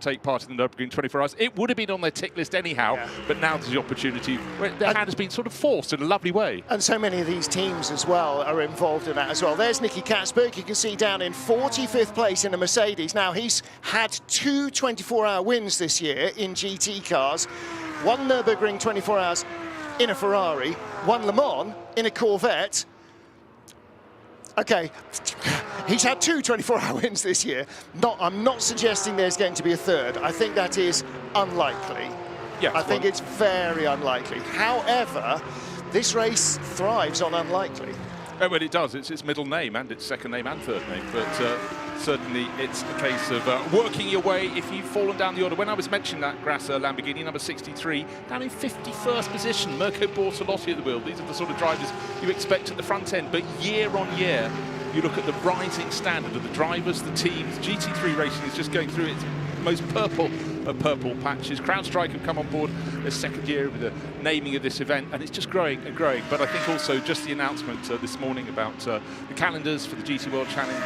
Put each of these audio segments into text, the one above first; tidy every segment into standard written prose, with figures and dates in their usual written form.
take part in the Nürburgring 24 Hours. It would have been on their tick list anyhow, but now there's the opportunity where their hand has been sort of forced in a lovely way. And so many of these teams as well are involved in that as well. There's Nicky Katzberg, you can see down in 45th place in a Mercedes. Now, he's had 2 24-hour wins this year in GT cars. 1 Nürburgring 24 Hours in a Ferrari, 1 Le Mans in a Corvette. Okay, he's had 2 24-hour wins this year. I'm not suggesting there's going to be a third. I think that is unlikely. Yeah, I think it's very unlikely. However, this race thrives on unlikely. Oh, well, it does. It's its middle name and its second name and third name. But certainly it's a case of working your way if you've fallen down the order. When I was mentioning that Grasser Lamborghini, number 63, down in 51st position, Mirko Bortolotti at the wheel. These are the sort of drivers you expect at the front end. But year on year, you look at the rising standard of the drivers, the teams. GT3 racing is just going through its most purple of purple patches. CrowdStrike have come on board their second year with the naming of this event, and it's just growing and growing. But I think also just the announcement this morning about the calendars for the GT World Challenge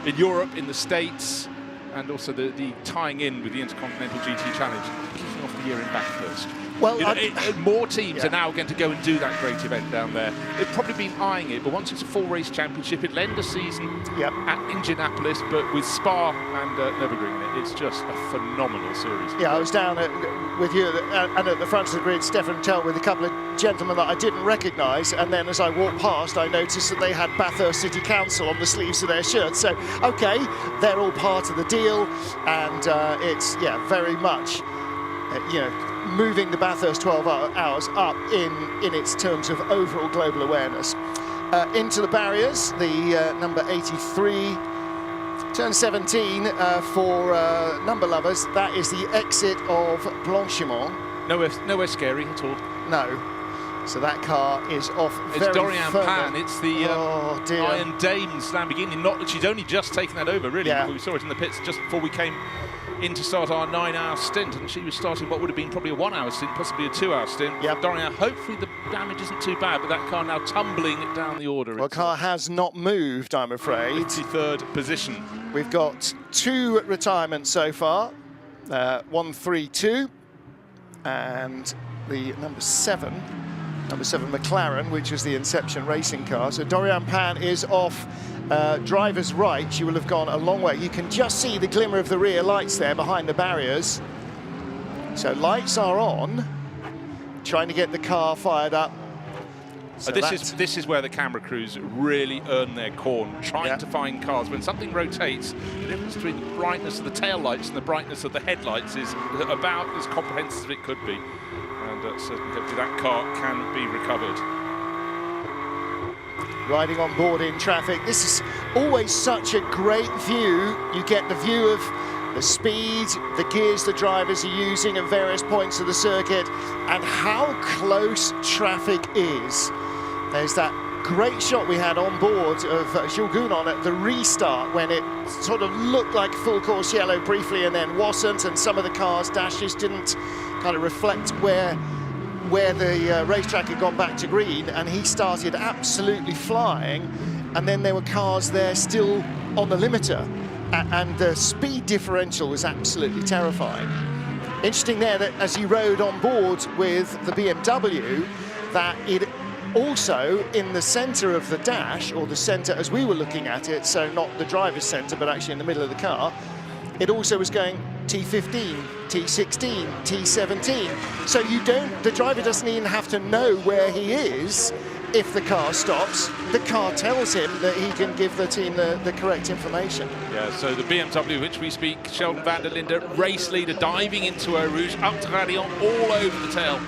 in Europe, in the States, and also the tying in with the Intercontinental GT Challenge, kicking off the year in Bathurst. Well, more teams are now going to go and do that great event down there. They've probably been eyeing it, but once it's a full race championship, it'll end the season at Indianapolis, but with Spa and Nürburgring, it's just a phenomenal series. Yeah, I was down with you and at the front of the grid, Stefan Tell, with a couple of gentlemen that I didn't recognise, and then as I walked past, I noticed that they had Bathurst City Council on the sleeves of their shirts. So, okay, they're all part of the deal, and it's, very much, moving the Bathurst 12 hours up in its terms of overall global awareness. Into the barriers, the number 83, turn 17 for number lovers. That is the exit of Blanchimont. Nowhere scary at all. No. So that car is off it's very Dorian firmly. Pan, it's the Iron Dames Lamborghini. Not that she's only just taken that over, really. Yeah. We saw it in the pits just before we came in to start our 9-hour stint, and she was starting what would have been probably a 1-hour stint, possibly a 2-hour stint. Yep. Dorian, hopefully the damage isn't too bad, but that car now tumbling down the order. Well, the car has not moved, I'm afraid. 53rd position. We've got 2 retirements so far, 132, and the number 7 McLaren, which is the Inception racing car. So Dorian Pan is off driver's right. She will have gone a long way. You can just see the glimmer of the rear lights there behind the barriers. So lights are on, trying to get the car fired up. So this is where the camera crews really earn their corn, trying to find cars. When something rotates, the difference between the brightness of the tail lights and the brightness of the headlights is about as comprehensive as it could be. And certainly hopefully that car can be recovered. Riding on board in traffic, this is always such a great view. You get the view of the speed, the gears the drivers are using at various points of the circuit, and how close traffic is. There's that great shot we had on board of Jules Gounon at the restart, when it sort of looked like full course yellow briefly and then wasn't, and some of the cars' dashes didn't kind of reflect where the racetrack had gone back to green, and he started absolutely flying, and then there were cars there still on the limiter, and the speed differential was absolutely terrifying. Interesting there that as he rode on board with the BMW, that it also in the center of the dash, or the center as we were looking at it, so not the driver's center but actually in the middle of the car, it also was going T15, T16, T17. So the driver doesn't even have to know where he is. If the car stops, the car tells him that he can give the team the correct information. Yeah, so the BMW, which we speak, Sheldon van der Linde, race leader, diving into Eau Rouge, up to Raidillon, all over the tail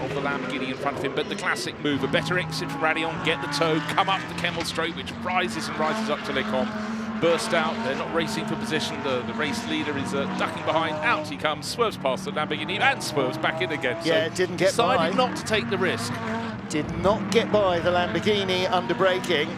of the Lamborghini in front of him. But the classic move, a better exit from Raidillon, get the toe, come up the Kemmel Straight, which rises and rises up to Les Combes. Burst out, they're not racing for position, the race leader is ducking behind, out he comes, swerves past the Lamborghini and swerves back in again. Yeah, it didn't get by. Decided not to take the risk. Did not get by the Lamborghini under braking,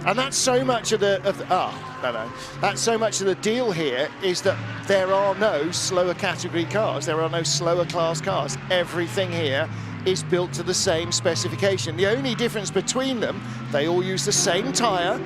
and that's so much of that's so much of the deal here, is that there are no slower category cars, there are no slower class cars. Everything here is built to the same specification. The only difference between them, they all use the same tyre,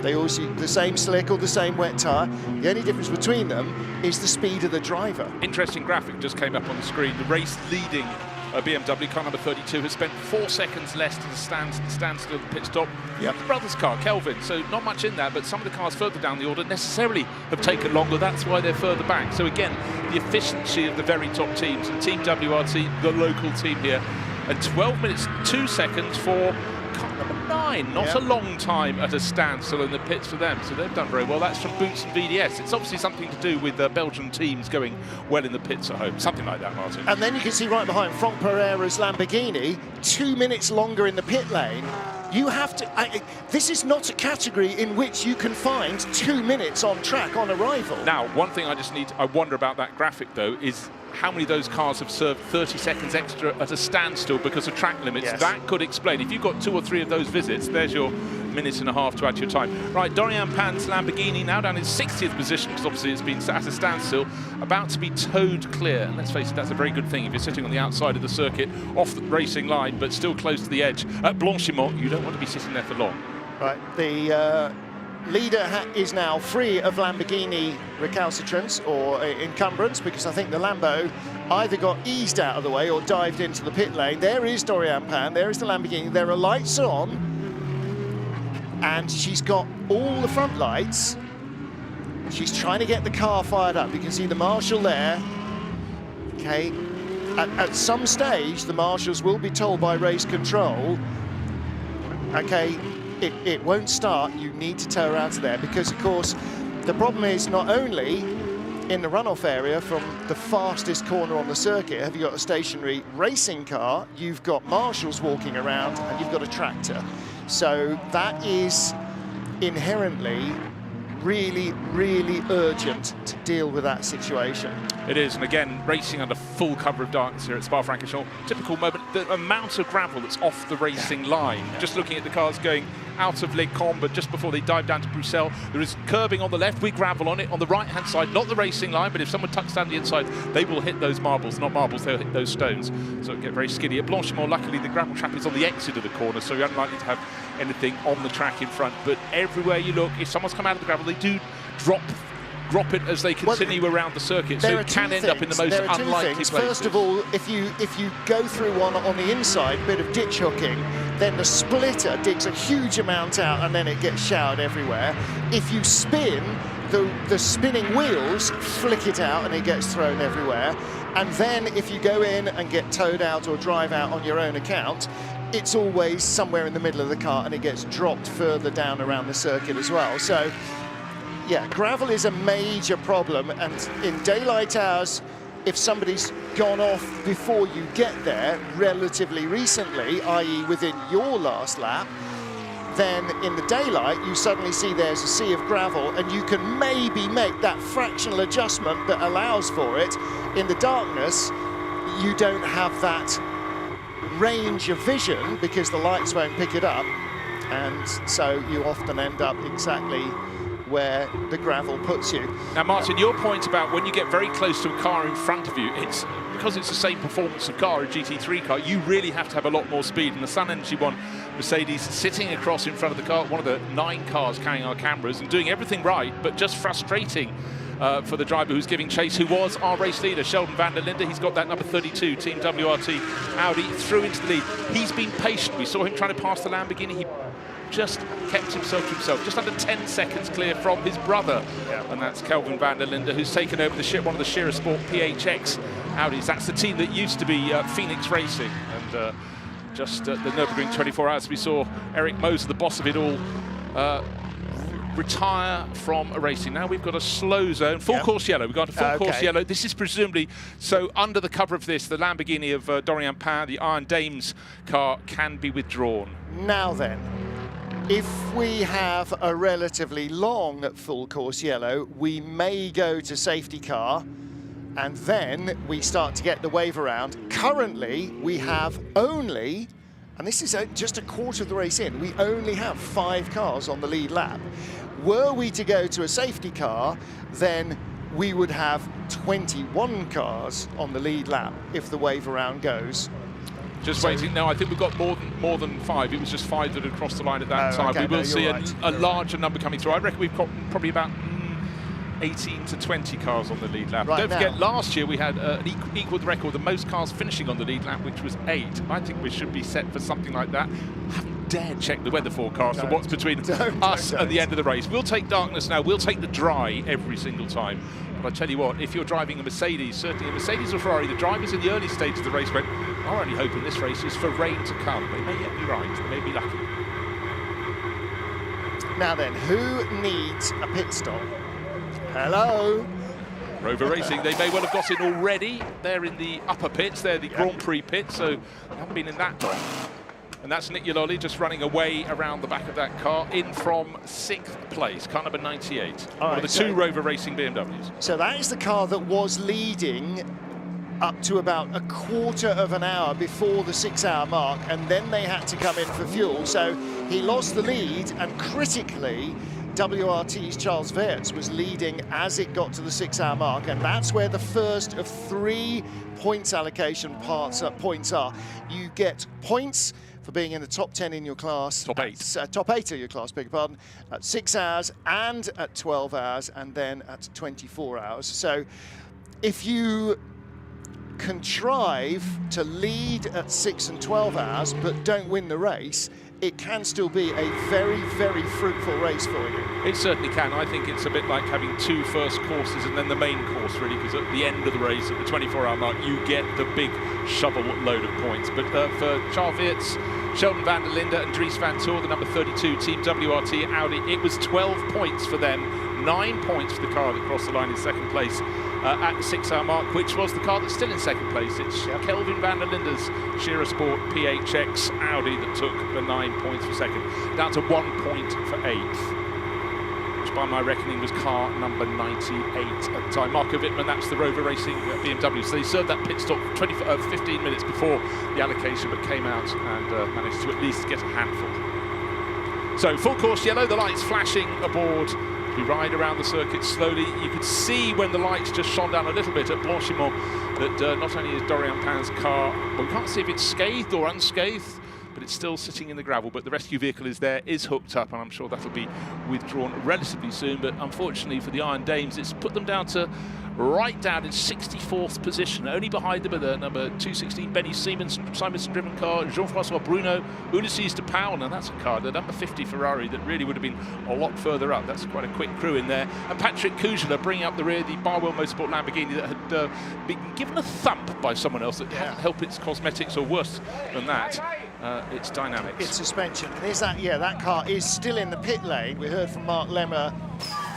They all use the same slick or the same wet tyre. The only difference between them is the speed of the driver. Interesting graphic just came up on the screen. The race leading BMW car number 32 has spent 4 seconds less to the standstill at the pit stop. Yep. The brother's car, Kelvin, so not much in there, but some of the cars further down the order necessarily have taken longer. That's why they're further back. So again, the efficiency of the very top teams, and Team WRT, the local team here, and 12 minutes 2 seconds for car number 9. Not a long time at a standstill in the pits for them, so they've done very well. That's from Boots and VDS. It's obviously something to do with Belgian teams going well in the pits at home. Something like that, Martin. And then you can see right behind Franck Pereira's Lamborghini, 2 minutes longer in the pit lane. You have to, this is not a category in which you can find 2 minutes on track on arrival. Now, one thing I wonder about that graphic though is how many of those cars have served 30 seconds extra at a standstill because of track limits. Yes. That could explain. If you've got 2 or 3 of those visits, there's your minute and a half to add to your time. Right, Dorian Pan's Lamborghini now down in 60th position, because obviously it's been at a standstill, about to be towed clear. And let's face it, that's a very good thing if you're sitting on the outside of the circuit, off the racing line, but still close to the edge. At Blanchimont, you don't want to be sitting there for long. Right, the leader is now free of Lamborghini recalcitrance or encumbrance, because I think the Lambo either got eased out of the way or dived into the pit lane. There is Dorian Pan, there is the Lamborghini, there are lights on, and she's got all the front lights. She's trying to get the car fired up. You can see the marshal there. Okay, at some stage the marshals will be told by race control, okay, it won't start, you need to tow her out of there, because of course the problem is not only in the runoff area from the fastest corner on the circuit have you got a stationary racing car, you've got marshals walking around and you've got a tractor. So that is inherently really, really urgent to deal with that situation. It is, and again, racing under full cover of darkness here at Spa-Francorchamps. Typical moment, the amount of gravel that's off the racing line. Just looking at the cars going out of Les Combes, but just before they dive down to Bruxelles, there is curbing on the left with gravel on it. On the right-hand side, not the racing line, but if someone tucks down the inside, they will hit those marbles. Not marbles, they'll hit those stones. So it'll get very skiddy. At Blanchimont, luckily, the gravel trap is on the exit of the corner, so you're unlikely to have anything on the track in front. But everywhere you look, if someone's come out of the gravel, they do drop it as they continue around the circuit, so it can end up in the most unlikely places. First of all, if you go through one on the inside, bit of ditch hooking, then the splitter digs a huge amount out and then it gets showered everywhere. If you spin, the spinning wheels flick it out and it gets thrown everywhere. And then if you go in and get towed out or drive out on your own account, it's always somewhere in the middle of the car and it gets dropped further down around the circuit as well. So yeah, gravel is a major problem, and in daylight hours, if somebody's gone off before you get there relatively recently, i.e. within your last lap, then in the daylight you suddenly see there's a sea of gravel and you can maybe make that fractional adjustment that allows for it. In the darkness, you don't have that range of vision because the lights won't pick it up, and so you often end up exactly where the gravel puts you. Now, Martin, your point about when you get very close to a car in front of you, it's because it's the same performance of car, a GT3 car, you really have to have a lot more speed. And the Sun Energy One Mercedes sitting across in front of the car, one of the 9 cars carrying our cameras and doing everything right, but just frustrating for the driver who's giving chase, who was our race leader, Sheldon van der Linde. He's got that number 32, Team WRT Audi, through into the lead. He's been patient. We saw him trying to pass the Lamborghini. He just kept himself to himself, just under 10 seconds clear from his brother. And that's Kelvin van der Linde, who's taken over one of the Shearer Sport PHX Audis. That's the team that used to be Phoenix Racing. And just at the Nürburgring 24 Hours, we saw Eric Moser, the boss of it all, retire from racing. Now we've got a slow zone, full course yellow. We've got a full course yellow. This is presumably, so under the cover of this, the Lamborghini of Dorian Pan, the Iron Dames car, can be withdrawn. Now then, if we have a relatively long full course yellow, we may go to safety car, and then we start to get the wave around. Currently, we have only, and this is just a quarter of the race in, we only have 5 cars on the lead lap. Were we to go to a safety car, then we would have 21 cars on the lead lap if the wave around goes. Just waiting. No, I think we've got more than 5. It was just 5 that had crossed the line at that time. Okay, we will see right. a larger number coming through. I reckon we've got probably about 18 to 20 cars on the lead lap. Right. Don't forget, last year we had an equal record, the most cars finishing on the lead lap, which was 8. I think we should be set for something like that. I haven't dared check the weather forecast for what's between us and the end of the race. We'll take darkness now. We'll take the dry every single time. But I tell you what, if you're driving a Mercedes, certainly a Mercedes or Ferrari, the drivers in the early stages of the race went, our only hope in this race is for rain to come. They may yet be right. They may be lucky. Now then, who needs a pit stop? Hello? Rover Racing, they may well have got in already. They're in the upper pits. They're the Grand Prix pits, so they haven't been in that long. And that's Nick Yaloli just running away around the back of that car, in from 6th place, car number 98. One of the 2 Rover Racing BMWs. So that is the car that was leading up to about a quarter of an hour before the 6-hour mark, and then they had to come in for fuel. So he lost the lead, and critically, WRT's Charles Weerts was leading as it got to the 6-hour mark, and that's where the first of 3 points allocation points are. You get points for being in the top 10 in your class. Top 8. Top 8 of your class, beg your pardon, at 6 hours and at 12 hours and then at 24 hours. So if you contrive to lead at 6 and 12 hours but don't win the race, it can still be a very, very fruitful race for you. It certainly can. I think it's a bit like having 2 first courses and then the main course, really, because at the end of the race, at the 24-hour mark, you get the big shovel load of points. But for Charles Weerts, Sheldon van der Linde and Dries van Toor, the number 32 Team WRT Audi, it was 12 points for them, 9 points for the car that crossed the line in 2nd place at the 6-hour mark, which was the car that's still in 2nd place. It's Kelvin van der Linde's Shearer Sport PHX Audi that took the 9 points for 2nd, down to 1 point for 8th, which by my reckoning was car number 98 at the time. Marco Wittmann, that's the Rover Racing BMW. So they served that pit stop 15 minutes before the allocation, but came out and managed to at least get a handful. So full course yellow, the lights flashing aboard. We ride around the circuit slowly. You could see when the lights just shone down a little bit at Blanchimont that not only is Dorian Pin's car, well, we can't see if it's scathed or unscathed, but it's still sitting in the gravel. But the rescue vehicle is there, is hooked up, and I'm sure that'll be withdrawn relatively soon. But unfortunately for the Iron Dames, it's put them down to right down in 64th position, only behind them are the number 216 Benny Simonson driven car, Jean-Francois Bruno, Ulysses de Paul, and that's a car, the number 50 Ferrari that really would have been a lot further up. That's quite a quick crew in there. And Patrick Kujala bringing up the rear, the Barwell Motorsport Lamborghini that had been given a thump by someone else that hadn't helped its cosmetics, or worse than that, its dynamics. Its suspension. And is that, that car is still in the pit lane. We heard from Mark Lemmer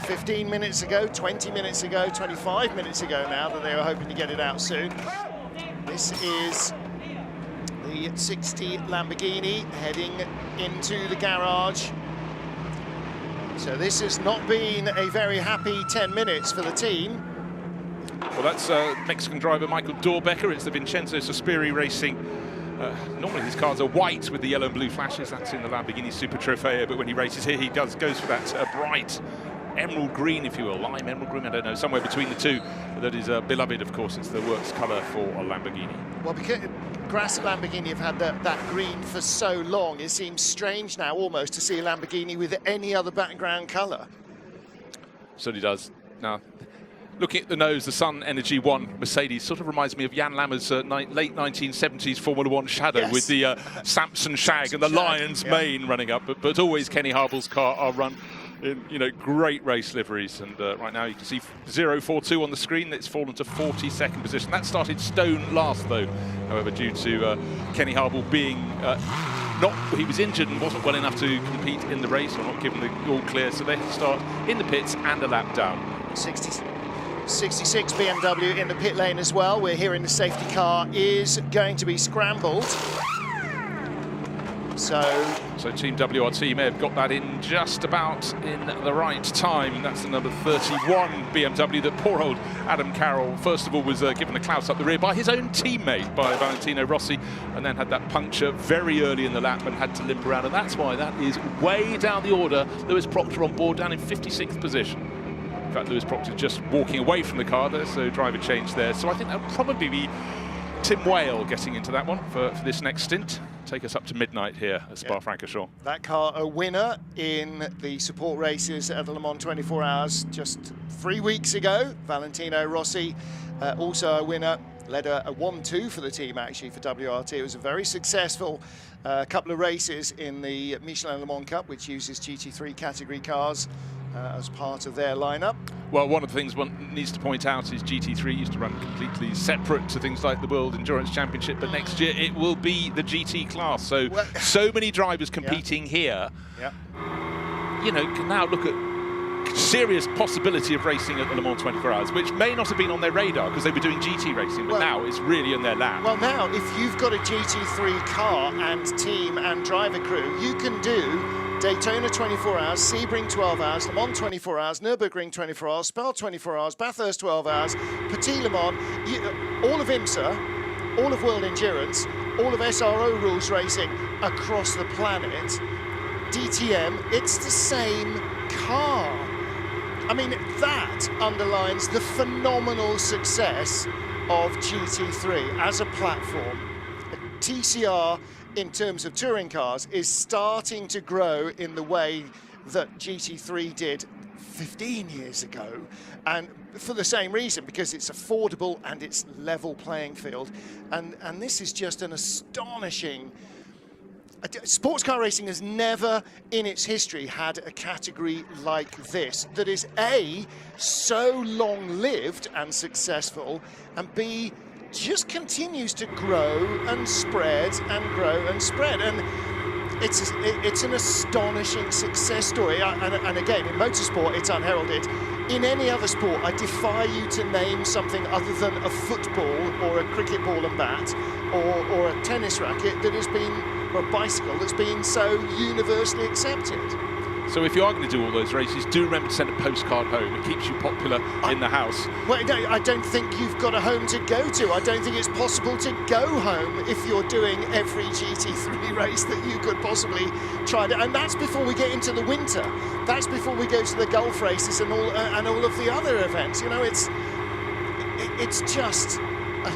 15 minutes ago, 20 minutes ago, 25 minutes ago now that they were hoping to get it out soon. This is the 60 Lamborghini heading into the garage. So this has not been a very happy 10 minutes for the team. Well, that's Mexican driver Michael Dorbecker. It's the Vincenzo Sospiri Racing. Normally his cars are white with the yellow and blue flashes. That's in the Lamborghini Super Trofeo, but when he races here, he goes for that bright emerald green, if you will, lime emerald green, I don't know, somewhere between the two. That is beloved, of course. It's the works colour for a Lamborghini. Well, because Grass and Lamborghini have had that green for so long, it seems strange now almost to see a Lamborghini with any other background colour. Certainly does. Now, looking at the nose, the Sun Energy 1 Mercedes sort of reminds me of Jan Lammer's late 1970s Formula 1 shadow, with the Samson shag and the lion's mane running up, but always Kenny Harble's car are run in, great race liveries. And right now you can see 042 on the screen. It's fallen to 42nd position. That started stone last, though, however, due to Kenny Harble being he was injured and wasn't well enough to compete in the race, or not given the all clear, so they had to start in the pits and a lap down. 66 BMW in the pit lane as well. We're hearing the safety car is going to be scrambled. So Team WRT may have got that in just about in the right time. That's the number 31 BMW that poor old Adam Carroll, first of all, was given a clout up the rear by his own teammate, by Valentino Rossi, and then had that puncture very early in the lap and had to limp around. And that's why that is way down the order. Lewis Proctor on board, down in 56th position. In fact, Lewis Proctor just walking away from the car there, so driver change there. So I think that'll probably be Tim Whale getting into that one for this next stint. Take us up to midnight here at Spa-Francorchamps. That car a winner in the support races at the Le Mans 24 Hours just 3 weeks ago. Valentino Rossi also a winner. Led a 1-2 for the team, actually, for WRT. It was a very successful couple of races in the Michelin Le Mans Cup, which uses GT3 category cars as part of their lineup. Well, one of the things one needs to point out is GT3 used to run completely separate to things like the World Endurance Championship, but next year it will be the GT class. So, so many drivers competing here, you know, can now look at serious possibility of racing at the Le Mans 24 Hours, which may not have been on their radar because they were doing GT racing, but now it's really in their lap. Well, now, if you've got a GT3 car and team and driver crew, you can do Daytona 24 Hours, Sebring 12 Hours, Le Mans 24 Hours, Nürburgring 24 Hours, Spa 24 Hours, Bathurst 12 Hours, Petit Le Mans, all of IMSA, all of World Endurance, all of SRO rules racing across the planet. DTM, it's the same car. I mean, that underlines the phenomenal success of GT3 as a platform. TCR, in terms of touring cars, is starting to grow in the way that GT3 did 15 years ago, and for the same reason, because it's affordable and it's level playing field. And this is just an astonishing... Sports car racing has never in its history had a category like this that is A, so long-lived and successful, and B, just continues to grow and spread and grow and spread. And it's an astonishing success story. And again, in motorsport, it's unheralded. In any other sport, I defy you to name something other than a football or a cricket ball and bat or a tennis racket that has been, or a bicycle that's been so universally accepted. So if you are going to do all those races, do remember to send a postcard home. It keeps you popular in the house. Well, no, I don't think you've got a home to go to. I don't think it's possible to go home if you're doing every GT3 race that you could possibly try to. And that's before we get into the winter. That's before we go to the Gulf races and all of the other events. You know, it's just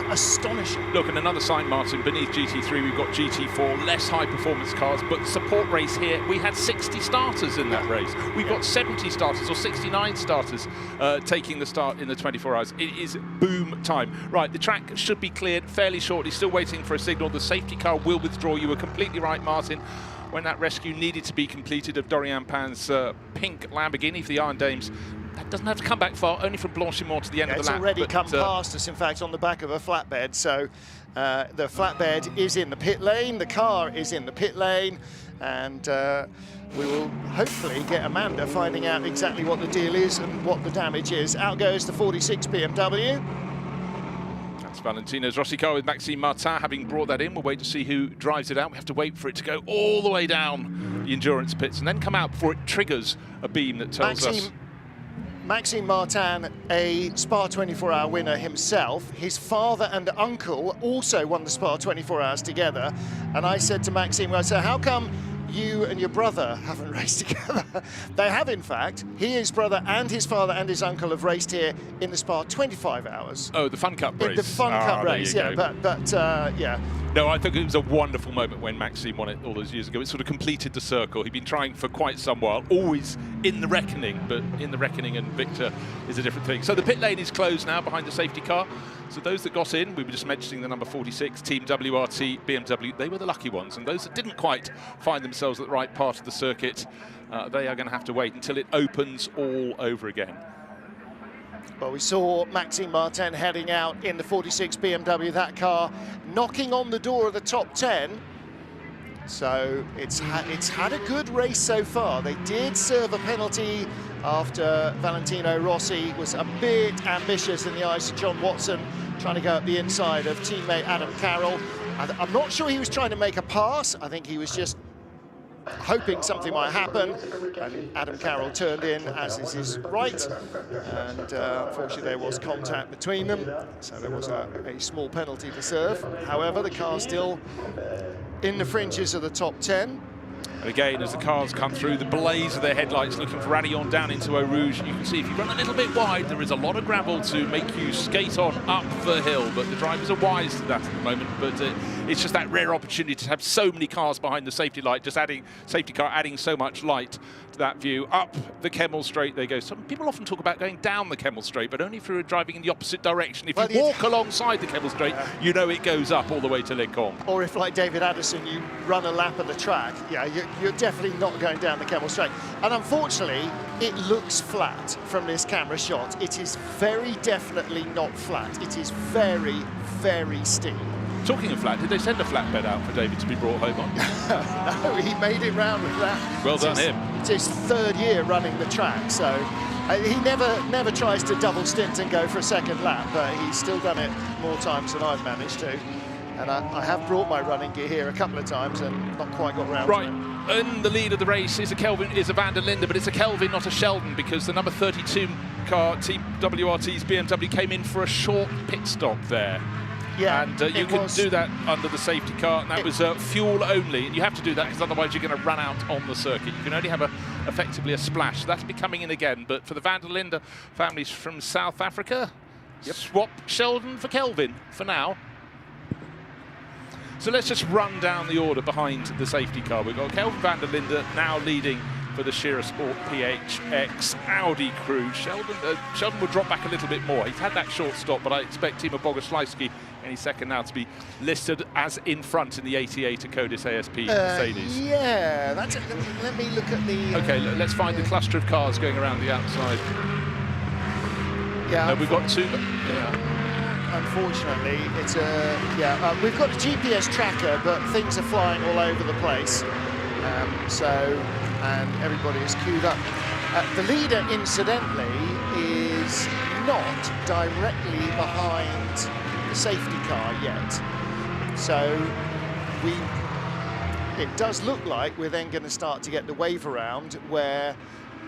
astonishing. Look, and another sign, Martin, beneath GT3 we've got GT4, less high performance cars, but support race here, we had 60 starters in that race. We've got 70 starters or 69 starters taking the start in the 24 hours. It is boom time. Right, the track should be cleared fairly shortly, still waiting for a signal. The safety car will withdraw. You were completely right, Martin, when that rescue needed to be completed of Dorian Pan's pink Lamborghini for the Iron Dames. That doesn't have to come back far, only from Blanchimont to the end of the lap. It's already come past us, in fact, on the back of a flatbed. So the flatbed is in the pit lane, the car is in the pit lane, and we will hopefully get Amanda finding out exactly what the deal is and what the damage is. Out goes the 46 BMW. That's Valentino's Rossi car with Maxime Martin having brought that in. We'll wait to see who drives it out. We have to wait for it to go all the way down the endurance pits and then come out before it triggers a beam that tells us... Maxime Martin, a Spa 24-hour winner himself. His father and uncle also won the Spa 24 hours together. And I said to Maxime, well, so how come you and your brother haven't raced together? They have, in fact. His brother and his father and his uncle have raced here in the Spa 25 hours. Oh, the Fun Cup race. In the Fun Cup race, yeah. But yeah. No, I think it was a wonderful moment when Maxime won it all those years ago. It sort of completed the circle. He'd been trying for quite some while, always in the reckoning, but in the reckoning and Victor is a different thing. So the pit lane is closed now behind the safety car. So those that got in, we were just mentioning the number 46, Team WRT, BMW, they were the lucky ones. And those that didn't quite find themselves at the right part of the circuit, they are going to have to wait until it opens all over again. Well, we saw Maxime Martin heading out in the 46 BMW, that car knocking on the door of the top 10. So it's had a good race so far. They did serve a penalty after Valentino Rossi was a bit ambitious in the eyes of John Watson, trying to go up the inside of teammate Adam Carroll. I'm not sure he was trying to make a pass. I think he was just hoping something might happen, and Adam Carroll turned in, as is his right, and unfortunately there was contact between them, so there was a small penalty to serve. However, the car's still in the fringes of the top 10. And again, as the cars come through, the blaze of their headlights looking for Radion down into Eau Rouge. You can see if you run a little bit wide, there is a lot of gravel to make you skate on up the hill, but the drivers are wise to that at the moment. But it's just that rare opportunity to have so many cars behind the safety light, just safety car adding so much light to that view. Up the Kemmel Straight they go. Some people often talk about going down the Kemmel Straight, but only if you're driving in the opposite direction. If you walk alongside the Kemmel Straight, you know it goes up all the way to Lincoln. Or if, like David Addison, you run a lap of the track, yeah, you're definitely not going down the Kemmel Straight. And unfortunately, it looks flat from this camera shot. It is very definitely not flat. It is very, very steep. Talking of flat, did they send a flatbed out for David to be brought home on? No, he made it round with that. Well done him. It's his third year running the track, so he never tries to double stint and go for a second lap, but he's still done it more times than I've managed to. And I have brought my running gear here a couple of times and not quite got round to it. In the lead of the race is a Van der Linde, but it's a Kelvin, not a Sheldon, because the number 32 car, Team WRT's BMW, came in for a short pit stop there. Yeah, and you can do that under the safety car, and that was fuel only. And you have to do that because otherwise you're going to run out on the circuit. You can only have effectively a splash. So that's be coming in again. But for the Van der Linde families from South Africa, swap Sheldon for Kelvin for now. So let's just run down the order behind the safety car. We've got Kelvin van der Linde now leading for the Shearer Sport PHX Audi crew. Sheldon will drop back a little bit more. He's had that short stop, but I expect Timo Bogoslawski any second now to be listed as in front in the 88 Codis ASP Mercedes. Yeah, that's it. Let me look at the... Okay, let's find the cluster of cars going around the outside. Yeah, we've got two... Yeah. Unfortunately, it's we've got a GPS tracker, but things are flying all over the place. And everybody is queued up. The leader, incidentally, is not directly behind the safety car yet. So it does look like we're then going to start to get the wave around where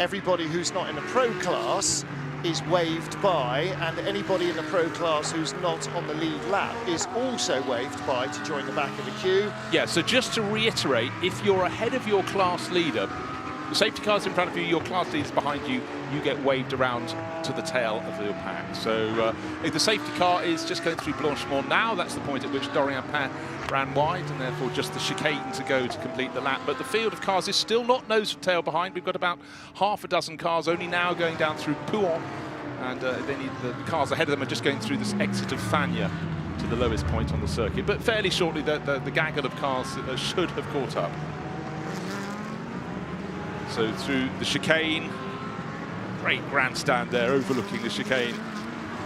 everybody who's not in a pro class is waved by, and anybody in the pro class who's not on the lead lap is also waved by to join the back of the queue. Yeah, so just to reiterate, if you're ahead of your class leader, the safety car's in front of you, your class leader's behind you, you get waved around to the tail of the pack. So if the safety car is just going through Blanchemont now, that's the point at which Dorian Pain ran wide, and therefore just the chicane to go to complete the lap. But the field of cars is still not nose to tail behind. We've got about half a dozen cars only now going down through Pouhon, and then the cars ahead of them are just going through this exit of Fagnes to the lowest point on the circuit. But fairly shortly, the gaggle of cars should have caught up. So through the chicane, great grandstand there overlooking the chicane.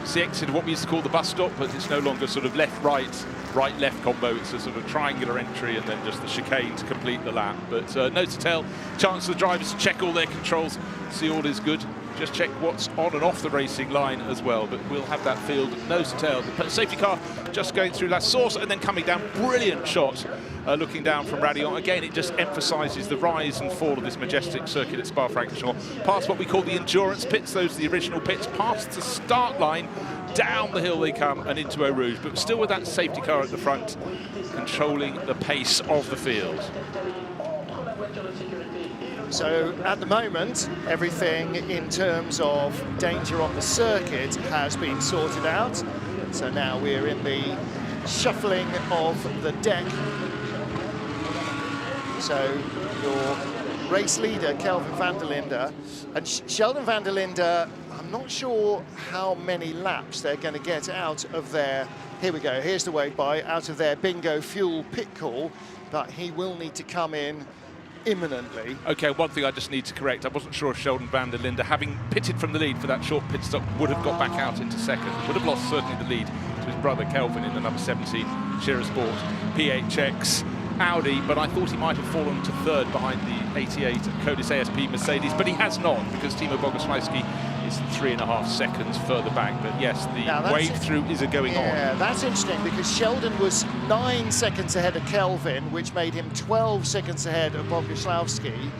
It's the exit of what we used to call the bus stop, but it's no longer sort of left-right, right-left combo. It's a sort of triangular entry and then just the chicane to complete the lap. But nose to tail, chance for the drivers to check all their controls, see all is good. Just check what's on and off the racing line as well, but we'll have that field nose to tail. The safety car just going through La Source and then coming down. Brilliant shot looking down from Radion. Again, it just emphasises the rise and fall of this majestic circuit at Spa-Francorchamps. Past what we call the endurance pits, those are the original pits, past the start line, down the hill they come and into Eau Rouge, but still with that safety car at the front, controlling the pace of the field. So at the moment, everything in terms of danger on the circuit has been sorted out. So now we're in the shuffling of the deck. So your race leader, Kelvin van der Linde, and Sheldon van der Linde, I'm not sure how many laps they're going to get out of their, here we go, here's the wave by, out of their bingo fuel pit call, but he will need to come in imminently. Okay, one thing I just need to correct. I wasn't sure if Sheldon van der Linde, having pitted from the lead for that short pit stop, would have got back out into second. Would have lost certainly the lead to his brother Kelvin in the number 17 Shearer Sport PHX Audi, but I thought he might have fallen to third behind the 88 Codis ASP Mercedes, but he has not, because Timo Bogoslawski is 3.5 seconds further back. But yes, the wave through is going on. Yeah, that's interesting, because Sheldon was 9 seconds ahead of Kelvin, which made him 12 seconds ahead of Bogoslawski.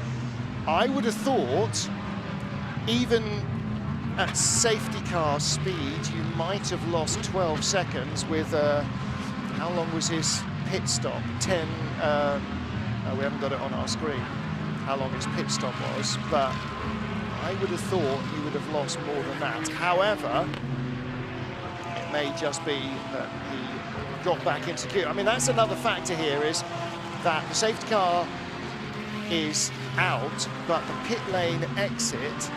I would have thought, even at safety car speed, you might have lost 12 seconds with, how long was his pit stop? We haven't got it on our screen, how long his pit stop was, but I would have thought he would have lost more than that. However, it may just be that he got back into queue. I mean, that's another factor here, is that the safety car is out, but the pit lane exit,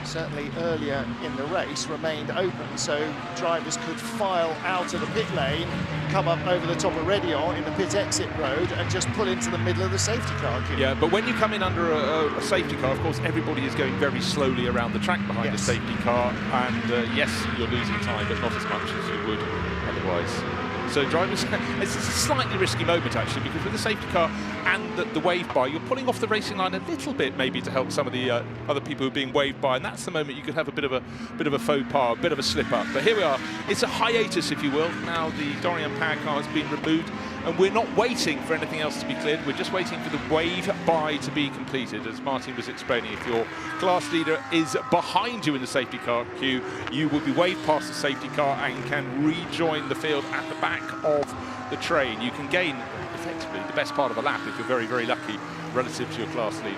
certainly earlier in the race, remained open, so drivers could file out of the pit lane, come up over the top of Redion in the pit exit road, and just pull into the middle of the safety car queue. Yeah, but when you come in under a safety car, of course, everybody is going very slowly around the track behind the safety car, and yes, you're losing time, but not as much as you would otherwise. So drivers, it's a slightly risky moment actually, because with the safety car and the wave by, you're pulling off the racing line a little bit, maybe to help some of the other people who are being waved by, and that's the moment you could have a bit of a faux pas, a bit of a slip up. But here we are. It's a hiatus, if you will. Now the Dorian power car has been removed, and we're not waiting for anything else to be cleared. We're just waiting for the wave by to be completed. As Martin was explaining, if your class leader is behind you in the safety car queue, you will be waved past the safety car and can rejoin the field at the back of the train. You can gain effectively the best part of a lap if you're very, very lucky relative to your class leader.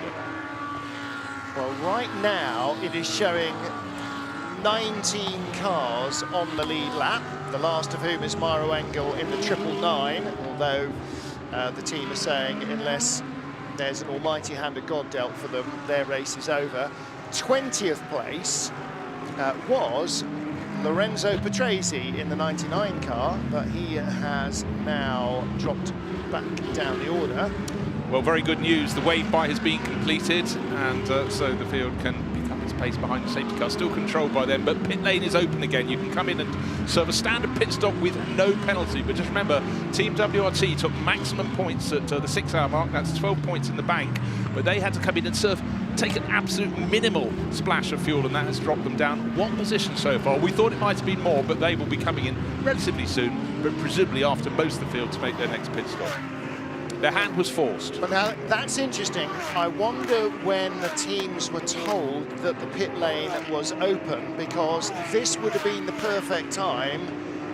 Well, right now it is showing 19 cars on the lead lap, the last of whom is Maro Engel in the 999, although the team are saying unless there's an almighty hand of God dealt for them, their race is over. 20th place was Lorenzo Petresi in the 99 car, but he has now dropped back down the order. Well, very good news. The wave by has been completed, and so the field can pick up its pace behind the safety car, still controlled by them, but pit lane is open again. You can come in and serve a standard pit stop with no penalty. But just remember, Team WRT took maximum points at the 6-hour mark. That's 12 points in the bank, but they had to come in and take an absolute minimal splash of fuel, and that has dropped them down one position so far. We thought it might have been more, but they will be coming in relatively soon, but presumably after most of the field to make their next pit stop. Their hand was forced. But now, that's interesting. I wonder when the teams were told that the pit lane was open, because this would have been the perfect time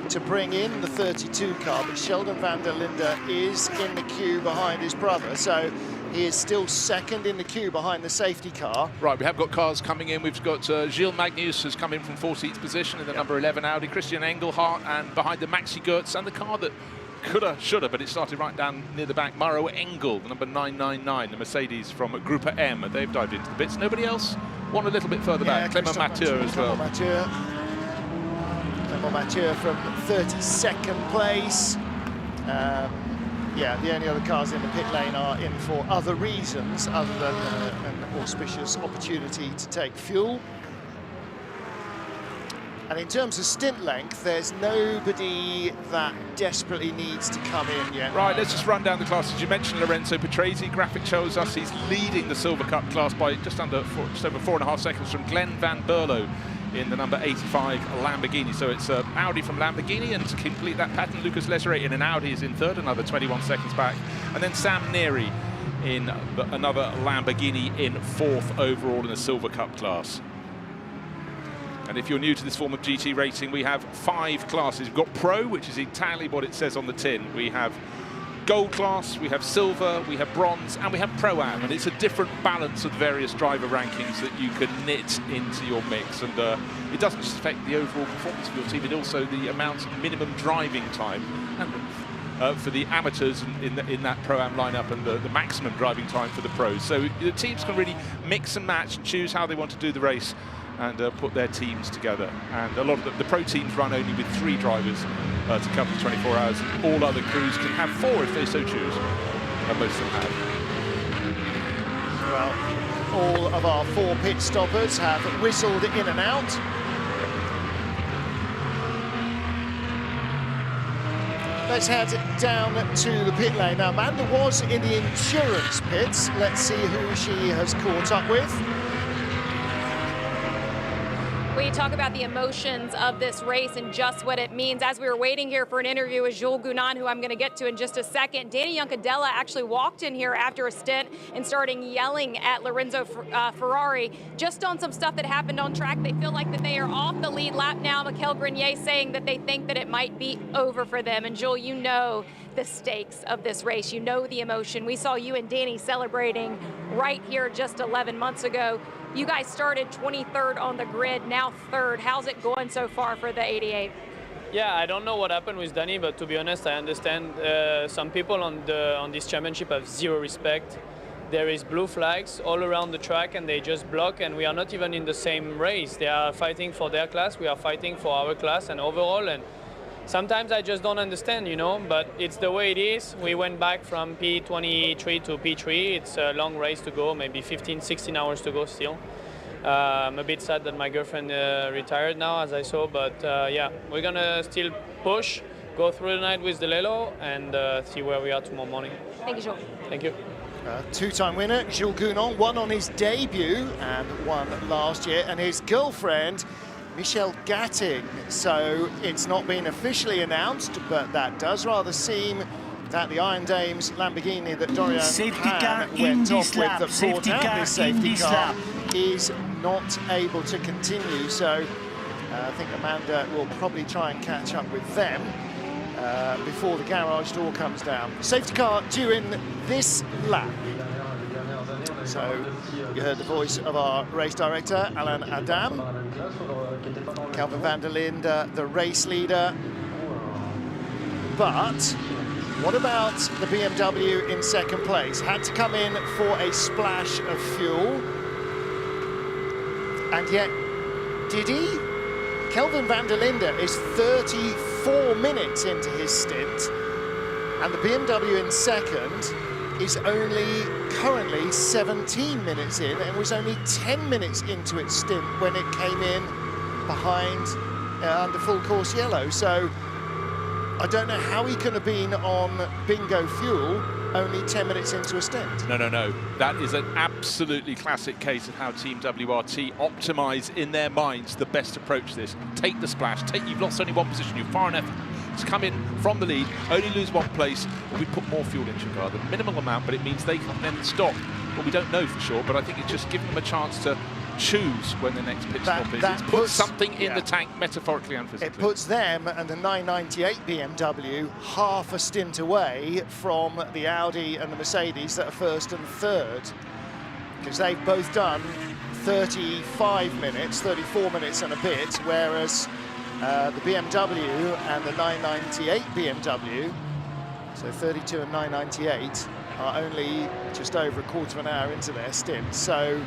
to bring in the 32 car, but Sheldon van der Linde is in the queue behind his brother, so he is still second in the queue behind the safety car. Right, we have got cars coming in. We've got Gilles Magnus has come in from 14th position in the number 11 Audi, Christian Engelhardt, and behind the Maxi Goetz, and the car that coulda, shoulda, but it started right down near the back, Maro Engel, the number 999, the Mercedes from Group M. They've dived into the bits. Nobody else? One a little bit further back. Clement Mathieu as well. Clement Mathieu from 32nd place. Yeah, the only other cars in the pit lane are in for other reasons other than an auspicious opportunity to take fuel. And in terms of stint length, there's nobody that desperately needs to come in yet. Right, let's just run down the classes. You mentioned Lorenzo Petresi. Graphic shows us he's leading the Silver Cup class by just over 4.5 seconds from Glenn Van Berlo in the number 85 Lamborghini. So it's Audi from Lamborghini, and to complete that pattern, Lucas Leseret in an Audi is in third, another 21 seconds back. And then Sam Neri in another Lamborghini in fourth overall in the Silver Cup class. And if you're new to this form of GT racing, we have 5 classes. We've got Pro, which is entirely what it says on the tin. We have Gold class, we have Silver, we have Bronze, and we have Pro-Am. And it's a different balance of various driver rankings that you can knit into your mix. And it doesn't just affect the overall performance of your team, it also the amount of minimum driving time for the amateurs in that Pro-Am lineup, and the maximum driving time for the pros. So the teams can really mix and match and choose how they want to do the race and put their teams together. And a lot of the pro teams run only with 3 drivers to cover the 24 hours. And all other crews can have 4 if they so choose, and most of them have. Well, all of our 4 pit stoppers have whistled in and out. Let's head down to the pit lane. Now, Amanda was in the insurance pits. Let's see who she has caught up with. We talk about the emotions of this race and just what it means. As we were waiting here for an interview with Jules Gounon, who I'm going to get to in just a second, Danny Juncadella actually walked in here after a stint and started yelling at Lorenzo Ferrari just on some stuff that happened on track. They feel like that they are off the lead lap now. Mikel Grenier saying that they think that it might be over for them. And Jules, you know the stakes of this race. You know the emotion. We saw you and Danny celebrating right here just 11 months ago. You guys started 23rd on the grid, now 3rd. How's it going so far for the 88? Yeah, I don't know what happened with Danny, but to be honest, I understand some people on this championship have zero respect. There is blue flags all around the track and they just block, and we are not even in the same race. They are fighting for their class, we are fighting for our class and overall, and sometimes I just don't understand, you know, but it's the way it is. We went back from P23 to P3. It's a long race to go, maybe 15, 16 hours to go still. I'm a bit sad that my girlfriend retired now, as I saw, but yeah, we're gonna still push, go through the night with the Lelo, and see where we are tomorrow morning. Thank you, Jules. Thank you. Two-time winner, Jules Gounon, won on his debut and won last year, and his girlfriend, Michelle Gatting. So it's not been officially announced, but that does rather seem that the Iron Dames Lamborghini that Dorian went off with, that brought out this safety car, is not able to continue. So I think Amanda will probably try and catch up with them before the garage door comes down. Safety car due in this lap. So you heard the voice of our race director, Alain Adam. Kelvin van der Linde, the race leader. But what about the BMW in second place? Had to come in for a splash of fuel. And yet, did he? Kelvin van der Linde is 34 minutes into his stint, and the BMW in second is only currently 17 minutes in, and was only 10 minutes into its stint when it came in behind under full course yellow. So I don't know how he could have been on bingo fuel only 10 minutes into a stint. No. That is an absolutely classic case of how Team WRT optimise in their minds the best approach to this. Take the splash. You've lost only one position. You're far enough to come in from the lead, only lose one place, and we put more fuel into your car. The minimal amount, but it means they can then stop. Well, we don't know for sure, but I think it's just giving them a chance to choose when the next pit stop is. It's put something in the tank, metaphorically and physically. It puts them and the 998 BMW half a stint away from the Audi and the Mercedes that are first and third, because they've both done 35 minutes, 34 minutes and a bit, whereas the BMW and the 998 BMW, so 32 and 998, are only just over a quarter of an hour into their stint. So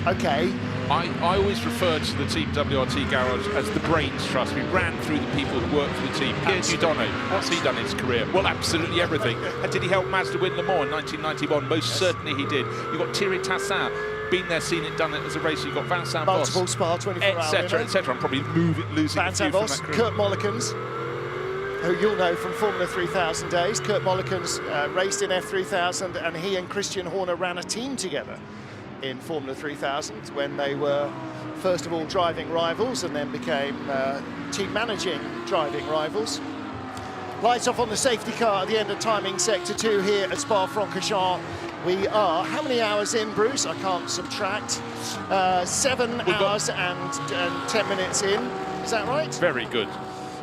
okay. I always refer to the Team WRT garage as the brains trust. We ran through the people who work for the team. Pierre Dudonné, what's he done in his career? Well, absolutely everything. And did he help Mazda win Le Mans in 1991? Most certainly he did. You've got Thierry Tassin, been there, seen it, done it as a racer. You've got Vincent Voss, multiple Spa 24 hours, etc. I'm probably losing Vincent Voss, Kurt Mollikens, who you'll know from Formula 3000 days. Kurt Mollikens raced in F3000, and he and Christian Horner ran a team together in Formula 3000 when they were first of all driving rivals and then became team managing driving rivals. Lights off on the safety car at the end of timing sector 2 here at Spa-Francorchamps. We are, how many hours in, Bruce? I can't subtract. 7 hours and 10 minutes in. Is that right? Very good.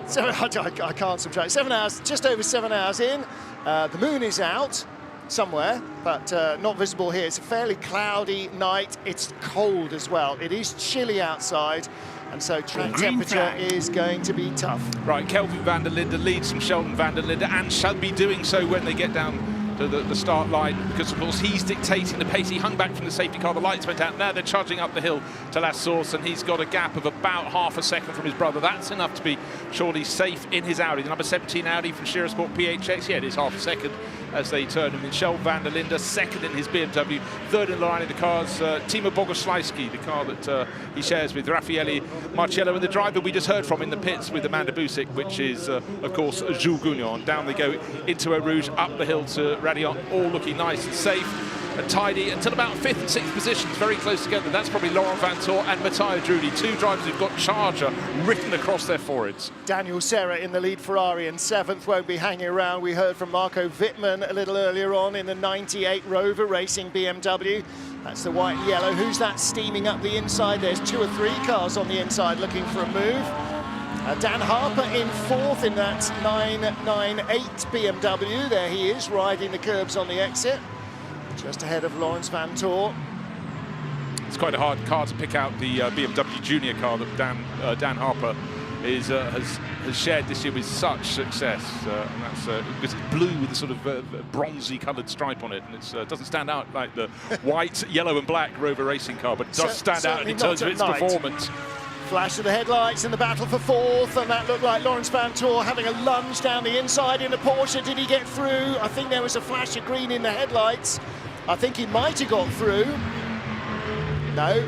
So I can't subtract. 7 hours, just over 7 hours in. The moon is out somewhere, but not visible here. It's a fairly cloudy night. It's cold as well. It is chilly outside, and so track temperature is going to be tough. Right, Kelvin van der Linde leads from Sheldon van der Linde, and shall be doing so when they get down to the start line, because of course he's dictating the pace. He hung back from the safety car, the lights went out, now they're charging up the hill to La Source, and he's got a gap of about half a second from his brother. That's enough to be surely safe in his Audi. The number 17 Audi from Sport PHX, yeah, it is half a second as they turn him. Michel van der Linde second in his BMW, third in line in the cars, Timo Bogoslawski, the car that he shares with Raffaele Marcello, and the driver we just heard from in the pits with Amanda Busick, which is of course Jules Gounon. Down they go into Eau Rouge, up the hill to Radion, all looking nice and safe and tidy until about 5th and 6th positions, very close together. That's probably Laurent Vantor and Matteo Drudi, two drivers who've got Charger written across their foreheads. Daniel Serra in the lead Ferrari in 7th, won't be hanging around. We heard from Marco Wittmann a little earlier on in the 98 Rover racing BMW. That's the white and yellow. Who's that steaming up the inside? There's 2 or 3 cars on the inside looking for a move. Dan Harper in fourth in that 998 BMW. There he is, riding the curbs on the exit, just ahead of Lawrence Van Tor. It's quite a hard car to pick out, the BMW Junior car that Dan Harper has shared this year with such success, and that's because it's blue with a sort of bronzy coloured stripe on it, and it doesn't stand out like the white, yellow and black Rover racing car, but it does stand out in terms of its performance. Flash of the headlights in the battle for fourth, and that looked like Lawrence Van Tor having a lunge down the inside in the Porsche. Did he get through? I think there was a flash of green in the headlights. I think he might have got through. No,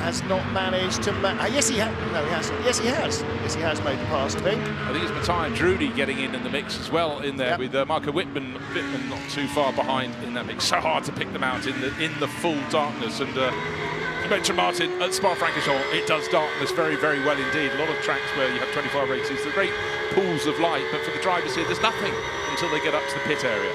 has not managed to. Yes, he has. No, he hasn't. Yes, he has. Yes, he has made the pass, I think. I think it's Matthias Drudy getting in the mix as well in there, with Marco Wittmann not too far behind in that mix. So hard to pick them out in the full darkness. And you mentioned Martin at Spa-Francorchamps. It does darkness very, very well indeed. A lot of tracks where you have 24-hour races, the great pools of light, but for the drivers here, there's nothing until they get up to the pit area.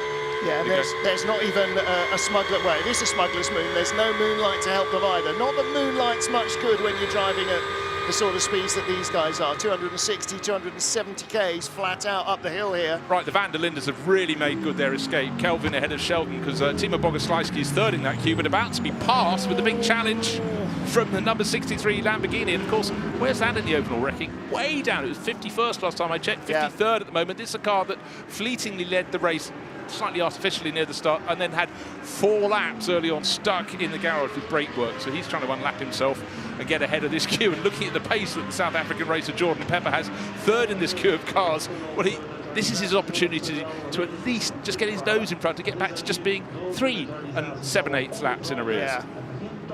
Yeah, there's not even a smuggler. Well, it is a smuggler's moon. There's no moonlight to help them either. Not that moonlight's much good when you're driving at the sort of speeds that these guys are. 260, 270 Ks flat out up the hill here. Right, the Van der Lindes have really made good their escape. Kelvin ahead of Sheldon because Timo Bogoslawski is third in that queue, but about to be passed with a big challenge from the number 63 Lamborghini. And of course, where's that in the overall ranking? Way down. It was 51st last time I checked, 53rd at the moment. This is a car that fleetingly led the race slightly artificially near the start and then had 4 laps early on stuck in the garage with brake work, so he's trying to unlap himself and get ahead of this queue. And looking at the pace that the South African racer Jordan Pepper has, third in this queue of cars, well, this is his opportunity to at least just get his nose in front to get back to just being 3 7/8 laps in arrears.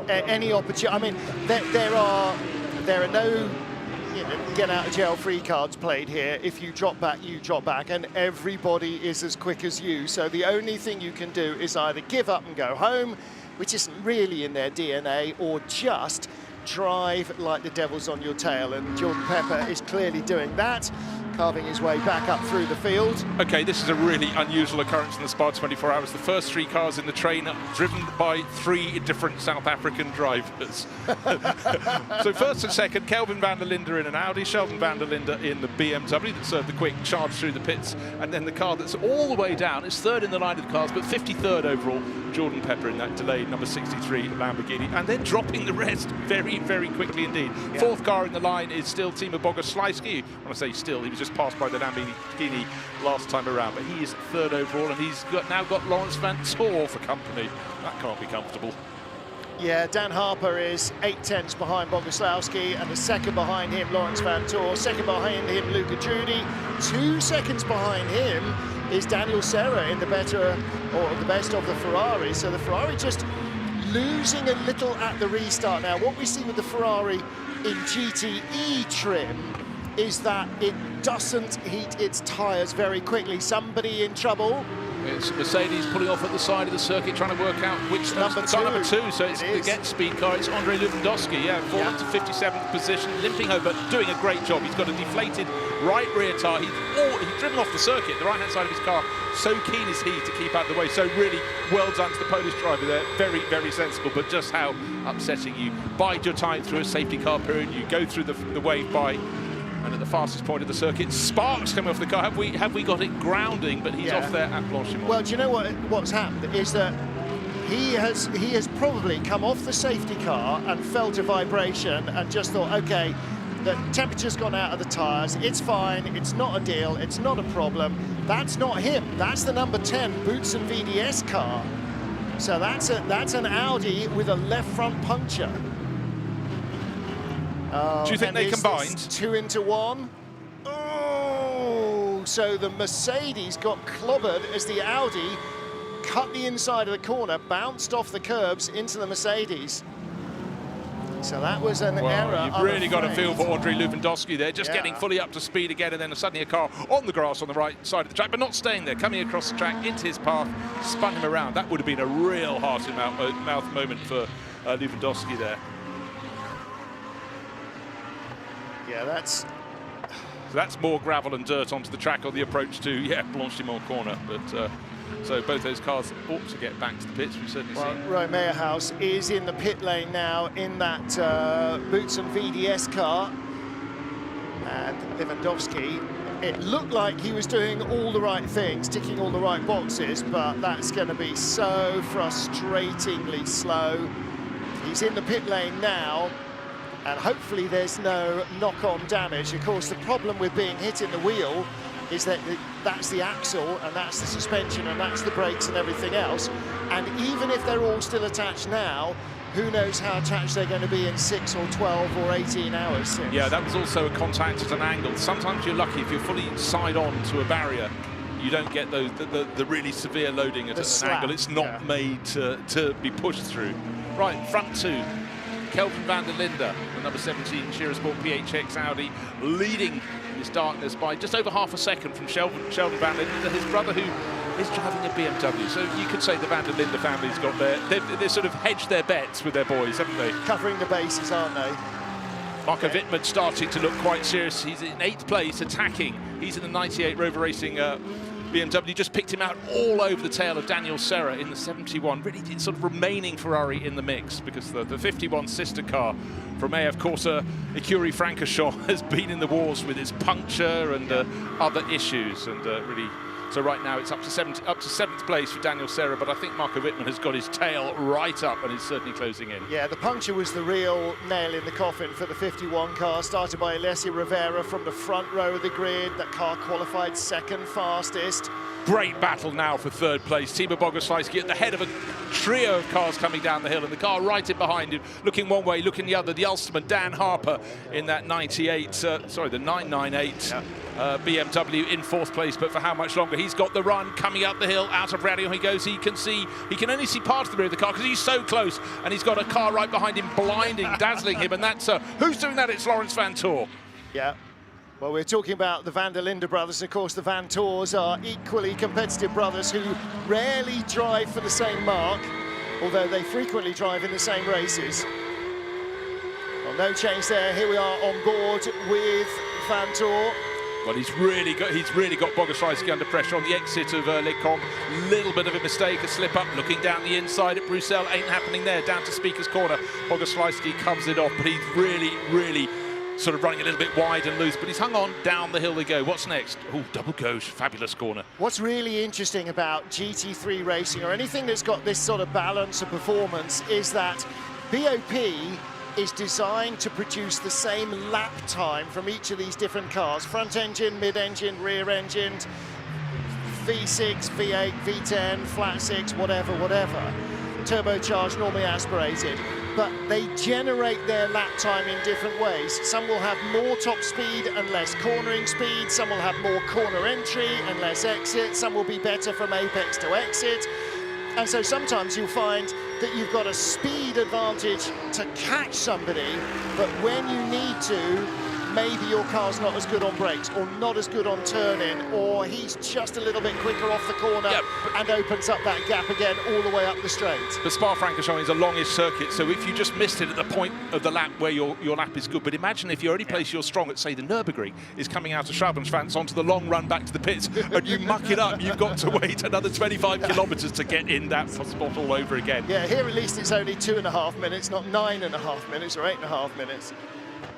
Yeah. Any opportunity. I mean, there are no get out of jail free cards played here. If you drop back, you drop back, and everybody is as quick as you. So the only thing you can do is either give up and go home, which isn't really in their DNA, or just drive like the devil's on your tail. And Jordan Pepper is clearly doing that, carving his way back up through the field. Okay, this is a really unusual occurrence in the Spa 24 Hours. The first 3 cars in the train are driven by 3 different South African drivers. So first and second, Kelvin van der Linde in an Audi, Sheldon van der Linde in the BMW that served the quick charge through the pits, and then the car that's all the way down is third in the line of cars, but 53rd overall, Jordan Pepper in that delayed number 63 Lamborghini, and then dropping the rest very, very quickly indeed. Yeah. Fourth car in the line is still Timo Bogoslawski. When I say still, he was just passed by the Lamborghini last time around, but he is third overall, and he's now got Lawrence Van Tor for company. That can't be comfortable. Yeah, Dan Harper is 8/10 behind Bogoslawski, and the second behind him, Lawrence Van Tor. Second behind him, Luca Drudy. 2 seconds behind him is Daniel Serra in the best of the Ferrari. So the Ferrari just losing a little at the restart now. What we see with the Ferrari in GTE trim is that it doesn't heat its tyres very quickly. Somebody in trouble. It's Mercedes pulling off at the side of the circuit, trying to work out which number 2. Number 2, so it's the Get Speed car. It's Andrei Lewandowski, fallen to 57th position, limping home, but doing a great job. He's got a deflated right rear tyre. He's driven off the circuit, the right-hand side of his car. So keen is he to keep out of the way. So really well done to the Polish driver there. Very, very sensible, but just how upsetting. You bide your time through a safety car period, you go through the wave by, and at the fastest point of the circuit, sparks coming off the car. Have we got it grounding? But he's off there at Blanchimont. Well, do you know what's happened is that he has probably come off the safety car and felt a vibration and just thought, okay, the temperature's gone out of the tyres. It's fine. It's not a deal. It's not a problem. That's not him. That's the number 10 Boots and VDS car. So that's an Audi with a left front puncture. Do you think they combined? 2 into 1. Oh, so the Mercedes got clobbered as the Audi cut the inside of the corner, bounced off the curbs into the Mercedes. So that was an error. You've really got to feel for Andrei Lewandowski there, just getting fully up to speed again, and then suddenly a car on the grass on the right side of the track, but not staying there, coming across the track into his path, spun him around. That would have been a real heart-in-mouth moment for Lewandowski there. Yeah, so that's more gravel and dirt onto the track on the approach to Blanchimont corner. But so both those cars ought to get back to the pits. We've certainly seen. Roy Meyerhouse is in the pit lane now in that Boots and VDS car. And Lewandowski, it looked like he was doing all the right things, ticking all the right boxes, but that's going to be so frustratingly slow. He's in the pit lane now, and hopefully there's no knock-on damage. Of course, the problem with being hit in the wheel is that that's the axle, and that's the suspension, and that's the brakes and everything else. And even if they're all still attached now, who knows how attached they're going to be in 6 or 12 or 18 hours since. Yeah, that was also a contact at an angle. Sometimes you're lucky if you're fully side on to a barrier, you don't get those the really severe loading at an angle. It's not made to be pushed through. Right, front two. Kelvin van der Linde, the number 17 Sport PHX Audi, leading this darkness by just over half a second from Sheldon van der Linde, his brother, who is driving a BMW. So you could say the van der Linde family's got they've sort of hedged their bets with their boys, haven't they? Covering the bases, aren't they? Marco Wittmann starting to look quite serious. He's in 8th place, attacking. He's in the 98 Rover Racing BMW, just picked him out all over the tail of Daniel Serra in the 71. Really sort of remaining Ferrari in the mix, because the 51 sister car from AF Corsa Écurie Francorchamps has been in the wars with its puncture and other issues, and really. So right now it's up to 7th place for Daniel Serra, but I think Marco Wittmann has got his tail right up and is certainly closing in. Yeah, the puncture was the real nail in the coffin for the 51 car, started by Alessia Rivera from the front row of the grid. That car qualified second fastest. Great battle now for 3rd place. Timo Bogoslawski at the head of a trio of cars coming down the hill, and the car right in behind him, looking one way, looking the other. The Ulsterman, Dan Harper, in that 998 BMW in 4th place, but for how much longer? He's got the run coming up the hill. Out of Radio he goes. He can only see part of the rear of the car because he's so close, and he's got a car right behind him, blinding, dazzling him, and that's who's doing that? It's Lawrence Vanthoor. Yeah. Well, we're talking about the van der Linde brothers. Of course, the Vanthoors are equally competitive brothers who rarely drive for the same mark, although they frequently drive in the same races. Well, no change there. Here we are on board with Vanthoor. Well, he's really got Bogoslawski under pressure on the exit of Lecombe. Little bit of a mistake, a slip up, looking down the inside at Bruxelles. Ain't happening there. Down to Speaker's Corner. Bogoslawski comes it off, but he's really sort of running a little bit wide and loose, but he's hung on. Down the hill they go. What's next? Oh, double gauche, fabulous corner. What's really interesting about GT3 racing, or anything that's got this sort of balance of performance, is that BOP is designed to produce the same lap time from each of these different cars. Front engine, mid-engine, rear-engined, V6, V8, V10, flat 6, whatever. Turbocharged, normally aspirated. But they generate their lap time in different ways. Some will have more top speed and less cornering speed. Some will have more corner entry and less exit. Some will be better from apex to exit. And so sometimes you'll find that you've got a speed advantage to catch somebody, but when you need to, maybe your car's not as good on brakes or not as good on turning, or he's just a little bit quicker off the corner and opens up that gap again all the way up the straight. The Spa-Francorchamps is a longish circuit, so if you just missed it at the point of the lap where your lap is good, but imagine if your only place you're strong at, say, the Nürburgring is coming out of Schwabenschwanz onto the long run back to the pits, and you muck it up, you've got to wait another 25 kilometres to get in that spot all over again. Yeah, here at least it's only 2.5 minutes, not 9.5 minutes or 8.5 minutes.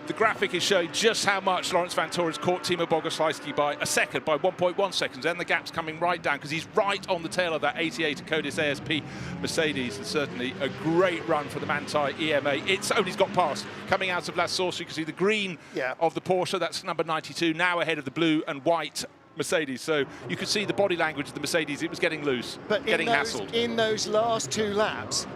The graphic is showing just how much Lawrence Vanthoor has caught Timo Bogoslawski by a second, by 1.1 seconds, and the gap's coming right down because he's right on the tail of that 88 Codis ASP Mercedes, and certainly a great run for the Manthey EMA. It's only got past, coming out of La Source. You can see the green of the Porsche, that's number 92, now ahead of the blue and white Mercedes, so you could see the body language of the Mercedes. It was getting loose, getting hassled. In those last 2 laps,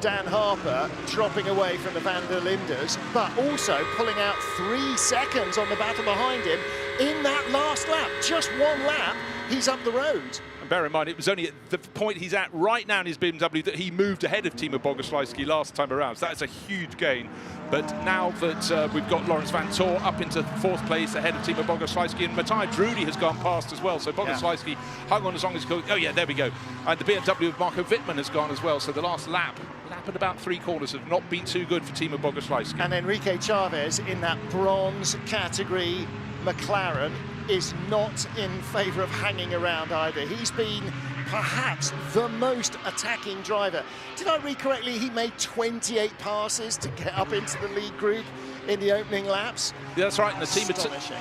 Dan Harper dropping away from the van der Lindes, but also pulling out 3 seconds on the battle behind him in that last lap. Just 1 lap, he's up the road. And bear in mind, it was only at the point he's at right now in his BMW that he moved ahead of Timo Bogoslawski last time around, so that's a huge gain. But now that we've got Lawrence Vanthoor up into 4th place ahead of Timo Bogoslawski, and Matthias Drudy has gone past as well, so Bogoslawski hung on as long as he could. Oh yeah, there we go. And the BMW of Marco Wittmann has gone as well, so the last lap at about 3 corners have not been too good for Timo Bogoslawski. And Enrique Chavez in that bronze category McLaren is not in favour of hanging around either. He's been perhaps the most attacking driver. Did I read correctly? He made 28 passes to get up into the lead group in the opening laps. Yeah, that's right. And the team Astonishing.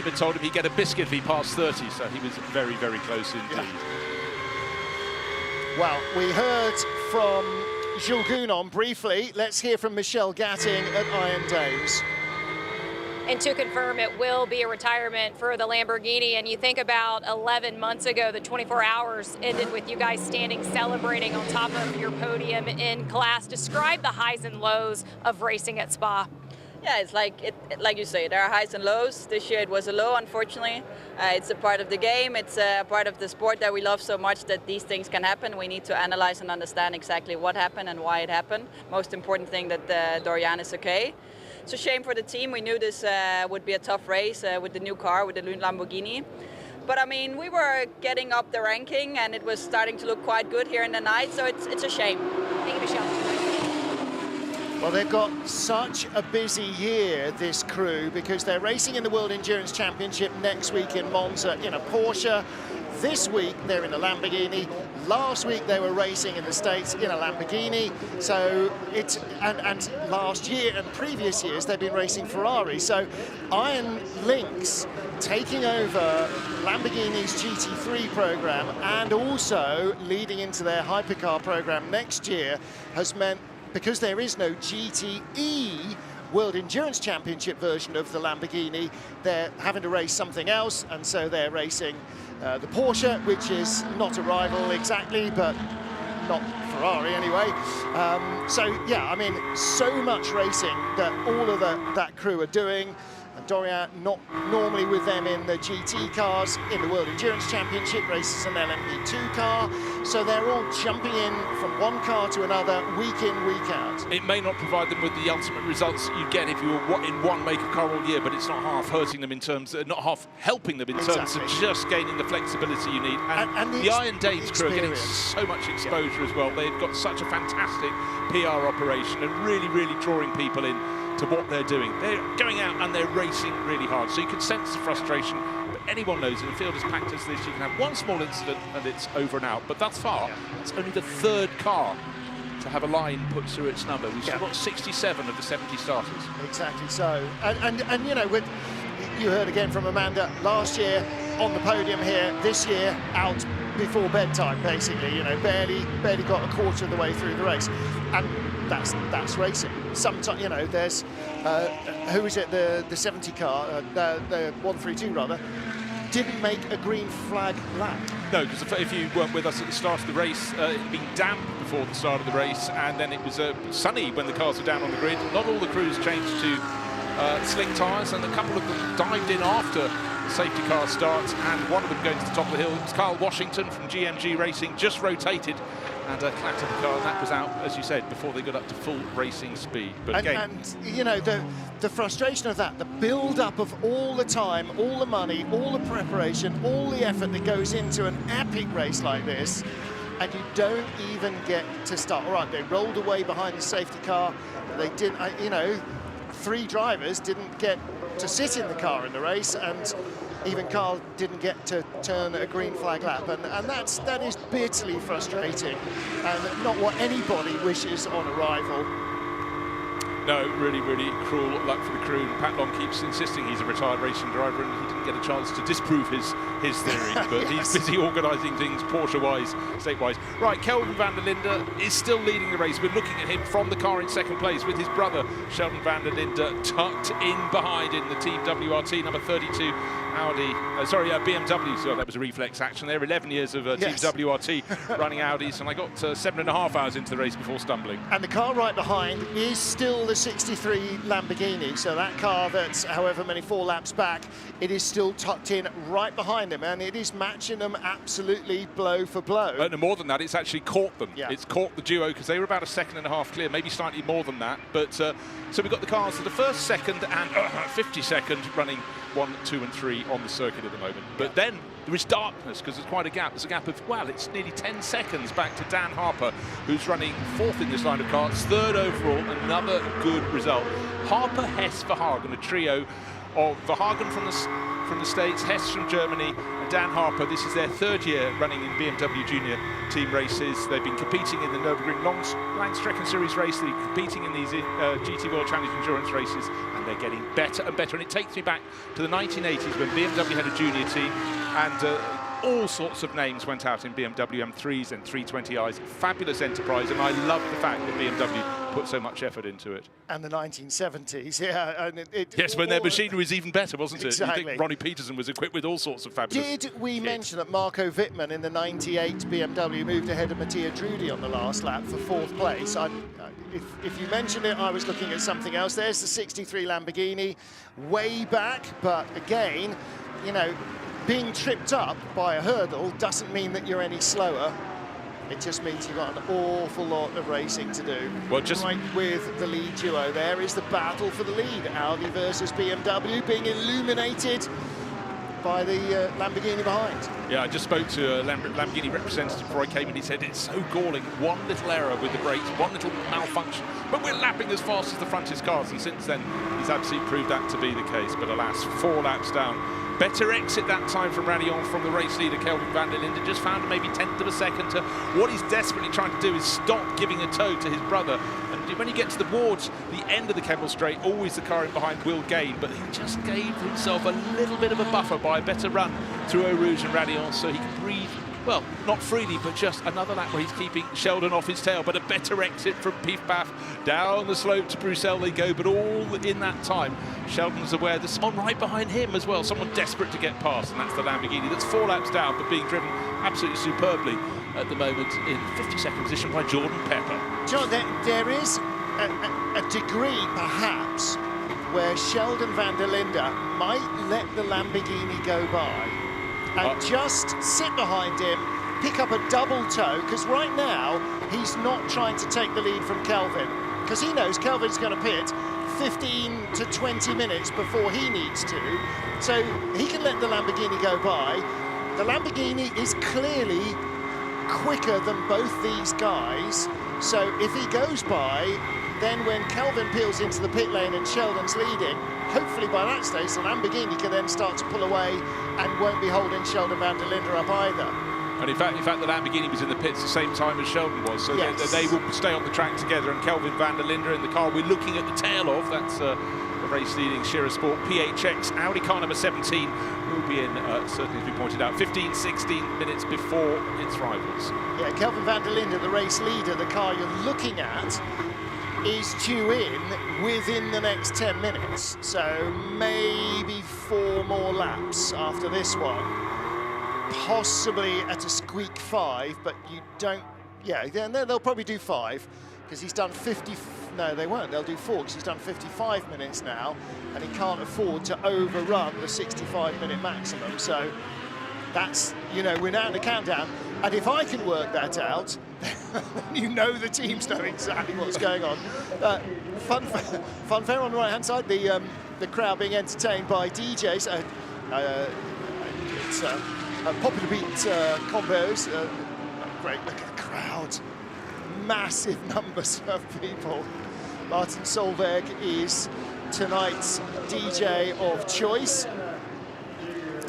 had told him he'd get a biscuit if he passed 30, so he was very, very close indeed. Yeah. Well, we heard from Jules Gounon briefly. Let's hear from Michelle Gatting at Iron Dames. And to confirm, it will be a retirement for the Lamborghini. And you think about 11 months ago, the 24 hours ended with you guys standing, celebrating on top of your podium in class. Describe the highs and lows of racing at Spa. Yeah, it's like you say, there are highs and lows. This year it was a low, unfortunately. It's a part of the game. It's a part of the sport that we love so much that these things can happen. We need to analyze and understand exactly what happened and why it happened. Most important thing that Dorian is okay. It's a shame for the team. We knew this would be a tough race with the new car, with the Lamborghini. But I mean, we were getting up the ranking and it was starting to look quite good here in the night, so it's a shame. Thank you, Michelle. Well, they've got such a busy year, this crew, because they're racing in the World Endurance Championship next week in Monza in a Porsche. This week, they're in a Lamborghini. Last week, they were racing in the States in a Lamborghini. So it's, and last year and previous years, they've been racing Ferrari. So Iron Lynx taking over Lamborghini's GT3 program and also leading into their hypercar program next year has meant, because there is no GTE World Endurance Championship version of the Lamborghini, they're having to race something else, and so they're racing the Porsche, which is not a rival exactly, but not Ferrari anyway. So yeah, I mean, so much racing that all of that crew are doing. And Dorian not normally with them in the GT cars in the World Endurance Championship, races an LMP2 car. So they're all jumping in from one car to another, week in, week out. It may not provide them with the ultimate results you get if you were in one make of car all year, but it's not half hurting them in terms, not half helping them in terms of just gaining the flexibility you need. And the Iron Dames crew are getting so much exposure as well. They've got such a fantastic PR operation and really, really drawing people in to what they're doing. They're going out and they're racing really hard, so you can sense the frustration, but anyone knows in a field as packed as this, you can have one small incident and it's over and out. But thus far, it's only the third car to have a line put through its number. We've still got 67 of the 70 starters. Exactly so. And you know, you heard again from Amanda, last year on the podium here, this year out before bedtime, basically, you know, barely got a quarter of the way through the race. And that's racing. Sometimes, you know, there's who is it? The 70 car, the 132 rather, didn't make a green flag lap. No, because if you weren't with us at the start of the race, it had been damp before the start of the race, and then it was sunny when the cars were down on the grid. Not all the crews changed to slick tyres, and a couple of them dived in after the safety car starts, and one of them going to the top of the hill. It's Carl Washington from GMG Racing, just rotated and clattered the car, and that was out, as you said, before they got up to full racing speed. But and you know, the frustration of that, the build-up of all the time, all the money, all the preparation, all the effort that goes into an epic race like this, and you don't even get to start. All right, they rolled away behind the safety car, but they didn't, you know, 3 drivers didn't get to sit in the car in the race, and even Carl didn't get to turn a green flag lap, and that is bitterly frustrating, and not what anybody wishes on arrival. No, really, really cruel luck for the crew. And Pat Long keeps insisting he's a retired racing driver, and he didn't get a chance to disprove his theory. But he's busy organising things Porsche-wise, state-wise. Right, Kelvin van der Linde is still leading the race. We're looking at him from the car in second place with his brother, Sheldon van der Linde, tucked in behind in the Team WRT number 32 BMW. So that was a reflex action there. 11 years of Team WRT running Audis, and I got 7.5 hours into the race before stumbling. And the car right behind is still the 63 Lamborghini, so that car that's however many 4 laps back, it is still tucked in right behind them, and it is matching them absolutely blow for blow. No, more than that, it's actually caught them. Yeah. It's caught the duo, because they were about 1.5 seconds clear, maybe slightly more than that. But so we've got the cars that are first, second, and 52nd running 1, 2, and 3 on the circuit at the moment. But then there is darkness, because there's quite a gap. There's a gap of, well, it's nearly 10 seconds back to Dan Harper, who's running 4th in this line of cars, 3rd overall, another good result. Harper, Hess, Verhagen, a trio of Verhagen from the States, Hess from Germany, and Dan Harper. This is their 3rd year running in BMW Junior team races. They've been competing in the Nürburgring Langstrecken Series race. They're competing in these GT World Challenge Endurance races, and and they're getting better and better. And it takes me back to the 1980s when BMW had a junior team, and all sorts of names went out in BMW M3s and 320is. Fabulous enterprise, and I love the fact that BMW put so much effort into it. And the 1970s, yeah. And yes, when their machinery was even better, wasn't it? Exactly. You think Ronnie Peterson was equipped with all sorts of fabulous Did we kit. mention that Marco Wittmann in the 98 BMW moved ahead of Mattia Drudi on the last lap for 4th place? If you mentioned it, I was looking at something else. There's the 63 Lamborghini, way back, but again, you know, being tripped up by a hurdle doesn't mean that you're any slower. It just means you've got an awful lot of racing to do. Well, just right with the lead duo, there is the battle for the lead. Audi versus BMW being illuminated by the Lamborghini behind. Yeah, I just spoke to a Lamborghini representative before I came in. He said it's so galling. One little error with the brakes, one little malfunction, but we're lapping as fast as the frontist cars. And since then, he's absolutely proved that to be the case. But alas, 4 laps down. Better exit that time from Radion from the race leader, Kelvin van der Linde. Just found maybe 1/10 of a second to what he's desperately trying to do is stop giving a toe to his brother. And when he gets towards the end of the Kemmel Straight, always the car in behind will gain. But he just gave himself a little bit of a buffer by a better run through Eau Rouge and Radion so he can breathe. Well, not freely, but just another lap where he's keeping Sheldon off his tail, but a better exit from Pief Paf. Down the slope to Bruxelles they go, but all in that time, Sheldon's aware there's someone right behind him as well, someone desperate to get past, and that's the Lamborghini that's 4 laps down, but being driven absolutely superbly at the moment in 52nd position by Jordan Pepper. John, there is a degree, perhaps, where Sheldon van der Linde might let the Lamborghini go by and just sit behind him, pick up a double toe, because right now he's not trying to take the lead from Kelvin, because he knows Kelvin's going to pit 15 to 20 minutes before he needs to, so he can let the Lamborghini go by. The Lamborghini is clearly quicker than both these guys, so if he goes by, then when Kelvin peels into the pit lane and Sheldon's leading, hopefully by that stage the Lamborghini can then start to pull away and won't be holding Sheldon van der Linde up either. And in fact, the Lamborghini was in the pits the same time as Sheldon was, so yes, they will stay on the track together. And Kelvin van der Linde in the car we're looking at the tail of, that's the race-leading Shearer Sport PHX Audi car number 17, will be in, certainly as we pointed out, 15-16 minutes before its rivals. Yeah, Kelvin van der Linde, the race leader, the car you're looking at, is due in within the next 10 minutes, so maybe 4 more laps after this one, possibly at a squeak 5, but you don't, yeah, they'll probably do 5, because he's done 50, no they won't, they'll do 4, because he's done 55 minutes now, and he can't afford to overrun the 65-minute maximum, so that's, you know, we're now in the countdown, and if I can work that out, you know the teams know exactly what's going on. Funfair on the right-hand side, the crowd being entertained by DJs. It's popular beat combos. Great, look at the crowd. Massive numbers of people. Martin Solveig is tonight's DJ of choice.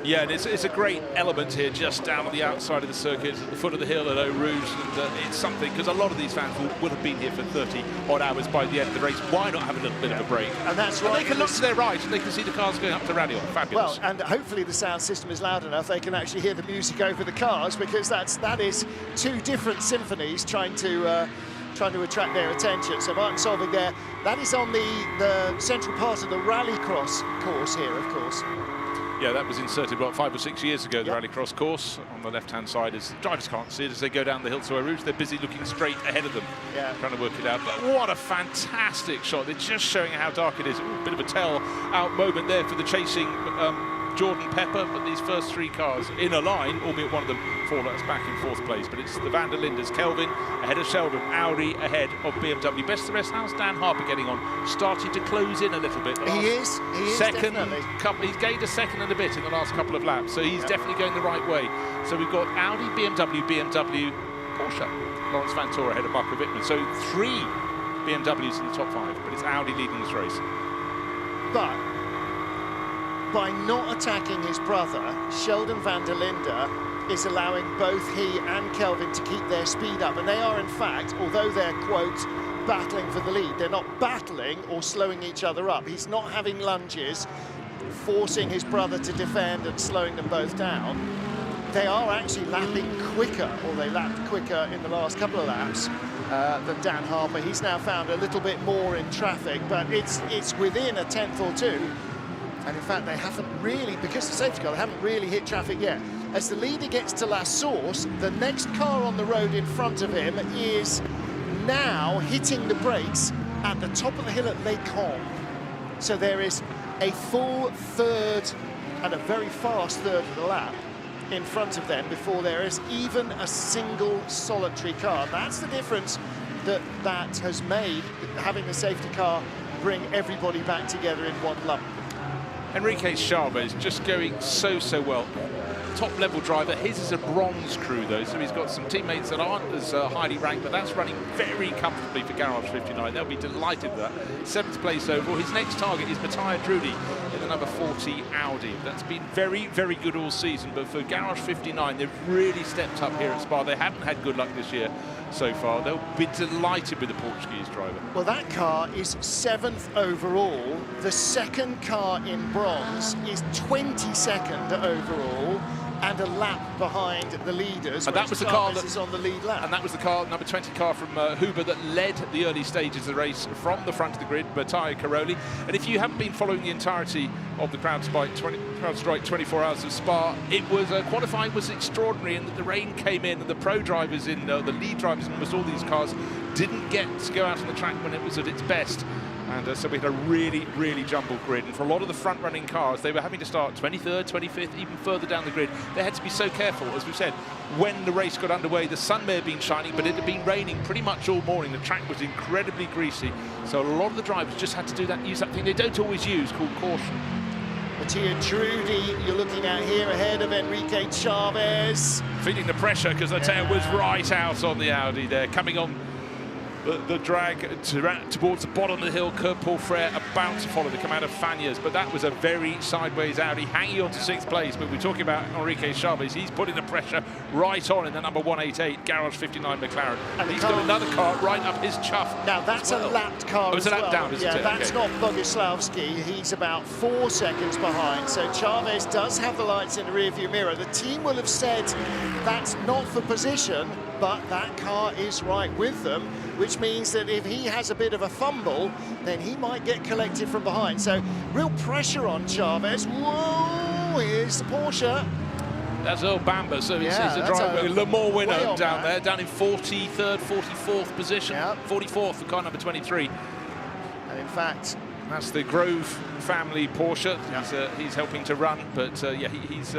Yeah, and it's a great element here, just down on the outside of the circuit, at the foot of the hill at Eau Rouge, and it's something, because a lot of these fans will have been here for 30-odd hours by the end of the race. Why not have a little bit of a break? And that's right. And they can look to their right, and they can see the cars going up to Radion. Fabulous. Well, and hopefully the sound system is loud enough, they can actually hear the music over the cars, because that is 2 different symphonies trying to attract their attention. So Martin Solveig there, that is on the central part of the rallycross course here, of course. Yeah, that was inserted, what, 5 or 6 years ago, the rallycross course. On the left-hand side, as drivers can't see it as they go down the hill to Eau Rouge, they're busy looking straight ahead of them, trying to work it out. But what a fantastic shot. They're just showing how dark it is. Ooh, bit of a tell-out moment there for the chasing Jordan Pepper, but these first 3 cars in a line, albeit one of them 4 laps back in 4th place. But it's the van der Lindes, Kelvin ahead of Sheldon, Audi ahead of BMW. Best of the rest, how's Dan Harper getting on? Starting to close in a little bit. He is second, definitely. He's gained a second and a bit in the last couple of laps, so he's definitely going the right way. So we've got Audi, BMW, Porsche. Lawrence Vantor ahead of Marco Wittmann. So 3 BMWs in the top 5, but it's Audi leading this race. But by not attacking his brother, Sheldon van der Linde is allowing both he and Kelvin to keep their speed up. And they are, in fact, although they're, quote, battling for the lead. They're not battling or slowing each other up. He's not having lunges, forcing his brother to defend and slowing them both down. They are actually lapping quicker, or they lapped quicker in the last couple of laps than Dan Harper. He's now found a little bit more in traffic, but it's within a tenth or two. And in fact, they haven't really, because of safety car, they haven't really hit traffic yet. As the leader gets to La Source, the next car on the road in front of him is now hitting the brakes at the top of the hill at Les Combes. So there is a full third and a very fast third of the lap in front of them before there is even a single solitary car. That's the difference that has made having the safety car bring everybody back together in one lump. Enrique Chavez just going so well. Top level driver. His is a bronze crew though, so he's got some teammates that aren't as highly ranked, but that's running very comfortably for Garage 59. They'll be delighted with that. 7th place overall. His next target is Matthias Drudy in the number 40 Audi. That's been very good all season, but for Garage 59, they've really stepped up here at Spa. They haven't had good luck this year so far. They'll be delighted with the Portuguese driver. Well, that car is 7th overall. The second car in bronze is 22nd overall, and a lap behind the leaders. And that was the car that is on the lead lap. And that was the car, number 20 car from Huber, that led the early stages of the race from the front of the grid, Matteo Caroli. And if you haven't been following the entirety of the CrowdStrike 24 Hours of Spa, it was qualifying was extraordinary, and the rain came in, and the pro drivers in the lead drivers in almost all these cars didn't get to go out on the track when it was at its best. And so we had a really jumbled grid, and for a lot of the front-running cars, they were having to start 23rd, 25th, even further down the grid. They had to be so careful, as we've said. When the race got underway, the sun may have been shining, but it had been raining pretty much all morning. The track was incredibly greasy, so a lot of the drivers just had to use that thing they don't always use, called caution. Matthias Drudy, you're looking at here ahead of Enrique Chavez. Feeling the pressure because the tail was right out on the Audi there, coming on the drag towards the bottom of the hill. Kurt Paul Frere about to follow the come out of Fagnes, but that was a very sideways Audi, hanging on to 6th place. But we're talking about Enrique Chavez. He's putting the pressure right on in the number 188 Garage 59 McLaren, and he's got another car right up his chuff. Now that's a lapped car. It's a lap down, isn't it? That's not Boguslavski. He's about 4 seconds behind. So Chavez does have the lights in the rearview mirror. The team will have said that's not for position, but that car is right with them, which means that if he has a bit of a fumble, then he might get collected from behind. So real pressure on Chavez. Whoa, here's the Porsche. That's Earl Bamber, so he's a driver, Le Mans winner down there, down in 43rd, 44th position, 44th for car number 23. And in fact, that's the Grove family Porsche. He's helping to run, but yeah, he's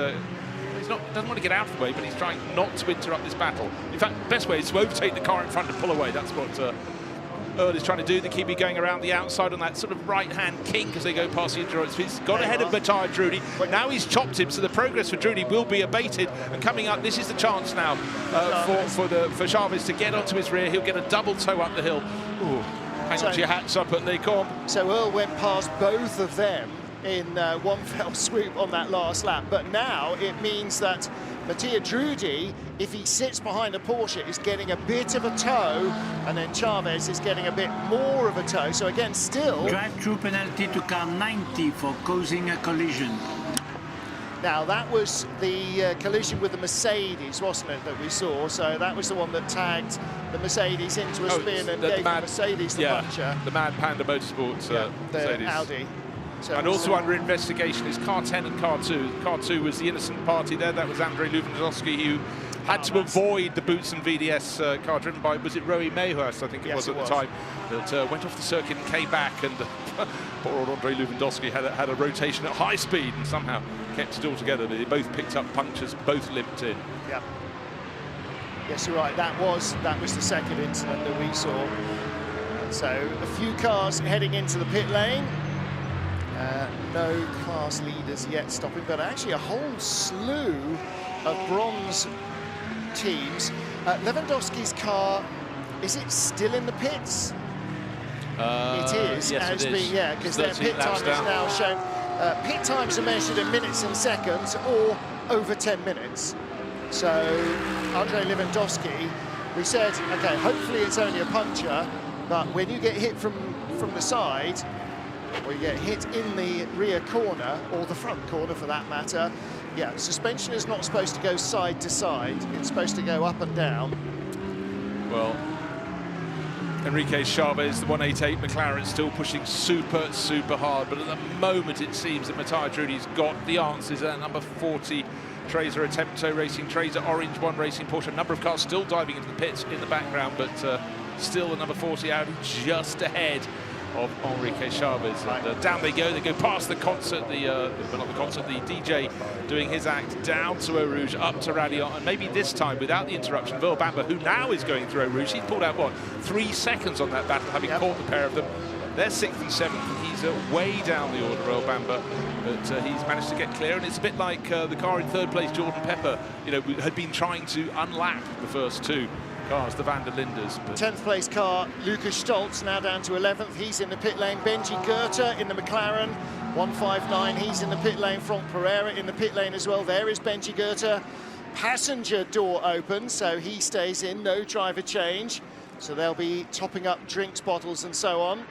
doesn't want to get out of the way, but he's trying not to interrupt this battle. In fact, the best way is to overtake the car in front and pull away. That's what Earl is trying to do. The Kiwi going around the outside on that sort of right-hand kink as they go past the endurance. He's got ahead of Matthias Drudy. Now he's chopped him, so the progress for Drudy will be abated. And coming up, this is the chance now for Chavez to get onto his rear. He'll get a double toe up the hill. Ooh, hang on to your hats up at Les Combes. So Earl went past both of them in one fell swoop on that last lap, but now it means that Matthias Drudy, if he sits behind a Porsche, is getting a bit of a toe, and then Chavez is getting a bit more of a toe. So again, still drive-through penalty to car 90 for causing a collision. Now that was the collision with the Mercedes, wasn't it, that we saw? So that was the one that tagged the Mercedes into a spin and gave the Mercedes the puncture. The Mad Panda Motorsports the Mercedes. Audi. So and also under investigation is car 10 and car 2. Car 2 was the innocent party there. That was Andrei Lewandowski, who had to avoid the Boots and VDS car driven by, was it Rory Mayhurst, I think it was at the time, that went off the circuit and came back, and poor old Andrei Lewandowski had a rotation at high speed and somehow kept it all together. They both picked up punctures, both limped in. Yeah. Yes, you're right. That was the second incident that we saw. So a few cars heading into the pit lane. No class leaders yet stopping, but actually a whole slew of bronze teams. Lewandowski's car, is it still in the pits? It is. Yes, it is. Yeah, because their pit time is now shown. Pit times are measured in minutes and seconds, or over 10 minutes. So Andrei Lewandowski, we said, okay, hopefully it's only a puncture, But when you get hit from the side, or you get hit in the rear corner, or the front corner for that matter, yeah, suspension is not supposed to go side to side. It's supposed to go up and down. Well, Enrique Chavez, the 188 McLaren, still pushing super, super hard. But at the moment, it seems that Matteo Trudi's got the answers. Number 40, Tracer Attempto Racing, Tracer Orange 1 Racing Porsche. A number of cars still diving into the pits in the background, but still the number 40 Audi just ahead of Enrique Chavez. And down they go past the concert, not the concert, the DJ doing his act, down to Eau Rouge, up to Radiant, and maybe this time without the interruption, Will Bamber, who now is going through Eau Rouge, he's pulled out, what, 3 seconds on that battle, having caught the pair of them. They're 6th and 7th, he's way down the order, Will Bamber, but he's managed to get clear, and it's a bit like the car in 3rd place, Jordan Pepper, had been trying to unlap the first 2 cars, the Van der Lindes. 10th place car, Lucas Stoltz, now down to 11th. He's in the pit lane. Benji Goethe in the McLaren, 159. He's in the pit lane. Franck Pereira in the pit lane as well. There is Benji Goethe. Passenger door open, so he stays in. No driver change. So they'll be topping up drinks, bottles, and so on.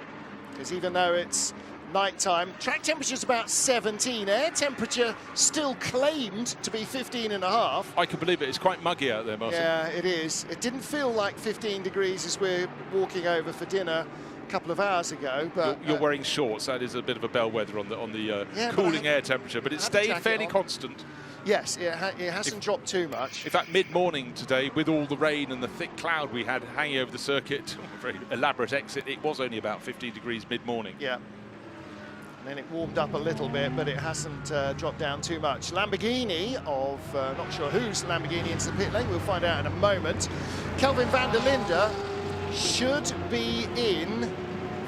Because even though it's night time, track temperature's about 17. Air temperature still claimed to be 15.5. I can believe it. It's quite muggy out there, Martin. Yeah, it is. It didn't feel like 15 degrees as we're walking over for dinner a couple of hours ago. But you're wearing shorts. That is a bit of a bellwether on the cooling air temperature, but it stayed fairly constant. Yes, it hasn't dropped too much. In fact, mid-morning today, with all the rain and the thick cloud we had hanging over the circuit, a very elaborate exit, it was only about 15 degrees mid-morning. Yeah. Then it warmed up a little bit, but it hasn't dropped down too much. Lamborghini of, not sure whose Lamborghini into the pit lane, we'll find out in a moment. Kelvin van der Linde should be in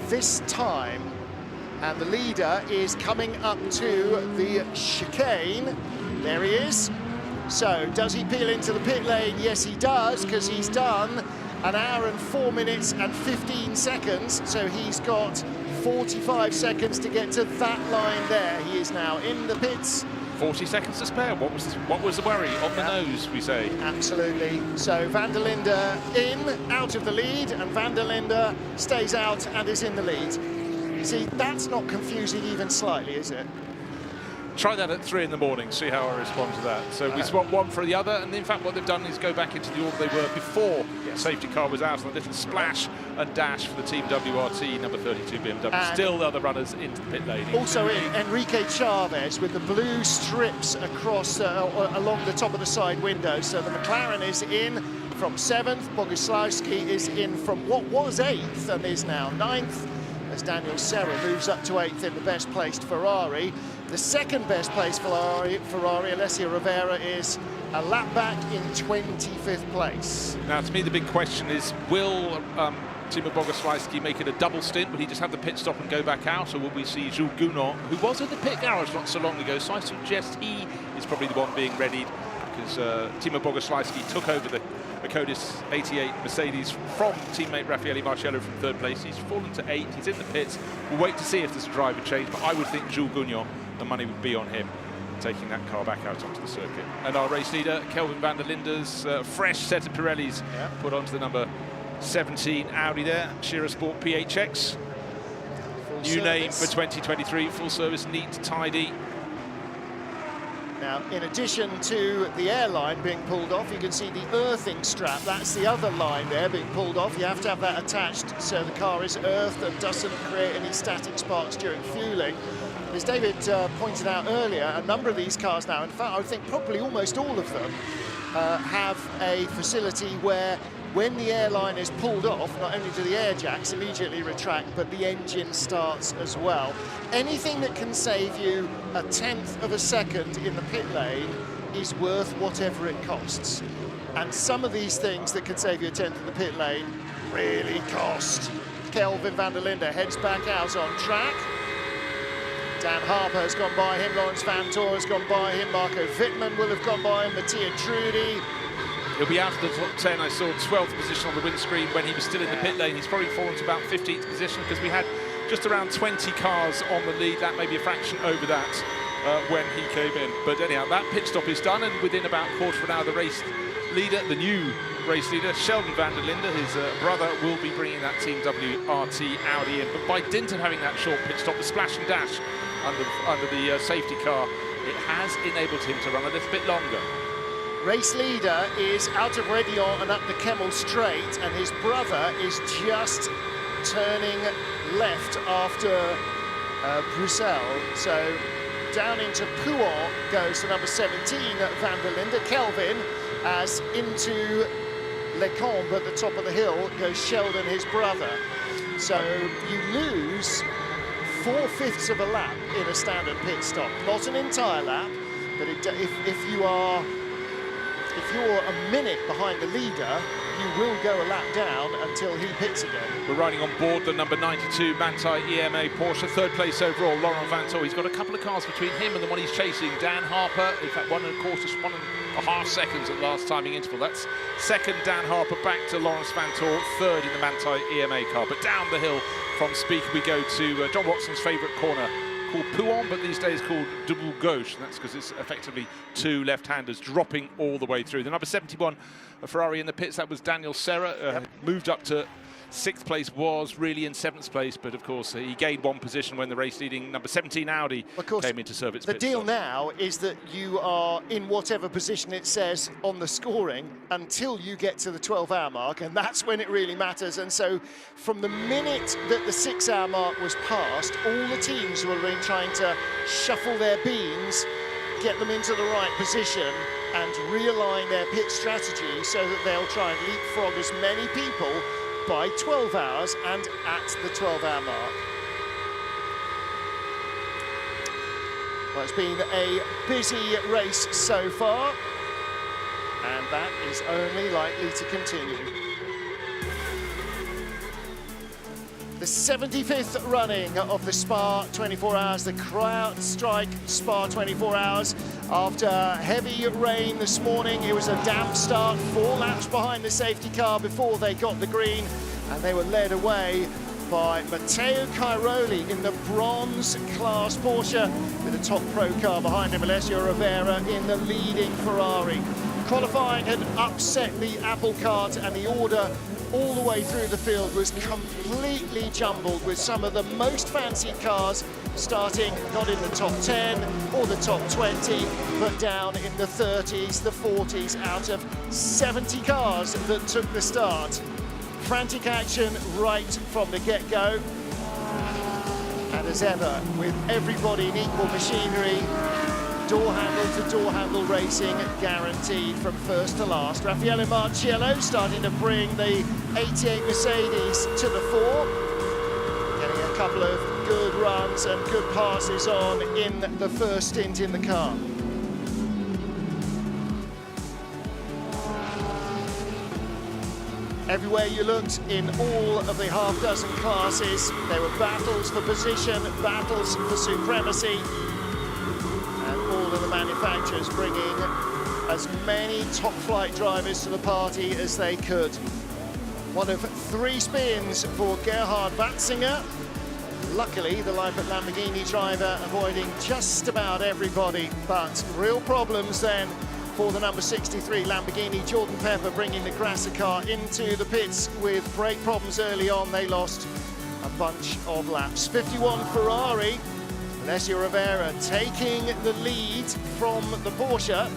this time, and the leader is coming up to the chicane. There he is. So, does he peel into the pit lane? Yes, he does, because he's done 1 hour and 4 minutes and 15 seconds, so he's got 45 seconds to get to that line there. He is now in the pits. 40 seconds to spare. What was the worry? On the nose, we say. Absolutely. So van der Linde in, out of the lead, and van der Linde stays out and is in the lead. See, that's not confusing even slightly, is it? Try that at 3 in the morning, see how I respond to that. So we swap one for the other, and in fact what they've done is go back into the order they were before the safety car was out, and a little splash and dash for the Team WRT number 32 BMW. And still the other runners into the pit lane. Also in Enrique Chavez with the blue strips across along the top of the side windows. So the McLaren is in from 7th, Boguslawski is in from what was 8th and is now 9th, as Daniel Serra moves up to 8th in the best placed Ferrari. The second best placed Ferrari, Alessia Rivera, is a lap back in 25th place. Now, to me, the big question is, will Timo Boguslawski make it a double stint? Will he just have the pit stop and go back out? Or will we see Jules Gounon, who was at the pit garage not so long ago? So I suggest he is probably the one being readied, because Timo Boguslawski took over the Codis 88 Mercedes from teammate Raffaele Marcello from 3rd place. He's fallen to 8th. He's in the pits. We'll wait to see if there's a driver change, but I would think Jules Gounon, the money would be on him taking that car back out onto the circuit. And our race leader, Kelvin van der Linde's fresh set of Pirellis put onto the number 17 Audi there, Shira Sport PHX. New name for 2023, full service, neat, tidy. Now, in addition to the airline being pulled off, you can see the earthing strap. That's the other line there being pulled off. You have to have that attached so the car is earthed and doesn't create any static sparks during fueling. As David pointed out earlier, a number of these cars now, in fact, I would think probably almost all of them, have a facility where when the airline is pulled off, not only do the air jacks immediately retract, but the engine starts as well. Anything that can save you 1/10 of a second in the pit lane is worth whatever it costs. And some of these things that can save you 1/10 in the pit lane really cost. Kelvin van der Linde heads back out on track. Dan Harper has gone by him, Lawrence Van Tor has gone by him, Marco Wittmann will have gone by him, Matteo Trudi. He'll be out of the top 10. I saw 12th position on the windscreen when he was still in the pit lane. He's probably fallen to about 15th position because we had just around 20 cars on the lead. That may be a fraction over that. when he came in. But anyhow, that pit stop is done, and within about a quarter of an hour, the race leader, the new race leader, Sheldon van der Linde, his brother, will be bringing that Team WRT Audi in. But by dint of having that short pit stop, the splash and dash under the safety car, it has enabled him to run a little bit longer. Race leader is out of Rédillon and up the Kemmel Straight, and his brother is just turning left after Bruxelles. So down into Pouon goes the number 17, van der Linde. Kelvin, as into Les Combes at the top of the hill goes Sheldon, his brother. So you lose 4/5 of a lap in a standard pit stop. Not an entire lap, but if you're a minute behind the leader, you will go a lap down until he pits again. We're riding on board the number 92 Manthey EMA Porsche, third place overall, Laurent Vantor. He's got a couple of cars between him and the one he's chasing, Dan Harper. In fact, 1.25 seconds at last timing interval. That's second, Dan Harper, back to Laurence Vantor, third in the Manthey EMA car. But down the hill from Speak we go to John Watson's favourite corner, called Pouon, but these days called Double Gauche, and that's because it's effectively two left-handers dropping all the way through. The number 71 Ferrari in the pits, that was Daniel Serra, moved up to 6th place, was really in 7th place, but of course he gained one position when the race-leading number 17 Audi came into service. The deal now is that you are in whatever position it says on the scoring until you get to the 12-hour mark, and that's when it really matters. And so from the minute that the 6-hour mark was passed, all the teams were really trying to shuffle their beans, get them into the right position and realign their pit strategy so that they'll try and leapfrog as many people by 12 hours and at the 12-hour mark. Well, it's been a busy race so far, and that is only likely to continue. The 75th running of the Spa 24 Hours, the CrowdStrike Spa 24 Hours. After heavy rain this morning, it was a damp start, 4 laps behind the safety car before they got the green, and they were led away by Matteo Cairoli in the bronze class Porsche, with a top pro car behind him, Alessio Rivera in the leading Ferrari. Qualifying had upset the apple cart, and the order all the way through the field was completely jumbled, with some of the most fancied cars starting not in the top 10 or the top 20, but down in the 30s, the 40s, out of 70 cars that took the start. Frantic action right from the get-go. And as ever, with everybody in equal machinery, door handle to door handle racing guaranteed from first to last. Raffaele Marciello starting to bring the 88 Mercedes to the fore, getting a couple of good runs and good passes on in the first stint in the car. Everywhere you looked in all of the half-dozen classes, there were battles for position, battles for supremacy, and all of the manufacturers bringing as many top-flight drivers to the party as they could. One of 3 spins for Gerhard Batzinger. Luckily, the Life at Lamborghini driver avoiding just about everybody, but real problems then for the number 63 Lamborghini. Jordan Pepper bringing the Grasser car into the pits with brake problems early on. They lost a bunch of laps. 51 Ferrari, Alessio Rivera taking the lead from the Porsche,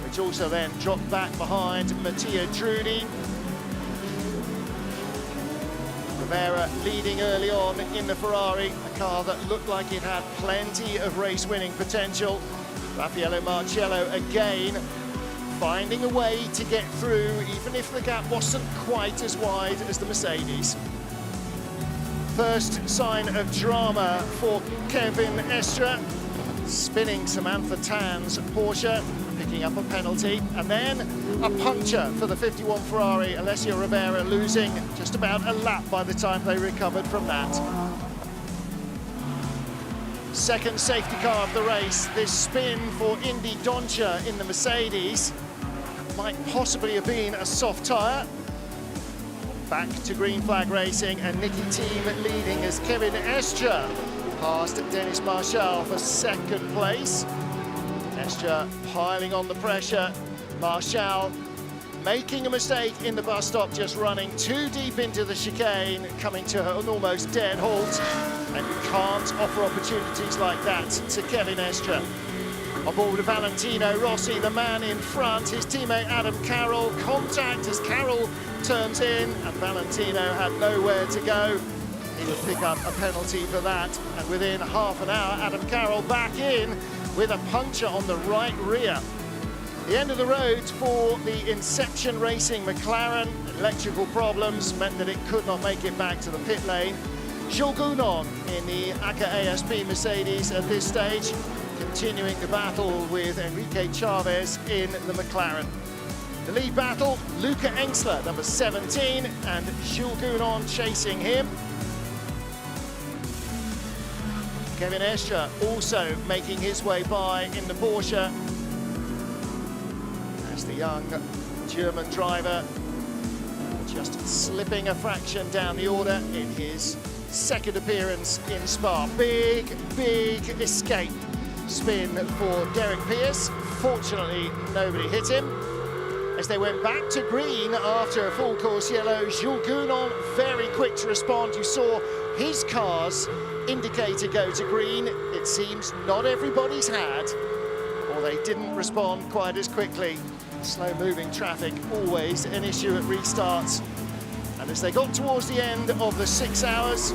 which also then dropped back behind Mattia Trudi. Rivera leading early on in the Ferrari, a car that looked like it had plenty of race-winning potential. Raffaele Marciello again finding a way to get through, even if the gap wasn't quite as wide as the Mercedes. First sign of drama for Kevin Estre, spinning Samantha Tan's Porsche, picking up a penalty, and then a puncture for the 51 Ferrari. Alessio Rivera losing just about a lap by the time they recovered from that. Second safety car of the race, this spin for Indy Doncia in the Mercedes. Might possibly have been a soft tyre. Back to green flag racing, and Nicky Team leading as Kevin Estre Past Denis Marshall for second place. Estre piling on the pressure. Marshall making a mistake in the bus stop, just running too deep into the chicane, coming to an almost dead halt. And you can't offer opportunities like that to Kevin Estre. On board with Valentino Rossi, the man in front, his teammate Adam Carroll. Contact as Carroll turns in, and Valentino had nowhere to go. He would pick up a penalty for that, and within half an hour, Adam Carroll back in with a puncture on the right rear. The end of the road for the Inception Racing McLaren. Electrical problems meant that it could not make it back to the pit lane. Jules Gounon in the ACA ASP Mercedes at this stage, continuing the battle with Enrique Chavez in the McLaren. The lead battle, Luca Engsler, number 17, and Jules Gounon chasing him. Kevin Estre also making his way by in the Porsche. As the young German driver just slipping a fraction down the order in his second appearance in Spa. Big escape spin for Derek Pierce. Fortunately, nobody hit him. As they went back to green after a full course yellow, Jules Gounon very quick to respond. You saw his car's indicator go to green. It seems not everybody's had, or they didn't respond quite as quickly. Slow-moving traffic, always an issue at restarts. And as they got towards the end of the 6 hours,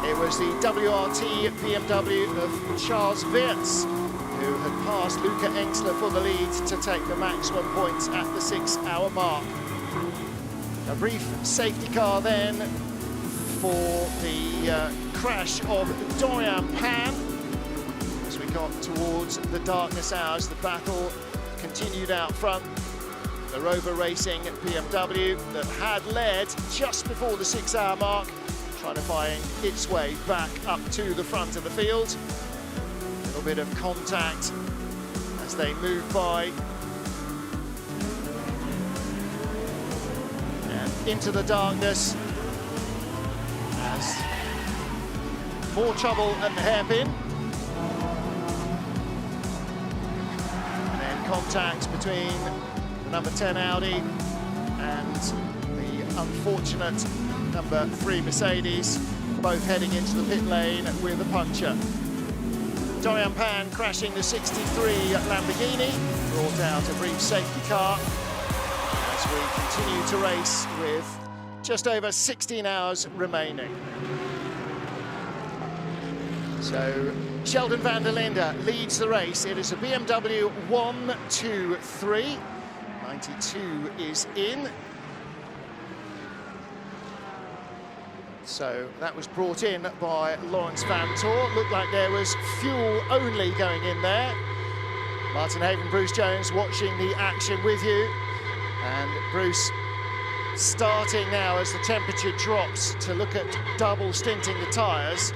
it was the WRT BMW of Charles Weerts who had passed Luca Engsler for the lead to take the maximum points at the 6 hour mark. A brief safety car then for the crash of Dorian Pan. As we got towards the darkness hours, the battle continued out front. The Rover Racing BMW that had led just before the 6 hour mark, trying to find its way back up to the front of the field. A little bit of contact as they move by. And into the darkness as more trouble at the hairpin. And then contact between number 10 Audi and the unfortunate number 3 Mercedes, both heading into the pit lane with a puncture. Dorian Pan crashing the 63 Lamborghini, brought out a brief safety car as we continue to race with just over 16 hours remaining. So Sheldon van der Linde leads the race. It is a BMW 1-2-3. 92 is in. So that was brought in by Lawrence Van Tor. Looked like there was fuel only going in there. Martin Haven, Bruce Jones watching the action with you. And Bruce starting now as the temperature drops to look at double stinting the tyres.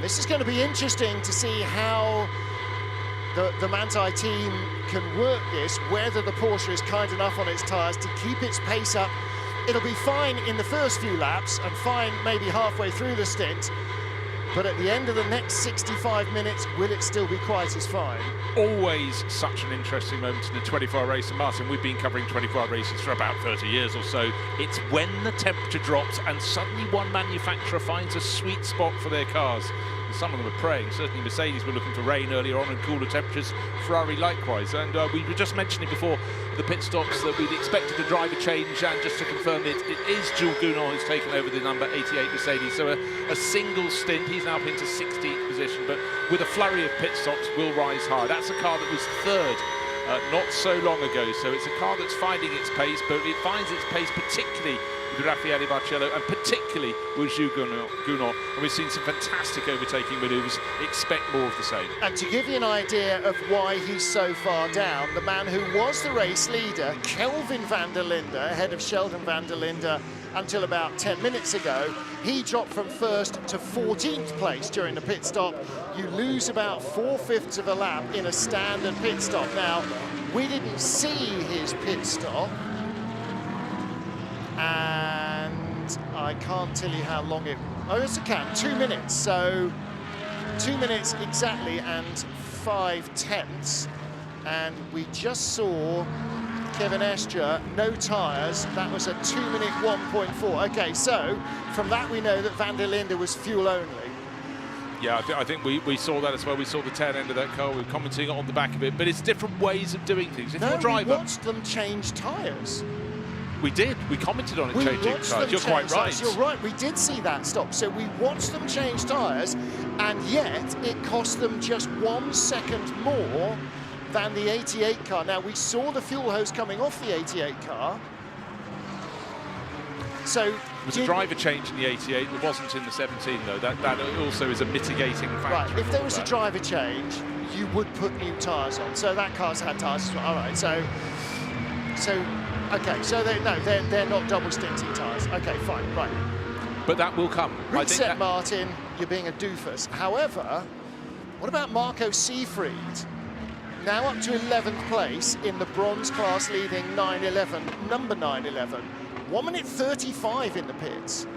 This is going to be interesting to see how the Manthey team can work this, whether the Porsche is kind enough on its tyres to keep its pace up. It'll be fine in the first few laps and fine maybe halfway through the stint, but at the end of the next 65 minutes, will it still be quite as fine? Always such an interesting moment in a 24-hour race. And Martin, we've been covering 24-hour races for about 30 years or so. It's when the temperature drops and suddenly one manufacturer finds a sweet spot for their cars. And some of them are praying. Certainly Mercedes were looking for rain earlier on and cooler temperatures. Ferrari likewise. And we were just mentioning before the pit stops that we'd expected a driver change, and just to confirm it is Jules Gounon who's taken over the number 88 Mercedes. So a single stint. He's now up into 16th position, but with a flurry of pit stops will rise high. That's a car that was third not so long ago. So it's a car that's finding its pace, but it finds its pace particularly with Raffaele Barcelo and particularly with Jules Gounon. And we've seen some fantastic overtaking manoeuvres. Expect more of the same. And to give you an idea of why he's so far down, the man who was the race leader, Kelvin van der Linde, ahead of Sheldon van der Linde until about 10 minutes ago, he dropped from first to 14th place during the pit stop. You lose about 4/5 of a lap in a standard pit stop. Now, we didn't see his pit stop, and I can't tell you how long it... Oh, yes, I can. 2 minutes. So 2 minutes exactly and 5 tenths. And we just saw Kevin Escher, no tyres. That was a 2-minute 1.4. Okay, so from that we know that Van der Linde was fuel only. Yeah, I think we saw that as well. We saw the tail end of that car. We were commenting on the back of it, but it's different ways of doing things. If you're a driver, we watched them change tyres. We did. We commented on it changing tyres. You're quite right. You're right. We did see that stop. So we watched them change tyres, and yet it cost them just 1 second more than the 88 car. Now, we saw the fuel hose coming off the 88 car. So it was a driver change in the 88. It wasn't in the 17, though. That also is a mitigating factor. Right. If there was a driver change, you would put new tyres on. So that car's had tyres as well. All right. So okay. So they're not double stinting tyres. Okay, fine. Right. But that will come. Reset, Martin. You're being a doofus. However, what about Marco Seefried? Now up to 11th place in the bronze class, leading 911, number 911. 1 minute 35 in the pits.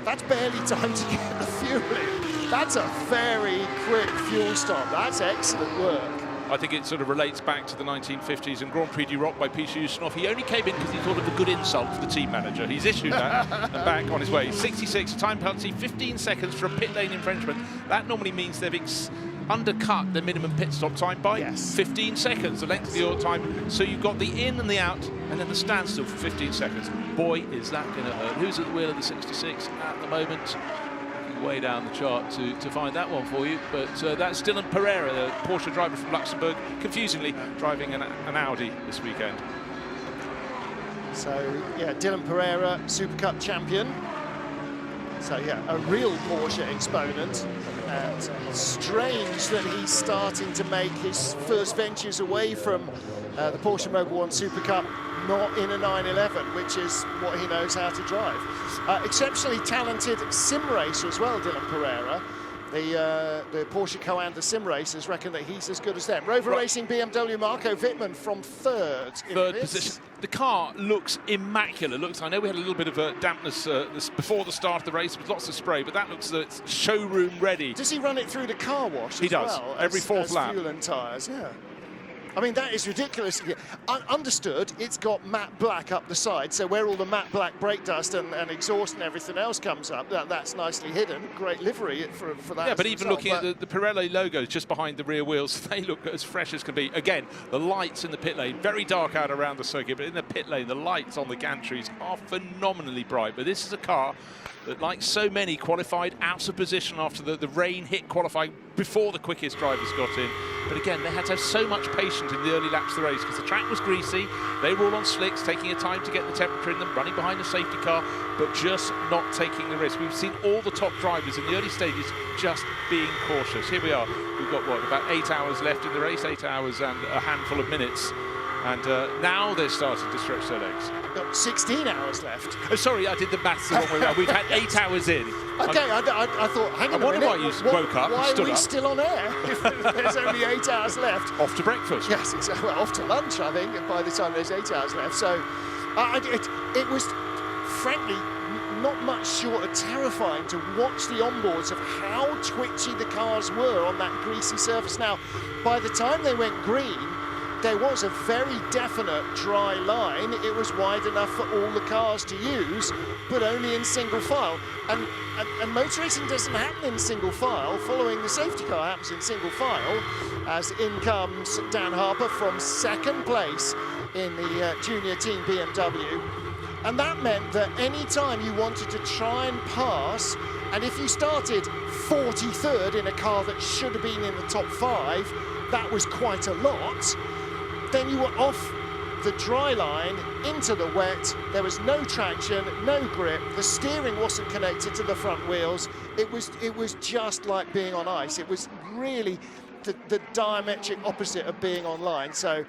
That's barely time to get the fuel in. That's a very quick fuel stop. That's excellent work. I think it sort of relates back to the 1950s and Grand Prix d'Europe by Peter Ustinov. He only came in because he thought of a good insult for the team manager. He's issued that and back on his way. 66, time penalty, 15 seconds for a pit lane infringement. That normally means they've undercut the minimum pit stop time by 15 seconds, the length of the time. So you've got the in and the out, and then the standstill for 15 seconds. Boy, is that going to hurt. Who's at the wheel of the 66 at the moment? Way down the chart to find that one for you, but that's Dylan Pereira, the Porsche driver from Luxembourg, confusingly driving an Audi this weekend. So yeah, Dylan Pereira, Super Cup champion. So yeah, a real Porsche exponent, and strange that he's starting to make his first ventures away from the Porsche Mobil 1 Super Cup, not in a 911, which is what he knows how to drive. Exceptionally talented sim racer as well, Dylan Pereira. The Porsche Co-Anda sim racers reckon that he's as good as them. Rover Racing BMW Marco Wittmann from third position. The car looks immaculate. I know we had a little bit of a dampness before the start of the race with lots of spray, but that looks showroom ready. Does he run it through the car wash? He does, well, every fourth lap. Fuel and tyres, yeah. I mean, that is ridiculous. Understood, it's got matte black up the side, so where all the matte black brake dust and exhaust and everything else comes up, that's nicely hidden. Great livery for that. Yeah, but even looking at the Pirelli logos just behind the rear wheels, they look as fresh as can be. Again, the lights in the pit lane, very dark out around the circuit, but in the pit lane, the lights on the gantries are phenomenally bright. But this is a car that, like so many, qualified out of position after the rain hit qualifying before the quickest drivers got in. But again, they had to have so much patience in the early laps of the race because the track was greasy. They were all on slicks, taking a time to get the temperature in them, running behind the safety car, but just not taking the risk. We've seen all the top drivers in the early stages just being cautious. Here we are. We've got, what, about 8 hours left in the race, 8 hours and a handful of minutes. And now they're starting to stretch their legs. Got 16 hours left. Oh, sorry, I did the maths the wrong way around. We've had 8 hours in. Okay, I thought, hang on a minute. I wonder why you woke up and stood up. Why are we still on air if there's only 8 hours left? Off to breakfast. Yes, exactly. Well, off to lunch, I think, by the time there's 8 hours left. So it was, frankly, not much short of terrifying to watch the onboards of how twitchy the cars were on that greasy surface. Now, by the time they went green, there was a very definite dry line. It was wide enough for all the cars to use, but only in single file. And motor racing doesn't happen in single file. Following the safety car happens in single file, as in comes Dan Harper from second place in the junior team BMW. And that meant that any time you wanted to try and pass, and if you started 43rd in a car that should have been in the top 5, that was quite a lot. Then you were off the dry line into the wet. There was no traction, no grip. The steering wasn't connected to the front wheels. It was just like being on ice. It was really the diametric opposite of being online. So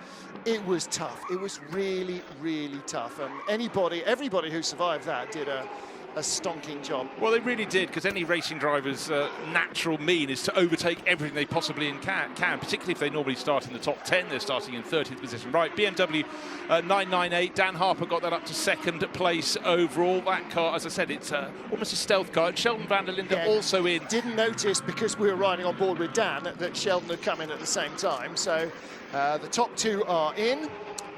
it was tough. It was really, really tough. And everybody who survived that did a a stonking job. Well, they really did, because any racing driver's natural mean is to overtake everything they possibly can, particularly if they normally start in the top 10. They're starting in 30th position. Right, BMW 998. Dan Harper got that up to second place overall. That car, as I said, it's almost a stealth car. And Sheldon van der Linde also in. Didn't notice, because we were riding on board with Dan, that Sheldon had come in at the same time. So the top two are in.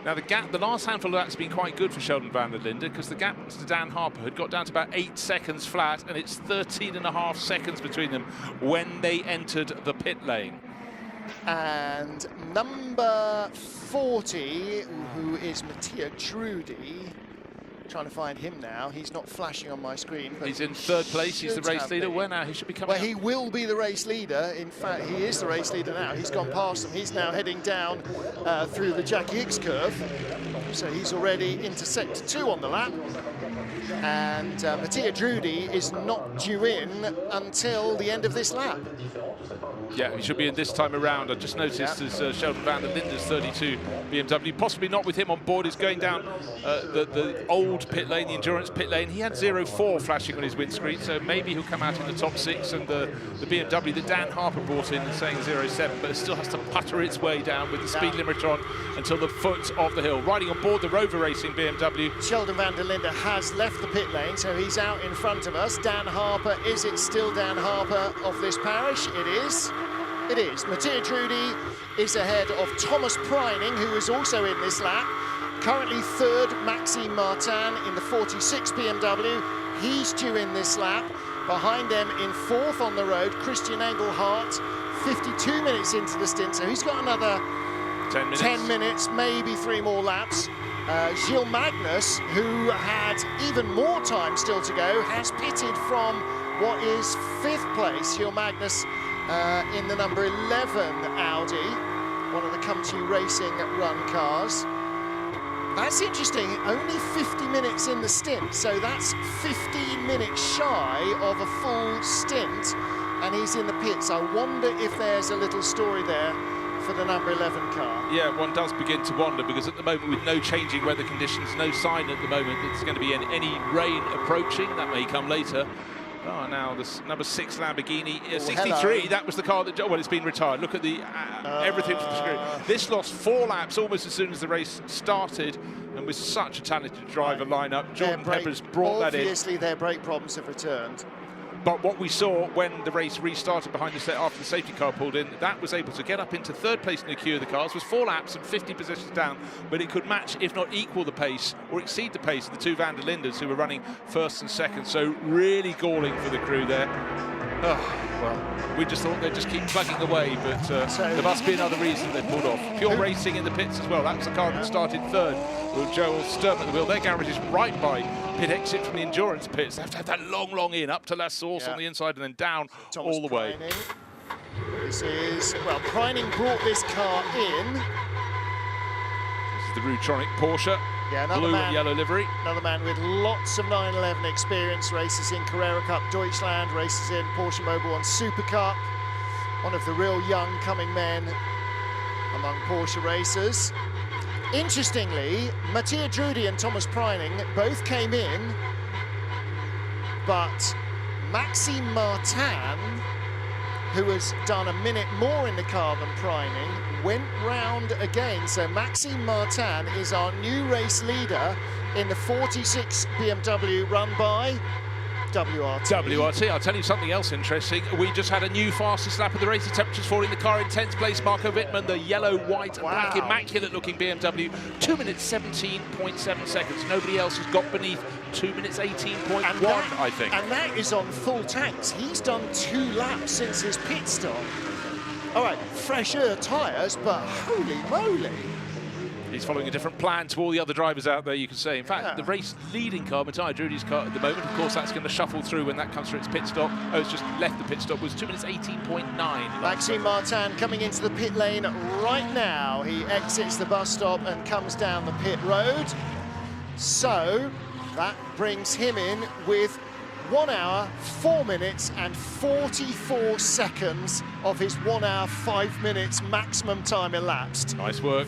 Now the gap, the last handful of laps has been quite good for Sheldon van der Linde, because the gap to Dan Harper had got down to about 8 seconds flat, and it's 13.5 seconds between them when they entered the pit lane. And number 40, who is Mattia Trudi, trying to find him now. He's not flashing on my screen. But he's in third place. He's the race leader. Where now? He should be coming. Well, he will be the race leader. In fact, he is the race leader now. He's gone past them. He's now heading down through the Jackie Hicks curve. So he's already into sector 2 on the lap. And Mattia Trudi is not due in until the end of this lap. Yeah, he should be in this time around. I just noticed as Sheldon van der Linde's 32 BMW, possibly not with him on board, is going down the old pit lane, the endurance pit lane. He had 0.4 flashing on his windscreen, so maybe he'll come out in the top 6. And the BMW that Dan Harper brought in is saying 0.7, but it still has to putter its way down with the speed limiter on until the foot of the hill. Riding on board the Rover Racing BMW. Sheldon van der Linde has left the pit lane, so he's out in front of us. Dan Harper, is it still Dan Harper of this parish? It is. It is. Mattia Trudi is ahead of Thomas Preining, who is also in this lap. Currently third, Maxime Martin in the 46 BMW. He's due in this lap. Behind them in fourth on the road, Christian Engelhardt, 52 minutes into the stint, so he's got another 10 minutes, maybe 3 more laps. Gilles Magnus, who had even more time still to go, has pitted from what is 5th place. Gilles Magnus in the number 11 Audi, one of the Come2 Racing run cars. That's interesting, only 50 minutes in the stint, so that's 15 minutes shy of a full stint, and he's in the pits. I wonder if there's a little story there for the number 11 car. Yeah, one does begin to wonder, because at the moment, with no changing weather conditions, no sign at the moment that there's going to be any rain approaching. That may come later. Oh, now this number 6 Lamborghini, 63, hello. That was the car that, well, it's been retired. Look at the everything from the screen. This lost 4 laps almost as soon as the race started, and with such a talented driver lineup, Jordan Pepper's brought that in. Obviously, their brake problems have returned. But what we saw when the race restarted behind the set after the safety car pulled in, that was able to get up into third place in the queue of the cars, was 4 laps and 50 positions down, but it could match, if not equal, the pace or exceed the pace of the 2 van der Lindes who were running first and second. So really galling for the crew there. Oh, well, we just thought they'd just keep plugging away, but there must be another reason they pulled off. Pure Racing in the pits as well. That was the car that started third with Joel Sturm at the wheel. Their garage is right by pit exit from the endurance pits. They have to have that long in up to La Source on the inside and then down all the way. This is, well, Preining brought this car in. This is the Rutronic Porsche. Yeah, blue and yellow livery. Another man with lots of 911 experience, races in Carrera Cup Deutschland, races in Porsche Mobil One Super Cup. One of the real young coming men among Porsche racers. Interestingly, Mattia Trudi and Thomas Preining both came in, but Maxime Martin, who has done a minute more in the car than Preining, went round again. So Maxime Martin is our new race leader in the 46 BMW run by WRT. I'll tell you something else interesting. We just had a new fastest lap of the race. The temperatures falling. The car in 10th place. Marco Wittmann, the yellow, white, and black, immaculate-looking BMW. 2 minutes 17.7 seconds. Nobody else has got beneath 2 minutes 18.1, I think. And that is on full tanks. He's done 2 laps since his pit stop. All right, fresher tyres, but holy moly. He's following a different plan to all the other drivers out there, you can say. In fact, the race-leading car, Mattia Trudi's car at the moment, of course, that's going to shuffle through when that comes through its pit stop. Oh, it's just left the pit stop, was 2 minutes 18.9. Maxime Martin coming into the pit lane right now. He exits the bus stop and comes down the pit road. So that brings him in with 1 hour, 4 minutes and 44 seconds of his 1 hour, 5 minutes maximum time elapsed. Nice work.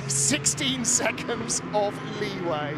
16 seconds of leeway.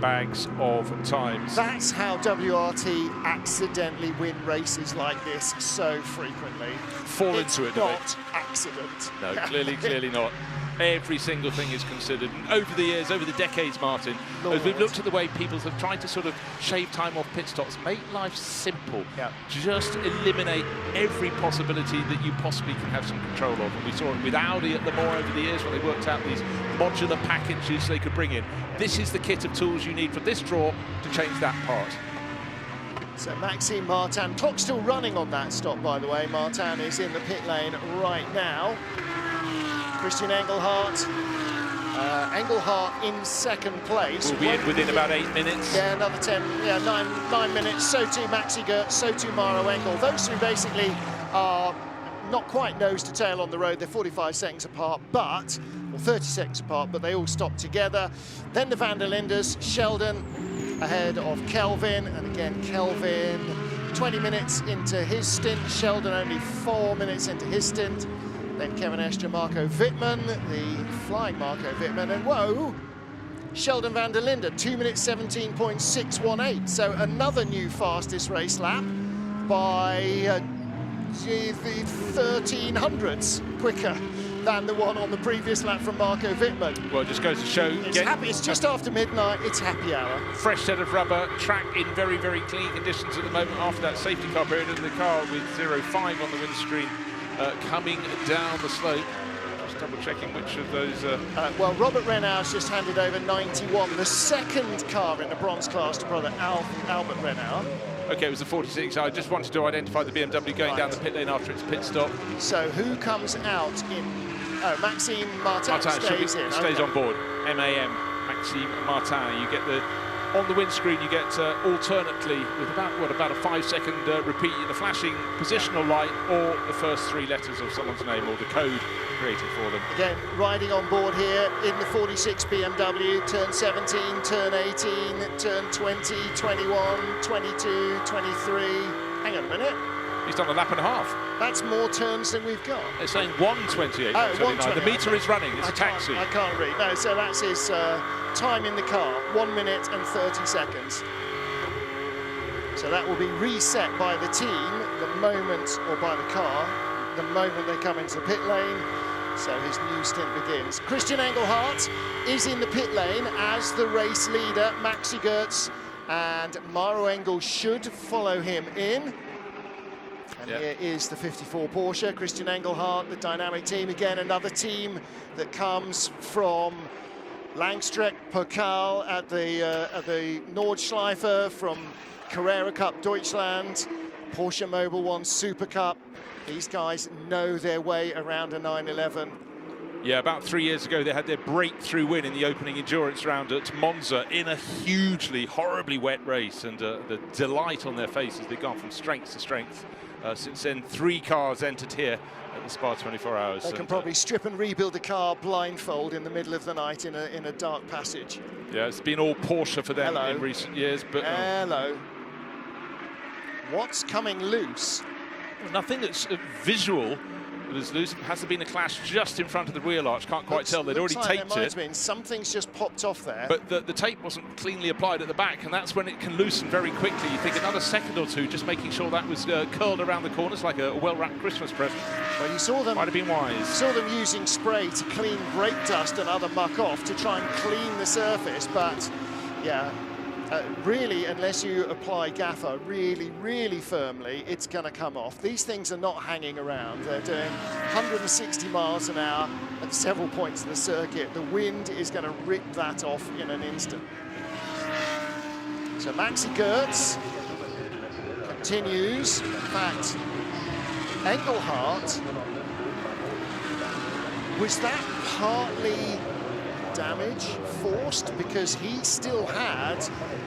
bags of time. That's how WRT accidentally win races like this so frequently. Fall into it, do they? It's not accident. No, clearly not. Every single thing is considered. And over the years, over the decades, Martin, Lord. as we've looked at the way people have tried to sort of shave time off pit stops, make life simple. Yeah. Just eliminate every possibility that you possibly can have some control of. And we saw it with Audi at Le Mans over the years when they worked out these modular packages they could bring in. This is the kit of tools you need for this draw to change that part. So Maxime Martin, clock still running on that stop, by the way. Martin is in the pit lane right now. Christian Engelhardt. Engelhardt in second place. We'll be in within about 8 minutes. Yeah, another 9 minutes. So too Maxi Gertz, so too Maro Engel. Those two basically are not quite nose to tail on the road. They're 45 seconds apart, or 30 seconds apart, but they all stop together. Then the Van der Lindes, Sheldon ahead of Kelvin, and again Kelvin 20 minutes into his stint, Sheldon only 4 minutes into his stint. Then Kevin Escher, Marco Wittmann, the flying Marco Wittmann, and whoa, Sheldon Van der Linde, 2 minutes 17.618. So another new fastest race lap by the 1300s quicker than the one on the previous lap from Marco Wittmann. Well, it just goes to show. It's just after midnight, it's happy hour. Fresh set of rubber, track in very, very clean conditions at the moment after that safety car period, and the car with 0.5 on the windscreen coming down the slope. Just double checking which of those. Well, Robert Renau's just handed over 91, the second car in the bronze class to brother Albert Renau. Okay, it was the 46. I just wanted to identify the BMW going down the pit lane after its pit stop. So who comes out in? Oh, Maxime Martin stays in. Stays on board. MAM, Maxime Martin. You get on the windscreen, you get alternately with about a 5-second repeat, the flashing positional light or the first 3 letters of someone's name or the code created for them. Again, riding on board here in the 46 BMW, turn 17, turn 18, turn 20, 21, 22, 23. Hang on a minute. He's done a lap and a half. That's more turns than we've got. They're saying 1:28. Oh, 1:29. The meter is running. It's a taxi. I can't read. No, so that's his time in the car, 1 minute and 30 seconds. So that will be reset by the team the moment, or by the car, the moment they come into the pit lane. So his new stint begins. Christian Engelhardt is in the pit lane as the race leader. Maxi Gertz and Maro Engel should follow him in. And here is the 54 Porsche, Christian Engelhardt, the dynamic team. Again, another team that comes from Langstreck Pokal at the Nordschleife, from Carrera Cup Deutschland, Porsche Mobile One Super Cup. These guys know their way around a 911. Yeah, about 3 years ago, they had their breakthrough win in the opening endurance round at Monza in a hugely, horribly wet race, and the delight on their faces, they've gone from strength to strength. Since then, 3 cars entered here at the Spa 24 Hours. They can probably strip and rebuild a car blindfold in the middle of the night in a dark passage. Yeah, it's been all Porsche for them in recent years. But hello. What's coming loose? Nothing that's visual that is loose. Has there been a clash just in front of the wheel arch? Can't quite tell. They'd already taped there might it. have been. Something's just popped off there. But the tape wasn't cleanly applied at the back, and that's when it can loosen very quickly. You think another second or two, just making sure that was curled around the corners like a well-wrapped Christmas present. Well, you saw them. Might have been wise. You saw them using spray to clean brake dust and other muck off to try and clean the surface, but yeah. Really, unless you apply gaffer really, really firmly, it's going to come off. These things are not hanging around. They're doing 160 miles an hour at several points of the circuit. The wind is going to rip that off in an instant. So Maxi Gertz continues. In fact, Engelhardt, was that partly damage forced, because he still had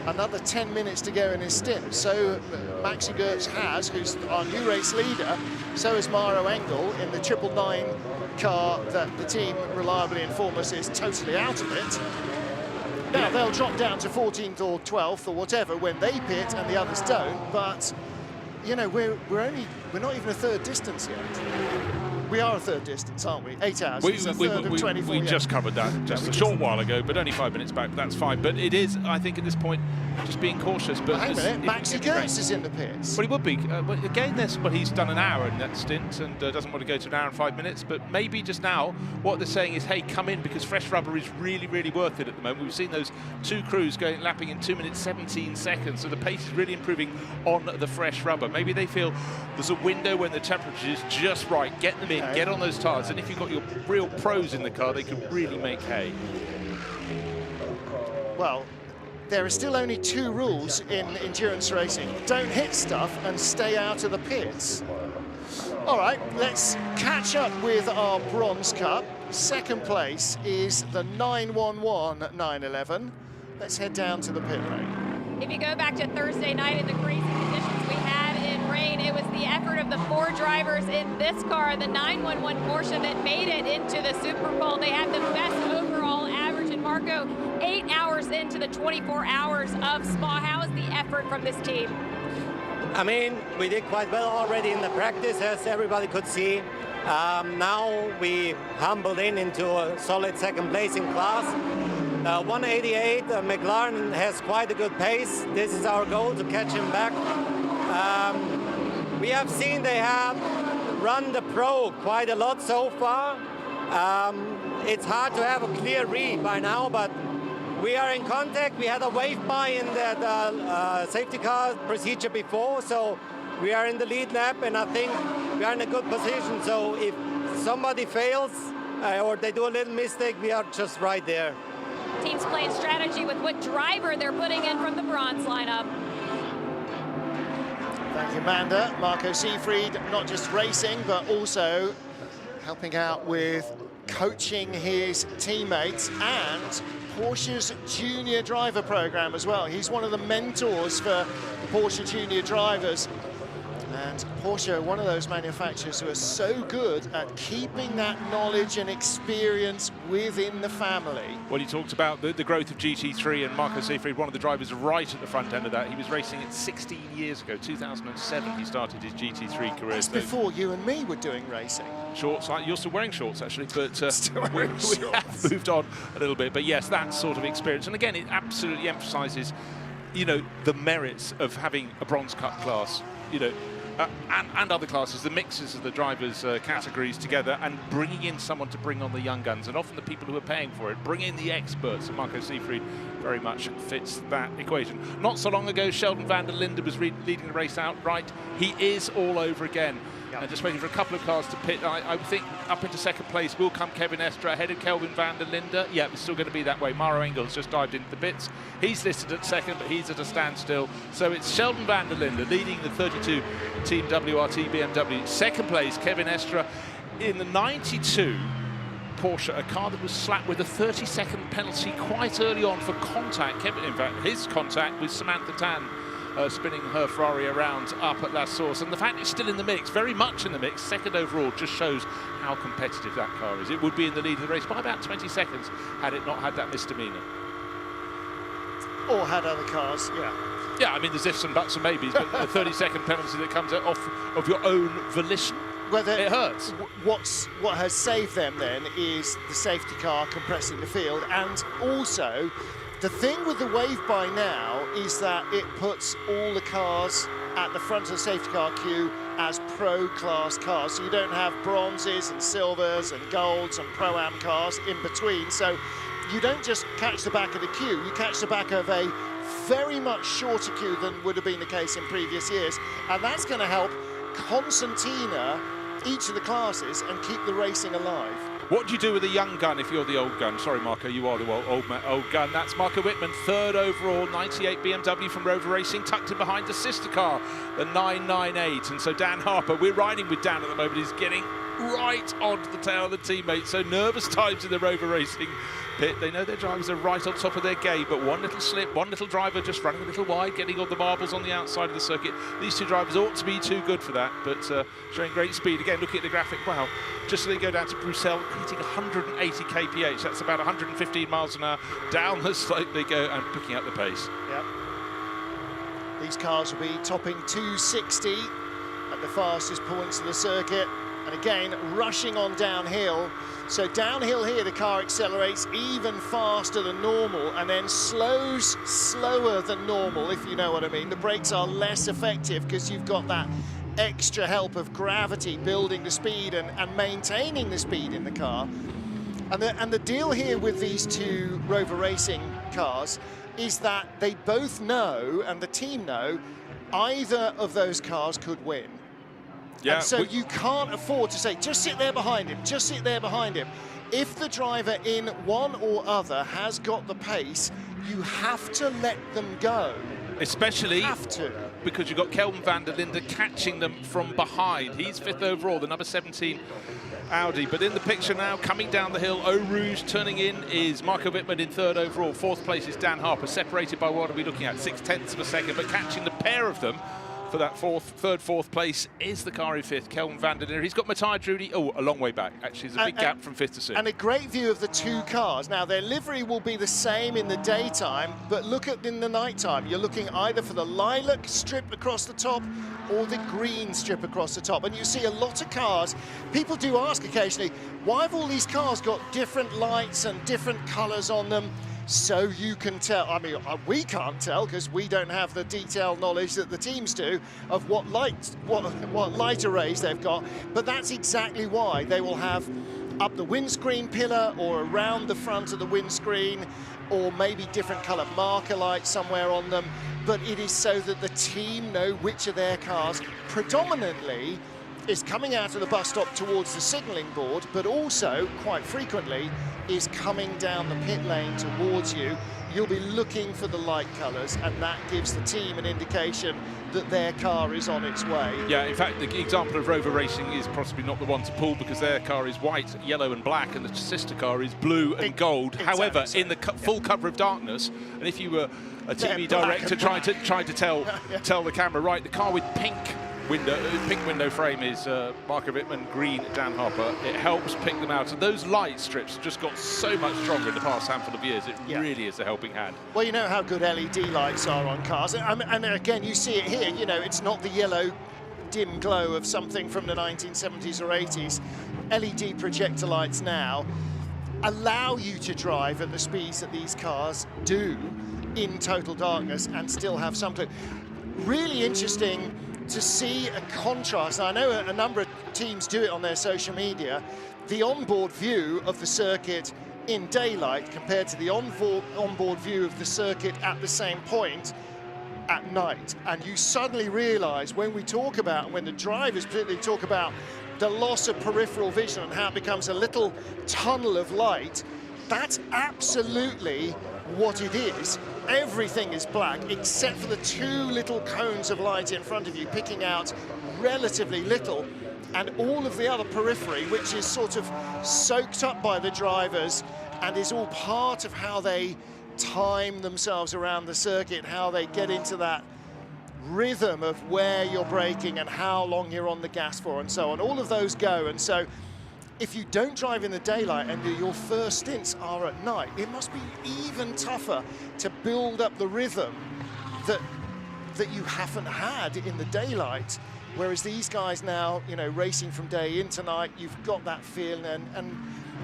another 10 minutes to go in his stint? So Maxi Gertz has, who's our new race leader, so is Maro Engel in the 999 car that the team reliably inform us is totally out of it. Now they'll drop down to 14th or 12th or whatever when they pit and the others don't, but you know, we're not even a third distance yet. We are a third distance, aren't we? 8 hours. It's a third of 24. We just covered that just a short while ago, but only 5 minutes back. But that's fine. But it is, I think, at this point, just being cautious. But hang a minute, Maxi Gertz is in the pits. Well, he would be. But again, he's done an hour in that stint and doesn't want to go to an hour and 5 minutes. But maybe just now, what they're saying is, hey, come in, because fresh rubber is really, really worth it at the moment. We've seen those two crews lapping in 2 minutes 17 seconds, so the pace is really improving on the fresh rubber. Maybe they feel there's a window when the temperature is just right. Get them in, get on those tires, and if you've got your real pros in the car, they can really make hay. Well, there are still only 2 rules in endurance racing. Don't hit stuff and stay out of the pits. All right, let's catch up with our Bronze Cup. Second place is the 911 911. Let's head down to the pit lane. If you go back to Thursday night in the crazy conditions we had in rain, it was the effort of the 4 drivers in this car, the 911 Porsche, that made it into the Super Bowl. They had the best overall average. And Marco, 8 hours into the 24 hours of Spa, how is the effort from this team? I mean, we did quite well already in the practice, as everybody could see. Now we humbled into a solid second place in class. 188, McLaren has quite a good pace. This is our goal, to catch him back. We have seen they have run the Pro quite a lot so far. It's hard to have a clear read by now, but we are in contact. We had a wave by in the safety car procedure before, so we are in the lead lap, and I think we are in a good position. So if somebody fails or they do a little mistake, we are just right there. Teams playing strategy with what driver they're putting in from the bronze lineup. Thank you, Amanda. Marco Seefried, not just racing, but also helping out with coaching his teammates and Porsche's junior driver program as well. He's one of the mentors for the Porsche junior drivers. And Porsche, one of those manufacturers who are so good at keeping that knowledge and experience within the family. Well, you talked about the growth of GT3, and Marco Seefried, one of the drivers right at the front end of that. He was racing it 16 years ago, 2007 he started his GT3 career. That's before you and me were doing racing. Shorts, you're still wearing shorts actually, but we shorts. have moved on a little bit. But yes, that sort of experience. And again, it absolutely emphasises, you know, the merits of having a Bronze Cup class, you know, and other classes, the mixes of the drivers' categories together, and bringing in someone to bring on the young guns, and often the people who are paying for it, bring in the experts, and Marco Seefried very much fits that equation. Not so long ago, Sheldon van der Linde was leading the race outright. He is all over again. And just waiting for a couple of cars to pit. I think up into second place will come Kevin Estre ahead of Kelvin van der Linde. Yeah, it's still going to be that way. Maro Engels just dived into the pits. He's listed at second, but he's at a standstill. So it's Sheldon van der Linde leading the 32 Team WRT BMW. Second place, Kevin Estre in the 92 Porsche, a car that was slapped with a 30-second penalty quite early on for contact. Kevin, in fact, his contact with Samantha Tan, spinning her Ferrari around up at La Source. And the fact it's still in the mix, very much in the mix, second overall, just shows how competitive that car is. It would be in the lead of the race by about 20 seconds had it not had that misdemeanor. Or had other cars, yeah. Yeah, I mean, there's ifs and buts and maybes, but a 30-second penalty that comes off of your own volition, it hurts. What has saved them then is the safety car compressing the field, and also the thing with the wave by now is that it puts all the cars at the front of the safety car queue as pro-class cars. So you don't have bronzes and silvers and golds and pro-am cars in between. So you don't just catch the back of the queue, you catch the back of a very much shorter queue than would have been the case in previous years. And that's going to help concertina each of the classes and keep the racing alive. What do you do with a young gun if you're the old gun? Sorry, Marco, you are the old gun. That's Marco Wittmann, third overall, 98 BMW from Rover Racing, tucked in behind the sister car, the 998. And so Dan Harper, we're riding with Dan at the moment, is getting right onto the tail of the teammates. So nervous times in the Rover Racing pit. They know their drivers are right on top of their game, but one little slip, one little driver just running a little wide, getting all the marbles on the outside of the circuit. These two drivers ought to be too good for that, but showing great speed. Again, looking at the graphic, wow, just so they go down to Bruxelles, hitting 180 kph. That's about 115 miles an hour. Down the slope they go and picking up the pace. Yep. These cars will be topping 260 at the fastest points of the circuit. And again, rushing on downhill. So downhill here, the car accelerates even faster than normal and then slows slower than normal, if you know what I mean. The brakes are less effective because you've got that extra help of gravity building the speed and maintaining the speed in the car. And the deal here with these two Rover Racing cars is that they both know, and the team know, either of those cars could win. Yeah, and so you can't afford to say, just sit there behind him, just sit there behind him. If the driver in one or other has got the pace, you have to let them go. Especially because you've got Kelvin van der Linde catching them from behind. He's 5th overall, the number 17 Audi. But in the picture now, coming down the hill, Eau Rouge turning in is Marco Wittmann in 3rd overall. 4th place is Dan Harper, separated by what are we looking at? 0.6 of a second, but catching the pair of them for that third, fourth place is the car in 5th, Kelvin van der Linde. He's got Matthias Drudy, a long way back. Actually, there's a big gap from 5th to 6th. And a great view of the two cars. Now, their livery will be the same in the daytime, but look at in the nighttime. You're looking either for the lilac strip across the top or the green strip across the top. And you see a lot of cars. People do ask occasionally, why have all these cars got different lights and different colours on them? So you can tell. I mean, we can't tell because we don't have the detailed knowledge that the teams do of what light arrays they've got. But that's exactly why they will have up the windscreen pillar or around the front of the windscreen, or maybe different colour marker lights somewhere on them. But it is so that the team know which of their cars predominantly is coming out of the bus stop towards the signalling board, but also, quite frequently, is coming down the pit lane towards you. You'll be looking for the light colours, and that gives the team an indication that their car is on its way. Yeah, in fact, the example of Rover Racing is possibly not the one to pull because their car is white, yellow and black, and the sister car is blue and gold. Exactly. However, in the full cover of darkness, and if you were a TV director trying to tell the camera, right, the car with pink window frame is Marco Wittmann, green Dan Harper. It helps pick them out, and those light strips just got so much stronger in the past handful of years. It really is a helping hand. Well, you know how good LED lights are on cars, and again, you see it here. You know, it's not the yellow dim glow of something from the 1970s or 80s. LED projector lights now allow you to drive at the speeds that these cars do in total darkness and still have some clue. Really interesting to see a contrast. Now, I know a number of teams do it on their social media, the onboard view of the circuit in daylight compared to the onboard view of the circuit at the same point at night. And you suddenly realize when we talk about, when the drivers particularly talk about the loss of peripheral vision and how it becomes a little tunnel of light, that's absolutely what it is. Everything is black except for the two little cones of light in front of you, picking out relatively little, and all of the other periphery, which is sort of soaked up by the drivers and is all part of how they time themselves around the circuit, how they get into that rhythm of where you're braking and how long you're on the gas for and so on. All of those go, and so if you don't drive in the daylight and your first stints are at night, it must be even tougher to build up the rhythm that you haven't had in the daylight. Whereas these guys now, you know, racing from day into night, you've got that feeling, and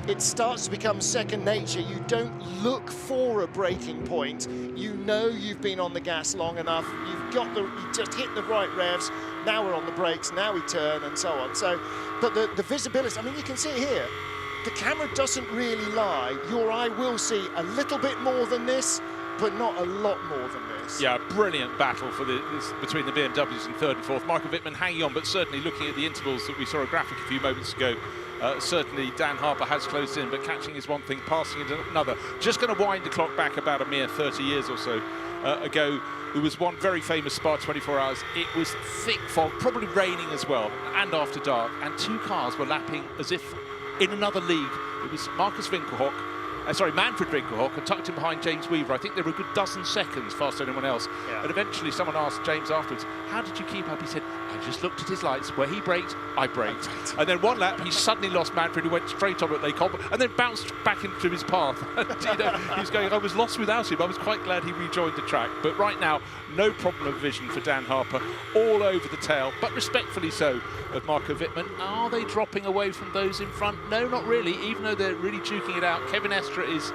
it starts to become second nature. You don't look for a braking point. You know you've been on the gas long enough. You just hit the right revs. Now we're on the brakes. Now we turn, and so on. So, but the visibility. I mean, you can see it here. The camera doesn't really lie. Your eye will see a little bit more than this, but not a lot more than this. Yeah, brilliant battle for between the BMWs in 3rd and 4th. Michael Wittmann hanging on, but certainly looking at the intervals that we saw a graphic a few moments ago. Certainly Dan Harper has closed in, but catching is one thing, passing is another. Just going to wind the clock back about a mere 30 years or so ago. There was one very famous Spa 24 Hours. It was thick fog, probably raining as well, and after dark, and two cars were lapping as if in another league. It was Manfred Winkelhock, and tucked in behind James Weaver. I think they were a good dozen seconds faster than anyone else. Yeah. And eventually someone asked James afterwards, how did you keep up? He said, I just looked at his lights. Where he braked, I braked. And then one lap, he suddenly lost Manfred, who went straight on at Les Combes, and then bounced back into his path. He's going, I was lost without him. I was quite glad he rejoined the track. But right now, no problem of vision for Dan Harper, all over the tail, but respectfully so, of Marco Wittmann. Are they dropping away from those in front? No, not really, even though they're really duking it out. Kevin Estra is,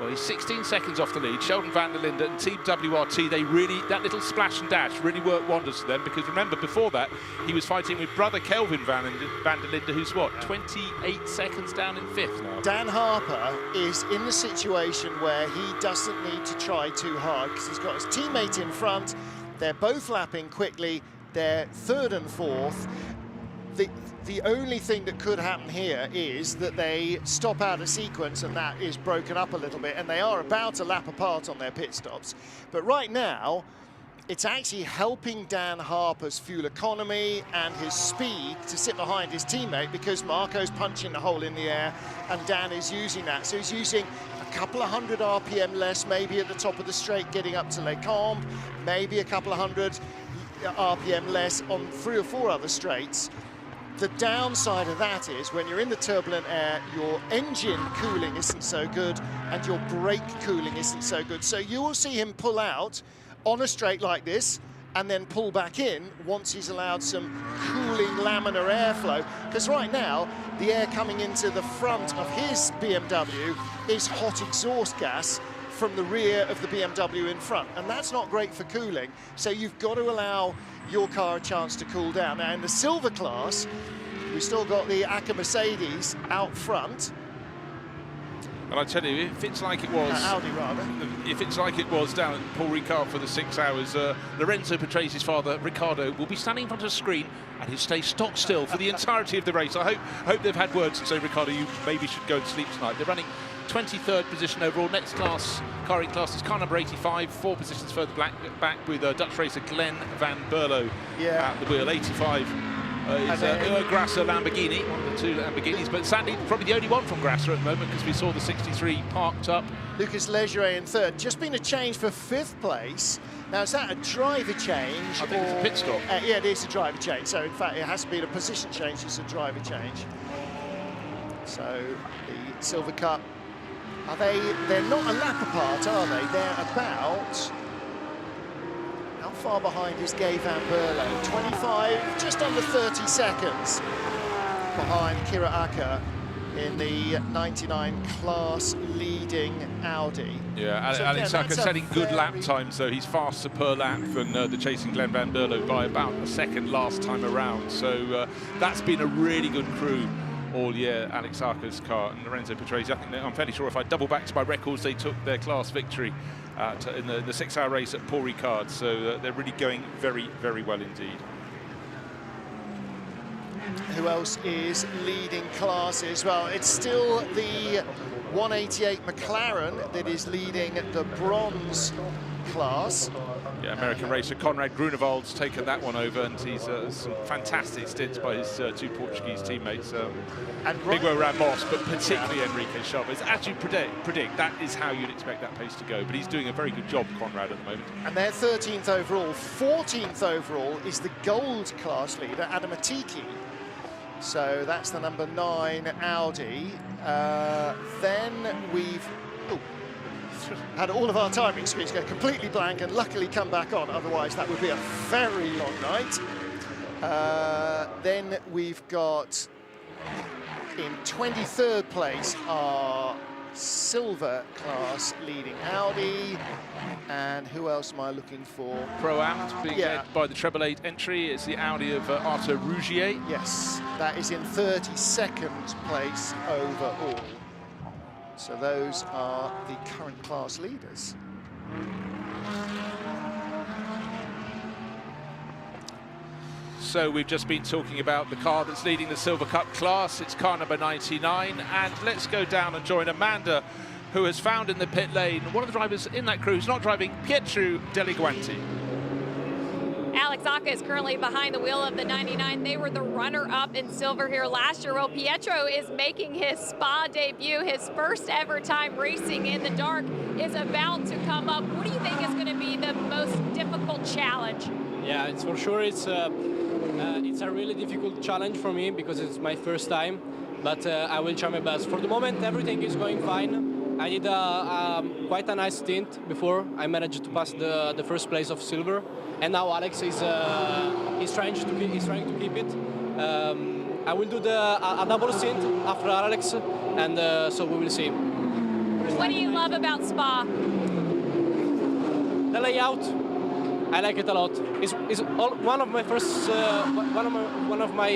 well, he's 16 seconds off the lead. Sheldon van der Linde and Team WRT, that little splash and dash really worked wonders for them, because remember, before that, he was fighting with brother Kelvin van der Linde, who's what, 28 seconds down in 5th now. Dan Harper is in the situation where he doesn't need to try too hard, because he's got his teammate in front. They're both lapping quickly. They're 3rd and 4th. The only thing that could happen here is that they stop out of sequence, and that is broken up a little bit, and they are about a lap apart on their pit stops. But right now, it's actually helping Dan Harper's fuel economy and his speed to sit behind his teammate, because Marco's punching the hole in the air and Dan is using that. So he's using a couple of 100 RPM less, maybe at the top of the straight getting up to Les Combes, maybe a couple of 100 RPM less on 3 or 4 other straights. The downside of that is when you're in the turbulent air, your engine cooling isn't so good and your brake cooling isn't so good. So you will see him pull out on a straight like this and then pull back in once he's allowed some cooling laminar airflow. Because right now, the air coming into the front of his BMW is hot exhaust gas from the rear of the BMW in front, and that's not great for cooling. So you've got to allow your car a chance to cool down. Now in the silver class, we've still got the ACA Mercedes out front. And I tell you, if it's like it was, Audi rather, if it's like it was down at Paul Ricard for the 6 hours, Lorenzo Patrese' father, Ricardo, will be standing in front of a screen and he'll stay stock still for the entirety of the race. I hope they've had words to say, Ricardo, you maybe should go and sleep tonight. They're running 23rd position overall. Next car in class is car number 85, 4 positions further back with Dutch racer Glenn van Berlo at the wheel. 85 is Grasser Lamborghini, one of the 2 Lamborghinis, but sadly probably the only one from Grasser at the moment, because we saw the 63 parked up. Lucas Leggeret in 3rd. Just been a change for 5th place. Now, is that a driver change? I think it's a pit stop. Yeah, it is a driver change. So, in fact, it has to be a position change. It's a driver change. So, the Silver Cup, they're not a lap apart, are they? They're about... How far behind is Gay van Berlo? 25, just under 30 seconds behind Kira Acker in the 99 class leading Audi. Yeah, so Alex Acker setting good lap times, so he's faster per lap than the chasing Glenn van Berlo by about a second last time around. So that's been a really good crew all year, Alex Arca's car and Lorenzo Patrese. I think I'm fairly sure if I double back to my records, they took their class victory in the 6-hour race at Paul Ricard. So they're really going very, very well indeed. Who else is leading classes? Well, it's still the 188 McLaren that is leading the bronze class. Yeah, American racer Conrad Grunewald's taken that one over, and he's some fantastic stints by his 2 Portuguese teammates, Miguel Ramos, but particularly Enrique Chavez. As you predict, that is how you'd expect that pace to go, but he's doing a very good job, Conrad, at the moment. And they're 13th overall. 14th overall is the gold class leader, Adam Atiki. So that's the number 9 Audi. Then we've had all of our timing screens go completely blank and luckily come back on, otherwise that would be a very long night. Then we've got in 23rd place our silver class leading Audi. And who else am I looking for? Pro-Am being led by the treble 8 entry. It's the Audi of Arthur Rougier. Yes, that is in 32nd place overall. So those are the current class leaders. So we've just been talking about the car that's leading the Silver Cup class. It's car number 99. And let's go down and join Amanda, who has found in the pit lane one of the drivers in that crew who's not driving, Pietro Deliguanti. Alex Aca is currently behind the wheel of the 99. They were the runner-up in silver here last year. Well, Pietro is making his Spa debut. His first ever time racing in the dark is about to come up. What do you think is going to be the most difficult challenge? Yeah, it's for sure. It's It's a really difficult challenge for me because it's my first time, but I will try my best. For the moment, everything is going fine. I did quite a nice stint before. I managed to pass the first place of silver, and now Alex is trying to keep it. I will do a double stint after Alex, and so we will see. What do you love about Spa? The layout, I like it a lot. It's one of my first, one of my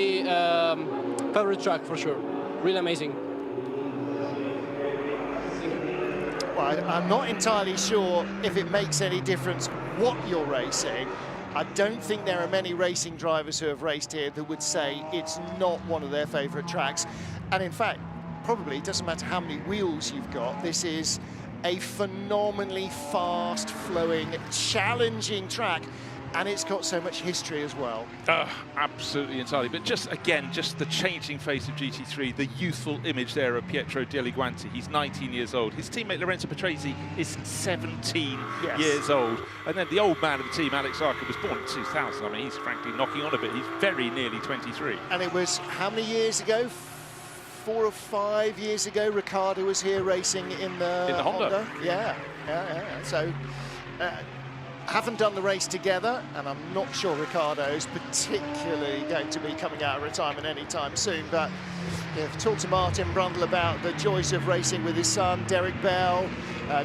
favorite track for sure. Really amazing. Well, I'm not entirely sure if it makes any difference what you're racing. I don't think there are many racing drivers who have raced here that would say it's not one of their favourite tracks. And in fact, probably it doesn't matter how many wheels you've got, this is a phenomenally fast-flowing, challenging track, and it's got so much history as well. Absolutely, entirely. But just, again, just the changing face of GT3, the youthful image there of Pietro Deliguanti. He's 19 years old. His teammate Lorenzo Patrese is 17 years old. And then the old man of the team, Alex Arca, was born in 2000. I mean, he's frankly knocking on a bit. He's very nearly 23. And it was how many years ago? 4 or 5 years ago, Ricardo was here racing in the Honda. Yeah. So, haven't done the race together, and I'm not sure Ricardo's particularly going to be coming out of retirement anytime soon. But I've talked to Martin Brundle about the joys of racing with his son, Derek Bell,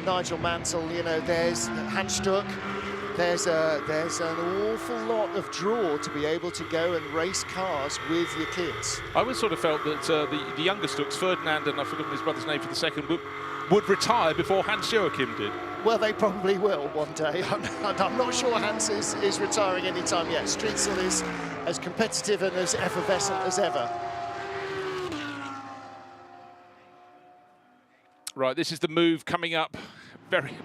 Nigel Mansell. You know, there's Hans Stuck. There's an awful lot of draw to be able to go and race cars with your kids. I always sort of felt that the younger Stucks, Ferdinand, and I've forgotten his brother's name for the second, would retire before Hans Joachim did. Well, they probably will one day. I'm not sure Hans is retiring anytime yet. Streetzel is as competitive and as effervescent as ever. Right, this is the move coming up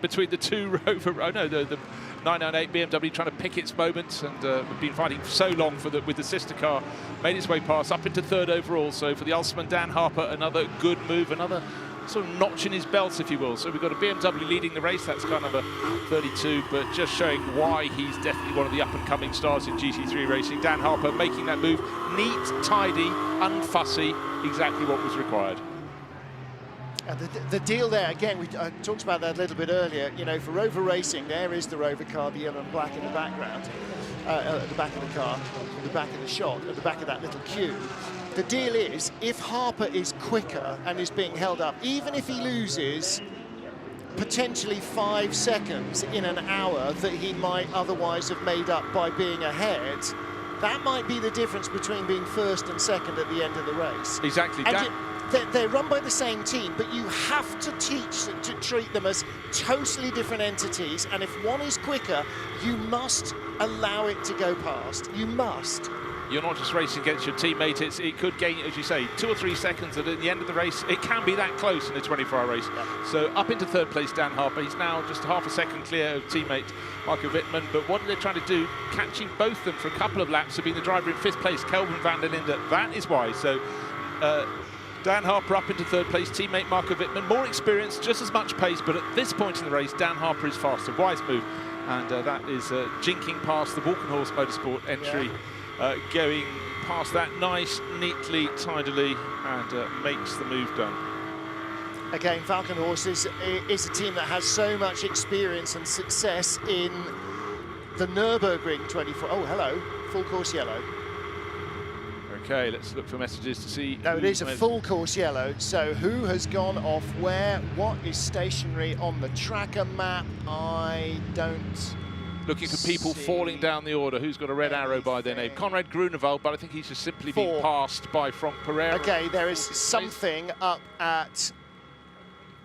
between the two Rover. Oh no, the 998 BMW trying to pick its moment, and we've been fighting for so long with the sister car. Made its way past, up into third overall. So for the Ulsterman, Dan Harper, another good move, another sort of notch in his belt, if you will. So we've got a BMW leading the race. That's car number 32, but just showing why he's definitely one of the up-and-coming stars in GT3 racing. Dan Harper making that move, neat, tidy, unfussy, exactly what was required. The deal there, again, I talked about that a little bit earlier. You know, for Rover Racing, there is the Rover car, the yellow and black in the background, at the back of the car, at the back of the shot, at the back of that little queue. The deal is, if Harper is quicker and is being held up, even if he loses potentially 5 seconds in an hour that he might otherwise have made up by being ahead, that might be the difference between being first and second at the end of the race. Exactly. They're run by the same team, but you have to treat them as totally different entities, and if one is quicker, you must allow it to go past. You must. You're not just racing against your teammate, it could gain, as you say, 2 or 3 seconds, and at the end of the race, it can be that close in a 24-hour race. Yeah. So up into third place, Dan Harper. He's now just half a second clear of teammate Marco Wittmann, but what are they trying to do? Catching both of them for a couple of laps, have been the driver in 5th place, Kelvin van der Linde. That is why. So Dan Harper up into third place, teammate Marco Wittmann, more experience, just as much pace, but at this point in the race, Dan Harper is faster. Wise move, and that is jinking past the Walkenhorst Motorsport entry, going past that nice, neatly, tidily, and makes the move done. Again, Falkenhorst is a team that has so much experience and success in the Nürburgring 24. Oh, hello, full course yellow. Okay, let's look for messages to see. No, it is a full course yellow. So who has gone off where? What is stationary on the tracker map? I don't. Looking for people falling down the order. Who's got a red arrow by their name? Conrad Grunewald, but I think he's just simply been passed by Franck Pereira. Okay, there is something up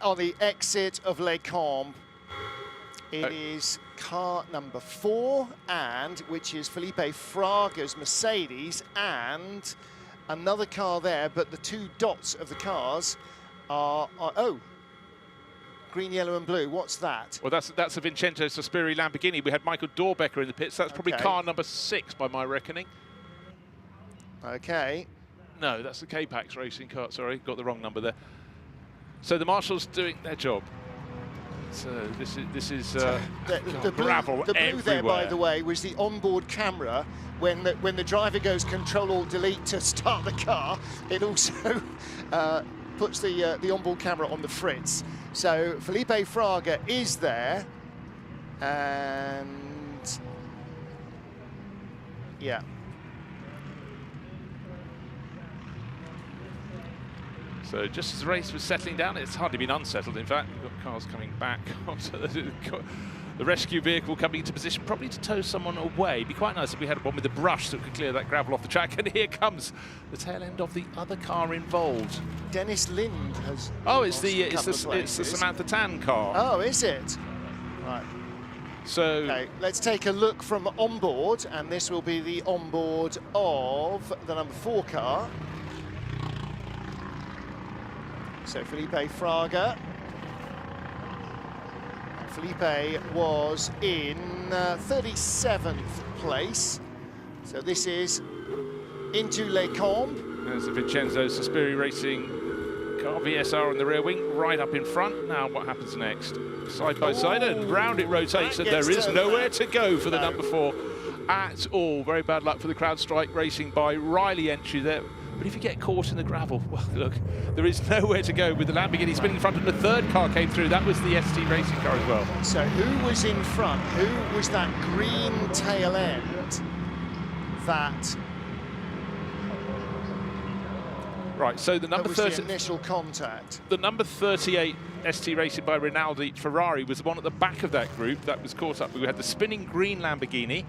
on the exit of Les Combes. It is car number 4, and which is Felipe Fraga's Mercedes, and another car there, but the 2 dots of the cars are oh, green, yellow and blue. What's that? Well, that's a Vincenzo Sospiri Lamborghini. We had Michael Dorbecker in the pits. That's probably car number 6 by my reckoning. Okay. No, that's the K-Pax racing car. Sorry, got the wrong number there. So the marshals doing their job. So this is the gravel blue everywhere. there, by the way, was the onboard camera. When the driver goes Control-Alt-Delete to start the car, it also puts the onboard camera on the fritz. So Felipe Fraga is there, and yeah. So just as the race was settling down, it's hardly been unsettled. In fact, we've got cars coming back onto the rescue vehicle coming into position, probably to tow someone away. It'd be quite nice if we had one with a brush that could clear that gravel off the track. And here comes the tail end of the other car involved. Dennis Lind has. Oh, it's the Samantha Tan car. Oh, is it? Right. So okay, let's take a look from onboard, and this will be the onboard of the number 4 car. So Felipe Fraga. Felipe was in 37th place. So this is into Les Combes. There's the Vincenzo Sospiri Racing car, VSR on the rear wing, right up in front. Now what happens next? Side by side, and round it rotates, and there is nowhere to go for the number 4 at all. Very bad luck for the CrowdStrike Racing by Riley entry there. But if you get caught in the gravel, well, look, there is nowhere to go with the Lamborghini spinning in front, and the 3rd car came through. That was the ST Racing car as well. So who was in front? Who was that green tail end that... Right, so the number 30... initial contact. The number 38 ST Racing by Rinaldi Ferrari was the one at the back of that group that was caught up. We had the spinning green Lamborghini.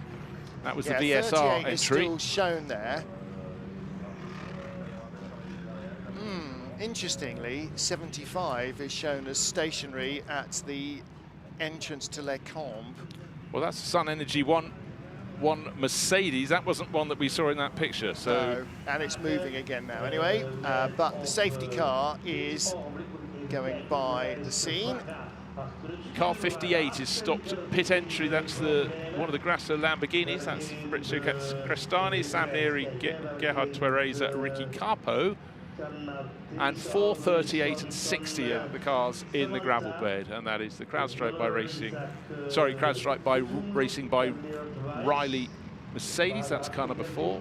That was the VSR entry. Is still shown there. Interestingly, 75 is shown as stationary at the entrance to Les Combes. Well, that's the Sun Energy one Mercedes. That wasn't one that we saw in that picture. So, no, and it's moving again now. Anyway, but the safety car is going by the scene. Car 58 is stopped at pit entry. That's one of the Grasso Lamborghinis. That's Fabrizio Crestani, Sam Neri, Gerhard Twereza, Ricky Carpo. And 438 and 60 are the cars in the gravel bed, and that is the CrowdStrike by Racing. Sorry, CrowdStrike by Racing by Riley Mercedes. That's car number 4.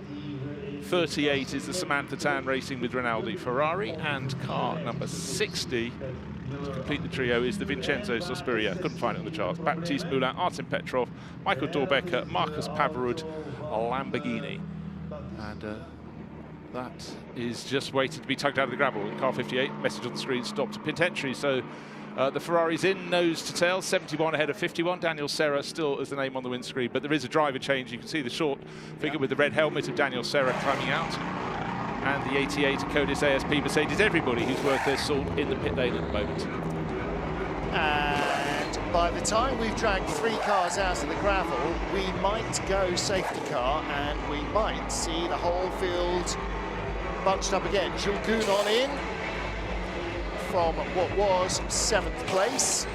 38 is the Samantha Tan Racing with Rinaldi Ferrari, and car number 60 to complete the trio is the Vincenzo Sospiri. Couldn't find it on the charts. Baptiste Moulin, Artem Petrov, Michael Dorbecker, Marcus Pavarud, Lamborghini, and. That is just waiting to be tugged out of the gravel. Car 58, message on the screen, stopped at pit entry. So the Ferrari's in, nose to tail, 71 ahead of 51. Daniel Serra still as the name on the windscreen, but there is a driver change. You can see the short figure with the red helmet of Daniel Serra climbing out. And the 88 Codis ASP Mercedes, everybody who's worth their salt in the pit lane at the moment. And by the time we've dragged 3 cars out of the gravel, we might go safety car, and we might see the whole field bunched up again. Jules Gounon in from what was 7th place.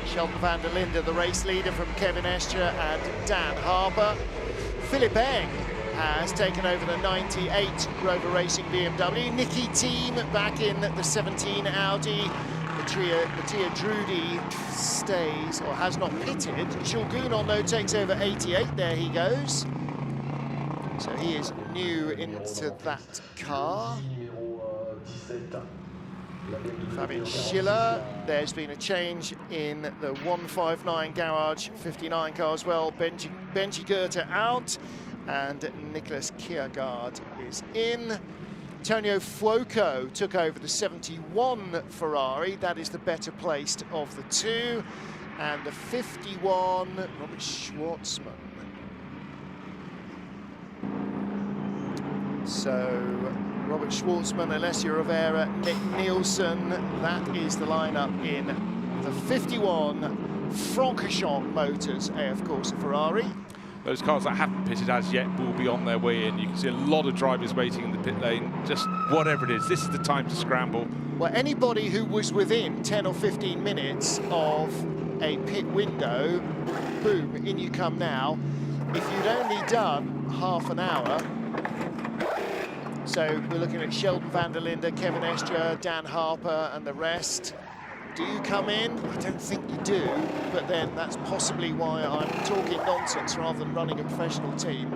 Sheldon van der Linde, the race leader, from Kevin Escher and Dan Harper. Philip Eng has taken over the 98 Rover Racing BMW. Nicky Thiem back in the 17 Audi. Mattia Drudi stays, or has not pitted. Jules Gounon, though, takes over 88. There he goes. So he is new into that car. Fabian Schiller, there's been a change in the 159 Garage 59 car as well. Benji Goethe out, and Nicholas Kiergaard is in. Antonio Fuoco took over the 71 Ferrari. That is the better placed of the 2. And the 51, Robert Schwartzman. So, Robert Schwartzman, Alessio Rivera, Nick Nielsen, that is the lineup in the 51 Francorchamps Motors AF Corsa Ferrari. Those cars that haven't pitted as yet will be on their way in. You can see a lot of drivers waiting in the pit lane. Just whatever it is, this is the time to scramble. Well, anybody who was within 10 or 15 minutes of a pit window, boom, in you come now. If you'd only done half an hour, so we're looking at Sheldon van der Linde, Kevin Escher, Dan Harper, and the rest. Do you come in? I don't think you do, but then that's possibly why I'm talking nonsense rather than running a professional team.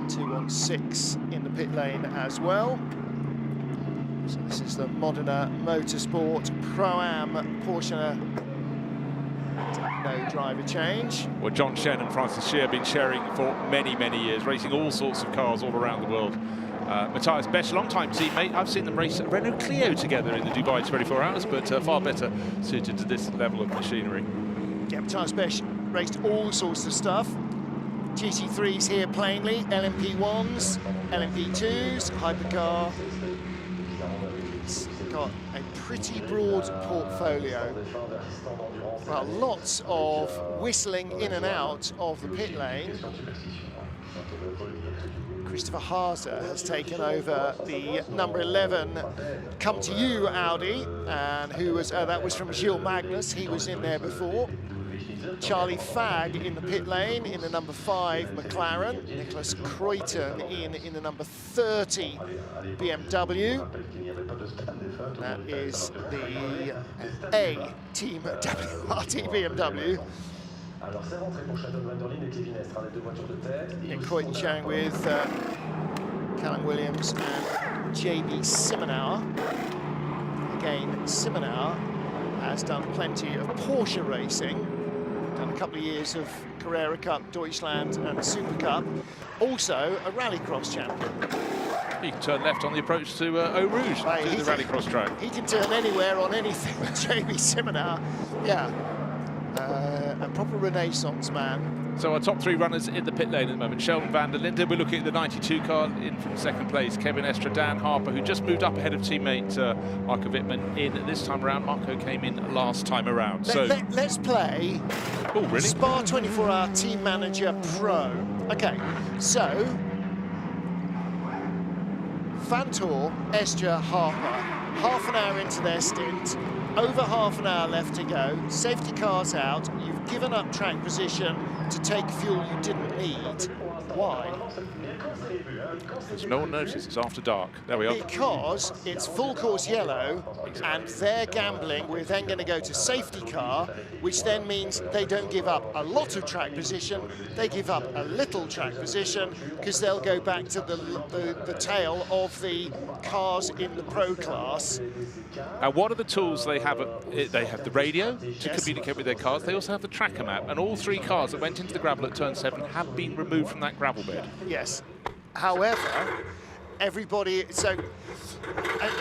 2-on-6 in the pit lane as well. So this is the Modena Motorsport Pro-Am Porsche. No driver change. Well, John Shen and Francis Scheer have been sharing for many, many years, racing all sorts of cars all around the world. Matthias Besch, long-time teammate. I've seen them race a Renault Clio together in the Dubai 24 Hours, but far better suited to this level of machinery. Yeah, Matthias Besch raced all sorts of stuff. GT3s here plainly, LMP1s, LMP2s, hypercar. He's got a pretty broad portfolio. Well, lots of whistling in and out of the pit lane. Christopher Haase has taken over the number 11 Come To You Audi, and who was that was from Gilles Magnus. He was in there before. Charlie Fagg in the pit lane in the number 5 McLaren. Nicholas Croyton in the number 30 BMW. That is the A team WRT BMW. Nick Croyton sharing with Callum Williams and JB Simonauer. Again, Simonauer has done plenty of Porsche racing. Done a couple of years of Carrera Cup, Deutschland and Super Cup. Also a rallycross champion. He can turn left on the approach to Eau Rouge, to the rallycross track. He can turn anywhere on anything with JB Simonauer. Yeah, a proper renaissance man. So our top 3 runners in the pit lane at the moment. Sheldon van der Linde, we're looking at the 92 car in from second place. Kevin Estre, Dan Harper, who just moved up ahead of teammate Marco Wittmann in this time around. Marco came in last time around. Let's play Spa 24-Hour Team Manager Pro. Okay, so Vantor, Estre, Harper, half an hour into their stint, over half an hour left to go, safety car's out, you've given up track position to take fuel you didn't need. Why? Because no one notices, it's after dark. There we are. Because it's full course yellow, and they're gambling. We're then going to go to safety car, which then means they don't give up a lot of track position, they give up a little track position, because they'll go back to the tail of the cars in the pro class. And what are the tools they have? They have the radio to communicate with their cars. They also have the tracker map, and all 3 cars that went into the gravel at turn 7 have been removed from that gravel bed. Yes. However, so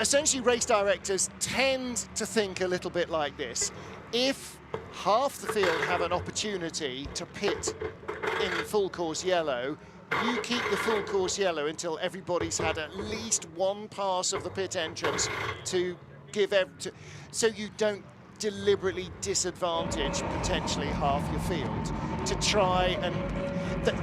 essentially race directors tend to think a little bit like this. If half the field have an opportunity to pit in full course yellow, you keep the full course yellow until everybody's had at least one pass of the pit entrance to give so you don't deliberately disadvantage potentially half your field to try and the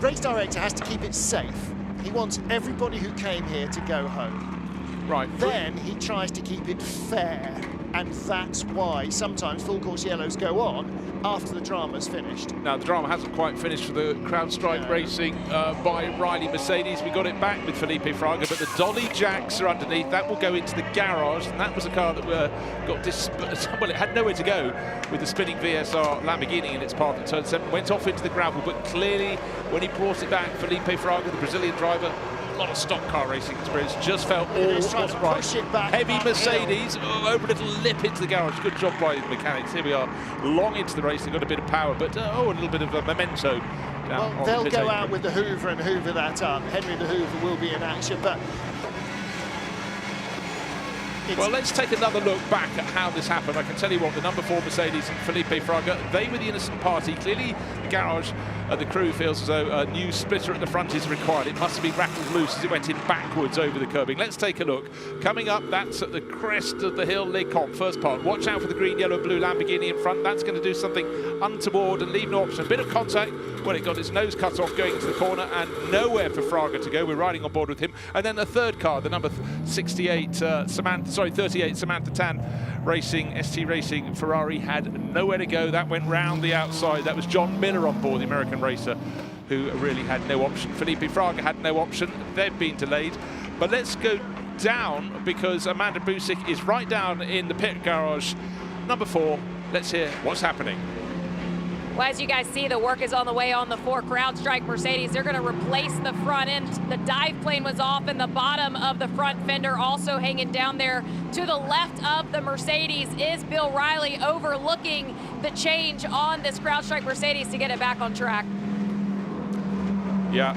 race director has to keep it safe. He wants everybody who came here to go home. Right. Then he tries to keep it fair, and that's why sometimes full course yellows go on after the drama's finished. Now, the drama hasn't quite finished for the CrowdStrike racing by Riley Mercedes. We got it back with Felipe Fraga, but the dolly jacks are underneath. That will go into the garage, and that was a car that well, it had nowhere to go with the spinning VSR Lamborghini in its path at turn 7. Went off into the gravel, but clearly when he brought it back, Felipe Fraga, the Brazilian driver, a lot of stock car racing experience, just felt all wasn't right. Heavy Mercedes, over a little lip into the garage. Good job by the mechanics. Here we are, long into the race. They've got a bit of power, but a little bit of a memento. Well, they'll go out with the Hoover and hoover that up. Henry the Hoover will be in action, but well, let's take another look back at how this happened. I can tell you what, the number 4 Mercedes and Felipe Fraga, they were the innocent party. Clearly, the garage, the crew feels as though a new splitter at the front is required. It must have been rattled loose as it went in backwards over the curbing. Let's take a look. Coming up, that's at the crest of the hill, Les Comps, first part. Watch out for the green, yellow, blue Lamborghini in front. That's going to do something untoward and leave no option. A bit of contact. Well, it got its nose cut off going into the corner, and nowhere for Fraga to go. We're riding on board with him. And then the third car, the number 38 Samantha Tan Racing, ST Racing Ferrari, had nowhere to go. That went round the outside. That was John Miller on board, the American racer, who really had no option. Felipe Fraga had no option. They've been delayed. But let's go down because Amanda Busick is right down in the pit garage. Number 4, let's hear what's happening. Well, as you guys see, the work is on the way on the 4 CrowdStrike Mercedes. They're going to replace the front end. The dive plane was off, and the bottom of the front fender also hanging down there. To the left of the Mercedes is Bill Riley overlooking the change on this CrowdStrike Mercedes to get it back on track. Yeah.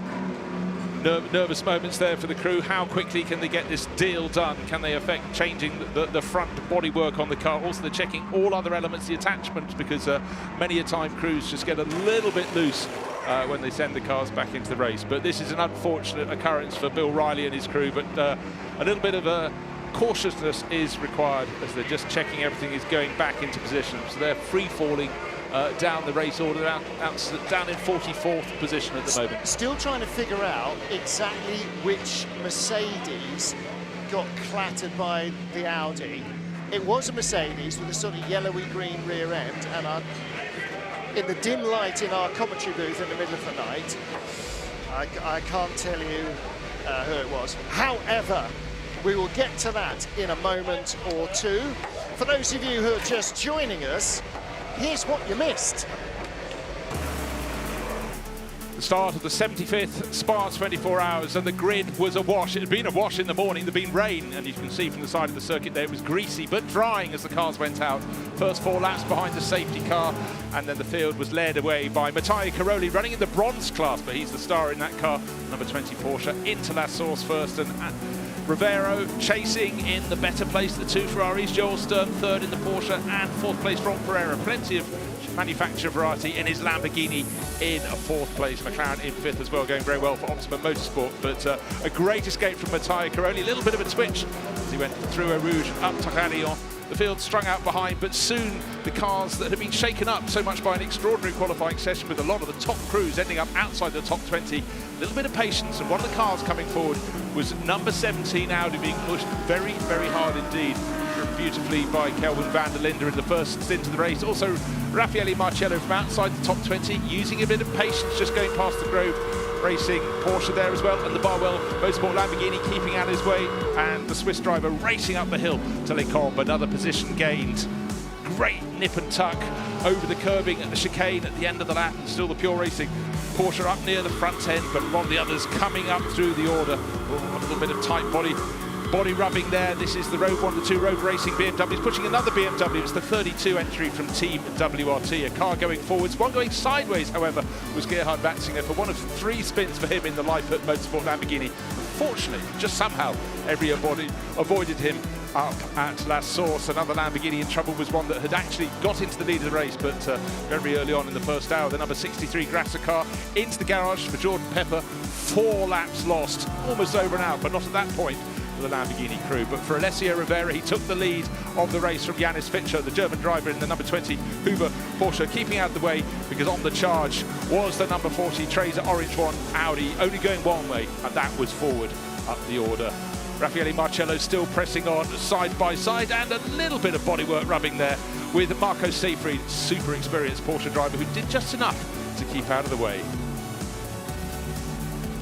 Nervous moments there for the crew. How quickly can they get this deal done? Can they affect changing the front bodywork on the car? Also, they're checking all other elements, the attachments, because many a time crews just get a little bit loose when they send the cars back into the race. But this is an unfortunate occurrence for Bill Riley and his crew, but a little bit of cautiousness is required as they're just checking everything is going back into position. So they're free-falling down the race order, down in 44th position at the moment. Still trying to figure out exactly which Mercedes got clattered by the Audi. It was a Mercedes with a sort of yellowy-green rear end, and in the dim light in our commentary booth in the middle of the night, I can't tell you who it was. However, we will get to that in a moment or two. For those of you who are just joining us, here's what you missed. The start of the 75th Spa 24 Hours, and the grid was awash. It had been awash in the morning, there'd been rain, and you can see from the side of the circuit there it was greasy but drying as the cars went out. First 4 laps behind the safety car, and then the field was led away by Matteo Caroli, running in the bronze class, but he's the star in that car. Number 20 Porsche into La Source first, and Rivero chasing in the better place, the 2 Ferraris. Joel Stern third in the Porsche, and 4th place Ron Pereira. Plenty of manufacturer variety in his Lamborghini in 4th place. McLaren in 5th as well, going very well for Optima Motorsport. But a great escape from Matteo Caroli. A little bit of a twitch as he went through Eau Rouge up to Carillon. The field strung out behind, but soon the cars that had been shaken up so much by an extraordinary qualifying session with a lot of the top crews ending up outside the top 20. A little bit of patience, and one of the cars coming forward was number 17 Audi, being pushed very, very hard indeed. Beautifully by Kelvin van der Linde in the first stint of the race. Also, Raffaele Marcello from outside the top 20, using a bit of patience, just going past the Grove Racing Porsche there as well, and the Barwell Motorsport Lamborghini keeping out his way, and the Swiss driver racing up the hill to Les Combes. Another position gained. Great nip and tuck over the curbing at the chicane at the end of the lap, and still the Pure Racing Porsche up near the front end, but a lot of the others coming up through the order. A little bit of tight body rubbing there. This is the Road 1 to 2 Road Racing BMW. It's pushing another BMW. It's the 32 entry from Team WRT. A car going forwards, one going sideways, however, was Gerhard Batzinger for one of 3 spins for him in the Life at Motorsport Lamborghini. Unfortunately, just somehow, everybody avoided him up at La Source. Another Lamborghini in trouble was one that had actually got into the lead of the race, but very early on in the first hour, the number 63 Grasser car into the garage for Jordan Pepper. 4 laps lost, almost over and out, but not at that point for the Lamborghini crew. But for Alessio Rivera, he took the lead of the race from Janis Fischer, the German driver in the number 20 Huber Porsche, keeping out the way because on the charge was the number 40 Tracer Orange 1 Audi, only going one way, and that was forward up the order. Raffaele Marcello still pressing on side by side, and a little bit of bodywork rubbing there with Marco Seyfried, super experienced Porsche driver who did just enough to keep out of the way.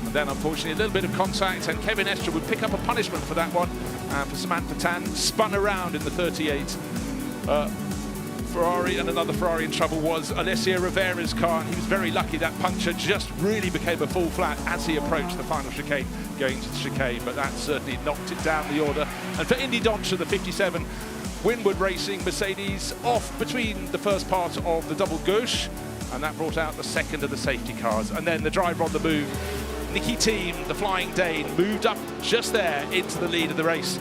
And then unfortunately a little bit of contact, and Kevin Estre would pick up a punishment for that one. For Samantha Tan, spun around in the 38 Ferrari, and another Ferrari in trouble was Alessio Rivera's car, and he was very lucky that puncture just really became a full flat as he approached the final chicane, going to the chicane, but that certainly knocked it down the order. And for Indy Dontje, the 57 Winward Racing Mercedes off between the first part of the double gauche, and that brought out the second of the safety cars. And then the driver on the move, Nicky Thiem, the Flying Dane, moved up just there into the lead of the race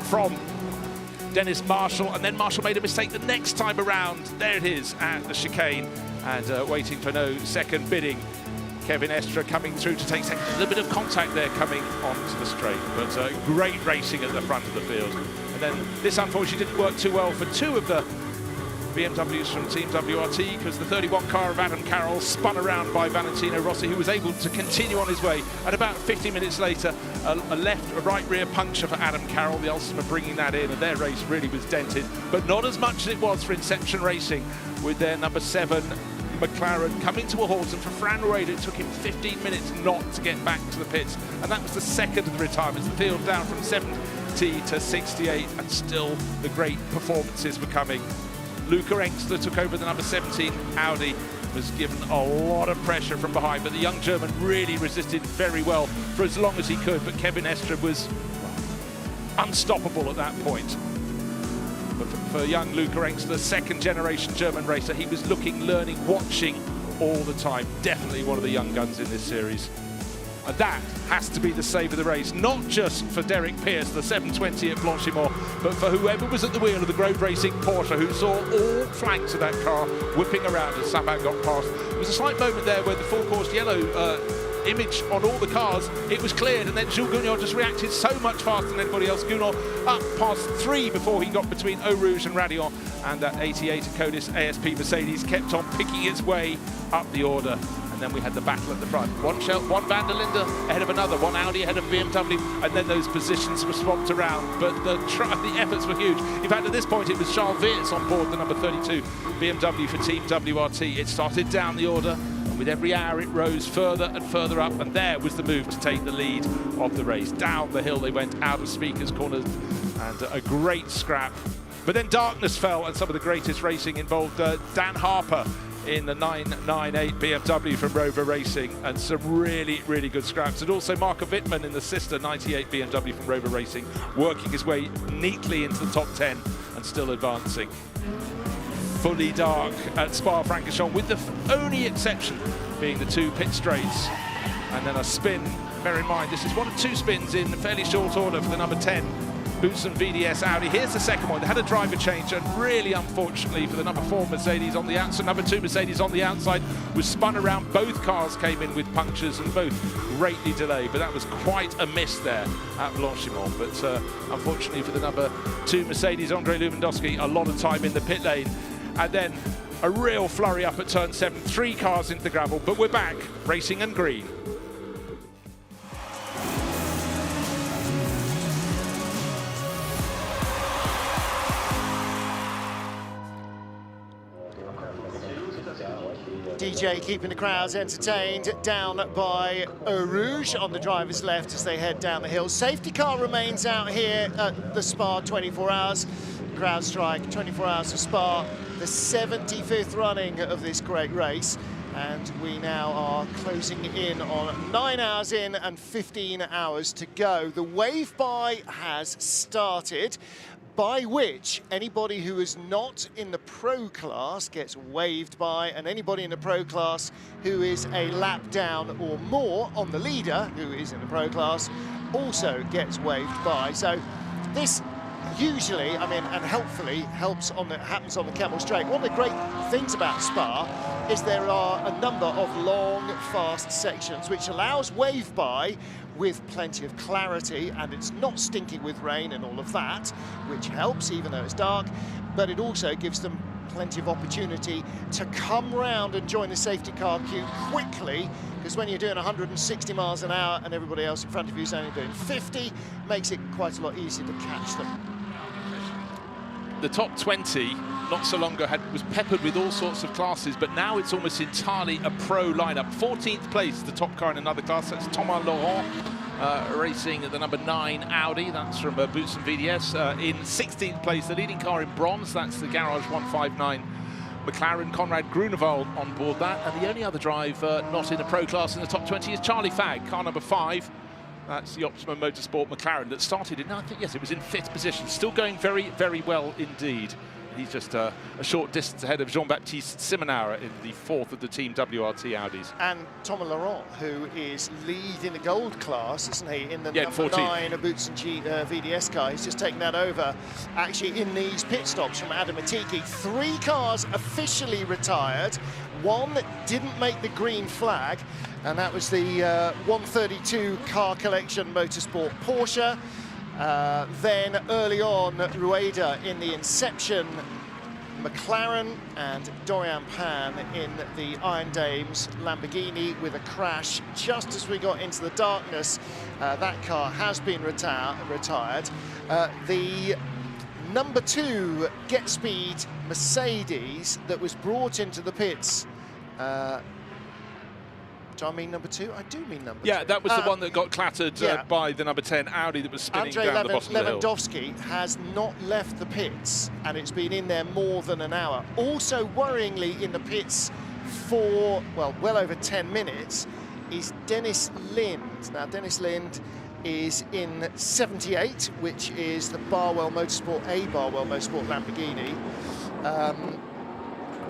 from Dennis Marshall, and then Marshall made a mistake the next time around. There it is at the chicane, and waiting for no second bidding. Kevin Estre coming through to take second. A little bit of contact there coming onto the straight, but great racing at the front of the field. And then this unfortunately didn't work too well for 2 of the BMWs from Team WRT, because the 31 car of Adam Carroll spun around by Valentino Rossi, who was able to continue on his way. And about 50 minutes later, a right rear puncture for Adam Carroll, the Ultima bringing that in, and their race really was dented, but not as much as it was for Inception Racing with their number 7 McLaren coming to a halt, and for Fran Raider it took him 15 minutes not to get back to the pits, and that was the second of the retirements. The field down from 70 to 68, and still the great performances were coming. Luca Engstler took over the number 17 Audi, was given a lot of pressure from behind, but the young German really resisted very well for as long as he could, but Kevin Estre was unstoppable at that point. But for young Luca Engstler, second generation German racer, he was looking, learning, watching all the time. Definitely one of the young guns in this series. And that has to be the save of the race, not just for Derek Pierce, the 720 at Blanchimont, but for whoever was at the wheel of the Grove Racing Porsche, who saw all flanks of that car whipping around as Saban got past. There was a slight moment there where the full course yellow image on all the cars, it was cleared, and then Jules Gounon just reacted so much faster than anybody else. Gounon up past 3 before he got between Eau Rouge and Radillon, and that 88 Codis ASP Mercedes kept on picking its way up the order. And then we had the battle at the front. One Van der Linde ahead of another, one Audi ahead of BMW, and then those positions were swapped around. But the efforts were huge. In fact, at this point, it was Charles Weerts on board the number 32 BMW for Team WRT. It started down the order, and with every hour it rose further and further up, and there was the move to take the lead of the race. Down the hill they went, out of speakers corners, and a great scrap. But then darkness fell, and some of the greatest racing involved Dan Harper in the 998 BMW from Rover Racing, and some really, really good scraps. And also Marco Wittmann in the sister 98 BMW from Rover Racing, working his way neatly into the top 10 and still advancing. Fully dark at Spa-Francorchamps, with the only exception being the 2 pit straights. And then a spin. Bear in mind, this is 1 of 2 spins in fairly short order for the number 10 Boutsen VDS Audi. Here's the second one. They had a driver change, and really unfortunately for the number 4 Mercedes on the outside, number 2 Mercedes on the outside was spun around. Both cars came in with punctures and both greatly delayed, but that was quite a miss there at Blanchimont. But unfortunately for the number 2 Mercedes, Andre Lewandowski, a lot of time in the pit lane. And then a real flurry up at turn 7, 3 cars into the gravel, but we're back, racing and green. DJ keeping the crowds entertained down by Eau Rouge on the driver's left as they head down the hill. Safety car remains out here at the Spa 24 hours. CrowdStrike 24 hours of Spa, the 75th running of this great race. And we now are closing in on 9 hours in and 15 hours to go. The wave by has started, by which anybody who is not in the pro class gets waved by, and anybody in the pro class who is a lap down or more on the leader, who is in the pro class, also gets waved by. So this usually, I mean, and helpfully happens on the Camel Straight. One of the great things about Spa is there are a number of long, fast sections which allows wave by with plenty of clarity, and it's not stinking with rain and all of that, which helps even though it's dark, but it also gives them plenty of opportunity to come round and join the safety car queue quickly, because when you're doing 160 miles an hour and everybody else in front of you is only doing 50, makes it quite a lot easier to catch them. The top 20 not so long ago was peppered with all sorts of classes, but now it's almost entirely a pro lineup. 14th place, the top car in another class, that's Thomas Laurent, racing at the number 9 Audi, that's from Boutsen VDS. In 16th place, the leading car in bronze, that's the Garage 159 McLaren, Conrad Grunewald on board that. And the only other driver not in the pro class in the top 20 is Charlie Fagg, car number 5. That's the Optimum Motorsport McLaren that started in, I think, yes, it was in 5th position. Still going very, very well indeed. He's just a short distance ahead of Jean-Baptiste Simonauer in the 4th of the Team WRT Audis. And Thomas Laurent, who is lead in the gold class, isn't he, in the number 14. 9 Boutsen VDS car. He's just taken that over, actually, in these pit stops from Adam Atiki. 3 cars officially retired. 1 didn't make the green flag, and that was the 132 Car Collection Motorsport Porsche. Then early on, Rueda in the Inception McLaren, and Dorian Pan in the Iron Dames Lamborghini with a crash just as we got into the darkness. That car has been retired. The number 2 Get Speed Mercedes that was brought into the pits Do I mean number 2? I do mean number 2. Yeah, that was the one that got clattered by the number 10 Audi that was spinning down the bottom of the hill. Lewandowski has not left the pits, and it's been in there more than an hour. Also, worryingly, in the pits for, well over 10 minutes, is Dennis Lind. Now, Dennis Lind is in 78, which is the Barwell Motorsport Lamborghini.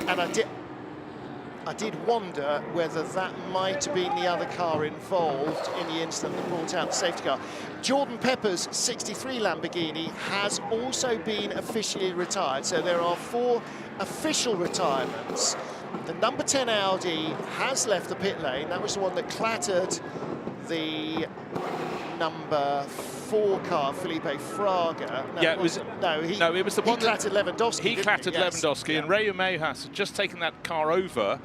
And I did wonder whether that might have been the other car involved in the incident that brought out the safety car. Jordan Pepper's 63 Lamborghini has also been officially retired, so there are 4 official retirements. The number 10 Audi has left the pit lane. That was the one that clattered the number 4 car, Felipe Fraga. No, yeah, it was the one that clattered Lewandowski. He clattered Lewandowski, and Rayo Mejas had just taken that car over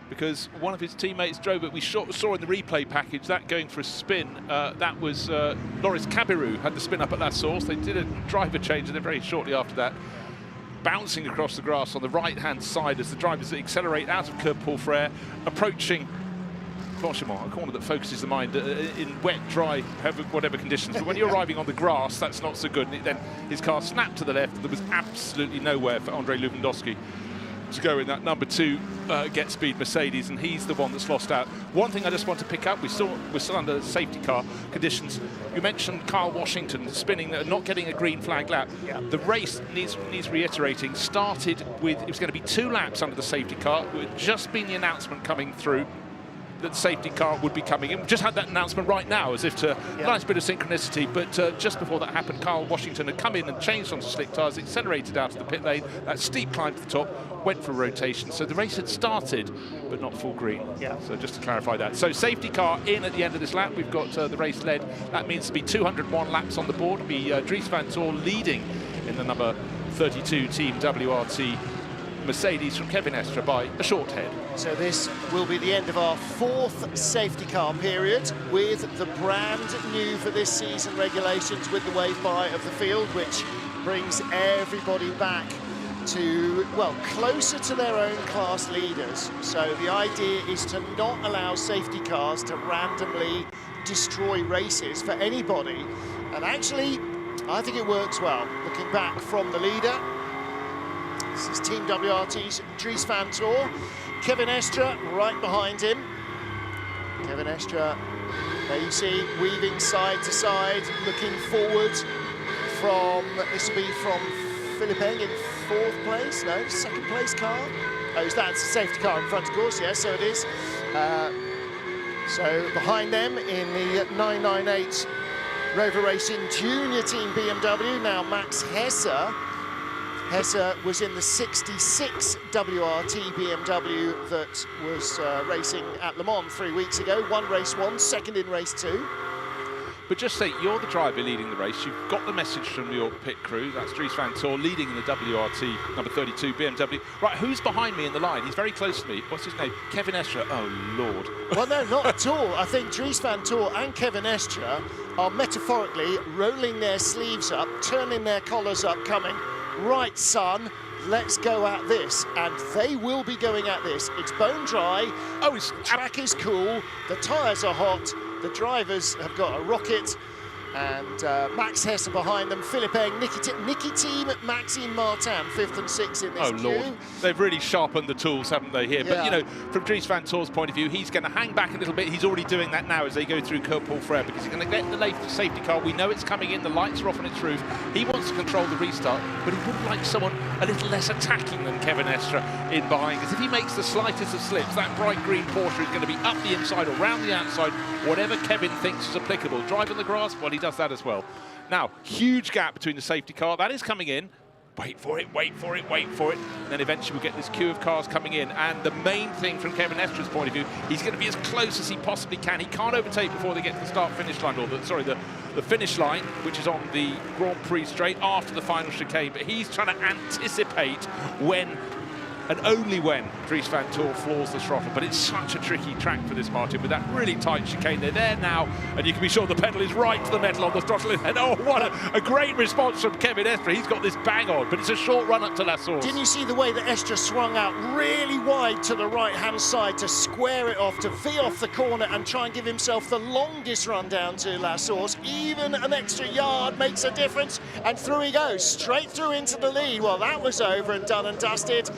because one of his teammates drove it. We saw in the replay package that going for a spin. That was Loris Cabiru had the spin up at La Source. They did a driver change, and then very shortly after that, bouncing across the grass on the right-hand side as the drivers accelerate out of Curb Paul Frere, approaching Franchement, a corner that focuses the mind in wet, dry, whatever conditions. But when you're arriving on the grass, that's not so good. And then his car snapped to the left, and there was absolutely nowhere for Andrei Lewandowski to go in that number 2 Get Speed Mercedes, and he's the one that's lost out. One thing I just want to pick up, we're still under safety car conditions. You mentioned Kyle Washington spinning, not getting a green flag lap. Yeah. The race needs reiterating. Started with, it was going to be 2 laps under the safety car. It had just been the announcement coming through that the safety car would be coming in. We just had that announcement right now, as if to a nice bit of synchronicity, but just before that happened, Kyle Washington had come in and changed onto slick tyres, accelerated out of the pit lane, that steep climb to the top, went for a rotation. So the race had started, but not full green. Yeah. So just to clarify that. So safety car in at the end of this lap. We've got the race led. That means to be 201 laps on the board. It'll be Dries van Tor leading in the number 32 Team WRT Mercedes from Kevin Estre by a short head. So this will be the end of our 4th safety car period with the brand new for this season regulations with the wave by of the field, which brings everybody back to, well, closer to their own class leaders. So the idea is to not allow safety cars to randomly destroy races for anybody. And actually, I think it works well. Looking back from the leader, this is Team WRT's Dries van Tor. Kevin Estre right behind him. Kevin Estre, there you see, weaving side to side, looking forward from, this will be from Philippe Eng in 4th place, no, 2nd place car. Oh, that's a safety car in front, of course, yes, so it is. So behind them in the 998 Rover Racing Junior Team BMW, now Max Hesse. Hesse was in the 66 WRT BMW that was racing at Le Mans 3 weeks ago. Won race 1, second in race 2. But just say, you're the driver leading the race. You've got the message from your pit crew. That's Dries van Tor leading in the WRT number 32 BMW. Right, who's behind me in the line? He's very close to me. What's his name? Kevin Estre. Oh, Lord. Well, no, not at all. I think Dries van Tor and Kevin Estre are metaphorically rolling their sleeves up, turning their collars up, coming, right, son, let's go at this. And they will be going at this. It's bone dry. Oh, the track is cool. The tyres are hot. The drivers have got a rocket. And Max Hesse behind them, Philippe Eng, Nicky Team, Maxime Martin, 5th and 6th in this queue. Lord, they've really sharpened the tools, haven't they, here? Yeah. But, you know, from Dries van Tor's point of view, he's going to hang back a little bit. He's already doing that now as they go through Curb Paul Frere, because he's going to get the safety car. We know it's coming in, the lights are off on its roof. He wants to control the restart, but he would like someone a little less attacking than Kevin Estre in behind, because if he makes the slightest of slips, that bright green Porsche is going to be up the inside or round the outside, whatever Kevin thinks is applicable. Driving the grass, well, he does that as well. Now, huge gap between the safety car. That is coming in. Wait for it, wait for it, wait for it. And then eventually we'll get this queue of cars coming in. And the main thing from Kevin Estre's point of view, he's going to be as close as he possibly can. He can't overtake before they get to the start-finish line, or the finish line, which is on the Grand Prix straight after the final chicane. But he's trying to anticipate when and only when Dries van Tor floors the throttle. But it's such a tricky track for this, Martin, with that really tight chicane. They're there now, and you can be sure the pedal is right to the metal on the throttle. And oh, what a great response from Kevin Estre. He's got this bang on, but it's a short run up to La Source. Didn't you see the way that Estre swung out really wide to the right-hand side to square it off, to V off the corner and try and give himself the longest run down to La Source? Even an extra yard makes a difference, and through he goes, straight through into the lead. Well, that was over and done and dusted.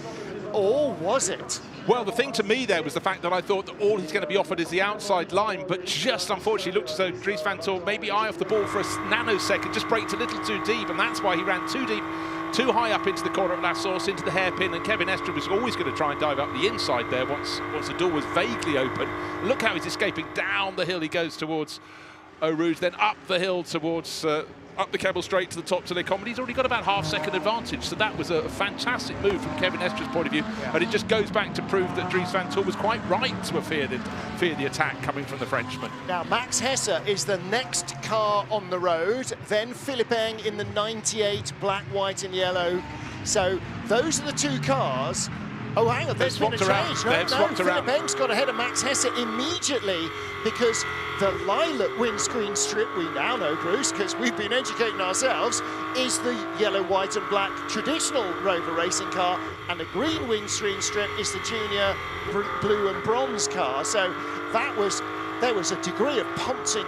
Or was it? Well, the thing to me there was the fact that I thought that all he's going to be offered is the outside line, but just unfortunately looked as though Dries van Tor maybe eye off the ball for a nanosecond, just braked a little too deep, and that's why he ran too deep, too high up into the corner of La Source, into the hairpin, and Kevin Estre was always going to try and dive up the inside there once the door was vaguely open. Look how he's escaping. Down the hill he goes towards Eau Rouge, then up the hill towards up the cable straight to the top to Le Comedy. He's already got about half-second advantage, so that was a fantastic move from Kevin Estre's point of view, and it just goes back to prove that Dries van Tor was quite right to fear the attack coming from the Frenchman. Now, Max Hesse is the next car on the road, then Philippe Eng in the 98 black, white and yellow. So those are the two cars. Oh, hang on, there's been a change. No, Philippe Eng's got ahead of Max Hesse immediately because the lilac windscreen strip, we now know, Bruce, because we've been educating ourselves, is the yellow, white and black traditional Rover racing car, and the green windscreen strip is the junior blue and bronze car. So there was a degree of pouncing,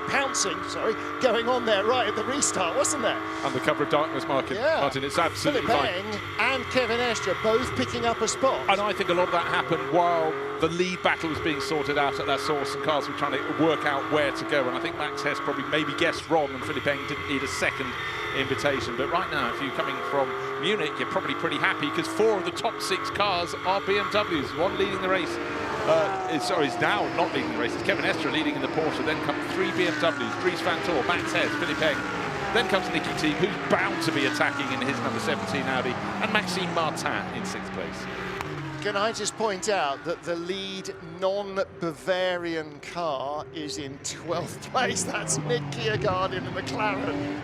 going on there right at the restart, wasn't there? And the cover of darkness, Martin, it's absolutely Philippe fine. Eng and Kevin Estre both picking up a spot. And I think a lot of that happened while the lead battle was being sorted out at La Source and cars were trying to work out where to go. And I think Max Hesse probably maybe guessed wrong, and Philippe Eng didn't need a second invitation. But right now, if you're coming from Munich, you're probably pretty happy because 4 of the top 6 cars are BMWs, one leading the race. Is now not leading the race. It's Kevin Estre leading in the Porsche. Then come 3 BMWs, Dries van Tor, Max Hesse, Philippe Eng. Then comes Nicky Team, who's bound to be attacking in his number 17 Audi, and Maxime Martin in 6th place. Can I just point out that the lead non-Bavarian car is in 12th place? That's Nick Kiergaard in the McLaren.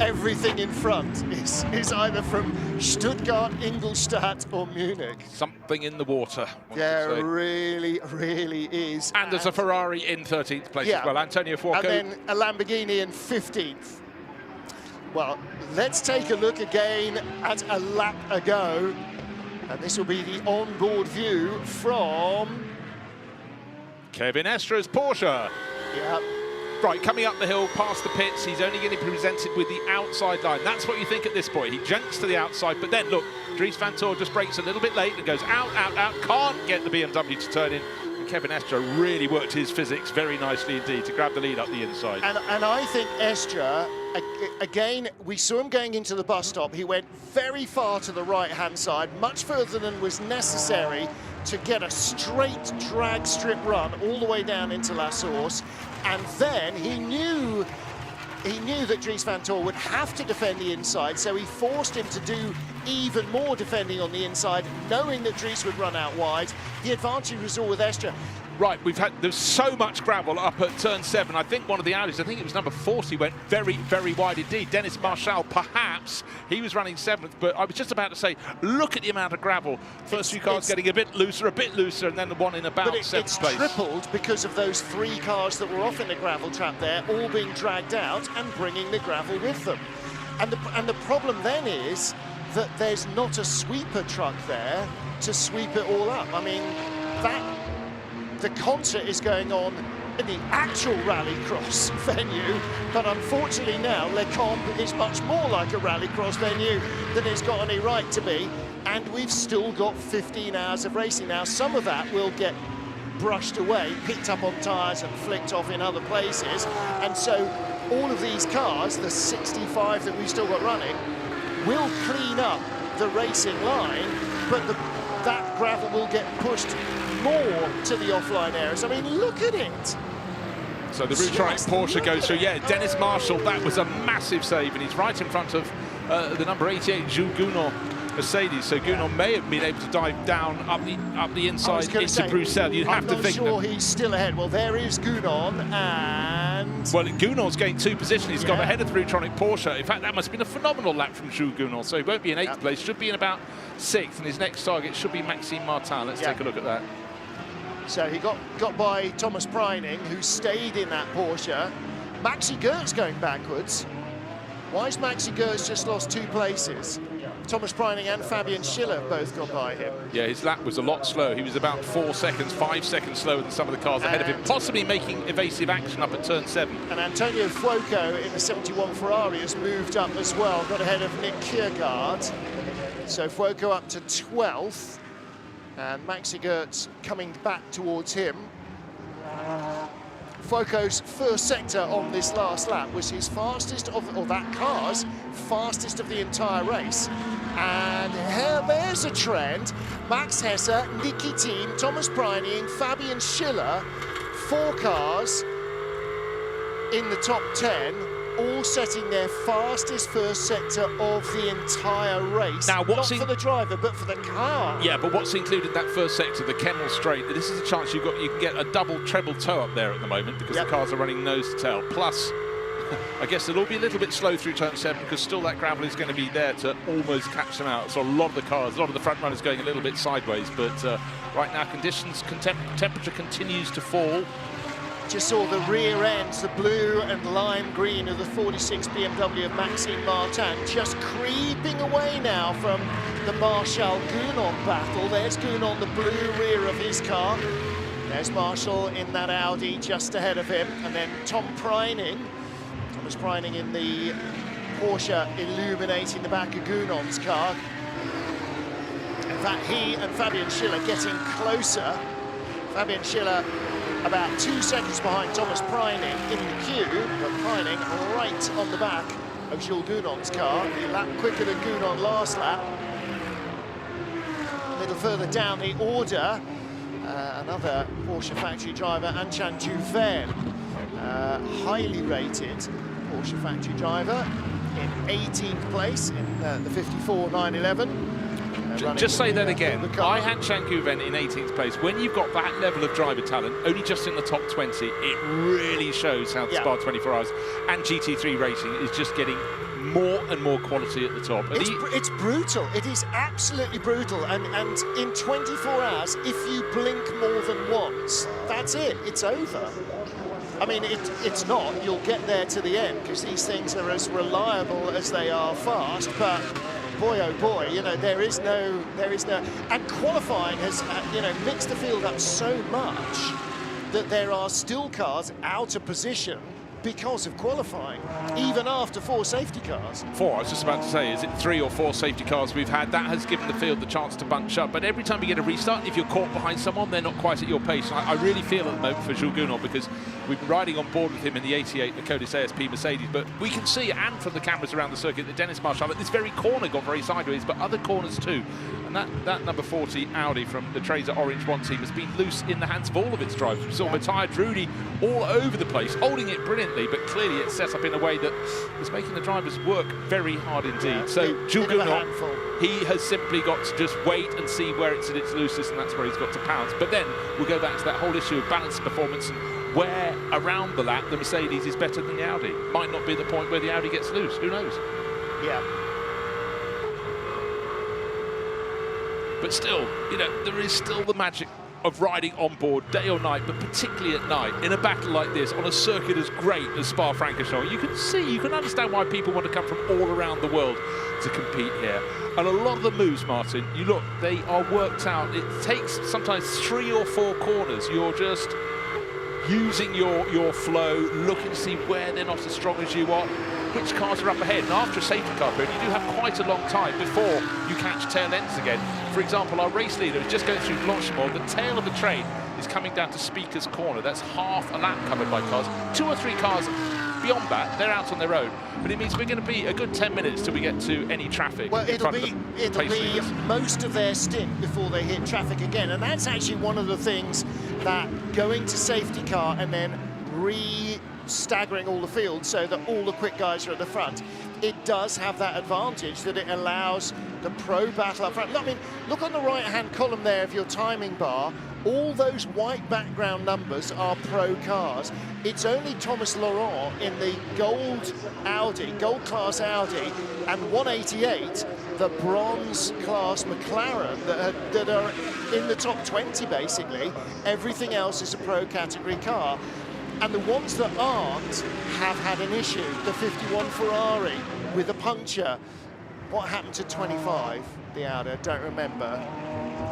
Everything in front is either from Stuttgart, Ingolstadt or Munich. Something in the water. There really, really is. And there's a Ferrari in 13th place as well, Antonio Fuoco. And then a Lamborghini in 15th. Well, let's take a look again at a lap ago. And this will be the onboard view from Kevin Estre's Porsche. Yeah. Right, coming up the hill past the pits, he's only going to be presented with the outside line. That's what you think at this point. He jumps to the outside, but then look, Dries van Tor just brakes a little bit late and goes out, can't get the BMW to turn in. And Kevin Estre really worked his physics very nicely indeed to grab the lead up the inside. And I think Estre, again, we saw him going into the bus stop. He went very far to the right-hand side, much further than was necessary to get a straight drag strip run all the way down into La Source. And then he knew that Dries van Tor would have to defend the inside, so he forced him to do even more defending on the inside, knowing that Dries would run out wide. The advantage was all with Estre. Right, there's so much gravel up at turn 7. I think one of the Audis, I think it was number 40, went very, very wide indeed. Dennis Marshall, perhaps, he was running 7th, but I was just about to say, look at the amount of gravel. First few cars getting a bit looser, and then the one in about 7th place. It's tripled because of those 3 cars that were off in the gravel trap there, all being dragged out and bringing the gravel with them. And the problem then is that there's not a sweeper truck there to sweep it all up. I mean, the concert is going on in the actual rallycross venue, but unfortunately now Le Combe is much more like a rallycross venue than it's got any right to be, and we've still got 15 hours of racing. Now, some of that will get brushed away, picked up on tyres and flicked off in other places, and so all of these cars, the 65 that we've still got running, will clean up the racing line, but that gravel will get pushed more to the offline areas. I mean, look at it. So the Rouge Porsche goes through. Yeah, Dennis Marshall, that was a massive save, and he's right in front of the number 88, Jules Gounon Mercedes. So Gounon may have been able to dive down up the inside into Bruxelles. You'd have to think. I'm not sure he's still ahead. Well, there is Gounon, and and... Well, Gounod's gained 2 positions. He's got ahead of Thrutronic Porsche. In fact, that must have been a phenomenal lap from Jules Gounod. So he won't be in 8th place, should be in about 6th, and his next target should be Maxime Martin. Let's take a look at that. So he got by Thomas Preining, who stayed in that Porsche. Maxi Goertz going backwards. Why has Maxi Goertz just lost 2 places? Thomas Preining and Fabian Schiller both gone by him. Yeah, his lap was a lot slow. He was about 4 seconds, 5 seconds slower than some of the cars ahead of him, possibly making evasive action up at turn 7. And Antonio Fuoco in the 71 Ferrari has moved up as well, got ahead of Nick Kiergaard. So Fuoco up to 12th, and Maxi Goertz coming back towards him. Fuoco's first sector on this last lap was his fastest or that car's fastest of the entire race. And there's a trend. Max Hesse, Niki Thiem, Thomas Preining, Fabian Schiller, 4 cars in the top 10, all setting their fastest first sector of the entire race. Now, not for the driver, but for the car. Yeah, but what's included in that first sector, the Kemmel Straight, this is a chance you can get a double treble toe up there at the moment because the cars are running nose to tail. Plus, I guess it'll be a little bit slow through turn 7 because still that gravel is going to be there to almost catch them out. So a lot of the cars, a lot of the front runners going a little bit sideways, but right now temperature continues to fall. Just saw the rear ends, the blue and lime green of the 46 BMW of Maxime Martin, just creeping away now from the Marshall Gounod battle. There's Gounod, the blue rear of his car. There's Marshall in that Audi just ahead of him. And then Thomas Preining in the Porsche illuminating the back of Gounod's car. In fact, he and Fabian Schiller getting closer. Fabian Schiller about 2 seconds behind Thomas Preining in the queue, but Preining right on the back of Jules Gounod's car. He lapped quicker than Gounod last lap. A little further down the order, another Porsche factory driver, Anchan Duverne, highly rated Porsche factory driver in 18th place in the 54 911. Just say that again. Ayhan Shankuven in 18th place. When you've got that level of driver talent, only just in the top 20, it really shows how the Spa 24 Hours and GT3 racing is just getting more and more quality at the top. And it's brutal. It is absolutely brutal. And in 24 hours, if you blink more than once, that's it. It's over. I mean, it's not. You'll get there to the end because these things are as reliable as they are fast. But boy, oh boy, you know, there is no, and qualifying has, you know, mixed the field up so much that there are still cars out of position because of qualifying, even after 4 safety cars. 4, I was just about to say, is it 3 or 4 safety cars we've had? That has given the field the chance to bunch up, but every time you get a restart, if you're caught behind someone, they're not quite at your pace. I really feel at the moment for Jules Gounod because we've been riding on board with him in the 88 Codis ASP Mercedes, but we can see, and from the cameras around the circuit, that Dennis Marshall at this very corner got very sideways, but other corners too. And that number 40 Audi from the Tracer Orange 1 team has been loose in the hands of all of its drivers. We saw Matthias Rudy all over the place, holding it brilliantly, but clearly it's set up in a way that is making the drivers work very hard indeed. So Jules Gounod, he has simply got to just wait and see where it's at its loosest, and that's where he's got to pounce. But then we'll go back to that whole issue of balanced performance and where around the lap the Mercedes is better than the Audi. Might not be the point where the Audi gets loose, who knows? Yeah. But still, you know, there is still the magic of riding on board day or night, but particularly at night, in a battle like this, on a circuit as great as Spa-Francorchamps. You can understand why people want to come from all around the world to compete here. And a lot of the moves, Martin, you look, they are worked out. It takes sometimes 3 or 4 corners. You're just using your flow, looking to see where they're not as strong as you are, which cars are up ahead. And after a safety car period, you do have quite a long time before you catch tail ends again. For example, our race leader is just going through Blanchimont. The tail of the train is coming down to Speaker's Corner. That's half a lap covered by cars. 2 or 3 cars beyond that, they're out on their own. But it means we're going to be a good 10 minutes till we get to any traffic. Well, it'll be most of their stint before they hit traffic again. And that's actually one of the things that going to safety car and then staggering all the field so that all the quick guys are at the front, it does have that advantage that it allows the pro battle up front. Look, I mean, look on the right-hand column there of your timing bar. All those white background numbers are pro cars. It's only Thomas Laurent in the gold Audi, gold class Audi, and 188, the bronze class McLaren that are in the top 20 basically. Everything else is a pro category car. And the ones that aren't have had an issue. The 51 Ferrari with a puncture. What happened to 25, the Audi? I don't remember.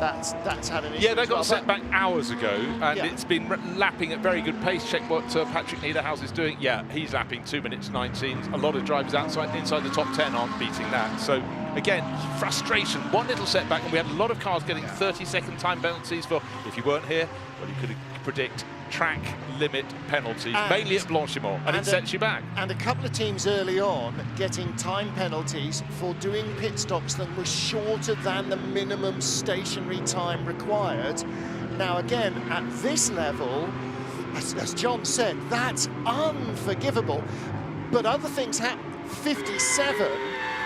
That's had an issue. Yeah, they as got well. set back hours ago, and Yeah. it's been lapping at very good pace. Check what Patrick Niederhaus is doing. Yeah, he's lapping 2 minutes 19. A lot of drivers inside the top 10 aren't beating that. So again, frustration. One little setback, and we had a lot of cars getting 30-second time penalties for, if you weren't here, well, you could predict track limit penalties, mainly at Blanchimont, and it sets you back. And a couple of teams early on getting time penalties for doing pit stops that were shorter than the minimum stationary time required. Now again, at this level, as John said, that's unforgivable. But other things happen. 57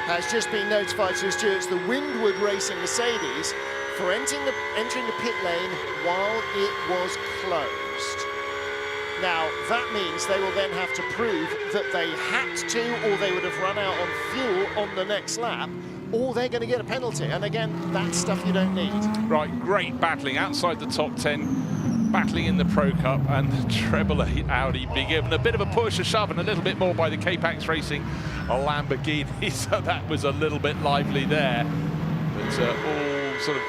has just been notified to the stewards, the Windward Racing Mercedes, for entering the pit lane while it was closed. Now, that means they will then have to prove that they had to, or they would have run out on fuel on the next lap, or they're going to get a penalty. And again, that's stuff you don't need. Right, great battling outside the top 10, battling in the Pro Cup, and the treble Audi being given a bit of a push, a shove, and a little bit more by the K-Pax Racing Lamborghini. So that was a little bit lively there. But all sort of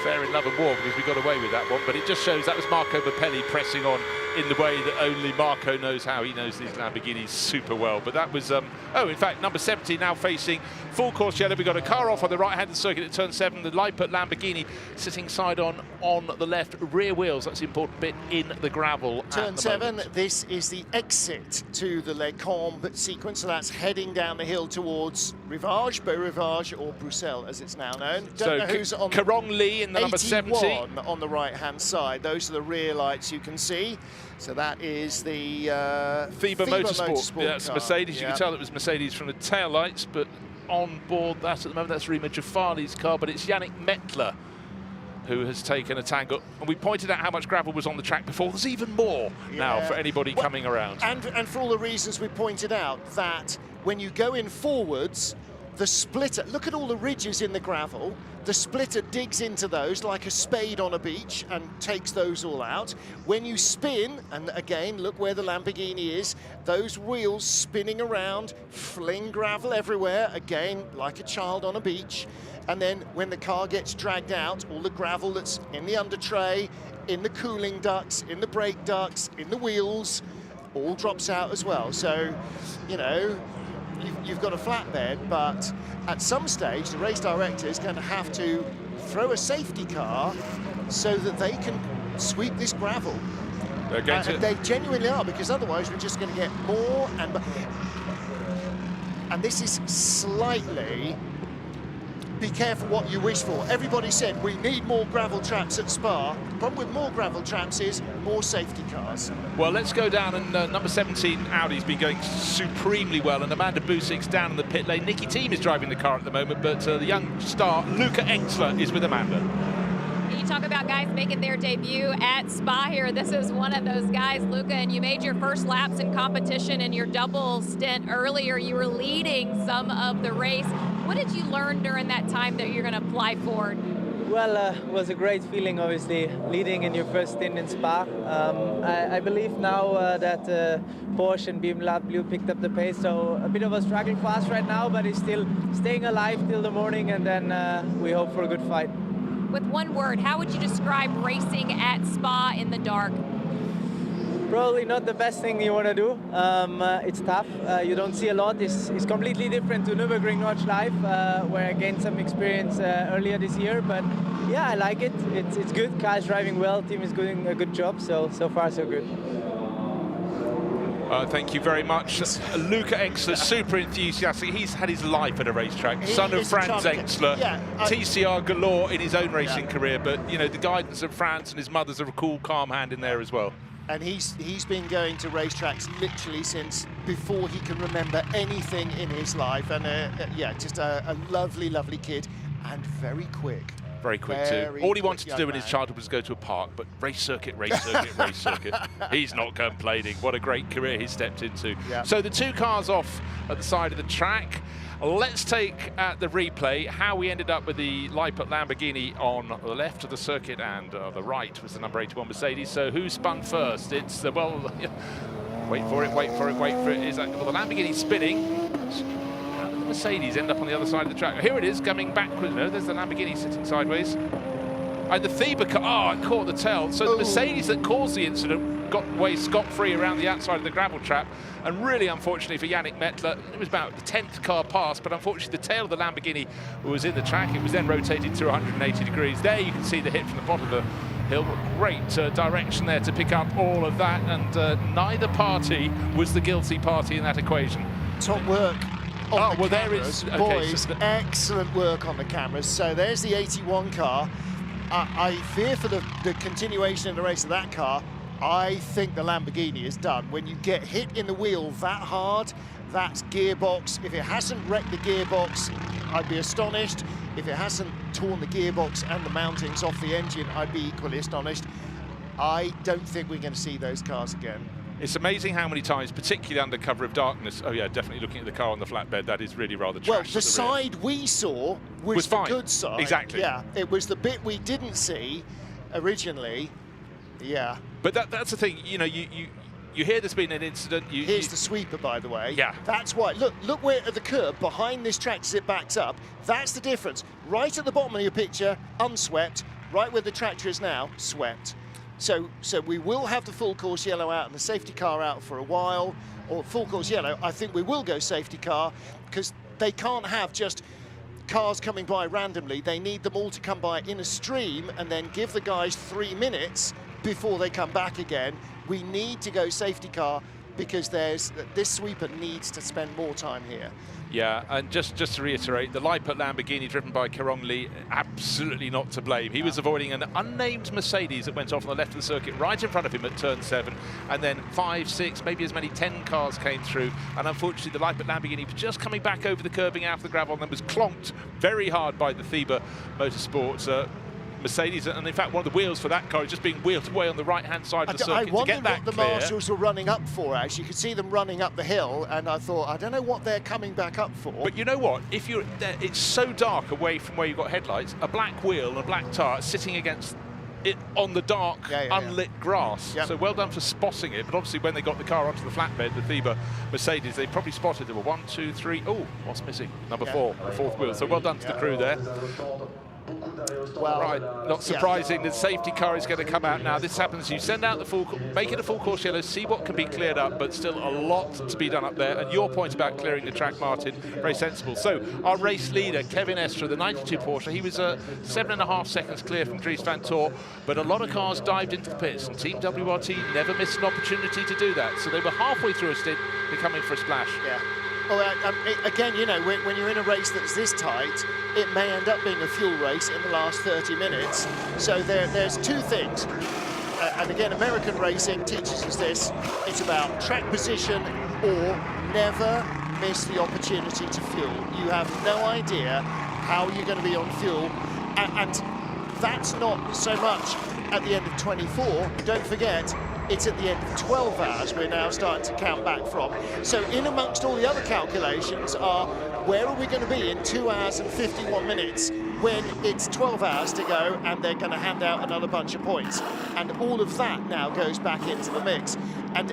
fair in love and war, because we got away with that one. But it just shows that was Marco Bappelli pressing on in the way that only Marco knows how. He knows these Lamborghinis super well. But that was, oh, in fact, number 70 now facing full course yellow. We've got a car off on the right-hand circuit at turn 7. The Lippert Lamborghini sitting side on the left, rear wheels. That's the important bit in the gravel. Turn 7, this is the exit to the Les Combes sequence. So that's heading down the hill towards Rivage, Beau-Rivage, or Bruxelles, as it's now known. Don't know who's on Carong Lee in the number 70. On the right-hand side. Those are the rear lights you can see. So that is the FIBA Motorsport. Yeah, it's car. Mercedes. You Yeah. can tell it was Mercedes from the tail lights, but on board that at the moment, that's Rima Jafari's car, but it's Yannick Mettler who has taken a tangle. And we pointed out how much gravel was on the track before. There's even more now for anybody coming around. And for all the reasons we pointed out, that when you go in forwards, the splitter, look at all the ridges in the gravel, the splitter digs into those like a spade on a beach and takes those all out. When you spin, and again, look where the Lamborghini is, those wheels spinning around, fling gravel everywhere, again, like a child on a beach. And then when the car gets dragged out, all the gravel that's in the under tray, in the cooling ducts, in the brake ducts, in the wheels, all drops out as well. So, you know, you've got a flatbed, but at some stage the race director is going to have to throw a safety car so that they can sweep this gravel. And they genuinely are, because otherwise we're just going to get more and this is slightly, be careful what you wish for. Everybody said we need more gravel traps at Spa. The problem with more gravel traps is more safety cars. Well, let's go down, and number 17 Audi's been going supremely well, and Amanda Busik's down in the pit lane. Nikki Thiem is driving the car at the moment, but the young star Luca Engstler is with Amanda. You talk about guys making their debut at Spa here. This is one of those guys, Luca, and you made your first laps in competition in your double stint earlier. You were leading some of the race. What did you learn during that time that you're going to apply forward? Well, it was a great feeling, obviously, leading in your first stint in Spa. I believe now that Porsche and BMW picked up the pace, so a bit of a struggle for us right now, but it's still staying alive till the morning, and then we hope for a good fight. With one word, how would you describe racing at Spa in the dark? Probably not the best thing you want to do. It's tough. You don't see a lot. It's completely different to Nürburgring Nordschleife, where I gained some experience earlier this year. But yeah, I like it. It's good. Car's driving well. Team is doing a good job. So far, so good. Thank you very much. Luca Engstler, super enthusiastic. He's had his life at a racetrack. Son of Franz Engstler, TCR galore in his own racing career. But, you know, the guidance of Franz and his mother's a cool, calm hand in there as well. And he's been going to racetracks literally since before he can remember anything in his life. And yeah, just a lovely, lovely kid. and very quick. Very quick too. All he wanted to do in his childhood was go to a park, but race circuit, race circuit, race circuit. He's not complaining. What a great career he stepped into. Yeah. So the 2 cars off at the side of the track. Let's take the replay how we ended up with the Leipzig Lamborghini on the left of the circuit, and the right was the number 81 Mercedes. So who spun first? It's the, well, wait for it, wait for it, wait for it. Is that, well, the Lamborghini spinning. How did the Mercedes end up on the other side of the track? Here it is, coming backwards. No, there's the Lamborghini sitting sideways. And the Thieber car, it caught the tail. So the Mercedes that caused the incident got away scot-free around the outside of the gravel trap. And really, unfortunately for Yannick Mettler, it was about the 10th car past, but unfortunately the tail of the Lamborghini was in the track. It was then rotated through 180 degrees. There you can see the hit from the bottom of the hill. Great direction there to pick up all of that, and neither party was the guilty party in that equation. Top work on the cameras. There is, okay, boys, so excellent work on the cameras. So there's the 81 car. I fear for the continuation in the race of that car. I think the Lamborghini is done. When you get hit in the wheel that hard, that's gearbox. If it hasn't wrecked the gearbox, I'd be astonished. If it hasn't torn the gearbox and the mountings off the engine, I'd be equally astonished. I don't think we're going to see those cars again. It's amazing how many times, particularly under cover of darkness. Oh yeah, definitely looking at the car on the flatbed, that is really rather trash. Well, the side we saw was the good side. Exactly. Yeah, it was the bit we didn't see originally. Yeah. But that's the thing, you know, you hear there's been an incident. Here's the sweeper, by the way. Yeah. That's why. Look where at the curb behind this track as it backs up. That's the difference. Right at the bottom of your picture, unswept. Right where the tractor is now, swept. So we will have the full course yellow out and the safety car out for a while, or full course yellow. I think we will go safety car because they can't have just cars coming by randomly. They need them all to come by in a stream and then give the guys 3 minutes before they come back again. We need to go safety car because this sweeper needs to spend more time here. Yeah, and just to reiterate, the Leipzig Lamborghini driven by Kerong Lee, absolutely not to blame. He was avoiding an unnamed Mercedes that went off on the left of the circuit right in front of him at turn 7, and then 5, 6, maybe as many 10 cars came through, and unfortunately the Leipzig Lamborghini just coming back over the curbing out of the gravel and then was clonked very hard by the Thieber Motorsports Mercedes, and in fact one of the wheels for that car is just being wheeled away on the right-hand side of the circuit to get that clear. I wondered what the marshals were running up for, actually. You could see them running up the hill, and I thought, I don't know what they're coming back up for. But you know what? If you're there, it's so dark away from where you've got headlights, a black wheel and a black tyre sitting against it on the dark, unlit grass. Yep. So well done for spotting it, but obviously when they got the car onto the flatbed, the Thieber Mercedes, they probably spotted there were 1, 2, 3, oh, what's missing? Number 4, the 4th wheel. So well done to the crew there. Well, right, not surprising. The safety car is going to come out now. This happens, you send out the full, make it a full course yellow, see what can be cleared up, but still a lot to be done up there. And your point about clearing the track, Martin, very sensible. So our race leader, Kevin Estra, the 92 Porsche, he was 7.5 seconds clear from Dries Van Tor, but a lot of cars dived into the pits, and Team WRT never missed an opportunity to do that. So they were halfway through a stint, they're coming for a splash. Yeah. Well, again, you know, when you're in a race that's this tight, it may end up being a fuel race in the last 30 minutes. So there's two things. And again, American racing teaches us this. It's about track position or never miss the opportunity to fuel. You have no idea how you're going to be on fuel. And that's not so much at the end of 24. Don't forget, it's at the end of 12 hours we're now starting to count back from. So in amongst all the other calculations are, where are we going to be in 2 hours and 51 minutes when it's 12 hours to go and they're going to hand out another bunch of points? And all of that now goes back into the mix. And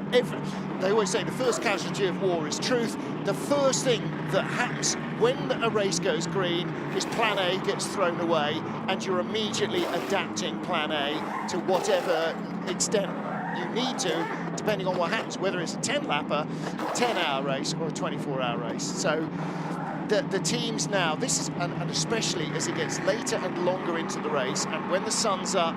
they always say the first casualty of war is truth. The first thing that happens when a race goes green is plan A gets thrown away, and you're immediately adapting plan A to whatever extent you need to, depending on what happens, whether it's a 10-lapper, 10-hour race, or a 24-hour race. So the teams now, this is, and especially as it gets later and longer into the race, and when the sun's up,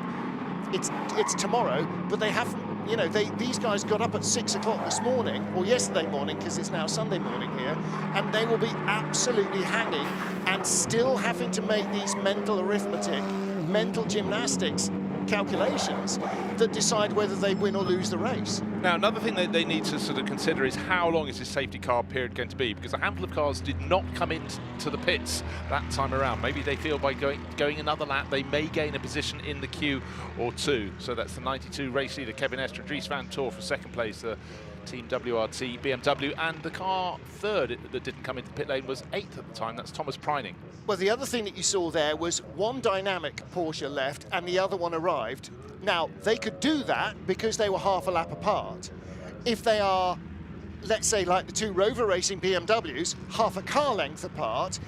it's tomorrow, but they haven't, you know, these guys got up at 6 o'clock this morning, or yesterday morning, because it's now Sunday morning here, and they will be absolutely hanging and still having to make these mental arithmetic, mental gymnastics calculations that decide whether they win or lose the race. Now, another thing that they need to sort of consider is how long is this safety car period going to be? Because a handful of cars did not come into the pits that time around. Maybe they feel by going another lap, they may gain a position in the queue or two. So that's the 92 race leader, Kevin Estre, Dries van Tor for second place, Team WRT BMW, and the car third that didn't come into the pit lane was 8th at the time. That's Thomas Preining. Well, the other thing that you saw there was one dynamic Porsche left and the other one arrived. Now, they could do that because they were half a lap apart. If they are, let's say, like the two Rover Racing BMWs, half a car length apart,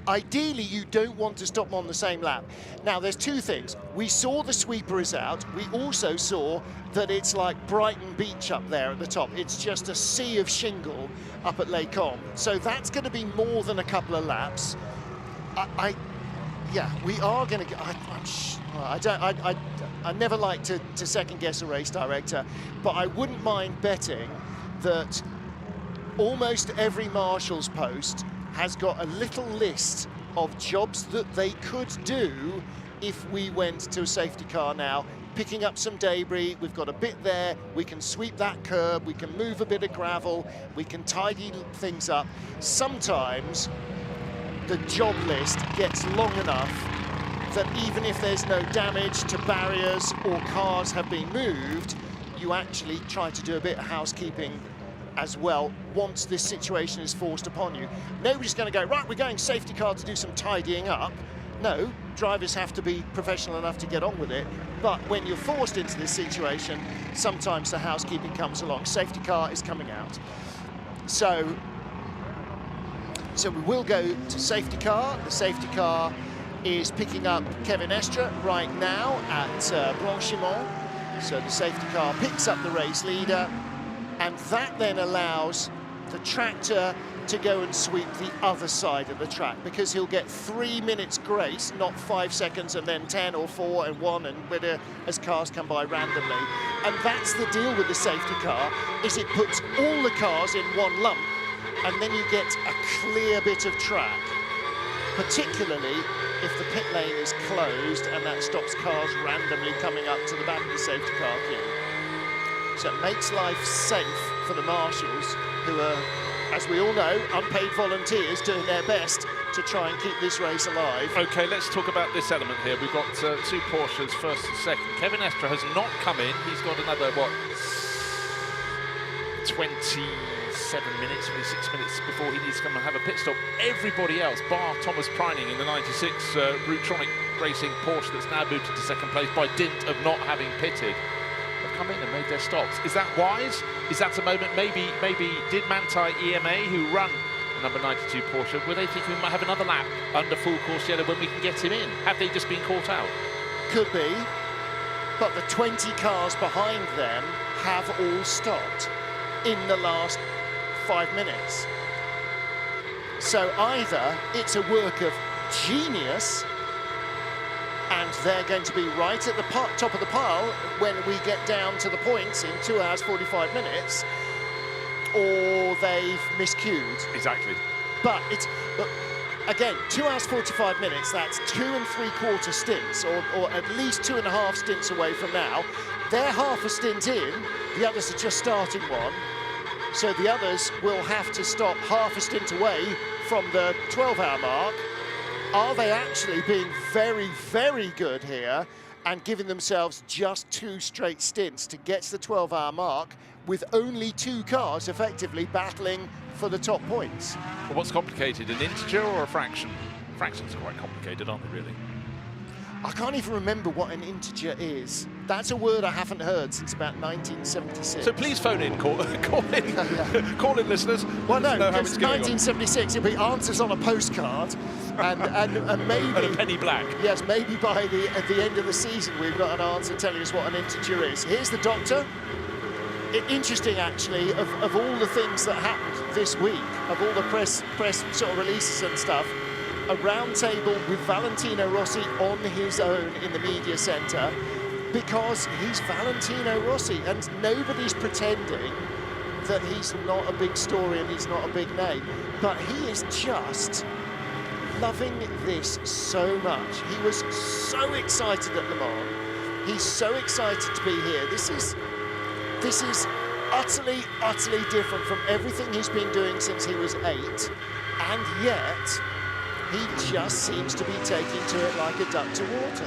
ideally you don't want to stop them on the same lap. Now, there's two things. We saw the sweeper is out. We also saw that it's like Brighton Beach up there at the top. It's just a sea of shingle up at Lake Combe. So that's going to be more than a couple of laps. Yeah, we are going to. I never like to second guess a race director, but I wouldn't mind betting that almost every marshal's post has got a little list of jobs that they could do if we went to a safety car now. Picking up some debris, we've got a bit there, we can sweep that curb, we can move a bit of gravel, we can tidy things up. Sometimes the job list gets long enough that even if there's no damage to barriers or cars have been moved, you actually try to do a bit of housekeeping as well once this situation is forced upon you. Nobody's going to go, right, we're going safety car to do some tidying up. No, drivers have to be professional enough to get on with it. But when you're forced into this situation, sometimes the housekeeping comes along. Safety car is coming out. So we will go to safety car. The safety car is picking up Kevin Estre right now at Blanchimont. So the safety car picks up the race leader, and that then allows the tractor to go and sweep the other side of the track, because he'll get 3 minutes grace, not 5 seconds and then 10 or 4 and 1 and whether as cars come by randomly. And that's the deal with the safety car, is it puts all the cars in one lump, and then you get a clear bit of track, particularly if the pit lane is closed and that stops cars randomly coming up to the back of the safety car queue. So it makes life safe for the marshals, who are, as we all know, unpaid volunteers doing their best to try and keep this race alive. Okay, let's talk about this element here. We've got two Porsches, first and second. Kevin Estre has not come in. He's got another, what, 27 minutes, 26 minutes before he needs to come and have a pit stop. Everybody else, bar Thomas Preining in the 96 Routronic Racing Porsche that's now moved into second place by dint of not having pitted, have come in and made their stops. Is that wise? Is that a moment, maybe did Manthey EMA, who run the number 92 Porsche, were they thinking we might have another lap under full course yellow when we can get him in? Have they just been caught out? Could be, but the 20 cars behind them have all stopped in the last 5 minutes. So either it's a work of genius and they're going to be right at the top of the pile when we get down to the points in 2 hours 45 minutes, or they've miscued. Exactly. But it's, again, 2 hours 45 minutes, that's 2 3/4 stints, or at least 2.5 stints away from now. They're half a stint in, the others are just starting one. So the others will have to stop half a stint away from the 12-hour mark. Are they actually being very, very good here and giving themselves just 2 straight stints to get to the 12-hour mark with only 2 cars effectively battling for the top points? Well, what's complicated, an integer or a fraction? Fractions are quite complicated, aren't they, really? I can't even remember what an integer is. That's a word I haven't heard since about 1976. So please phone in, call in, call in, listeners. Well, no, because 1976 it'll be answers on a postcard, and maybe and a penny black. Yes, maybe by at the end of the season we've got an answer telling us what an integer is. Here's the doctor. Interesting, actually, of all the things that happened this week, of all the press sort of releases and stuff. A round table with Valentino Rossi on his own in the media centre, because he's Valentino Rossi and nobody's pretending that he's not a big story and he's not a big name, but he is just loving this so much. He was so excited at Le Mans. He's so excited to be here. This is utterly, utterly different from everything he's been doing since he was 8, and yet he just seems to be taking to it like a duck to water.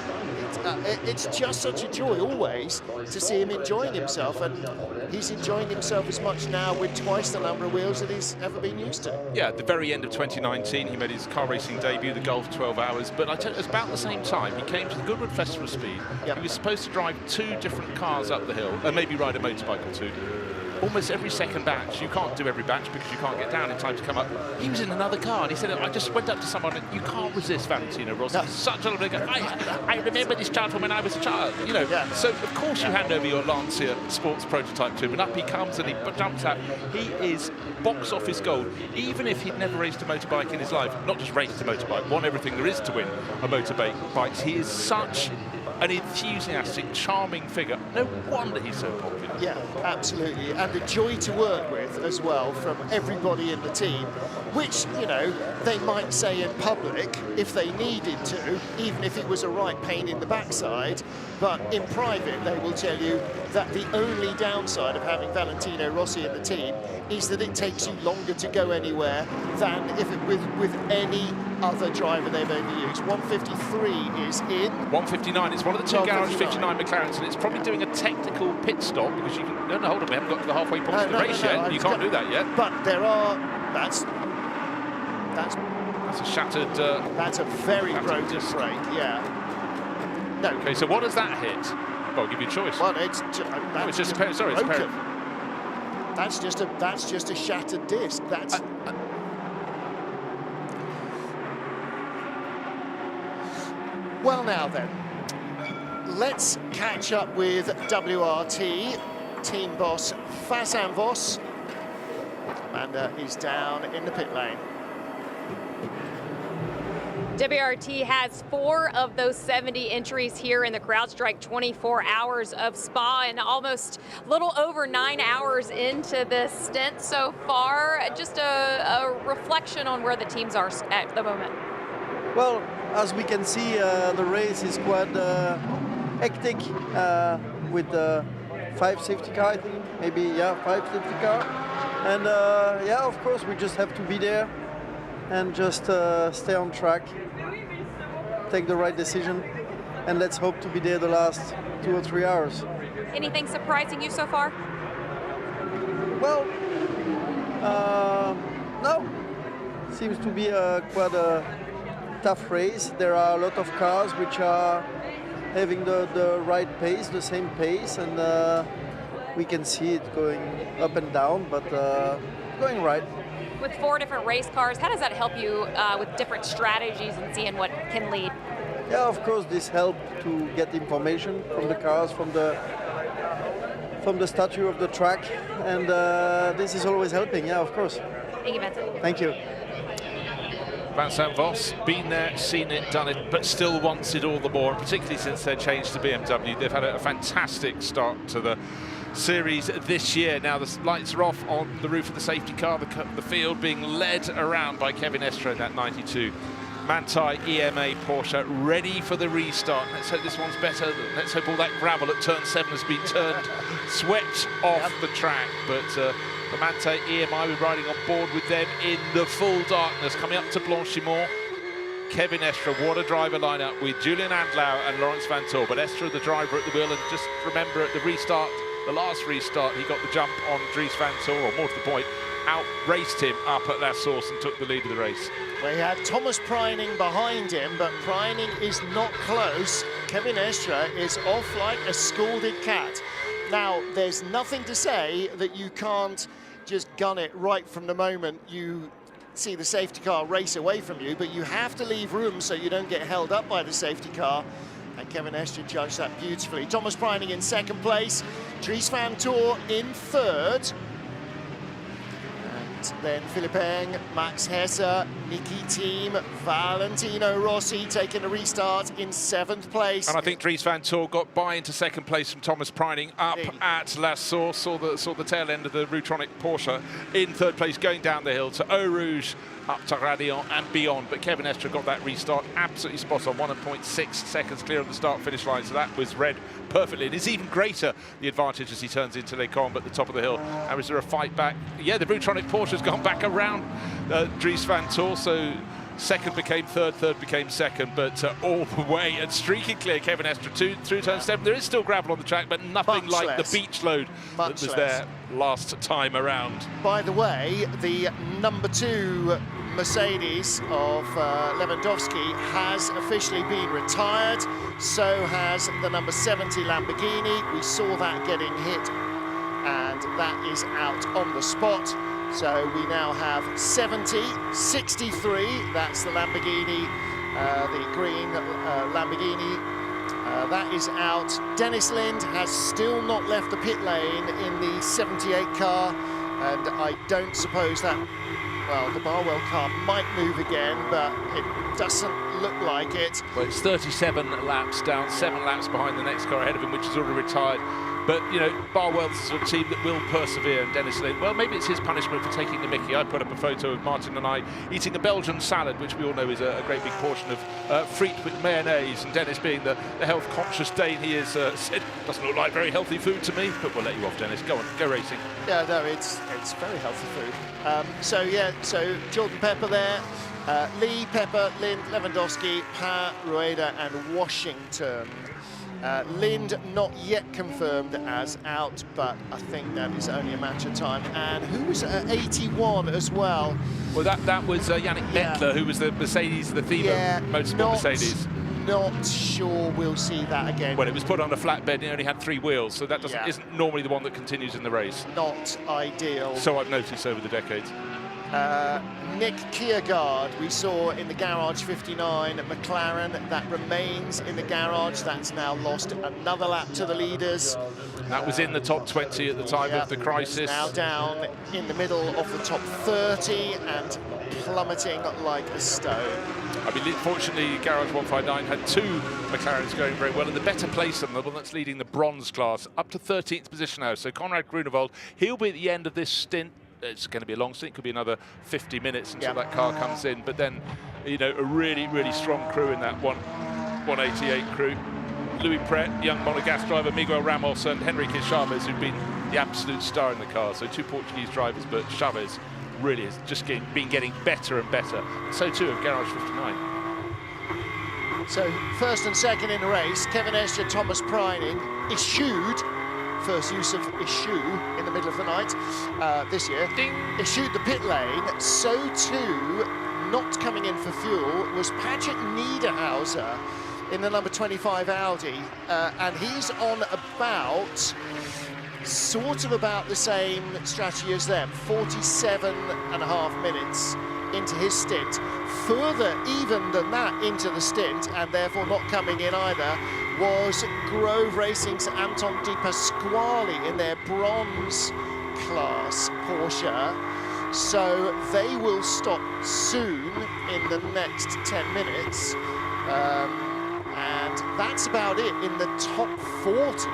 It's just such a joy always to see him enjoying himself, and he's enjoying himself as much now with twice the number of wheels that he's ever been used to. Yeah, at the very end of 2019, he made his car racing debut, the Golf 12 Hours, but I tell you, it was about the same time. He came to the Goodwood Festival of Speed. Yep. He was supposed to drive 2 different cars up the hill, and maybe ride a motorbike or 2. Almost every second batch, you can't do every batch because you can't get down in time to come up. He was in another car, and he said, I just went up to someone, and you can't resist Valentino Rossi. No. Such a lovely guy. I remember this child from when I was a child, you know. Yeah. So, of course, you hand over your Lancia sports prototype to him, and up he comes and he jumps out. He is box office gold, even if he'd never raced a motorbike in his life. Not just raced a motorbike, won everything there is to win a motorbike. He is such an enthusiastic, charming figure. No wonder he's so popular. Yeah, absolutely. And a joy to work with as well from everybody in the team, which, you know, they might say in public if they needed to, even if it was a right pain in the backside. But in private, they will tell you that the only downside of having Valentino Rossi in the team is that it takes you longer to go anywhere than if it with any other driver they've ever used. 153 is in. 159, it's one of the 2 Garage 59 McLarens, and it's probably doing a technical pit stop because you can, no, hold on, we haven't got to the halfway point of the race yet. You can't do that yet. But there are, that's a shattered... that's a very broken brake, yeah. No. Okay, so what does that hit? Well, I'll give you a choice. Well, it's just a pair, sorry, it's a pair of... That's just a shattered disc. That's... Well, now then, let's catch up with WRT team boss Fasan Vos. Amanda is down in the pit lane. WRT has 4 of those 70 entries here in the CrowdStrike 24 hours of Spa, and almost a little over 9 hours into this stint so far. Just a reflection on where the teams are at the moment. Well, as we can see, the race is quite hectic with 5 safety car, I think. Maybe, yeah, 5 safety car. And yeah, of course, we just have to be there and just stay on track, take the right decision, and let's hope to be there the last 2 or 3 hours. Anything surprising you so far? Well, no. Seems to be quite a tough race. There are a lot of cars which are having the right pace, the same pace, and we can see it going up and down, but going right. With 4 different race cars, how does that help you with different strategies and seeing what can lead? Yeah, of course, this helps to get information from the cars, from the stature of the track, and this is always helping, yeah, of course. Thank you, Vincent. Thank you. Vincent Vos, been there, seen it, done it, but still wants it all the more, particularly since they changed to BMW. They've had a fantastic start to the series this year. Now the lights are off on the roof of the safety car, the field being led around by Kevin Estre in that 92 Manthey EMA Porsche, ready for the restart. Let's hope this one's better. Let's hope all that gravel at turn 7 has been swept off the track. But the Manthey EMI, we're riding on board with them in the full darkness, coming up to Blanchimont. Kevin Estre, what a driver lineup with Julian Andlau and Laurens Vanthoor. But Estre, the driver at the wheel, and just remember at the restart, the last restart, he got the jump on Dries Vanthoor, or more to the point, out-raced him up at La Source and took the lead of the race. Well, he had Thomas Preining behind him, but Preining is not close. Kevin Estre is off like a scalded cat. Now, there's nothing to say that you can't just gun it right from the moment you see the safety car race away from you, but you have to leave room so you don't get held up by the safety car. And Kevin Estre judged that beautifully. Thomas Preining in second place, Dries Vanthoor in third. but then Philippe Eng, Max Hesse, Niki Thiem, Valentino Rossi taking a restart in 7th place. And I think Dries van Tor got by into 2nd place from Thomas Preining up at La Source, saw the tail end of the Rutronic Porsche in 3rd place going down the hill to Eau Rouge, up to Radion and beyond. But Kevin Estre got that restart absolutely spot on, 1.6 seconds clear of the start-finish line, so that was read perfectly. It is even greater, the advantage as he turns into Les Combes at the top of the hill. And is there a fight back? Yeah, the Rutronic Porsche's gone back around Dries van Tor, so 2nd became 3rd, 3rd became 2nd, but all the way and streaking clear Kevin Estre through turn 7. There is still gravel on the track, but nothing like the beach load that was there last time around. By the way, the number 2 Mercedes of Lewandowski has officially been retired. So has the number 70 Lamborghini. We saw that getting hit, and that is out on the spot. So we now have 70, 63, that's the Lamborghini, the green Lamborghini. That is out. Dennis Lind has still not left the pit lane in the 78 car, and I don't suppose that, well, the Barwell car might move again, but it doesn't look like it. Well, it's 37 laps down, 7 laps behind the next car ahead of him, which is already retired. But, you know, Barwell's the sort of team that will persevere, and Dennis Lind, well, maybe it's his punishment for taking the mickey. I put up a photo of Martin and I eating a Belgian salad, which we all know is a great big portion of frite with mayonnaise, and Dennis, being the health-conscious Dane he is, said, doesn't look like very healthy food to me, but we'll let you off, Dennis. Go on, go racing. Yeah, no, it's very healthy food. So Jordan Pepper there, Lee, Pepper, Lind, Lewandowski, Pa, Rueda and Washington. Lind not yet confirmed as out, but I think that is only a matter of time. And who was 81 as well? Well, that was Yannick Bettler, who was the Mercedes, the theme of Motorsport Mercedes. Not sure we'll see that again. Well, it was put on a flatbed and it only had 3 wheels, so that isn't normally the one that continues in the race. Not ideal. So I've noticed over the decades. Nick Kiergaard we saw in the garage 59 at McLaren, that remains in the garage. That's now lost another lap to the leaders. That was in the top 20 at the time of the crisis. Now down in the middle of the top 30 and plummeting like a stone. I mean, fortunately, Garage 159 had 2 McLarens going very well, and the better place on the one that's leading the bronze class, up to 13th position now. So Conrad Grunewald, he'll be at the end of this stint. It's going to be a long stint, it could be another 50 minutes until that car comes in. But then, you know, a really, really strong crew in that 188 crew. Louis Pret, young Monegasque driver, Miguel Ramos and Henrique Chavez, who've been the absolute star in the car. So 2 Portuguese drivers, but Chavez really has just been getting better and better. And so too of Garage 59. So first and second in the race, Kevin Estre, Thomas Preining, eschewed. First use of issue in the middle of the night this year. Ding. Eschewed the pit lane. So too, not coming in for fuel was Patrick Niederhauser in the number 25 Audi, and he's on about the same strategy as them, 47.5 minutes into his stint. Further even than that into the stint, and therefore not coming in either, was Grove Racing's Anton Di Pasquale in their bronze class Porsche. So they will stop soon in the next 10 minutes. And that's about it in the top 40.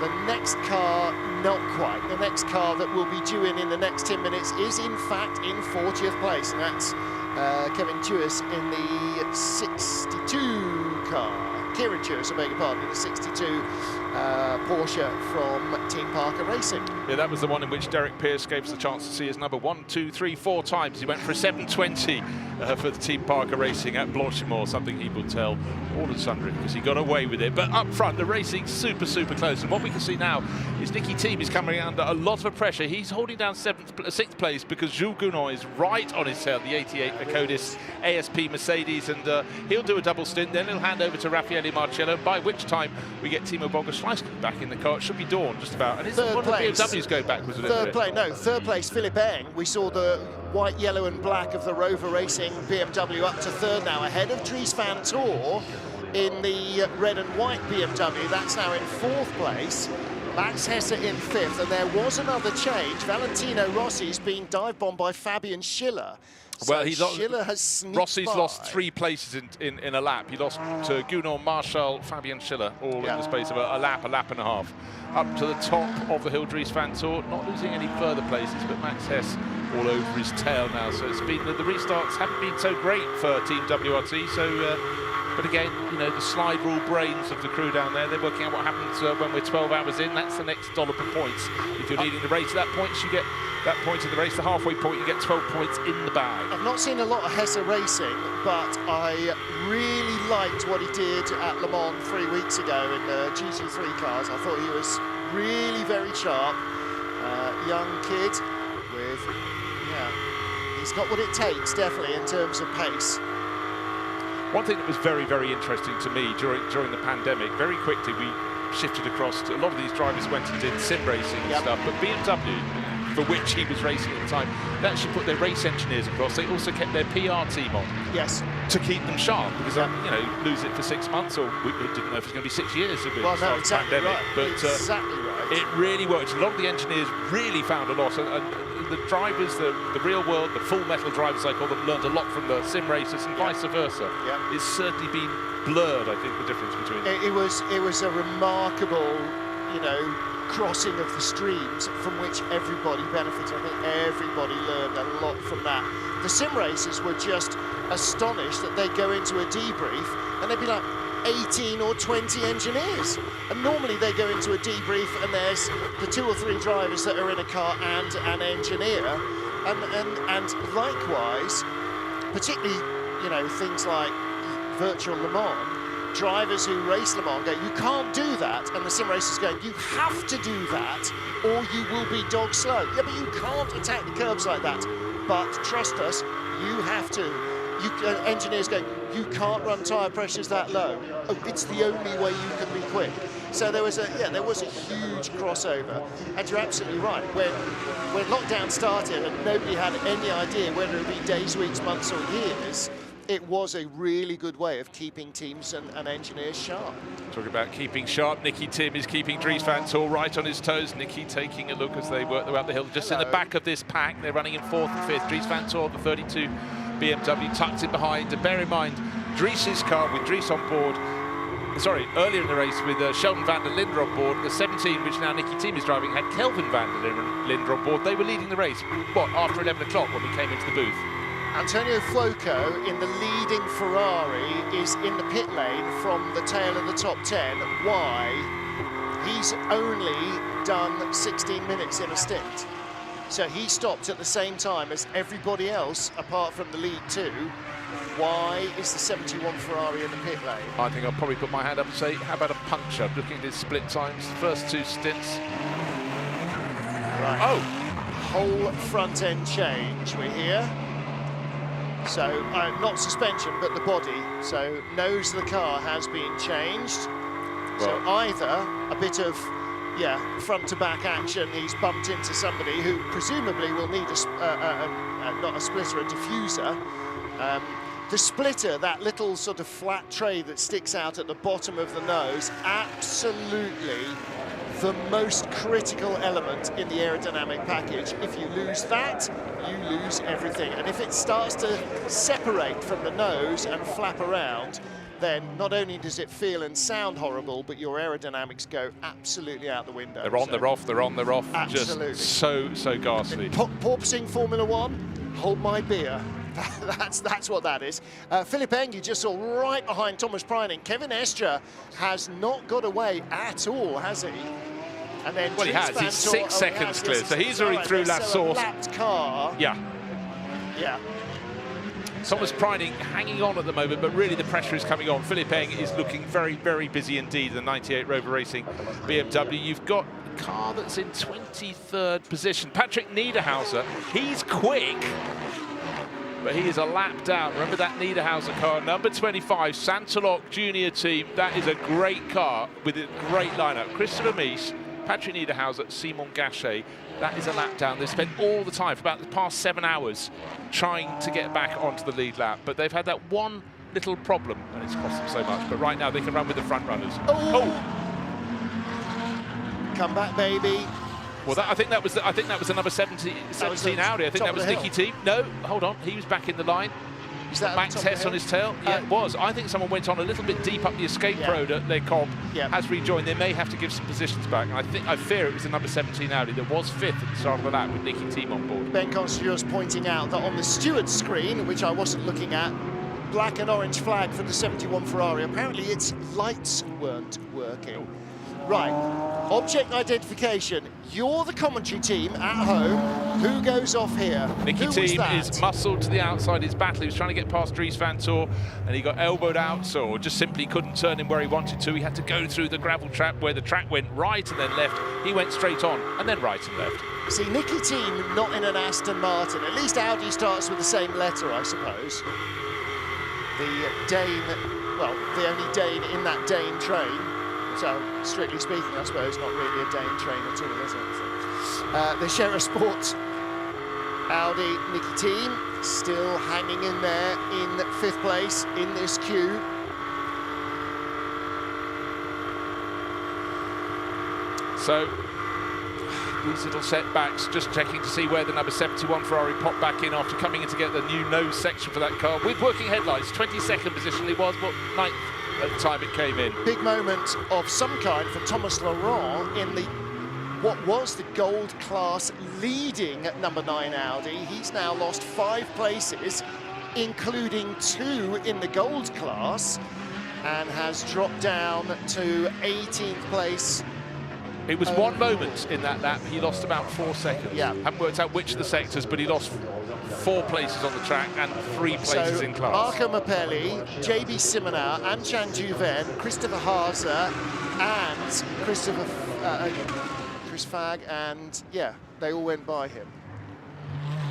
The next car, not quite. The next car that will be due in the next 10 minutes is in fact in 40th place, and that's Kevin Thuis in the 62 car. Kieran Thuis, I beg your pardon, in the 62 Porsche from Team Parker Racing. Yeah, that was the one in which Derek Pearce gave us the chance to see his number 1, 2, 3, 4 times. He went for a 720 for the Team Parker Racing at Blanchimont, something he will tell all and sundry because he got away with it. But up front, the racing's super, super close. And what we can see now is Niki Thiem is coming under a lot of pressure. He's holding down 6th place because Jules Gounon is right on his tail, the 88 Acodis ASP Mercedes, and he'll do a double stint. Then he'll hand over to Raffaele Marcello, by which time we get Timo Boguslawski back in the car. It should be dawn just about. And it's one of the BMWs going backwards a little bit. Third place, Philippe Eng. We saw the white, yellow and black of the Rover Racing BMW up to 3rd now, ahead of Dries van Tor in the red and white BMW. That's now in 4th place. Max Hesse in 5th, and there was another change. Valentino Rossi's being dive-bombed by Fabian Schiller. So well, Schiller has sneaked Rossi's by. lost 3 places in a lap. He lost to Gunnar Marshall, Fabian Schiller, all in the space of a lap and a half. Up to the top of the hill, Dries van Toor, not losing any further places, but Max Hesse all over his tail now. So it's been the restarts haven't been so great for Team WRT. So, but again, you know, the slide rule brains of the crew down there, they're working out what happens when we're 12 hours in. That's the next dollar per points. If you're leading the race at that point, you get that point of the race, the halfway point, you get 12 points in the bag. I've not seen a lot of Hesse racing, but I really liked what he did at Le Mans 3 weeks ago in the GT3 cars. I thought he was really very sharp. Young kid with, he's got what it takes, definitely, in terms of pace. One thing that was very, very interesting to me during the pandemic, very quickly we shifted across to, a lot of these drivers went and did sim racing and stuff, but BMW, for which he was racing at the time, they actually put their race engineers across. They also kept their PR team on. Yes. To keep them sharp, because you know, lose it for 6 months, or we didn't know if it was going to be 6 years of exactly pandemic. Right. But exactly right. It really worked. A lot of the engineers really found a lot, and the drivers, the real world, the full metal drivers, I call them, learned a lot from the sim racers and vice versa. It's certainly been blurred, I think, the difference between them. It was a remarkable, you know, crossing of the streams from which everybody benefited. I think everybody learned a lot from that. The sim racers were just astonished that they go into a debrief and they'd be like 18 or 20 engineers. And normally they go into a debrief and there's the 2 or 3 drivers that are in a car and an engineer. And likewise, particularly, you know, things like virtual Le Mans, drivers who race Le Mans go, you can't do that, and the sim racers going, you have to do that or you will be dog slow. Yeah, but you can't attack the curbs like that. But trust us, you have to. Engineers go, you can't run tyre pressures that low. Oh, it's the only way you can be quick. So there was a huge crossover, and you're absolutely right. When lockdown started and nobody had any idea whether it would be days, weeks, months, or years, it was a really good way of keeping teams and engineers sharp. Talking about keeping sharp, Nicky Tim is keeping Dries van Toor right on his toes. Nicky taking a look as they work their way up the hill. Just in the back of this pack, they're running in 4th and 5th. Dries van Toor, the 32 BMW, tucked in behind. And bear in mind, Dries's car with Dries on board, earlier in the race with Sheldon van der Linde on board, the 17, which now Nicky Tim is driving, had Kelvin van der Linde on board. They were leading the race, after 11 o'clock when we came into the booth. Antonio Fuoco in the leading Ferrari is in the pit lane from the tail of the top 10. Why? He's only done 16 minutes in a stint. So he stopped at the same time as everybody else apart from the lead 2. Why is the 71 Ferrari in the pit lane? I think I'll probably put my hand up and say, how about a puncture? Looking at his split times, the first 2 stints. Right. Oh! Whole front end change, we're here. So, not suspension, but the body. So, nose of the car has been changed. Well, so either a bit of, front to back action, he's bumped into somebody who presumably will need not a splitter, a diffuser. The splitter, that little sort of flat tray that sticks out at the bottom of the nose, absolutely the most critical element in the aerodynamic package. If you lose that, you lose everything. And if it starts to separate from the nose and flap around, then not only does it feel and sound horrible, but your aerodynamics go absolutely out the window. They're on, they're off, they're on, they're off. Absolutely. Just so ghastly. Porpoising Formula One, hold my beer. That's what that is. Philip Engi just saw right behind Thomas Preining. Kevin Estre has not got away at all, has he? And then he has. He's 6 seconds clear, so he's already through that source. Lapped car. Yeah. Thomas So, Preining hanging on at the moment, but really the pressure is coming on. Philip Eng is looking very, very busy indeed, the 98 Rover Racing BMW. You've got a car that's in 23rd position. Patrick Niederhauser, he's quick, but he is a lap down. Remember that Niederhauser car, number 25, Santaloc Junior Team. That is a great car with a great lineup. Christopher Mies, Patrick Niederhauser, Simon Gachet. That is a lap down. They've spent all the time, for about the past 7 hours, trying to get back onto the lead lap. But they've had that one little problem, and it's cost them so much. But right now, they can run with the front runners. come back, baby. Well, I think that was the number 17 Audi. I think that was Nicky Team. No, hold on, he was back in the line. Is that Max Hess on his tail? Yeah, it was. I think someone went on a little bit deep up the escape road at their cob, has rejoined. They may have to give some positions back. I fear it was the number 17 Audi that was 5th at the start of the lap with Nicky Team on board. Ben Constantino's pointing out that on the steward's screen, which I wasn't looking at, black and orange flag for the 71 Ferrari. Apparently its lights weren't working. Right, object identification. You're the commentary team at home. Who goes off here? Nicky Team is muscled to the outside. His battle. He was trying to get past Dries Van Tor, and he got elbowed out, so just simply couldn't turn him where he wanted to. He had to go through the gravel trap where the track went right and then left. He went straight on and then right and left. See, Nicky Team not in an Aston Martin. At least Audi starts with the same letter, I suppose. The Dane, well, the only Dane in that Dane train. So, strictly speaking, I suppose, not really a Dane train at all, is it? The Shera Sport Audi Nicky Team still hanging in there in 5th place in this queue. So, these little setbacks, just checking to see where the number 71 Ferrari popped back in after coming in to get the new nose section for that car. With working headlights, 22nd position it was, but 9th at the time it came in. Big moment of some kind for Thomas Laurent in the what was the gold class leading number 9 Audi. He's now lost 5 places, including 2 in the gold class, and has dropped down to 18th place. It was one moment in that lap, he lost about 4 seconds. Yeah. Haven't worked out which of the sectors, but he lost 4 places on the track and 3 places in class. Marco Mappelli, JB Simoneau, Anchan Juven, Christopher Haase, and Chris Fag, and yeah, they all went by him.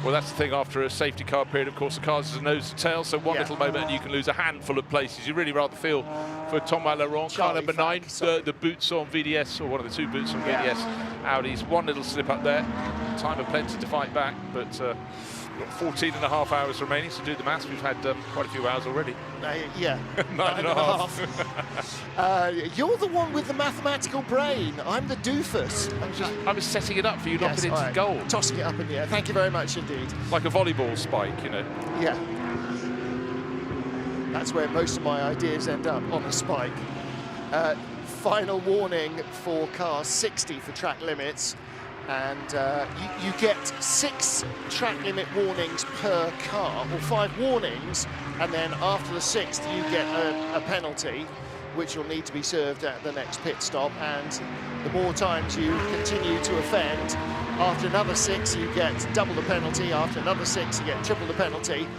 Well, that's the thing after a safety car period. Of course, the cars is a nose to tail, so one little moment and you can lose a handful of places. You really rather feel for Thomas Laurent, car number 9, the boots on VDS, or one of the 2 boots on VDS Audis. One little slip up there. Time of plenty to fight back, but we've got 14.5 hours remaining, so do the maths. We've had quite a few hours already. Yeah. 9.5. You're the one with the mathematical brain. I'm the doofus. I was setting it up for you, knock it into goal. Tossing it up in the air. Thank you very much indeed. Like a volleyball spike, you know. Yeah. That's where most of my ideas end up, on the spike. Final warning for car 60 for track limits. And you get 6 track limit warnings per car, or 5 warnings, and then after the 6th you get a penalty, which will need to be served at the next pit stop. And the more times you continue to offend, after another 6 you get double the penalty, after another 6 you get triple the penalty.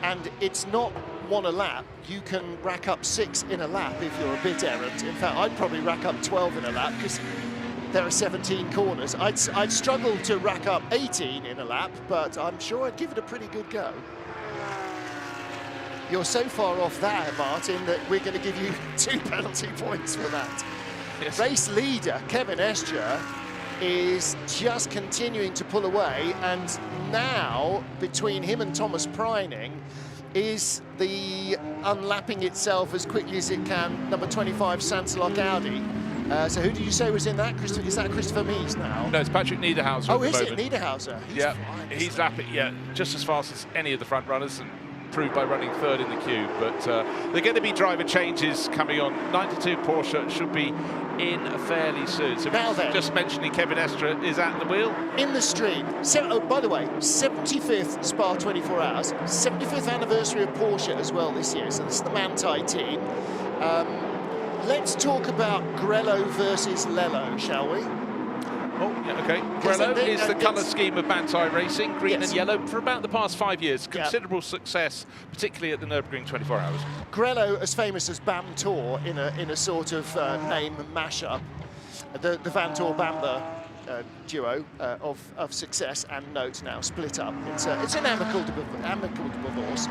And it's not 1 a lap. You can rack up 6 in a lap if you're a bit errant. In fact, I'd probably rack up 12 in a lap, because there are 17 corners. I'd struggle to rack up 18 in a lap, but I'm sure I'd give it a pretty good go. You're so far off that, Martin, that we're going to give you 2 penalty points for that. Yes. Race leader, Kevin Escher, is just continuing to pull away, and now, between him and Thomas Preining, is the unlapping itself as quickly as it can, number 25 Sansalok Audi. So who did you say was in that? Is that Christopher Mies now? No, it's Patrick Niederhauser. Oh, is it Niederhauser? He's lapping, just as fast as any of the front runners, and proved by running 3rd in the queue. But there are going to be driver changes coming on. 92 Porsche should be in fairly soon. So now then, just mentioning Kevin Escher is at the wheel. In the stream. Oh, by the way, 75th Spa 24 Hours, 75th anniversary of Porsche as well this year. So this is the Manthey team. Let's talk about Grello versus Lello, shall we? Oh, yeah, okay. Grello is the colour scheme of Manthey Racing, green and yellow, for about the past 5 years. Considerable success, particularly at the Nürburgring 24 Hours. Grello, as famous as Bam Tor in a sort of name mashup. The Van Tor Bamber duo of success and note now split up. It's an amicable divorce.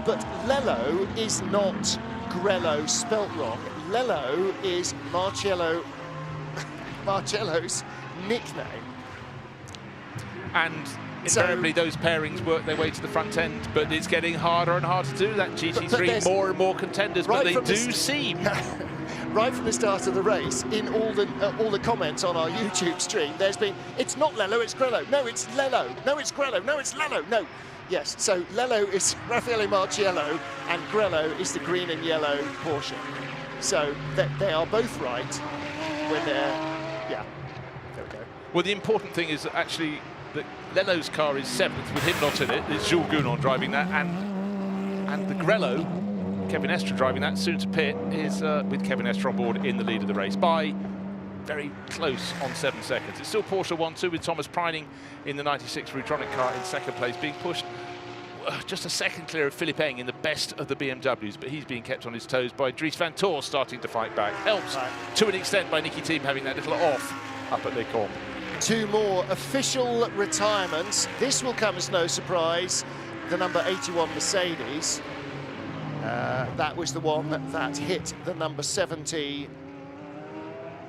But Lello is not Grello spelt wrong. Lello is Marcello's nickname. And invariably those pairings work their way to the front end, but it's getting harder and harder to do that. GT3, more and more contenders, but they do seem. right from the start of the race, in all the comments on our YouTube stream, there's been, it's not Lello, it's Grello. No, it's Lello. No, it's Grello. No, it's Lello. No. Yes, so Lello is Raffaele Marciello and Grello is the green and yellow Porsche. So they are both right when they're, yeah, there we go. Well, the important thing is that actually that Lello's car is 7th with him not in it. It's Jules Gounon driving that, and the Grello, Kevin Estre driving that, soon to pit, is with Kevin Estre on board in the lead of the race by very close on 7 seconds. It's still Porsche 1-2 with Thomas Preining in the 96 Rutronic car in second place, being pushed just a second clear of Philippe Eng in the best of the BMWs, but he's being kept on his toes by Dries van Tor starting to fight back. Helps to an extent by Niki Thiem having that little off up at Les Combes. 2 more official retirements. This will come as no surprise. The number 81 Mercedes. That was the one that hit the number 70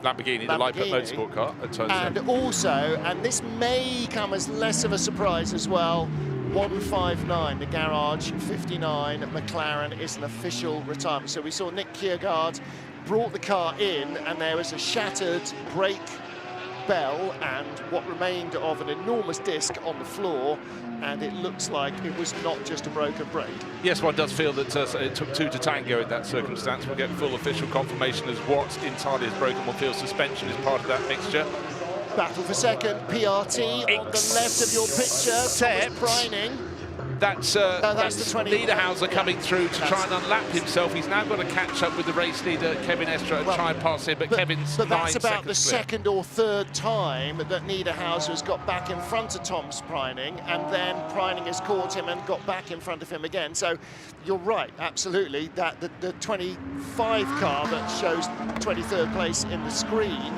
Lamborghini, the Light Motorsport car at turn 7. And also, and this may come as less of a surprise as well, 159, the Garage 59 McLaren is an official retirement. So we saw Nick Kiergaard brought the car in and there was a shattered brake bell and what remained of an enormous disc on the floor, and it looks like it was not just a broken brake. Yes, one does feel that it took 2 to tango in that circumstance. We'll get full official confirmation as what entirely is broken. We'll feel suspension is part of that mixture. Battle for second, PRT on the left of your picture, Thomas Preining. That's the Niederhauser coming through to try and unlap himself. He's now got to catch up with the race leader, Kevin Estre, and try and pass him, but Kevin's 9 seconds that's about the clear. second or third time that Niederhauser has got back in front of Thomas Preining, and then Preining has caught him and got back in front of him again. So you're right, absolutely, that the 25 car that shows 23rd place in the screen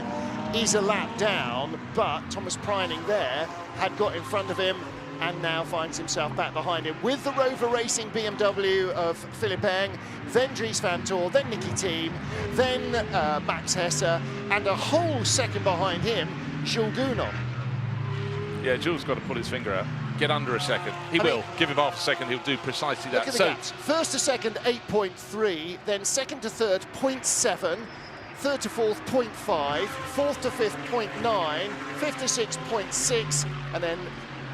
is a lap down, but Thomas Preining there had got in front of him and now finds himself back behind him with the Rover Racing BMW of Philippe Eng, then Dries van Tor, then Niki Thiem, then Max Hesse, and a whole second behind him, Jules Gounon. Yeah, Jules got to pull his finger out, get under a second. He will. Give him half a second, he'll do precisely that. Look at the gaps. First to second, 8.3, then second to third, 0.7, third to fourth, 0.5, fourth to fifth, 0.9, fifth to sixth, 0.6, and then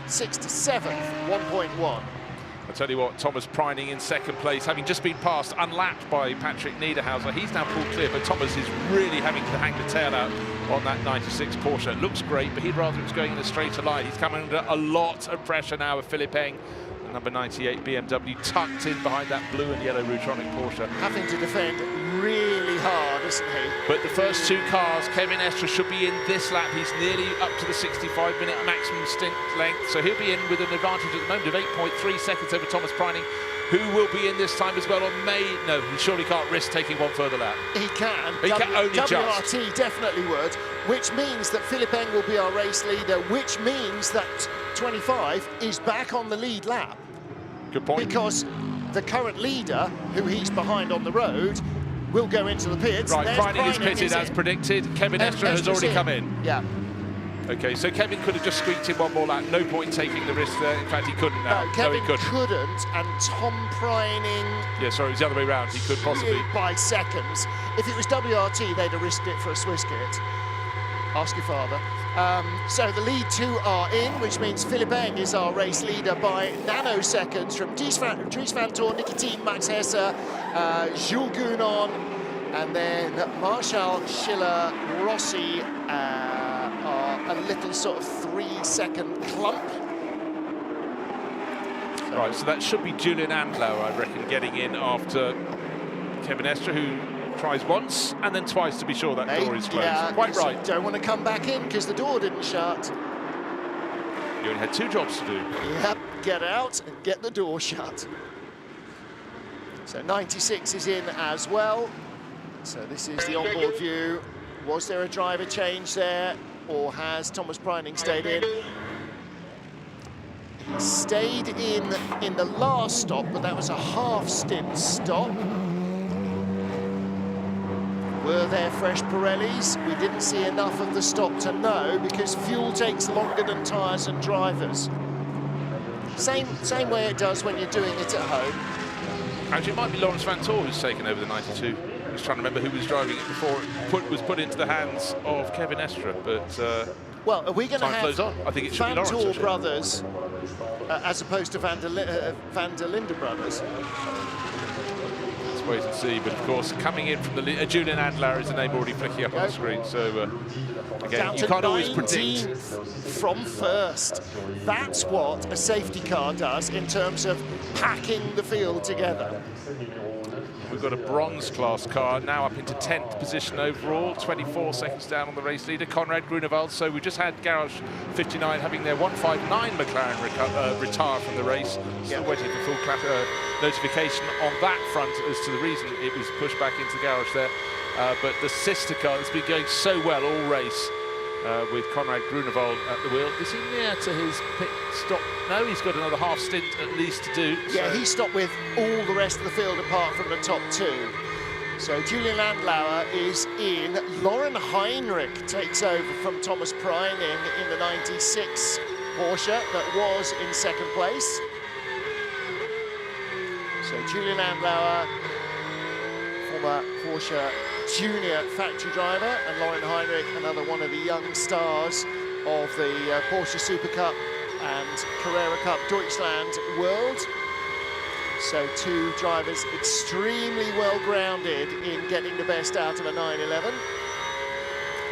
6th to 7th, 1.1. I'll tell you what, Thomas Preining in second place, having just been passed, unlapped by Patrick Niederhauser. He's now pulled clear, but Thomas is really having to hang the tail out on that 96 Porsche. It looks great, but he'd rather it was going in a straighter line. He's coming under a lot of pressure now with Philippe Eng, the number 98 BMW, tucked in behind that blue and yellow Rutronic Porsche. Having to defend really hard, isn't he? But the first 2 cars, Kevin Estre should be in this lap. He's nearly up to the 65-minute maximum stint length, so he'll be in with an advantage at the moment of 8.3 seconds over Thomas Preining, who will be in this time as well on May. No, he surely can't risk taking one further lap. He can. He can only WRT just. Definitely would, which means that Philippe Eng will be our race leader, which means that 25 is back on the lead lap. Good point. Because the current leader, who he's behind on the road, will go into the pits. Right, Preining is pitted as predicted. Kevin Estre has already come in. Yeah. Okay, so Kevin could have just squeaked in one more lap. No point taking the risk there. In fact, he couldn't now. No, Kevin he couldn't. And Tom Preining... Yeah, sorry, it was the other way around. He could possibly... By seconds. If it was WRT, they'd have risked it for a Swiss kit. Ask your father. So the lead 2 are in, which means Philippe Eng is our race leader by nanoseconds from Dries van Tor, Niki Thiem, Max Hesse, Jules Gounon, and then Marshall, Schiller, Rossi are a little sort of 3-second clump. Right, so that should be Julian Andlau, I reckon, getting in after Kevin Estre, who tries once and then twice to be sure that door is closed. Yeah, quite right. You don't want to come back in because the door didn't shut. You only had 2 jobs to do. Yep, get out and get the door shut. So 96 is in as well. So this is the onboard view. Was there a driver change there, or has Thomas Preining stayed in? He stayed in the last stop, but that was a half-stint stop. Were there fresh Pirellis? We didn't see enough of the stop to know, because fuel takes longer than tyres and drivers. Same way it does when you're doing it at home. Actually, it might be Laurens van Tor who's taken over the 92. just trying to remember who was driving it before it was put into the hands of Kevin Estre, but well, are we going to time flows on. I think it should be Lawrence, Fantor actually. brothers as opposed to Van der Linde brothers? Let's wait and see. But of course, coming in from the Julian Andlauer is the name already flicking up on the screen. So again, Down you to can't always 19th predict. from first. That's what a safety car does in terms of packing the field together. We've got a bronze class car now up into 10th position overall, 24 seconds down on the race leader, Conrad Grunewald. So we just had Garage 59 having their 159 McLaren retire from the race. Still waiting for full notification on that front as to the reason it was pushed back into the garage there. But the sister car has been going so well all race with Conrad Grunewald at the wheel. Is he near to his pit stop? No, he's got another half stint at least to do. Yeah, he stopped with all the rest of the field apart from the top two. So Julian Andlauer is in. Lauren Heinrich takes over from Thomas Preining in the 96 Porsche that was in second place. So Julian Andlauer, former Porsche junior factory driver, and Lauren Heinrich, another one of the young stars of the Porsche Super Cup and Carrera Cup Deutschland World. So two drivers extremely well grounded in getting the best out of a 911.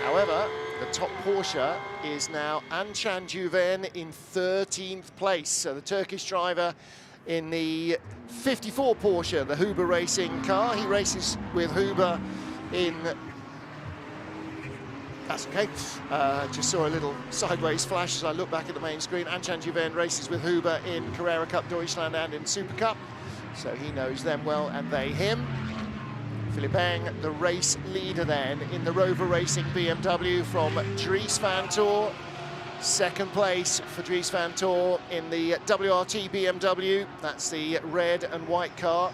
However, the top Porsche is now Ançan Güven in 13th place. So the Turkish driver in the 54 Porsche, the Huber Racing car. He races with Huber in... That's okay. Just saw a little sideways flash as I look back at the main screen. Ançan Güven races with Huber in Carrera Cup Deutschland and in Super Cup. So he knows them well and they him. Philippe Eng, the race leader then in the Rover Racing BMW from Dries Vanthoor. Second place for Dries Vanthoor in the WRT BMW. That's the red and white car.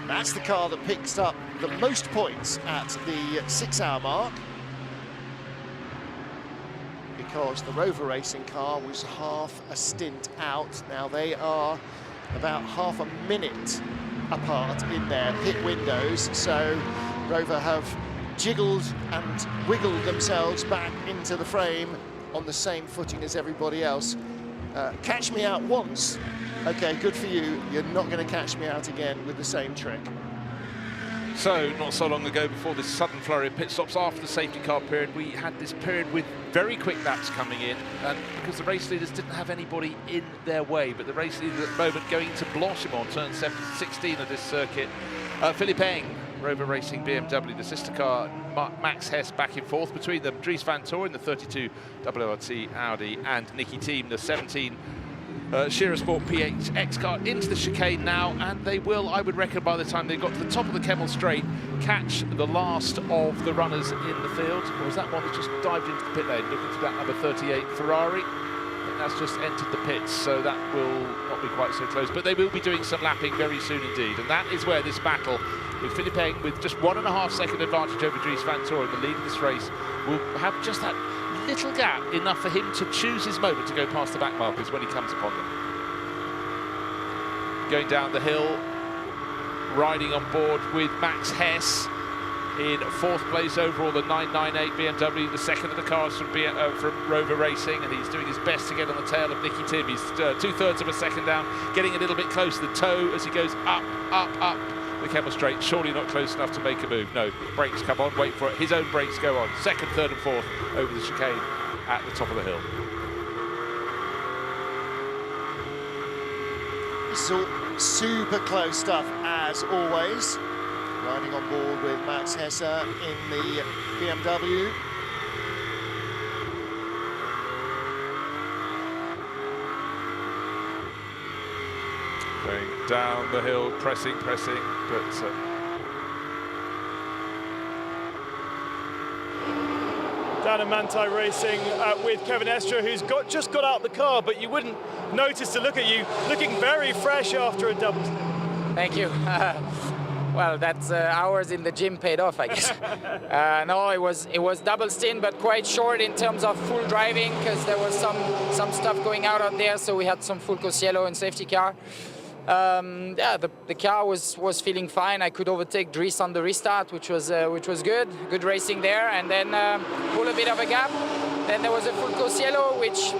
That's the car that picks up the most points at the 6-hour mark, because the Rover Racing car was half a stint out. Now they are about half a minute apart in their pit windows, so Rover have jiggled and wiggled themselves back into the frame on the same footing as everybody else. Catch me out once. Okay, good for you. You're not going to catch me out again with the same trick. So, not so long ago, before this sudden flurry of pit stops after the safety car period, we had this period with very quick laps coming in, and because the race leaders didn't have anybody in their way, but the race leaders at the moment going to Blanchimont, turn 16 of this circuit. Philippe Eng, Rover Racing BMW, the sister car, Max Hess back and forth between them, Dries Vanthoor in the 32 WRT Audi, and Nicky Thiem, the 17 Shearer Sport PHX car into the chicane now, and they will, I would reckon, by the time they got to the top of the Kemmel Straight, catch the last of the runners in the field. Or was that one that just dived into the pit lane, looking for that number 38 Ferrari? I think that's just entered the pits, so that will not be quite so close, but they will be doing some lapping very soon indeed, and that is where this battle with Philippe Eng, with just 1.5 second advantage over Dries Vanthoor in the lead of this race, will have just that little gap, enough for him to choose his moment to go past the back markers when he comes upon them. Going down the hill, riding on board with Max Hess in 4th place overall, the 998 BMW, the second of the cars from Rover Racing, and he's doing his best to get on the tail of Nicky Thiem. He's 2/3 of a second down, getting a little bit close to the toe as he goes up, up, up the Kemmel Straight. Surely not close enough to make a move. No, brakes come on, wait for it. His own brakes go on. 2nd, 3rd and 4th over the chicane at the top of the hill. This is all super close stuff as always. Riding on board with Max Hesse in the BMW. Going down the hill, pressing, but down in Manthey Racing with Kevin Estre, who's just got out the car, but you wouldn't notice to look at you, looking very fresh after a double. Thank you. Well, that's hours in the gym paid off, I guess. No, it was double stint, but quite short in terms of full driving, because there was some stuff going out on there, so we had some full Cosiello and safety car. Yeah, the car was feeling fine. I could overtake Dries on the restart, which was good. Good racing there, and then pull a bit of a gap. Then there was a full course yellow, which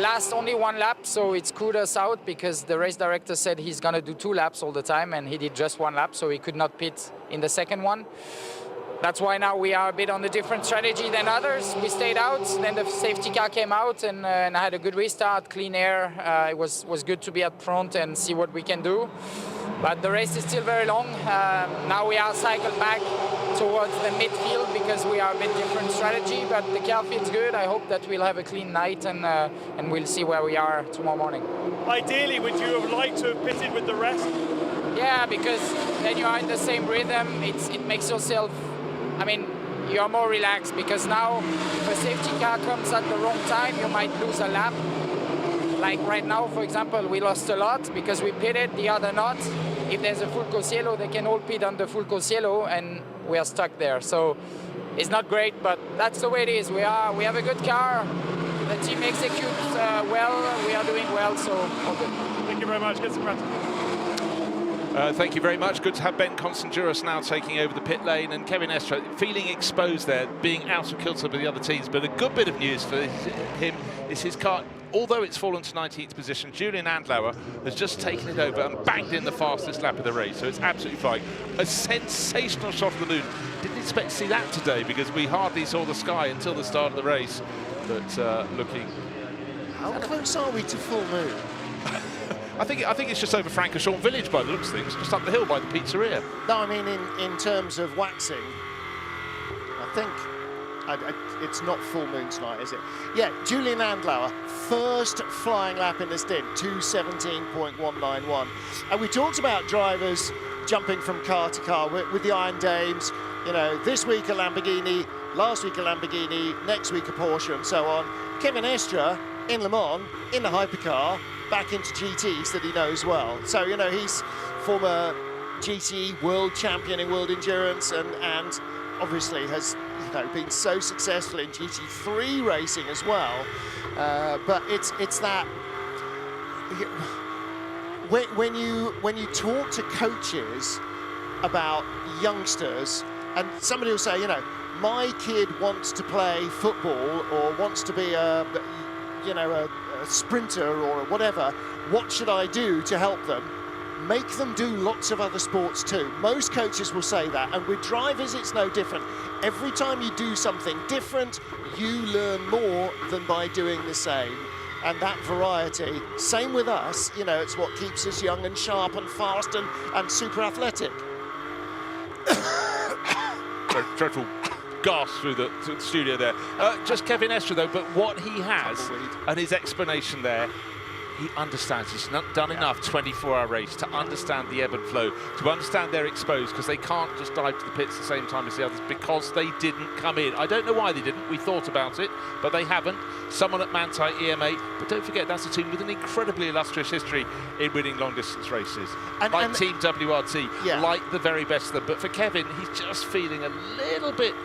lasts only 1 lap, so it screwed us out because the race director said he's gonna do 2 laps all the time, and he did just 1 lap, so he could not pit in the second one. That's why now we are a bit on a different strategy than others. We stayed out, then the safety car came out, and I had a good restart, clean air. It was good to be up front and see what we can do. But the race is still very long. Now we are cycled back towards the midfield because we are a bit different strategy, but the car feels good. I hope that we'll have a clean night, and we'll see where we are tomorrow morning. Ideally, would you have liked to have pitted with the rest? Yeah, because then you are in the same rhythm. It makes yourself, I mean, you're more relaxed because now if a safety car comes at the wrong time, you might lose a lap. Like right now, for example, we lost a lot because we pitted, the other not. If there's a full course yellow, they can all pit on the full course yellow, and we are stuck there. So it's not great, but that's the way it is. We have a good car. The team executes well. We are doing well, so all good. Thank you very much. Get some practice. Thank you very much. Good to have Ben Constanduros now taking over the pit lane, and Kevin Estre feeling exposed there, being out of kilter with the other teams. But a good bit of news for him is his car, although it's fallen to 19th position, Julian Andlauer has just taken it over and banged in the fastest lap of the race. So it's absolutely flying. A sensational shot of the moon. Didn't expect to see that today because we hardly saw the sky until the start of the race. But looking... How close are we to full moon? I think it's just over Francorchamps village by the looks of things, just up the hill by the pizzeria. No, I mean in terms of waxing, I think it's not full moon tonight, is it? Yeah, Julian Andlauer, first flying lap in the stint, 2:17.191. And we talked about drivers jumping from car to car with the Iron Dames. You know, this week a Lamborghini, last week a Lamborghini, next week a Porsche, and so on. Kevin Estre in Le Mans in the hypercar, back into GTs that he knows well. So, you know, he's former GT world champion in world endurance and obviously has, you know, been so successful in GT3 racing as well. But it's that when you talk to coaches about youngsters, and somebody will say, you know, my kid wants to play football or wants to be a sprinter or whatever, what should I do to help them? Make them do lots of other sports too. Most coaches will say that, and with drivers it's no different. Every time you do something different, you learn more than by doing the same. And that variety, same with us, you know, it's what keeps us young and sharp and fast and super athletic. Dreadful gasp through the studio there. Just Kevin Estre though, but what he has and his explanation there, he understands. He's not done enough 24-hour race to understand the ebb and flow, to understand they're exposed because they can't just dive to the pits at the same time as the others because they didn't come in. I don't know why they didn't. We thought about it, but they haven't. Someone at Manthey EMA, but don't forget that's a team with an incredibly illustrious history in winning long-distance races. Like Team WRT, like the very best of them. But for Kevin, he's just feeling a little bit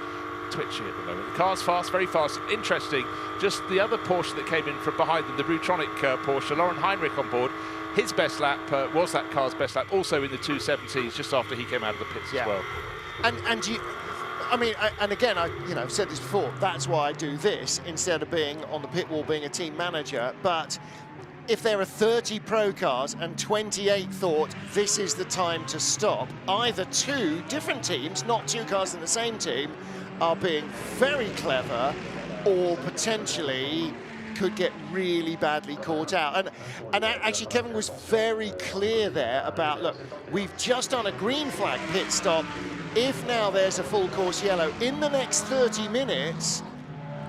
twitchy at the moment. The car's fast, very fast. Interesting, just the other Porsche that came in from behind them, the Rutronic Porsche, Lauren Heinrich on board. His best lap was that car's best lap, also in the 270s, just after he came out of the pits as well. And you, I mean, and again, I said this before, that's why I do this instead of being on the pit wall, being a team manager. But if there are 30 pro cars and 28 thought this is the time to stop, either two different teams, not two cars in the same team, are being very clever or potentially could get really badly caught out. And actually Kevin was very clear there about, look, we've just done a green flag pit stop. If now there's a full course yellow in the next 30 minutes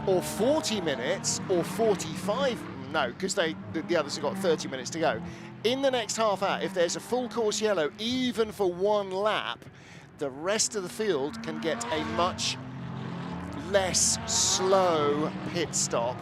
or 40 minutes or 45, no, because the others have got 30 minutes to go. In the next half hour, if there's a full course yellow, even for one lap, the rest of the field can get a much less slow pit stop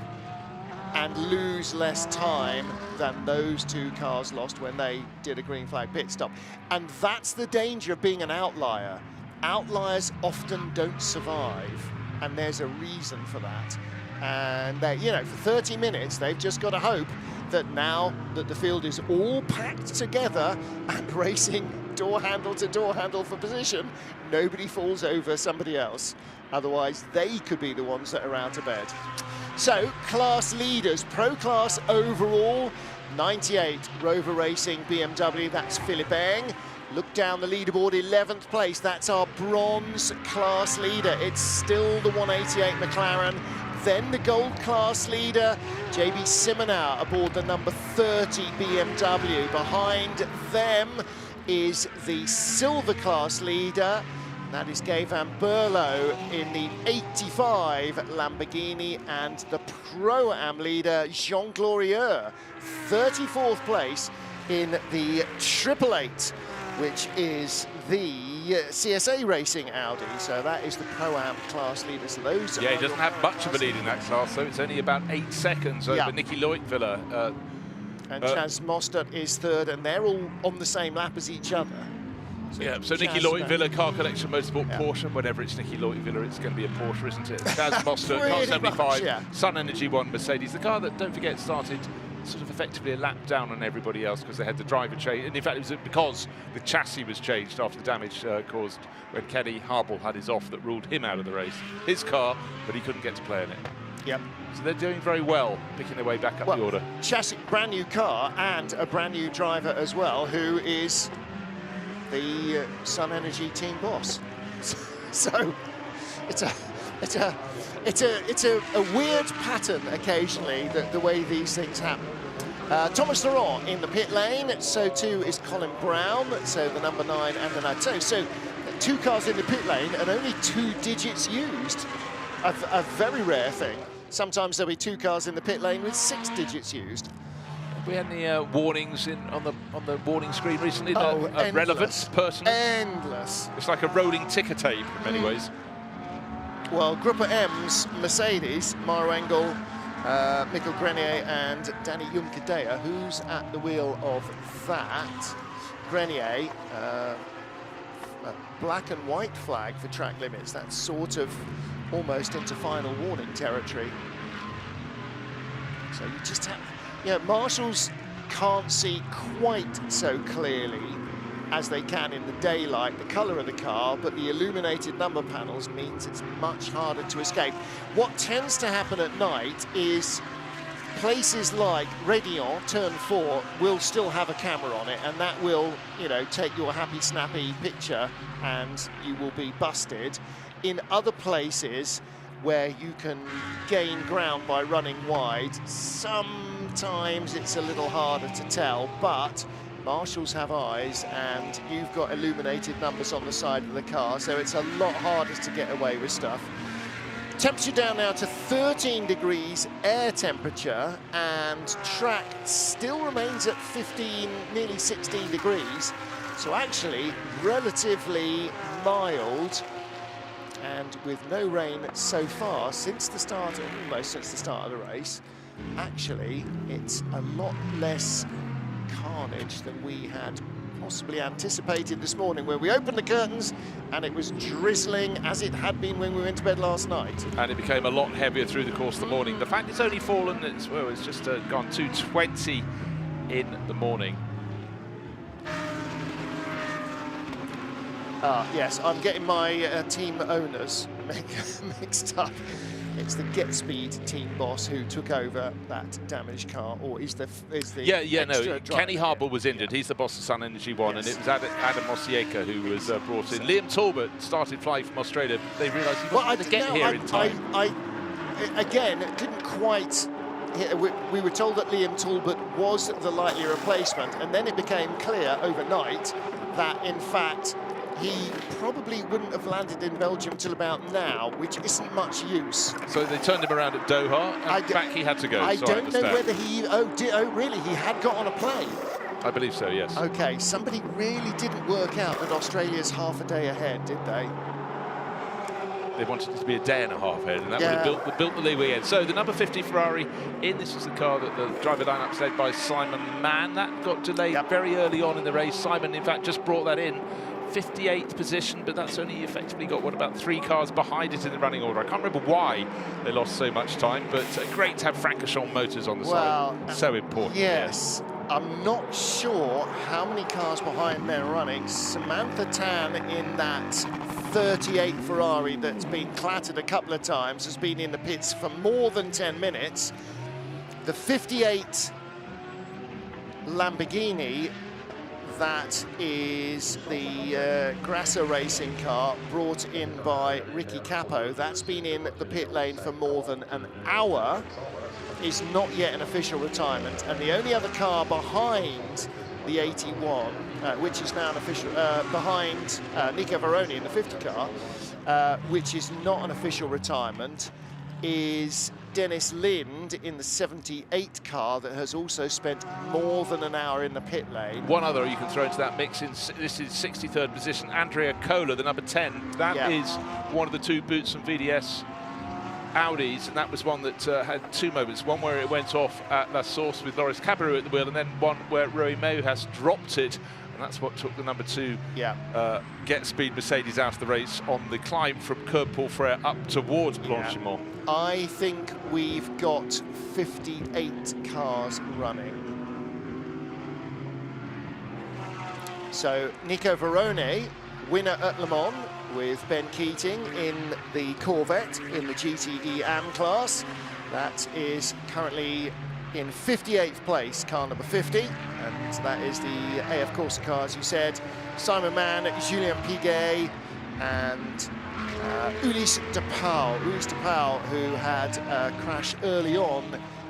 and lose less time than those two cars lost when they did a green flag pit stop. And that's the danger of being an outlier. Outliers often don't survive. and there's a reason for that. And they, you know, for 30 minutes, they've just got to hope that now that the field is all packed together and racing door handle to door handle for position, nobody falls over somebody else. Otherwise, they could be the ones that are out of bed. So, class leaders, pro class overall, 98 Rover Racing BMW, that's Philippe Eng. Look down the leaderboard, 11th place, that's our bronze class leader. It's still the 188 McLaren. Then the gold class leader, JB Simonau, aboard the number 30 BMW. Behind them is the silver class leader, that is Guy van Berlo in the 85 Lamborghini, and the Pro-Am leader, Jean Glorieux, 34th place in the 888, which is the CSA Racing Audi. So that is the Pro-Am class leader. So those he doesn't have much of a lead in that class, so it's only about 8 seconds over Nicky Leutwiler. And Chaz Mostert is third, and they're all on the same lap as each other. So Nicky Leutwiler, Car Collection Motorsport, Porsche. Whenever it's Nicky Leutwiler, it's going to be a Porsche, isn't it? Chaz Mostert, Car 75, Sun Energy 1 Mercedes. The car that, don't forget, started sort of effectively a lap down on everybody else because they had the driver change. And in fact, it was because the chassis was changed after the damage caused when Kenny Harble had his off that ruled him out of the race. His car, but he couldn't get to play in it. Yep. So they're doing very well, picking their way back up the order. Chassis, brand new car, and a brand new driver as well, who is the Sun Energy team boss. So it's a weird pattern occasionally, the way these things happen. Thomas Laurent in the pit lane, so too is Colin Brown, so the number 9 and the number 2. So 2 cars in the pit lane and only 2 digits used. A very rare thing. Sometimes there'll be 2 cars in the pit lane with 6 digits used. We had any warnings on the warning screen recently of relevance, personal? Endless. It's like a rolling ticker tape in many ways. Well, Gruppe M's Mercedes, Maro Engel, Mikkel Grenier and Danny Junkadea, who's at the wheel of that. Grenier, a black and white flag for track limits. That's sort of almost into final warning territory. So you just have, marshals can't see quite so clearly as they can in the daylight the colour of the car, but the illuminated number panels means it's much harder to escape. What tends to happen at night is places like Rédillon, turn 4, will still have a camera on it, and that will, take your happy, snappy picture, and you will be busted. In other places where you can gain ground by running wide, sometimes it's a little harder to tell, but marshals have eyes, and you've got illuminated numbers on the side of the car, so it's a lot harder to get away with stuff. Temperature down now to 13 degrees air temperature, and track still remains at 15, nearly 16 degrees. So actually relatively mild, and with no rain so far since the start, almost since the start of the race. Actually, it's a lot less carnage than we had possibly anticipated this morning, where we opened the curtains and it was drizzling as it had been when we went to bed last night. And it became a lot heavier through the course of the morning. The fact it's only fallen, it's just gone 220 in the morning. Yes, I'm getting my team owners mixed up. It's the Get Speed team boss who took over that damaged car, or is the Kenny Harble was injured. He's the boss of Sun Energy 1, and it was Adam Mosieka who was brought in. Liam Talbot started flying from Australia. They realised he wasn't going to get here in time. I again didn't quite. We were told that Liam Talbot was the likely replacement, and then it became clear overnight that in fact he probably wouldn't have landed in Belgium till about now, which isn't much use. So they turned him around at Doha, and back he had to go. I don't know whether he, really, he had got on a plane? I believe so, yes. Okay, somebody really didn't work out that Australia's half a day ahead, did they? They wanted it to be a day and a half ahead, and that would have built the leeway in. So the number 50 Ferrari in, this was the car that the driver lineup led by Simon Mann. That got delayed very early on in the race. Simon, in fact, just brought that in 58th position, but that's only effectively got, what, about 3 cars behind it in the running order. I can't remember why they lost so much time, but great to have Francorchamps motors on the side. So important. Yes. I'm not sure how many cars behind they're running. Samantha Tan in that 38 Ferrari that's been clattered a couple of times has been in the pits for more than 10 minutes. The 58 Lamborghini, that is the Grasser racing car brought in by Ricky Capo. That's been in the pit lane for more than an hour. Is not yet an official retirement, and the only other car behind the 81, which is now an official, behind Nico Varoni in the 50 car, which is not an official retirement, is Dennis Lind in the 78 car that has also spent more than an hour in the pit lane. One other you can throw into that mix, this is 63rd position, Andrea Kohler, the number 10. That is one of the 2 Boots and VDS Audis, and that was one that had 2 moments. One where it went off at La Source with Loris Cabarrou at the wheel, and then one where Roy Meau has dropped it, and that's what took the number 2 Get Speed Mercedes out of the race on the climb from Curb Paul Frere up towards Blanchimont. I think we've got 58 cars running. So Nico Varone, winner at Le Mans, with Ben Keating in the Corvette in the GTE AM class. That is currently in 58th place, car number 50, and that is the AF Corsa car, as you said. Simon Mann, Julien Piguet, and Ulysse de Pauw. Ulysse de Pauw, who had a crash early on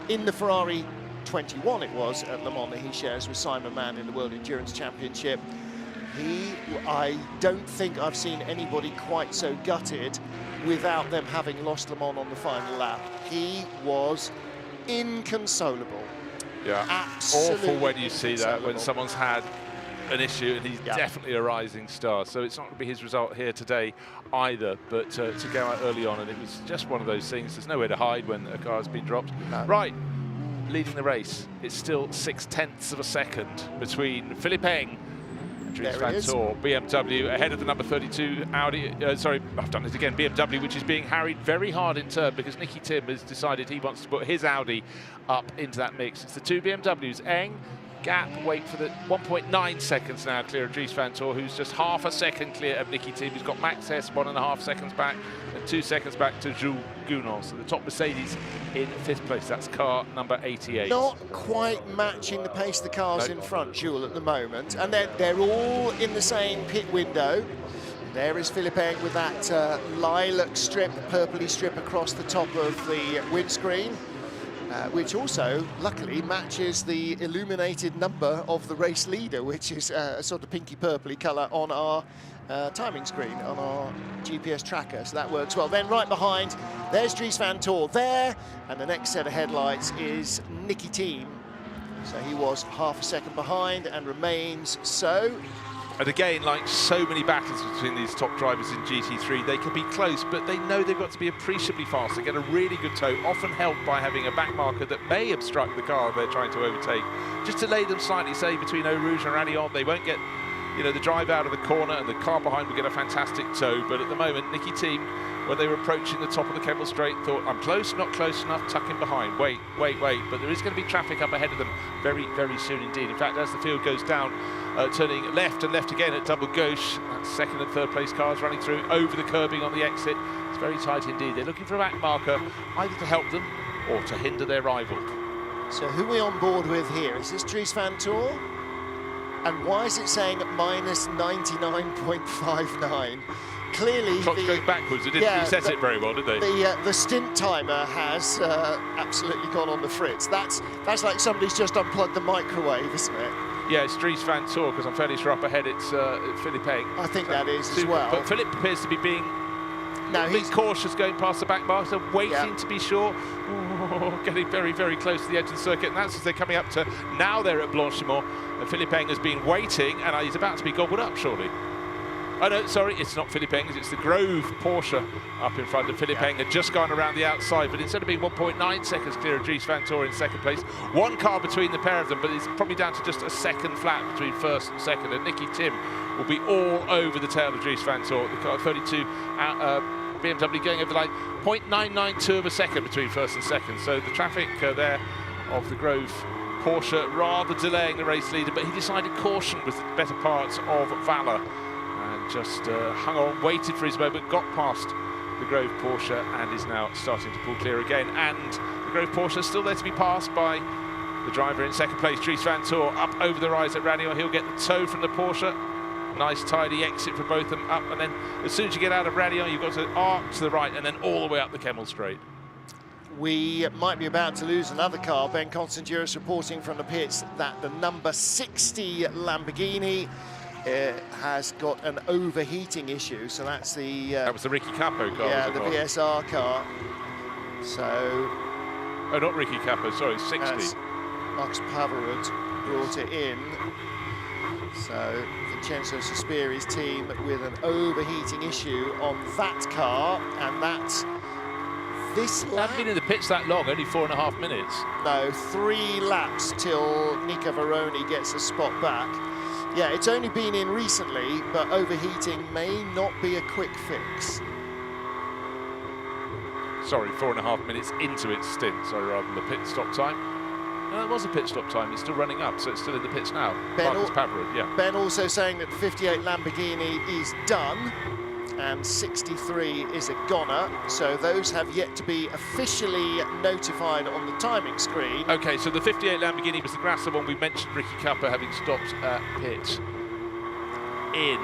in the Ferrari 21, it was, at Le Mans, that he shares with Simon Mann in the World Endurance Championship. I don't think I've seen anybody quite so gutted without them having lost Le Mans on the final lap. He was inconsolable. Yeah, absolutely awful when you see that, when someone's had an issue, and he's definitely a rising star. So it's not going to be his result here today either, but to go out early on, and it was just one of those things. There's nowhere to hide when a car has been dropped. Right, leading the race, it's still 0.6 of a second between Philippe Eng, Dries Van Tor, BMW, ahead of the number 32 Audi, sorry, I've done it again, BMW, which is being harried very hard in turn because Nicky Tim has decided he wants to put his Audi up into that mix. It's the 2 BMWs. Eng, gap, wait for the 1.9 seconds now clear of Dries Van Tor, who's just half a second clear of Nicky Tim, who's got Max Hess 1.5 seconds back and 2 seconds back to Jules Gounon. So the top Mercedes in 5th place. That's car number 88. Not quite matching the pace of the cars in front, Jules, at the moment. And they're all in the same pit window. There is Philippe Eng with that lilac strip, purpley strip across the top of the windscreen, which also, luckily, matches the illuminated number of the race leader, which is a sort of pinky purpley colour on our timing screen, on our GPS tracker, so that works well. Then right behind, there's Dries Van Tor there, and the next set of headlights is Nicky Tim. So he was half a second behind and remains so. And again, like so many battles between these top drivers in GT3, they can be close, but they know they've got to be appreciably fast. They get a really good tow, often helped by having a back marker that may obstruct the car they're trying to overtake. Just to lay them slightly, say, between Eau Rouge and Rallion, they won't get, you know, the drive out of the corner, and the car behind will get a fantastic tow. But at the moment, Nicky Tim, when they were approaching the top of the Kemmel Straight, thought, I'm close, not close enough, tuck in behind. Wait. But there is going to be traffic up ahead of them very, very soon indeed. In fact, as the field goes down, turning left and left again at double gauche, that's 2nd and 3rd place cars running through over the curbing on the exit. It's very tight indeed. They're looking for a back marker, either to help them or to hinder their rival. So who are we on board with here? Is this Dries Van Tor? And why is it saying minus 99.59? Clearly, Clock's going backwards. They didn't reset it very well, did they? The stint timer has absolutely gone on the fritz. That's like somebody's just unplugged the microwave, isn't it? Yeah, it's Dries Van Tor, because I'm fairly sure up ahead it's Philippe Eng. I think that is as well. But Philippe appears to be being a bit cautious going past the back marker, waiting to be sure. Oh, getting very, very close to the edge of the circuit, and that's as they're coming up to, now they're at Blanchimont, and Philippe Eng has been waiting, and he's about to be gobbled up, surely. Oh no, sorry, it's not Philippe Eng, it's the Grove Porsche up in front of Philippe Eng, had just gone around the outside, but instead of being 1.9 seconds clear of Dries Van Tor in second place, one car between the pair of them, but it's probably down to just a second flat between first and second, and Nicky Tim will be all over the tail of Dries Van Tor. The car 32 BMW going over the line, 0.992 of a second between first and second, so the traffic there of the Grove Porsche rather delaying the race leader, but he decided caution was the better part of valour. And just hung on, waited for his moment, got past the Grove Porsche and is now starting to pull clear again. And the Grove Porsche is still there to be passed by the driver in second place, Dries Van Tor, up over the rise at Radion. He'll get the tow from the Porsche. Nice tidy exit for both of them up, and then as soon as you get out of Radion, you've got to arc to the right and then all the way up the Kemmel Straight. We might be about to lose another car. Ben Constantinos reporting from the pits that the number 60 Lamborghini has got an overheating issue, so that's the... that was the Ricky Capo car. Yeah, the VSR car. So... Oh, not Ricky Capo, sorry, 60. Marcus Pavarud brought it in. So Vincenzo Sospiri's team with an overheating issue on that car, and that's this lap. I've been in the pits that long, only 4.5 minutes. No, 3 laps till Nico Varoni gets a spot back. Yeah, it's only been in recently, but overheating may not be a quick fix. Sorry, 4.5 minutes into its stint, sorry, rather than the pit stop time. No, it was a pit stop time, it's still running up, so it's still in the pits now. Marcus Pavarud, yeah. Ben also saying that 58 Lamborghini is done, and 63 is a goner, so those have yet to be officially notified on the timing screen. Okay, so the 58 Lamborghini was the Grasser one. We mentioned Ricky Kappa having stopped at pit in.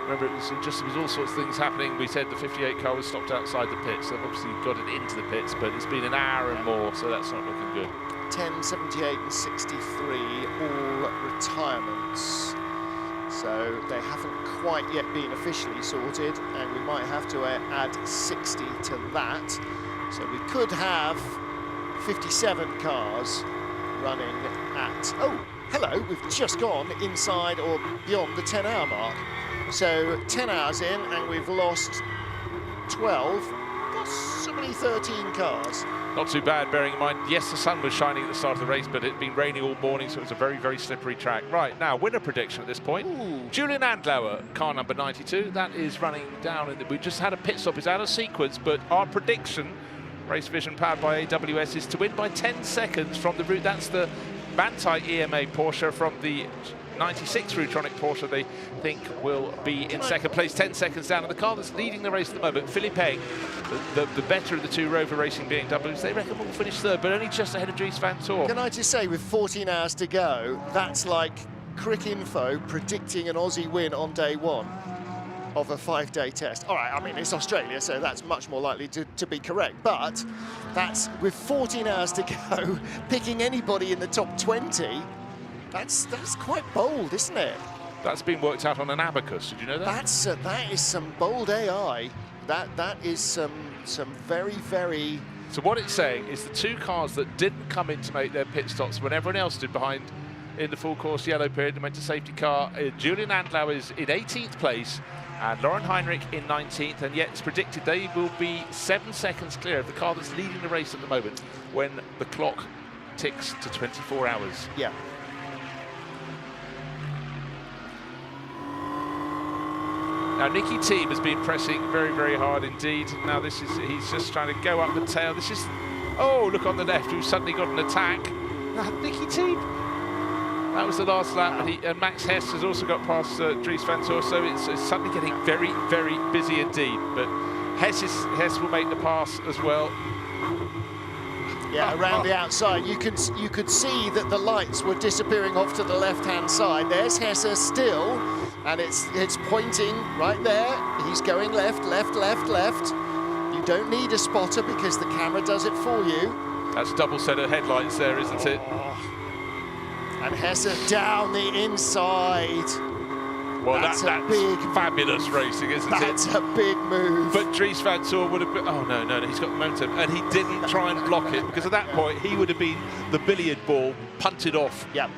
Remember, it was all sorts of things happening. We said the 58 car was stopped outside the pits. They've obviously got it into the pits, but it's been an hour and more, so that's not looking good. 10, 78 and 63, all retirements. So they haven't quite yet been officially sorted, and we might have to add 60 to that. So we could have 57 cars running at... Oh, hello, we've just gone inside or beyond the 10-hour mark. So 10 hours in, and we've lost 12, possibly 13 cars. Not too bad, bearing in mind, yes, the sun was shining at the start of the race, but it'd been raining all morning, so it's a very, very slippery track. Right, now, winner prediction at this point. Ooh. Julian Andlauer, car number 92, that is running down. We just had a pit stop, it's out of sequence, but our prediction, Race Vision powered by AWS, is to win by 10 seconds from the route. That's the Manthey EMA Porsche from the 96 Rutronic Porsche they think will be in second place, 10 seconds down. And the car that's leading the race at the moment, Philippe Eng, the better of the two Rover Racing BMWs, they reckon will finish third, but only just ahead of Dries Van Tor. Can I just say, with 14 hours to go, that's like Cricinfo predicting an Aussie win on day one of a 5-day test. All right, I mean, it's Australia, so that's much more likely to be correct, but that's, with 14 hours to go, picking anybody in the top 20, that's quite bold, isn't it? That's been worked out on an abacus. Did you know that? That is some bold AI. That is some very, very... So what it's saying is the two cars that didn't come in to make their pit stops when everyone else did behind in the full course yellow period and went to safety car, Julian Andlau is in 18th place and Lauren Heinrich in 19th, and yet it's predicted they will be 7 seconds clear of the car that's leading the race at the moment when the clock ticks to 24 hours. Yeah. Now, Nicky Team has been pressing very, very hard indeed. Now, he's just trying to go up the tail. This is, oh, look on the left, who's suddenly got an attack. Nicky Team. That was the last lap, and Max Hess has also got past Dries Van Tor, so it's suddenly getting very, very busy indeed. But Hess will make the pass as well. Yeah, around the outside, you could see that the lights were disappearing off to the left-hand side. There's Hesse still, and it's pointing right there. He's going left, left, left, left. You don't need a spotter because the camera does it for you. That's a double set of headlights there, isn't it? And Hesse down the inside. Well, that's big, fabulous racing, isn't it? That's a big move. But Dries Van Tor would have been... Oh, no, he's got momentum. And he didn't try and block it, because at that point, he would have been the billiard ball punted off. Yep.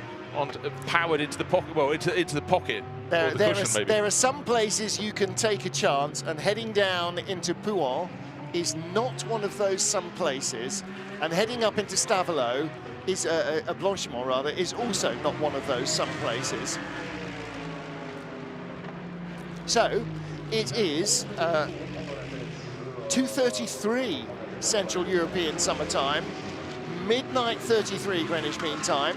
Powered into the pocket, well, into the pocket. There are some places you can take a chance, and heading down into Pouan is not one of those some places, and heading up into Stavelot is Blanchimont rather, is also not one of those some places. So it is 2:33 Central European Summer Time, midnight 33 Greenwich Mean Time,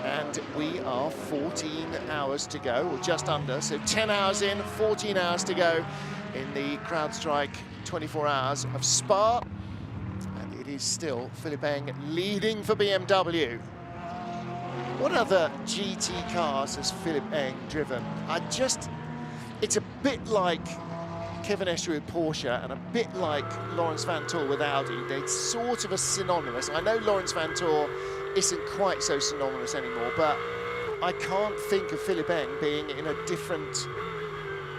and we are 14 hours to go, or just under, so 10 hours in, 14 hours to go in the CrowdStrike 24 Hours of Spa, and it is still Philippe Eng leading for BMW. What other GT cars has Philippe Eng driven? It's a bit like Kevin Estre with Porsche and a bit like Laurens Vanthoor with Audi. They're sort of a synonymous. I know Laurens Vanthoor isn't quite so synonymous anymore, but I can't think of Philippe Eng being in a different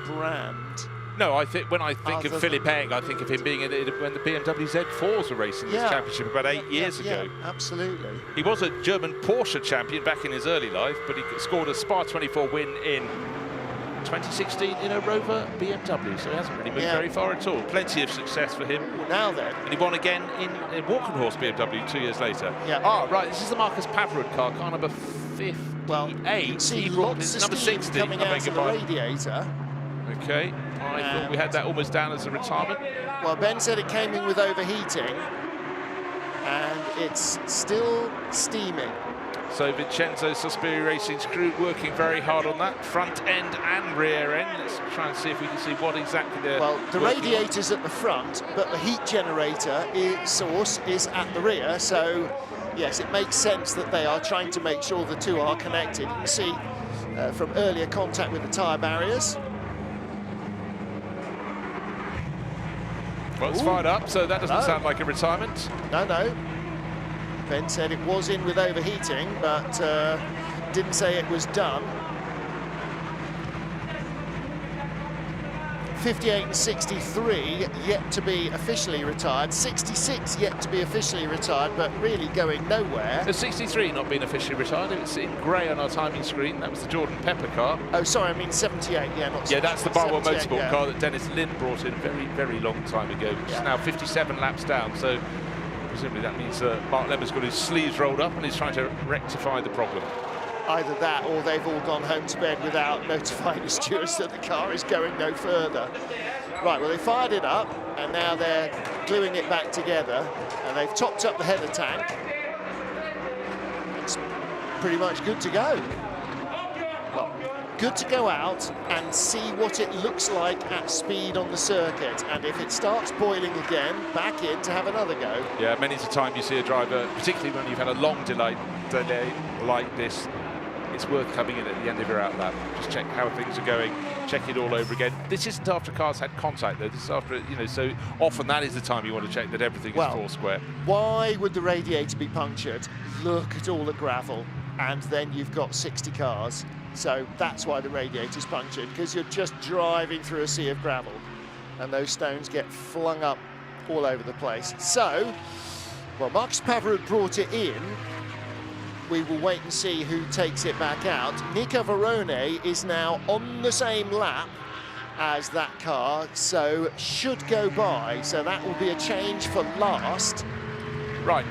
brand. No, I think when I think of Philippe Eng, I think of him being in it when the BMW Z4s were racing this championship about 8 years ago. Yeah, absolutely. He was a German Porsche champion back in his early life, but he scored a Spa 24 win in 2016 in a Rover BMW, so he hasn't really moved very far at all. Plenty of success for him. Well, now then. And he won again in Walkenhorst BMW 2 years later. Yeah. Ah, right, this is the Marcus Pavarud car number 58. Well, you can see lots of number steam 60 coming out of the radiator. Okay, I thought we had that almost down as a retirement. Well, Ben said it came in with overheating, and it's still steaming. So Vincenzo Sospiri Racing's crew working very hard on that, front end and rear end. Let's try and see if we can see what exactly they're the radiator's at the front, but the heat generator source is at the rear, so yes, it makes sense that they are trying to make sure the two are connected. You can see from earlier contact with the tyre barriers. Well, it's fired up, so that doesn't sound like a retirement. No. Ben said it was in with overheating, but didn't say it was done. 58 and 63 yet to be officially retired. 66 yet to be officially retired, but really going nowhere. The 63 not being officially retired. It's in grey on our timing screen. That was the Jordan Pepper car. Oh, sorry, I mean 78. Yeah, not 78. Yeah, that's the Barwell Motorsport car that Dennis Lynn brought in a very, very long time ago, which is now 57 laps down. So presumably that means Mark Lemmer's got his sleeves rolled up and he's trying to rectify the problem. Either that or they've all gone home to bed without notifying the stewards that the car is going no further. Right, well, they fired it up and now they're gluing it back together, and they've topped up the header tank. It's pretty much good to go. Well, good to go out and see what it looks like at speed on the circuit, and if it starts boiling again, back in to have another go. Yeah, many's the time you see a driver, particularly when you've had a long delay like this, it's worth coming in at the end of your out lap. Just check how things are going, check it all over again. This isn't after cars had contact though, this is after, so often that is the time you want to check that everything is four square. Why would the radiator be punctured? Look at all the gravel, and then you've got 60 cars. So that's why the radiator's punctured, because you're just driving through a sea of gravel, and those stones get flung up all over the place. So, well, Marcus Pavarud brought it in. We will wait and see who takes it back out. Nico Verone is now on the same lap as that car, so should go by. So that will be a change for last. Right,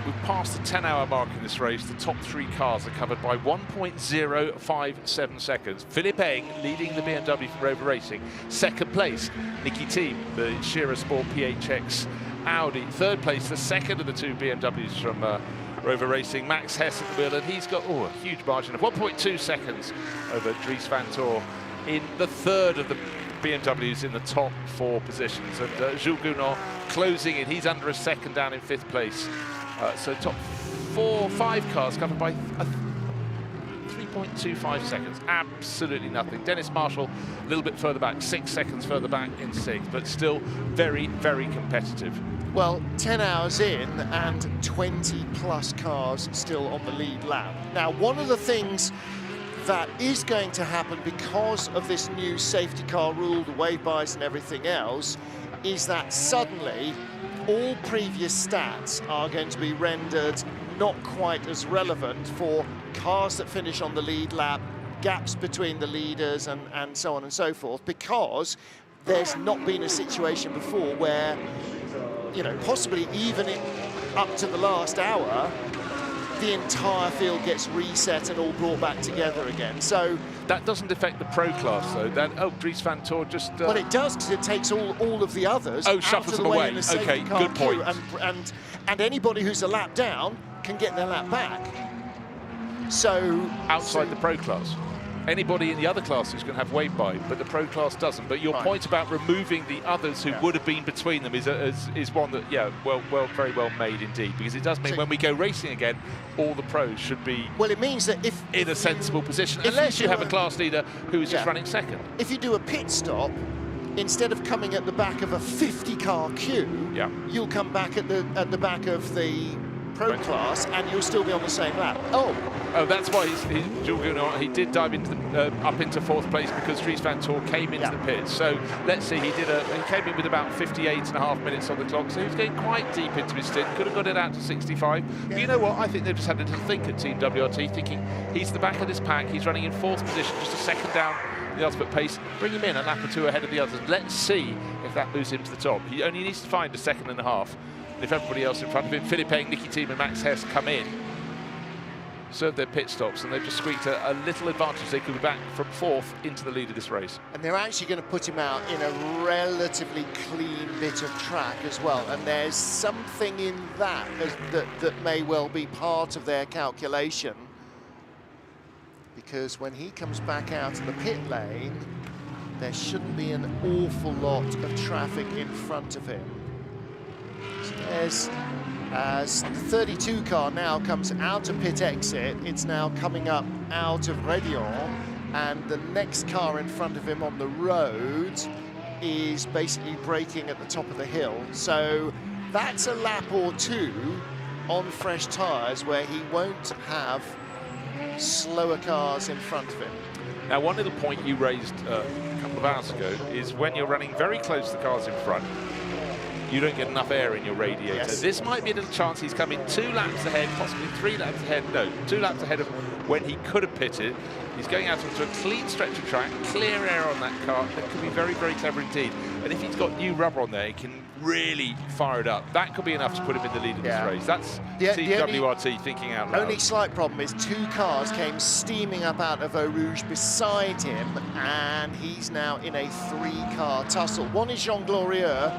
we've passed the 10-hour mark in this race. The top three cars are covered by 1.057 seconds. Philippe Eng leading the BMW from Rover Racing. Second place, Niki Thiem, the Shearer Sport PHX Audi. Third place, the second of the two BMWs from Rover Racing, Max Hess at the wheel, and he's got a huge margin of 1.2 seconds over Dries Vanthoor in the third of the BMWs in the top four positions. And Jules Gounon closing in, he's under a second down in fifth place. So top 5 cars covered by 3.25 seconds, absolutely nothing. Dennis Marshall a little bit further back, 6 seconds further back in sixth, but still very, very competitive. Well, 10 hours in and 20 plus cars still on the lead lap. Now, one of the things that is going to happen because of this new safety car rule, the wave bars and everything else, is that suddenly all previous stats are going to be rendered not quite as relevant for cars that finish on the lead lap gaps between the leaders and so on and so forth, because there's not been a situation before where, you know, possibly even up to the last hour, the entire field gets reset and all brought back together again. So that doesn't affect the pro class, though. Dries Van Tor just... well, it does, because it takes all of the others out shuffles of the them way away. in the safety Okay, car good point. queue, and anybody who's a lap down can get their lap back. So outside the pro class, anybody in the other classes can have wave by, but the pro class doesn't. But your point about removing the others who would have been between them is one that, yeah, very well made indeed, because it does mean when we go racing again, all the pros should be, well, it means that if in a sensible position, unless you have a class leader who is just running second. If you do a pit stop, instead of coming at the back of a 50-car queue, you'll come back at the back of the pro class, and you'll still be on the same lap. Oh, that's why he did dive into up into fourth place, because Dries Van Tor came into the pits. So let's see, he came in with about 58.5 minutes on the clock, so he was getting quite deep into his stint. Could have got it out to 65. But you know what? I think they've just had a little think at Team WRT, thinking he's the back of this pack. He's running in fourth position, just a second down the ultimate pace. Bring him in a lap or two ahead of the others. Let's see if that moves him to the top. He only needs to find a second and a half. And if everybody else in front of him, Philippe Eng, Nicky Thiem and Max Hess, come in, serve their pit stops, and they've just squeaked a little advantage. They could be back from fourth into the lead of this race. And they're actually going to put him out in a relatively clean bit of track as well. And there's something in that that may well be part of their calculation, because when he comes back out of the pit lane, there shouldn't be an awful lot of traffic in front of him. So there's, as the 32 car now comes out of pit exit, it's now coming up out of Rédillon, and the next car in front of him on the road is basically braking at the top of the hill. So that's a lap or two on fresh tyres where he won't have slower cars in front of him. Now, one little point you raised a couple of hours ago is when you're running very close to the cars in front, you don't get enough air in your radiator. Yes. This might be a little chance he's coming 2 laps ahead, possibly 3 laps ahead. No, 2 laps ahead of when he could have pitted. He's going out onto a clean stretch of track, clear air on that car. That could be very, very clever indeed. And if he's got new rubber on there, he can really fire it up. That could be enough to put him in the lead of this race. That's Team WRT thinking out loud. Only slight problem is 2 cars came steaming up out of Eau Rouge beside him, and he's now in a 3-car tussle. One is Jean Glorieux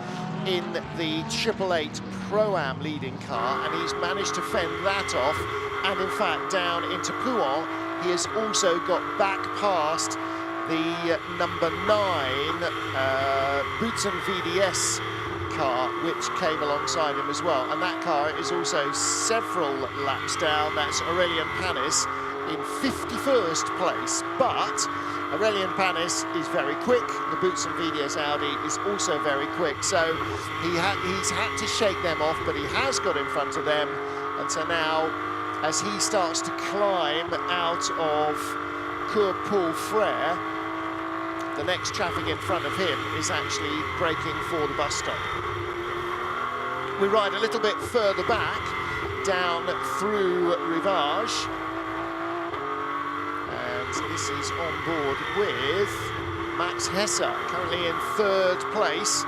in the 888 Pro-Am leading car, and he's managed to fend that off, and in fact down into Pouhon. He has also got back past the number 9 Boutsen VDS car, which came alongside him as well, and that car is also several laps down. That's Aurélien Panis in 51st place, but Aurélien Panis is very quick. The Boutsen VDS Audi is also very quick, so he's had to shake them off, but he has got in front of them. And so now, as he starts to climb out of Cours Paul Frère, the next traffic in front of him is actually braking for the bus stop. We ride a little bit further back, down through Rivage. And this is on board with Max Hesse, currently in 3rd place.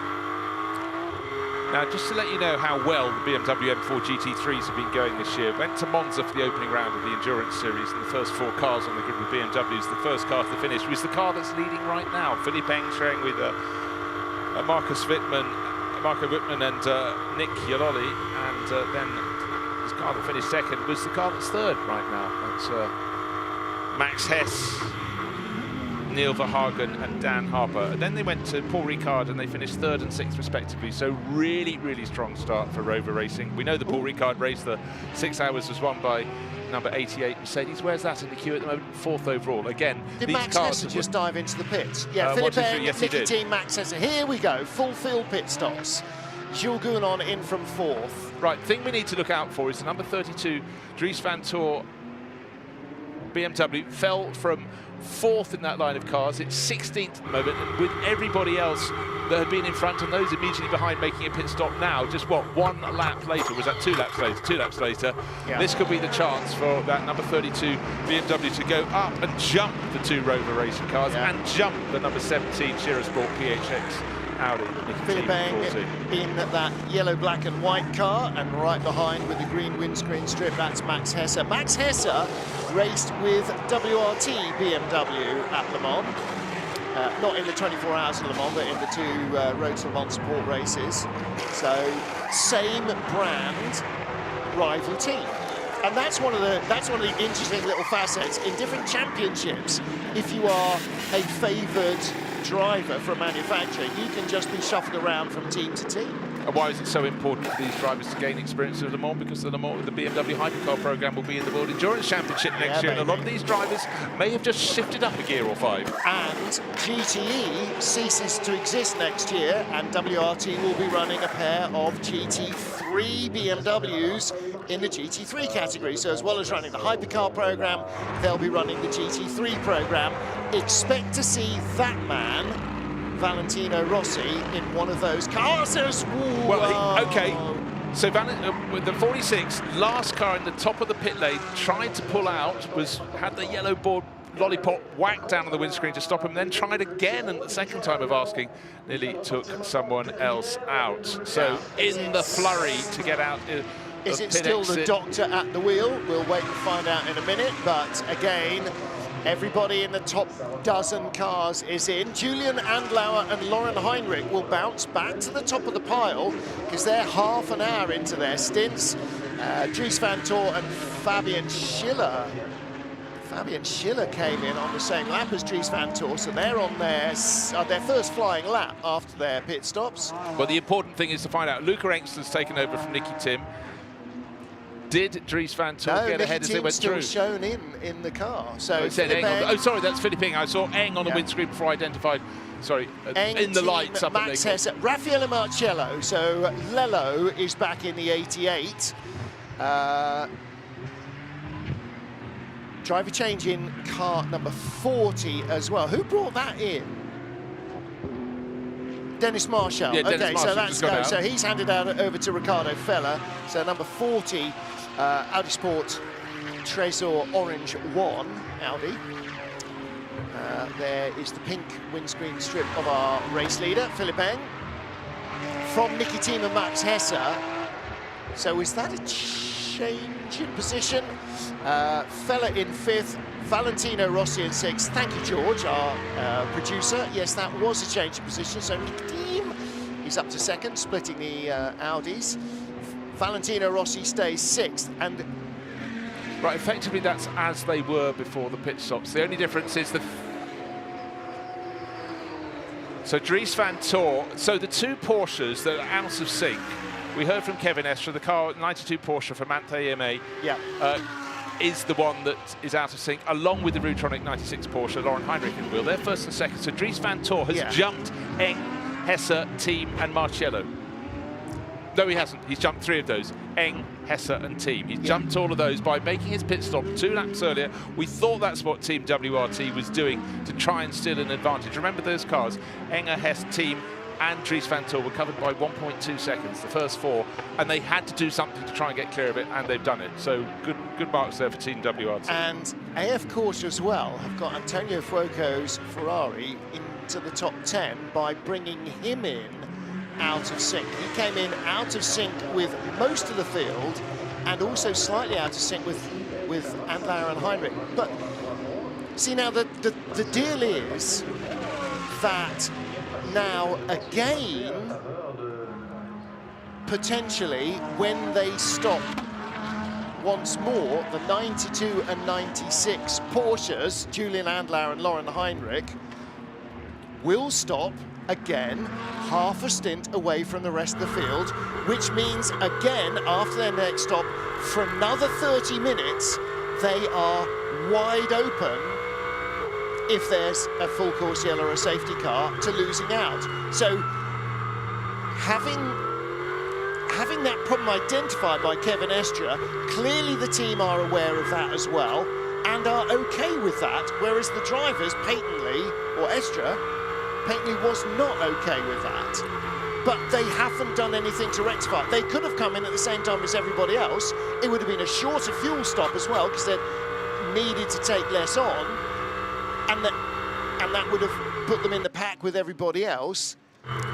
Now, just to let you know how well the BMW M4 GT3s have been going this year, went to Monza for the opening round of the Endurance Series, and the first 4 cars on the grid were BMWs. The first car to the finish was the car that's leading right now. Philippe Eng sharing with Marco Wittmann and Nick Jaloli, and then this car that finished 2nd was the car that's 3rd right now. That's Max Hess, Neil Verhagen and Dan Harper. And then they went to Paul Ricard and they finished 3rd and 6th respectively. So really, really strong start for Rover Racing. We know the Paul Ricard race, the 6 hours, was won by number 88 Mercedes. Where's that in the queue at the moment? 4th overall. Again, did these Max cars Hesse just dive into the pits? Yeah, Philippe Eng, yes, Nicky Thiem, Max Hesse. Here we go, full field pit stops. Jules Gounon in from 4th. Right, thing we need to look out for is the number 32, Dries Van Tor BMW, fell from 4th in that line of cars. It's 16th at the moment, and with everybody else that had been in front and those immediately behind making a pit stop now, just what, 1 lap later, was that 2 laps later? 2 laps later, this could be the chance for that number 32 BMW to go up and jump the 2 Rover racing cars and jump the number 17 Shira Sport PHX Audi. Philippe in that yellow, black and white car, and right behind with the green windscreen strip, that's Max Hesse. Max Hesse raced with WRT BMW at Le Mans. Not in the 24 hours of Le Mans, but in the 2 Road to Le Mans support races. So same brand, rival team. And that's one of the interesting little facets in different championships. If you are a favoured driver for a manufacturer, you can just be shuffled around from team to team. And why is it so important for these drivers to gain experience of Le Mans? Because the Le Mans, the BMW Hypercar program will be in the World Endurance Championship next year, and a lot of these drivers may have just shifted up a gear or 5. And GTE ceases to exist next year, and WRT will be running a pair of GT3 BMWs in the GT3 category. So as well as running the Hypercar program, they'll be running the GT3 program. Expect to see that man, Valentino Rossi, in one of those cars. Okay, so with the 46, last car in the top of the pit lane, tried to pull out, had the yellow board lollipop whacked down on the windscreen to stop him, then tried again, and the second time of asking nearly took someone else out. So in the flurry to get out is it still the doctor at the wheel? We'll wait and find out in a minute, but again, everybody in the top dozen cars is in. Julian Andlauer and Lauren Heinrich will bounce back to the top of the pile because they're half an hour into their stints. Dries Van Tor and Fabian Schiller. Fabian Schiller came in on the same lap as Dries Van Tor, so they're on their first flying lap after their pit stops. Well, the important thing is to find out. Luca Engston's taken over from Nicky Tim. Did Dries Van Tor get ahead as they went through? Still shown in the car. So it said Eng on sorry, that's Philippe Eng. I saw Eng on the windscreen before I identified. Sorry, in the lights up Max Hesse, Raffaele Marcello. So Lello is back in the 88. Driver change in car number 40 as well. Who brought that in? Dennis Marshall. Yeah, Dennis okay, Marshall so that's go. So he's handed out over to Ricardo Feller. So number 40, Audi Sport Trésor Orange 1 Audi. There is the pink windscreen strip of our race leader, Philippe Eng. From Nicky Thiem and Max Hesse. So is that a change in position? Feller in 5th, Valentino Rossi in 6th. Thank you, George, our producer. Yes, that was a change in position. So Nicky Thiem is up to 2nd, splitting the Audis. Valentino Rossi stays 6th. And right, effectively that's as they were before the pit stops. The only difference is so Dries Van Tor, so the 2 Porsches that are out of sync, we heard from Kevin Estre, the car 92 Porsche from Mante EMA, is the one that is out of sync, along with the Rutronic 96 Porsche, Lauren Heinrich in the wheel. They're 1st and 2nd. So Dries Van Tor has jumped Eng, Hesse, Thiem and Marcello. No, he hasn't. He's jumped 3 of those. Eng, Hesse and Thiem. He's jumped all of those by making his pit stop 2 laps earlier. We thought that's what Team WRT was doing to try and steal an advantage. Remember those cars, Enger, Hesse, Thiem and Dries Van Tor were covered by 1.2 seconds, the first 4, and they had to do something to try and get clear of it, and they've done it. So good marks there for Team WRT. And AF Corse as well have got Antonio Fuoco's Ferrari into the top 10 by bringing him in out of sync. He came in out of sync with most of the field and also slightly out of sync with Andlauer and Heinrich. But see, now the deal is that now again, potentially when they stop once more, the 92 and 96 Porsches, Julian Andlauer and Lauren Heinrich, will stop again half a stint away from the rest of the field, which means again after their next stop for another 30 minutes they are wide open, if there's a full course yellow or a safety car, to losing out. So having that problem identified by Kevin Estre, clearly the team are aware of that as well. and are okay with that, whereas the drivers, patently, or Estra, patently was not okay with that. But they haven't done anything to rectify it. They could have come in at the same time as everybody else. It would have been a shorter fuel stop as well, because they needed to take less on, and that would have put them in the pack with everybody else.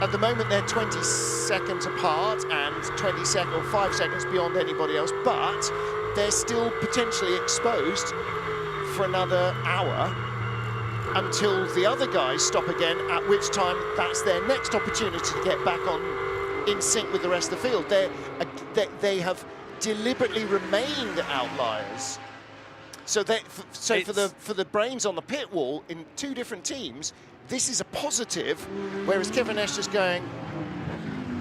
At the moment, they're 20 seconds apart and 5 seconds beyond anybody else, but they're still potentially exposed for another hour until the other guys stop again, at which time that's their next opportunity to get back on in sync with the rest of the field. They have deliberately remained outliers. So for the brains on the pit wall in two different teams, this is a positive, whereas Kevin Estra's going,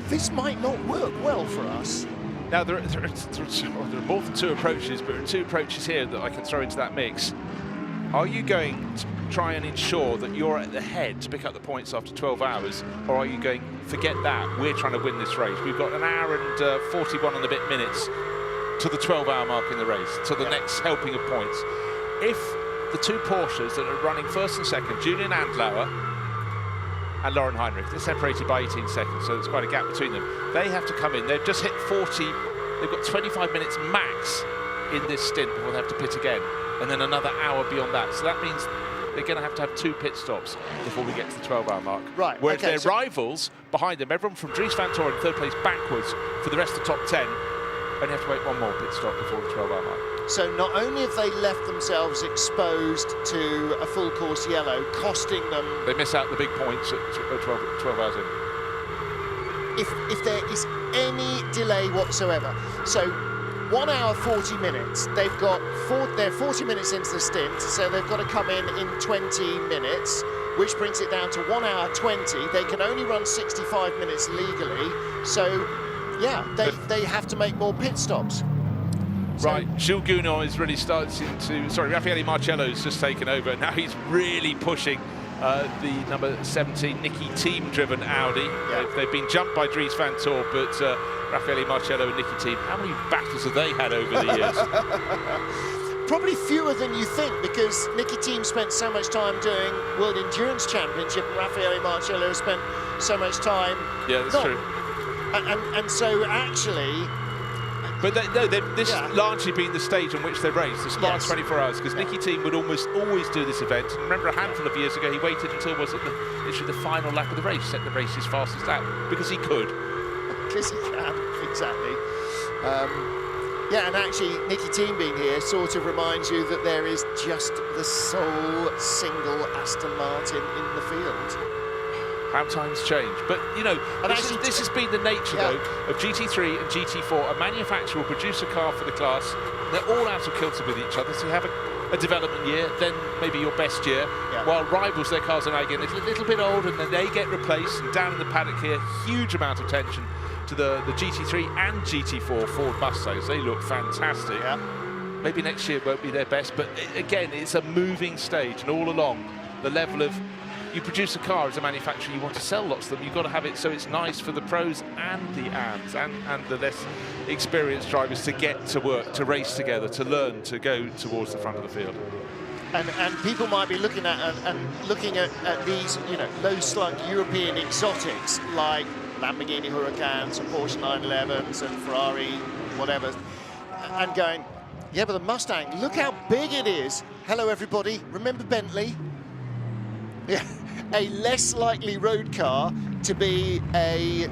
this might not work well for us. Now, there are more than two approaches, but there are two approaches here that I can throw into that mix. Are you going to try and ensure that you're at the head to pick up the points after 12 hours, or are you going, forget that, we're trying to win this race. We've got an hour and 41 and a bit minutes to the 12-hour mark in the race, to the next helping of points. If the two Porsches that are running first and second, Julian Andlauer and Lauren Heinrich, they're separated by 18 seconds, so there's quite a gap between them. They have to come in. They've just hit 40. They've got 25 minutes max in this stint before they have to pit again, and then another hour beyond that. So that means they're going to have 2 pit stops before we get to the 12-hour mark. Right. Whereas their rivals behind them, everyone from Dries van Toren in third place backwards for the rest of the top 10, only have to wait one more pit stop before the 12-hour mark. So not only have they left themselves exposed to a full course yellow, costing them... They miss out the big points at 12 hours in. If there is any delay whatsoever. So 1 hour 40 minutes, they're 40 minutes into the stint, so they've got to come in 20 minutes, which brings it down to 1 hour 20. They can only run 65 minutes legally, so yeah, they have to make more pit stops. Right, Jules Gounon is really starting to... Sorry, Raffaele Marcello's just taken over. Now he's really pushing the number 17 Nicky team-driven Audi. Yeah. They've been jumped by Dries van Toor, but Raffaele Marcello and Nicky team, how many battles have they had over the years? Probably fewer than you think, because Nicky team spent so much time doing World Endurance Championship, and Raffaele Marcello spent so much time... Yeah, that's true. And so actually... But this has largely been the stage on which they raced, the Sparks 24 hours, because Nicky team would almost always do this event. And remember, a handful of years ago, he waited until literally the final lap of the race, set the race as fast as that, because he could. Because he can, exactly. Yeah, and actually, Nicky team being here sort of reminds you that there is just the sole single Aston Martin in the field. How times change, but you know, this has been the nature though of GT3 and GT4. A manufacturer will produce a car for the class. They're all out of kilter with each other, so you have a development year, then maybe your best year. While rivals, their cars are now getting a little bit old, and then they get replaced. And down in the paddock here, huge amount of attention to the GT3 and GT4 Ford Mustangs. They look fantastic. Maybe next year won't be their best, but again, it's a moving stage, and all along the level of... You produce a car as a manufacturer, you want to sell lots of them, you've got to have it so it's nice for the pros and the AMs and the less experienced drivers to get to work, to race together, to learn, to go towards the front of the field. And people might be looking at these, you know, low slug European exotics like Lamborghini Huracans and Porsche 911s and Ferrari, whatever, and going, yeah, but the Mustang, look how big it is. Hello, everybody. Remember Bentley? Yeah. A less likely road car to be a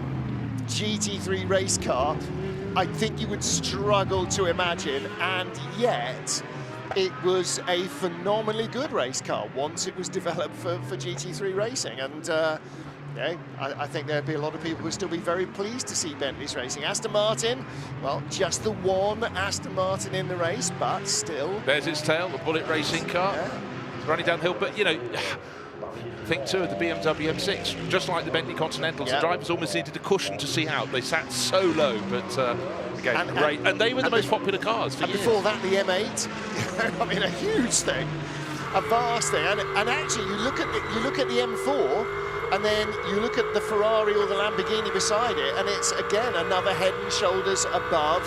GT3 race car, I think you would struggle to imagine, and yet it was a phenomenally good race car once it was developed for GT3 racing, and yeah, I think there'd be a lot of people who would still be very pleased to see Bentley's racing. Aston Martin, well, just the one Aston Martin in the race, but still. There's its tail, the Bullet racing car, running downhill, but you know, think too of the BMW M6, just like the Bentley Continentals, the drivers almost needed a cushion to see out. They sat so low, but again, great. And they were the most popular cars for years. Before that, the M8, I mean, a huge thing, a vast thing. And actually, you look at the M4, and then you look at the Ferrari or the Lamborghini beside it, and it's again another head and shoulders above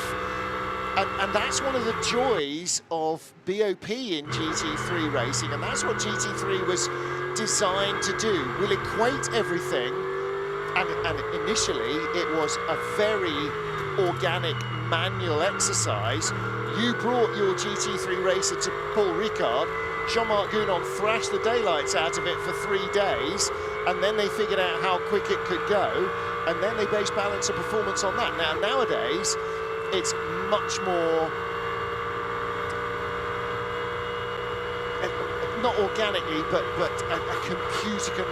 And that's one of the joys of BOP in GT3 racing, and that's what GT3 was designed to do. We'll equate everything, and initially it was a very organic manual exercise. You brought your GT3 racer to Paul Ricard. Jean-Marc Gounon thrashed the daylights out of it for 3 days, and then they figured out how quick it could go, and then they based balance of performance on that. Now, nowadays, it's much more, not organically, but a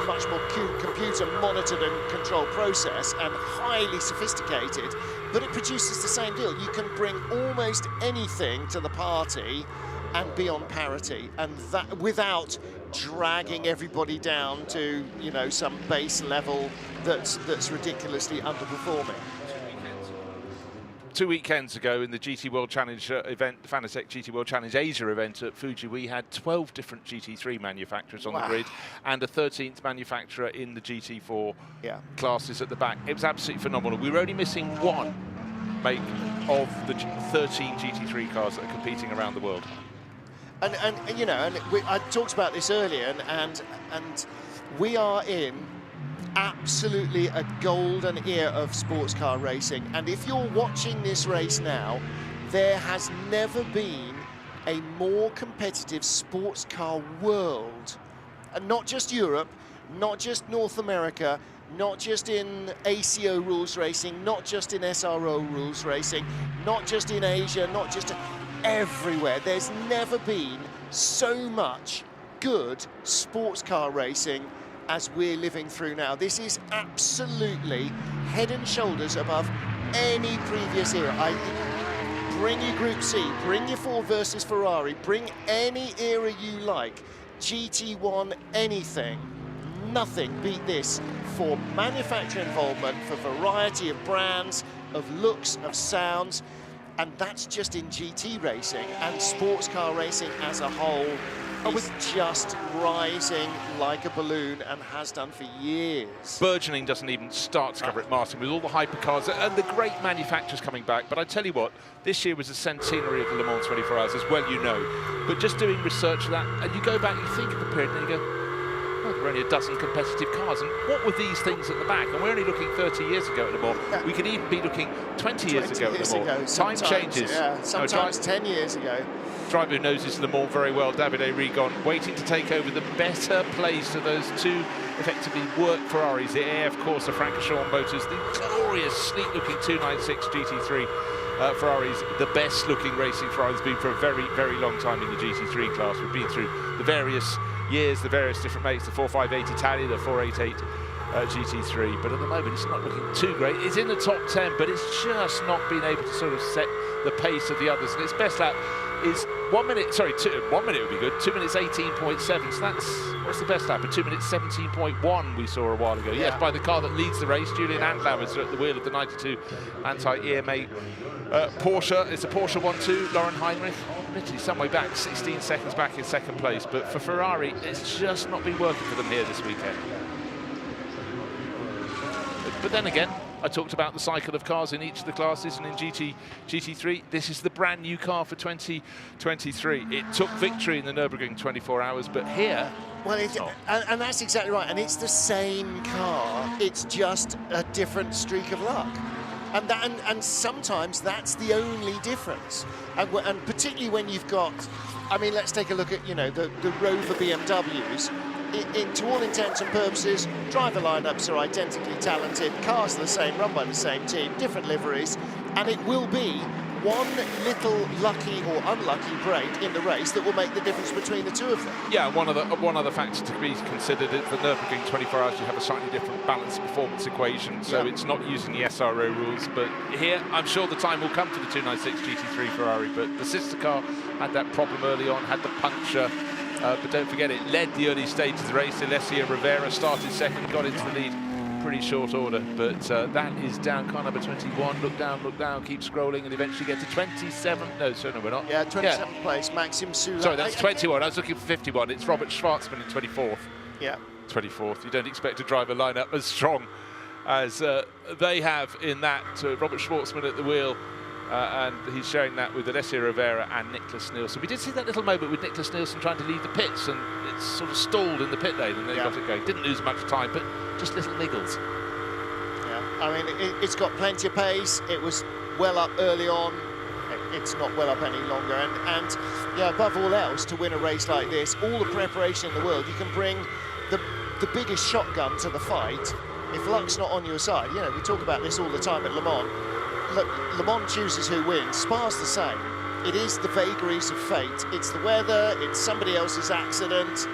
much more computer monitored and controlled process, and highly sophisticated, but it produces the same deal. You can bring almost anything to the party and be on parity, and that without dragging everybody down to, you know, some base level that's ridiculously underperforming. 2 weekends ago in the GT World Challenge event, the Fanatec GT World Challenge Asia event at Fuji, we had 12 different GT3 manufacturers on the grid and a 13th manufacturer in the GT4 classes at the back. It was absolutely phenomenal. We were only missing one make of the 13 GT3 cars that are competing around the world. And you know, I talked about this earlier, and we are in absolutely a golden era of sports car racing. And if you're watching this race now, there has never been a more competitive sports car world. And not just Europe, not just North America, not just in ACO rules racing, not just in SRO rules racing, not just in Asia, not just everywhere. There's never been so much good sports car racing as we're living through now. This is absolutely head and shoulders above any previous era. Bring your Group C, bring your Ford versus Ferrari, bring any era you like, GT1, anything. Nothing beat this for manufacturer involvement, for variety of brands, of looks, of sounds, and that's just in GT racing, and sports car racing as a whole is just rising like a balloon and has done for years. Burgeoning doesn't even start to cover it, Martin, with all the hypercars and the great manufacturers coming back. But I tell you what, this year was a centenary of the Le Mans 24 Hours, as well you know. But just doing research of that, and you go back, you think of the period, and you go, oh, there were only a dozen competitive cars, and what were these things at the back? And we're only looking 30 years ago at Le Mans. Yeah. We could even be looking 20 years ago at Le Mans. Time changes. Yeah, sometimes 10 years ago. Driver who knows his Le Mans very well, Davide Rigon, waiting to take over the better place of those two effectively work Ferraris. The of course, the Francorchamps motors, the glorious, sleek-looking 296 GT3 Ferraris, the best-looking racing Ferrari has been for a very, very long time in the GT3 class. We've been through the various years, the various different makes, the 458 Italia, the 488 GT3, but at the moment it's not looking too great. It's in the top 10, but it's just not been able to sort of set the pace of the others, and its best lap is 1 minute, sorry, 1 minute would be good, 2 minutes 18.7, so that's, what's the best lap? A 2 minutes 17.1 we saw a while ago. Yes, by the car that leads the race, Julian Andlauer's at the wheel of the 92 anti-EMA Porsche. It's a Porsche 1-2, Lauren Heinrich, literally some way back, 16 seconds back in second place, but for Ferrari, it's just not been working for them here this weekend. But then again, I talked about the cycle of cars in each of the classes, and in GT3, this is the brand new car for 2023. It took victory in the Nürburgring 24 Hours, but here, well, and that's exactly right. And it's the same car. It's just a different streak of luck. And sometimes that's the only difference. And particularly when you've got, I mean, let's take a look at, you know, the Rover BMWs. To all intents and purposes, driver lineups are identically talented, cars are the same, run by the same team, different liveries, and it will be one little lucky or unlucky break in the race that will make the difference between the two of them. Yeah, one other factor to be considered is the Nürburgring 24 Hours. You have a slightly different balance performance equation, so it's not using the SRO rules. But here, I'm sure the time will come for the 296 GT3 Ferrari. But the sister car had that problem early on, had the puncture. But don't forget, it led the early stages of the race. Alessia Rivera started second, got into the lead pretty short order. But that is down car number 21. Look down, keep scrolling, and eventually get to 27. No, we're not. Yeah, 27th place, Maxim Sula. Sorry, that's 21. I was looking for 51. It's Robert Schwarzman in 24th. Yeah. 24th. You don't expect to drive a lineup as strong as they have in that. Robert Schwarzman at the wheel And he's showing that with Alessio Rivera and Nicholas Nielsen. We did see that little moment with Nicholas Nielsen trying to leave the pits, and it sort of stalled in the pit lane, and they got it going. Didn't lose much time, but just little niggles. Yeah, I mean, it's got plenty of pace. It was well up early on. It's not well up any longer. And yeah, above all else, to win a race like this, all the preparation in the world, you can bring the biggest shotgun to the fight. If luck's not on your side, you know, we talk about this all the time at Le Mans. Look, Le Mans chooses who wins. Spa's the same. It is the vagaries of fate. It's the weather, it's somebody else's accident.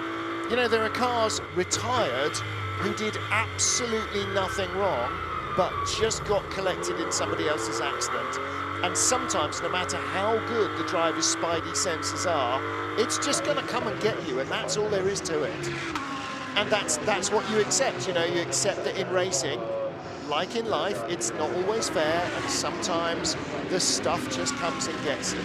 You know, there are cars retired who did absolutely nothing wrong, but just got collected in somebody else's accident. And sometimes, no matter how good the driver's spidey senses are, it's just going to come and get you, and that's all there is to it. And that's what you accept. You know, you accept that in racing, like in life, it's not always fair, and sometimes the stuff just comes and gets you.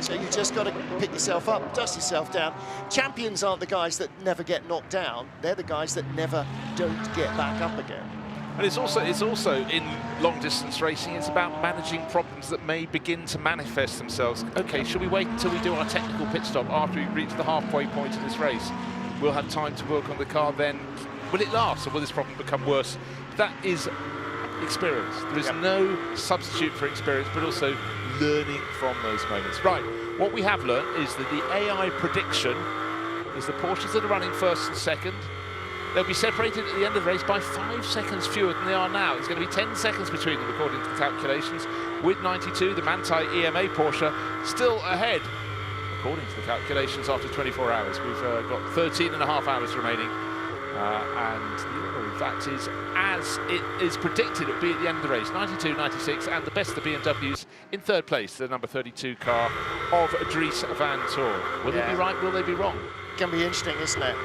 So you just got to pick yourself up, dust yourself down. Champions aren't the guys that never get knocked down. They're the guys that never don't get back up again. And it's also in long-distance racing, it's about managing problems that may begin to manifest themselves. Okay, should we wait until we do our technical pit stop after we reach the halfway point in this race? We'll have time to work on the car then. Will it last, or will this problem become worse? That is experience. There is no substitute for experience, but also learning from those moments. Right, what we have learned is that the AI prediction is the Porsches that are running first and second. They'll be separated at the end of the race by 5 seconds fewer than they are now. It's going to be 10 seconds between them, according to the calculations. With 92, the Manthey EMA Porsche still ahead, according to the calculations, after 24 hours. We've got 13 and a half hours remaining. And the order, in fact, is as it is predicted it will be at the end of the race. 92, 96, and the best of the BMWs in third place, the number 32 car of Dries Van Toor. Will they be right? Will they be wrong? Going to be interesting, isn't it?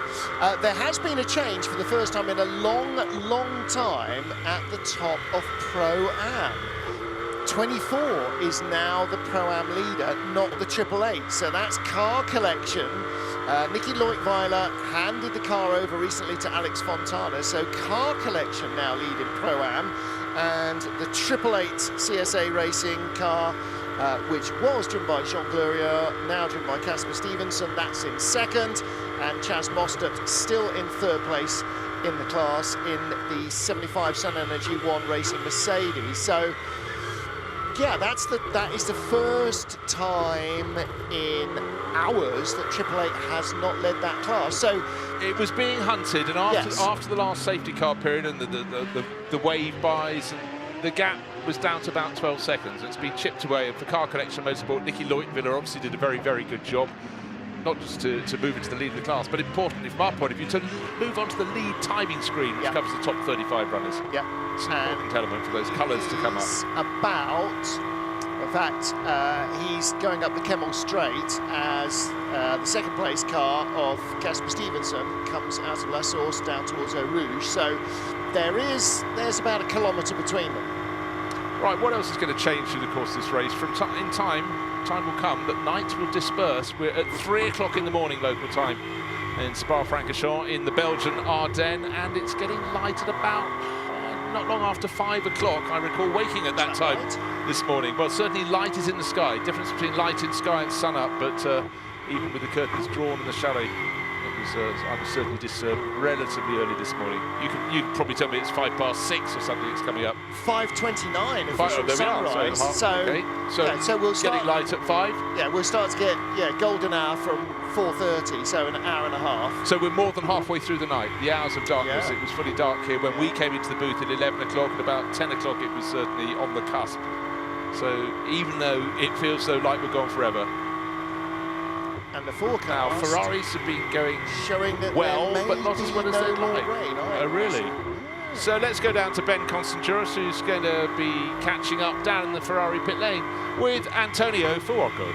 There has been a change for the first time in a long, long time at the top of Pro-Am. 24 is now the Pro-Am leader, not the 888. So that's car collection. Nicky Leutwiler handed the car over recently to Alex Fontana. So car collection now leading Pro-Am. And the 888 CSA Racing car, which was driven by Jean Glorieux, now driven by Casper Stevenson, that's in second, and Chas Mostert still in third place in the class in the 75 Sun Energy 1 Racing Mercedes. So, yeah, that is the first time in hours that 888 has not led that class. So it was being hunted, and after the last safety car period and the wave buys, and the gap was down to about 12 seconds. It's been chipped away, and for car collection motorsport, Nicky Leutwiler obviously did a very, very good job, not just to move into the lead of the class, but importantly from our point of view, to move onto the lead timing screen, which covers the top 35 runners. Yeah, it's an important element for those colours to come up. In fact, he's going up the Kemmel Straight as the second place car of Casper Stevenson comes out of La Source down towards Eau Rouge. So there's about a kilometre between them. Right, what else is going to change through the course of this race? Time will come that night will disperse. We're at 3 o'clock in the morning local time in Spa-Francorchamps in the Belgian Ardennes, and it's getting light at about not long after 5 o'clock. I recall waking at that time this morning. Well, certainly light is in the sky. Difference between light in sky and sun up, but even with the curtains drawn in the chalet, I was certainly disturbed relatively early this morning. You can probably tell me it's 6:05 or something. It's coming up. 5:29 official sunrise. So we'll start getting light at 5. Yeah, we'll start to get golden hour from 4:30, so an hour and a half. So we're more than halfway through the night. The hours of darkness. It was fully dark here when we came into the booth at 11 o'clock. At about 10 o'clock, it was certainly on the cusp. So even though it feels so like we're gone forever. And the forecast now, Ferraris have been going showing that well, but not as well as they'd like. Oh, really? So let's go down to Ben Constanturis, who's going to be catching up down in the Ferrari pit lane with Antonio Fuoco.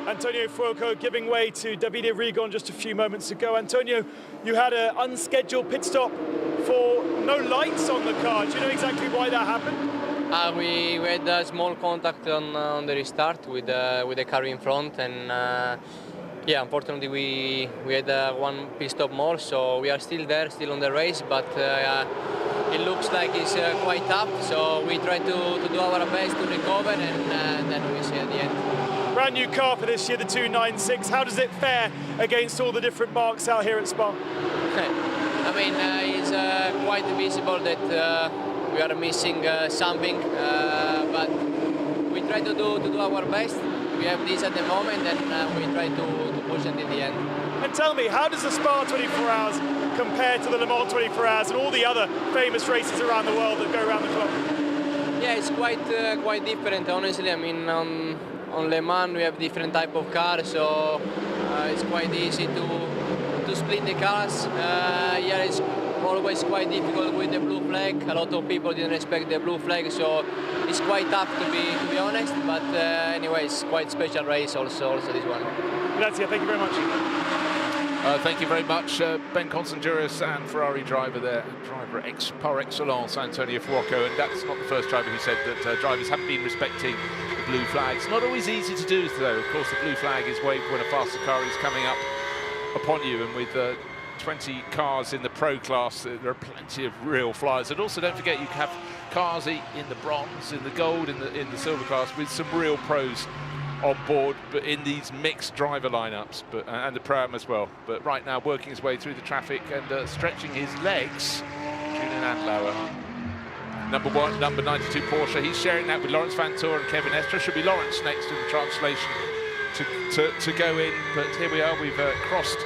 Antonio Fuoco giving way to Davide Rigon just a few moments ago. Antonio, you had an unscheduled pit stop for no lights on the car. Do you know exactly why that happened? We had a small contact on the restart with the car in front, and yeah, unfortunately we had one pit stop more, so we are still there, still on the race, but it looks like it's quite tough. So we try to do our best to recover, and then we see at the end. Brand new car for this year, the 296. How does it fare against all the different marks out here at Spa? I mean, it's quite visible that we are missing something, but we try to do our best. We have this at the moment, and we try to push until the end. And tell me, how does the Spa 24 Hours compare to the Le Mans 24 Hours and all the other famous races around the world that go around the clock? Yeah, it's quite different, honestly. I mean, on Le Mans we have different type of cars, so it's quite easy to split the cars. Yeah, it's always quite difficult with the blue flag. A lot of people didn't respect the blue flag, so it's quite tough to be honest. But anyway, it's quite special race also this one. Grazie, thank you very much. Thank you very much, Ben Constanduris and Ferrari driver there, driver par excellence, Antonio Fuoco. And that's not the first driver who said that drivers haven't been respecting the blue flag. It's not always easy to do, though. Of course, the blue flag is waved when a faster car is coming up upon you, and with 20 cars in the pro class, there are plenty of real flyers. And also, don't forget, you have cars in the bronze, in the gold, in the silver class, with some real pros on board, but in these mixed driver lineups, and the Pro-Am as well. But right now, working his way through the traffic and stretching his legs, Julian Andlauer. Number 92 Porsche. He's sharing that with Lawrence Vantour and Kevin Estre. Should be Lawrence next in the translation to go in. But here we are. We've crossed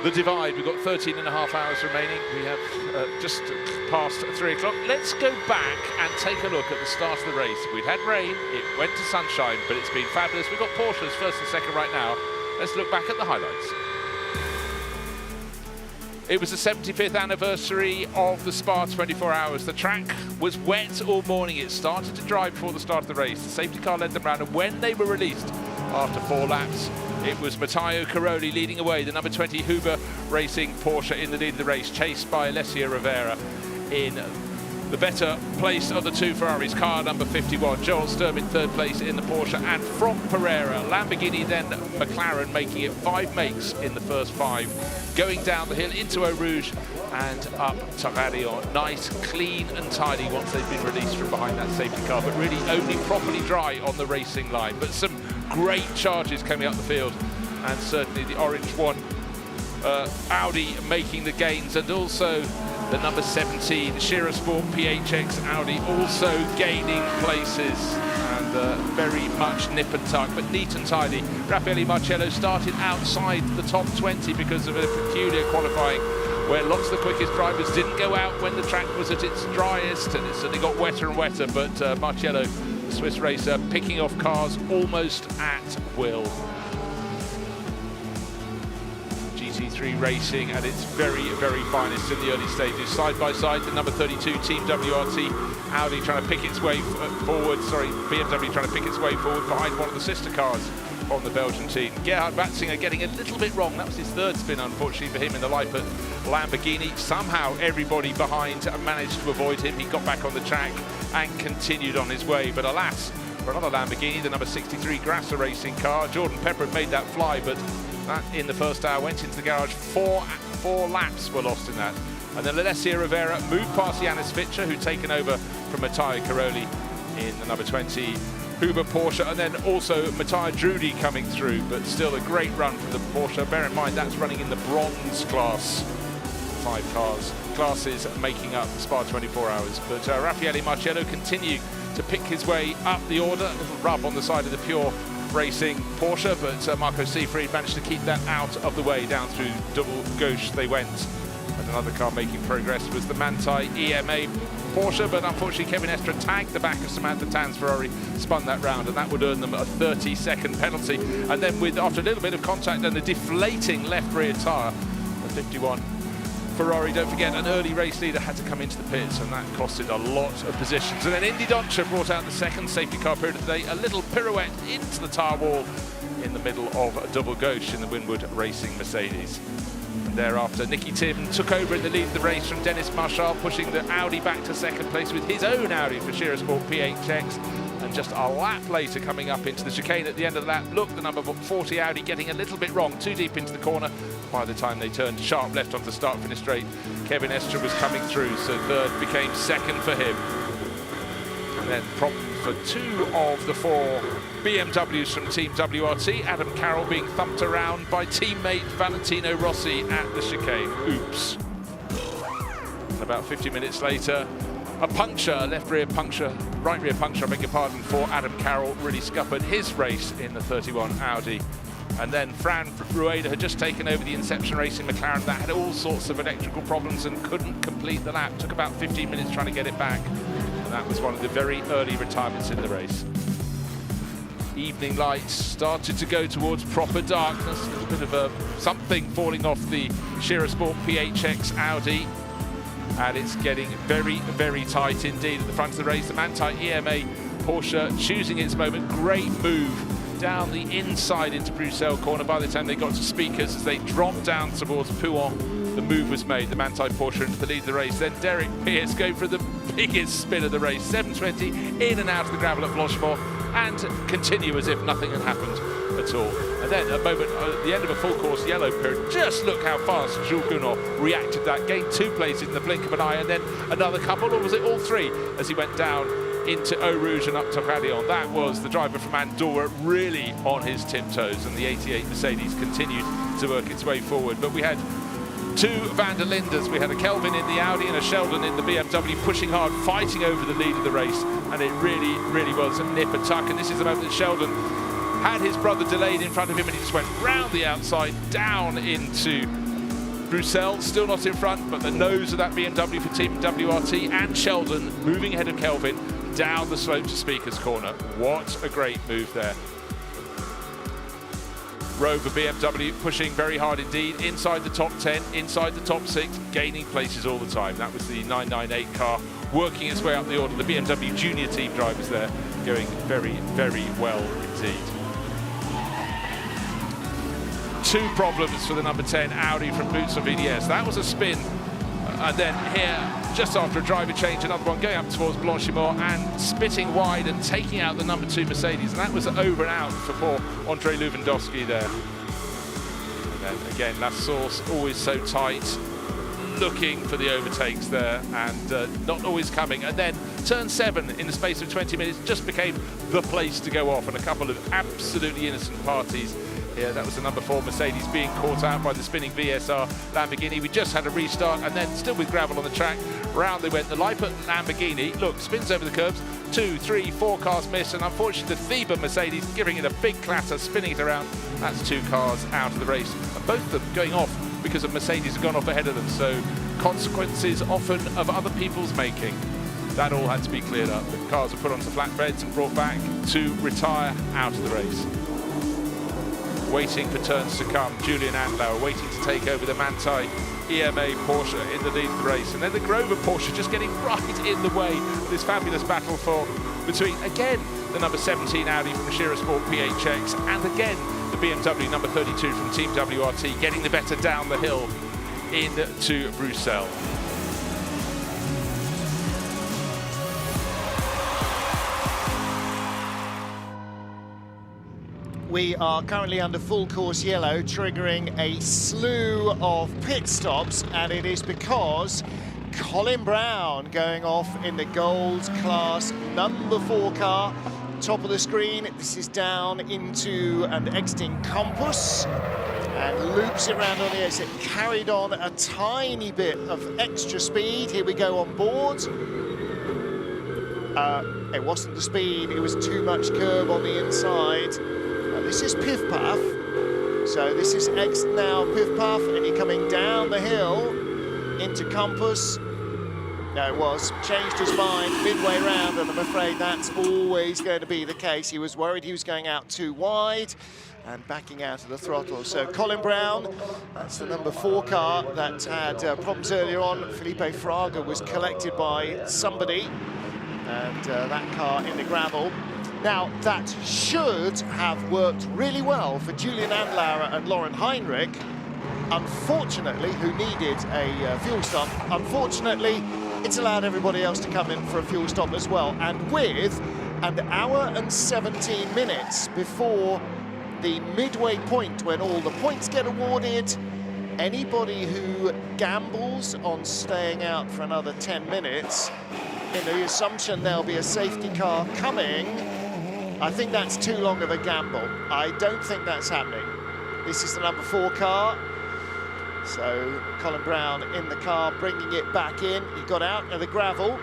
the divide. We've got 13.5 hours remaining. We have just past 3 o'clock. Let's go back and take a look at the start of the race. We've had rain, it went to sunshine, but it's been fabulous. We've got Porsches first and second right now. Let's look back at the highlights. It was the 75th anniversary of the Spa 24 Hours. The track was wet all morning. It started to dry before the start of the race. The safety car led them round, and when they were released after 4 laps, it was Matteo Caroli leading away, the number 20 Huber Racing Porsche in the lead of the race, chased by Alessia Rivera in the better place of the 2 Ferraris, car number 51. Joel Sturm in 3rd place in the Porsche, and from Pereira, Lamborghini, then McLaren, making it 5 makes in the first 5, going down the hill into Eau Rouge and up to Radion. Nice, clean and tidy once they've been released from behind that safety car, but really only properly dry on the racing line. But some great charges coming up the field, and certainly the orange one, Audi making the gains, and also the number 17 Shira Sport PHX Audi also gaining places, and very much nip and tuck, but neat and tidy. Raffaele Marcello started outside the top 20 because of a peculiar qualifying where lots of the quickest drivers didn't go out when the track was at its driest, and it certainly got wetter and wetter, but Marcello, the Swiss racer, picking off cars almost at will. GT3 racing at its very, very finest in the early stages. Side by side, the number 32 Team WRT Audi trying to pick its way forward, BMW trying to pick its way forward behind one of the sister cars on the Belgian team. Gerhard Watzinger getting a little bit wrong. That was his 3rd spin, unfortunately, for him in the Lippert Lamborghini. Somehow everybody behind managed to avoid him. He got back on the track and continued on his way. But alas, for another Lamborghini, the number 63 Grasser racing car, Jordan Pepper had made that fly, but that in the first hour went into the garage. Four laps were lost in that. And then Alessia Rivera moved past Janis Fitcher, who'd taken over from Matteo Caroli in the number 20 Huber Porsche, and then also Matteo Drudi coming through, but still a great run from the Porsche. Bear in mind that's running in the bronze class. 5 classes making up Spa 24 Hours. But Raffaele Marcello continued to pick his way up the order. A little rub on the side of the pure racing Porsche, but Marco Seefried managed to keep that out of the way. Down through double gauche they went. And another car making progress was the Manthey EMA Porsche, but unfortunately Kevin Estre tagged the back of Samantha Tan's Ferrari, spun that round, and that would earn them a 30-second penalty. And then after a little bit of contact and the deflating left rear tyre, the 51 Ferrari, don't forget, an early race leader had to come into the pits, and that costed a lot of positions. And then Indy Dontje brought out the 2nd safety car period of the day, a little pirouette into the tyre wall in the middle of a double gauche in the Winwood Racing Mercedes. And thereafter, Nicky Tim took over in the lead of the race from Dennis Marshall, pushing the Audi back to 2nd place with his own Audi for Shira Sport PHX. And just a lap later, coming up into the chicane at the end of the lap, look, the number 40 Audi getting a little bit wrong, too deep into the corner. by the time they turned sharp left onto start-finish straight. Kevin Estra was coming through, so third became second for him. And then problems for 2 of the 4 BMWs from Team WRT. Adam Carroll being thumped around by teammate Valentino Rossi at the chicane. Oops. And about 50 minutes later, a puncture, a right rear puncture, I beg your pardon, for Adam Carroll really scuppered his race in the 31 Audi. And then Fran Rueda had just taken over the Inception Racing McLaren that had all sorts of electrical problems and couldn't complete the lap. Took about 15 minutes trying to get it back. And that was one of the very early retirements in the race. Evening lights started to go towards proper darkness. There's a bit of something falling off the Shearer Sport PHX Audi. And it's getting very, very tight indeed at the front of the race. The Manthey EMA Porsche choosing its moment. Great move down the inside into Bruxelles corner. By the time they got to Speakers, as they dropped down towards Pouhon, the move was made. The Manthey Porsche into the lead of the race. Then Derek Pearce going for the biggest spin of the race. 720 in and out of the gravel at Blanchimont, and continue as if nothing had happened at all. And then a moment at the end of a full course yellow period, just look how fast Jules Gounod reacted that, gained 2 places in the blink of an eye, and then another couple, or was it all 3, as he went down into Eau Rouge and up to Radion. That was the driver from Andorra really on his tiptoes, and the 88 Mercedes continued to work its way forward. But we had 2 Van der Lindes. We had a Kelvin in the Audi and a Sheldon in the BMW, pushing hard, fighting over the lead of the race, and it really, really was a nip and tuck. And this is the moment that Sheldon had his brother delayed in front of him, and he just went round the outside, down into Bruxelles, still not in front, but the nose of that BMW for Team WRT, and Sheldon moving ahead of Kelvin down the slope to Speakers corner. What a great move there. Rover BMW pushing very hard indeed, inside the top 10, inside the top 6, gaining places all the time. That was the 998 car working its way up the order. The BMW junior team drivers there going very, very well indeed. 2 problems for the number 10 Audi from Boots of VDS. That was a spin. And then here, just after a driver change, another one going up towards Blanchimont and spitting wide and taking out the number 2 Mercedes. And that was over and out for poor Andrei Lewandowski there. And then again, La Source always so tight, looking for the overtakes there and not always coming. And then turn 7 in the space of 20 minutes just became the place to go off, and a couple of absolutely innocent parties. Yeah, that was the number 4 Mercedes being caught out by the spinning VSR Lamborghini. We just had a restart, and then still with gravel on the track, round they went. The Lippert Lamborghini, look, spins over the curbs. 2, 3, 4 cars miss, and unfortunately the Thieber Mercedes giving it a big clatter, spinning it around. That's 2 cars out of the race, and both of them going off because of Mercedes have gone off ahead of them. So consequences often of other people's making. That all had to be cleared up. The cars were put onto flatbeds and brought back to retire out of the race. Waiting for turns to come, Julian Andlauer waiting to take over the Manthey EMA Porsche in the lead of the race. And then the Grover Porsche just getting right in the way of this fabulous battle for between, again, the number 17 Audi from Shearer Sport PHX, and again, the BMW number 32 from Team WRT getting the better down the hill into Bruxelles. We are currently under full course yellow, triggering a slew of pit stops, and it is because Colin Brown going off in the gold class number 4 car. Top of the screen, this is down into and exiting Campus and loops it around on the exit. Carried on a tiny bit of extra speed. Here we go on board. It wasn't the speed, it was too much curb on the inside. This is Piff Puff, so this is X now Piff Puff, and you're coming down the hill into Campus. No, it was, changed his mind midway round, and I'm afraid that's always going to be the case. He was worried he was going out too wide and backing out of the throttle. So Colin Brown, that's the number 4 car that had problems earlier on. Felipe Fraga was collected by somebody, and that car in the gravel. Now, that should have worked really well for Julian Andlauer and Lauren Heinrich, unfortunately, who needed a fuel stop. Unfortunately, it's allowed everybody else to come in for a fuel stop as well. And with an hour and 17 minutes before the midway point, when all the points get awarded, anybody who gambles on staying out for another 10 minutes, in the assumption there'll be a safety car coming, I think that's too long of a gamble. I don't think that's happening. This is the number 4 car. So Colin Brown in the car, bringing it back in. He got out of the gravel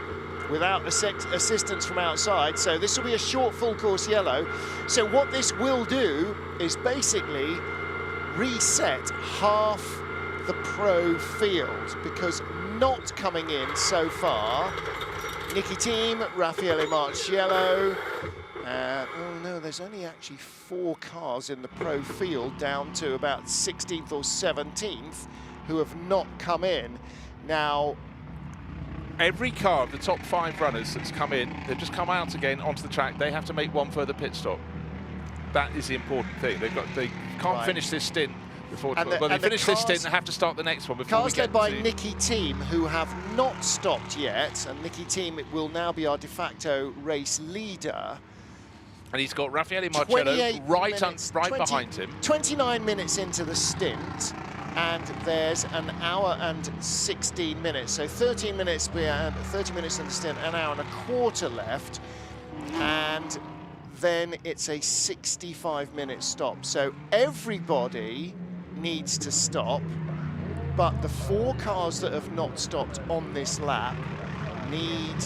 without assistance from outside. So this will be a short full course yellow. So what this will do is basically reset half the pro field, because not coming in so far, Nicky Team, Raffaele Marciello. Oh no, there's only actually 4 cars in the pro field, down to about 16th or 17th, who have not come in. Now, every car of the top 5 runners that's come in, they've just come out again onto the track. They have to make one further pit stop. That is the important thing. They can't finish this stint before. Well, they finish this stint and have to start the next one before. Cars led by Nicky Team, who have not stopped yet, and Nicky Team will now be our de facto race leader. And he's got Raffaele Marciello right behind him. 29 minutes into the stint, and there's an hour and 16 minutes. So 13 minutes, 30 minutes in the stint, an hour and a quarter left. And then it's a 65-minute stop. So everybody needs to stop, but the 4 cars that have not stopped on this lap need...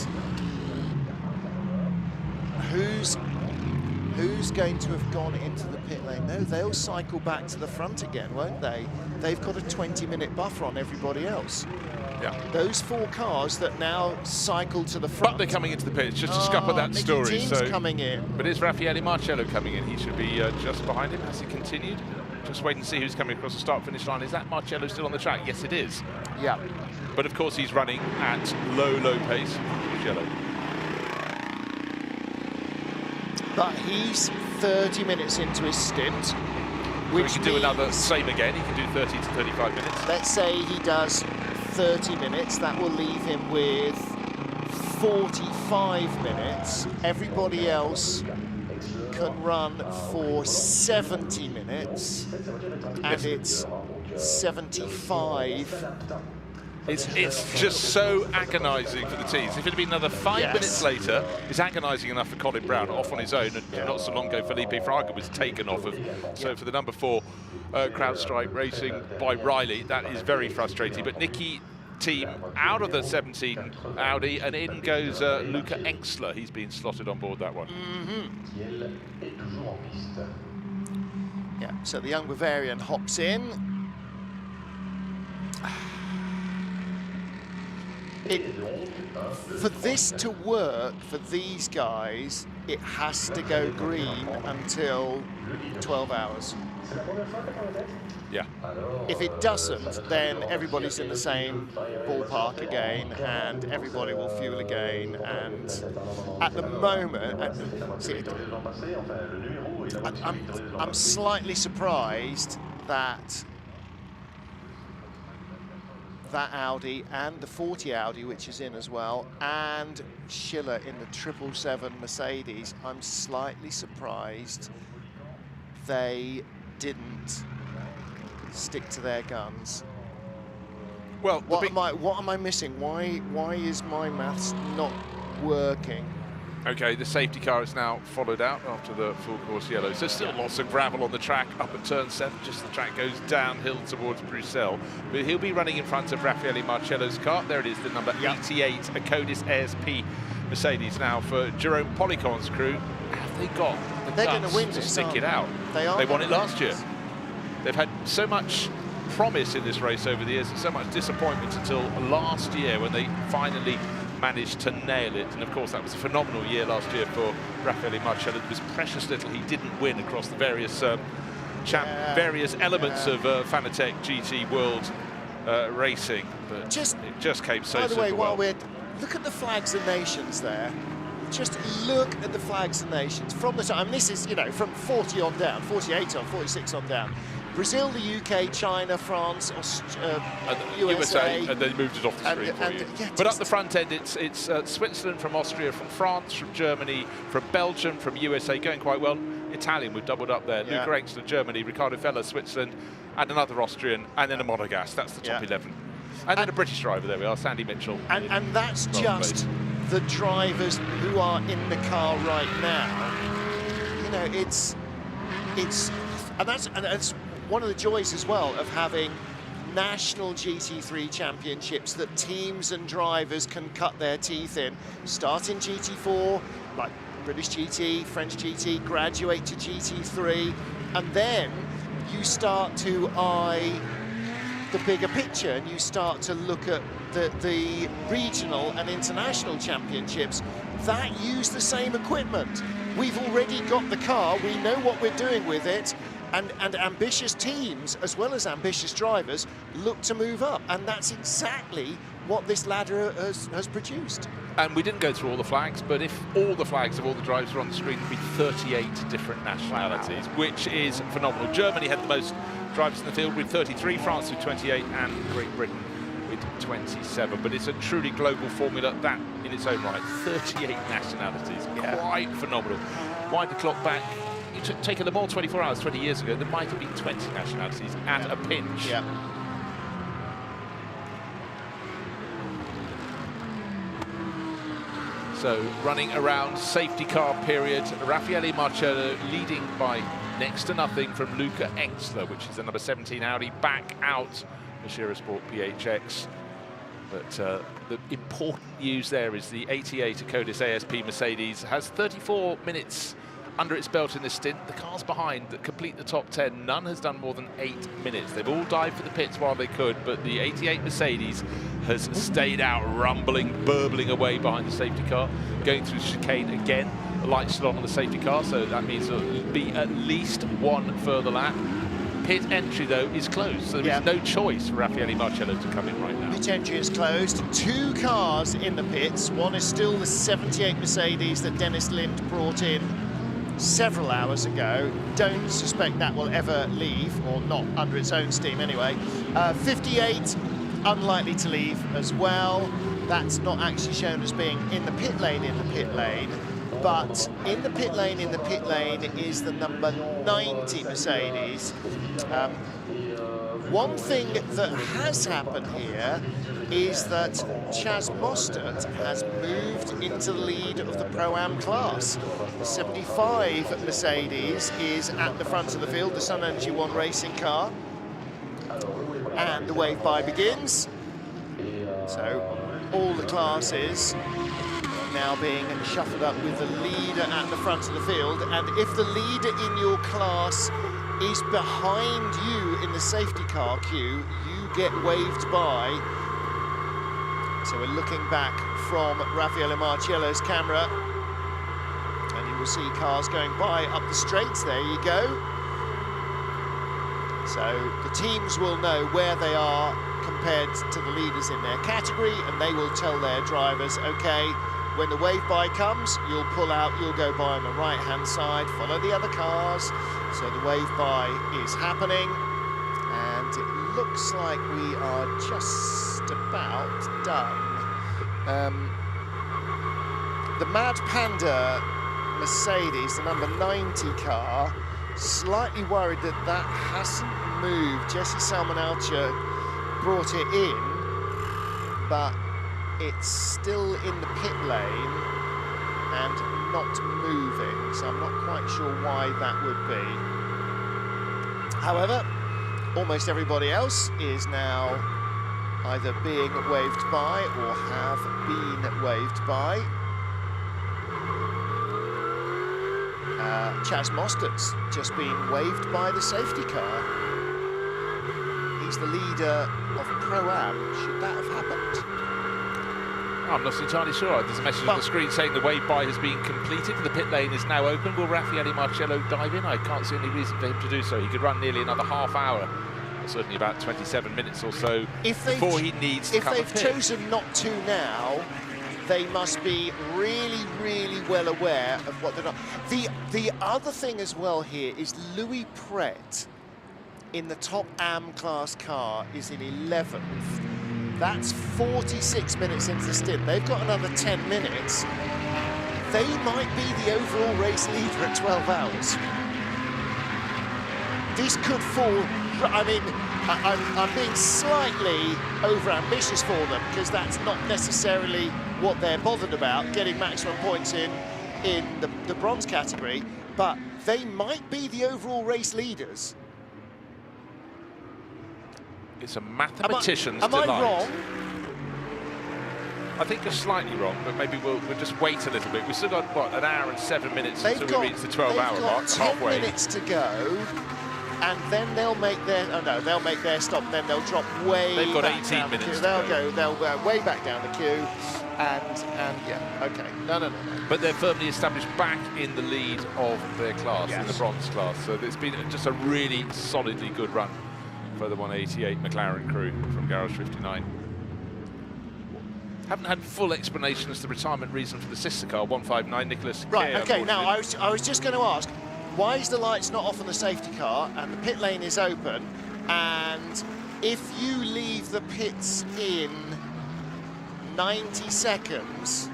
Who's going to have gone into the pit lane? No, they'll cycle back to the front again, won't they? They've got a 20-minute buffer on everybody else. Yeah. Those 4 cars that now cycle to the front. But they're coming into the pits, just to scupper that Nicky story. Team's coming in. But is Raffaele Marciello coming in? He should be just behind him. Has he continued? Just wait and see who's coming across the start-finish line. Is that Marciello still on the track? Yes, it is. Yeah. But of course, he's running at low pace. Marciello. But he's 30 minutes into his stint, which so he can do another same again. He can do 30 to 35 minutes. Let's say he does 30 minutes. That will leave him with 45 minutes. Everybody else can run for 70 minutes, and it's 75. It's just so agonising for the teams. If it had been another 5 minutes later, it's agonising enough for Colin Brown off on his own, and not so long ago Felipe Fraga was taken off of. So for the number 4 CrowdStrike Racing by Riley, that is very frustrating. But Nicky Team out of the 17 Audi, and in goes Luca Engstler. He's been slotted on board that one. Yeah, so the young Bavarian hops in. For this to work for these guys, it has to go green until 12 hours. Yeah. If it doesn't, then everybody's in the same ballpark again, and everybody will fuel again. And at the moment, I'm slightly surprised that Audi and the 40 Audi, which is in as well, and Schiller in the 777 Mercedes, I'm slightly surprised they didn't stick to their guns. Well, what am I missing? Why is my maths not working? Okay, the safety car is now followed out after the full course yellow. So still lots of gravel on the track up at turn 7, just the track goes downhill towards Bruxelles. But he'll be running in front of Raffaele Marciello's car. There it is, the number 88, a Codis ASP Mercedes. Now for Jerome Policon's crew, have they got the guts to stick it out? They won it last year. They've had so much promise in this race over the years and so much disappointment until last year when they finally managed to nail it. And of course that was a phenomenal year last year for Raffaele Marciello. It was precious little he didn't win across the various various elements of Fanatec GT World racing, but it just came so. By the way, well. Look at the flags and nations there. Just look at the flags and nations from the time. This is, you know, from 40 on down, 48 on, 46 on down. Brazil, the UK, China, France, USA, and they moved it off the screen for you. Yeah, but up the front end, it's Switzerland, from Austria, from France, from Germany, from Belgium, from USA, going quite well. Italian, we've doubled up there. Yeah. Luca Engstler, Germany, Ricardo Feller, Switzerland, and another Austrian, and then a Monegasque. That's the top 11. And then a British driver, there we are, Sandy Mitchell. And that's just the drivers who are in the car right now. You know, and that's one of the joys as well of having national GT3 championships that teams and drivers can cut their teeth in. Start in GT4, like British GT, French GT, graduate to GT3, and then you start to eye the bigger picture and you start to look at the regional and international championships that use the same equipment. We've already got the car, we know what we're doing with it, and ambitious teams as well as ambitious drivers look to move up, and that's exactly what this ladder has produced. And we didn't go through all the flags, but if all the flags of all the drivers were on the screen, it'd be 38 different nationalities, which is phenomenal. Germany had the most drivers in the field with 33, France with 28, and Great Britain with 27. But it's a truly global formula, that in its own right. 38 nationalities, quite phenomenal. Wind the clock back, you take a Le Mans 24 hours 20 years ago, there might have been 20 nationalities at a pinch. Yeah. So running around safety car period, Raffaele Marcello leading by next to nothing from Luca Engstler, which is the number 17 Audi, back out the Shira Sport PHX. But the important news there is the 88 Codis ASP Mercedes has 34 minutes under its belt in this stint. The cars behind that complete the top 10, none has done more than 8 minutes. They've all dived for the pits while they could, but the 88 Mercedes has stayed out, rumbling, burbling away behind the safety car, going through chicane again. The light's still on the safety car, so that means there'll be at least one further lap. Pit entry, though, is closed, so there is no choice for Raffaele Marcello to come in right now. Pit entry is closed. 2 cars in the pits. One is still the 78 Mercedes that Dennis Lind brought in several hours ago. Don't suspect that will ever leave, or not under its own steam anyway. 58, unlikely to leave as well. That's not actually shown as being in the pit lane but in the pit lane is the number 90 Mercedes. One thing that has happened here is that Chaz Mostert has moved into the lead of the Pro-Am class. The 75 Mercedes is at the front of the field, the Sun Energy One racing car. And the wave by begins. So all the classes now being shuffled up with the leader at the front of the field. And if the leader in your class is behind you in the safety car queue, you get waved by. So we're looking back from Raffaele Marcello's camera, and you will see cars going by up the straights. There you go. So the teams will know where they are compared to the leaders in their category, and they will tell their drivers, okay, when the wave by comes, you'll pull out, you'll go by on the right-hand side, follow the other cars. So the wave by is happening, and it looks like we are just about done. The Mad Panda Mercedes, the number 90 car, slightly worried that that hasn't moved. Jesse Salmonalcha brought it in, but it's still in the pit lane and not moving, so I'm not quite sure why that would be. However, almost everybody else is now either being waved by or have been waved by. Chaz Mostert's just been waved by the safety car. He's the leader of Pro-Am. Should that have happened? I'm not entirely sure. There's a message on the screen saying the wave by has been completed. The pit lane is now open. Will Raffaele Marcello dive in? I can't see any reason for him to do so. He could run nearly another half hour, or certainly about 27 minutes or so before he needs to come. If they've chosen not to now, they must be really, really well aware of what they're not. The other thing as well here is Louis Pret in the top AM class car is in 11th. That's 46 minutes into the stint. They've got another 10 minutes. They might be the overall race leader at 12 hours. This could fall, I mean, I'm being slightly over-ambitious for them because that's not necessarily what they're bothered about, getting maximum points in the bronze category, but they might be the overall race leaders. It's a mathematician's delight. Am I wrong? I think you're slightly wrong, but maybe we'll just wait a little bit. We've still got, what, an hour and 7 minutes until we reach the 12-hour mark, halfway. 10 minutes to go, and then they'll make their, they'll make their stop, and then they'll drop way They've got back 18 down minutes the to queue. They'll go way back down the queue, and yeah, okay. No. But they're firmly established back in the lead of their class, in the bronze class. So it's been just a really solidly good run for the 188 McLaren crew from Garage 59. Haven't had full explanation as to the retirement reason for the sister car, 159 Nicholas. Right, okay, now I was just going to ask, why is the lights not off on the safety car and the pit lane is open, and if you leave the pits in 90 seconds,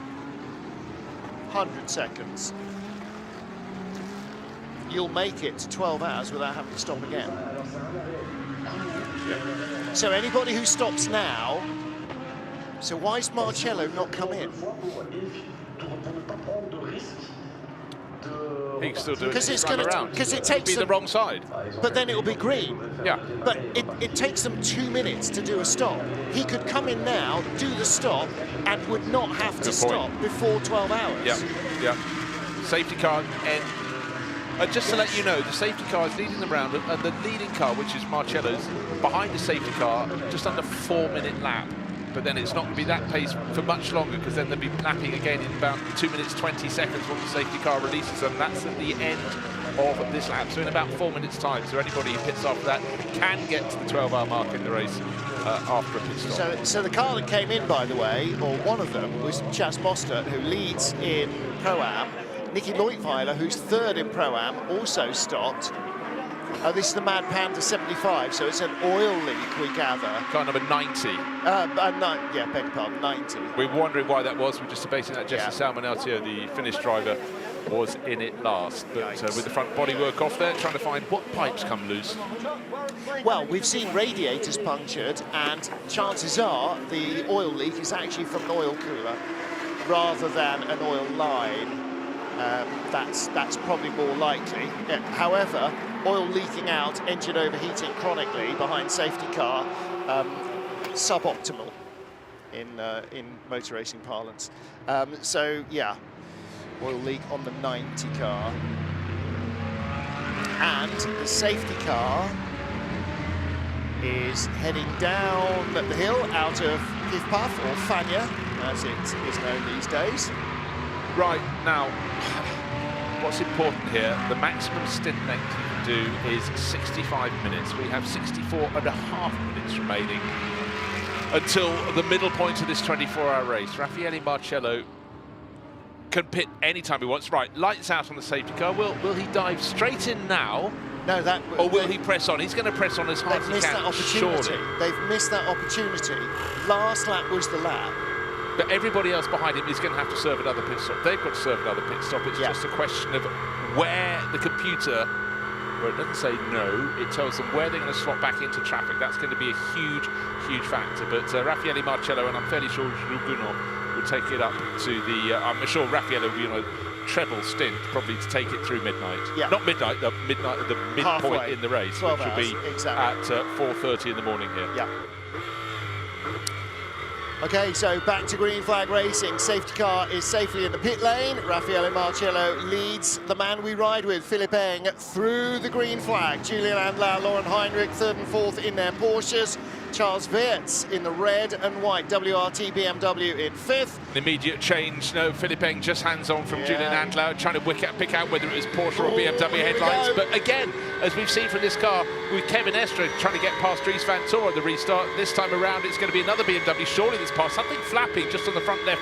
100 seconds, you'll make it to 12 hours without having to stop again. So anybody who stops now, so why is Marcello not come in? He can still do it. Because it's going to, because it takes the wrong side. But then it will be green. Yeah. But it takes them 2 minutes to do a stop. He could come in now, do the stop, and would not have to stop before 12 hours. Yeah. Safety car end. Just to let you know, the safety car is leading the round, and the leading car, which is Marcello's, behind the safety car, just under 4-minute lap. But then it's not going to be that pace for much longer, because then they'll be lapping again in about 2 minutes 20 seconds once the safety car releases them. That's at the end of this lap, so in about 4 minutes time. So anybody who pits after that can get to the 12-hour mark in the race after a pit stop. So the car that came in, by the way, or one of them, was Chas Mostert, who leads in Pro-Am. Nicky Leutwiler, who's third in Pro-Am, also stopped. This is the Mad Panda 75, so it's an oil leak, we gather. Car number 90. Yeah, beg your pardon, 90. We were wondering why that was. We're just debating that. Jesse Salmoneltio, the Finnish driver, was in it last. But with the front bodywork off there, trying to find what pipes come loose. Well, we've seen radiators punctured, and chances are the oil leak is actually from an oil cooler rather than an oil line. That's probably more likely. Yeah. However, oil leaking out, engine overheating chronically behind safety car, suboptimal in motor racing parlance. So yeah, oil leak on the 90 car, and the safety car is heading down the hill out of Pif Puff, or Fania, as it is known these days. Right, now, what's important here, the maximum stint length you can do is 65 minutes. We have 64.5 minutes remaining until the middle point of this 24-hour race. Raffaele Marcello can pit anytime he wants. Right, lights out on the safety car. Will he dive straight in now? No, or will he press on? He's going to press on as hard as he can, surely. They've missed that opportunity. Last lap was the lap. But everybody else behind him is going to have to serve another pit stop. They've got to serve another pit stop. It's just a question of where the computer, where it doesn't say no, it tells them where they're going to slot back into traffic. That's going to be a huge, huge factor. But Raffaele Marcello, and I'm fairly sure Jules Gounon will take it up to the, I'm sure Raffaele will be on a treble stint, probably to take it through midnight. Yeah. Not midnight, the midpoint halfway in the race, which will be at 4:30 in the morning here. Yeah. Okay, so back to green flag racing. Safety car is safely in the pit lane. Raffaele Marcello leads the man we ride with, Philipp Eng, through the green flag. Julian Andlau, Lauren Heinrich, third and fourth in their Porsches. Charles Weerts in the red and white WRT BMW in fifth. An immediate change. No, Philipp Eng just hands on from Julian Andlau, trying to pick out whether it was Porsche or BMW headlights. But again, as we've seen from this car, with Kevin Estre trying to get past Dries Van Tor at the restart, this time around it's going to be another BMW surely that's passed. Something flapping just on the front left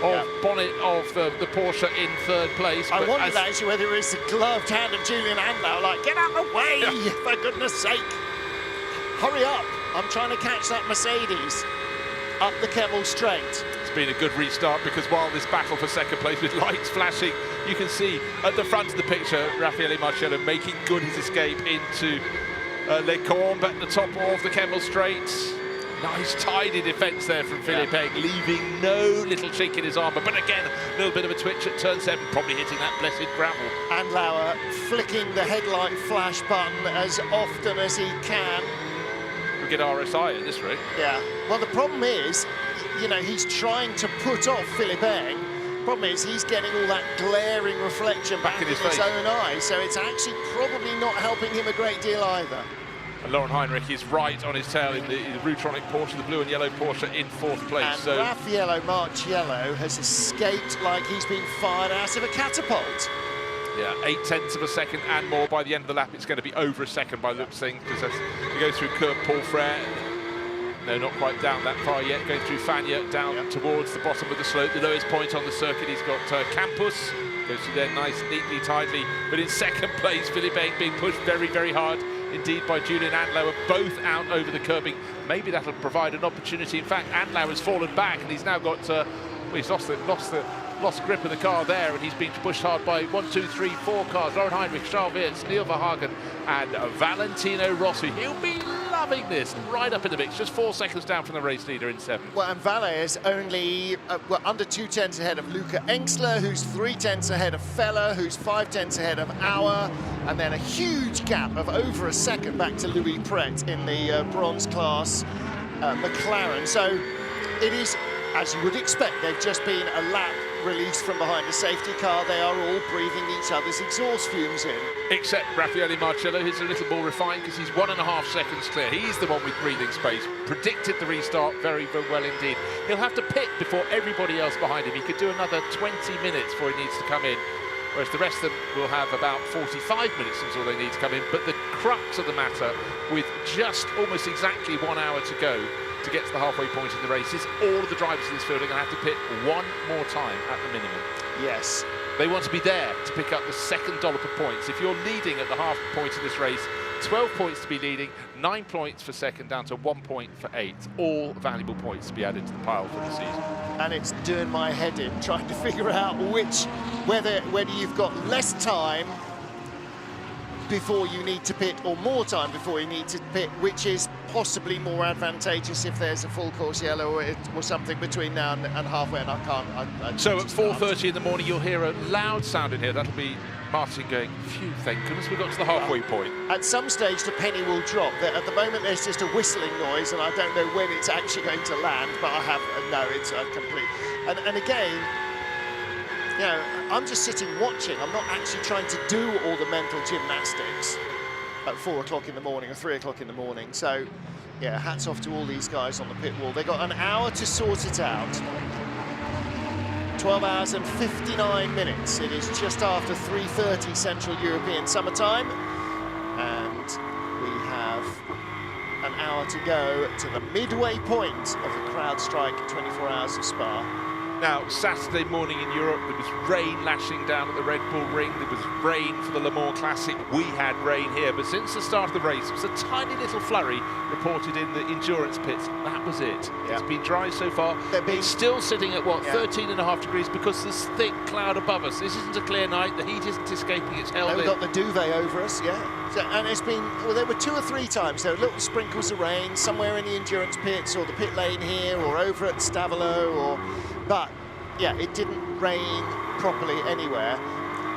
of bonnet of the Porsche in third place. I wondered actually whether it was the gloved hand of Julian Andlau, like, get out of the way, for goodness sake. hurry up. I'm trying to catch that Mercedes up the Kemmel Straight. It's been a good restart, because while this battle for second place with lights flashing, you can see at the front of the picture Raffaele Marcello making good his escape into Les Combes at the top of the Kemmel Straight. Nice tidy defence there from Philippe Eng, leaving no little chink in his armour. But again, a little bit of a twitch at turn 7, probably hitting that blessed gravel. And Lauer flicking the headlight flash button as often as he can. We get RSI at this rate. Yeah. Well, the problem is, you know, he's trying to put off Philippe Eng. Problem is, he's getting all that glaring reflection back in his own eye, so it's actually probably not helping him a great deal either. And Lauren Heinrich is right on his tail in the Rutronic Porsche, the blue and yellow Porsche, in 4th place. And so Raffaele Marcello has escaped like he's been fired out of a catapult. yeah, 0.8 of a second and more. By the end of the lap, it's going to be over a second by the looks of things, because as we go through Curb Paul Frere, no, not quite down that far yet, going through Fagnes down towards the bottom of the slope, the lowest point on the circuit. He's got Campus, goes through there nice, neatly, tidily, but in second place, Philippe Eng being pushed very, very hard indeed by Julian Andlauer, both out over the curbing. Maybe that'll provide an opportunity. In fact, Andlauer's fallen back, and he's now got, well, he's lost grip of the car there, and he's been pushed hard by 1, 2, 3, 4 cars. Lauren Heinrich, Charles Wirtz, Neil Verhagen, and Valentino Rossi. He'll be loving this, right up in the mix, just 4 seconds down from the race leader in 7th. Well, and Valle is only under 2 tenths ahead of Luca Engstler, who's 3 tenths ahead of Feller, who's 5 tenths ahead of Auer, and then a huge gap of over a second back to Louis Pret in the bronze class McLaren. So it is, as you would expect, they've just been a lap released from behind a safety car. They are all breathing each other's exhaust fumes in. Except Raffaele Marcello, who's a little more refined, because he's 1.5 seconds clear. He's the one with breathing space. Predicted the restart very, very well indeed. He'll have to pit before everybody else behind him. He could do another 20 minutes before he needs to come in, whereas the rest of them will have about 45 minutes until they need to come in. But the crux of the matter, with just almost exactly 1 hour to go to get to the halfway point in the race, is all of the drivers in this field are going to have to pit one more time at the minimum. Yes. They want to be there to pick up the second dollop of points. If you're leading at the half point of this race, 12 points to be leading, 9 points for second, down to 1 point for 8. All valuable points to be added to the pile for the season. And it's doing my head in, trying to figure out whether you've got less time before you need to pit or more time before you need to pit, which is possibly more advantageous if there's a full course yellow or something between now and halfway, and I can't. So at 4:30 in the morning, you'll hear a loud sound in here. That'll be Martin going, phew, thank goodness we got to the halfway point. At some stage, the penny will drop. At the moment, there's just a whistling noise, and I don't know when it's actually going to land, but I have, no, it's complete. And again, you know, I'm just sitting watching. I'm not actually trying to do all the mental gymnastics at 4 o'clock in the morning or 3 o'clock in the morning. So, yeah, hats off to all these guys on the pit wall. They've got an hour to sort it out. 12 hours and 59 minutes. It is just after 3:30 Central European summertime. And we have an hour to go to the midway point of the CrowdStrike 24 Hours of Spa. Now, Saturday morning in Europe, there was rain lashing down at the Red Bull Ring. There was rain for the Le Mans Classic. We had rain here, but since the start of the race, it was a tiny little flurry reported in the endurance pits. That was it. Yeah. It's been dry so far. It's still sitting at, what, 13.5 degrees, because there's thick cloud above us. This isn't a clear night. The heat isn't escaping. It's held in. We've got the duvet over us, yeah. So, and it's been, well, there were 2 or 3 times. There were little sprinkles of rain somewhere in the endurance pits or the pit lane here or over at Stavolo, but yeah, it didn't rain properly anywhere.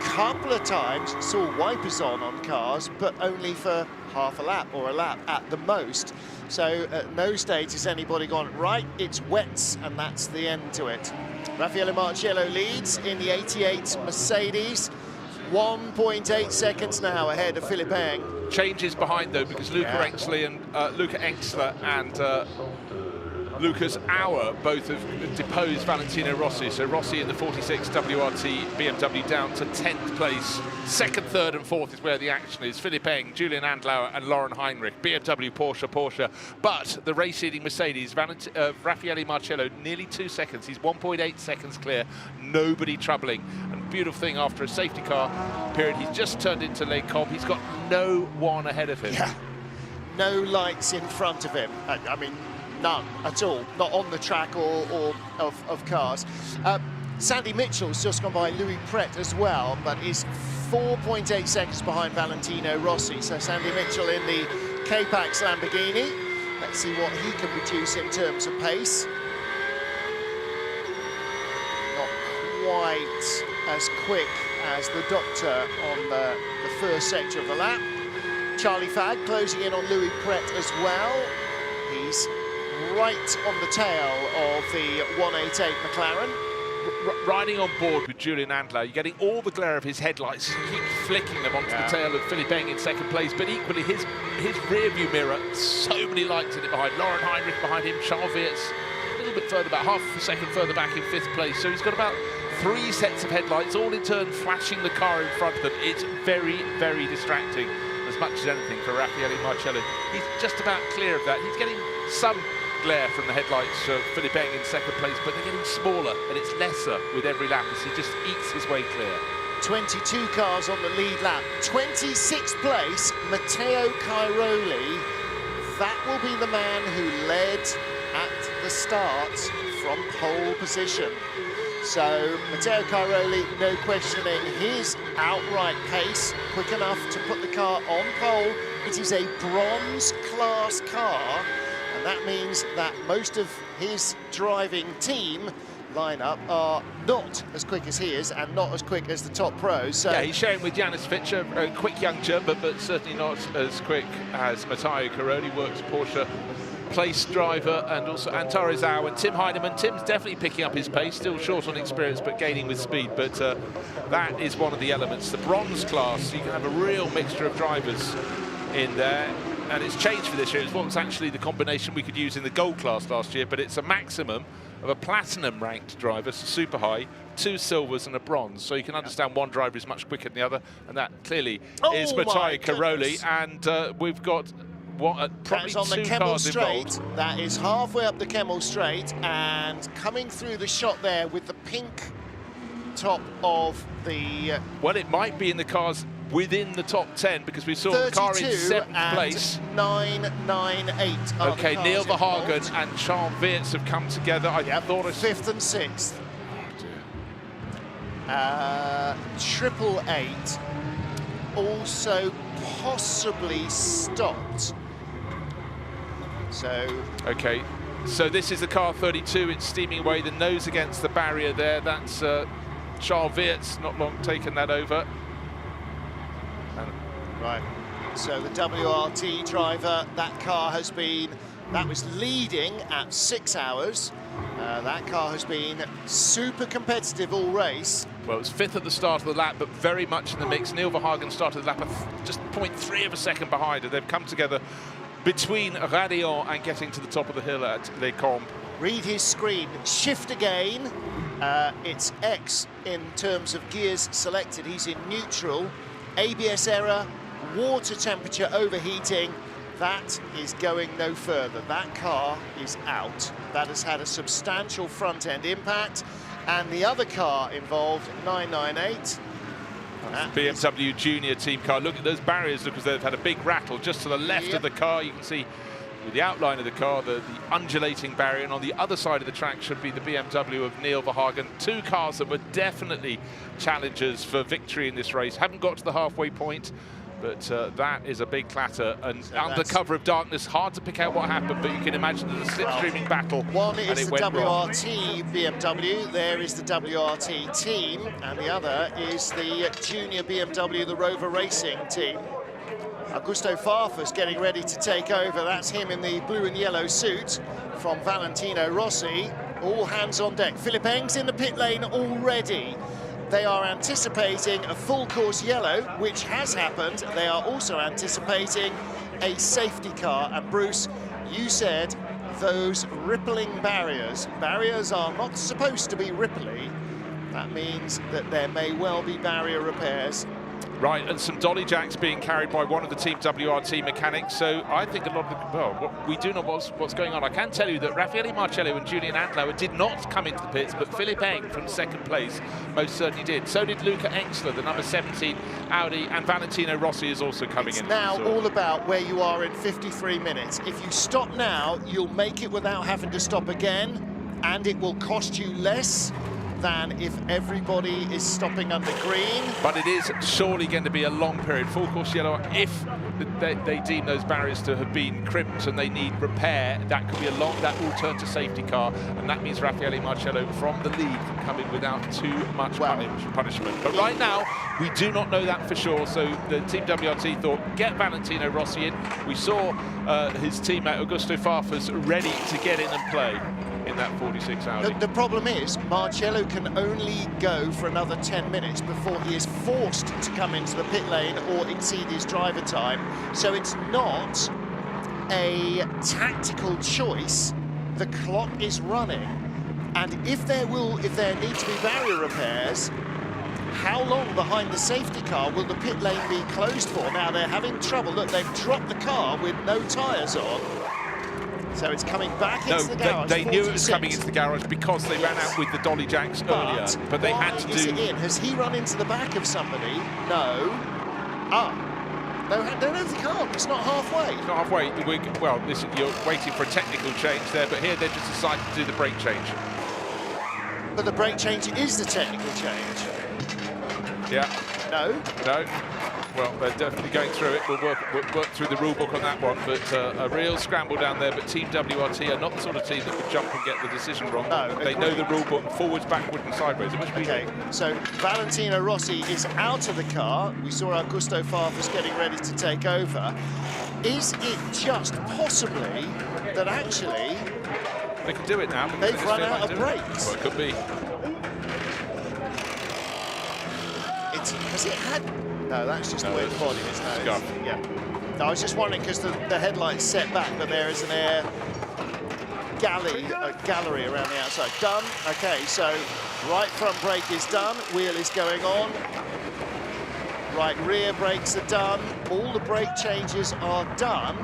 Couple of times saw wipers on cars, but only for half a lap or a lap at the most. So at no stage has anybody gone, right, it's wets, and that's the end to it. Raffaele Marcello leads in the 88 Mercedes. 1.8 seconds now ahead of Philippe Eng. Changes behind, though, because Luca Engstler and Lucas Auer both have deposed Valentino Rossi. So Rossi in the 46 WRT BMW down to 10th place. Second, third and fourth is where the action is. Philippe Eng, Julian Andlauer and Lauren Heinrich. BMW, Porsche. But the race-leading Mercedes, Raffaele Marcello, nearly 2 seconds. He's 1.8 seconds clear. Nobody troubling. And beautiful thing, after a safety car period, he's just turned into Les Combes. He's got no one ahead of him. Yeah. no lights in front of him. I mean, none at all, not on the track or of cars. Sandy Mitchell's just gone by Louis Pret as well, but is 4.8 seconds behind Valentino Rossi. So Sandy Mitchell in the K-Pax Lamborghini. Let's see what he can produce in terms of pace. Not quite as quick as the Doctor on the first sector of the lap. Charlie Fagg closing in on Louis Pret as well. He's right on the tail of the 188 McLaren. Riding on board with Julian Andler, you're getting all the glare of his headlights. He keeps flicking them onto the tail of Philipp Eng in second place, but equally his rear view mirror, so many lights in it behind. Lauren Heinrich behind him, Charles Wirtz a little bit further back, half a second further back in fifth place. So he's got about 3 sets of headlights, all in turn flashing the car in front of them. It's very, very distracting, as much as anything, for Raffaele Marcelli. He's just about clear of that. He's getting some glare from the headlights of Philipp Eng in second place, but they're getting smaller and it's lesser with every lap as he just eats his way clear. 22 cars on the lead lap. 26th place, Matteo Cairoli. That will be the man who led at the start from pole position. So Matteo Cairoli, no questioning his outright pace, quick enough to put the car on pole. It is a bronze class car, and that means that most of his driving team lineup are not as quick as he is and not as quick as the top pros. So yeah, he's sharing with Janis Fitcher, a quick young German, but certainly not as quick as Matteo Cairoli. Works Porsche place driver, and also Antares Au and Tim Heinemann. Tim's definitely picking up his pace, still short on experience but gaining with speed, but that is one of the elements. The bronze class, you can have a real mixture of drivers in there, and it's changed for this year. It's what was actually the combination we could use in the gold class last year, but it's a maximum of a platinum ranked driver, so super high, 2 silvers and a bronze, so you can understand one driver is much quicker than the other, and that clearly is Matteo Cairoli. And we've got probably on the 2 Kemmel cars Straight. involved. That is halfway up the Kemmel Straight, and coming through the shot there with the pink top of the... well, it might be in the cars within the top 10, because we saw the car in 7th place. 998. Okay, Neil Verhagen and Charles Wirtz have come together. I thought 5th and 6th. Triple 8 also possibly stopped. So okay, so this is the car 32. It's steaming away, the nose against the barrier there. That's Charles Wirtz, not long taken that over. Right, so the WRT driver, that car has been, that was leading at 6 hours. That car has been super competitive all race. Well, it was 5th at the start of the lap, but very much in the mix. Neil Verhagen started the lap just 0.3 of a second behind, and they've come together between Radion and getting to the top of the hill at Les Combes. Read his screen, shift again. It's X in terms of gears selected. He's in neutral. ABS error, water temperature overheating. That is going no further. That car is out. That has had a substantial front end impact. And the other car involved, 998. BMW Junior team car. Look at those barriers, look as though they've had a big rattle just to the left of the car. You can see with the outline of the car, the undulating barrier, and on the other side of the track should be the BMW of Neil Verhagen. 2 cars that were definitely challengers for victory in this race. Haven't got to the halfway point, but that is a big clatter, and so under cover of darkness, hard to pick out what happened, but you can imagine there's a slipstreaming battle. One is and the WRT BMW, there is the WRT team, and the other is the junior BMW, the Rover Racing team. Augusto Farfus getting ready to take over. That's him in the blue and yellow suit from Valentino Rossi. All hands on deck. Philipp Eng's in the pit lane already. They are anticipating a full course yellow, which has happened. They are also anticipating a safety car. And Bruce, you said those rippling barriers. Barriers are not supposed to be ripply. That means that there may well be barrier repairs. Right, and some dolly jacks being carried by one of the Team WRT mechanics. So I think a lot of the, well, we do know what's going on. I can tell you that Raffaele Marcello and Julian Andlauer did not come into the pits, but Philipp Eng from second place most certainly did. So did Luca Engstler, the number 17 Audi, and Valentino Rossi is also coming in. It's now all about where you are in 53 minutes. If you stop now, you'll make it without having to stop again, and it will cost you less than if everybody is stopping under green. But it is surely going to be a long period. Full course yellow, if they deem those barriers to have been crimped and they need repair, that could be a long, that will turn to safety car, and that means Raffaele Marcello from the lead can come in without too much punishment. But right now, we do not know that for sure, so the Team WRT thought, get Valentino Rossi in. We saw his teammate Augusto Farfus ready to get in and play in that 46 Audi. The problem is, Marcello can only go for another 10 minutes before he is forced to come into the pit lane or exceed his driver time. So it's not a tactical choice. The clock is running. And if there need to be barrier repairs, how long behind the safety car will the pit lane be closed for? Now they're having trouble. Look, they've dropped the car with no tyres on. So it's coming back into the garage. They knew it was coming into the garage because they ran out with the dolly jacks earlier. But they had to do. Is it in? Has he run into the back of somebody? No. No, the car. It's not halfway. It's not halfway. Well, you're waiting for a technical change there, but here they've just decided to do the brake change. But the brake change is the technical change. Yeah. No. No. Well, they're definitely going through it. We'll work through the rule book on that one, but a real scramble down there. But Team WRT are not the sort of team that would jump and get the decision wrong. No, they know the rule book forwards, backward, and sideways. Okay, so Valentino Rossi is out of the car. We saw Augusto Farfus getting ready to take over. Is it just possibly that actually they can do it now? They've run out of brakes. Well, it could be. Has it had? No, that's just the way the body is now. Yeah. No, I was just wondering because the headlight's set back, but there is an air gallery around the outside. Done. Okay, so right front brake is done. Wheel is going on. Right rear brakes are done. All the brake changes are done.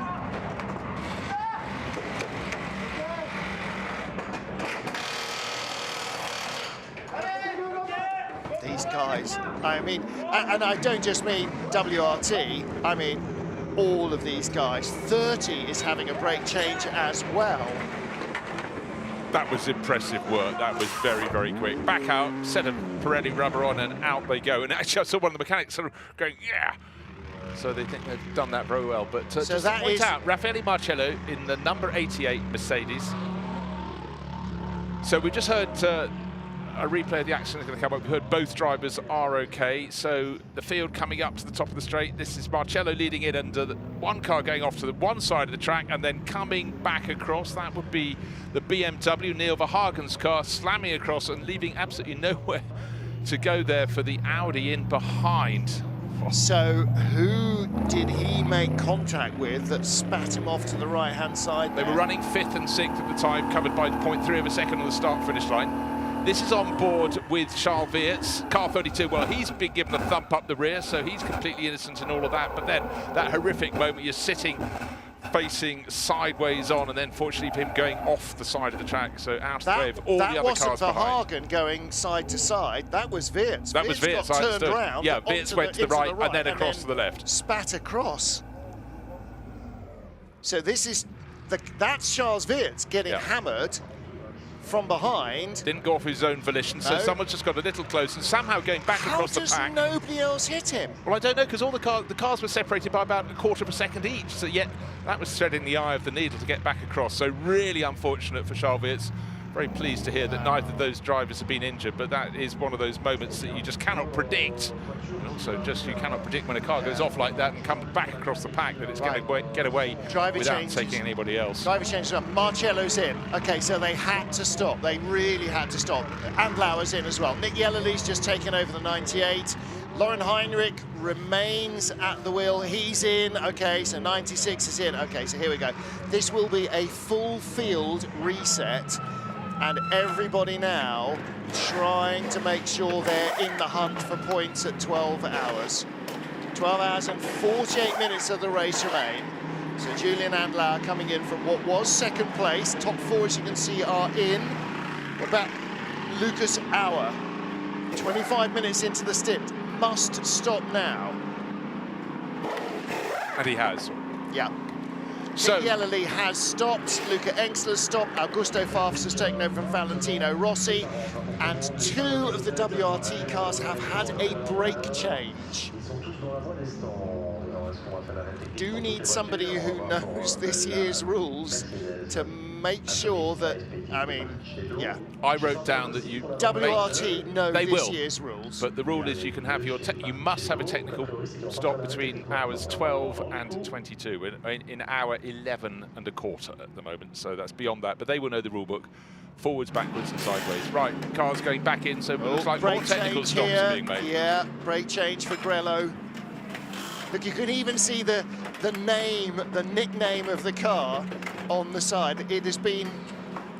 These guys, I mean, and I don't just mean WRT, I mean all of these guys. 30 is having a brake change as well. That was impressive work. That was very, very quick. Back out, set of Pirelli rubber on, and out they go. And actually, I saw one of the mechanics sort of going, yeah. So they think they've done that very well. But so just to point out, Raffaele Marcello in the number 88 Mercedes. So we just heard a replay of the accident going to come up. We heard both drivers are okay. So the field coming up to the top of the straight. This is Marcello leading in, and one car going off to the one side of the track and then coming back across. That would be the BMW, Neil Verhagen's car, slamming across and leaving absolutely nowhere to go there for the Audi in behind. So who did he make contact with that spat him off to the right-hand side? They were running 5th and 6th at the time, covered by 0.3 of a second on the start-finish line. This is on board with Charles Weerts, car 32. Well, he's been given a thump up the rear, so he's completely innocent in all of that. But then that horrific moment, you're sitting facing sideways on, and then fortunately him going off the side of the track, so out of the way of all the other cars behind. That wasn't Verhagen going side to side, that was Weerts. That was Weerts, got turned around. Yeah, Weerts went to the right and then across to the left. Spat across. So this is, that's Charles Weerts getting hammered from behind. Didn't go off his own volition, so someone's just got a little close and somehow going back across the pack. How does nobody else hit him? Well, I don't know, because all the cars were separated by about a quarter of a second each, so yet that was threading the eye of the needle to get back across. So really unfortunate for Charles Weerts. Very pleased to hear that neither of those drivers have been injured, but that is one of those moments that you just cannot predict. And also, just you cannot predict when a car goes off like that and comes back across the pack that it's going to get away without taking anybody else. Driver changes up. Marcello's in. Okay, so they had to stop. They really had to stop. And Lauer's in as well. Nick Yellerly's just taken over the 98. Lauren Heinrich remains at the wheel. He's in. Okay, so 96 is in. Okay, so here we go. This will be a full field reset. And everybody now trying to make sure they're in the hunt for points at 12 hours. 12 hours and 48 minutes of the race remain. So Julian Andlauer coming in from what was second place. Top 4, as you can see, are in. What about Lucas Auer? 25 minutes into the stint. Must stop now. And he has. Yeah. So Yellerly has stopped. Luca Engstler's stopped. Augusto Farfus has taken over from Valentino Rossi. And 2 of the WRT cars have had a brake change. Do need somebody who knows this year's rules to make sure that, I mean, yeah. I wrote down that you WRT know this year's rules. But the rule is you can have your you must have a technical stop between hours 12 and 22 in hour 11 and a quarter at the moment. So that's beyond that. But they will know the rule book. Forwards, backwards, and sideways. Right, cars going back in, so it looks like more technical stops are being made. Yeah, brake change for Grello. Look, you can even see the name, the nickname of the car on the side. It has been,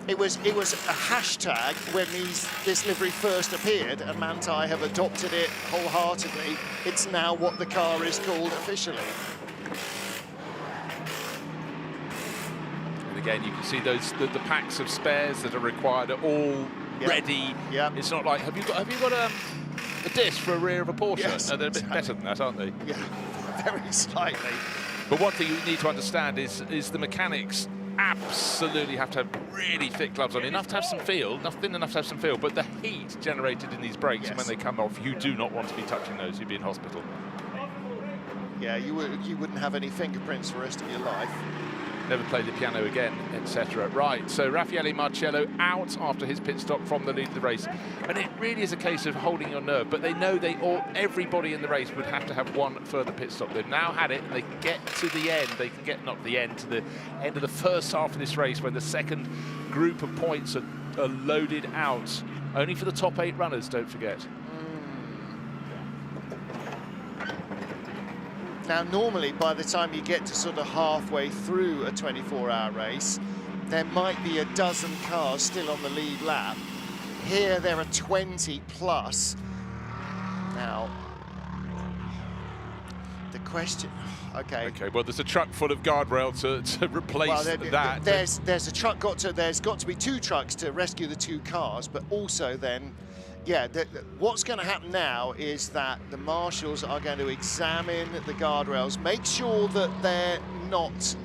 it was a hashtag when this livery first appeared, and Manthey have adopted it wholeheartedly. It's now what the car is called officially. Again, you can see those the packs of spares that are required are all ready. Yeah. It's not like have you got a disc for a rear of a Porsche? Yes, no, they're a bit better than that, aren't they? Yeah, very slightly. But one thing you need to understand is the mechanics absolutely have to have really thick gloves on, enough to have some feel, thin enough to have some feel, but the heat generated in these brakes, and when they come off, you do not want to be touching those. You'd be in hospital. Yeah, you wouldn't have any fingerprints for the rest of your life. Never play the piano again, etc. Right, so Raffaele Marcello out after his pit stop from the lead of the race. And it really is a case of holding your nerve, but they know everybody in the race would have to have one further pit stop. They've now had it, and they can get to the end. They can get, not the end, to the end of the first half of this race when the second group of points are loaded out. Only for the top 8 runners, don't forget. Now, normally, by the time you get to sort of halfway through a 24-hour race, there might be a dozen cars still on the lead lap. Here, there are 20 plus. Now, the question... Okay. Okay, well, there's a truck full of guardrail to replace that. There's a truck there's got to be 2 trucks to rescue the 2 cars, but also then... Yeah, what's going to happen now is that the marshals are going to examine the guardrails, make sure that they're not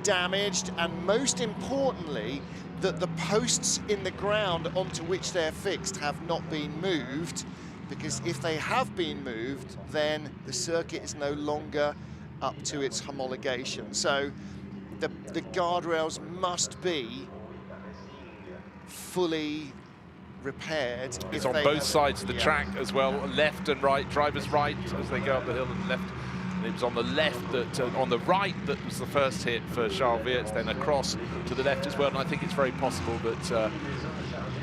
damaged, and most importantly, that the posts in the ground onto which they're fixed have not been moved, because if they have been moved, then the circuit is no longer up to its homologation. So the guardrails must be fully repaired. It's on both sides of the track as well, left and right, drivers right as they go up the hill and left. And it was on the left that, on the right, that was the first hit for Charles Weerts, then across to the left as well. And I think it's very possible that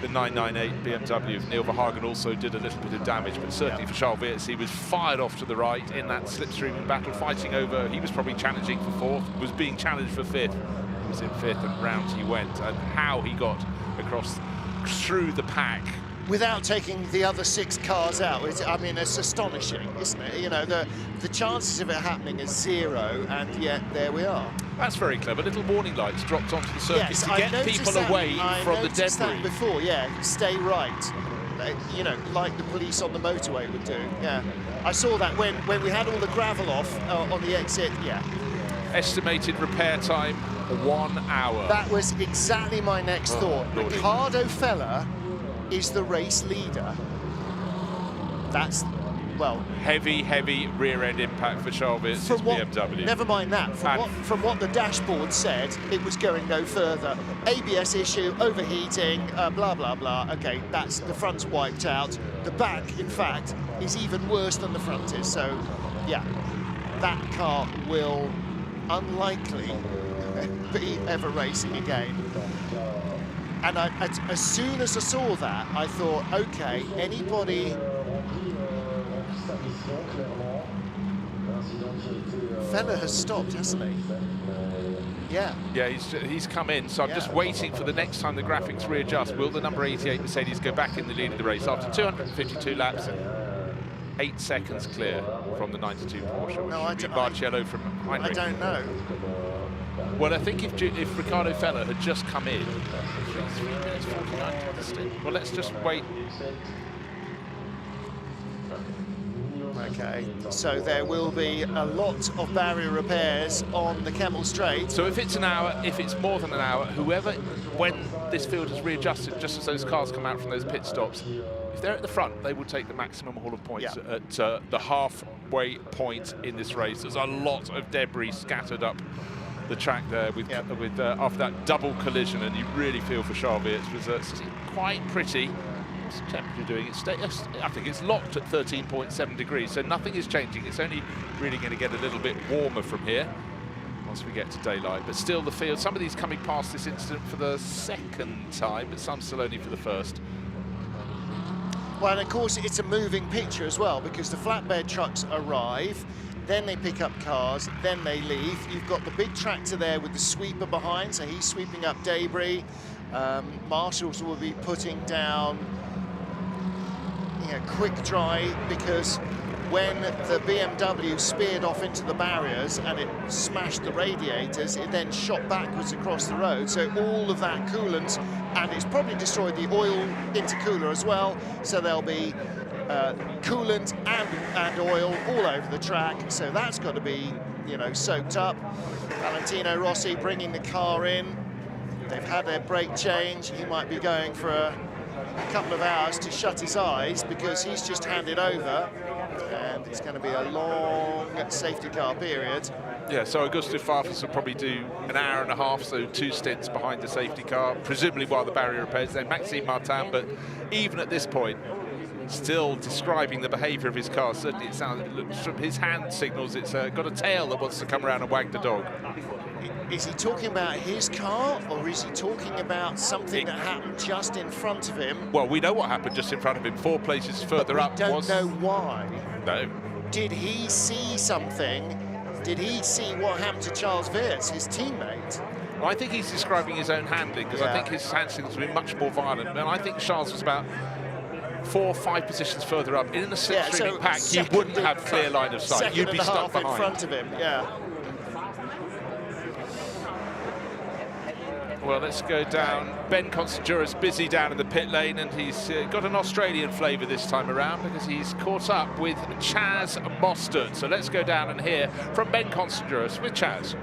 the 998 BMW of Neil Verhagen also did a little bit of damage, but certainly for Charles Weerts, he was fired off to the right in that slipstream battle, fighting over. He was probably challenging for 4th, was being challenged for 5th. He was in 5th, and round he went. And how he got across through the pack without taking the other 6 cars out, I mean, it's astonishing, isn't it? You know, the chances of it happening is 0, and yet there we are. That's very clever. Little warning lights dropped onto the circuit to get people away from the debris. That before, yeah, stay right. You know, like the police on the motorway would do. Yeah, I saw that when we had all the gravel off on the exit. Yeah. Estimated repair time 1 hour. That was exactly my next thought. Lordy. Ricardo Feller is the race leader. That's, well... Heavy rear-end impact for Charles Weerts' BMW. Never mind that. From what the dashboard said, it was going no further. ABS issue, overheating, blah, blah, blah. Okay, that's the front's wiped out. The back, in fact, is even worse than the front is. So, yeah, that car will unlikely be ever racing again. And as soon as I saw that, I thought, okay, anybody... Feller has stopped, hasn't he? Yeah. Yeah, he's come in, so I'm just waiting for the next time the graphics readjust. Will the number 88 Mercedes go back in the lead of the race after 252 laps? 8 seconds clear. from the 92 Porsche? Which No, Marcello from Heinrich. I don't know. Well, I think if Ricardo Feller had just come in, 3 minutes 49 to the stint. Well, let's just wait. Okay, so there will be a lot of barrier repairs on the Kemmel Straight. So if it's an hour, if it's more than an hour, whoever, when this field is readjusted, just as those cars come out from those pit stops, if they're at the front, they will take the maximum haul of points at the halfway point in this race. There's a lot of debris scattered up the track there with after that double collision, and you really feel for Charles Weerts. It was quite pretty. What's the temperature doing? I think it's locked at 13.7 degrees, so nothing is changing. It's only really going to get a little bit warmer from here once we get to daylight. But still, the field, some of these coming past this incident for the second time, but some still only for the first. Well, and of course, it's a moving picture as well, because the flatbed trucks arrive, then they pick up cars, then they leave. You've got the big tractor there with the sweeper behind, so he's sweeping up debris. Marshals will be putting down quick dry, because when the BMW speared off into the barriers and it smashed the radiators, it then shot backwards across the road. So all of that coolant, and it's probably destroyed the oil intercooler as well. So there'll be coolant and oil all over the track. So that's got to be, soaked up. Valentino Rossi bringing the car in. They've had their brake change. He might be going for a couple of hours to shut his eyes, because he's just handed over, and it's going to be a long safety car period. Yeah, so Augusto Farfus will probably do an hour and a half, so 2 stints behind the safety car, presumably while the barrier repairs. Then Maxime Martin, but even at this point, still describing the behaviour of his car. Certainly, it looks from his hand signals, it's got a tail that wants to come around and wag the dog. Is he talking about his car, or is he talking about something that happened just in front of him? Well, we know what happened just in front of him. 4 places further up. Don't know why. No. Did he see something? Did he see what happened to Charles Weerts, his teammate? Well, I think he's describing his own handling, because I think his hand signals have been much more violent. And I think Charles was about 4 or 5 positions further up. In a slipstreaming pack, he wouldn't have clear line of sight. You'd be stuck behind. In front of him, Well, let's go down. Ben Considura's busy down in the pit lane, and he's got an Australian flavour this time around, because he's caught up with Chaz Mostert. So let's go down and hear from Ben Considura with Chaz.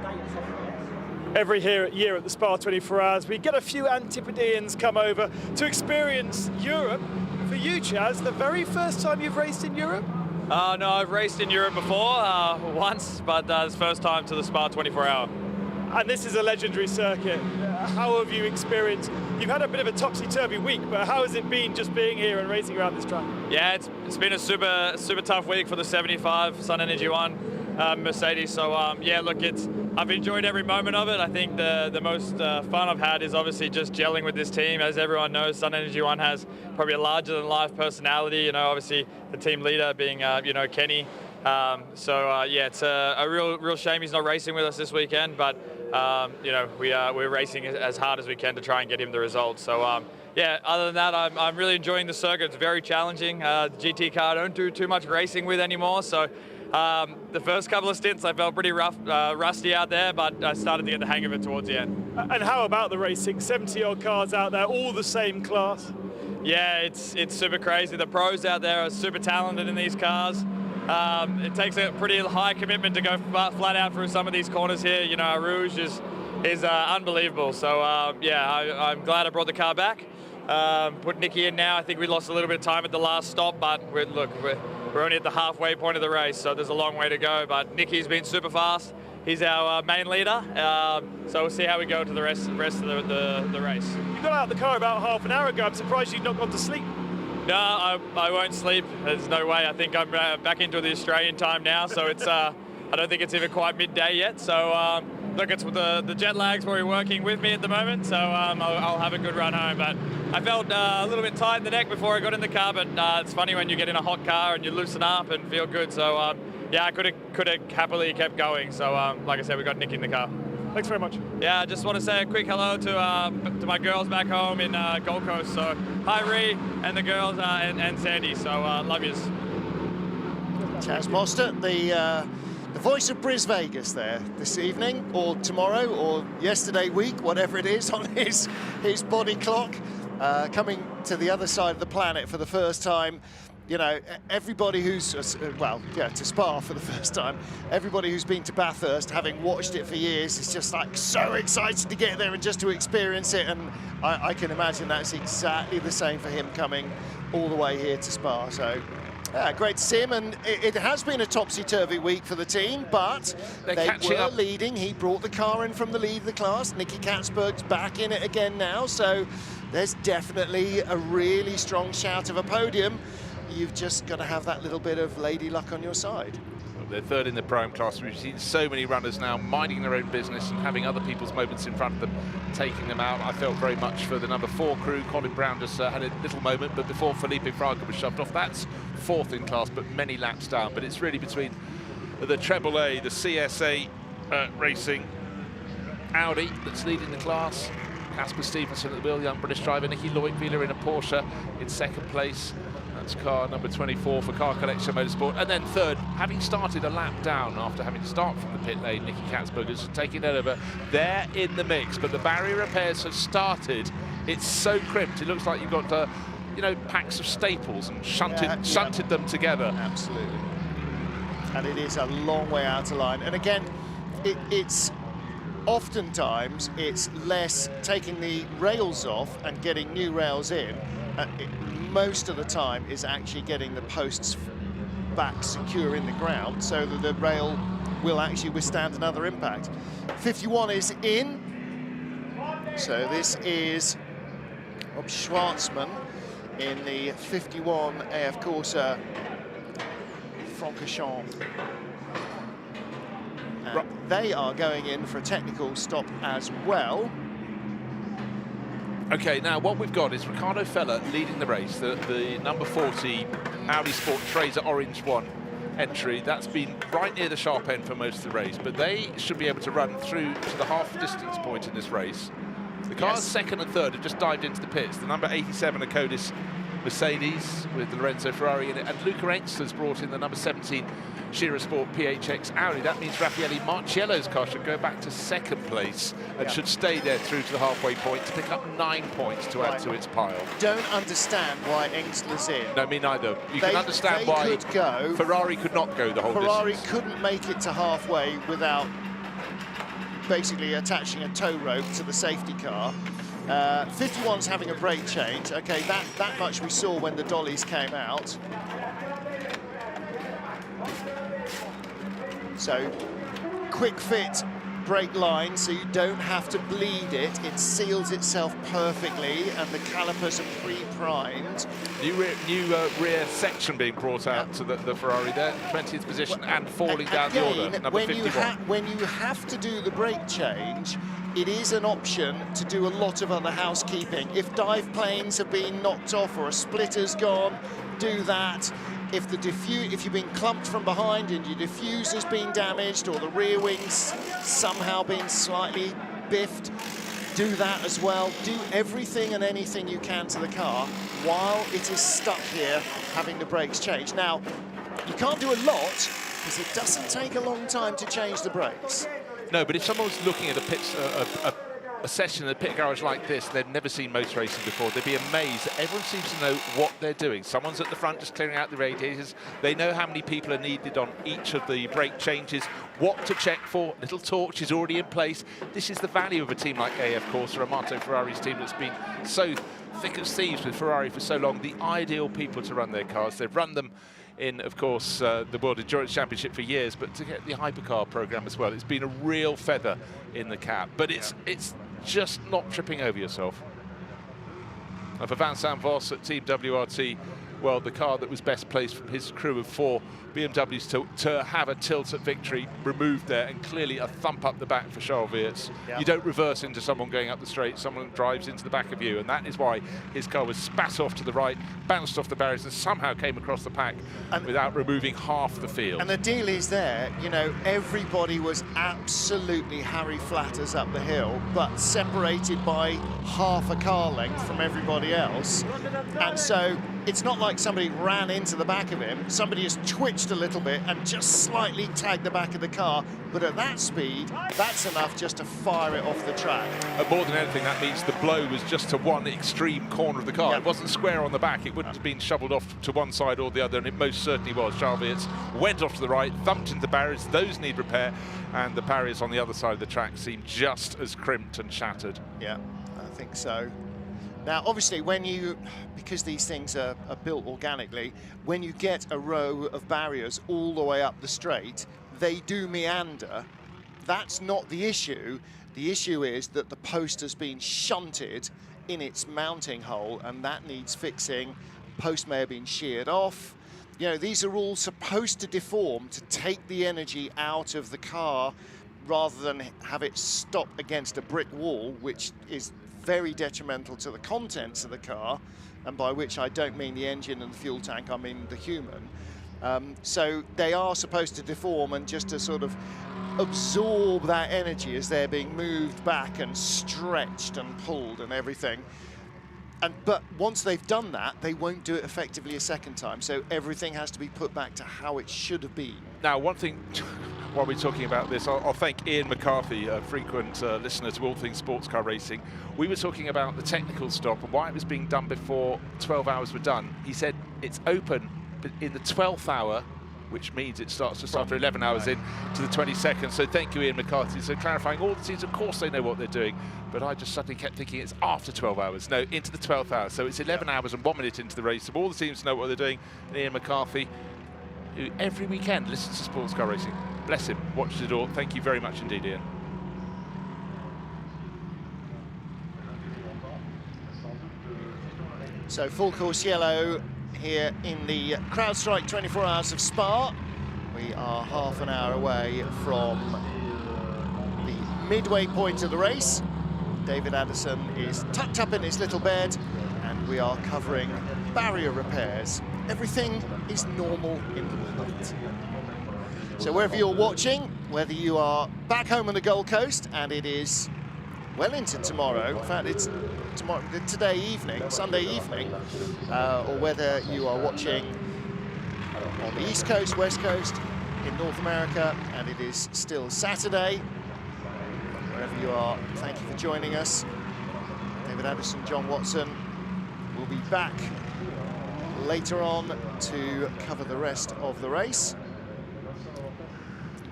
Every year at the Spa 24 Hours, we get a few Antipodeans come over to experience Europe. For you, Chaz, the very first time you've raced in Europe? No, I've raced in Europe before, once, but it's first time to the Spa 24 Hour. And this is a legendary circuit. How have you experienced? You've had a bit of a topsy-turvy week, but how has it been just being here and racing around this track? Yeah, it's been a super tough week for the 75 Sun Energy One Mercedes. So yeah, look, I've enjoyed every moment of it. I think the most fun I've had is obviously just gelling with this team. As everyone knows, Sun Energy One has probably a larger-than-life personality. Obviously the team leader being Kenny. So yeah, it's a real shame he's not racing with us this weekend, but we're racing as hard as we can to try and get him the results. So yeah, other than that, I'm really enjoying the circuit. It's very challenging. The GT car I don't do too much racing with anymore, so the first couple of stints I felt pretty rusty out there, but I started to get the hang of it towards the end. And how about the racing? 70-odd cars out there, all the same class? Yeah, it's super crazy. The pros out there are super talented in these cars. It takes a pretty high commitment to go flat out through some of these corners here. Rouge is unbelievable. So yeah, I'm glad I brought the car back. Put Nicky in now. I think we lost a little bit of time at the last stop, but we're only at the halfway point of the race, so there's a long way to go. But Nicky's been super fast. He's our main leader, so we'll see how we go to the rest of the race. You got out of the car about half an hour ago. I'm surprised you've not gone to sleep. No, I won't sleep. There's no way. I think I'm back into the Australian time now, so it's I don't think it's even quite midday yet. So look, it's the jet lag's probably working with me at the moment, so I'll have a good run home. But I felt a little bit tight in the neck before I got in the car, but it's funny when you get in a hot car and you loosen up and feel good. So yeah, I could have happily kept going. So like I said, we got Nick in the car. Thanks very much. Yeah, I just want to say a quick hello to my girls back home in Gold Coast. So hi Ree and the girls and Sandy. So love yous. Chaz Mostert, the voice of Bris Vegas there this evening, or tomorrow, or yesterday week, whatever it is, on his body clock, coming to the other side of the planet for the first time. You know, everybody who's, to Spa for the first time, everybody who's been to Bathurst, having watched it for years, is just like so excited to get there and just to experience it. And I can imagine that's exactly the same for him coming all the way here to Spa. So great to see him. And it has been a topsy-turvy week for the team, but they were leading. He brought the car in from the lead of the class. Nicky Katzberg's back in it again now. So there's definitely a really strong shout of a podium. You've just got to have that little bit of lady luck on your side. Well, they're third in the Prime class. We've seen so many runners now minding their own business and having other people's moments in front of them, taking them out. I felt very much for the number 4 crew. Colin Brown just had a little moment, but before Felipe Fraga was shoved off. That's 4th in class, but many laps down. But it's really between the Treble A, the CSA Racing Audi that's leading the class. Casper Stevenson at the wheel, young British driver. Nicky Leutwiler in a Porsche in 2nd place. That's car number 24 for Car Collection Motorsport. And then 3rd, having started a lap down after having to start from the pit lane, Nicky Katzberger's taking it over. They're in the mix, but the barrier repairs have started. It's so crimped. It looks like you've got, packs of staples and shunted them together. Absolutely. And it is a long way out of line. And again, it's oftentimes it's less taking the rails off and getting new rails in. Most of the time is actually getting the posts back secure in the ground so that the rail will actually withstand another impact. 51 is in. So this is Rob Schwartzman in the 51 AF Corsa Francorchamps. They are going in for a technical stop as well. Okay, now what we've got is Ricardo Feller leading the race, the number 40 Audi Sport Tracer Orange 1 entry. That's been right near the sharp end for most of the race, but they should be able to run through to the half distance point in this race. The cars 2nd and 3rd have just dived into the pits. The number 87 Acodis Mercedes with the Lorenzo Ferrari in it, and Luca Engstler's brought in the number 17 Shira Sport PHX Audi. That means Raffaele Marciello's car should go back to 2nd place and should stay there through to the halfway point to pick up 9 points to add to its pile. Don't understand why Engstler's in. No, me neither. You can understand why Ferrari could not go the whole Ferrari distance. couldn't make it to halfway without basically attaching a tow rope to the safety car. 51's having a brake change. Okay, that much we saw when the dollies came out. So, quick fit brake line, so you don't have to bleed it. It seals itself perfectly, and the calipers are pre-primed. New rear section being brought out to the Ferrari there, 20th position, and falling down the order, number 51. When you have to do the brake change, it is an option to do a lot of other housekeeping. If dive planes have been knocked off or a splitter's gone, do that. If you've been clumped from behind and your diffuser's been damaged or the rear wing's somehow been slightly biffed, do that as well. Do everything and anything you can to the car while it is stuck here having the brakes changed. Now, you can't do a lot because it doesn't take a long time to change the brakes. No, but if someone was looking at a session at a pit garage like this, they've never seen motor racing before, they'd be amazed that everyone seems to know what they're doing. Someone's at the front just clearing out the radiators. They know how many people are needed on each of the brake changes, what to check for. Little torch is already in place. This is the value of a team like AF Corsa, Amato Ferrari's team that's been so thick as thieves with Ferrari for so long. The ideal people to run their cars. They've run them in, of course, the World Endurance Championship for years, but to get the hypercar program as well, it's been a real feather in the cap. But it's just not tripping over yourself. And for Vincent Vos at Team WRT, well, the car that was best placed from his crew of 4 BMWs to have a tilt at victory removed there, and clearly a thump up the back for Charles Weerts. Yeah. You don't reverse into someone going up the straight, someone drives into the back of you, and that is why his car was spat off to the right, bounced off the barriers, and somehow came across the pack without removing half the field. And the deal is there, you know, everybody was absolutely Harry Flatters up the hill, but separated by half a car length from everybody else. And so it's not like somebody ran into the back of him. Somebody has twitched a little bit and just slightly tagged the back of the car. But at that speed, that's enough just to fire it off the track. More than anything, that means the blow was just to one extreme corner of the car. It wasn't square on the back. It wouldn't have been shoveled off to one side or the other, and it most certainly was. Charles Weerts went off to the right, thumped into the barriers. Those need repair, and the barriers on the other side of the track seem just as crimped and shattered. Yeah, I think so. Now, obviously, because these things are built organically, when you get a row of barriers all the way up the straight, they do meander. That's not the issue. The issue is that the post has been shunted in its mounting hole, and that needs fixing. Post may have been sheared off. You know, these are all supposed to deform to take the energy out of the car rather than have it stop against a brick wall, which is very detrimental to the contents of the car, and by which I don't mean the engine and the fuel tank, I mean the human. So they are supposed to deform and just to sort of absorb that energy as they're being moved back and stretched and pulled and everything. But once they've done that, they won't do it effectively a second time. So everything has to be put back to how it should have been. Now, one thing, while we're talking about this, I'll thank Ian McCarthy, a frequent listener to all things sports car racing. We were talking about the technical stop and why it was being done before 12 hours were done. He said it's open in the 12th hour, which means it starts just after 11 hours in to the 22nd. So thank you, Ian McCarthy. So clarifying all the teams, of course they know what they're doing, but I just suddenly kept thinking it's after 12 hours. No, into the 12th hour. So it's 11 hours and 1 minute into the race. So all the teams know what they're doing. And Ian McCarthy, who every weekend listens to sports car racing. Bless him, watched it all. Thank you very much indeed, Ian. So full course yellow here in the CrowdStrike 24 Hours of Spa. We are half an hour away from the midway point of the race. David Addison is tucked up in his little bed, and we are covering barrier repairs. Everything is normal in the world. So wherever you're watching, whether you are back home on the Gold Coast, and it is well into tomorrow, in fact it's tomorrow, today evening, Sunday evening, or whether you are watching on the East Coast, West Coast, in North America, and it is still Saturday. Wherever you are, thank you for joining us. David Addison, John Watson will be back later on to cover the rest of the race.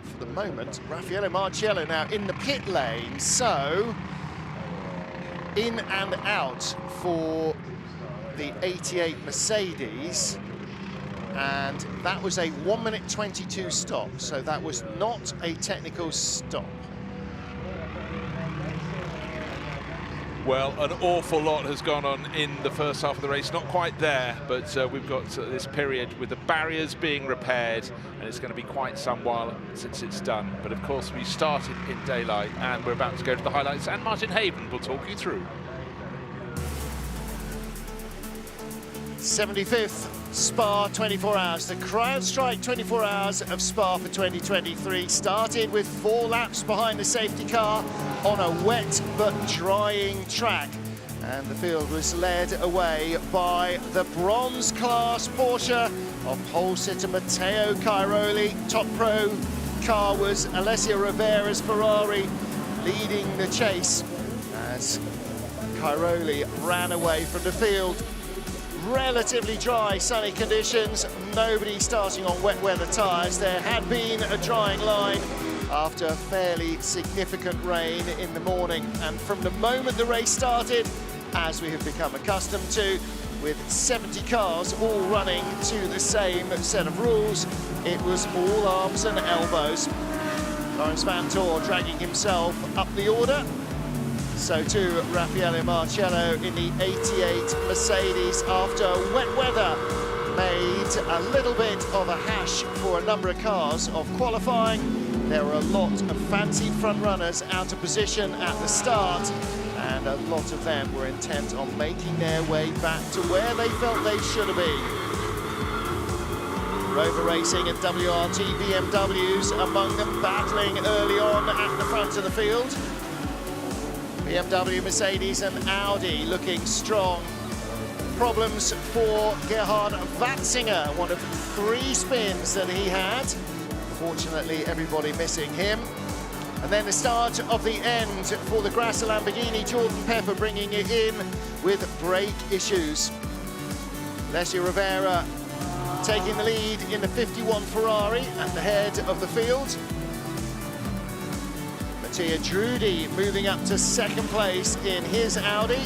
For the moment, Raffaele Marciello now in the pit lane, so in and out for the 88 Mercedes, and that was a 1 minute 22 stop, so that was not a technical stop. Well, an awful lot has gone on in the first half of the race. Not quite there, but we've got this period with the barriers being repaired, and it's going to be quite some while since it's done. But of course, we started in daylight, and we're about to go to the highlights, and Martin Haven will talk you through. 75th Spa 24 Hours, the CrowdStrike 24 Hours of Spa for 2023 started with 4 laps behind the safety car on a wet but drying track, and the field was led away by the bronze class Porsche of pole sitter Matteo Cairoli. Top pro car was Alessio Rivera's Ferrari, leading the chase as Cairoli ran away from the field. Relatively dry, sunny conditions, nobody starting on wet weather tyres. There had been a drying line after fairly significant rain in the morning, and from the moment the race started, as we have become accustomed to, with 70 cars all running to the same set of rules, it was all arms and elbows. Lawrence Vantor dragging himself up the order. So too Raffaele Marciello in the 88 Mercedes, after wet weather made a little bit of a hash for a number of cars of qualifying. There were a lot of fancied front runners out of position at the start, and a lot of them were intent on making their way back to where they felt they should have been. Rover Racing and WRT BMWs among them, battling early on at the front of the field. BMW, Mercedes and Audi looking strong problems for Gerhard Watzinger, one of 3 spins that he had. Fortunately, everybody missing him. And then the start of the end for the Grasser Lamborghini, Jordan Pepper bringing it in with brake issues. Alessio Rivera taking the lead in the 51 Ferrari at the head of the field. Mattia Drudi moving up to 2nd place in his Audi.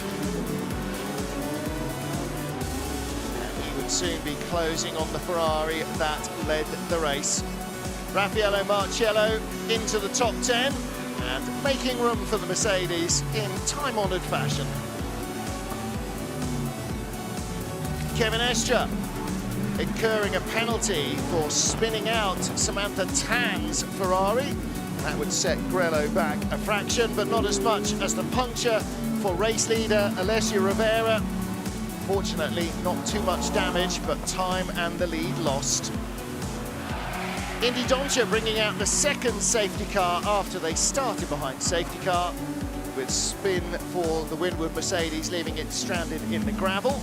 And he would soon be closing on the Ferrari that led the race. Raffaele Marcello into the top 10 and making room for the Mercedes in time-honoured fashion. Kevin Estre incurring a penalty for spinning out Samantha Tan's Ferrari. That would set Grello back a fraction, but not as much as the puncture for race leader Alessio Rivera. Fortunately, not too much damage, but time and the lead lost. Indy Dontje bringing out the 2nd safety car after they started behind safety car, with spin for the Winwood Mercedes, leaving it stranded in the gravel.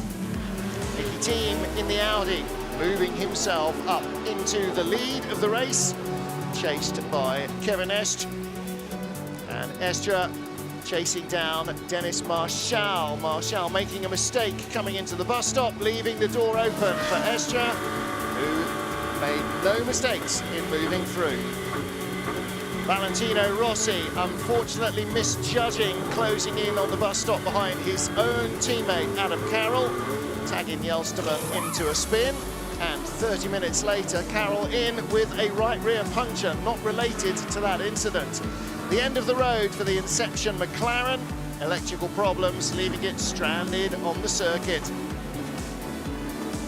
Nicky Thiem in the Audi, moving himself up into the lead of the race, chased by Kevin Estre. And Estre chasing down Dennis Marshall. Marshall making a mistake coming into the bus stop, leaving the door open for Estre, who made no mistakes in moving through. Valentino Rossi unfortunately misjudging, closing in on the bus stop behind his own teammate Adam Carroll, tagging Yelsterman into a spin, and 30 minutes later Carroll in with a right rear puncture not related to that incident. The end of the road for the Inception McLaren, electrical problems leaving it stranded on the circuit.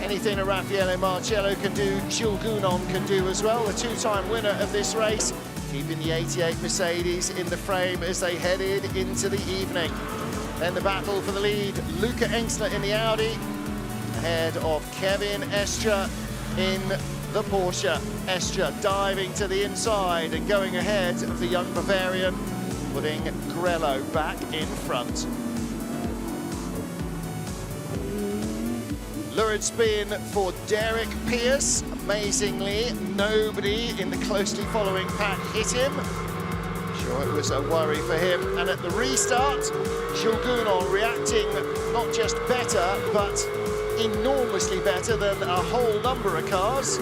Anything that Raffaele Marcello can do, Jules Gounon can do as well, the 2-time winner of this race, keeping the 88 Mercedes in the frame as they headed into the evening. Then the battle for the lead, Luca Engstler in the Audi, ahead of Kevin Estre in the Porsche. Estre diving to the inside and going ahead of the young Bavarian, putting Grello back in front. Lurid spin for Derek Pierce. Amazingly, nobody in the closely following pack hit him. Sure, it was a worry for him. And at the restart, Jules Gounon reacting not just better, but enormously better than a whole number of cars,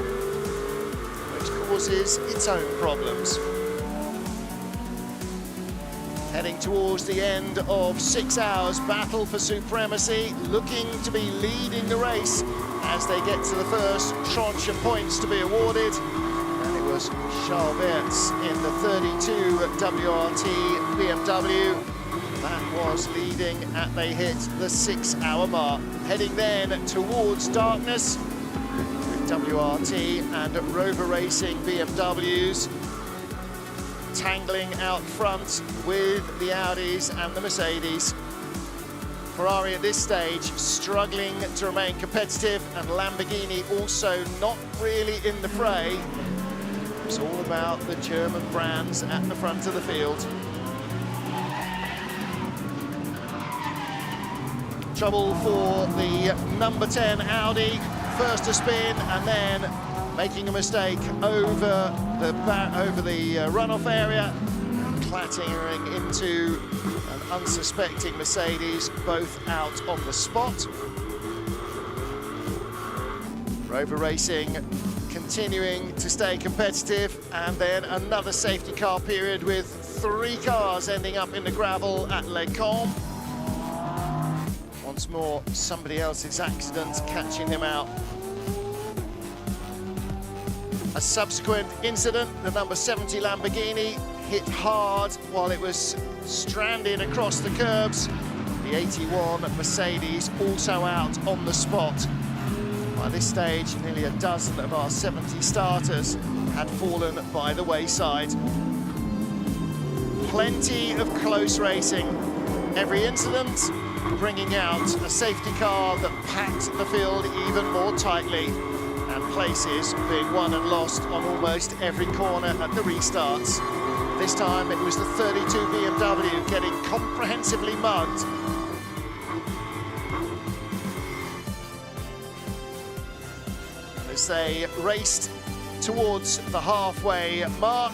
which causes its own problems. Heading towards the end of 6 hours battle for supremacy, looking to be leading the race as they get to the first tranche of points to be awarded. And it was Charles Weerts in the 32 WRT BMW that was leading at they hit the 6-hour mark. Heading then towards darkness with WRT and Rover Racing BMWs tangling out front with the Audis and the Mercedes. Ferrari at this stage struggling to remain competitive, and Lamborghini also not really in the fray. It's all about the German brands at the front of the field. Trouble for the number 10 Audi, first to spin and then making a mistake over the runoff area, clattering into an unsuspecting Mercedes, both out on the spot. Rover Racing continuing to stay competitive, and then another safety car period with 3 cars ending up in the gravel at Les Combes. Once more, somebody else's accident catching him out. A subsequent incident, the number 70 Lamborghini hit hard while it was stranded across the curbs. The 81 Mercedes also out on the spot. By this stage, nearly a dozen of our 70 starters had fallen by the wayside. Plenty of close racing. Every incident bringing out a safety car that packed the field even more tightly, and places being won and lost on almost every corner at the restarts. This time it was the 32 BMW getting comprehensively mugged. as they raced towards the halfway mark.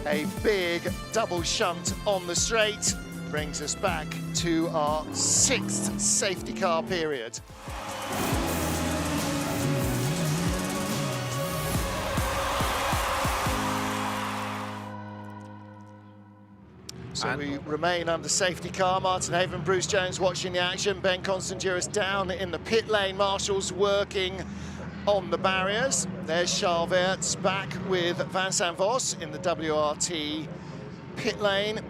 A big double shunt on the straight brings us back to our 6th safety car period. So we remain under safety car. Martin Haven, Bruce Jones watching the action. Ben Constantiouris down in the pit lane. Marshall's working on the barriers. There's Charles Weerts back with Vincent Vos in the WRT pit lane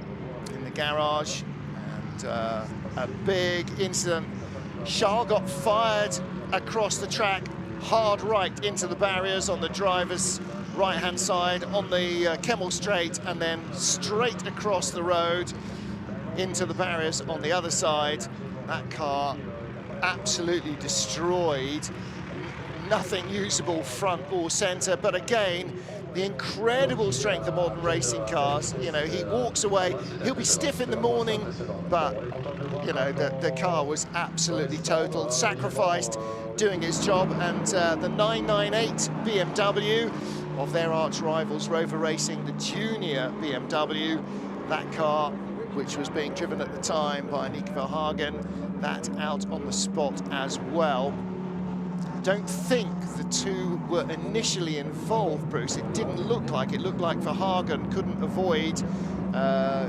in the garage. And a big incident. Charles got fired across the track, hard right into the barriers on the driver's right-hand side on the Kemmel Straight, and then straight across the road into the barriers on the other side. That car absolutely destroyed. Nothing usable front or center, but again, the incredible strength of modern racing cars. You know, he walks away, he'll be stiff in the morning, but you know, the car was absolutely totaled, sacrificed, doing its job. And the 998 BMW of their arch rivals, Rover Racing, the junior BMW, that car, which was being driven at the time by Nico Verhagen, that out on the spot as well. Don't think the two were initially involved, Bruce. It didn't look like. It looked like Verhagen couldn't avoid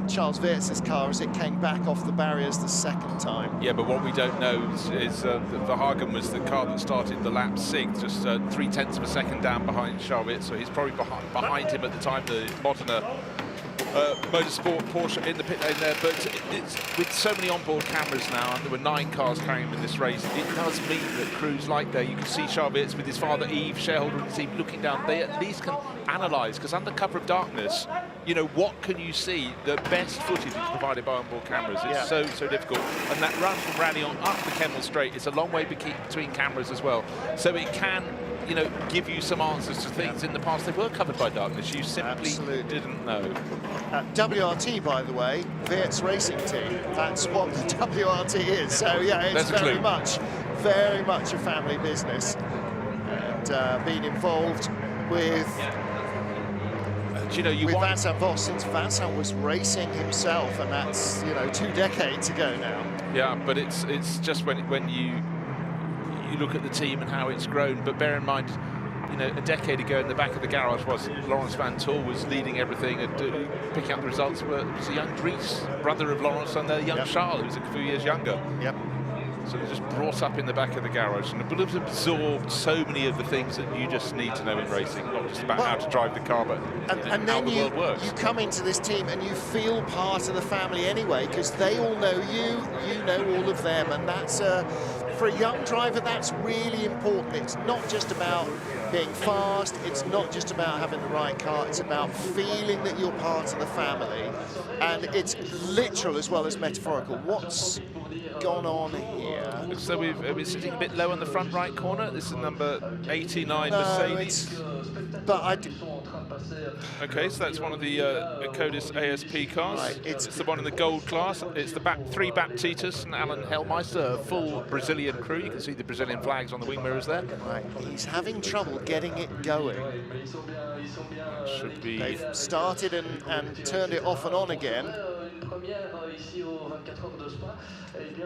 Charles Weerts' car as it came back off the barriers the second time. Yeah, but what we don't know is that Verhagen was the car that started the lap 6, just 0.3 of a second down behind Charles Weerts, so he's probably behind him at the time the Modena Motorsport Porsche in the pit lane there. But it's with so many onboard cameras now, and there were 9 cars carrying him in this race, it does mean that crews like there, you can see Charles Weerts with his father Yves, shareholder in the team, looking down. They at least can analyse, because under cover of darkness, you know, what can you see? The best footage is provided by onboard cameras. It's so difficult. And that run from Radion up the Kemmel Straight, it's a long way between cameras as well. So it can, you know, give you some answers to things in the past. They were covered by darkness. You simply didn't know. WRT, by the way, Weerts Racing Team. That's what the WRT is. So yeah, it's very much a family business. And being involved with with Vincent Vos since Vincent was racing himself, and that's, you know, 2 decades ago now. Yeah, but it's just when you look at the team and how it's grown. But bear in mind, you know, a decade ago in the back of the garage was Laurens van Tor was leading everything and picking up the results. But it was a young Dries, brother of Laurens, and the young Charles, who's a few years younger. Yep. So they're just brought up in the back of the garage and have absorbed so many of the things that you just need to know in racing, not just about how to drive the car, but and how then the world works. You come into this team and you feel part of the family anyway, because they all know you know all of them, and that's for a young driver, that's really important. It's not just about being fast, it's not just about having the right car, it's about feeling that you're part of the family. And it's literal as well as metaphorical. What's gone on here? So we're sitting a bit low in the front right corner. This is number 89 Mercedes. Okay, so that's one of the Codis ASP cars. Right, it's the one in the gold class. It's the 3 Baptistas and Alan Hellmeister, a full Brazilian crew. You can see the Brazilian flags on the wing mirrors there. Right, he's having trouble getting it going. Should be. They've started and turned it off and on again.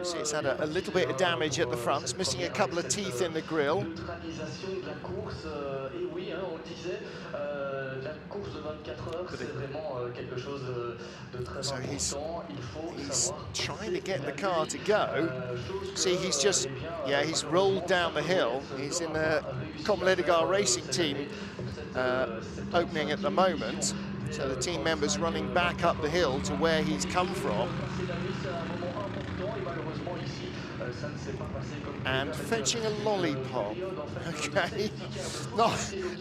See, it's had a little bit of damage at the front. It's missing a couple of teeth in the grille. So he's trying to get the car to go. See, he's rolled down the hill. He's in the Comledegar Racing Team opening at the moment. So the team member's running back up the hill to where he's come from. And fetching a lollipop. Okay,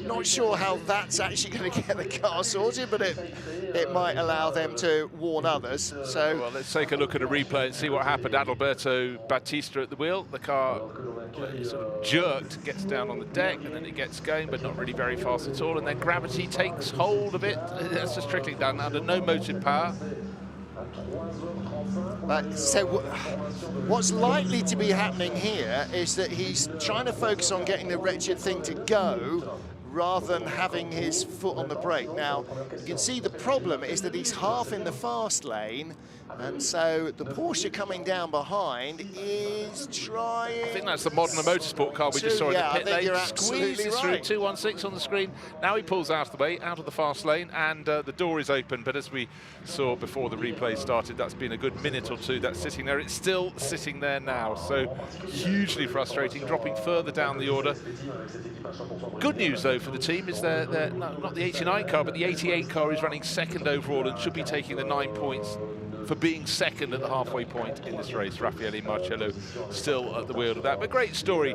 not sure how that's actually going to get the car sorted, but it might allow them to warn others. So well, let's take a look at a replay and see what happened. Adalberto Batista at the wheel. The car sort of jerked, gets down on the deck, and then it gets going, but not really very fast at all. And then gravity takes hold of it. That's just trickling down under no motive power. So what's likely to be happening here is that he's trying to focus on getting the wretched thing to go rather than having his foot on the brake. Now, you can see the problem is that he's half in the fast lane, and so the Porsche coming down behind is trying... I think that's the modern motorsport car we just saw in the pit lane. Squeezes through 216 on the screen. Now he pulls out of the way, out of the fast lane, and the door is open. But as we saw before the replay started, that's been a good minute or two. That's sitting there. It's still sitting there now. So hugely frustrating, dropping further down the order. Good news, though, for the team is they're not the 89 car, but the 88 car is running second overall and should be taking the 9 points for being second at the halfway point in this race. Raffaele Marcello still at the wheel of that. But great story.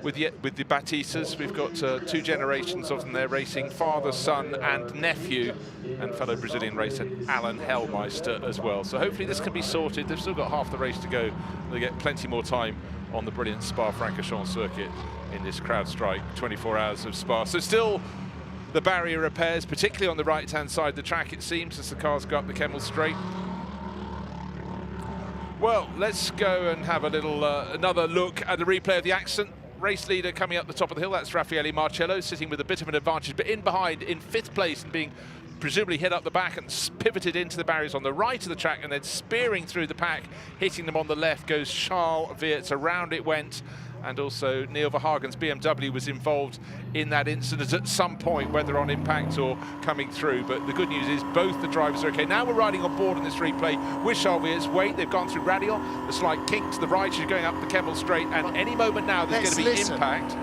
With the Batistas, we've got 2 generations of them there racing, father, son and nephew, and fellow Brazilian racer Alan Hellmeister as well. So hopefully this can be sorted. They've still got half the race to go. They get plenty more time on the brilliant Spa-Francorchamps circuit in this CrowdStrike 24 hours of Spa. So still the barrier repairs, particularly on the right-hand side of the track, it seems, as the cars go up the Kemmel Straight. Well, let's go and have a little another look at the replay of the accident. Race leader coming up the top of the hill, that's Raffaele Marcello, sitting with a bit of an advantage, but in behind, in 5th place and being presumably hit up the back and pivoted into the barriers on the right of the track and then spearing through the pack, hitting them on the left, goes Charles Weerts. Around it went, and also Neil Verhagen's BMW was involved in that incident at some point, whether on impact or coming through. But the good news is both the drivers are okay. Now we're riding on board in this replay with Charles Weerts. Wait, they've gone through Radion. The slight kink to the right, she's going up the Kemmel Straight, and any moment now there's going to be impact.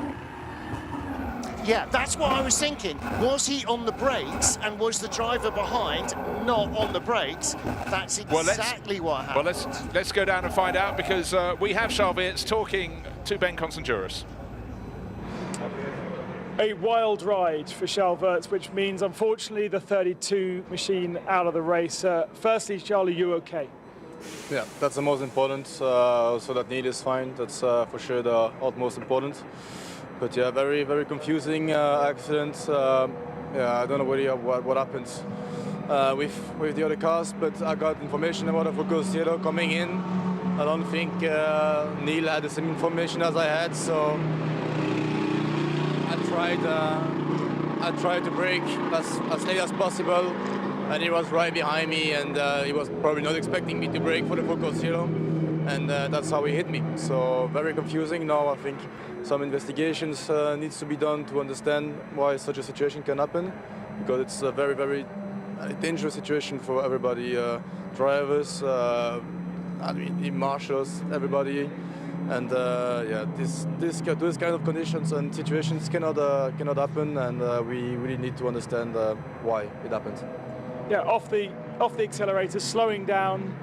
Yeah, that's what I was thinking. Was he on the brakes, and was the driver behind not on the brakes? That's exactly what happened. Well, let's go down and find out, because we have Charles Weerts talking to Ben Constanduros. A wild ride for Charles Weerts, which means, unfortunately, the 32 machine out of the race. Firstly, Charlie, you okay? Yeah, that's the most important. So that Neil is fine. That's for sure the utmost important. But yeah, very, very confusing accident. Yeah, I don't know really what happened with the other cars, but I got information about the Focus Zero coming in. I don't think Neil had the same information as I had, so I tried to brake as late as possible, and he was right behind me, and he was probably not expecting me to brake for the Focus Zero, and that's how he hit me. So very confusing. Now I think some investigations needs to be done to understand why such a situation can happen, because it's a very, very dangerous situation for everybody, drivers, I mean, marshals, everybody, and yeah, this kind of conditions and situations cannot happen, and we really need to understand why it happened. Yeah, off the accelerator, slowing down.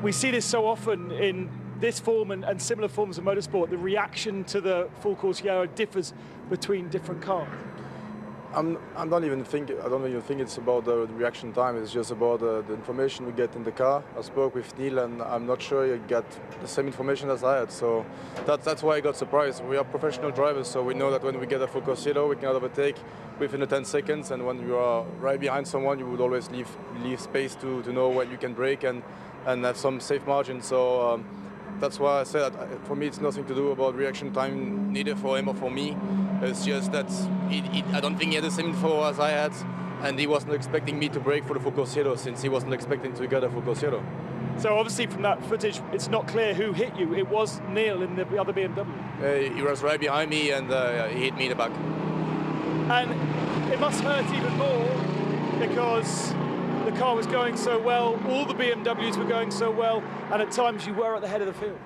We see this so often in this form and similar forms of motorsport. The reaction to the full course yellow differs between different cars. I don't even think it's about the reaction time. It's just about the information we get in the car. I spoke with Neil, and I'm not sure he got the same information as I had. So that's why I got surprised. We are professional drivers, so we know that when we get a Focus Zero, we can overtake within the 10 seconds. And when you are right behind someone, you would always leave space to know when you can brake and have some safe margin. So that's why I said that for me it's nothing to do about reaction time, neither for him or for me. It's just that I don't think he had the same info as I had, and he wasn't expecting me to brake for the Focus Zero, since he wasn't expecting to get a Focus Zero. So obviously from that footage, it's not clear who hit you. It was Neil in the other BMW. He was right behind me, and he hit me in the back. And it must hurt even more because the car was going so well, all the BMWs were going so well, and at times you were at the head of the field.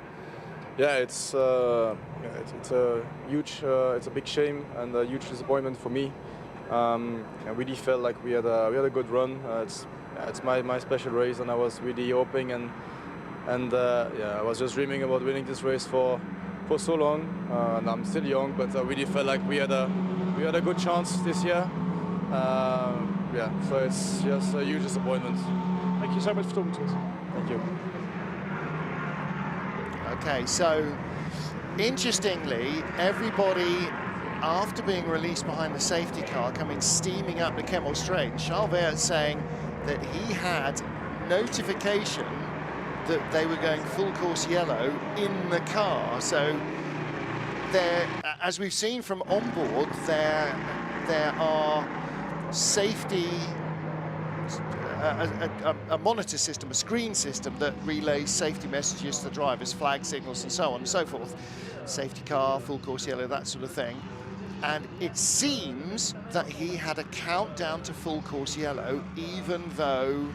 Yeah, it's a big shame and a huge disappointment for me. I really felt like we had a good run. It's my special race, and I was really hoping and yeah, I was just dreaming about winning this race for so long. And I'm still young, but I really felt like we had a good chance this year. Yeah, so it's just a huge disappointment. Thank you so much for talking to us. Thank you. Okay, so interestingly, everybody, after being released behind the safety car, coming steaming up the Kemmel Straight. Charles Weerts saying that he had notification that they were going full course yellow in the car. So there, as we've seen from onboard, there are safety, a monitor system, a screen system that relays safety messages to the drivers, flag signals and so on and so forth. Safety car, full course yellow, that sort of thing. And it seems that he had a countdown to full course yellow, even though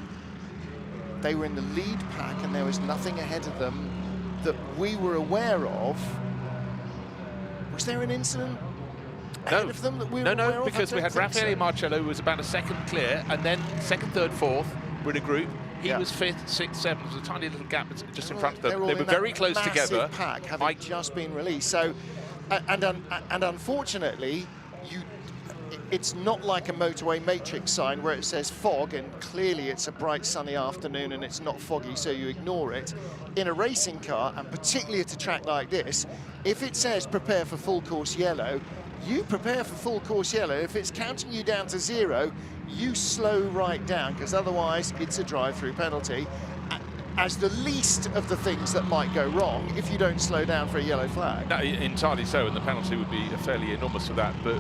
they were in the lead pack and there was nothing ahead of them that we were aware of. Was there an incident ahead of them that we were aware of? Because we had Raffaele Marcello, who was about a second clear, and then second, third, fourth were in a group. He was fifth, sixth, seventh. There was a tiny little gap just in front of them. They were very close together. Pack having just been released. So, and unfortunately, it's not like a motorway matrix sign where it says fog, and clearly it's a bright sunny afternoon and it's not foggy, so you ignore it. In a racing car, and particularly at a track like this, if it says prepare for full course yellow, you prepare for full course yellow. If it's counting you down to 0, you slow right down, because otherwise it's a drive-through penalty, as the least of the things that might go wrong if you don't slow down for a yellow flag. No, entirely so, and the penalty would be fairly enormous for that. But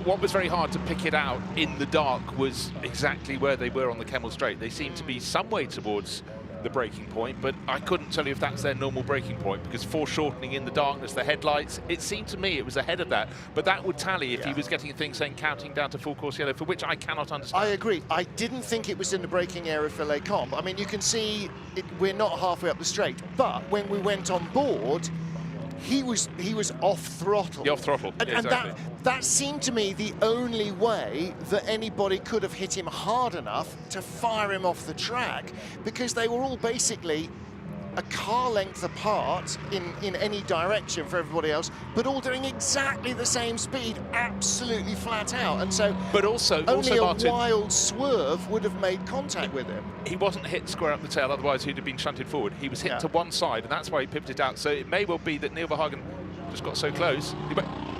what was very hard to pick it out in the dark was exactly where they were on the Kemmel Straight. They seemed to be some way towards the braking point, but I couldn't tell you if that's their normal braking point, because foreshortening in the darkness, the headlights, it seemed to me it was ahead of that. But that would tally if he was getting a thing saying counting down to full course yellow, for which I cannot understand. I agree. I didn't think it was in the braking area for Les Combes. I mean, you can see we're not halfway up the straight, but when we went on board, he was off throttle. Yeah, off throttle. And, yeah, exactly. and that seemed to me the only way that anybody could have hit him hard enough to fire him off the track, because they were all basically a car length apart in any direction for everybody else, but all doing exactly the same speed, absolutely flat out. And so, but also only Martin, a wild swerve would have made contact with him. He wasn't hit square up the tail, otherwise he'd have been shunted forward. He was hit to one side, and that's why he pivoted out. So it may well be that Neil Verhagen just got so close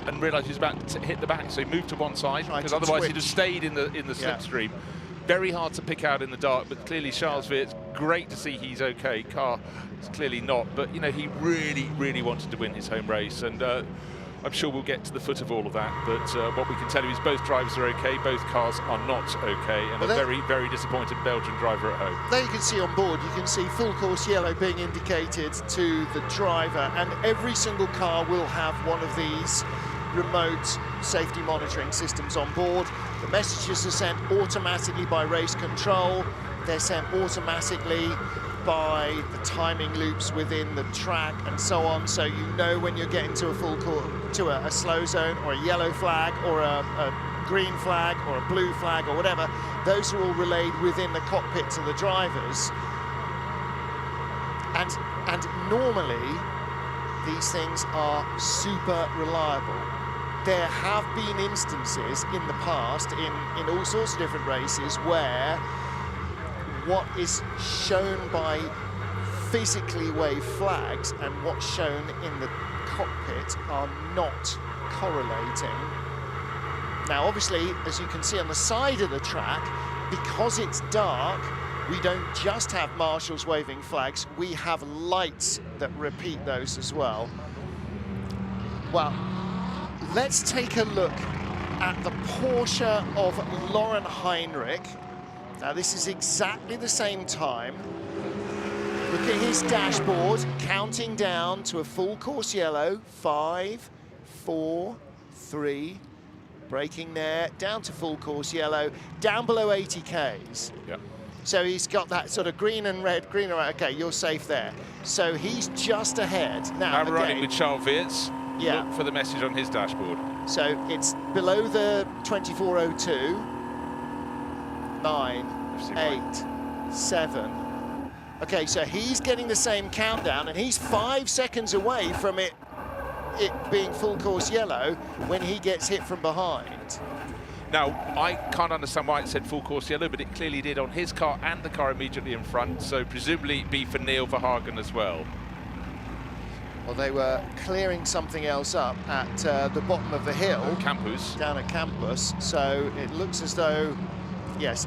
and realised he was about to hit the back, so he moved to one side, because otherwise he'd have stayed in the slipstream. Very hard to pick out in the dark, but clearly Charles Weert's great to see he's okay. Car is clearly not, but you know, he really, really wanted to win his home race, and I'm sure we'll get to the foot of all of that. But what we can tell you is both drivers are okay, both cars are not okay, and a very, very disappointed Belgian driver at home. There you can see on board, you can see full course yellow being indicated to the driver, and every single car will have one of these remote safety monitoring systems on board. The messages are sent automatically by race control. They're sent automatically by the timing loops within the track and so on, so you know when you're getting to a full to a slow zone or a yellow flag or a green flag or a blue flag or whatever. Those are all relayed within the cockpit to the drivers. And normally these things are super reliable. There have been instances in the past, in all sorts of different races, where what is shown by physically waved flags and what's shown in the cockpit are not correlating. Now, obviously, as you can see on the side of the track, because it's dark, we don't just have marshals waving flags, we have lights that repeat those as well. Well, let's take a look at the Porsche of Lauren Heinrich. Now, this is exactly the same time. Look at his dashboard, counting down to a full course yellow. 5, 4, 3, braking there, down to full course yellow, down below 80 Ks. Yep. So he's got that sort of green and red, green and red. Okay, you're safe there. So he's just ahead. Now we're running with Charles Weerts. Yeah. Look for the message on his dashboard. So it's below the 2402. 9, 8, 7. Okay, so he's getting the same countdown, and he's 5 seconds away from it being full course yellow when he gets hit from behind. Now, I can't understand why it said full course yellow, but it clearly did on his car and the car immediately in front, so presumably it'd be for Neil Verhagen as well. Well, they were clearing something else up at the bottom of the hill. Campus. Down at Campus, so it looks as though, yes,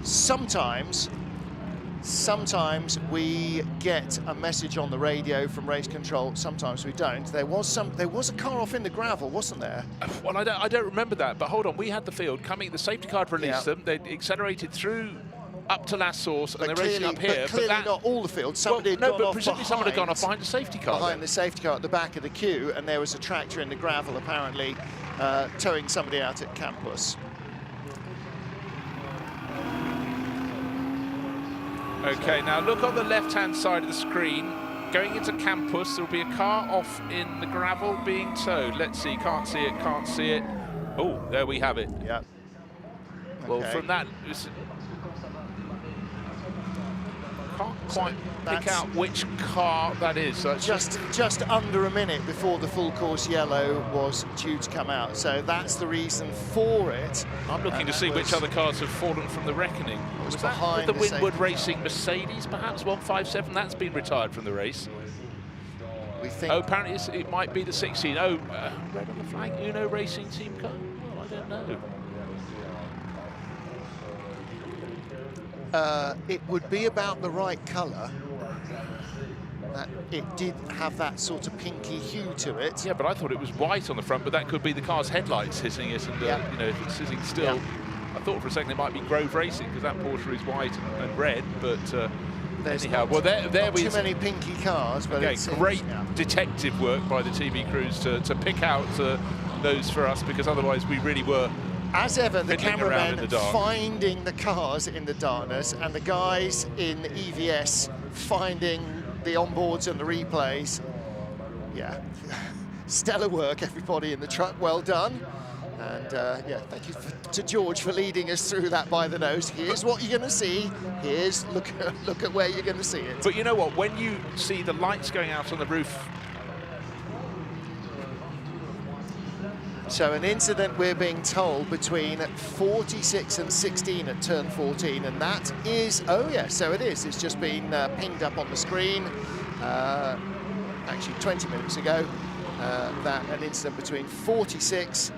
sometimes we get a message on the radio from race control, sometimes we don't. There was a car off in the gravel, wasn't there? Well, I don't remember that, but hold on, we had the field coming, the safety car had released them, they accelerated through up to last source, and they're racing up here. But clearly not all the field. Somebody had gone off presumably someone had gone off behind the safety car. Behind the safety car at the back of the queue, and there was a tractor in the gravel apparently towing somebody out at campus. Okay, now look on the left-hand side of the screen. Going into campus, there'll be a car off in the gravel being towed. Let's see, can't see it, can't see it. Oh, there we have it. Yeah. Well, Okay. from that, can't quite pick out which car that is. So just under a minute before the full course yellow was due to come out, so that's the reason for it. I'm looking to see which other cars have fallen from the reckoning. Was that behind the the Winwood Racing Mercedes, perhaps 157? That's been retired from the race. We think. Oh, apparently it might be the 16. Oh, red on the flag, Uno Racing Team car. Oh, I don't know. It would be about the right colour. It did have that sort of pinky hue to it. Yeah, but I thought it was white on the front, but that could be the car's headlights hitting it, and you know, if it's sitting still. I thought for a second it might be Grove Racing, because that Porsche is white and red, but there's anyhow, not, there we too many pinky cars. But okay, great detective work by the TV crews to pick out those for us, because otherwise we really were. As ever, the cameramen the finding the cars in the darkness, and the guys in EVS finding the onboards and the replays. Yeah, stellar work, everybody in the truck. Well done. And yeah, thank you to George for leading us through that by the nose. Here's what you're going to see. Here's look at where you're going to see it. But you know what? When you see the lights going out on the roof. So an incident, we're being told, between 46 and 16 at turn 14, and that is, oh yeah, so it is. It's just been pinged up on the screen, actually 20 minutes ago, that an incident between 46,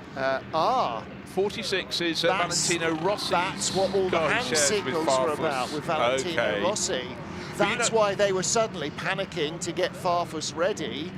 46 is Valentino Rossi. That's what all the hand signals were about with Valentino Rossi. That's why they were suddenly panicking to get Farfus ready.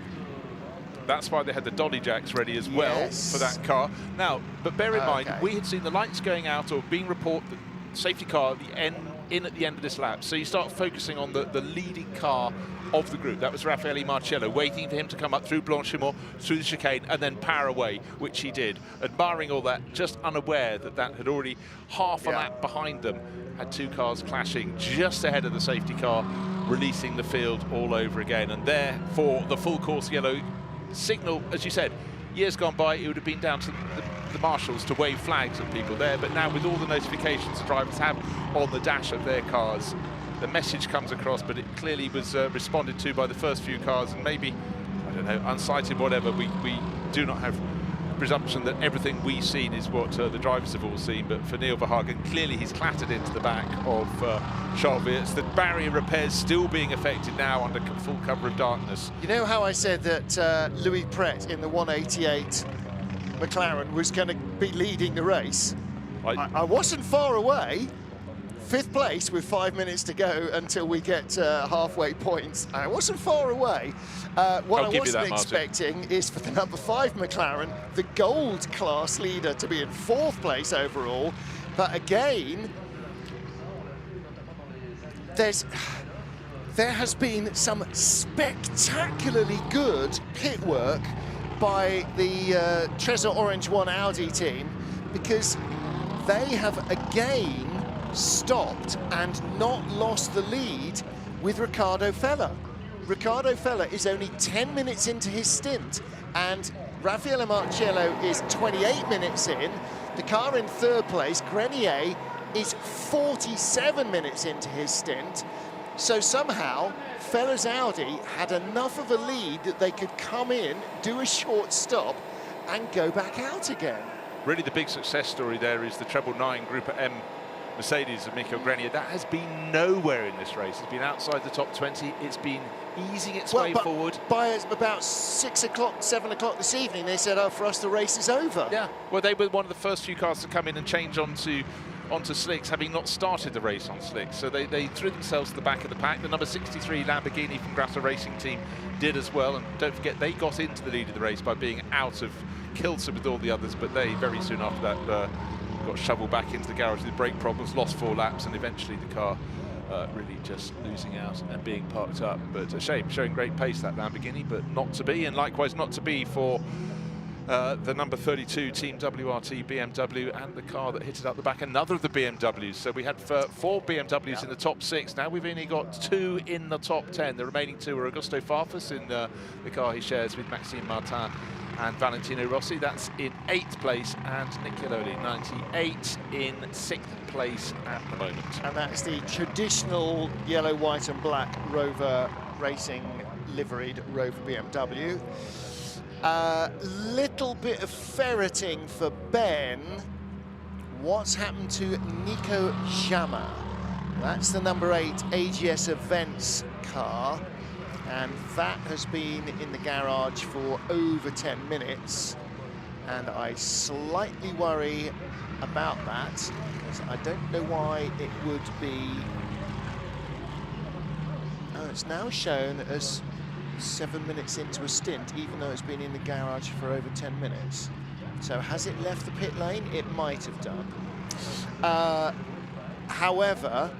That's why they had the dolly jacks ready as well for that car. Now, but bear in mind, we had seen the lights going out or being reported, the safety car at the end of this lap. So you start focusing on the leading car of the group. That was Raffaele Marcello, waiting for him to come up through Blanchimont, through the chicane, and then power away, which he did. Admiring all that, just unaware that that had already half a lap behind them, had two cars clashing just ahead of the safety car, releasing the field all over again. And therefore, the full course yellow signal, as you said, years gone by, it would have been down to the marshals to wave flags at people there, but now with all the notifications the drivers have on the dash of their cars, the message comes across, but it clearly was responded to by the first few cars, and maybe, I don't know, unsighted, whatever. We do not have presumption that everything we've seen is what the drivers have all seen, but for Neil Verhagen, clearly he's clattered into the back of Charles Weerts. The barrier repairs still being affected now under full cover of darkness. You know how I said that Louis Pret in the 188 McLaren was going to be leading the race? I wasn't far away. 5th place with 5 minutes to go until we get halfway points. I wasn't far away. What I wasn't expecting is for the number 5 McLaren, the gold class leader, to be in 4th place overall. But again, there has been some spectacularly good pit work by the Trezor Orange 1 Audi team, because they have again stopped and not lost the lead with Riccardo Fella. Riccardo Fella is only 10 minutes into his stint, and Raffaele Marcello is 28 minutes in. The car in 3rd place, Grenier, is 47 minutes into his stint. So somehow, Fella's Audi had enough of a lead that they could come in, do a short stop, and go back out again. Really the big success story there is the treble 9 Group M Mercedes of Michael Grenier. That has been nowhere in this race. It's been outside the top 20. It's been easing its way forward. By about 6 o'clock, 7 o'clock this evening, they said, oh, for us, the race is over. Yeah, well, they were one of the first few cars to come in and change onto onto slicks, having not started the race on slicks. So they threw themselves to the back of the pack. The number 63 Lamborghini from Grasser Racing Team did as well. And don't forget, they got into the lead of the race by being out of kilter with all the others, but they very soon after that got shoveled back into the garage with brake problems, lost 4 laps, and eventually the car really just losing out and being parked up. But a shame, showing great pace, that Lamborghini, but not to be, and likewise not to be for the number 32 Team WRT BMW and the car that hit it up the back, another of the BMWs. So we had 4 BMWs in the top 6. Now we've only got 2 in the top 10. The remaining 2 are Augusto Farfus in the car he shares with Maxime Martin and Valentino Rossi. That's in 8th place, and Nicololi 98 in 6th place at the moment. And that's the traditional yellow, white and black Rover Racing liveried Rover BMW. Little bit of ferreting for Ben. What's happened to Nico Jama? That's the number 8 AGS Events car, and that has been in the garage for over 10 minutes, and I slightly worry about that, because I don't know why it would be. Oh, it's now shown as 7 minutes into a stint, even though it's been in the garage for over 10 minutes. So has it left the pit lane? It might have done. However,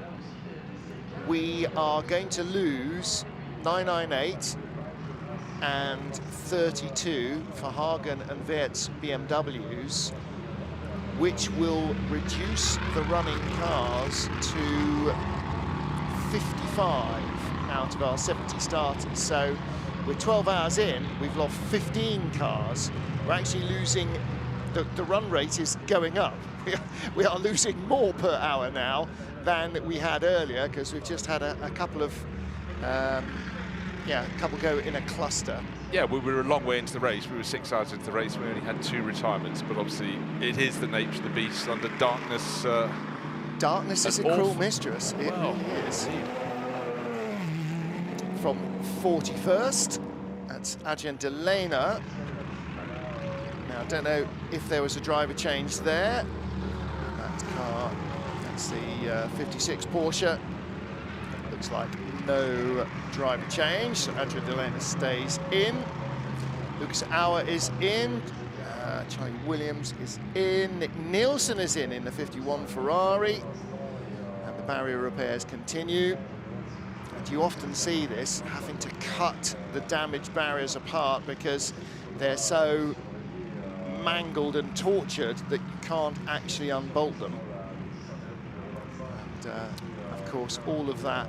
we are going to lose 998 and 32 for Hagen and Wert's BMWs, which will reduce the running cars to 55 out of our 70 starters. So we're 12 hours in, we've lost 15 cars. We're actually losing, the run rate is going up. We are losing more per hour now than we had earlier, because we've just had a couple of, a couple go in a cluster. Yeah, we were a long way into the race. We were 6 hours into the race. We only had 2 retirements, but obviously it is the nature of the beast under darkness. Darkness is a cruel mistress. It really is. From 41st, that's Adrian Delena. Now, I don't know if there was a driver change there. That car, that's the 56 Porsche. Looks like no driver change, so Adrian Delena stays in. Lucas Auer is in. Charlie Williams is in. Nick Nielsen is in the 51 Ferrari. And the barrier repairs continue. And you often see this, having to cut the damaged barriers apart because they're so mangled and tortured that you can't actually unbolt them. And of course, all of that,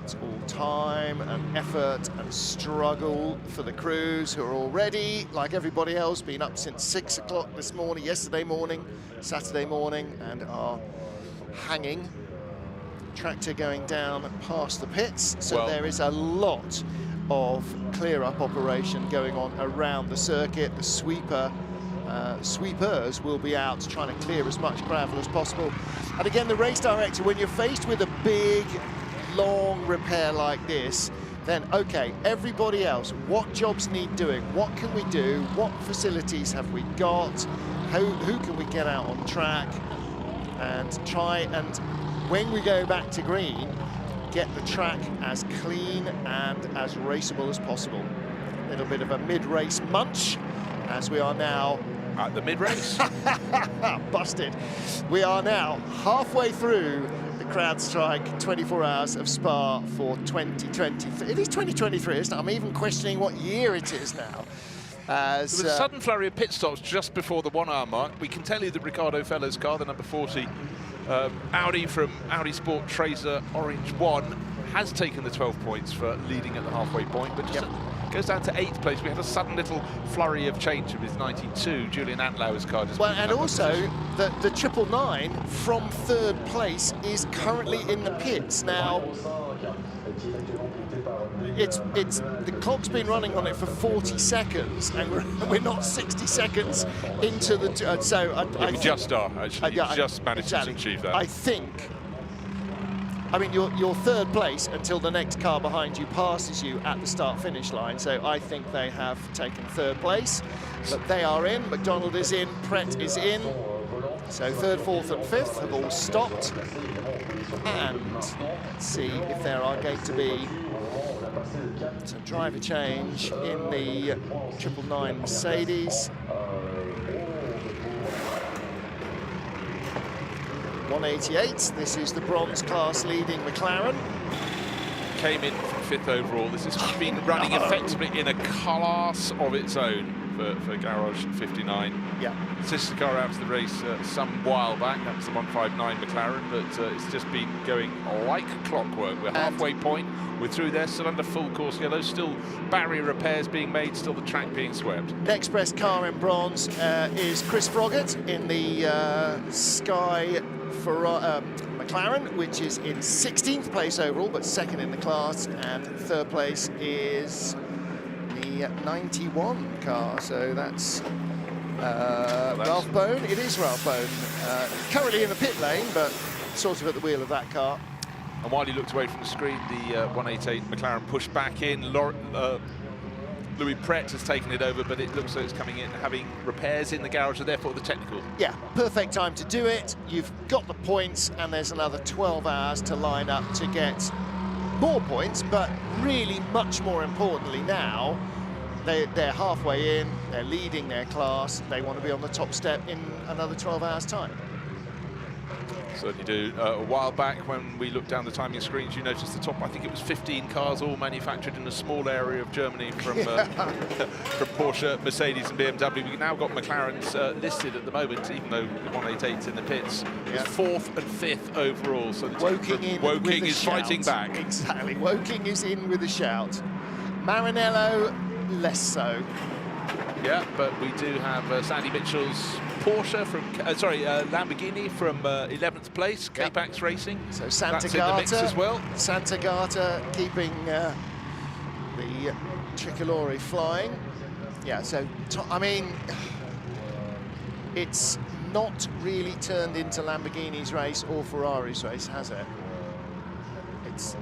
it's all time and effort and struggle for the crews who are already, like everybody else, been up since 6 o'clock this morning, yesterday morning, Saturday morning, and are hanging. Tractor going down past the pits, so there is a lot of clear-up operation going on around the circuit. The sweepers will be out trying to clear as much gravel as possible. And again, the race director, when you're faced with a big, long repair like this, then okay, everybody else, what jobs need doing? What can we do? What facilities have we got? Who can we get out on track? And try and, when we go back to green, get the track as clean and as raceable as possible. A little bit of a mid-race munch, as we are now at the mid-race. Busted. We are now halfway through the CrowdStrike 24 Hours of Spa for 2023. It is 2023, isn't it? I'm even questioning what year it is now. There was a sudden flurry of pit stops just before the 1 hour mark. We can tell you that Ricardo Feller's car, the number 40 Audi from Audi Sport Tracer Orange 1, has taken the 12 points for leading at the halfway point, but just goes down to 8th place. We had a sudden little flurry of change with 92, Julian Antlauer's car. And also, the 999 from 3rd place is currently in the pits. Now, the clock's been running on it for 40 seconds, and we're not 60 seconds into the... we just are, actually. You just managed to achieve that. I think... I mean, you're 3rd place until the next car behind you passes you at the start-finish line, so I think they have taken 3rd place. But they are in, McDonald is in, Pret is in, So third, fourth and fifth have all stopped. And let's see if there are going to be some driver change in the 999 Mercedes. 188, this is the bronze class leading McLaren. Came in from 5th overall. This has been running effectively in a class of its own for Garage 59. Yeah. Sister car out of the race some while back. That was the 159 McLaren, but it's just been going like clockwork. We're halfway point. We're through there, still under full course yellow, still barrier repairs being made, still the track being swept. Next best car in bronze is Chris Froggatt in the Sky McLaren, which is in 16th place overall, but second in the class, and third place is the 91 car, so that's Ralph Bone. It is Ralph Bone, currently in the pit lane, but sort of at the wheel of that car. And while he looked away from the screen, the 188 McLaren pushed back in. Louis Pret has taken it over, but it looks like it's coming in having repairs in the garage, and therefore the technical. Yeah, perfect time to do it. You've got the points, and there's another 12 hours to line up to get more points, but really much more importantly now, they're halfway in, they're leading their class, they want to be on the top step in another 12 hours time. Certainly do. A while back when we looked down the timing screens, you noticed the top, I think it was 15 cars all manufactured in a small area of Germany from from Porsche, Mercedes and BMW. We've now got McLaren's listed at the moment, even though the 188's in the pits. It's 4th and 5th overall. So Woking is fighting back. Exactly, Woking is in with a shout. Maranello, less so. Yeah, but we do have Sandy Mitchell's Porsche from, Lamborghini from 11th place, K-Pax Racing. So Santa That's Gata, in the mix as well. Santa Gata keeping the Tricolore flying. Yeah, so, I mean, it's not really turned into Lamborghini's race or Ferrari's race, has it? It's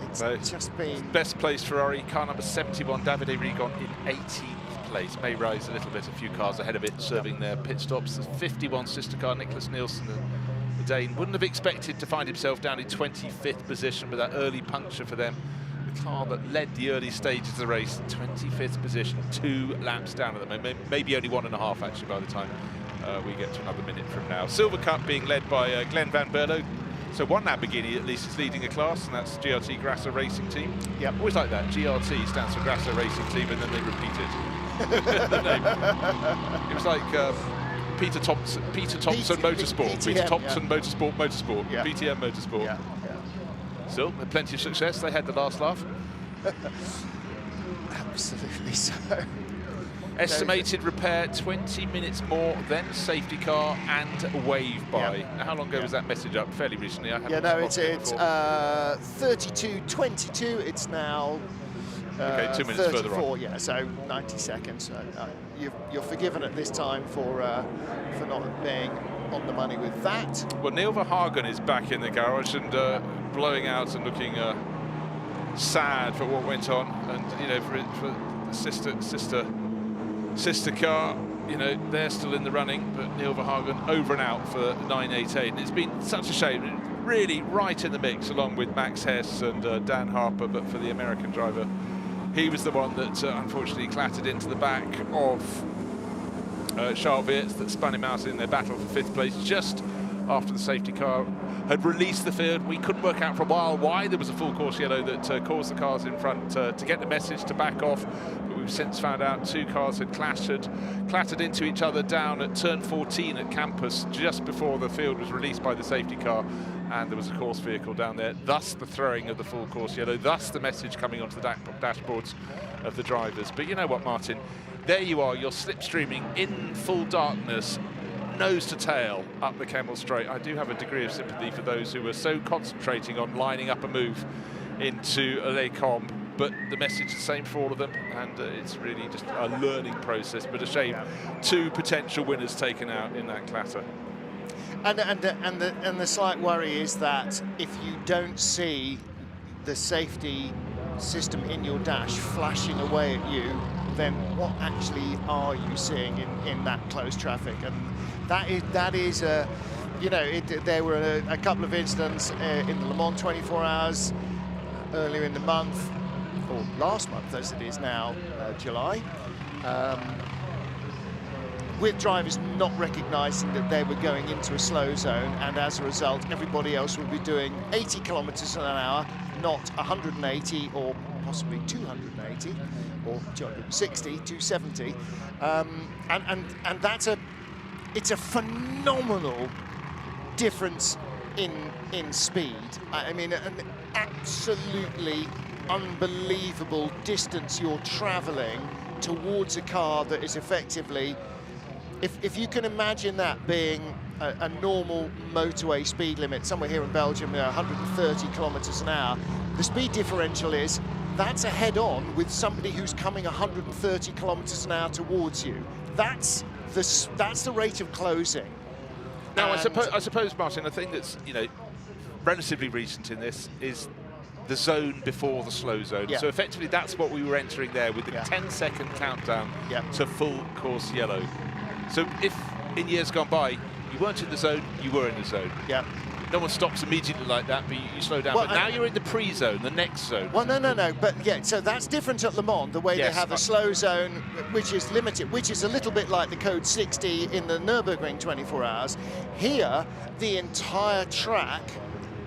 just been... Best place Ferrari, car number 71, Davide Rigon in 18th place. May rise a little bit, a few cars ahead of it, serving their pit stops. The 51 sister car, Nicholas Nielsen, the Dane, wouldn't have expected to find himself down in 25th position with that early puncture for them. The car that led the early stages of the race, 25th position, 2 laps down at the moment, maybe only 1.5 actually by the time we get to another minute from now. Silver Cup being led by Glenn Van Berlo. So one Lamborghini at least is leading a class, and that's GRT Grasser Racing Team. Yeah, always like that. GRT stands for Grasser Racing Team, and then they repeat it. It was like Peter Thompson Motorsport, PTM, Peter Thompson Motorsport, yeah. PTM Motorsport. Yeah. Still, with plenty of success. They had the last laugh. Absolutely so. Estimated repair 20 minutes more than safety car and wave by. Now, how long ago was that message up? Fairly recently. I it's 32:22. It's now okay, 2 minutes 34, further on. Yeah, so 90 seconds. So you're forgiven at this time for not being on the money with that. Well, Neil Verhagen is back in the garage and blowing out and looking sad for what went on, and you know, for the sister car, you know, they're still in the running, but Neil Verhagen over and out for 988, and it's been such a shame. Really right in the mix along with Max Hess and Dan Harper, but for the American driver, he was the one that unfortunately clattered into the back of Charles Weerts, that spun him out in their battle for 5th place just after the safety car had released the field. We couldn't work out for a while why there was a full course yellow that caused the cars in front to get the message to back off. But we've since found out 2 cars had clattered into each other down at turn 14 at Campus just before the field was released by the safety car, and there was a course vehicle down there, thus the throwing of the full course yellow, thus the message coming onto the dashboards of the drivers. But you know what, Martin? There you are, you're slipstreaming in full darkness, nose to tail up the Kemmel Straight. I do have a degree of sympathy for those who were so concentrating on lining up a move into Les Combes, but the message is the same for all of them, and it's really just a learning process, but a shame. 2 potential winners taken out in that clatter. And the slight worry is that if you don't see the safety system in your dash flashing away at you, then what actually are you seeing in that close traffic? And that is you know, there were a couple of incidents in the Le Mans 24 hours earlier in the month, or last month as it is now, July, with drivers not recognising that they were going into a slow zone, and as a result everybody else would be doing 80 kilometres an hour, not 180 or possibly 280 or 260, 270, and it's a phenomenal difference in speed. I mean, an absolutely unbelievable distance you're travelling towards a car that is effectively, if you can imagine that being a normal motorway speed limit, somewhere here in Belgium, 130 kilometres an hour, the speed differential is, that's a head-on with somebody who's coming 130 kilometres an hour towards you. That's the rate of closing. Now, I suppose, Martin, the thing that's, you know, relatively recent in this is the zone before the slow zone. Yeah. So effectively, that's what we were entering there with the 10-second countdown to full course yellow. So if in years gone by you weren't in the zone, you were in the zone. Yeah. No one stops immediately like that, but you slow down. Well, but now you're in the pre-zone, the next zone. Well, no. But yeah, so that's different at Le Mans, the way they have a slow zone, which is limited, which is a little bit like the code 60 in the Nürburgring 24 hours. Here, the entire track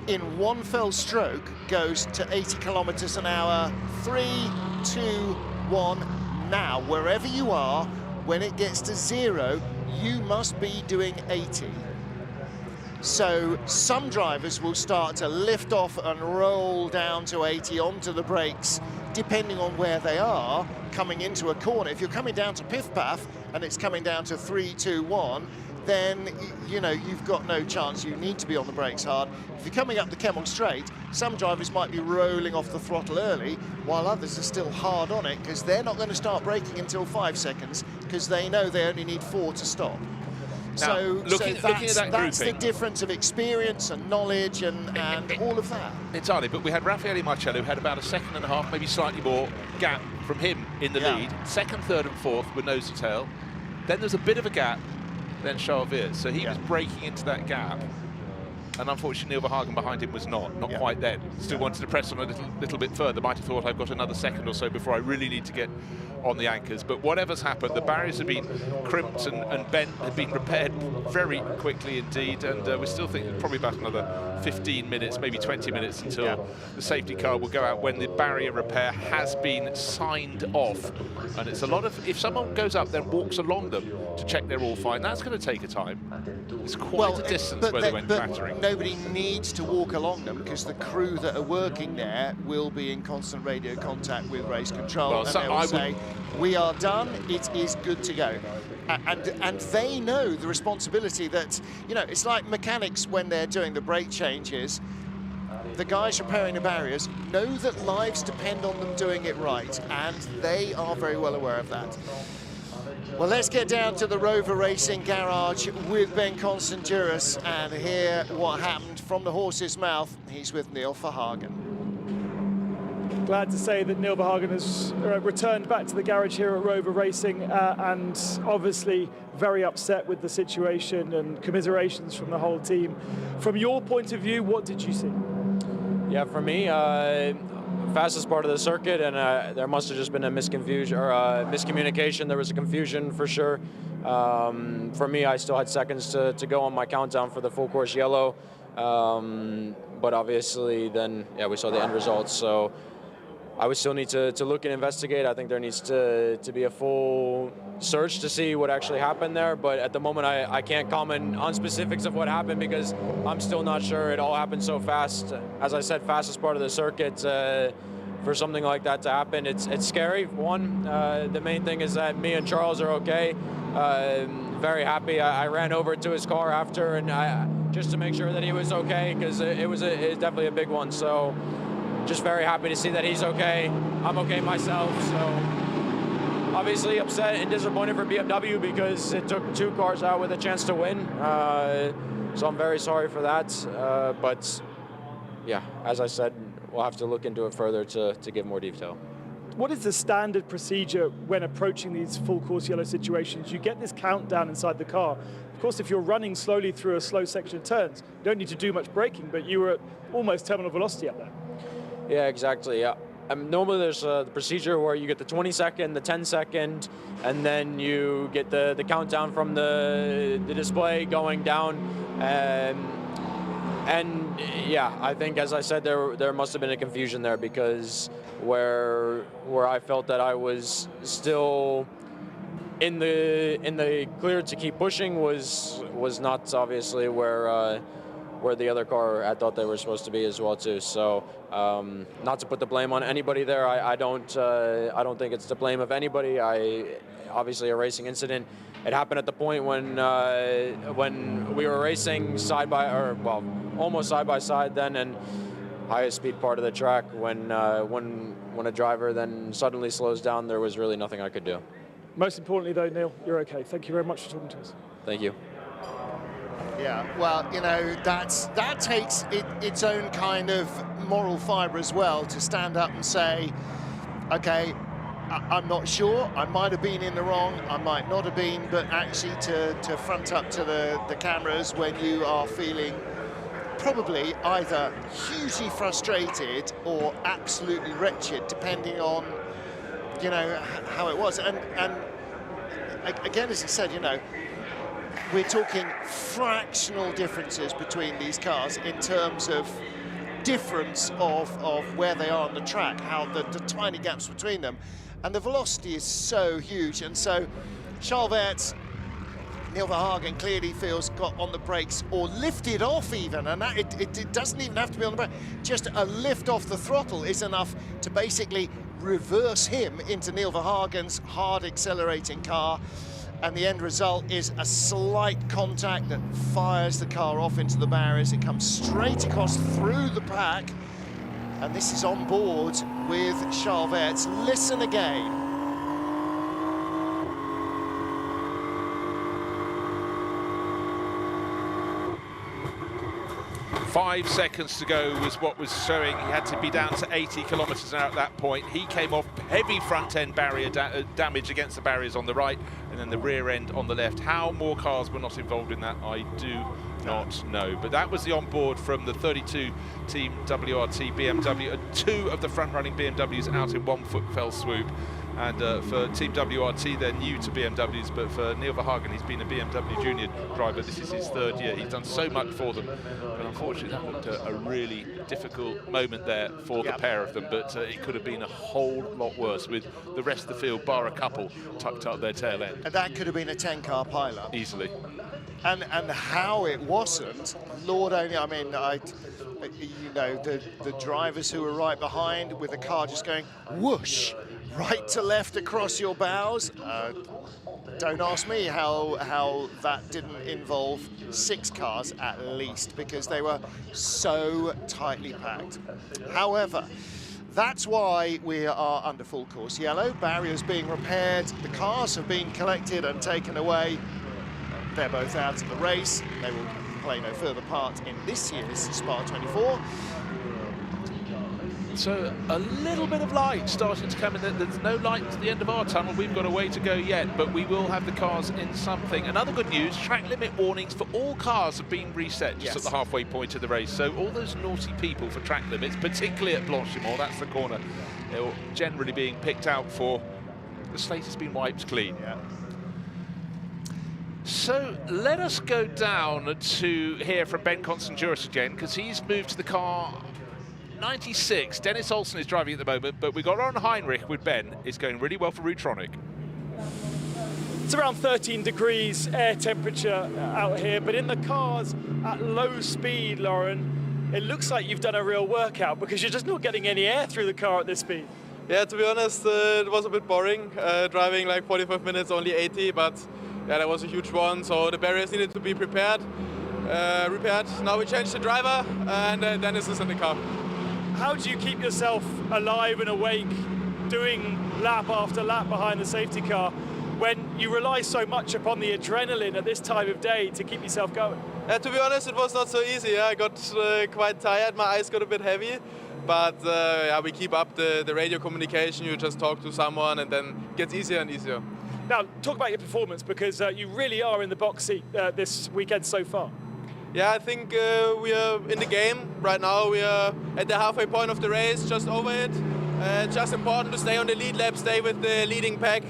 in one fell stroke goes to 80 kilometers an hour. 3, 2, 1. Now, wherever you are, when it gets to 0, you must be doing 80. So some drivers will start to lift off and roll down to 80 onto the brakes, depending on where they are coming into a corner. If you're coming down to Piff Paff and it's coming down to 3, 2, 1, then you know you've got no chance. You need to be on the brakes hard. If you're coming up the Kemmel Straight, some drivers might be rolling off the throttle early, while others are still hard on it because they're not going to start braking until 5 seconds because they know they only need 4 to stop. Now, looking at that that's grouping, the difference of experience and knowledge and all of that. Entirely, but we had Raffaele Marcello, who had about a second and a half, maybe slightly more gap from him in the lead. Second, third and fourth were nose to tail. Then there's a bit of a gap, then Charles Weers. So he was breaking into that gap. And unfortunately, Neil Verhagen behind him was not quite then. Still wanted to press on a little bit further. Might have thought I've got another second or so before I really need to get on the anchors. But whatever's happened, the barriers have been crimped and bent, have been repaired very quickly indeed. And we still think probably about another 15 minutes, maybe 20 minutes until the safety car will go out when the barrier repair has been signed off. And it's a lot of, if someone goes up then walks along them to check they're all fine, that's going to take a time. It's quite a distance where they went clattering. Nobody needs to walk along them because the crew that are working there will be in constant radio contact with race control, and they will say, we are done, it is good to go. And they know the responsibility that, you know, it's like mechanics when they're doing the brake changes. The guys repairing the barriers know that lives depend on them doing it right, and they are very well aware of that. Well, let's get down to the Rover Racing garage with Ben Constanduras and hear what happened from the horse's mouth. He's with Neil Verhagen. Glad to say that Neil Verhagen has returned back to the garage here at Rover Racing and obviously very upset with the situation, and commiserations from the whole team. From your point of view, what did you see? Yeah, for me, fastest part of the circuit, and there must have just been a miscommunication. There was a confusion for sure. For me, I still had seconds to go on my countdown for the full course yellow, but obviously then, we saw the end results. So I would still need to look and investigate. I think there needs to be a full search to see what actually happened there. But at the moment, I can't comment on specifics of what happened because I'm still not sure. It all happened so fast. As I said, fastest part of the circuit. For something like that to happen, it's scary. One, the main thing is that me and Charles are okay. Very happy. I ran over to his car after, and just to make sure that he was okay, because it was definitely a big one. So just very happy to see that he's okay. I'm okay myself. So obviously upset and disappointed for BMW because it took 2 cars out with a chance to win. So I'm very sorry for that. But yeah, as I said, we'll have to look into it further to give more detail. what is the standard procedure when approaching these full course yellow situations? You get this countdown inside the car. Of course, if you're running slowly through a slow section of turns, you don't need to do much braking, but you were at almost terminal velocity up there. Yeah, exactly. Yeah. Normally there's the procedure where you get the 20-second, the 10-second, and then you get the countdown from the display going down. And yeah, I think, as I said, there must have been a confusion there, because where I felt that I was still in the clear to keep pushing was not obviously where the other car I thought they were supposed to be as well too. So not to put the blame on anybody there. I don't think it's the blame of anybody. Obviously a racing incident. It happened at the point when we were racing almost side by side then, and highest speed part of the track. When a driver then suddenly slows down, there was really nothing I could do. Most importantly though, Neil, you're okay. Thank you very much for talking to us. Thank you. Yeah, well, you know, that takes its own kind of moral fibre as well, to stand up and say, okay, I'm not sure, I might have been in the wrong, I might not have been, but actually to front up to the cameras when you are feeling probably either hugely frustrated or absolutely wretched, depending on, you know, how it was. And again, as I said, you know, we're talking fractional differences between these cars in terms of difference of where they are on the track, how the tiny gaps between them. And the velocity is so huge. And so Charles Weerts, Neil Verhagen clearly feels got on the brakes or lifted off even, and that, it doesn't even have to be on the brake. Just a lift off the throttle is enough to basically reverse him into Neil Verhagen's hard accelerating car. And the end result is a slight contact that fires the car off into the barriers. It comes straight across through the pack. And this is on board with Charles Weerts. Listen again. 5 seconds to go was what was showing. He had to be down to 80 kilometers an hour at that point. He came off heavy front end barrier damage against the barriers on the right, and then the rear end on the left. How more cars were not involved in that, I do not know. But that was the onboard from the 32 Team WRT BMW. Two of the front-running BMWs out in 1 fell swoop. And for Team WRT, they're new to BMWs, but for Neil Verhagen, he's been a BMW junior driver. This is his 3rd year. He's done so much for them. But unfortunately, that looked a really difficult moment there for the pair of them. But it could have been a whole lot worse with the rest of the field, bar a couple, tucked up their tail end. And that could have been a 10-car pileup. Easily. And how it wasn't, Lord only, I mean, you know, the drivers who were right behind with the car just going whoosh, right to left across your bows. Don't ask me how that didn't involve 6 cars at least, because they were so tightly packed. However, that's why we are under full course yellow. Barriers being repaired, the cars have been collected and taken away. They're both out of the race. They will play no further part in this year's Spa 24. So a little bit of light starting to come in. There's no light at the end of our tunnel. We've got a way to go yet, but we will have the cars in something. Another good news, track limit warnings for all cars have been reset just at the halfway point of the race. So all those naughty people for track limits, particularly at Blanchimont, that's the corner, they're generally being picked out for. The slate has been wiped clean. Yeah. So let us go down to hear from Ben Constanduris again, because he's moved to the car 96. Dennis Olsen is driving at the moment, but we got Ron Heinrich with Ben. It's going really well for Rutronic. It's around 13 degrees air temperature out here, but in the cars at low speed, Lauren, it looks like you've done a real workout, because you're just not getting any air through the car at this speed. Yeah, to be honest, it was a bit boring, driving like 45 minutes, only 80, but yeah, that was a huge one, so the barriers needed to be repaired. Now we changed the driver, and Dennis is in the car. How do you keep yourself alive and awake, doing lap after lap behind the safety car, when you rely so much upon the adrenaline at this time of day to keep yourself going? To be honest, it was not so easy. I got quite tired, my eyes got a bit heavy, but yeah, we keep up the radio communication. You just talk to someone, and then it gets easier and easier. Now, talk about your performance, because you really are in the box seat this weekend so far. Yeah, I think we are in the game right now. We are at the halfway point of the race, just over it. It's just important to stay on the lead lap, stay with the leading pack,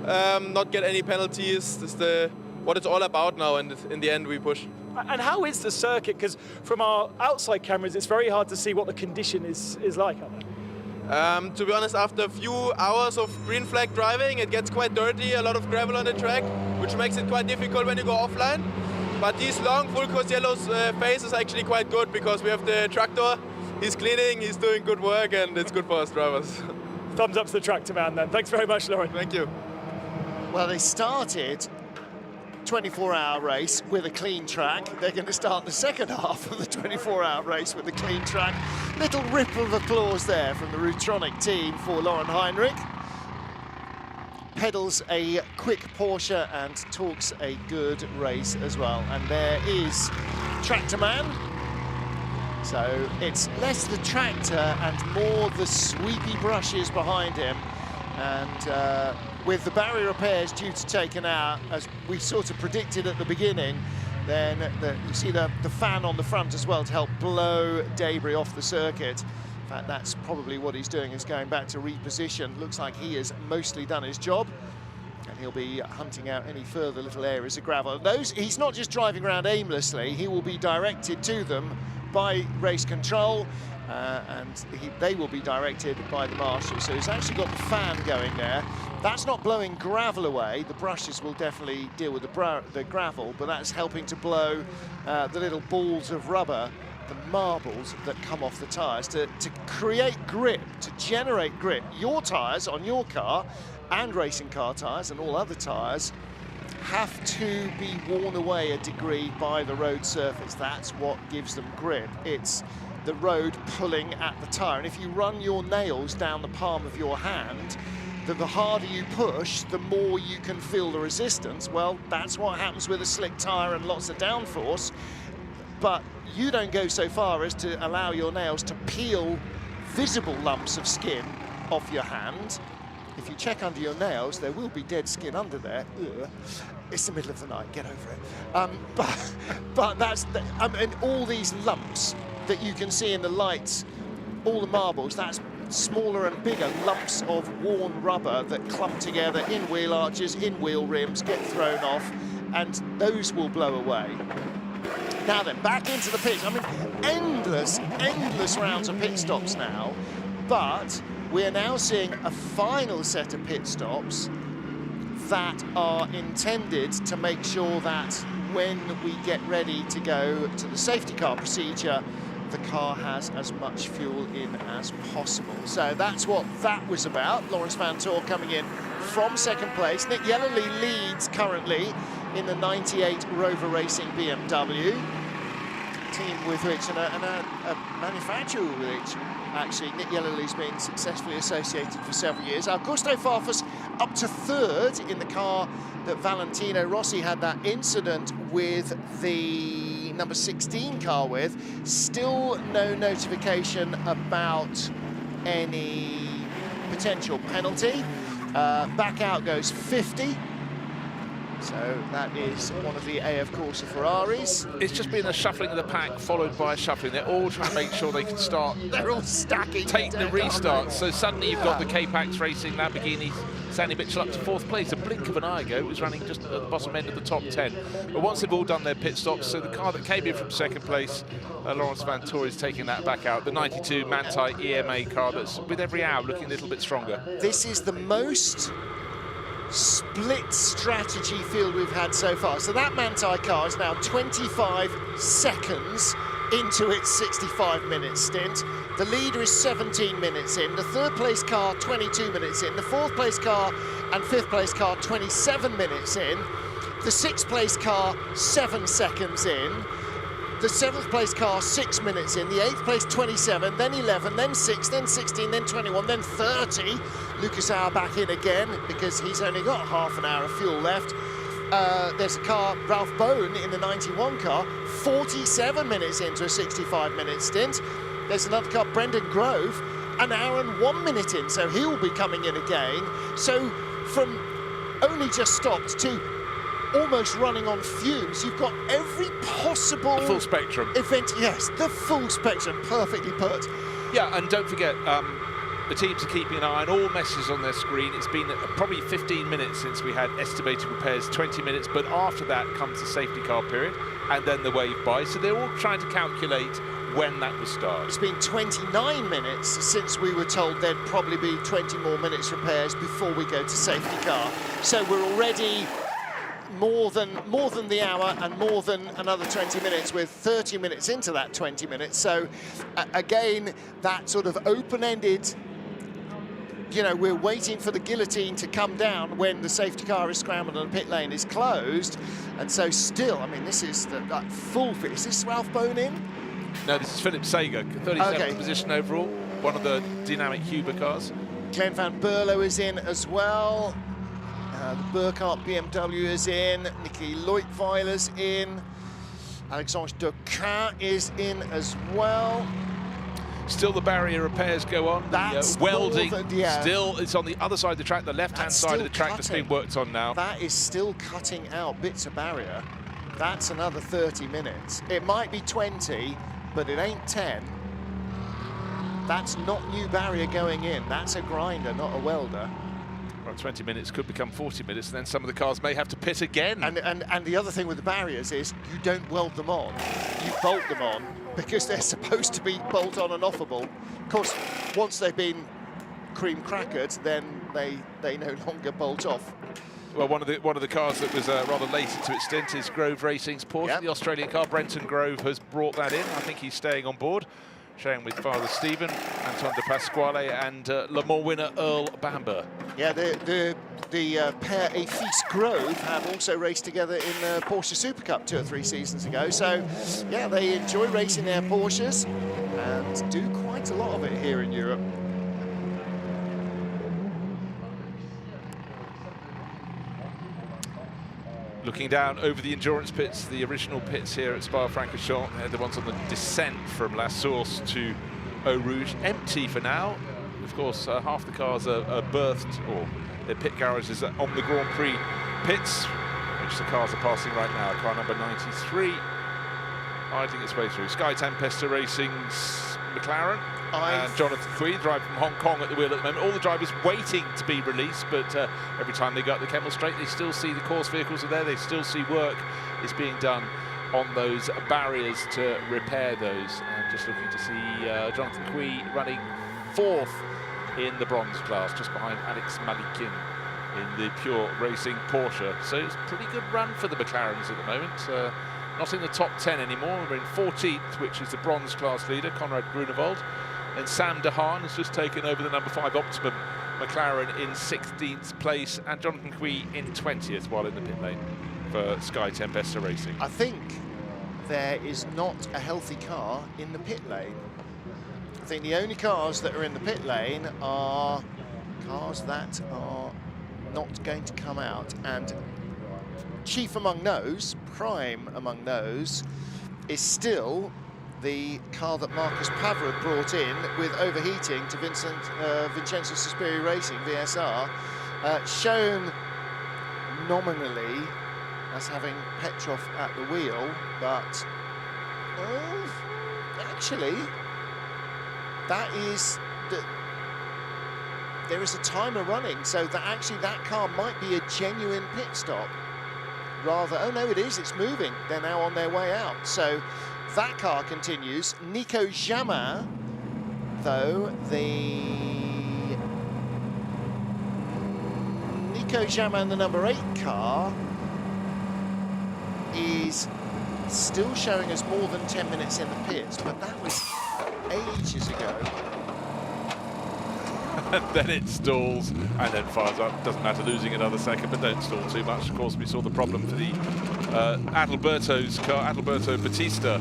not get any penalties. This is what it's all about now, and in the end we push. And how is the circuit? Because from our outside cameras, it's very hard to see what the condition is like out there. To be honest, after a few hours of green flag driving, it gets quite dirty, a lot of gravel on the track, which makes it quite difficult when you go offline. But these long full course yellows phase is actually quite good, because we have the tractor, he's cleaning, he's doing good work, and it's good for us drivers. Thumbs up to the tractor man then. Thanks very much, Lauren. Thank you. Well, they started 24-hour race with a clean track. They're going to start the second half of the 24-hour race with a clean track. Little ripple of applause there from the Rutronic team for Lauren Heinrich. Pedals a quick Porsche and talks a good race as well. And there is Tractor Man. So it's less the tractor and more the sweepy brushes behind him. And with the barrier repairs due to taken out, as we sort of predicted at the beginning, then you see the fan on the front as well to help blow debris off the circuit. In fact, that's probably what he's doing, is going back to reposition. Looks like he has mostly done his job, and he'll be hunting out any further little areas of gravel. Those, he's not just driving around aimlessly, he will be directed to them by race control, and they will be directed by the marshal. So he's actually got the fan going there. That's not blowing gravel away. The brushes will definitely deal with the gravel, but that's helping to blow the little balls of rubber, the marbles that come off the tyres, to create grip, to generate grip. Your tyres on your car, and racing car tyres and all other tyres, have to be worn away a degree by the road surface. That's what gives them grip. It's the road pulling at the tyre. And if you run your nails down the palm of your hand, the harder you push, the more you can feel the resistance. Well, that's what happens with a slick tyre and lots of downforce. But you don't go so far as to allow your nails to peel visible lumps of skin off your hand. If you check under your nails, there will be dead skin under there. Ugh. It's the middle of the night, get over it. But that's, and all these lumps that you can see in the lights, all the marbles, that's smaller and bigger lumps of worn rubber that clump together in wheel arches, in wheel rims, get thrown off, and those will blow away. Now then, back into the pits. I mean, endless rounds of pit stops now, but we're now seeing a final set of pit stops that are intended to make sure that when we get ready to go to the safety car procedure, the car has as much fuel in as possible. So that's what that was about. Lawrence Van Tor coming in from second place. Nick Yellerly leads currently in the 98 Rover Racing BMW. Team with which, and a manufacturer with which, actually, Nick Yellerly's been successfully associated for several years. Augusto Farfus up to third in the car that Valentino Rossi had that incident with the number 16 car with. Still no notification about any potential penalty. Back out goes 50. So that is one of the AF Corsa Ferraris. It's just been a shuffling of the pack followed by a shuffling. They're all trying to make sure they can start. They're all stacking. Take the restart. So suddenly you've got the K-Pax Racing Lamborghini Sandy Mitchell up to fourth place. A blink of an eye ago, it was running just at the bottom end of the top 10. But once they've all done their pit stops, so the car that came in from second place, Lawrence Van Tor, is taking that back out. The 92 Manthey EMA car that's with every hour looking a little bit stronger. This is the most split strategy field we've had so far. So that Manthey car is now 25 seconds into its 65-minute stint. The leader is 17 minutes in. The third place car, 22 minutes in. The fourth place car and fifth place car, 27 minutes in. The sixth place car, 7 seconds in. The seventh place car, 6 minutes in. The eighth place, 27, then 11, then 6, then 16, then 21, then 30. Lucas Auerbach in again because he's only got half an hour of fuel left. There's a car, Ralph Bone in the 91 car, 47 minutes into a 65-minute stint. There's another car, Brendan Grove, an hour and 1 minute in, so he'll be coming in again. So from only just stopped to almost running on fumes, you've got every possible... The full spectrum. Event, yes, the full spectrum, perfectly put. Yeah, and don't forget, the teams are keeping an eye on all messages on their screen. It's been probably 15 minutes since we had estimated repairs, 20 minutes, but after that comes the safety car period and then the wave by. So they're all trying to calculate when that will start. It's been 29 minutes since we were told there'd probably be 20 more minutes repairs before we go to safety car. So we're already more than the hour and more than another 20 minutes. We're 30 minutes into that 20 minutes. So again, that sort of open-ended, you know, we're waiting for the guillotine to come down when the safety car is scrambled and the pit lane is closed. And so still, I mean, this is the full fit. Is this Ralph Bonin? No, this is Philip Sager, 37th position overall, one of the dynamic Huber cars. Glenn van Berlo is in as well. The Burkhardt BMW is in. Nicky Leutweiler's in. Alexandre Dequin is in as well. Still the barrier repairs go on. That's welding still, it's on the other side of the track, the left-hand side of the track that's being worked on now. That is still cutting out bits of barrier. That's another 30 minutes. It might be 20, but it ain't 10. That's not new barrier going in. That's a grinder, not a welder. Well, 20 minutes could become 40 minutes, and then some of the cars may have to pit again. And the other thing with the barriers is you don't weld them on, you bolt them on, because they're supposed to be bolt on and offable. Of course, once they've been cream crackered, then they no longer bolt off. Well, one of the cars that was rather late into its stint is Grove Racing's Porsche. Yep. The Australian car, Brenton Grove, has brought that in. I think he's staying on board, sharing with Father Stephen, Anton de Pasquale, and Le Mans winner Earl Bamber. Yeah, the pair Afis Grove have also raced together in the Porsche Super Cup 2 or 3 seasons ago. So, yeah, they enjoy racing their Porsches and do quite a lot of it here in Europe. Looking down over the endurance pits, the original pits here at Spa-Francorchamps, they're the ones on the descent from La Source to Eau Rouge, empty for now. Of course, half the cars are berthed, or their pit garages are on the Grand Prix pits, which the cars are passing right now. Car number 93, idling its way through. Sky Tempesta Racing's McLaren, and Jonathan Cui, drive from Hong Kong at the wheel at the moment. All the drivers waiting to be released, but every time they go up the Kemmel Straight, they still see the course vehicles are there. They still see work is being done on those barriers to repair those. And just looking to see Jonathan Cui running 4th in the bronze class, just behind Alex Malikin in the pure racing Porsche. So it's a pretty good run for the McLarens at the moment. Not in the top 10 anymore. We're in 14th, which is the bronze class leader, Conrad Grunewald. And Sam DeHaan has just taken over the number 5 Optimum McLaren in 16th place, and Jonathan Cui in 20th while in the pit lane for Sky Tempesta Racing. I think there is not a healthy car in the pit lane. I think the only cars that are in the pit lane are cars that are not going to come out, and chief among those, prime among those, is still the car that Marcus Pavra brought in with overheating to Vincenzo Sospiri Racing, VSR, shown nominally as having Petrov at the wheel, but actually there is a timer running, so that actually that car might be a genuine pit stop. Rather, oh no, it is, it's moving. They're now on their way out. So that car continues. Nico Jamin, though, Nico Jamin, the number 8 car, is still showing us more than 10 minutes in the pits, but that was ages ago. And then it stalls and then fires up. Doesn't matter losing another second, but don't stall too much. Of course, we saw the problem for the Adalberto's car, Adalberto Batista.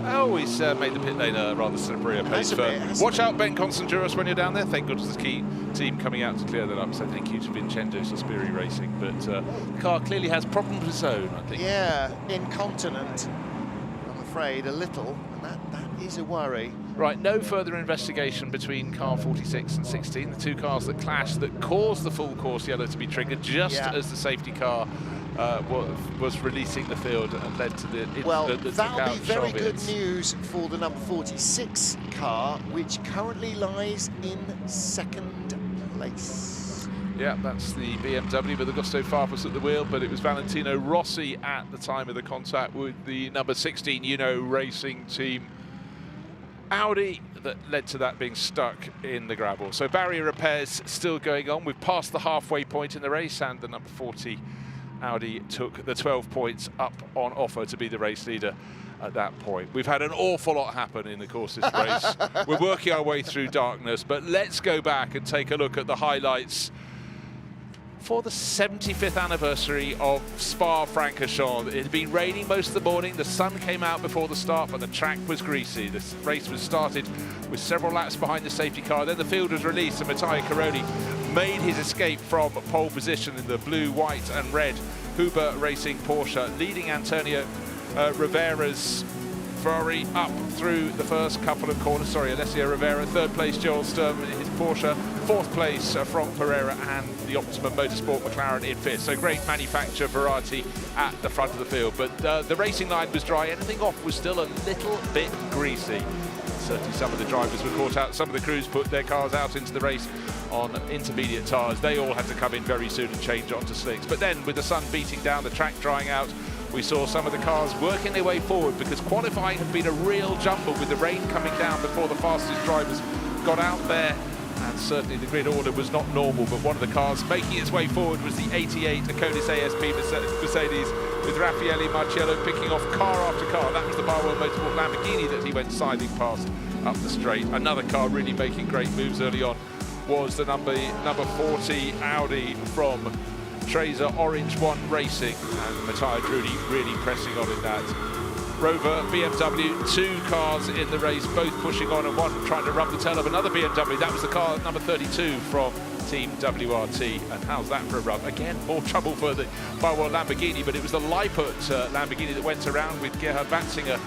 Always made the pit lane a rather slippery pace. Watch out, Ben Constanduros, when you're down there. Thank goodness the key team coming out to clear that up. So thank you to Vincenzo Sospiri Racing. But the car clearly has problems of its own, I think. Yeah, incontinent, I'm afraid, a little. And that is a worry. Right, no further investigation between car 46 and 16, the two cars that clashed that caused the full course yellow to be triggered just as the safety car was releasing the field and led to the incident that took that'll out be very good Chauvet. news for the number 46 car, which currently lies in second place. Yeah, that's the BMW with Augusto Farfus at the wheel, but it was Valentino Rossi at the time of the contact with the number 16 Uno Racing Team Audi that led to that being stuck in the gravel. So barrier repairs still going on. We've passed the halfway point in the race, and the number 40 Audi took the 12 points up on offer to be the race leader at that point. We've had an awful lot happen in the course of this race. We're working our way through darkness, but let's go back and take a look at the highlights for the 75th anniversary of Spa-Francorchamps. It had been raining most of the morning. The sun came out before the start, but the track was greasy. This race was started with several laps behind the safety car. Then the field was released, and Matteo Caroni made his escape from pole position in the blue, white and red Huber Racing Porsche, leading Antonio Rivera's Ferrari up through the first couple of corners. Sorry, Alessio Rivera, third place Joel Sturm in his Porsche, fourth place Franck Pereira and the Optimum Motorsport McLaren in fifth. So great manufacture variety at the front of the field. But the racing line was dry. Anything off was still a little bit greasy. Certainly some of the drivers were caught out. Some of the crews put their cars out into the race on intermediate tyres. They all had to come in very soon and change onto slicks. But then with the sun beating down, the track drying out, we saw some of the cars working their way forward, because qualifying had been a real jumble with the rain coming down before the fastest drivers got out there. And certainly the grid order was not normal, but one of the cars making its way forward was the 88 Akonis ASP Mercedes, with Raffaele Marciello picking off car after car. That was the Bar World Motorsport Lamborghini that he went siding past up the straight. Another car really making great moves early on was the number 40 Audi from Tracer Orange One Racing, and Matteo Drudi really pressing on in that. Rover, BMW, two cars in the race, both pushing on, and one trying to rub the tail of another BMW. That was the car number 32 from Team WRT, and how's that for a rub? Again, more trouble for the Barwell Lamborghini, but it was the Lippert Lamborghini that went around with Gerhard Batzinger.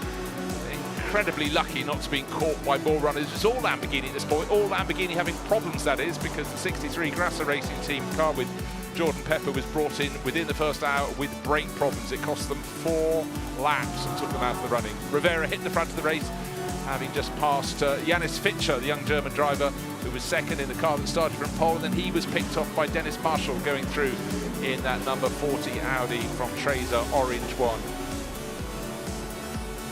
Incredibly lucky not to be caught by ball runners. It's all Lamborghini at this point, all Lamborghini having problems, that is, because the 63 Grasser Racing Team car with Jordan Pepper was brought in within the first hour with brake problems. It cost them 4 laps and took them out of the running. Rivera hit the front of the race, having just passed Janis Fitcher, the young German driver, who was second in the car that started from pole, and then he was picked off by Dennis Marshall going through in that number 40 Audi from Tracer Orange One.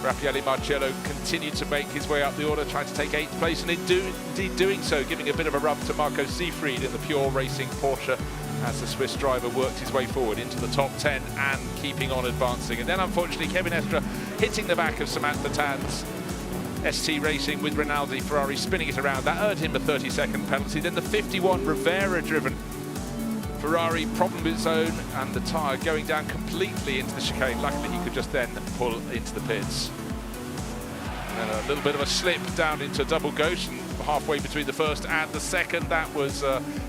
Raffaele Marciello continued to make his way up the order, trying to take 8th place, and indeed doing so, giving a bit of a rub to Marco Seefried in the Pure Racing Porsche, as the Swiss driver worked his way forward into the top 10 and keeping on advancing. And then unfortunately Kevin Estre hitting the back of Samantha Tan's ST Racing with Rinaldi Ferrari, spinning it around. That earned him a 30-second penalty. Then the 51 Rivera driven Ferrari, problem of its own, and the tyre going down completely into the chicane. Luckily he could just then pull into the pits. And a little bit of a slip down into double ghost, and halfway between the first and the second, that was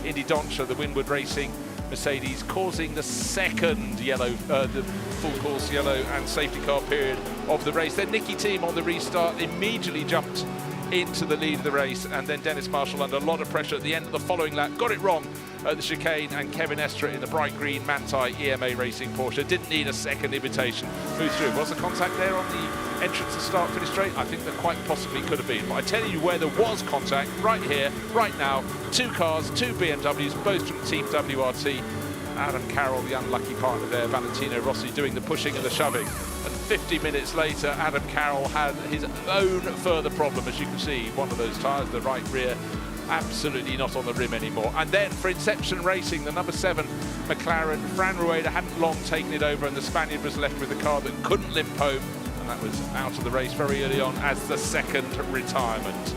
Indy Doncha, the Winwood Racing Mercedes, causing the second yellow, the full course yellow and safety car period of the race. Then Nicky Thiem on the restart immediately jumped into the lead of the race, and then Dennis Marshall under a lot of pressure at the end of the following lap got it wrong at the chicane, and Kevin Estre in the bright green Manthey EMA Racing Porsche didn't need a second invitation, moved through. Was the contact there on the entrance to start finish straight? I think there quite possibly could have been, but I tell you where there was contact, right here, right now. Two cars, two BMWs, both from Team WRT. Adam Carroll, the unlucky partner there, Valentino Rossi doing the pushing and the shoving. And 50 minutes later, Adam Carroll had his own further problem. As you can see, one of those tyres, the right rear, absolutely not on the rim anymore. And then for Inception Racing, the number 7 McLaren, Fran Rueda hadn't long taken it over, and the Spaniard was left with a car that couldn't limp home, and that was out of the race very early on as the second retirement.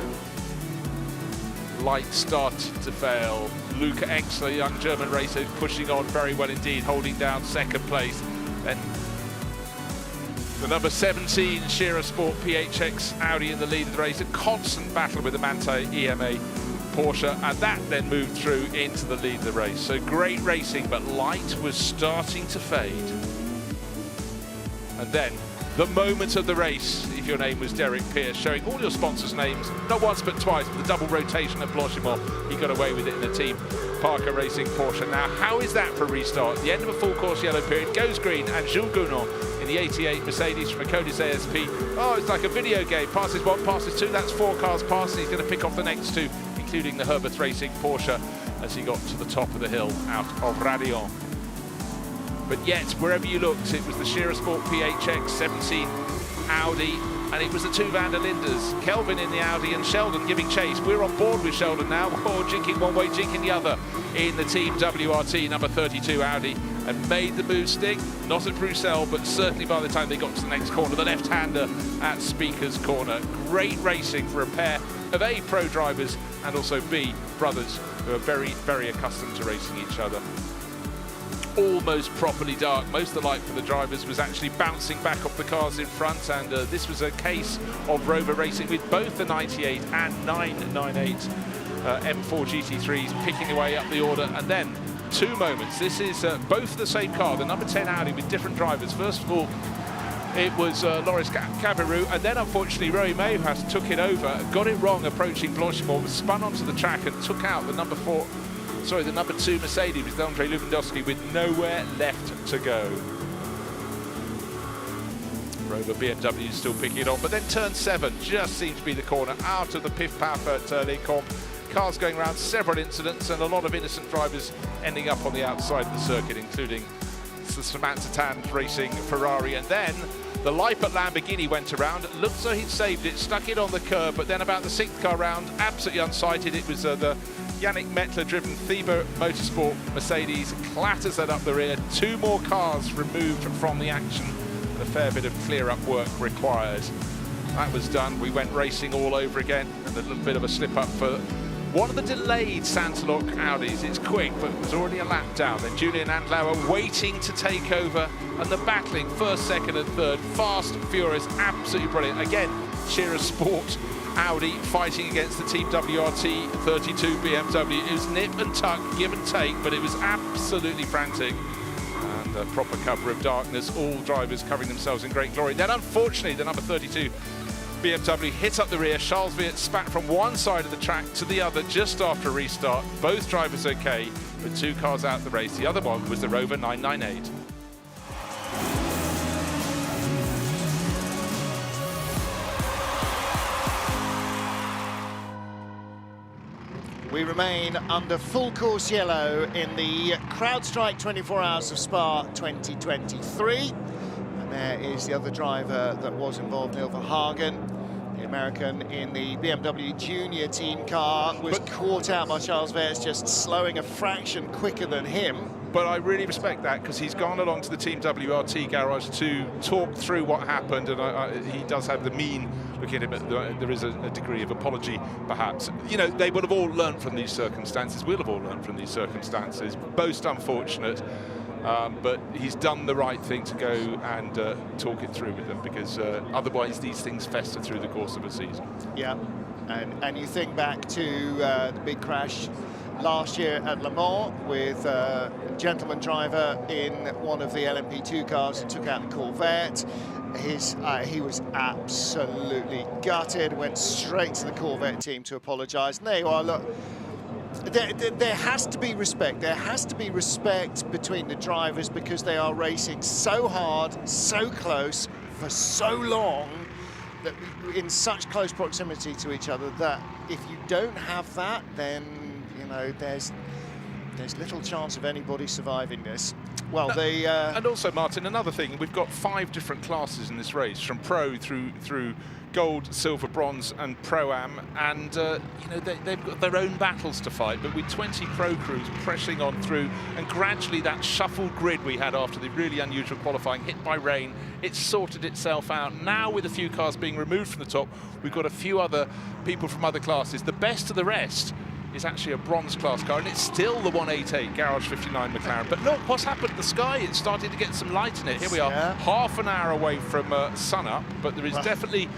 Light started to fail. Luca Exler, young German racer, pushing on very well indeed, holding down second place. Then the number 17 Shearer Sport PHX Audi in the lead of the race, a constant battle with the Manthey EMA Porsche, and that then moved through into the lead of the race. So great racing, but light was starting to fade. And then the moment of the race, if your name was Derek Pierce, showing all your sponsors' names, not once but twice, with the double rotation at Blanchimont. He got away with it in the team Parker Racing Porsche. Now, how is that for a restart? The end of a full course yellow period, goes green, and Jules Gounon in the 88 Mercedes from Acodis ASP. Oh, it's like a video game. Passes one, passes two, that's 4 cars past, and he's going to pick off the next 2, including the Herbert Racing Porsche, as he got to the top of the hill out of Raidillon. But yet, wherever you looked, it was the Shearer Sport PHX 17 Audi, and it was the 2 Van der Lindes, Kelvin in the Audi and Sheldon giving chase. We're on board with Sheldon now, jinking one way, jinking the other in the Team WRT number 32 Audi, and made the move stick, not at Bruxelles, but certainly by the time they got to the next corner, the left-hander at Speaker's Corner. Great racing for a pair of A, pro drivers, and also B, brothers, who are very, very accustomed to racing each other. Almost properly dark. Most of the light for the drivers was actually bouncing back off the cars in front, and this was a case of Rover Racing with both the 98 and 998 M4 GT3s picking away up the order. And then 2 moments. This is both the same car, the number 10 Audi with different drivers. First of all, it was Loris Cabarrou, and then unfortunately Roy Mayhouse took it over, got it wrong approaching Blanchimont, was spun onto the track and took out the number 2 Mercedes with Andrei Lewandowski with nowhere left to go. Rover BMW still picking it on, but then turn 7 just seems to be the corner out of the Piff Paff at Les Comps. Cars going around, several incidents, and a lot of innocent drivers ending up on the outside of the circuit, including the Samantha Tan racing Ferrari. And then the Lippert Lamborghini went around, looked as though he'd saved it, stuck it on the curb, but then about the 6th car round, absolutely unsighted. It was the Yannick Mettler-driven Thieber Motorsport Mercedes clatters that up the rear. 2 more cars removed from the action, and a fair bit of clear-up work required. That was done. We went racing all over again, and a little bit of a slip-up for one of the delayed Santalok Audis. It's quick, but it was already a lap down. Then Julian Andlauer waiting to take over, and the battling 1st, 2nd and 3rd. Fast, furious, absolutely brilliant. Again, Shearer Sport Audi fighting against the Team WRT 32 BMW. It was nip and tuck, give and take, but it was absolutely frantic. And a proper cover of darkness, all drivers covering themselves in great glory. Then unfortunately, the number 32 BMW hit up the rear. Charles Viet spat from one side of the track to the other just after a restart. Both drivers okay, with 2 cars out of the race. The other one was the Rover 998. We remain under full course yellow in the CrowdStrike 24 Hours of Spa 2023. And there is the other driver that was involved, Neil Verhagen, the American in the BMW Junior team car, was caught out by Charles Viet, just slowing a fraction quicker than him. But I really respect that, because he's gone along to the Team WRT garage to talk through what happened, and he does have the mean looking at him. There is a degree of apology, perhaps. You know, they would have all learnt from these circumstances. We'll have all learnt from these circumstances. Most unfortunate, but he's done the right thing to go and talk it through with them, because otherwise these things fester through the course of a season. Yeah, and you think back to the big crash last year at Le Mans with a gentleman driver in one of the LMP2 cars who took out the Corvette. He was absolutely gutted, went straight to the Corvette team to apologise. And there you are, look, there has to be respect. There has to be respect between the drivers, because they are racing so hard, so close, for so long, that in such close proximity to each other, that if you don't have that, then you know there's little chance of anybody surviving this. Well, and also, Martin, another thing, we've got 5 different classes in this race, from pro through gold, silver, bronze, and pro-am, and you know they've got their own battles to fight. But with 20 pro crews pressing on through, and gradually that shuffled grid we had after the really unusual qualifying hit by rain, it's sorted itself out. Now, with a few cars being removed from the top, we've got a few other people from other classes. The best of the rest is actually a bronze class car, and it's still the 188 Garage 59 McLaren. But look what's happened to the sky. It's starting to get some light in it. Here we are, half an hour away from sun up, but there is definitely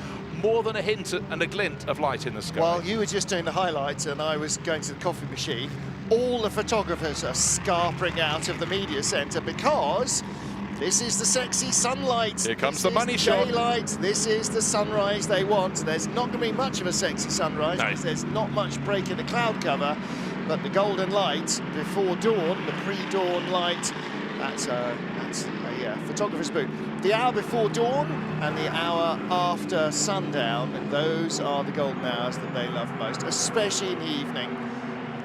more than a hint and a glint of light in the sky. While you were just doing the highlights and I was going to the coffee machine, all the photographers are scarpering out of the media centre, because This is the sexy sunlight. Here comes this the money is shot. Daylight. This is the sunrise they want. There's not going to be much of a sexy sunrise because there's not much break in the cloud cover, but the golden light before dawn, the pre-dawn light, that's a photographer's boot. The hour before dawn and the hour after sundown, those are the golden hours that they love most, especially in the evening.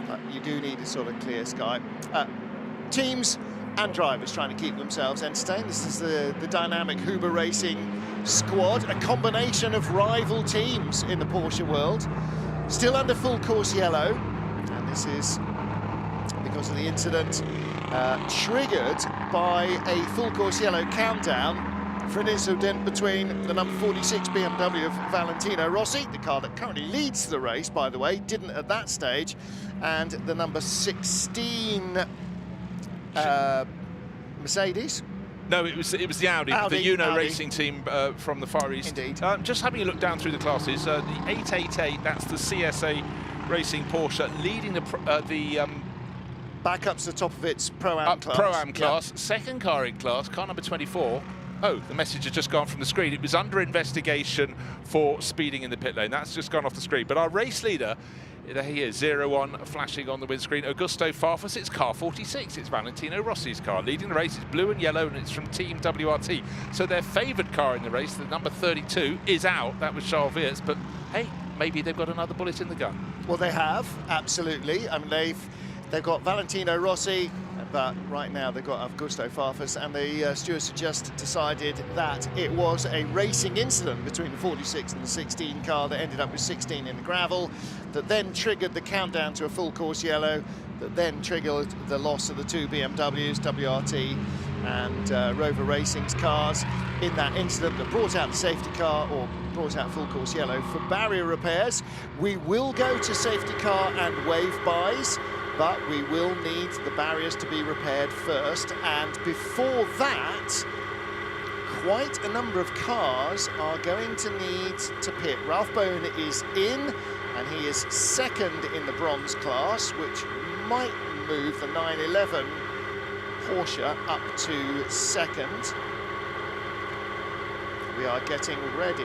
But you do need a sort of clear sky. Teams and drivers trying to keep themselves entertained. This is the dynamic Huber Racing squad, a combination of rival teams in the Porsche world, still under full course yellow, and this is because of the incident triggered by a full course yellow countdown for an incident between the number 46 BMW of Valentino Rossi, the car that currently leads the race, by the way, didn't at that stage, and the number 16 Mercedes. No, it was the Audi, the Uno Racing team from the Far East. Indeed. Just having a look down through the classes, the 888, that's the CSA Racing Porsche, leading the back up to the top of its Pro-Am class. Pro-Am class, second car in class, car number 24. Oh, the message has just gone from the screen. It was under investigation for speeding in the pit lane. That's just gone off the screen. But our race leader, there he is, 01 flashing on the windscreen. Augusto Farfus, it's car 46. It's Valentino Rossi's car. Leading the race is blue and yellow, and it's from Team WRT. So their favoured car in the race, the number 32, is out. That was Charles Weerts. But, hey, maybe they've got another bullet in the gun. Well, they have, absolutely. I mean, they've got Valentino Rossi, but right now they've got Augusto Farfus, and the stewards have just decided that it was a racing incident between the 46 and the 16 car that ended up with 16 in the gravel, that then triggered the countdown to a full course yellow, that then triggered the loss of the two BMWs, WRT and Rover Racing's cars in that incident that brought out the safety car, or brought out full course yellow. For barrier repairs, we will go to safety car and wave buys, but we will need the barriers to be repaired first, and before that, quite a number of cars are going to need to pit. Ralph Bowen is in, and he is second in the bronze class, which might move the 911 Porsche up to second. We are getting ready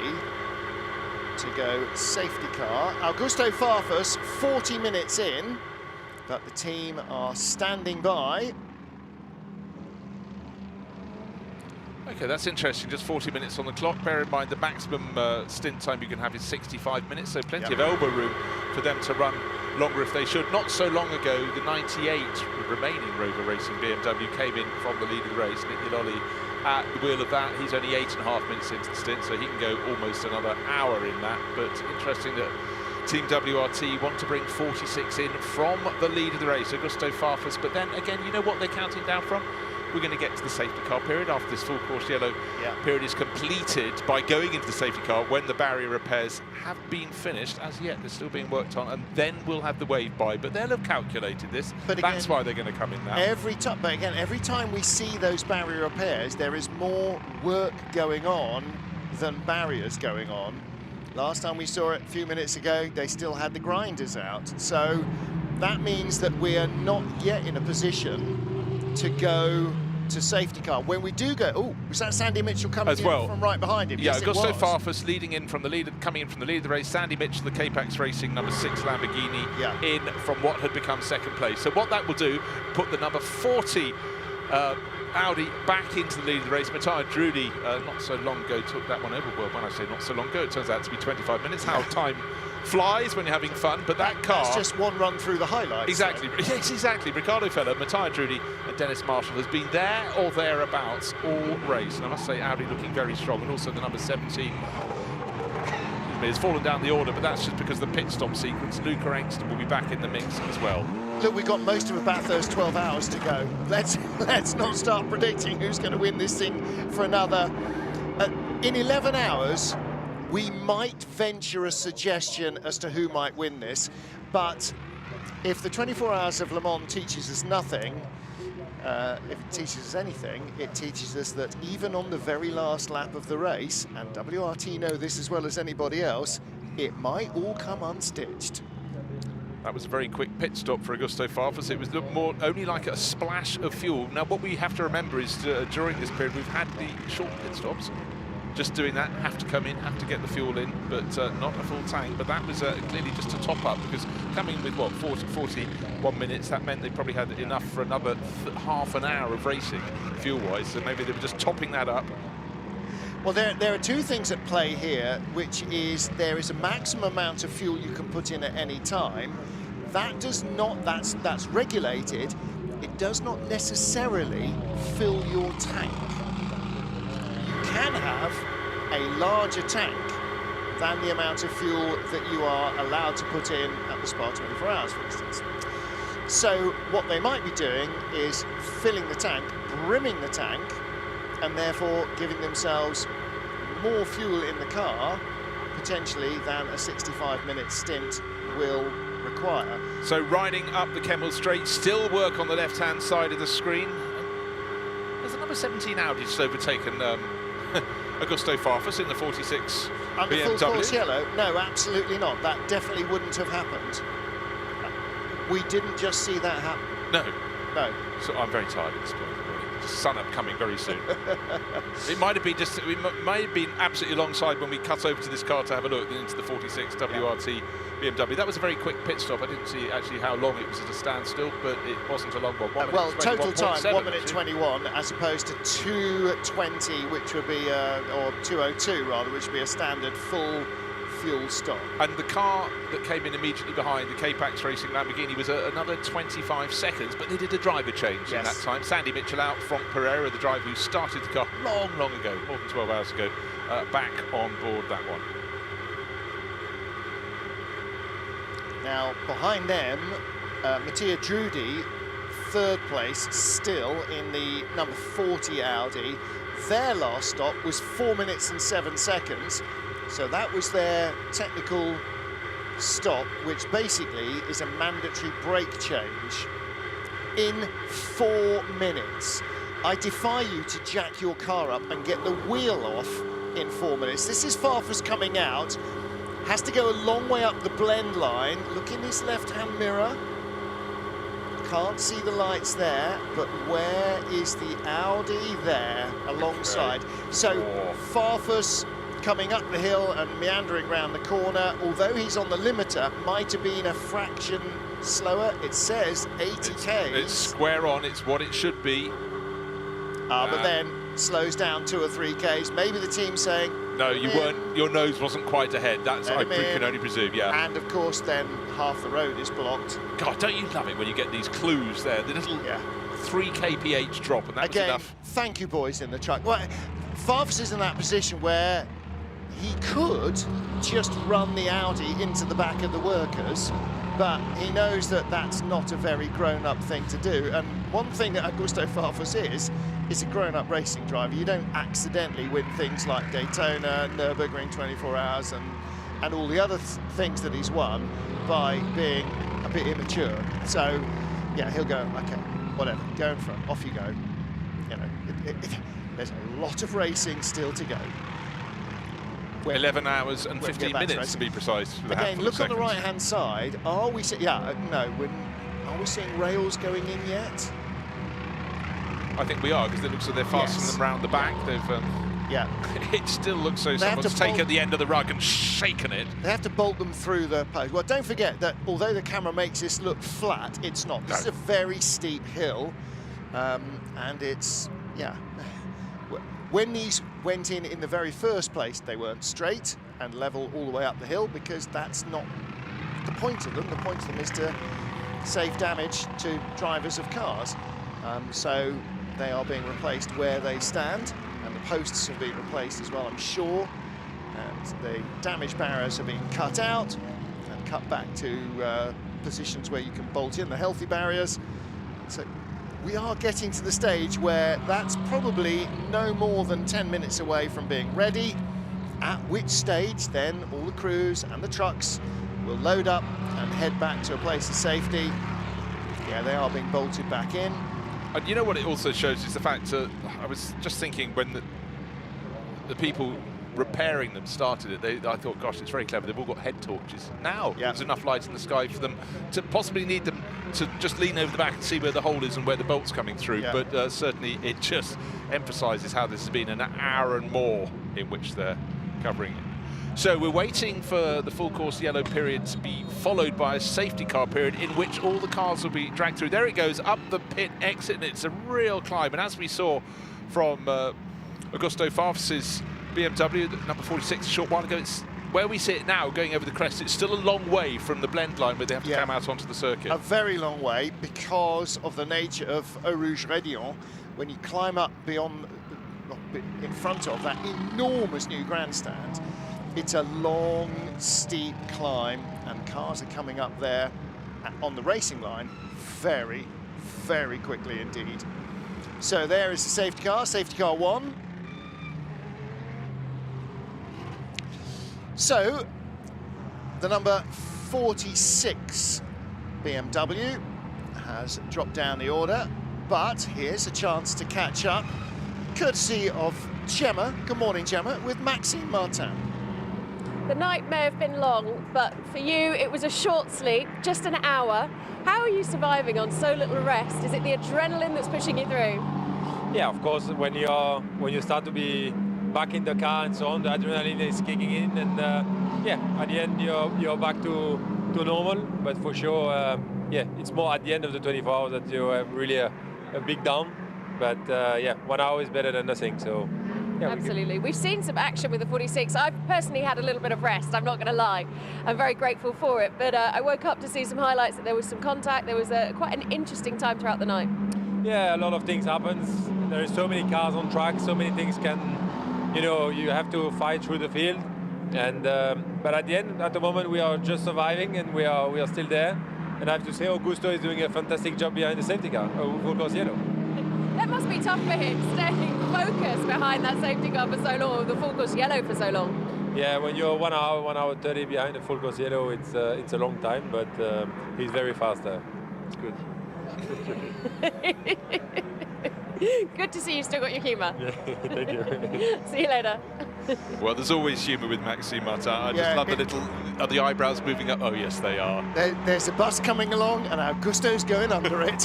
to go safety car. Augusto Farfus, 40 minutes in, but the team are standing by. Okay, that's interesting. Just 40 minutes on the clock. Bear in mind the maximum stint time you can have is 65 minutes, so plenty of elbow room for them to run longer if they should. Not so long ago, the 98 remaining Rover Racing BMW came in from the lead of the race. Nick Niloli at the wheel of that. He's only 8.5 minutes into the stint, so he can go almost another hour in that. But interesting that Team WRT want to bring 46 in from the lead of the race, Augusto Farfus. But then again, you know what they're counting down from? We're going to get to the safety car period after this full course yellow period is completed by going into the safety car when the barrier repairs have been finished. As yet, they're still being worked on, and then we'll have the wave by. But they'll have calculated this. But again, that's why they're going to come in now. Every time we see those barrier repairs, there is more work going on than barriers going on. Last time we saw it a few minutes ago, they still had the grinders out. So that means that we are not yet in a position to go to safety car. When we do go, oh, was that Sandy Mitchell coming in from right behind him? Yeah, Yes, Augusto Farfus leading in from the lead, coming in from the lead of the race. Sandy Mitchell, the K-Pax Racing number 6 Lamborghini, in from what had become second place. So what that will do, put the number 40 Audi back into the lead of the race. Matthias Drudy, not so long ago, took that one over. Well, when I say not so long ago, it turns out to be 25 minutes. How time flies when you're having fun. But that car... That's just one run through the highlights. Exactly. Yes, exactly. Ricardo Feller, Matthias Drudy and Dennis Marshall has been there or thereabouts all race. And I must say, Audi looking very strong. And also the number 17 has fallen down the order, but that's just because of the pit stop sequence. Luca Engston will be back in the mix as well. Look, we've got most of about those 12 hours to go. Let's not start predicting who's going to win this thing for another. In 11 hours, we might venture a suggestion as to who might win this, but if the 24 hours of Le Mans teaches us nothing, if it teaches us anything, it teaches us that even on the very last lap of the race, and WRT know this as well as anybody else, it might all come unstitched. That was a very quick pit stop for Augusto Farfus. It was more only like a splash of fuel. Now, what we have to remember is during this period, we've had the short pit stops. Just doing that, have to come in, have to get the fuel in, but not a full tank. But that was clearly just a top up, because coming with, what, 41 minutes, that meant they probably had enough for another half an hour of racing, fuel-wise. So maybe they were just topping that up. Well, there are two things at play here, which is there is a maximum amount of fuel you can put in at any time. That does not, that's regulated. It does not necessarily fill your tank. You can have a larger tank than the amount of fuel that you are allowed to put in at the Spa 24 Hours, for instance. So what they might be doing is filling the tank, brimming the tank, and therefore giving themselves more fuel in the car, potentially, than a 65-minute stint will require. So riding up the Kemmel Straight, still work on the left-hand side of the screen. There's a number 17 Audi just overtaken Augusto Farfus in the 46 Under BMW. full course yellow? No, absolutely not. That definitely wouldn't have happened. We didn't just see that happen. No. No. So I'm very tired at this point. Sun up coming very soon. It might have been just, we may have been absolutely alongside when we cut over to this car to have a look into the 46 WRT BMW. That was a very quick pit stop. I didn't see actually how long it was at a standstill, but it wasn't a long one. Well, total time 1 minute 21 as opposed to 2:20, which would be or 2:02 rather, which would be a standard full fuel stop. And the car that came in immediately behind, the K-Pax Racing Lamborghini, was another 25 seconds, but they did a driver change in that time. Sandy Mitchell out, Frank Pereira, the driver who started the car long ago, more than 12 hours ago, back on board that one. Now, behind them, Mattia Drudi, third place, still in the number 40 Audi. Their last stop was 4 minutes and 7 seconds. So that was their technical stop, which basically is a mandatory brake change in 4 minutes. I defy you to jack your car up and get the wheel off in 4 minutes. This is Farfus coming out, has to go a long way up the blend line. Look in his left-hand mirror. Can't see the lights there, but where is the Audi there alongside? So Farfus coming up the hill and meandering round the corner, although he's on the limiter, might have been a fraction slower. It says 80 Ks. It's square on, it's what it should be. But then slows down 2 or 3 Ks. Maybe the team's saying, no, you weren't, your nose wasn't quite ahead. That's, I can only presume, yeah. And of course then half the road is blocked. God, don't you love it when you get these clues there, the little 3 kph drop, and that was enough. Thank you, boys in the truck. Well, Farfus is in that position where he could just run the Audi into the back of the workers, but he knows that that's not a very grown-up thing to do. And one thing that Augusto Farfus is a grown-up racing driver. You don't accidentally win things like Daytona, Nürburgring 24 Hours, and all the other things that he's won by being a bit immature. So, yeah, he'll go, okay, whatever, go in front, off you go. You know, there's a lot of racing still to go. 11 hours and 15 minutes to be precise. Again, look on the right-hand side. Are we seeing? Yeah, no. Are we seeing rails going in yet? I think we are, because it looks like they're fastening them round the back. They've. It still looks so someone's taken the end of the rug and shaken it. They have to bolt them through the post. Well, don't forget that although the camera makes this look flat, it's not. This is a very steep hill, and it's When these went in the very first place, they weren't straight and level all the way up the hill, because that's not the point of them. The point of them is to save damage to drivers of cars. So they are being replaced where they stand, and the posts have been replaced as well, I'm sure. And the damaged barriers are being cut out and cut back to positions where you can bolt in the healthy barriers. So we are getting to the stage where that's probably no more than 10 minutes away from being ready, at which stage then all the crews and the trucks will load up and head back to a place of safety. Yeah, they are being bolted back in. And you know what it also shows is the fact that I was just thinking when the people repairing them started it, I thought, gosh, it's very clever. They've all got head torches. Now there's enough light in the sky for them to possibly need them to just lean over the back and see where the hole is and where the bolt's coming through. But certainly it just emphasises how this has been an hour and more in which they're covering it. So we're waiting for the full course yellow period to be followed by a safety car period in which all the cars will be dragged through. There it goes, up the pit exit, and it's a real climb. And as we saw from Augusto Farfus's BMW, number 46, a short while ago, it's where we sit now, going over the crest. It's still a long way from the blend line where they have to come out onto the circuit. A very long way because of the nature of Eau Rouge Rédillon. When you climb up beyond, in front of that enormous new grandstand, it's a long, steep climb, and cars are coming up there on the racing line very, very quickly indeed. So there is the safety car 1. So the number 46 BMW has dropped down the order, but here's a chance to catch up, courtesy of Gemma. Good morning, Gemma, with Maxime Martin. The night may have been long, but for you it was a short sleep, just an hour. How are you surviving on so little rest? Is it the adrenaline that's pushing you through? Yeah, of course, when you start to be back in the car and so on, the adrenaline is kicking in, and yeah, at the end you're back to normal. But for sure, yeah, it's more at the end of the 24 hours that you have really a big down. But yeah, 1 hour is better than nothing. So. Yeah, absolutely. We've seen some action with the 46. I've personally had a little bit of rest, I'm not going to lie. I'm very grateful for it, but I woke up to see some highlights that there was some contact. There was quite an interesting time throughout the night. Yeah, a lot of things happens. There are so many cars on track, so many things can, you have to fight through the field. And but at the end, at the moment, we are just surviving, and we are still there. And I have to say, Augusto is doing a fantastic job behind the safety car, full course yellow. That must be tough for him, staying focused behind that safety car for so long, or the full course yellow for so long. Yeah, when you're 1 hour, 1 hour 30 behind the full course yellow, it's a long time, but he's very fast there. It's good. Good to see you still got your humour. Yeah, thank you. See you later. Well, there's always humour with Maxime Martin. I just love the little, are the eyebrows moving up? Oh, yes, they are. There's a bus coming along, and Augusto's going under it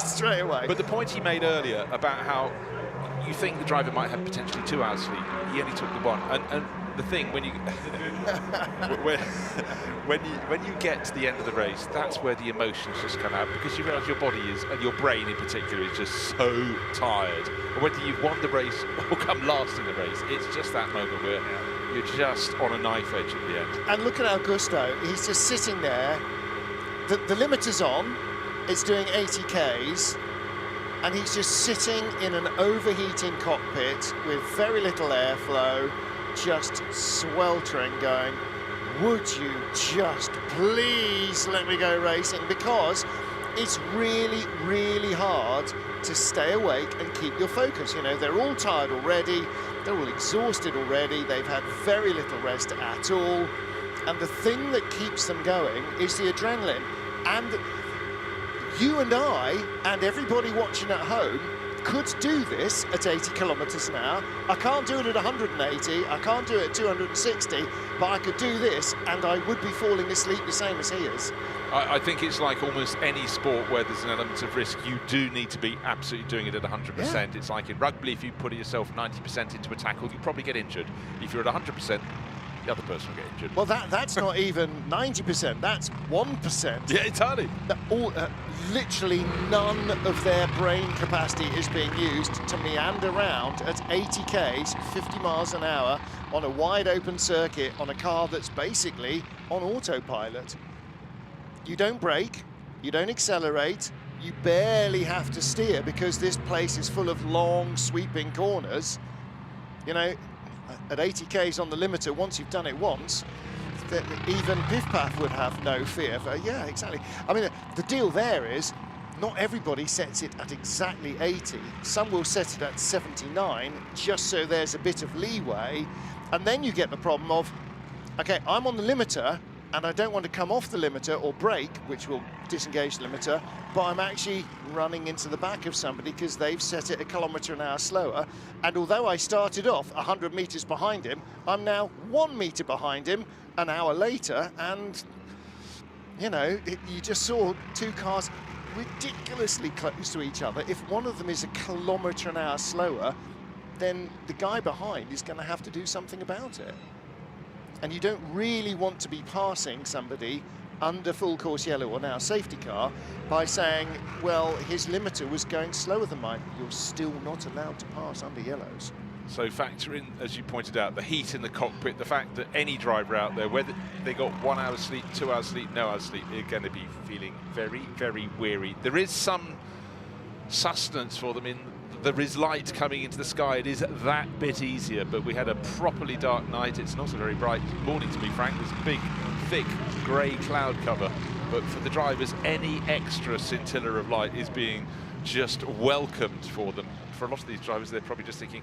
straight away. But the point he made earlier about how you think the driver might have potentially 2 hours sleep, he only took the 1. And the thing, when you when you get to the end of the race, that's where the emotions just come out, because you realise your body is, and your brain in particular, is just so tired. And whether you've won the race or come last in the race, it's just that moment where you're just on a knife edge at the end. And look at Augusto, he's just sitting there. The limiter's on, it's doing 80 Ks, and he's just sitting in an overheating cockpit with very little airflow, just sweltering, going, would you just please let me go racing? Because it's really, really hard to stay awake and keep your focus. They're all tired already, they're all exhausted already, they've had very little rest at all, and the thing that keeps them going is the adrenaline. And you and I, and everybody watching at home, could do this at 80 kilometers an hour. I can't do it at 180, I can't do it at 260, but I could do this and I would be falling asleep the same as he is. I think it's like almost any sport where there's an element of risk, you do need to be absolutely doing it at 100%. Yeah. It's like in rugby, if you put yourself 90% into a tackle, you probably get injured. If you're at 100%, the other person will get injured. Well, that's not even 90%, that's 1%. Yeah, entirely. Literally none of their brain capacity is being used to meander around at 80 Ks, 50 miles an hour, on a wide open circuit, on a car that's basically on autopilot. You don't brake, you don't accelerate, you barely have to steer because this place is full of long, sweeping corners. At 80 Ks on the limiter, once you've done it once, even Piff Paff would have no fear. Yeah, exactly. I mean, the deal there is not everybody sets it at exactly 80. Some will set it at 79, just so there's a bit of leeway. And then you get the problem of, okay, I'm on the limiter, and I don't want to come off the limiter or brake, which will disengage the limiter, but I'm actually running into the back of somebody because they've set it 1 kilometre an hour slower. And although I started off 100 metres behind him, I'm now 1 metre behind him an hour later. And, you know, you just saw two cars ridiculously close to each other. If one of them is 1 kilometre an hour slower, then the guy behind is going to have to do something about it. And you don't really want to be passing somebody under full course yellow or now safety car by saying, well, his limiter was going slower than mine. You're still not allowed to pass under yellows. So factor in, as you pointed out, the heat in the cockpit, the fact that any driver out there, whether they got 1 hour's sleep, 2 hours sleep, no hours sleep, they're going to be feeling very, very weary. There is some sustenance for them in there is light coming into the sky. It is that bit easier, but we had a properly dark night. It's not a very bright morning, to be frank. There's a big, thick, grey cloud cover. But for the drivers, any extra scintilla of light is being just welcomed for them. For a lot of these drivers, they're probably just thinking,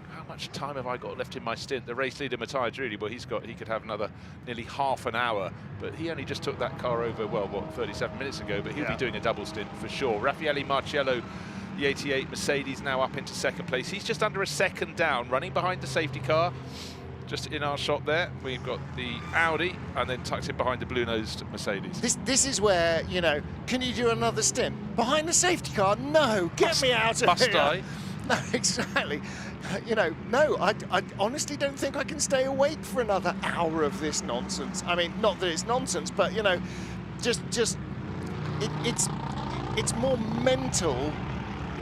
how much time have I got left in my stint? The race leader, Matthias Drudi, well, he could have another nearly half an hour, but he only just took that car over, well, what, 37 minutes ago, but he'll be doing a double stint for sure. Raffaele Marciello, the 88 Mercedes, now up into second place. He's just under a second down, running behind the safety car. Just in our shot there, we've got the Audi, and then tucked in behind the blue-nosed Mercedes. This is where, you know, can you do another stint? Behind the safety car? No, get me out of here. Must I? No, exactly. You know, no, I honestly don't think I can stay awake for another hour of this nonsense. I mean, not that it's nonsense, but, you know, it's more mental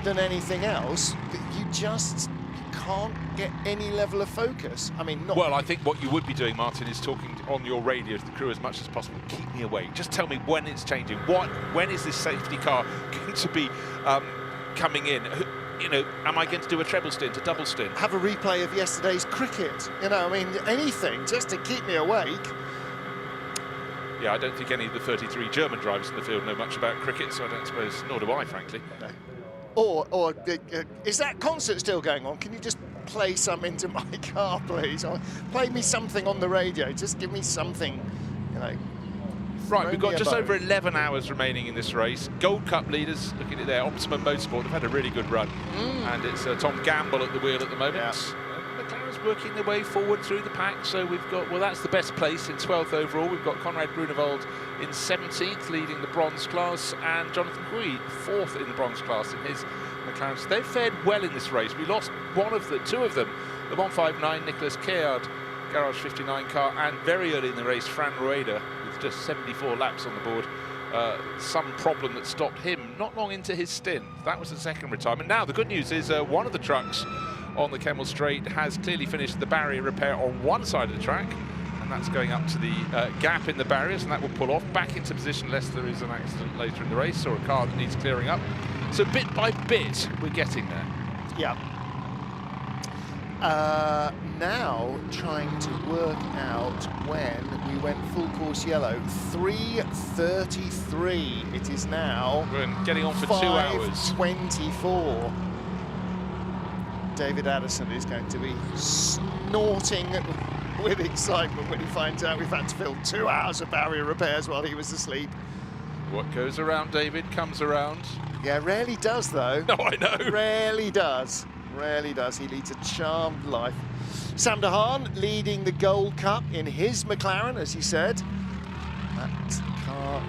than anything else. You just can't get any level of focus. I mean, not... Well, I think what you would be doing, Martin, is talking on your radio to the crew as much as possible. Keep me awake. Just tell me when it's changing. When is this safety car going to be coming in? You know, am I going to do a treble stint, a double stint? Have a replay of yesterday's cricket. You know, I mean, anything just to keep me awake. Yeah, I don't think any of the 33 German drivers in the field know much about cricket, so I don't suppose, nor do I, frankly. No. Or is that concert still going on? Can you just play some into my car, please? Or play me something on the radio. Just give me something, you know. Right, we've got just over 11 hours remaining in this race. Gold Cup leaders, looking at it there, Optimum Motorsport, have had a really good run. And it's Tom Gamble at the wheel at the moment. Yeah. McLaren's working their way forward through the pack, so we've got, well, that's the best place in 12th overall. We've got Conrad Grunewald in 17th, leading the bronze class, and Jonathan Hui 4th in the bronze class in his McLaren. So they've fared well in this race. We lost two of them, the 159 Nicholas Caird Garage 59 car, and very early in the race, Fran Rueda, with just 74 laps on the board. Some problem that stopped him not long into his stint. That was the second retirement. Now, the good news is one of the trucks on the Kemmel Straight has clearly finished the barrier repair on one side of the track, and that's going up to the gap in the barriers, and that will pull off back into position unless there is an accident later in the race or a car that needs clearing up. So bit by bit, we're getting there. Yeah. Now trying to work out when we went full course yellow. 3:33. It is now. We're getting on for 2 hours. 5:24. David Addison is going to be snorting with excitement when he finds out we've had to film 2 hours of barrier repairs while he was asleep. What goes around, David, comes around. Yeah, rarely does, though. No, I know. Rarely does. Rarely does. He leads a charmed life. Sam de Haan leading the Gold Cup in his McLaren, as he said. That car,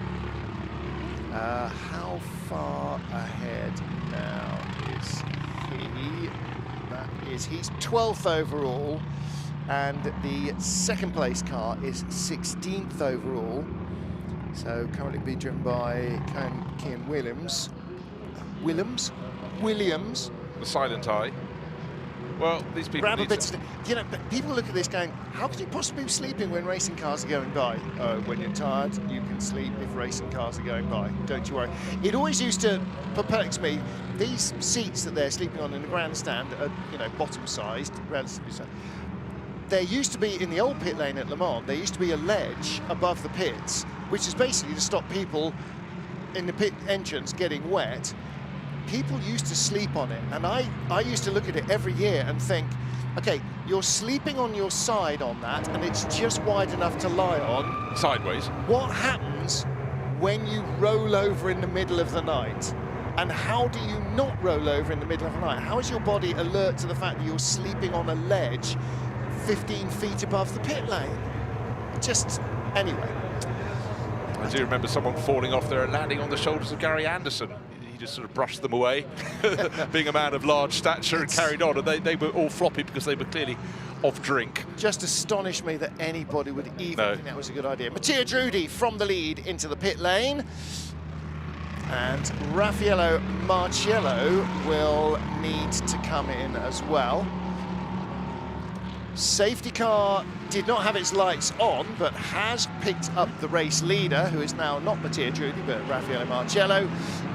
how far ahead now is he? He's 12th overall, and the second place car is 16th overall. So currently being driven by Kian Williams. The silent eye. Well, these people need to... You know, people look at this going, how can you possibly be sleeping when racing cars are going by? When you're tired, you can sleep if racing cars are going by. Don't you worry. It always used to perplex me. These seats that they're sleeping on in the grandstand are, you know, bottom-sized, relatively so. There used to be, in the old pit lane at Le Mans, there used to be a ledge above the pits, which is basically to stop people in the pit entrance getting wet. people used to sleep on it, and I used to look at it every year and think, okay, you're sleeping on your side on that, and it's just wide enough to lie on. Sideways. What happens when you roll over in the middle of the night? And how do you not roll over in the middle of the night? How is your body alert to the fact that you're sleeping on a ledge 15 feet above the pit lane? Just, anyway. I do remember someone falling off there and landing on the shoulders of Gary Anderson. He just sort of brushed them away, being a man of large stature, and carried on. And they were all floppy because they were clearly off drink. Just astonished me that anybody would even think that was a good idea. Mattia Drudi from the lead into the pit lane. And Raffaello Marciello will need to come in as well. Safety car did not have its lights on, but has picked up the race leader, who is now not Mattia Drudi, but Raffaello Marciello.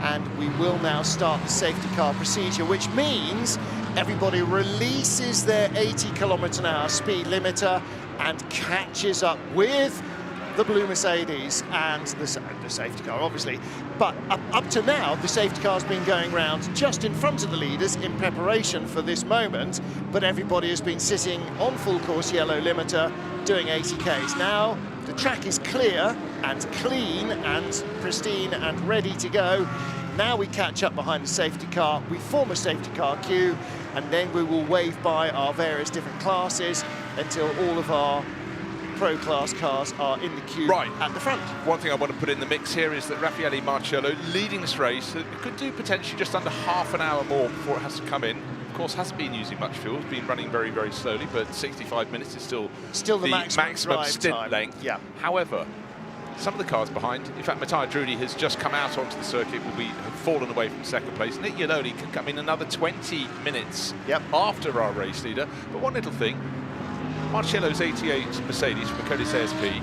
And we will now start the safety car procedure, which means everybody releases their 80km/h speed limiter and catches up with the blue Mercedes and the safety car, obviously. But up to now, the safety car's been going around just in front of the leaders in preparation for this moment, but everybody has been sitting on full course yellow limiter doing 80Ks. Now, the track is clear and clean and pristine and ready to go. Now we catch up behind the safety car, we form a safety car queue, and then we will wave by our various different classes until all of our Pro class cars are in the queue at the front. One thing I want to put in the mix here is that Raffaele Marciello leading this race. It could do potentially just under half an hour more before it has to come in. Of course, hasn't been using much fuel. It's been running very, very slowly, but 65 minutes is still the maximum stint time. length. Yeah. However, some of the cars behind, in fact, Mattia Drudi has just come out onto the circuit, have fallen away from second place. Nick Iannoli can come in another 20 minutes after our race leader. But one little thing, Marciello's 88 Mercedes from the Codis ASP,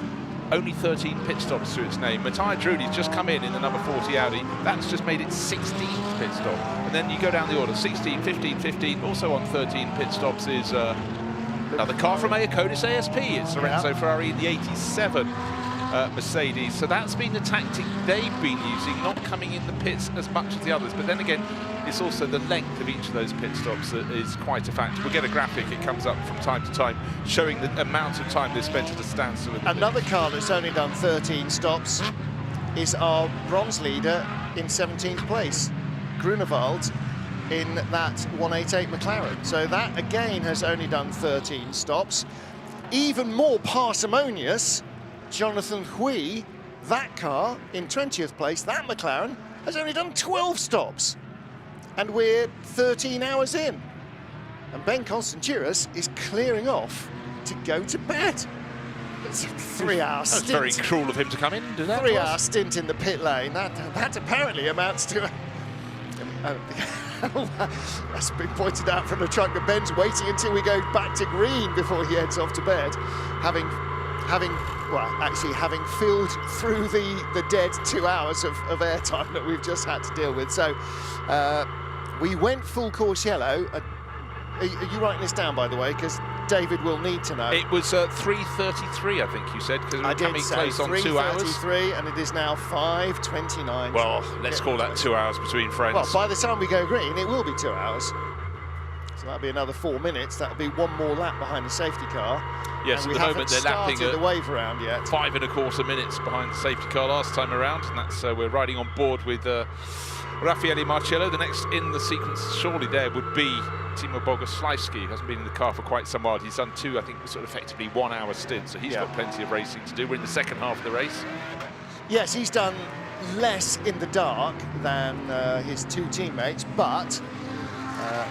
only 13 pit stops to its name. Mattia Drudi's just come in the number 40 Audi. That's just made it 16th pit stop. And then you go down the order, 16, 15, 15. Also on 13 pit stops is another car from Codis ASP. It's Lorenzo Ferrari in the 87 Mercedes. So that's been the tactic they've been using, not coming in the pits as much as the others. But then again, it's also the length of each of those pit stops that is quite a factor. We'll get a graphic, it comes up from time to time, showing the amount of time they spent at a standstill. Another car that's only done 13 stops is our bronze leader in 17th place, Grunewald, in that 188 McLaren. So that, again, has only done 13 stops. Even more parsimonious, Jonathan Hui, that car in 20th place, that McLaren, has only done 12 stops. And we're 13 hours in. And Ben Constantinos is clearing off to go to bed. It's a 3-hour stint. That's very cruel of him to come in, did that? 3-hour stint in the pit lane. That apparently amounts to... That's been pointed out from the truck that Ben's waiting until we go back to green before he heads off to bed, having filled through the dead 2 hours of airtime that we've just had to deal with. So we went full course yellow. Are you writing this down, by the way? Because David will need to know. It was 3:33, I think you said, because we're coming close on 2 hours. 3:33, and it is now 5:29. Well, let's call that 2 hours between friends. Well, by the time we go green, it will be 2 hours. So that'll be another 4 minutes. That'll be one more lap behind the safety car. Yes, and at the moment they're lapping the wave around yet. 5 1/4 minutes behind the safety car last time around, and that's we're riding on board with Raffaele Marciello. The next in the sequence, surely there would be Timo Boguslavski. He hasn't been in the car for quite some while. He's done 2, I think, sort of effectively 1 hour stints, so he's got plenty of racing to do. We're in the second half of the race. Yes, he's done less in the dark than his 2 teammates, but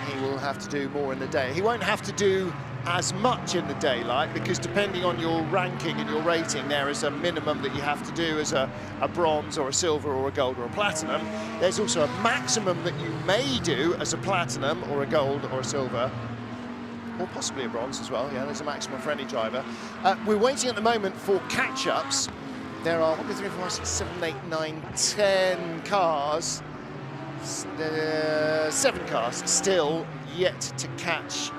he will have to do more in the day. He won't have to do as much in the daylight, because depending on your ranking and your rating, there is a minimum that you have to do as a bronze or a silver or a gold or a platinum. There's also a maximum that you may do as a platinum or a gold or a silver, or possibly a bronze as well. Yeah, there's a maximum for any driver. We're waiting at the moment for catch-ups. There are 1, 2, 3, 4, 5, 6, 7, 8, 9, 10 cars. 7 cars still yet to catch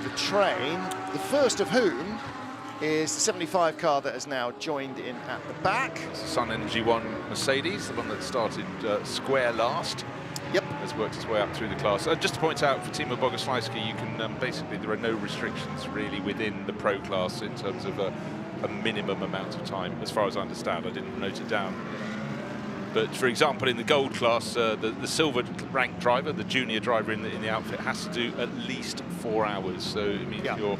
the train, the first of whom is the 75 car that has now joined in at the back. Sun Energy 1 Mercedes, the one that started square last. Yep. As has worked its way up through the class. Just to point out, for Timo Bogoslawski, you can basically, there are no restrictions really within the pro class in terms of a minimum amount of time, as far as I understand. I didn't note it down. But for example, in the gold class, the silver ranked driver, the junior driver in the outfit, has to do at least 4 hours. So it means your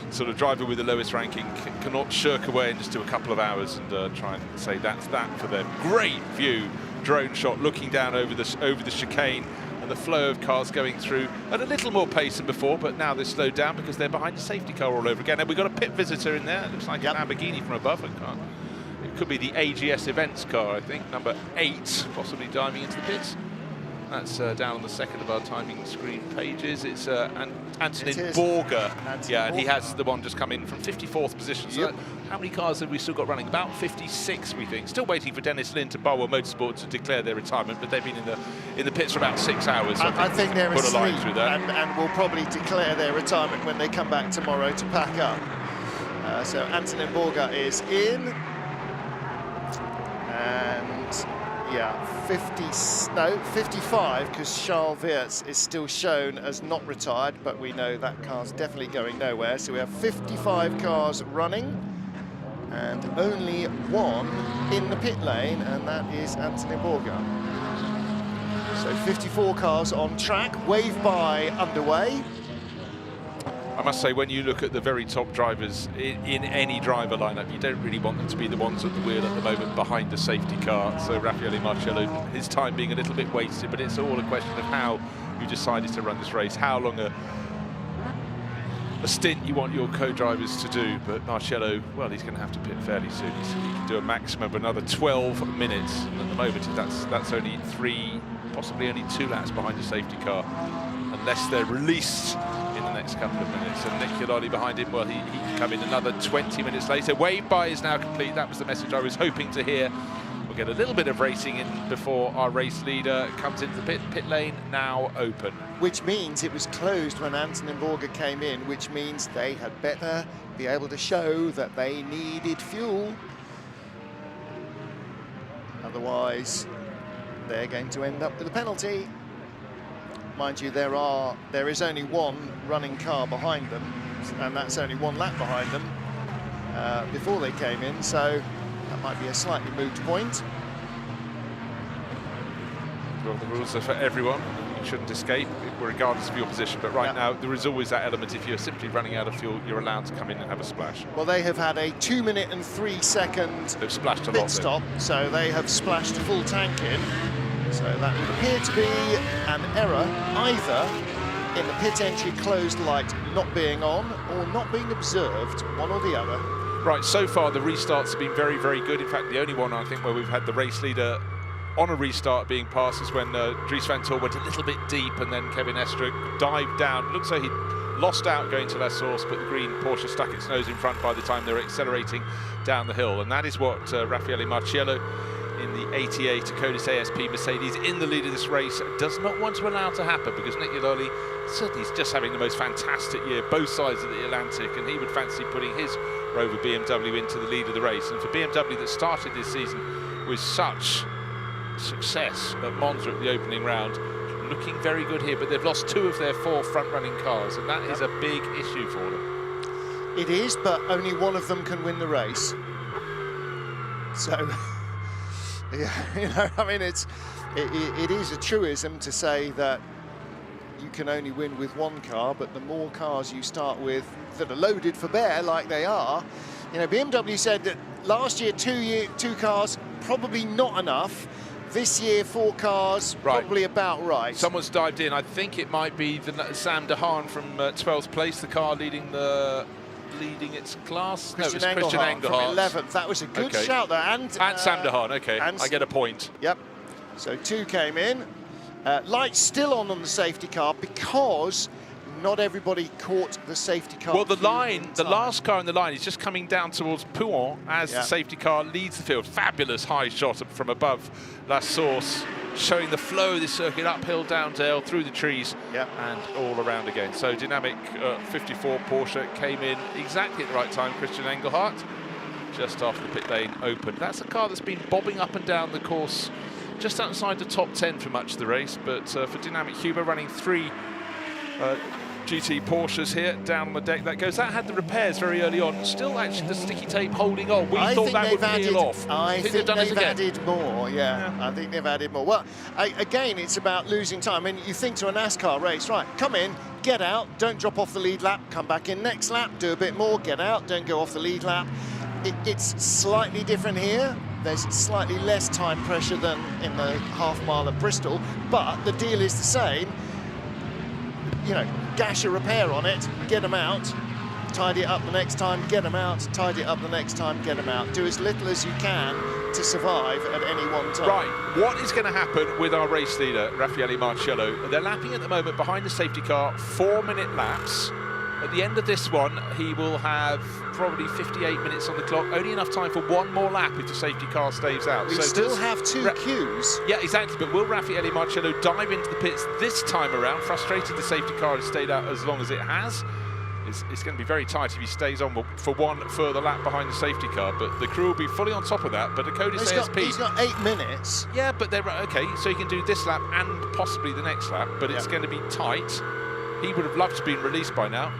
sort of driver with the lowest ranking cannot shirk away and just do a couple of hours and try and say that's that for them. Great view, drone shot, looking down over the chicane, and the flow of cars going through at a little more pace than before, but now they're slowed down because they're behind a safety car all over again. And we've got a pit visitor in there. It looks like a Lamborghini from above. It could be the AGS events car, I think, number 8, possibly diving into the pits. That's down on the second of our timing screen pages. It's Antonin Borger. And he has the one just come in from 54th position. So how many cars have we still got running? About 56, we think. Still waiting for Dennis Lin to Barwell Motorsport to declare their retirement, but they've been in the pits for about 6 hours. I think they're put a line asleep, through that. and will probably declare their retirement when they come back tomorrow to pack up. So Antonin Borger is in. And 55, because Charles Wirtz is still shown as not retired, but we know that car's definitely going nowhere. So we have 55 cars running and only one in the pit lane, and that is Antonin Borger. So 54 cars on track, wave by underway. I must say, when you look at the very top drivers in any driver lineup, you don't really want them to be the ones at the wheel at the moment behind the safety car. So Raffaele Marcello, his time being a little bit wasted, but it's all a question of how you decided to run this race, how long a stint you want your co-drivers to do. But Marcello, well, he's going to have to pit fairly soon. He can do a maximum of another 12 minutes. And at the moment, that's only 3, possibly only 2 laps behind the safety car, unless they're released in the next couple of minutes. And Nick Ghilardi behind him, well, he can come in another 20 minutes later. Wave by is now complete. That was the message I was hoping to hear. We'll get a little bit of racing in before our race leader comes into the pit lane, now open. Which means it was closed when Antonin Borger came in, which means they had better be able to show that they needed fuel. Otherwise, they're going to end up with a penalty. Mind you, there is only one running car behind them, and that's only 1 lap behind them before they came in, so that might be a slightly moot point. Well, the rules are for everyone. You shouldn't escape, regardless of your position. But right now, there is always that element. If you're simply running out of fuel, you're allowed to come in and have a splash. Well, they have had a 2 minute and 3 second They've splashed a pit lot stop, so they have splashed a full tank in. So that would appear to be an error, either in the pit entry closed light not being on or not being observed, one or the other. Right, so far the restarts have been very, very good. In fact, the only one I think where we've had the race leader on a restart being passed is when Dries van Tor went a little bit deep and then Kevin Estre dived down. Looks like he lost out going to La Source, but the green Porsche stuck its nose in front by the time they were accelerating down the hill. And that is what Raffaele Marcello in the ATA Taconis ASP Mercedes in the lead of this race does not want to allow to happen, because Nick Ghilardi certainly is just having the most fantastic year, both sides of the Atlantic, and he would fancy putting his Rover BMW into the lead of the race. And for BMW that started this season with such success at Monza at the opening round, looking very good here, but they've lost 2 of their 4 front-running cars, and that is a big issue for them. It is, but only one of them can win the race. So, yeah, you know, I mean, it is a truism to say that you can only win with 1 car, but the more cars you start with that are loaded for bear, like they are, you know, BMW said that last year 2 cars probably not enough. This year 4 cars, probably about right. Someone's dived in. I think it might be Sam de Haan from 12th place, the car leading its class. Christian no, it was Christian Engelhardt Engelhardt from 11th. That was a good shout there. And Sam de Haan, okay. I get a point. Yep. So 2 came in. Lights still on the safety car because not everybody caught the safety car. Well, the last car in the line is just coming down towards Pouhon as the safety car leads the field. Fabulous high shot from above La Source, showing the flow of this circuit, uphill, down dale, through the trees, and all around again. So dynamic 54 Porsche came in exactly at the right time. Christian Engelhardt, just after the pit lane opened. That's a car that's been bobbing up and down the course just outside the top 10 for much of the race. But for Dynamic Huber, running 3 GT Porsches here down on the deck. That had the repairs very early on. Still, actually, the sticky tape holding on. We thought that would peel off. I think they've added more. Yeah, I think they've added more. Well, again, it's about losing time. I mean, you think to a NASCAR race, right? Come in, get out, don't drop off the lead lap, come back in next lap, do a bit more, get out, don't go off the lead lap. It's slightly different here. There's slightly less time pressure than in the half mile at Bristol, but the deal is the same. You know, gash a repair on it, get them out, tidy it up the next time, get them out, tidy it up the next time, get them out. Do as little as you can to survive at any one time. Right, what is going to happen with our race leader, Raffaele Marcello? They're lapping at the moment behind the safety car, 4-minute laps. At the end of this one, he will have probably 58 minutes on the clock, only enough time for one more lap if the safety car stays out. We still have 2 queues. Yeah, exactly, but will Raffaele Marcello dive into the pits this time around, frustrated the safety car has stayed out as long as it has? It's going to be very tight if he stays on for one further lap behind the safety car, but the crew will be fully on top of that. But Dakota's ASP... He's got 8 minutes. Yeah, but they're... Okay, so he can do this lap and possibly the next lap, but it's going to be tight. He would have loved to be released by now.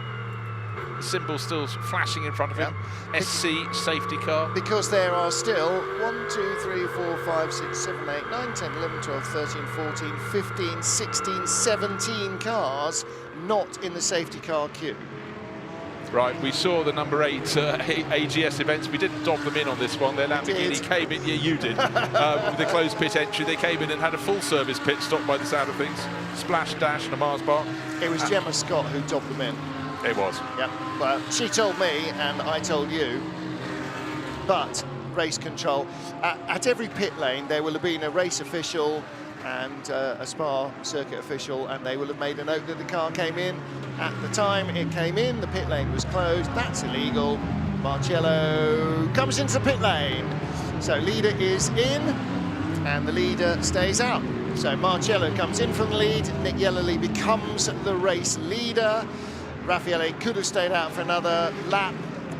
The symbol still flashing in front of him. SC safety car. Because there are still 1, 2, 3, 4, 5, 6, 7, 8, 9, 10, 11, 12, 13, 14, 15, 16, 17 cars not in the safety car queue. Right, we saw the number 8 AGS events. We didn't dob them in on this one. Their Lamborghini came in, yeah, you did, with the closed pit entry. They came in and had a full service pit stop by the sound of things. Splash, dash, and a Mars bar. It was Gemma Scott who dobbed them in. It was. Yeah, well, she told me and I told you, but race control. At every pit lane, there will have been a race official and a Spa circuit official, and they will have made a note that the car came in. At the time it came in, the pit lane was closed. That's illegal. Marcello comes into the pit lane. So leader is in, and the leader stays out. So Marcello comes in from the lead. Nick Yellerly becomes the race leader. Raffaele could have stayed out for another lap.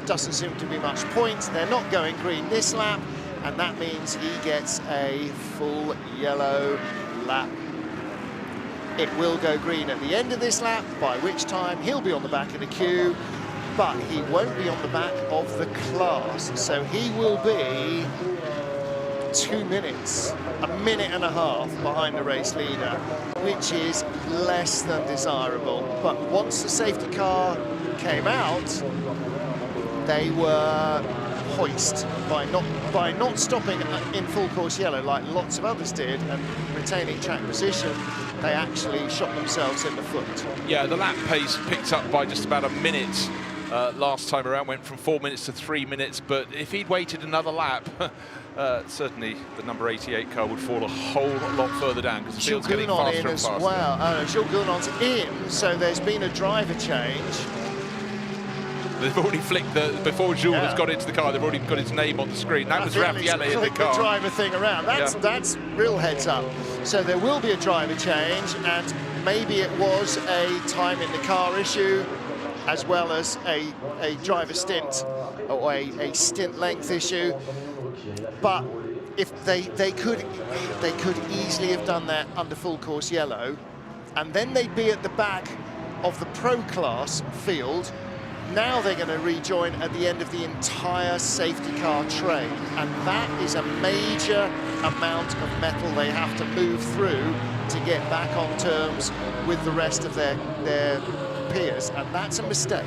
Doesn't seem to be much point. They're not going green this lap, and that means he gets a full yellow lap. It will go green at the end of this lap, by which time he'll be on the back of the queue, but he won't be on the back of the class. So he will be 2 minutes, a minute and a half behind the race leader, which is less than desirable. But once the safety car came out, they were hoist by not stopping in full course yellow like lots of others did and retaining track position. They actually shot themselves in the foot. Yeah, the lap pace picked up by just about a minute last time around, went from 4 minutes to 3 minutes, but if he'd waited another lap, certainly the number 88 car would fall a whole lot further down because the field's getting faster and faster. Well, Jules Gounon's in, so there's been a driver change. They've already flicked before Jules has got into the car, they've already got his name on the screen. That was Raffaele in the car. The driver thing around. That's real heads up. So there will be a driver change, and maybe it was a time in the car issue, as well as a driver stint or a stint length issue. But if they could easily have done that under full course yellow, and then they'd be at the back of the pro class field. Now they're going to rejoin at the end of the entire safety car train, and that is a major amount of metal they have to move through to get back on terms with the rest of their peers, and that's a mistake.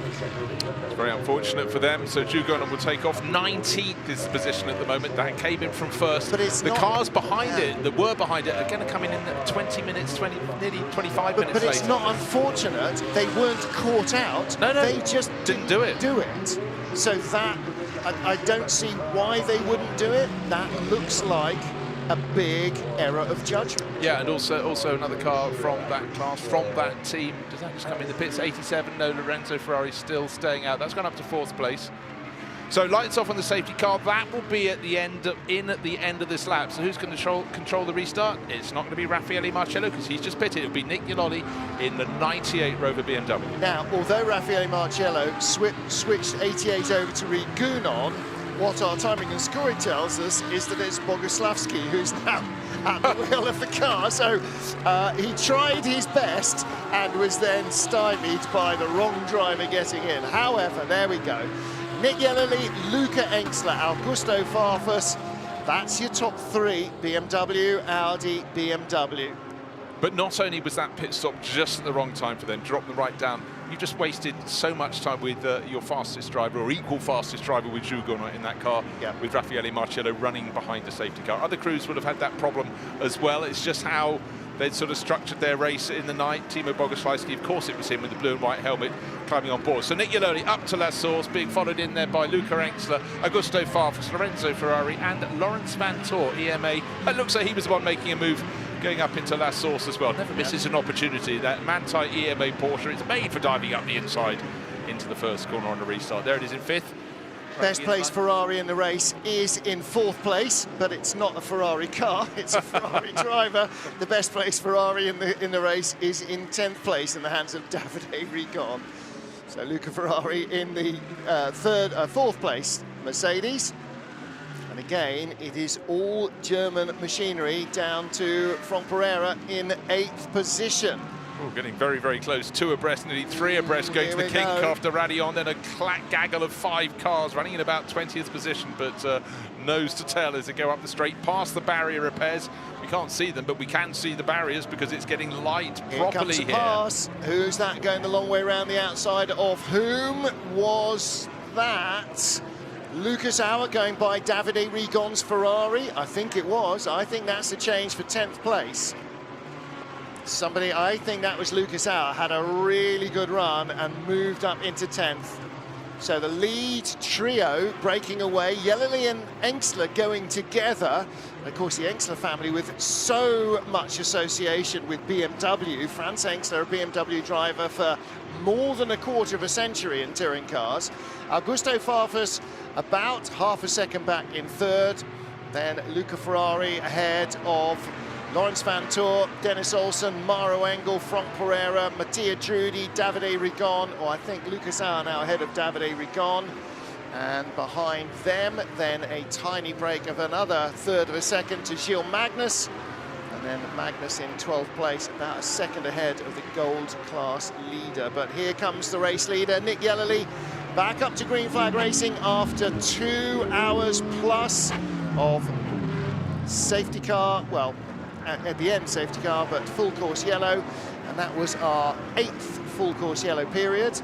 It's very unfortunate for them. So Jules Gounon will take off. 19th is the position at the moment. Dan came in from first. But it's the cars behind it, that were behind it, are going to come in at 20 minutes, nearly 25 minutes But later. it's not unfortunate. They weren't caught out. No, they just didn't do it. So that, I don't see why they wouldn't do it. That looks like a big error of judgment. Yeah, and also another car from that class, from that team. Does that just come in the pits? 87, no, Lorenzo Ferrari still staying out. That's gone up to 4th place. So lights off on the safety car. That will be at the end of this lap. So who's going to control the restart? It's not going to be Raffaele Marcello because he's just pitted. It'll be Nick Yellerly in the 98 Rover BMW. Now, although Raffaele Marcello switched 88 over to Reed Gounon, what our timing and scoring tells us is that it's Boguslavski who's now at the wheel of the car. So he tried his best and was then stymied by the wrong driver getting in. However, there we go. Nick Yellerly, Luca Engstler, Augusto Farfus. That's your top three: BMW, Audi, BMW. But not only was that pit stop just at the wrong time for them, drop them right down, you just wasted so much time with your fastest driver, or equal fastest driver with Jules Gounon in that car, with Raffaele Marcello running behind the safety car. Other crews would have had that problem as well. It's just how they'd sort of structured their race in the night. Timo Bogoslawski, of course it was him with the blue and white helmet climbing on board. So Nick Yellerly up to La Source, being followed in there by Luca Engstler, Augusto Farfus, Lorenzo Ferrari and Lawrence Vantor, EMA. It looks like he was the one making a move going up into La Source as well. Never misses an opportunity. That Manthey EMA Porsche, it's made for diving up the inside into the first corner on the restart. There it is in fifth. Best place Ferrari in the race is in fourth place, but it's not a Ferrari car, it's a Ferrari driver. The best place Ferrari in the race is in 10th place in the hands of Davide Rigon. So Luca Ferrari in the fourth place, Mercedes. And again, it is all German machinery down to Franck Pereira in 8th position. Oh, getting very, very close. 2 abreast, nearly 3 abreast, going to the kink after Radion, then a gaggle of 5 cars running in about 20th position, but nose to tail as they go up the straight past the barrier repairs. We can't see them, but we can see the barriers because it's getting light properly here. Here comes a pass. Who's that going the long way around the outside of whom was that? Lucas Auer going by Davide Rigon's Ferrari. I think it was. I think that's the change for 10th place. Somebody, I think that was Lucas Auer, had a really good run and moved up into 10th. So the lead trio breaking away, Yellerly and Engstler going together. And of course, the Engstler family with so much association with BMW. Franz Engstler, a BMW driver for more than a quarter of a century in touring cars. Augusto Farfus about half a second back in third. Then Luca Ferrari ahead of Lawrence Vantor, Dennis Olsen, Maro Engel, Franck Pereira, Mattia Drudi, Davide Rigon, or I think Lucas Auer now ahead of Davide Rigon. And behind them, then a tiny break of another third of a second to Gilles Magnus. And then Magnus in 12th place, about a second ahead of the gold class leader. But here comes the race leader, Nick Yellerly, back up to green flag racing after 2 hours plus of safety car, well, at the end safety car, but full course yellow, and that was our 8th full course yellow period,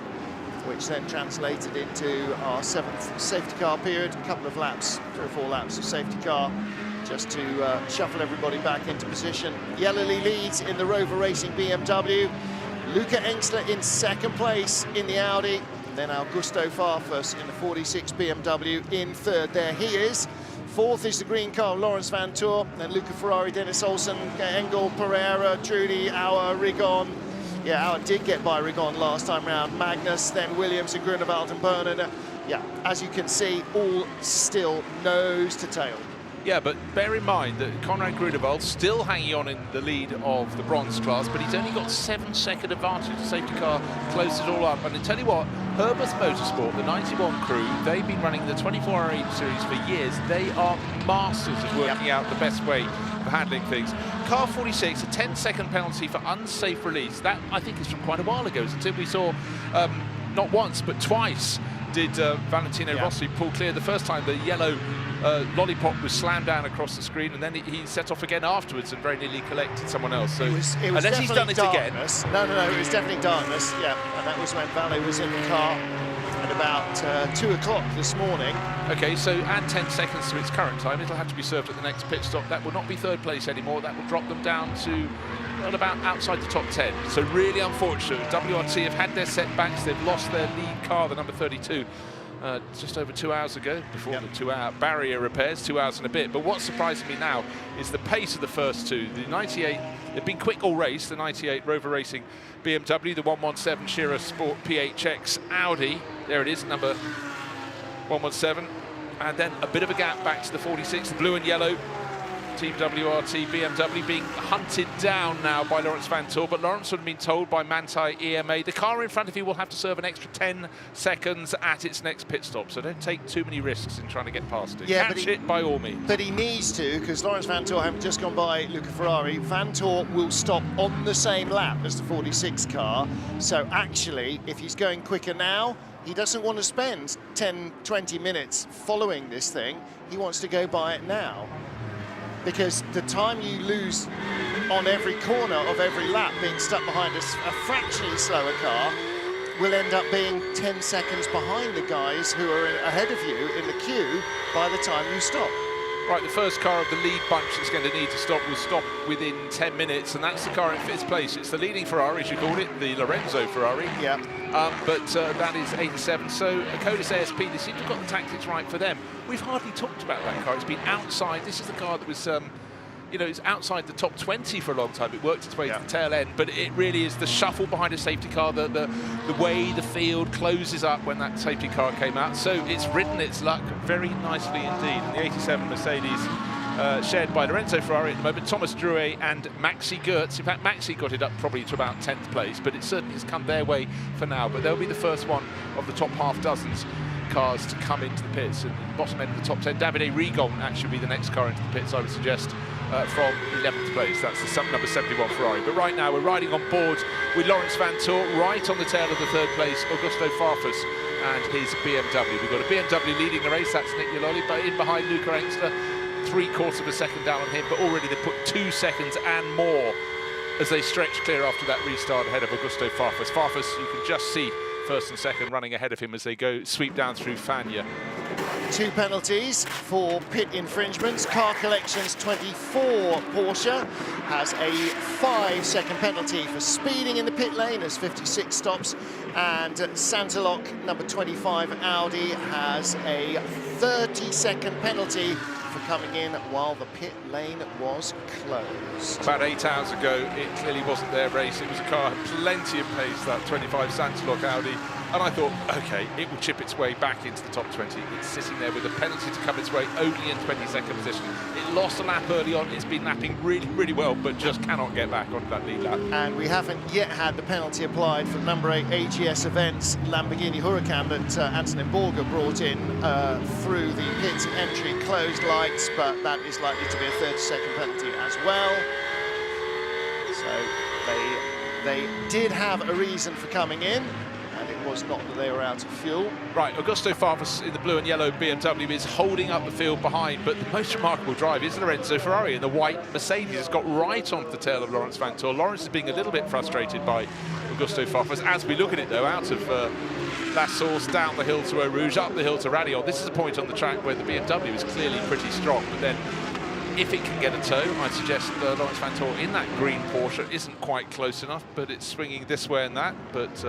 which then translated into our 7th safety car period. A couple of laps, 3 or 4 laps of safety car, just to shuffle everybody back into position. Yellerly leads in the Rover Racing BMW, Luca Engstler in 2nd place in the Audi, and then Augusto Farfus in the 46 BMW in 3rd. There he is. 4th is the green car, Lawrence Vantor, then Luca Ferrari, Dennis Olsen, Engel, Pereira, Drudi, Auer, Rigon. Yeah, Auer did get by Rigon last time round. Magnus, then Williams and Grunewald and Bernard. Yeah, as you can see, all still nose to tail. Yeah, but bear in mind that Konrad Grunewald still hanging on in the lead of the bronze class, but he's only got 7-second advantage. The safety car closed it all up. And I tell you what, Herbert Motorsport, the 91 crew, they've been running the 24-hour 8 series for years. They are masters of working out the best way of handling things. Car 46, a 10-second penalty for unsafe release. That, I think, is from quite a while ago. Until we saw, not once, but twice, did Valentino Rossi pull clear. The first time, the yellow lollipop was slammed down across the screen, and then he set off again afterwards and very nearly collected someone else. So it was unless he's done it darkness. again. No, it was definitely darkness, yeah. And that was when Valle was in the car at about 2 o'clock this morning. Okay, so add 10 seconds to its current time. It'll have to be served at the next pit stop. That will not be 3rd place anymore. That will drop them down to about outside the top 10. So really unfortunate. WRT have had their setbacks. They've lost their lead car, the number 32. Just over 2 hours ago, before the 2-hour barrier repairs, 2 hours and a bit. But what's surprising me now is the pace of the first two. The 98, they've been quick all race, the 98 Rover Racing BMW, the 117 Shearer Sport PHX Audi. There it is, number 117. And then a bit of a gap back to the 46, the blue and yellow Team WRT BMW being hunted down now by Laurens Vanthoor, but Laurens would have been told by Manthey EMA the car in front of you will have to serve an extra 10 seconds at its next pit stop, so don't take too many risks in trying to get past it. Yeah, Catch it by all means. But he needs to, because Laurens Vanthoor having just gone by Luca Ferrari, Vanthoor will stop on the same lap as the 46 car, so actually, if he's going quicker now, he doesn't want to spend 10, 20 minutes following this thing. He wants to go by it now. Because the time you lose on every corner of every lap being stuck behind a fractionally slower car will end up being 10 seconds behind the guys who are ahead of you in the queue by the time you stop. Right, the first car of the lead bunch that's going to need to stop will stop within 10 minutes, and that's the car in 5th place. It's the leading Ferrari, as you called it, the Lorenzo Ferrari. Yeah. But that is 87. So Akonis ASP, they seem to have got the tactics right for them. We've hardly talked about that car. It's been outside. This is the car that was, you know, it's outside the top 20 for a long time. It worked its way to the tail end, but it really is the shuffle behind a safety car, the way the field closes up when that safety car came out. So it's ridden its luck very nicely indeed. And the 87 Mercedes, shared by Lorenzo Ferrari at the moment, Thomas Drouet and Maxi Goertz. In fact, Maxi got it up probably to about 10th place, but it certainly has come their way for now. But they'll be the first one of the top half dozens cars to come into the pits. And the bottom end of the top 10, Davide Rigon actually be the next car into the pits, I would suggest, from 11th place. That's the number 71 Ferrari. But right now we're riding on board with Laurens Vanthoor, right on the tail of the 3rd place, Augusto Farfus and his BMW. We've got a BMW leading the race, that's Nick Yaloli, but in behind Luca Engstler, 3/4 of a second down on him, but already they put 2 seconds and more as they stretch clear after that restart ahead of Augusto Farfus. Farfus, you can just see 1st and 2nd running ahead of him as they go sweep down through Fania. 2 penalties for pit infringements. Car Collections 24 Porsche has a 5-second penalty for speeding in the pit lane as 56 stops, and Santalok number 25 Audi has a 30-second penalty for coming in while the pit lane was closed. About 8 hours ago, it clearly wasn't their race. It was a car with plenty of pace, that 25 Santalok Audi. And I thought, OK, it will chip its way back into the top 20. It's sitting there with a penalty to come its way, only in 22nd position. It lost a lap early on. It's been lapping really, really well, but just cannot get back onto that lead lap. And we haven't yet had the penalty applied for number 8 AGS Events Lamborghini Huracan that Antonin Borger brought in through the pit entry closed lights, but that is likely to be a 30-second penalty as well. So they did have a reason for coming in, and it was not that they were out of fuel. Right, Augusto Farfus in the blue and yellow BMW is holding up the field behind, but the most remarkable drive is Lorenzo Ferrari in the white Mercedes. Has got right onto the tail of Laurens Vanthoor. Laurens is being a little bit frustrated by Augusto Farfus. As we look at it, though, out of La Source, down the hill to Eau Rouge, up the hill to Radion. This is a point on the track where the BMW is clearly pretty strong, but then if it can get a tow, I'd suggest Laurens Vanthoor in that green Porsche isn't quite close enough, but it's swinging this way and that. But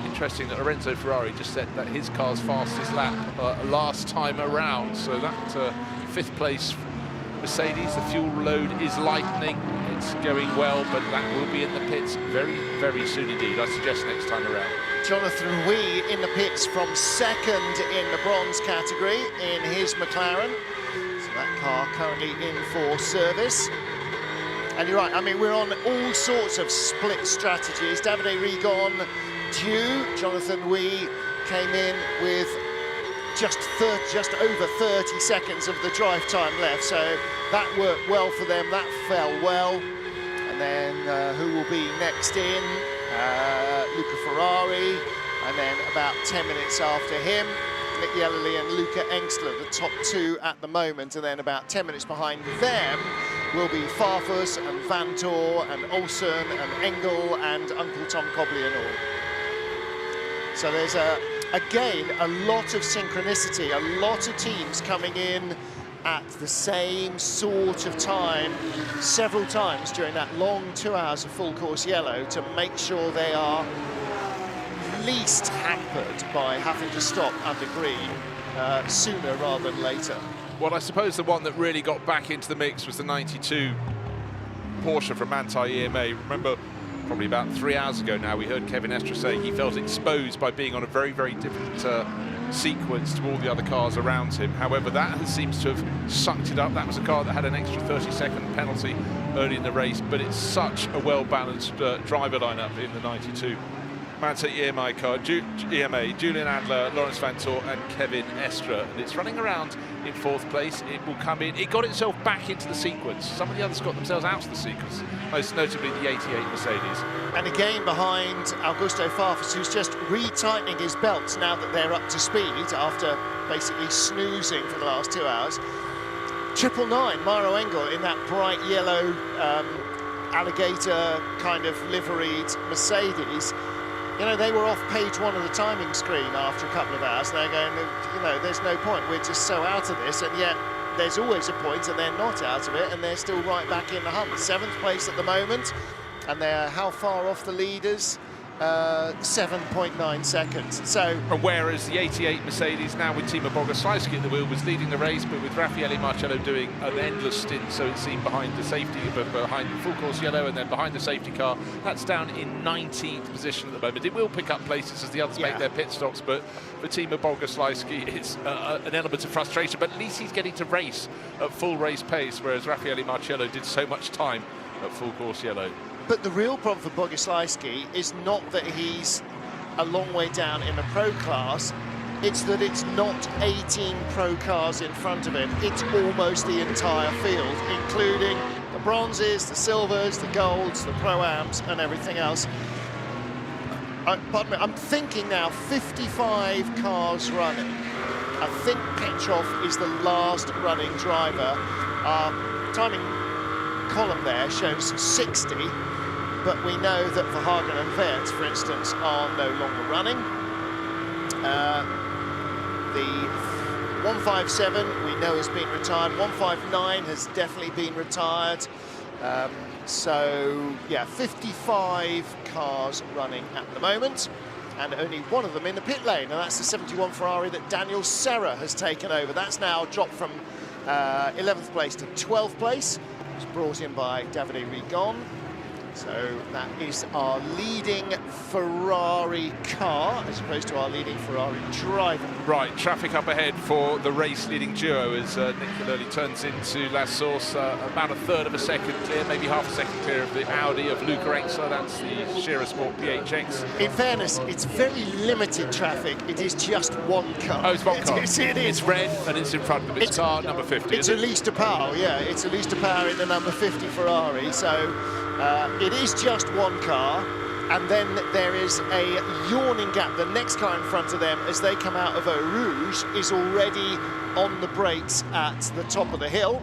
interesting that Lorenzo Ferrari just said that his car's fastest lap last time around. So that 5th place Mercedes, the fuel load is lightening. It's going well, but that will be in the pits very, very soon indeed. I suggest next time around. Jonathan Wee in the pits from 2nd in the bronze category in his McLaren. So that car currently in for service. And you're right, I mean, we're on all sorts of split strategies. Davide Rigon due. Jonathan Wee came in with just over 30 seconds of the drive time left, so that worked well for them, that fell well. And then who will be next in? Luca Ferrari, and then about 10 minutes after him, Nick Yellerly and Luca Engstler, the top 2 at the moment, and then about 10 minutes behind them will be Farfus and Vanthoor and Olsen and Engel and Uncle Tom Cobley and all. So there's, again, a lot of synchronicity, a lot of teams coming in at the same sort of time, several times during that long 2 hours of full course yellow, to make sure they are least hampered by having to stop under green sooner rather than later. Well, I suppose the one that really got back into the mix was the 92 Porsche from Manthey EMA. Remember, probably about 3 hours ago now, we heard Kevin Estre say he felt exposed by being on a very, very different sequence to all the other cars around him. However, that seems to have sucked it up. That was a car that had an extra 30-second penalty early in the race, but it's such a well-balanced driver lineup in the 92. Fanatec EMA car, EMA, Julian Adler, Lawrence Vanthoor and Kevin Estre. And it's running around in 4th place. It will come in. It got itself back into the sequence. Some of the others got themselves out of the sequence, most notably the 88 Mercedes. And again behind Augusto Farfus, who's just retightening his belts now that they're up to speed after basically snoozing for the last 2 hours. 999, Maro Engel in that bright yellow alligator kind of liveried Mercedes. You know, they were off page 1 of the timing screen after a couple of hours. They're going, you know, there's no point. We're just so out of this. And yet there's always a point, and they're not out of it. And they're still right back in the hunt. 7th place at the moment. And they're how far off the leaders? 7.9 seconds. So, whereas the 88 Mercedes, now with Timo Bogoslawski at the wheel, was leading the race, but with Raffaele Marcello doing an endless stint, so it seemed behind the safety, behind the full course yellow, and then behind the safety car. That's down in 19th position at the moment. It will pick up places as the others make their pit stops, but for Timo Bogoslawski, it's an element of frustration. But at least he's getting to race at full race pace, whereas Raffaele Marcello did so much time at full course yellow. But the real problem for Bogoslawski is not that he's a long way down in the pro class, it's that it's not 18 pro cars in front of him. It's almost the entire field, including the bronzes, the silvers, the golds, the pro-ams and everything else. Pardon me, I'm thinking now 55 cars running. I think Petrov is the last running driver. Our timing column there shows 60. But we know that Verhagen and Wert, for instance, are no longer running. The 157 we know has been retired. 159 has definitely been retired. So, yeah, 55 cars running at the moment. And only one of them in the pit lane. And that's the 71 Ferrari that Daniel Serra has taken over. That's now dropped from 11th place to 12th place. It was brought in by Davide Rigon. So that is our leading Ferrari car, as opposed to our leading Ferrari driver. Right, traffic up ahead for the race-leading duo as Nick Gilloli turns into La Source, about 1/3 of a second clear, maybe half a second clear of the Audi of Luca Engstler. That's the Shearer Sport PHX. In fairness, it's very limited traffic. It is just one car. Oh, it's one car. It is. It's red and it's in front of them. It's car number 50. It's Elise de Pauw, yeah. It's Elise de Pauw in the number 50 Ferrari. So it is just one car, and then there is a yawning gap. The next car in front of them, as they come out of Eau Rouge, is already on the brakes at the top of the hill,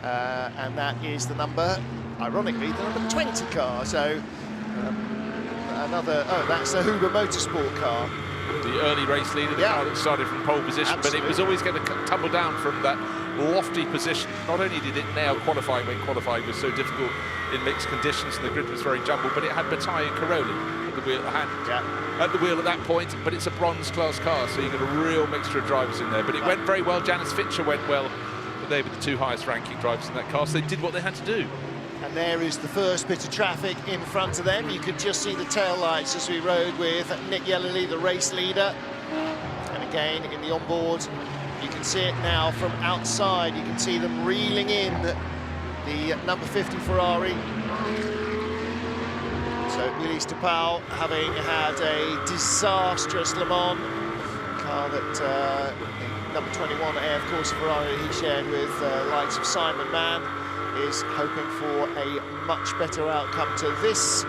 and that is the number, ironically, the number 20 car. So that's the Huber Motorsport car. The early race leader, the car that started from pole position, Absolutely. but it was always going to tumble down from that lofty position. Not only did it nail qualifying when qualifying was so difficult in mixed conditions and the grid was very jumbled, but it had Bataille and Caroli at the wheel at the wheel at that point. But it's a bronze class car, so you've got a real mixture of drivers in there. But it went very well. Janice Fitcher went well, but they were the 2 highest ranking drivers in that car, so they did what they had to do. And there is the first bit of traffic in front of them. You could just see the tail lights as we rode with Nick Gilloli, the race leader. And again, in the onboard, you can see it now from outside. You can see them reeling in the number 50 Ferrari. So Elise de Pauw, having had a disastrous Le Mans car that the number 21 AF Corse Ferrari he shared with likes of Simon Mann, is hoping for a much better outcome to this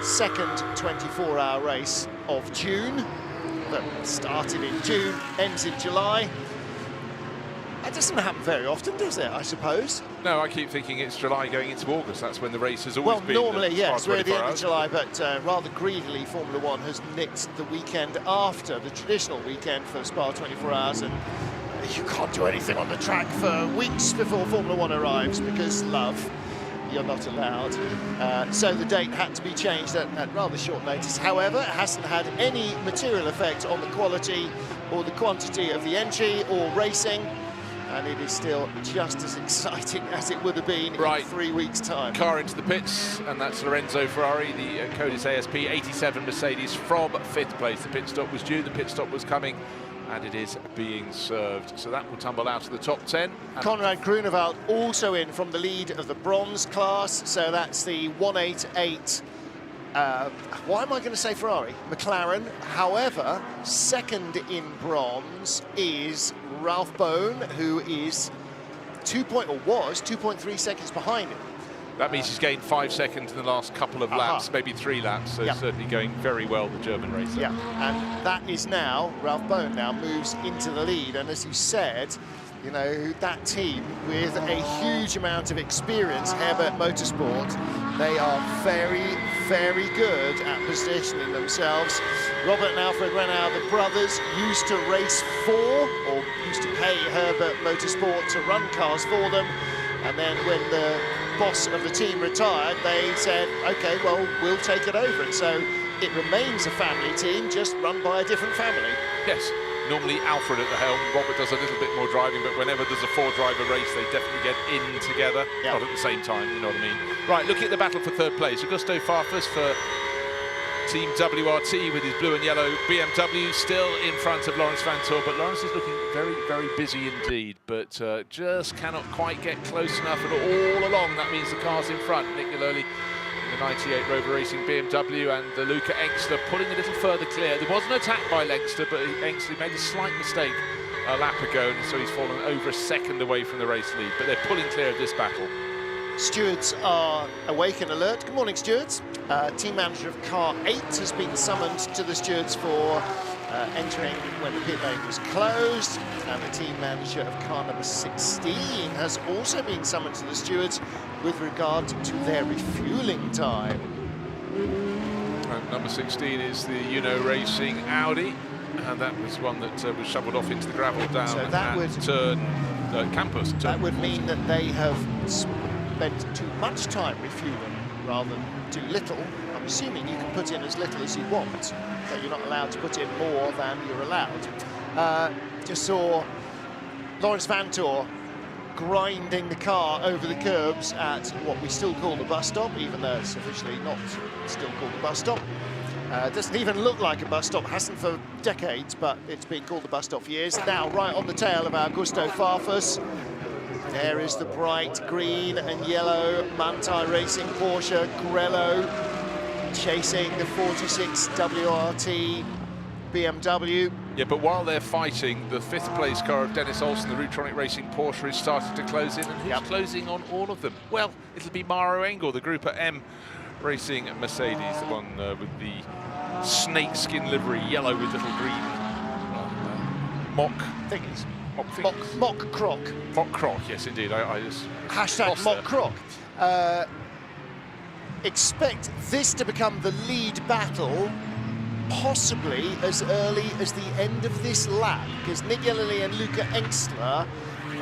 second 24-hour race of June. That started in June, ends in July. That doesn't happen very often, does it, I suppose? No, I keep thinking it's July going into August. That's when the race has always been. Well, normally, yes, we're at the end hours. of July, but rather greedily, Formula One has nicked the weekend after the traditional weekend for Spa 24 Hours, and you can't do anything on the track for weeks before Formula One arrives because, love, you're not allowed. So the date had to be changed at rather short notice. However, it hasn't had any material effect on the quality or the quantity of the entry or racing, and it is still just as exciting as it would have been in 3 weeks' time. Car into the pits, and that's Lorenzo Ferrari, the code is ASP 87 Mercedes from 5th place. The pit stop was due, the pit stop was coming, and it is being served. So that will tumble out of the top 10. Konrad Grunewald also in from the lead of the bronze class, so that's the 188. Why am I going to say Ferrari? McLaren. However, second in bronze is Ralph Bone, who is 2.3 seconds behind him. That means he's gained 5 seconds in the last couple of laps, maybe 3 laps, so certainly going very well, the German racer. Yeah, and that is now, Ralph Bone now moves into the lead, and as you said, you know, that team with a huge amount of experience, Herbert Motorsport, they are very, very good at positioning themselves. Robert and Alfred Renaud, the brothers, used to race for, or used to pay Herbert Motorsport to run cars for them, and then when the boss of the team retired, they said, okay, well, we'll take it over. And so it remains a family team, just run by a different family. Yes. Normally Alfred at the helm, Robert does a little bit more driving, but whenever there's a 4-driver race, they definitely get in together, not at the same time, you know what I mean. Right, looking at the battle for third place, Augusto Farfus for Team WRT with his blue and yellow BMW, still in front of Lawrence Vantor, but Lawrence is looking very, very busy indeed, but just cannot quite get close enough, and all along that means the car's in front. Nick Yaloli, the 98 Rover Racing BMW, and Luca Engster pulling a little further clear. There was an attack by Engster, but Engster made a slight mistake a lap ago, and so he's fallen over a second away from the race lead, but they're pulling clear of this battle. Stewards are awake and alert. Good morning, stewards. Team manager of car 8 has been summoned to the stewards for entering when the pit lane was closed, and the team manager of car number 16 has also been summoned to the stewards with regard to their refueling time. And number 16 is the Uno Racing Audi, and that was one that was shoveled off into the gravel down so that would turn campus. That would mean that they have spent too much time refueling rather than too little. I'm assuming you can put in as little as you want, but you're not allowed to put in more than you're allowed. Just saw Lawrence Vantor grinding the car over the curbs at what we still call the bus stop, even though it's officially not still called the bus stop. Doesn't even look like a bus stop, hasn't for decades, but it's been called the bus stop for years. Now, right on the tail of Augusto Farfus, there is the bright green and yellow Manthey Racing Porsche Grello chasing the 46 WRT BMW. Yeah, but while they're fighting, the 5th place car of Dennis Olsen, the Rutronic Racing Porsche, is starting to close in, and who's closing on all of them? Well, it'll be Maro Engel, the Group M Racing Mercedes, the one with the snakeskin livery, yellow with little green mock thingies. Mock croc. Mock croc, yes, indeed. I just hashtag mock croc. Expect this to become the lead battle, possibly as early as the end of this lap, because Nick Yaloli and Luca Engstler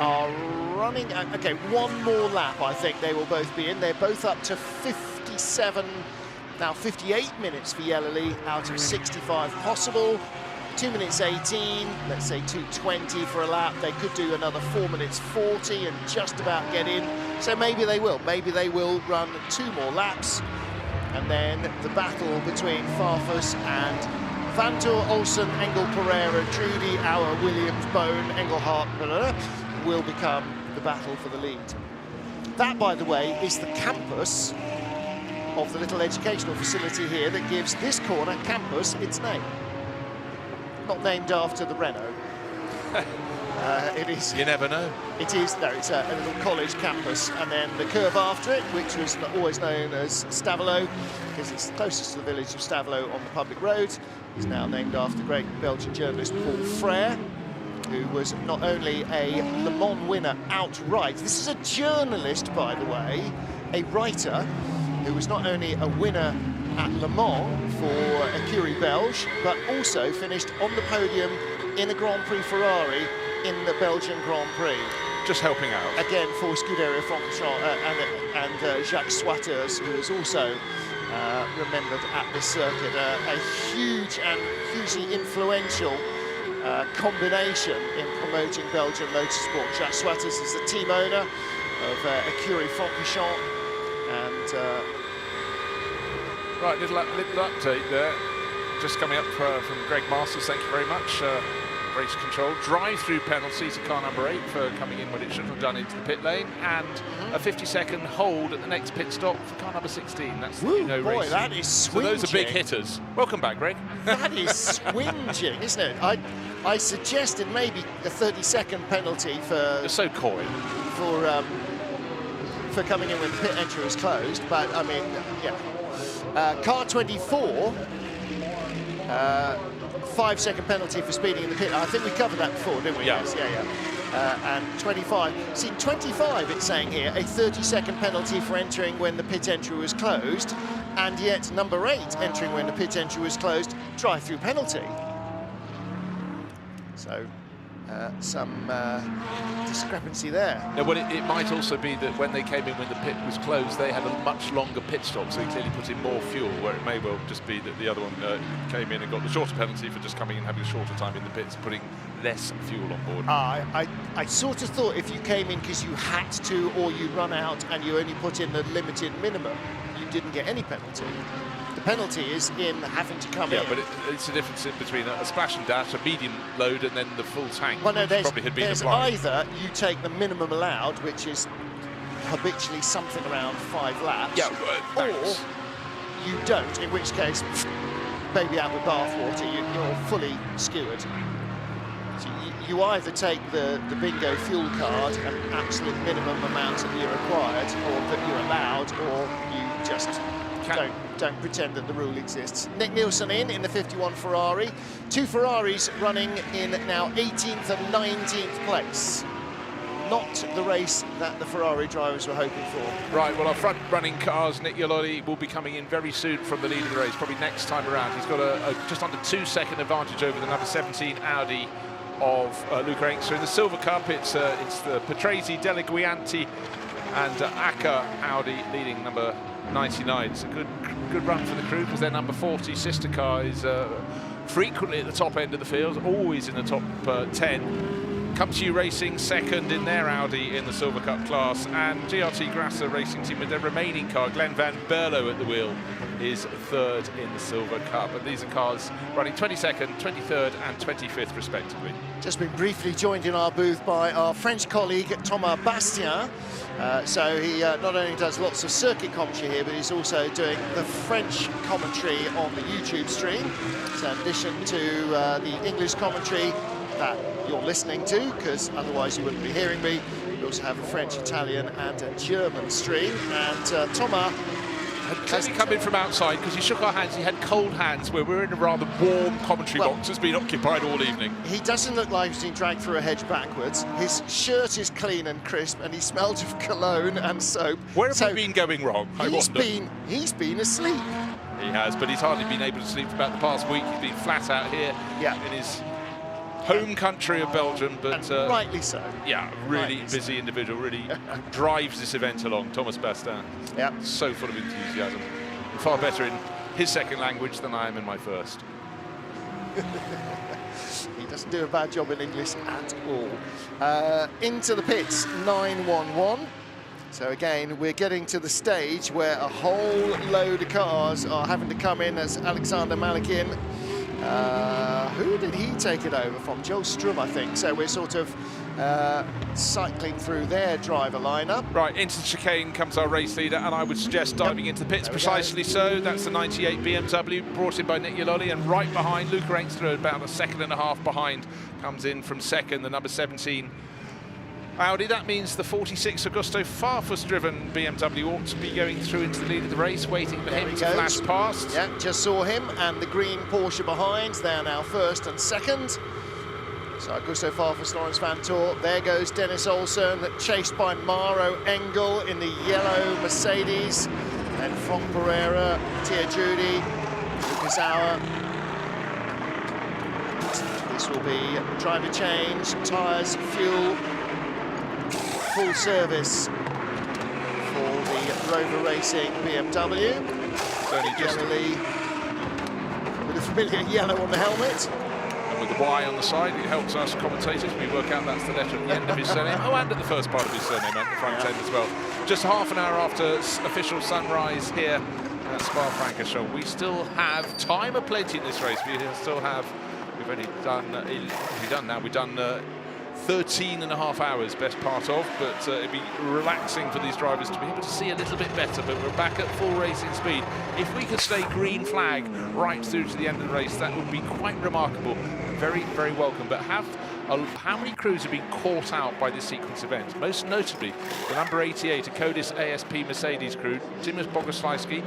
are running. Okay, one more lap, I think they will both be in. They're both up to 57, now 58 minutes for Yaloli out of 65 possible. 2 minutes 18, let's say 2:20 for a lap. They could do another 4 minutes 40 and just about get in. So maybe they will. Maybe they will run 2 more laps. And then the battle between Farfus and Vantor, Olsen, Engel, Pereira, Trudy, Auer, Williams, Bone, Engelhardt, will become the battle for the lead. That, by the way, is the campus of the little educational facility here that gives this corner campus its name. Not named after the Renault. It is. You never know. It is. No, it's a little college campus, and then the curve after it, which was always known as Stavelot, because it's closest to the village of Stavelot on the public road, is now named after great Belgian journalist Paul Frère, who was not only a Le Mans winner outright. This is a journalist, by the way, a writer who was not only a winner at Le Mans for Écurie Belge, but also finished on the podium in a Grand Prix Ferrari in the Belgian Grand Prix. Just helping out. Again for Scuderia Francorchamps and Jacques Swatters, who is also remembered at this circuit. A huge and hugely influential combination in promoting Belgian motorsport. Jacques Swatters is the team owner of Écurie Francorchamps, and right, little update there. Just coming up from Greg Masters, thank you very much. race control. Drive-through penalty to car number 8 for coming in when it shouldn't have done into the pit lane, and a 50-second hold at the next pit stop for car number 16. That's the Woo, boy, racing. That is swinging. So those are big hitters. Welcome back, Greg. That is swinging, isn't it? I suggested maybe a 30-second penalty for... You're so coy. For coming in when the pit entry was closed, but I mean, yeah. Car 24, 5-second penalty for speeding in the pit. I think we covered that before, didn't we? Yeah. Yes, yeah. And 25. See, 25, it's saying here, a 30-second penalty for entering when the pit entry was closed, and yet number 8 entering when the pit entry was closed, drive-through penalty. So some discrepancy there. Yeah, well, it might also be that when they came in when the pit was closed, they had a much longer pit stop, so they clearly put in more fuel, where it may well just be that the other one came in and got the shorter penalty for just coming in and having a shorter time in the pits, putting less fuel on board. I sort of thought if you came in because you had to, or you run out and you only put in the limited minimum, you didn't get any penalty. The penalty is in having to come in. Yeah, but it's the difference in between a splash and dash, a medium load, and then the full tank. Well, no, there's applied. either you take the minimum allowed, which is habitually something around 5 laps, or you don't, in which case, baby out with bathwater, you're fully skewered. So you either take the bingo fuel card and absolute minimum amount that you're required, or that you're allowed, or you just don't pretend that the rule exists. Nick Nielsen in the 51 Ferrari. 2 Ferraris running in now 18th and 19th place. Not the race that the Ferrari drivers were hoping for. Right, well, our front-running cars, Nick Yolotti will be coming in very soon from the lead of the race, probably next time around. He's got a just under 2-second advantage over the number 17 Audi of Luca Engster. In the Silver Cup, it's the Patrese, Deleguianti and Acker Audi leading number 99. It's a good run for the crew because their number 40 sister car is frequently at the top end of the field, always in the top 10. Come to You Racing second in their Audi in the Silver Cup class, and GRT Grasser Racing Team with their remaining car, Glenn Van Berlo at the wheel, is third in the Silver Cup. And these are cars running 22nd, 23rd and 25th respectively. Just been briefly joined in our booth by our French colleague Thomas Bastien. So he not only does lots of circuit commentary here, but he's also doing the French commentary on the YouTube stream. So in addition to the English commentary that you're listening to, because otherwise you wouldn't be hearing me, we also have a French, Italian and a German stream. And Thomas had clearly come in from outside because he shook our hands. He had cold hands where we're in a rather warm commentary box that's been occupied all evening. He doesn't look like he's been dragged through a hedge backwards. His shirt is clean and crisp, and he smells of cologne and soap. Where have we been going wrong? He's been asleep. He has, but he's hardly been able to sleep for about the past week. He's been flat out here in his home country of Belgium, but rightly so. Yeah, really busy individual, really drives this event along. Thomas Bastin. Yeah, so full of enthusiasm. Far better in his second language than I am in my first. He doesn't do a bad job in English at all. Into the pits, 911. So again, we're getting to the stage where a whole load of cars are having to come in as Alexander Malikin. Who did he take it over from? Joel Strum, I think. So we're sort of cycling through their driver lineup. Right, into the chicane comes our race leader, and I would suggest diving into the pits precisely so. That's the 98 BMW brought in by Nick Yolotti, and right behind, Luca Engster, about a second and a half behind, comes in from second, the number 17 Audi. That means the 46 Augusto Farfus-driven BMW ought to be going through into the lead of the race, waiting for him to flash past. Yeah, just saw him, and the green Porsche behind. They're now first and second. So Augusto Farfus, Lawrence Van Toor. There goes Dennis Olsen, chased by Maro Engel in the yellow Mercedes. Then Franck Pereira, Tia Judy, Lucas Auer. This will be driver change, tyres, fuel, full service for the Rover Racing BMW. Generally with a familiar yellow on the helmet. And with the Y on the side, it helps us commentators. We work out that's the letter at the end of his surname. Oh, and at the first part of his surname, at the front end as well. Just half an hour after official sunrise here at Spa-Francorchamps. We still have time aplenty in this race. We We've only done 13 and a half hours, best part of, but it'd be relaxing for these drivers to be able to see a little bit better, but we're back at full racing speed. If we could stay green flag right through to the end of the race, that would be quite remarkable. Very, very welcome. But how many crews have been caught out by this sequence event? Most notably, the number 88, a Codis ASP Mercedes crew, Timus Bogoslawski,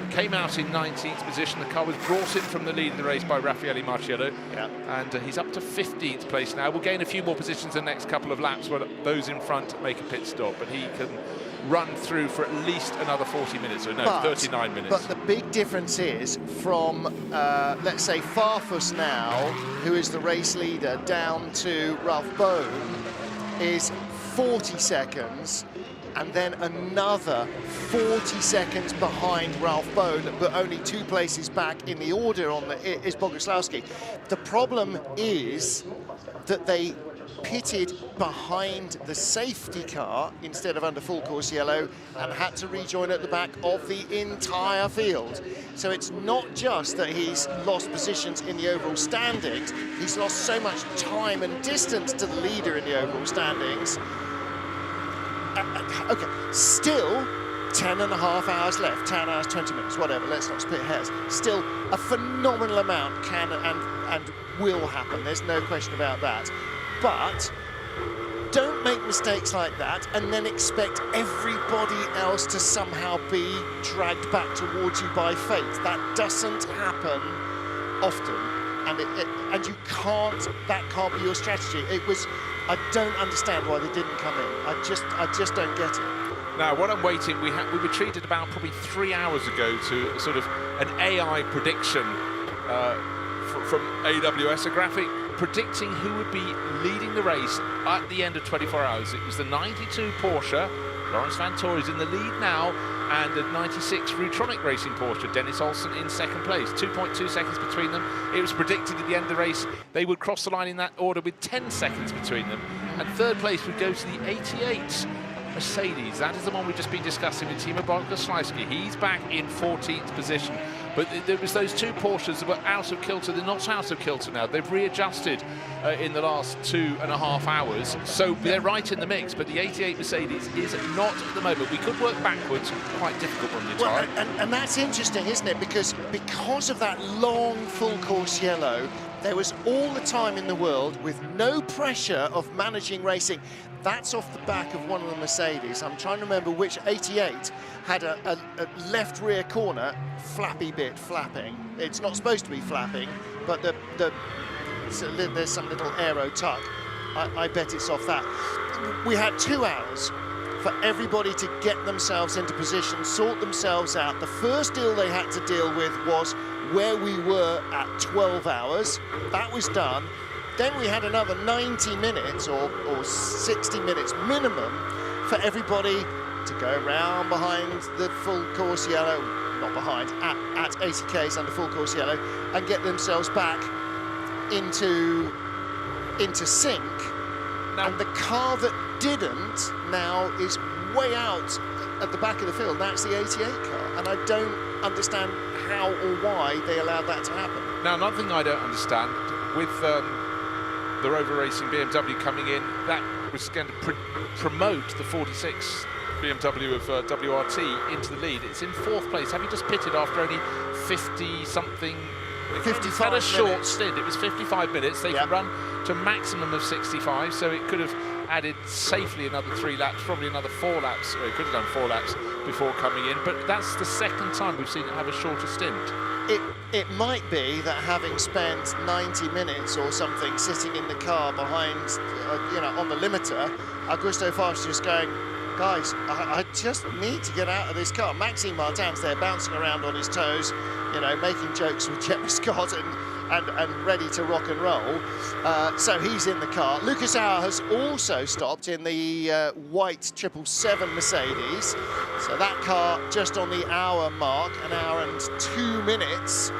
came out in 19th position. The car was brought in from the lead of the race by Raffaele Marciello, and he's up to 15th place now. We'll gain a few more positions in the next couple of laps where those in front make a pit stop, but he can run through for at least another 40 minutes, or no, 39 minutes. But the big difference is from, let's say, Farfus now, who is the race leader, down to Ralph Bone, is 40 seconds, and then another 40 seconds behind Ralph Bone, but only 2 places back in the order is Bogoslawski. The problem is that they pitted behind the safety car instead of under full course yellow and had to rejoin at the back of the entire field. So it's not just that he's lost positions in the overall standings, he's lost so much time and distance to the leader in the overall standings. Okay, still 10 and a half hours left, 10 hours, 20 minutes, whatever, let's not split hairs. Still a phenomenal amount can and will happen, there's no question about that. But don't make mistakes like that and then expect everybody else to somehow be dragged back towards you by fate. That doesn't happen often, and you can't. That can't be your strategy. It was. I don't understand why they didn't come in. I just don't get it. Now, what I'm waiting, we were treated about probably 3 hours ago to sort of an AI prediction from AWS, a graphic predicting who would be leading the race at the end of 24 hours. It was the 92 Porsche, Lawrence Vantore is in the lead now, and the 96 Rutronic Racing Porsche, Dennis Olsen in second place, 2.2 seconds between them. It was predicted at the end of the race they would cross the line in that order with 10 seconds between them, and third place would go to the 88 Mercedes. That is the one we've just been discussing with Timo Bogoslawski. He's back in 14th position. But there was those 2 Porsches that were out of kilter. They're not out of kilter now. They've readjusted in the last 2.5 hours. So they're right in the mix. But the 88 Mercedes is not at the moment. We could work backwards. Quite difficult on the tyre. And that's interesting, isn't it? Because of that long full course yellow, there was all the time in the world with no pressure of managing racing. That's off the back of one of the Mercedes. I'm trying to remember which 88 had a left rear corner flapping. It's not supposed to be flapping, but there's some little aero tuck. I bet it's off that. We had 2 hours for everybody to get themselves into position, sort themselves out. The first deal they had to deal with was where we were at 12 hours. That was done. Then we had another 90 minutes or 60 minutes minimum for everybody to go around behind the full course yellow, not behind, at 80 Ks under full course yellow, and get themselves back into sync. Now, and the car that didn't now is way out at the back of the field. That's the 88 car, and I don't understand how or why they allowed that to happen. Now, another thing I don't understand, with the Rover Racing BMW coming in, that was going to promote the 46 BMW of WRT into the lead. It's in 4th place. Have you just pitted after only 50-something? 55 had a short minutes. stint. It was 55 minutes. They can run to a maximum of 65, so it could have added safely another 3 laps, probably another 4 laps. Or it could have done 4 laps before coming in, but that's the second time we've seen it have a shorter stint. It might be that having spent 90 minutes or something sitting in the car behind, on the limiter, Augusto Farfus just going, guys, I just need to get out of this car. Maxime Martin's there bouncing around on his toes, making jokes with Jeremy Scott and ready to rock and roll. So he's in the car. Lucas Auer has also stopped in the white 777 Mercedes. So that car just on the hour mark, 1 hour and 2 minutes.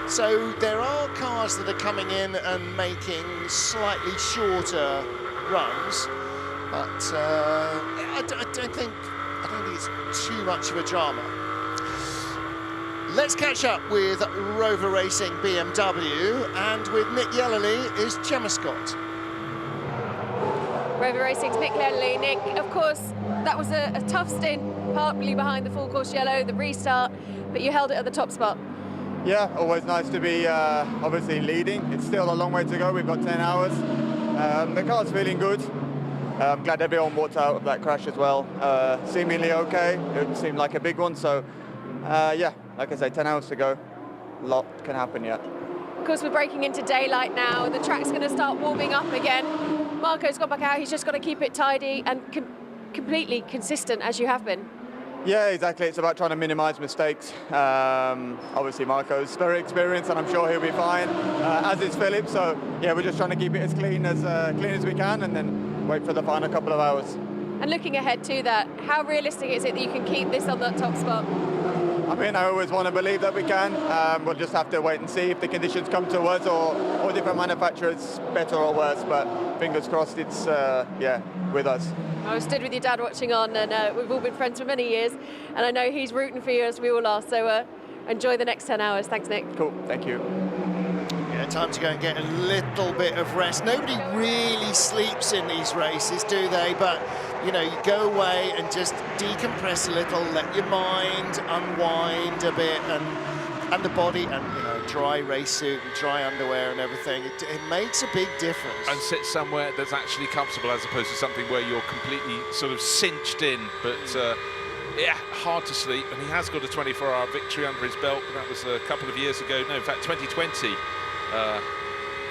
So there are cars that are coming in and making slightly shorter runs, but I don't think it's too much of a drama. Let's catch up with Rover Racing BMW, and with Nick Yellerly is Gemma Scott. Rover Racing's Nick Yellerly. Nick, of course, that was a tough stint, partly behind the full course yellow, the restart, but you held it at the top spot. Yeah, always nice to be obviously leading. It's still a long way to go. We've got 10 hours. The car's feeling good. I'm glad everyone walked out of that crash as well. Seemingly okay. It seemed like a big one. So, yeah, like I say, 10 hours to go. A lot can happen yet. Of course, we're breaking into daylight now. The track's going to start warming up again. Marco's gone back out. He's just got to keep it tidy and completely consistent, as you have been. Yeah, exactly. It's about trying to minimise mistakes. Obviously, Marco's very experienced, and I'm sure he'll be fine, as is Philip. So, yeah, we're just trying to keep it as clean as we can, and then wait for the final couple of hours. And looking ahead to that, how realistic is it that you can keep this on that top spot? I mean, I always want to believe that we can. We'll just have to wait and see if the conditions come to us or different manufacturers, better or worse. But fingers crossed, it's yeah, with us. I was stood with your dad watching on, and we've all been friends for many years, and I know he's rooting for you, as we all are. So enjoy the next 10 hours. Thanks, Nick. Cool. Thank you. Yeah, time to go and get a little bit of rest. Nobody really sleeps in these races, do they? But, you know, you go away and just decompress a little, let your mind unwind a bit, and the body, and, you know, dry race suit and dry underwear and everything. It makes a big difference. And sit somewhere that's actually comfortable, as opposed to something where you're completely sort of cinched in. But yeah, hard to sleep. And he has got a 24-hour victory under his belt. That was a couple of years ago. No, in fact, 2020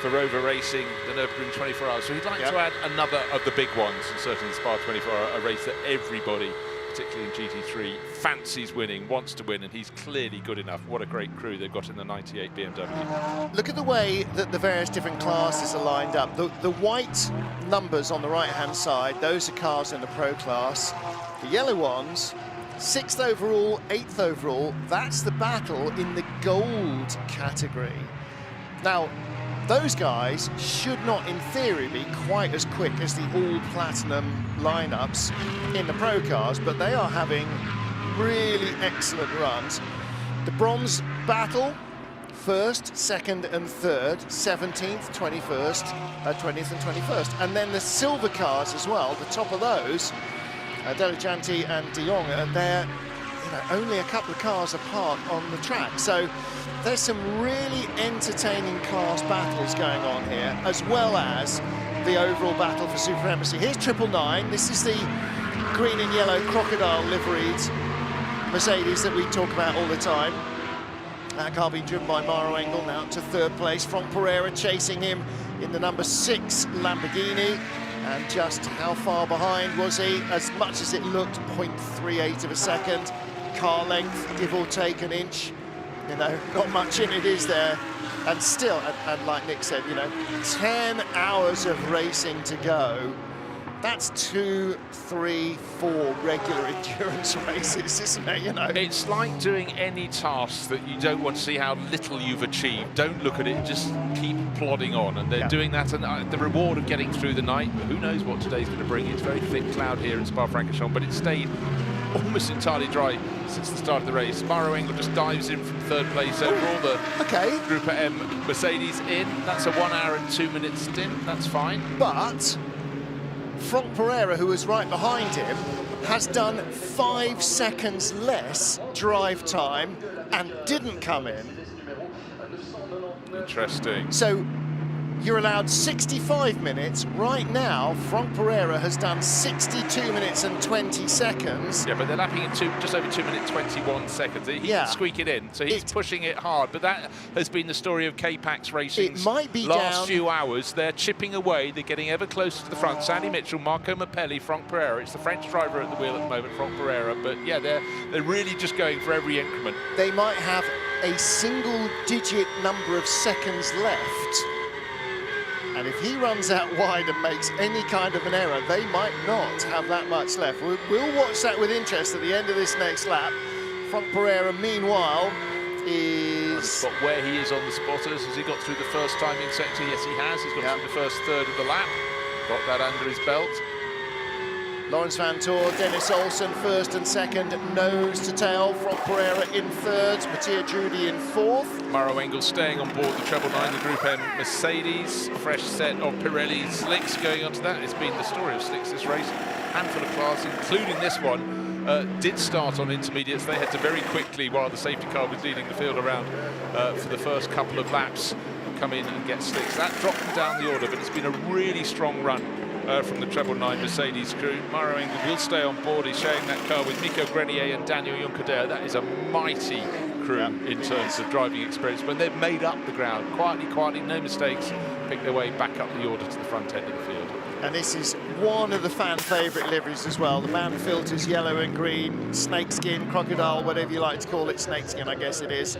for Rover Racing, the Nürburgring 24 hours. So he'd like to add another of the big ones, and certainly the Spa 24 hour, a race that everybody, particularly in GT3, fancies winning, wants to win, and he's clearly good enough. What a great crew they've got in the 98 BMW. Look at the way that the various different classes are lined up. The white numbers on the right-hand side, those are cars in the Pro class. The yellow ones, 6th overall, 8th overall, that's the battle in the gold category. Now, those guys should not, in theory, be quite as quick as the all-platinum lineups in the Pro cars, but they are having really excellent runs. The bronze battle, 1st, 2nd and 3rd, 17th, 21st, 20th and 21st. And then the silver cars as well, the top of those, Delajanti and De Jong, they're only a couple of cars apart on the track. So there's some really entertaining class battles going on here, as well as the overall battle for supremacy. Here's 999. This is the green and yellow crocodile liveried Mercedes that we talk about all the time. That car being driven by Mauro Engel, now up to 3rd place. Franck Pereira chasing him in the number 6 Lamborghini. And just how far behind was he? As much as it looked, 0.38 of a second. Car length, give or take an inch. You know, not much in it, is there? And still, and like Nick said, you know, 10 hours of racing to go. That's 2, 3, 4 regular endurance races, isn't it? You know, it's like doing any task that you don't want to see how little you've achieved. Don't look at it, just keep plodding on. And they're doing that, and the reward of getting through the night. Who knows what today's going to bring? It's very thick cloud here in Spa-Francorchamps, but it stayed almost entirely dry since the start of the race. Mauro Engel just dives in from 3rd place overall. The Group M Mercedes in. That's a 1 hour and 2 minute stint. That's fine. But Franck Pereira, who was right behind him, has done 5 seconds less drive time and didn't come in. Interesting. So you're allowed 65 minutes. Right now, Franck Pereira has done 62 minutes and 20 seconds. Yeah, but they're lapping in just over 2 minutes, 21 seconds. He can squeak it in, so he's pushing it hard. But that has been the story of K-Pax Racing's last few hours. They're chipping away. They're getting ever closer to the front. Sandy Mitchell, Marco Mappelli, Franck Pereira. It's the French driver at the wheel at the moment, Franck Pereira. But yeah, they're really just going for every increment. They might have a single-digit number of seconds left. And if he runs out wide and makes any kind of an error, they might not have that much left. We'll watch that with interest at the end of this next lap. Franck Pereira, meanwhile, is... where he is on the spotters. Has he got through the first timing sector? Yes, he has. He's got through the first third of the lap. Got that under his belt. Lawrence Vantor, Dennis Olsen first and second, nose to tail. Franck Pereira in third, Mattia Drudi in fourth. Maro Engel staying on board the treble 9, the Group M Mercedes. Fresh set of Pirelli slicks going onto that. It's been the story of slicks this race. Handful of cars, including this one, did start on intermediates. They had to very quickly, while the safety car was leading the field around for the first couple of laps, come in and get slicks. That dropped them down the order, but it's been a really strong run from the treble 9 Mercedes crew. Maro Engel will stay on board. He's sharing that car with Miko Grenier and Daniel Juncadella. That is a mighty crew in terms of driving experience. When they've made up the ground, quietly, no mistakes, pick their way back up the order to the front end of the field. And this is one of the fan favourite liveries as well. The man filters yellow and green, snakeskin, crocodile, whatever you like to call it, snakeskin, I guess it is.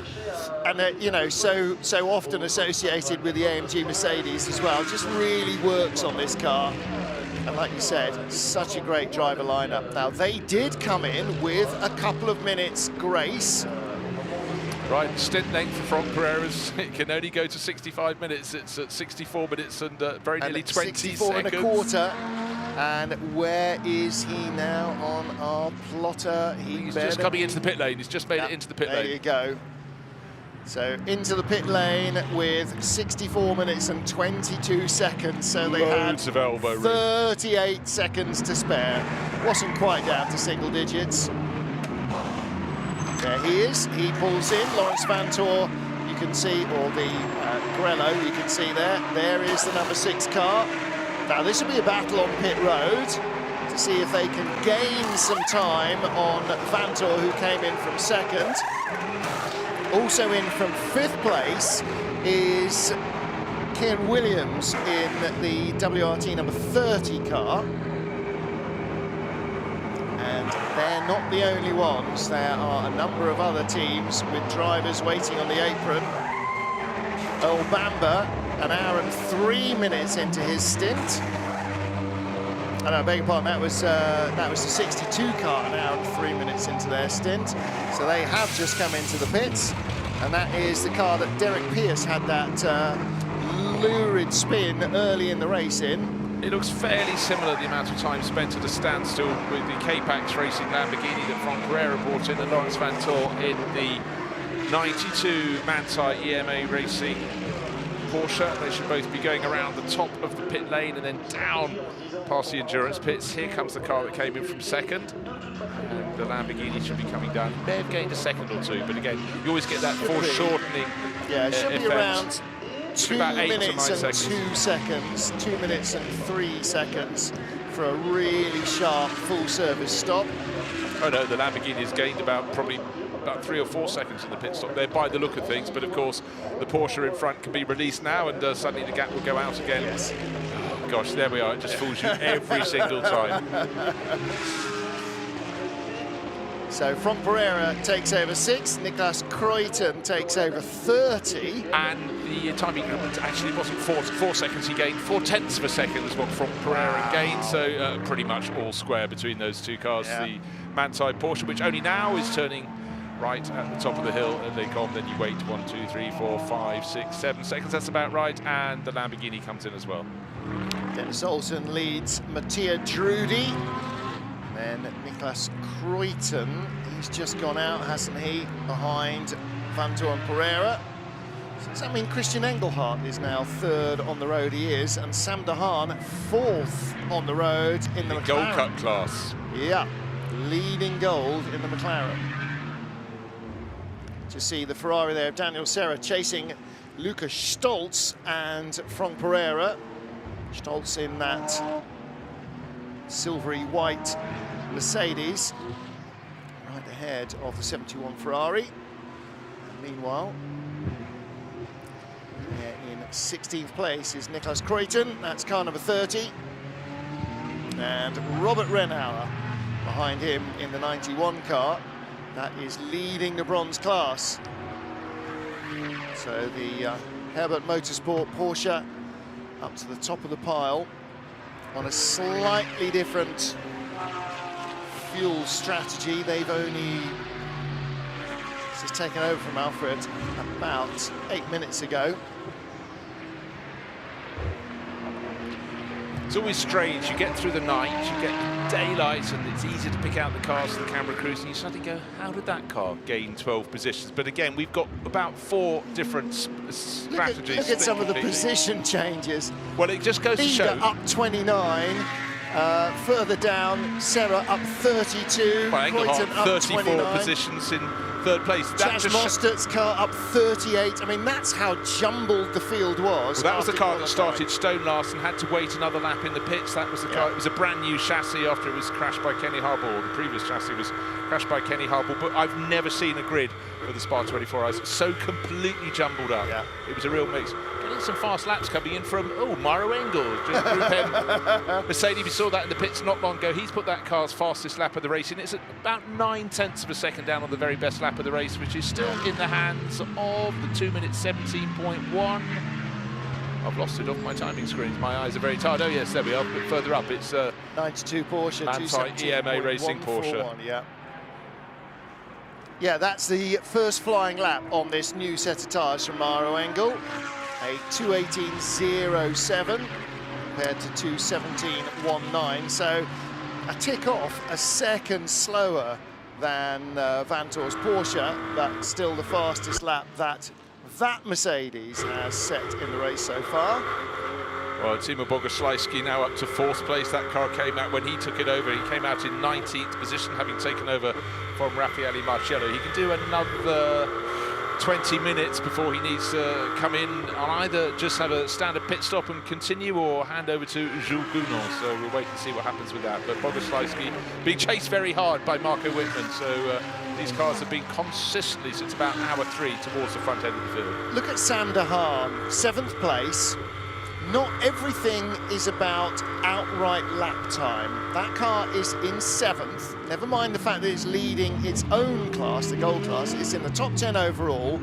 And you know, so often associated with the AMG Mercedes as well. Just really works on this car. And like you said, such a great driver lineup. Now, they did come in with a couple of minutes grace. Right, stint length for Franck Pereira's, it can only go to 65 minutes. It's at 64 minutes and very nearly 20 64 seconds. and a quarter. And where is he now on our plotter? He's just coming into the pit lane. He's just made it into the pit lane. There you go. So into the pit lane with 64 minutes and 22 seconds. So they Loads had of elbow room. 38 seconds to spare. Wasn't quite down to single digits. There he is, he pulls in, Lawrence Vantor, you can see, or the Grello, you can see there. There is the number 6 car. Now this will be a battle on pit road to see if they can gain some time on Vantor, who came in from second. Also in from 5th place is Kian Williams in the WRT number 30 car. And they're not the only ones. There are a number of other teams with drivers waiting on the apron. Earl Bamber, an hour and 3 minutes into his stint. Oh, no, I beg your pardon, that was the 62 car, an hour and 3 minutes into their stint. So they have just come into the pits. And that is the car that Derek Pierce had that lurid spin early in the race in. It looks fairly similar, the amount of time spent at a standstill with the K-Pax Racing Lamborghini that Franck Pereira brought in, and Lawrence Vantor in the 92 Manthey EMA Racing Porsche. They should both be going around the top of the pit lane and then down past the endurance pits. Here comes the car that came in from second. And the Lamborghini should be coming down. It may have gained a second or two, but again, you always get that foreshortening Yeah, it should be effect. around 2 minutes and seconds. 2 seconds, 2 minutes and 3 seconds for a really sharp full-service stop. Oh no, the Lamborghini has gained probably about 3 or 4 seconds in the pit stop there by the look of things, but of course the Porsche in front can be released now and suddenly the gap will go out again. Yes. Oh, gosh, there we are, it just fools you every single time. So Franck Pereira takes over 6, Niklas Kreuten takes over 30. And the time increment actually wasn't 4 seconds he gained, 4/10 of a second is what Franck Pereira gained, so pretty much all square between those two cars. Yeah. The Manthey Porsche, which only now is turning right at the top of the hill, and they come, then you wait 1, 2, 3, 4, 5, 6, 7 seconds, that's about right, and the Lamborghini comes in as well. Dennis Olsen leads Mattia Drudi. Then Niklas Kreuten, he's just gone out, hasn't he, behind Vantor and Pereira. So does that mean Christian Engelhardt is now 3rd on the road? He is, and Sam Dahan 4th on the road in the McLaren. Gold Cup class. Yeah, leading gold in the McLaren. To see the Ferrari there, Daniel Serra chasing Lucas Stoltz and Franck Pereira. Stoltz in that silvery white Mercedes, right ahead of the 71 Ferrari. And meanwhile, in 16th place is Niklas Kreuten, that's car number 30. And Robert Rennauer behind him in the 91 car. That is leading the bronze class. So the Herbert Motorsport Porsche up to the top of the pile on a slightly different fuel strategy. They've only just taken over from Alfred about 8 minutes ago. It's always strange. You get through the night, you get daylight, and it's easy to pick out the cars to the camera crews, and you suddenly go, how did that car gain 12 positions? But again, we've got about 4 different strategies. Look at some of the position changes. Well, it just goes to show. Up 29. Further down, Serra up 32. Well, Creighton up 34 29. positions in 3rd place. Chas Mostert's car up 38. I mean, that's how jumbled the field was. Well, that was the car that started stone last and had to wait another lap in the pits. That was the car. It was a brand new chassis after it was crashed by Kenny Harbaugh. Or the previous chassis was crashed by Kenny Harbaugh. But I've never seen a grid with the Spa 24 I's so completely jumbled up. Yeah. It was a real mix. Getting some fast laps coming in from, Mauro Engels, Group M. Mercedes, we saw that in the pits not long ago. He's put that car's fastest lap of the race in. It's about 9/10 of a second down on the very best lap of the race, which is still in the hands of the 2 minutes 17.1. I've lost it off my timing screens. My eyes are very tired. Oh yes, there we are. A bit further up, it's 92 Porsche, 217. EMA Racing Porsche. Yeah, that's the first flying lap on this new set of tyres from Mauro Engel. A 2:18.07 compared to 2:17.19. So a tick off, a second slower than Vanthoor's Porsche, but still the fastest lap that Mercedes has set in the race so far. Well, Timo Boguslawski now up to 4th place. That car came out when he took it over. He came out in 19th position, having taken over from Raffaele Marcello. He can do another 20 minutes before he needs to come in and either just have a standard pit stop and continue or hand over to Jules Gounon. So we'll wait and see what happens with that. But Boguslawski being chased very hard by Marco Wittmann. So these cars have been consistently since about hour 3 towards the front end of the field. Look at Sam de Haan, 7th place. Not everything is about outright lap time. That car is in 7th. Never mind the fact that it's leading its own class, the gold class. It's in the top 10 overall.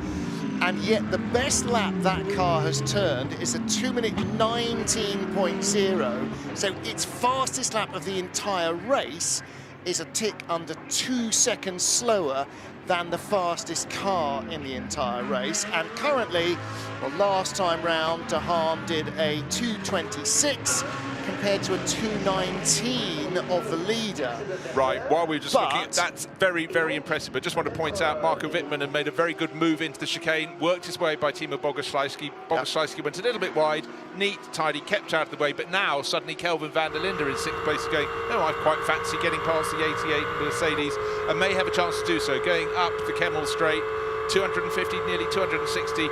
And yet the best lap that car has turned is a 2-minute 19.0. So its fastest lap of the entire race is a tick under 2 seconds slower than the fastest car in the entire race. And currently, well, last time round, de Haan did a 2:26 compared to a 2:19 of the leader. Right, while we were just looking at that's very, very impressive. But just want to point out, Marco Wittmann had made a very good move into the chicane, worked his way by Timo Boguslawski. Boguslawski went a little bit wide, neat, tidy, kept out of the way. But now, suddenly, Kelvin van der Linde in 6th place going, no, I quite fancy getting past the 88 Mercedes and may have a chance to do so. Going up the Kemmel Straight, 250, nearly 260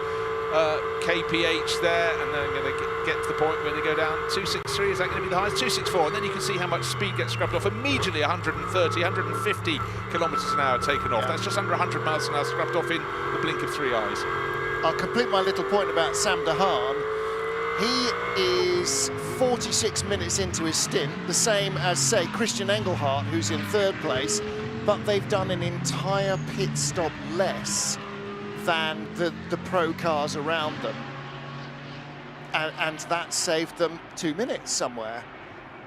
kph there, and then going to get to the point where they go down 263. Is that going to be the highest? 264, and then you can see how much speed gets scrubbed off immediately. 130, 150 kilometers an hour taken off. That's just under 100 miles an hour scrubbed off in the blink of 3 eyes. I'll complete my little point about Sam de Haan. He is 46 minutes into his stint, the same as, say, Christian Engelhardt, who's in 3rd place, but they've done an entire pit stop less than the pro cars around them. And that saved them 2 minutes somewhere.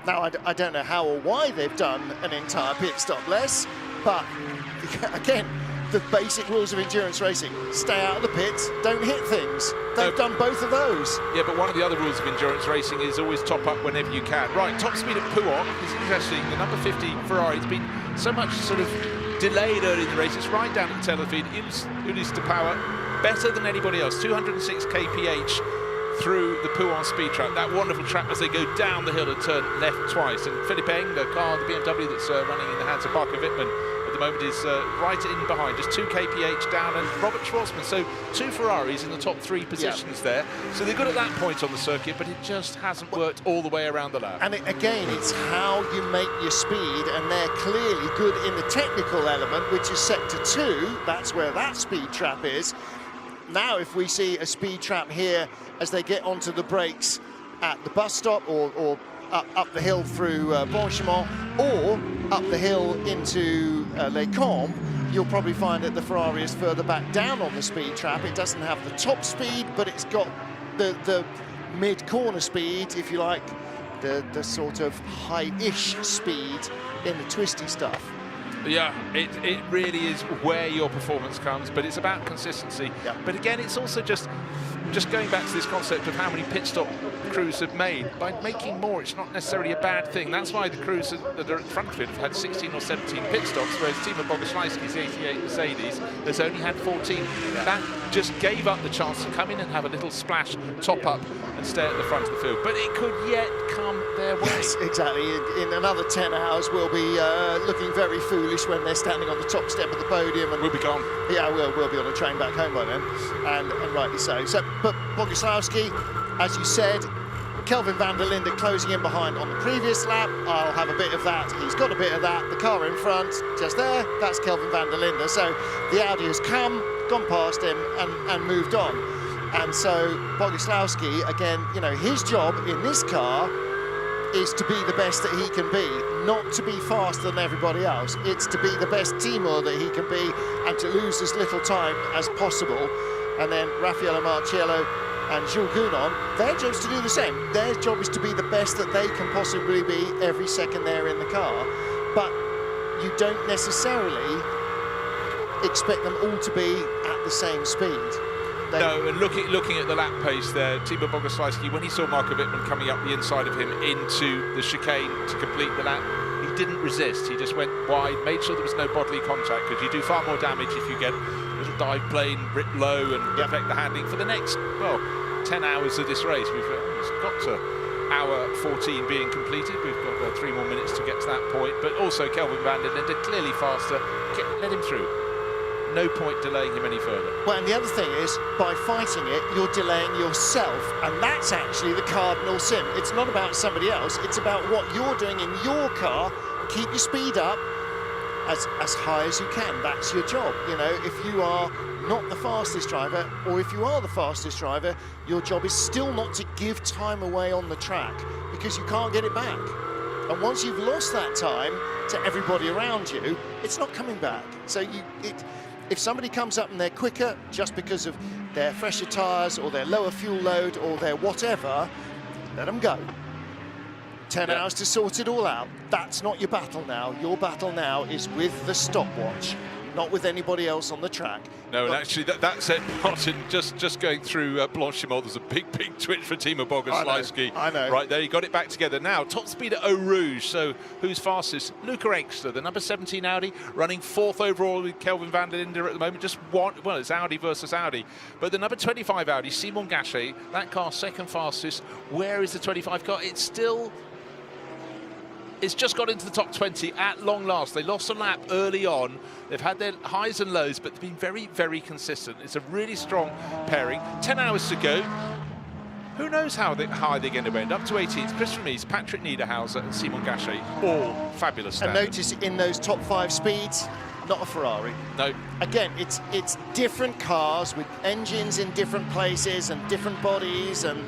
Now, I don't know how or why they've done an entire pit stop less, but again, the basic rules of endurance racing: stay out of the pits, don't hit things. They've done both of those. Yeah, but one of the other rules of endurance racing is always top up whenever you can. Right, top speed at Pouhon is interesting. The number 50 Ferrari has been so much sort of delayed early in the race. It's right down at the tail of the field. Ulysse de Power, better than anybody else. 206 kph through the Pouhon speed trap. That wonderful trap as they go down the hill and turn left twice. And Philippe Eng, the car, the BMW that's running in the hands of Marco Wittmann at the moment, is right in behind, just 2 kph down, and Robert Schwarzman. So 2 Ferraris in the top 3 positions there. So they're good at that point on the circuit, but it just hasn't worked all the way around the lap. And again, it's how you make your speed, and they're clearly good in the technical element, which is sector 2. That's where that speed trap is. Now, if we see a speed trap here as they get onto the brakes at the bus stop, or up the hill through Blanchimont, or up the hill into Les Combes, you'll probably find that the Ferrari is further back down on the speed trap. It doesn't have the top speed, but it's got the mid-corner speed, if you like, the sort of high-ish speed in the twisty stuff. Yeah, it really is where your performance comes, but it's about consistency. But again, it's also just just going back to this concept of how many pit stop crews have made, by making more, it's not necessarily a bad thing. That's why the crews that are at the front of it have had 16 or 17 pit stops, whereas Timo Boguslawski's 88 Mercedes has only had 14. Yeah. That just gave up the chance to come in and have a little splash, top up, and stay at the front of the field. But it could yet come their way. Yes, exactly. In another 10 hours, we'll be looking very foolish when they're standing on the top step of the podium. And we'll be gone. Yeah, we'll be on a train back home by then, and rightly so. But Boguslawski, as you said, Kelvin van der Linde closing in behind on the previous lap. I'll have a bit of that. He's got a bit of that. The car in front, just there, that's Kelvin van der Linde. So the Audi has gone past him and moved on. And so Boguslawski, again, you know, his job in this car is to be the best that he can be, not to be faster than everybody else. It's to be the best teamer that he can be and to lose as little time as possible. And then Raffaele Marciello and Jules Gounon, their job is to do the same. Their job is to be the best that they can possibly be every second they're in the car. But you don't necessarily expect them all to be at the same speed. No, and looking at the lap pace there, Timo Boguslawski, when he saw Marco Wittmann coming up the inside of him into the chicane to complete the lap, he didn't resist. He just went wide, made sure there was no bodily contact, because you do far more damage if you get a little dive plane, rip low, and affect the handling. For the next, well, 10 hours of this race, we've got to hour 14 being completed. We've got 3 more minutes to get to that point, but also Kelvin van der Linde clearly faster. Let him through. No point delaying him any further. Well, and the other thing is, by fighting it, you're delaying yourself, and that's actually the cardinal sin. It's not about somebody else, it's about what you're doing in your car. Keep your speed up as high as you can. That's your job. You know, if you are not the fastest driver, or if you are the fastest driver, your job is still not to give time away on the track, because you can't get it back. And once you've lost that time to everybody around you, it's not coming back. So if somebody comes up and they're quicker just because of their fresher tyres or their lower fuel load or their whatever, let them go. 10 hours to sort it all out. That's not your battle now. Your battle now is with the stopwatch, not with anybody else on the track. No, and actually that said, Martin, just going through Blanchimont, there's a big twitch for Timo Boguslawski. I know. Right there, he got it back together. Now, top speed at Eau Rouge, so who's fastest? Luca Engstler, the number 17 Audi, running 4th overall with Kelvin van der Linde at the moment. Just one, well, it's Audi versus Audi. But the number 25 Audi, Simon Gachet, that car second fastest. Where is the 25 car? It's just got into the top 20 at long last. They lost a lap early on. They've had their highs and lows, but they've been very, very consistent. It's a really strong pairing. 10 hours to go. Who knows how high they're going to end? Up to 18th. Chris Vermees, Patrick Niederhauser, and Simon Gachet. All fabulous standard. And notice in those top 5 speeds, not a Ferrari. No. Again, it's different cars with engines in different places and different bodies, and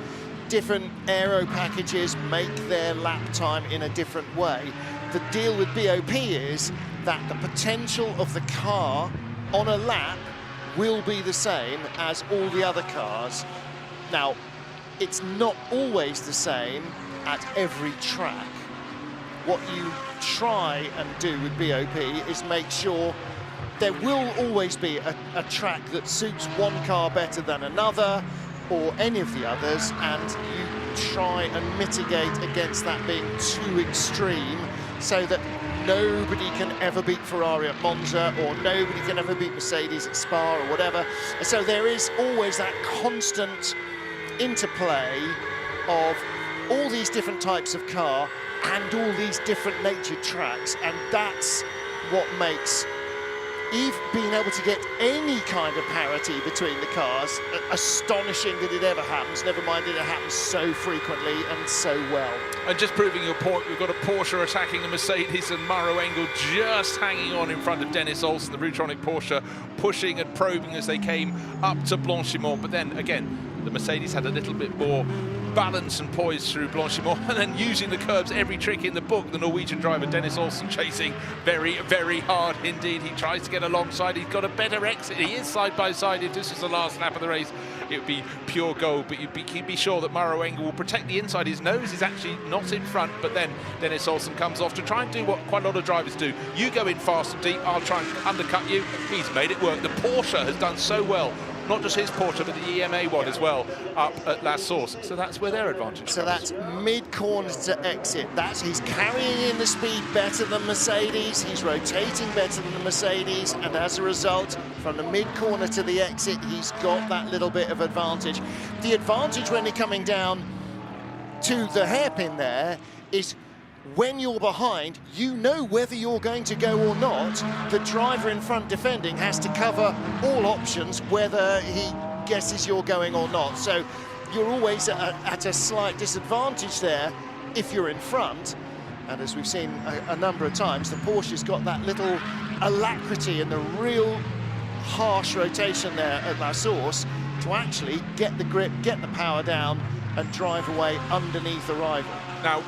different aero packages make their lap time in a different way. The deal with BOP is that the potential of the car on a lap will be the same as all the other cars. Now, it's not always the same at every track. What you try and do with BOP is make sure there will always be a track that suits one car better than another, or any of the others, and you try and mitigate against that being too extreme, so that nobody can ever beat Ferrari at Monza, or nobody can ever beat Mercedes at Spa, or whatever. So there is always that constant interplay of all these different types of car and all these different natured tracks, and that's what makes being able to get any kind of parity between the cars astonishing that it ever happens, never mind that it happens so frequently and so well. And just proving your point, we've got a Porsche attacking a Mercedes, and Maro Engel just hanging on in front of Dennis Olsen, the Rutronic Porsche, pushing and probing as they came up to Blanchimont. But then again, the Mercedes had a little bit more balance and poise through Blanchimont, and then using the curbs, every trick in the book. The Norwegian driver Dennis Olsen chasing very, very hard indeed. He tries to get alongside. He's got a better exit. He is side by side. If this was the last lap of the race, it would be pure gold. But you'd be sure that Maro Engel will protect the inside. His nose is actually not in front, but then Dennis Olsen comes off to try and do what quite a lot of drivers do. You go in fast and deep, I'll try and undercut you. He's made it work. The Porsche has done so well not just his Porsche, but the EMA one as well, up at La Source. So that's where their advantage So comes. that's mid-corner to exit. He's carrying in the speed better than Mercedes, he's rotating better than the Mercedes, and as a result, from the mid-corner to the exit, he's got that little bit of advantage. The advantage when you're coming down to the hairpin there is when you're behind, you know whether you're going to go or not. The driver in front defending has to cover all options, whether he guesses you're going or not. So you're always at a slight disadvantage there if you're in front. And as we've seen a number of times, the Porsche's got that little alacrity and the real harsh rotation there at La Source to actually get the grip, get the power down, and drive away underneath the rival. Now,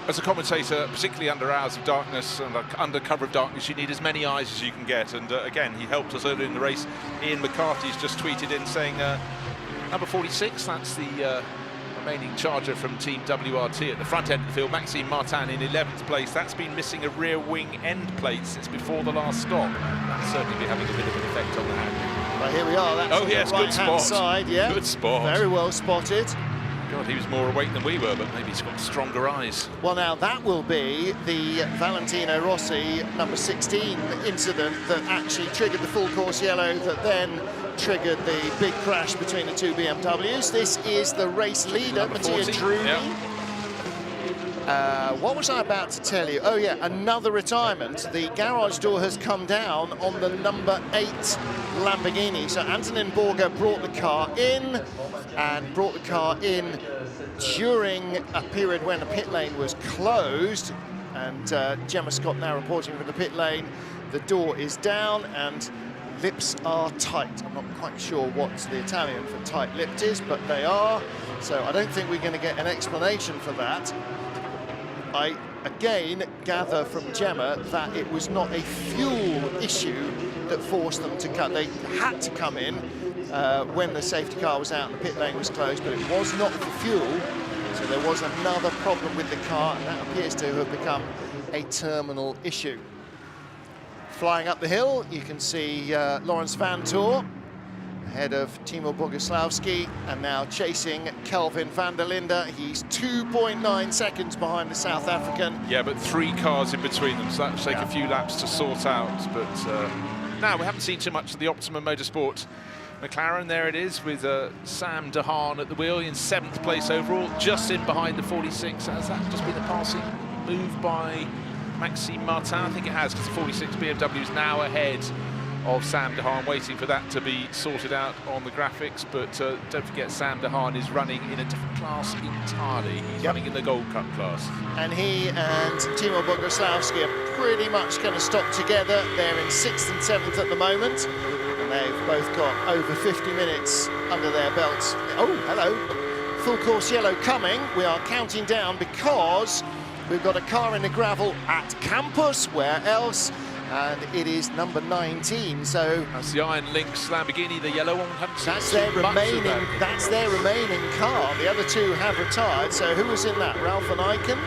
as a commentator, particularly under hours of darkness and under cover of darkness, you need as many eyes as you can get. And again, he helped us earlier in the race. Ian McCarthy's just tweeted in saying, number 46, that's the remaining charger from Team WRT at the front end of the field. Maxime Martin in 11th place. That's been missing a rear wing end plate since before the last stop. That's certainly been having a bit of an effect on the handling. Right, here we are. That's oh, yes, good spot. Side, yeah. Good spot. Very well spotted. God, he was more awake than we were, but maybe he's got stronger eyes. Well, now that will be the Valentino Rossi number 16 incident that actually triggered the full course yellow, that then triggered the big crash between the two BMWs. This is the race leader, Mattia Druni. Yeah. What was I about to tell you? Oh yeah, another retirement. The garage door has come down on the number 8 Lamborghini. So Antonin Borger brought the car in, and brought the car in during a period when the pit lane was closed. And Gemma Scott now reporting from the pit lane. The door is down and lips are tight. I'm not quite sure what the Italian for tight-lipped is, but they are. So I don't think we're going to get an explanation for that. I again gather from Gemma that it was not a fuel issue that forced them to cut. They had to come in when the safety car was out and the pit lane was closed, but it was not for fuel. So there was another problem with the car, and that appears to have become a terminal issue. Flying up the hill, you can see Lawrence Van Toor ahead of Timo Boguslavski, and now chasing Kelvin van der Linde. He's 2.9 seconds behind the South African. Yeah, but 3 cars in between them, so that will take a few laps to sort out. But now we haven't seen too much of the Optimum Motorsport McLaren. There it is with Sam de Haan at the wheel in 7th place overall, just in behind the 46. Has that just been a passing move by Maxime Martin? I think it has, because the 46 BMW is now ahead of Sam de Haan, waiting for that to be sorted out on the graphics. But don't forget, Sam de Haan is running in a different class entirely. He's running in the Gold Cup class. And he and Timo Boguslavski are pretty much going to stop together. They're in 6th and 7th at the moment, and they've both got over 50 minutes under their belts. Oh, hello. Full course yellow coming. We are counting down because we've got a car in the gravel at Campus. Where else? And it is number 19. So that's the Iron Lynx Lamborghini, the yellow one. That's their remaining car. The other two have retired. So who was in that? Ralph and Eichen?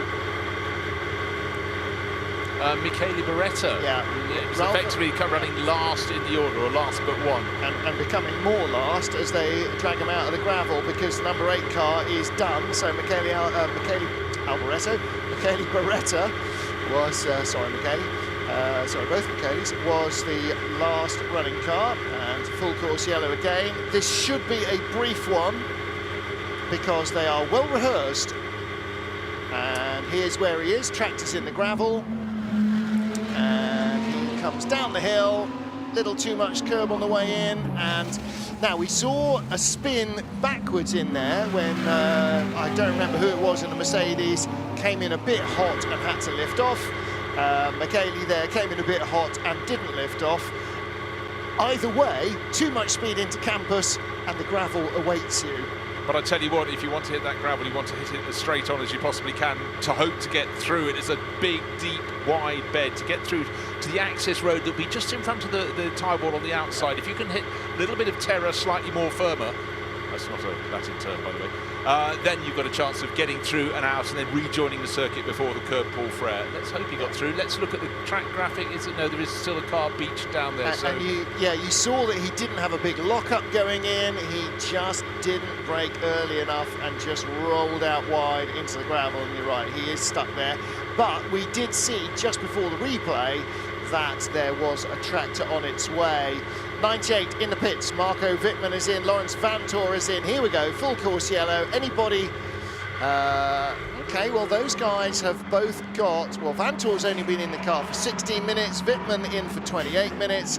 Michele Beretta. Yeah. He's effectively running last in the order, or last but one. And becoming more last as they drag him out of the gravel, because the number 8 car is done. So Michele Beretta was, both Michele's, was the last running car, and full course yellow again. This should be a brief one because they are well rehearsed. And here's where he is, tractor's in the gravel, and he comes down the hill, little too much curb on the way in, and now we saw a spin backwards in there when, I don't remember who it was in the Mercedes, came in a bit hot and had to lift off. Michele there came in a bit hot and didn't lift off. Either way, too much speed into Campus and the gravel awaits you. But I tell you what, if you want to hit that gravel, you want to hit it as straight on as you possibly can to hope to get through it. It's a big, deep, wide bed to get through to the access road that'll be just in front of the tyre wall on the outside. If you can hit a little bit of terror, slightly more firmer, That's not a Latin term, by the way. Then you've got a chance of getting through and out and then rejoining the circuit before the curb Paul Frere. Let's hope he got through. Let's look at the track graphic. Is it? No, there is still a car beached down there. And you saw that he didn't have a big lockup going in. He just didn't brake early enough and just rolled out wide into the gravel. And you're right, he is stuck there. But we did see just before the replay that there was a tractor on its way. 98 in the pits, Marco Wittmann is in, Lawrence Vantor is in. Here we go, full course yellow. Anybody? Okay, well those guys have both got, well Vantor's only been in the car for 16 minutes, Wittmann in for 28 minutes.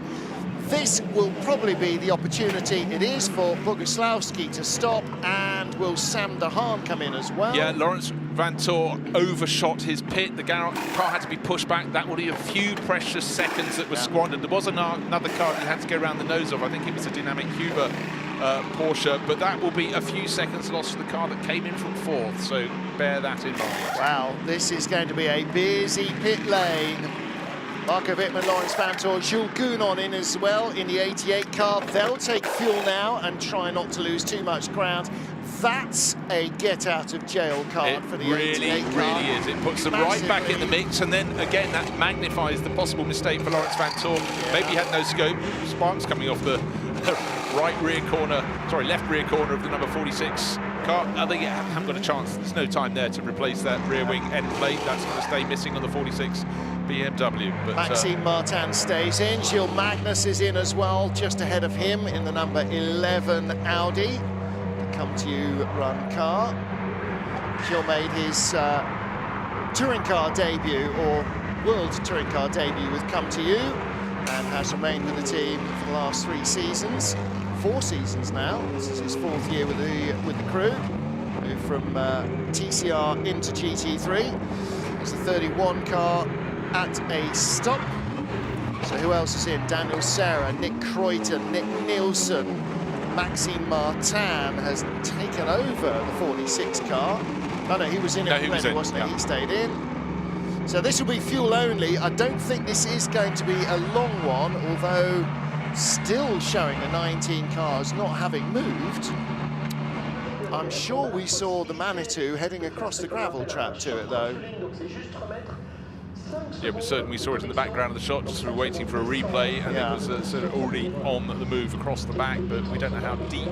This will probably be the opportunity it is for Bogusławski to stop, and will Sam de Haan come in as well? Yeah, Lawrence Vantor overshot his pit. The car had to be pushed back. That would be a few precious seconds that were squandered. There was another car that had to go around the nose of. I think it was a Dynamic Huber Porsche, but that will be a few seconds lost to the car that came in from fourth, so bear that in mind. Wow, this is going to be a busy pit lane. Marco Wittmann, Lawrence Vantor, Jules Gounon in as well in the 88 car. They'll take fuel now and try not to lose too much ground. That's a get-out-of-jail card for the 88 car. It really is. It puts them right back in the mix, and then, again, that magnifies the possible mistake for Lawrence Vantor. Yeah. Maybe he had no scope. Sparks coming off the left rear corner of the number 46 car. They haven't got a chance. There's no time there to replace that rear wing end plate. That's going to stay missing on the 46 BMW. But, Maxime Martin stays in. Gilles Magnus is in as well, just ahead of him in the number 11 Audi. Come to you run car. Gilles made his touring car debut, or world touring car debut, with Come to You, and has remained with the team for the last 3 seasons, 4 seasons now. This is his 4th year with the crew. Moved from TCR into GT3. It's the 31 car at a stop. So who else is in? Daniel Serra, Nick Croyton, Nick Nielsen. Maxime Martin has taken over the 46 car. No, he was in it already, wasn't he? He stayed in. So this will be fuel only. I don't think this is going to be a long one, although still showing the 19 cars not having moved. I'm sure we saw the Manitou heading across the gravel trap to it, though. Yeah, but certainly we saw it in the background of the shot, just sort of waiting for a replay, and it was sort of already on the move across the back, but we don't know how deep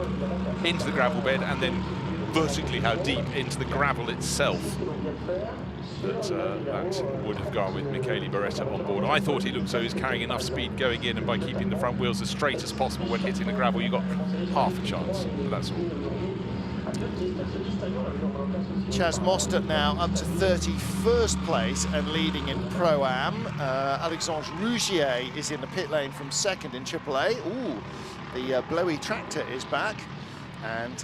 into the gravel bed, and then vertically how deep into the gravel itself that would have gone with Michele Beretta on board. I thought he looked so he was carrying enough speed going in, and by keeping the front wheels as straight as possible when hitting the gravel, you got half a chance, but that's all. Chaz Mostert now up to 31st place and leading in Pro-Am. Alexandre Rougier is in the pit lane from 2nd in AAA. Ooh, the blowy tractor is back. And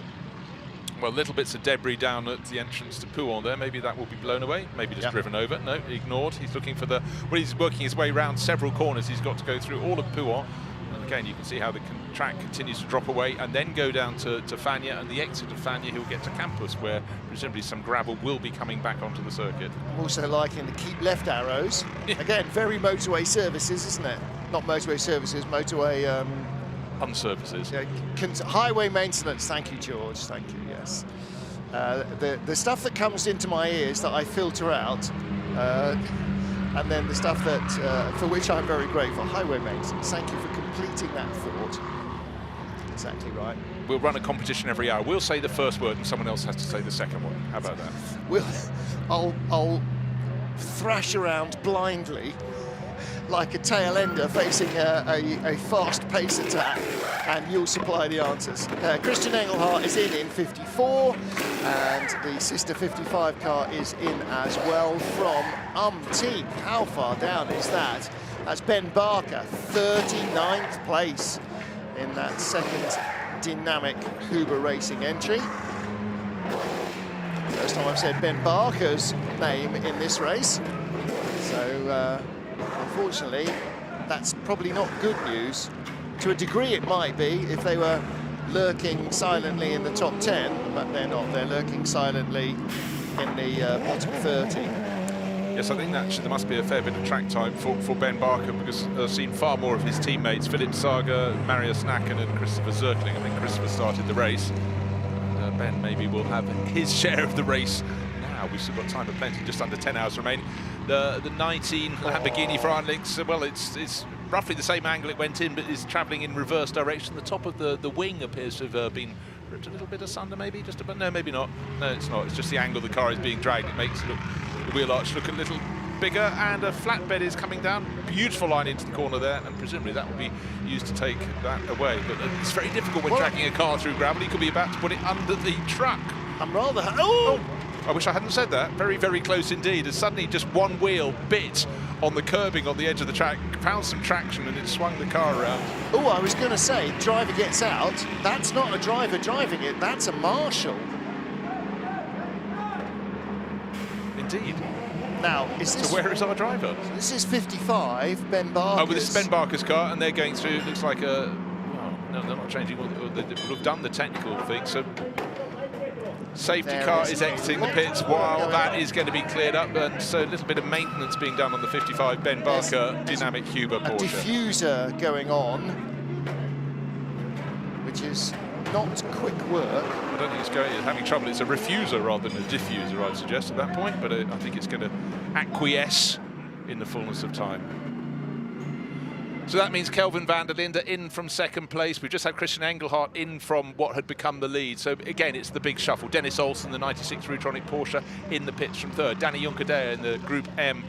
well, little bits of debris down at the entrance to Pouhon there. Maybe that will be blown away. Maybe just driven over. No, ignored. He's looking for the... Well, he's working his way around several corners. He's got to go through all of Pouhon. And again, you can see how the track continues to drop away and then go down to Fagnes, and the exit of Fagnes, he'll get to Campus, where presumably some gravel will be coming back onto the circuit. I'm also liking the keep left arrows. Again, very motorway services, isn't it? Not motorway services, motorway... unservices. Yeah, highway maintenance. Thank you, George. Thank you, yes. The stuff that comes into my ears that I filter out, and then the stuff that for which I'm very grateful, highway maintenance. Thank you for completing that thought. Exactly right. We'll run a competition every hour. We'll say the first word and someone else has to say the second one. How about that? I'll thrash around blindly like a tail ender facing a fast pace attack, and you'll supply the answers. Christian Engelhardt is in 54, and the sister 55 car is in as well from team. How far down is that? That's Ben Barker, 39th place in that second Dynamic Huber Racing entry. First time I've said Ben Barker's name in this race. So unfortunately, that's probably not good news. To a degree it might be if they were lurking silently in the top 10, but they're not. They're lurking silently in the bottom 30. Yes, I think that there must be a fair bit of track time for Ben Barker, because I've seen far more of his teammates, Philip Sager, Marius Nacken and Christopher Zirkling. I think Christopher started the race. Ben maybe will have his share of the race now. We've still got time of plenty, just under 10 hours remaining. The 19 Lamborghini for Ironlinks, well, it's roughly the same angle it went in, but is travelling in reverse direction. The top of the wing appears to have been ripped a little bit asunder, maybe, just about, no, maybe not. No, it's not. It's just the angle the car is being dragged. It makes the wheel arch look a little bigger, and a flatbed is coming down. Beautiful line into the corner there, and presumably that will be used to take that away. But it's very difficult when dragging a car through gravel. He could be about to put it under the truck. I'm rather... Oh! I wish I hadn't said that. Very, very close indeed. As suddenly just one wheel bit on the curbing on the edge of the track, found some traction, and it swung the car around. Oh, I was going to say, driver gets out. That's not a driver driving it, that's a marshal. Indeed. Now, is this... So where is our driver? This is 55, Ben Barker's. Oh, well, this is Ben Barker's car, and they're going through, it looks like a... Oh, no, they're not changing, they would have done the technical thing, so... Safety car is exiting the pits while that is going to be cleared up, and so a little bit of maintenance being done on the 55 Ben Barker dynamic Huber Porsche. A diffuser going on, which is not quick work. I don't think it's having trouble. It's a refuser rather than a diffuser, I'd suggest at that point, but I think it's going to acquiesce in the fullness of time. So that means Kelvin van der Linde in from second place. We've just had Christian Engelhardt in from what had become the lead. So again, it's the big shuffle. Dennis Olsen, the 96 Rutronic Porsche, in the pits from third. Danny Juncadella in the Group M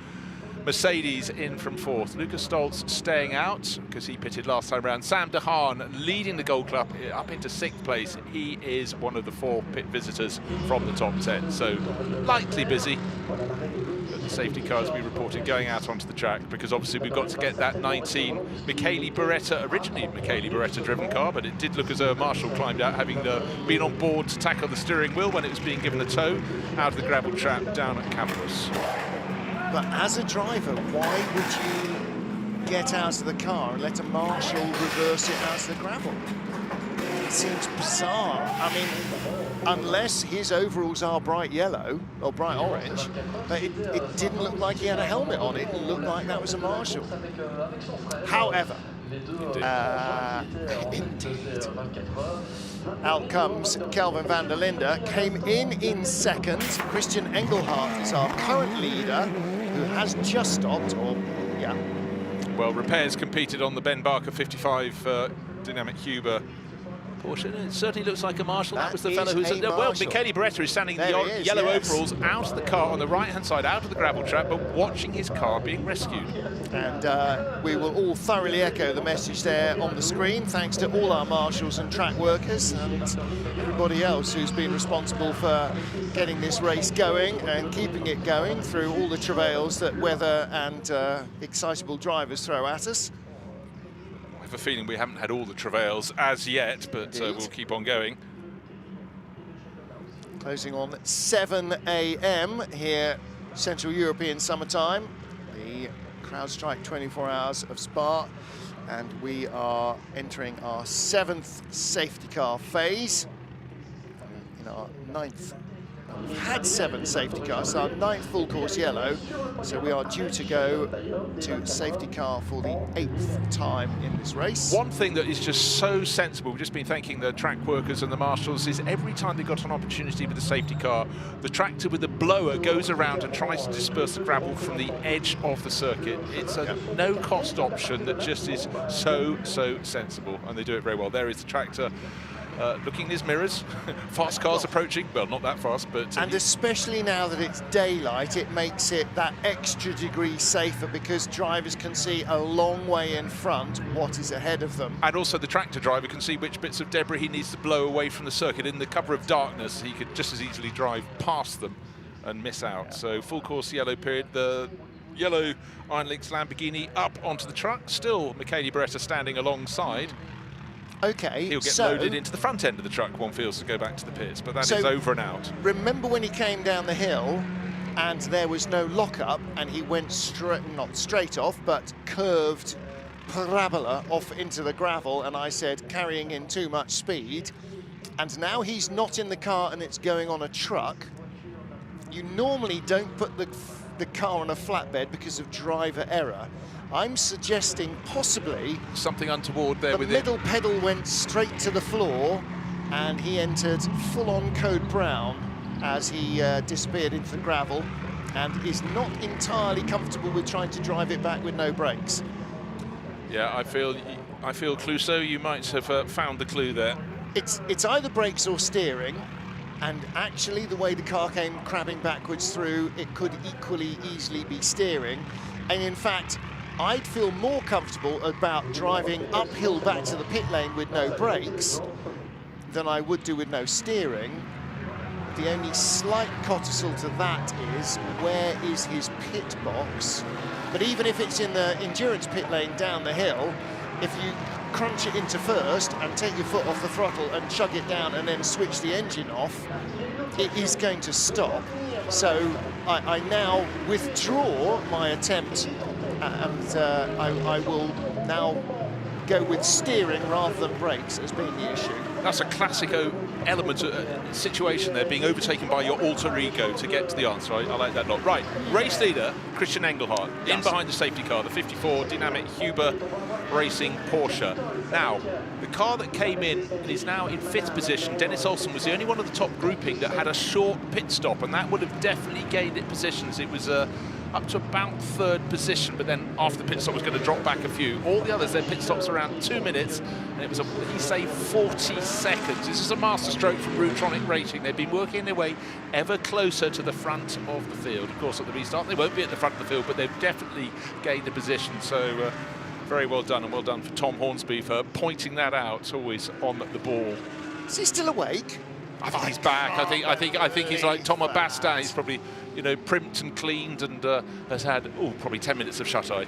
Mercedes in from fourth. Lucas Stoltz staying out because he pitted last time round. Sam de Haan leading the Gold Club up into sixth place. He is one of the 4 pit visitors from the top 10. So lightly busy. But the safety cars will be reported going out onto the track, because obviously we've got to get that 19 Michele Beretta, originally Michele Beretta driven car, but it did look as though Marshall climbed out, having been on board to tackle the steering wheel when it was being given a tow out of the gravel trap down at Camaros. But as a driver, why would you get out of the car and let a marshal reverse it out of the gravel? It seems bizarre. I mean, unless his overalls are bright yellow or bright orange, but it didn't look like he had a helmet on. It looked like that was a marshal. However, indeed. Out comes Kelvin van der Linde, came in second. Christian Engelhardt is our current leader, who has just stopped, Well, Repairs competed on the Ben Barker 55 Dynamic Huber Porsche. It certainly looks like a marshal. That was the fellow who's... Well, Michele Beretta is standing in the yellow overalls out of the car on the right-hand side, out of the gravel trap, but watching his car being rescued. And we will all thoroughly echo the message there on the screen, thanks to all our marshals and track workers and everybody else who's been responsible for getting this race going and keeping it going through all the travails that weather and excitable drivers throw at us. I have a feeling we haven't had all the travails as yet, but we'll keep on going. Closing on 7 a.m. here, Central European summertime, the CrowdStrike 24 Hours of Spa, and we are entering our 7th safety car phase in our 9th. We've had 7 safety cars, so our 9th full course yellow, so we are due to go to safety car for the 8th time in this race. One thing that is just so sensible, we've just been thanking the track workers and the marshals, is every time they got an opportunity with the safety car, the tractor with the blower goes around and tries to disperse the gravel from the edge of the circuit. It's a no-cost option that just is so sensible, and they do it very well. There is the tractor looking in his mirrors. Fast cars approaching, well, not that fast, but... and especially now that it's daylight, it makes it that extra degree safer, because drivers can see a long way in front what is ahead of them. And also the tractor driver can see which bits of debris he needs to blow away from the circuit. In the cover of darkness, he could just as easily drive past them and miss out. So full course yellow period, the yellow Ironlinks Lamborghini up onto the truck. Still Michele Beretta standing alongside. Okay, he'll get loaded into the front end of the truck, one feels, to go back to the pits, but that is over and out. Remember when he came down the hill and there was no lockup and he went not straight off, but curved parabola off into the gravel, and I said carrying in too much speed, and now he's not in the car and it's going on a truck. You normally don't put the car on a flatbed because of driver error. I'm suggesting possibly something untoward there the with middle pedal went straight to the floor and he entered full-on code brown as he disappeared into the gravel, and is not entirely comfortable with trying to drive it back with no brakes. Yeah, I feel Clouseau, you might have found the clue there. It's either brakes or steering, and actually the way the car came crabbing backwards through, it could equally easily be steering. And in fact, I'd feel more comfortable about driving uphill back to the pit lane with no brakes than I would do with no steering. The only slight codicil to that is, where is his pit box? But even if it's in the endurance pit lane down the hill, if you crunch it into first and take your foot off the throttle and chug it down and then switch the engine off, it is going to stop. So I now withdraw my attempt, and I will now go with steering rather than brakes as being the issue. That's a classic element, situation there, being overtaken by your alter ego to get to the answer. I like that a lot. Right, race leader, Christian Engelhardt, in behind the safety car, the 54 Dynamic Huber Racing Porsche. Now, the car that came in and is now in 5th position, Dennis Olsen, was the only one of the top grouping that had a short pit stop, and that would have definitely gained it positions. It was up to about 3rd position, but then after the pit stop was going to drop back a few. All the others, their pit stops around 2 minutes, and it was he saved 40 seconds. This is a masterstroke from Rutronic Racing. They've been working their way ever closer to the front of the field. Of course, at the restart, they won't be at the front of the field, but they've definitely gained the position. So very well done, and well done for Tom Hornsby for pointing that out, always on the ball. Is he still awake? I think he's back. I think he's like Thomas Bastin. He's probably, you know, primped and cleaned, and has had probably 10 minutes of shut-eye.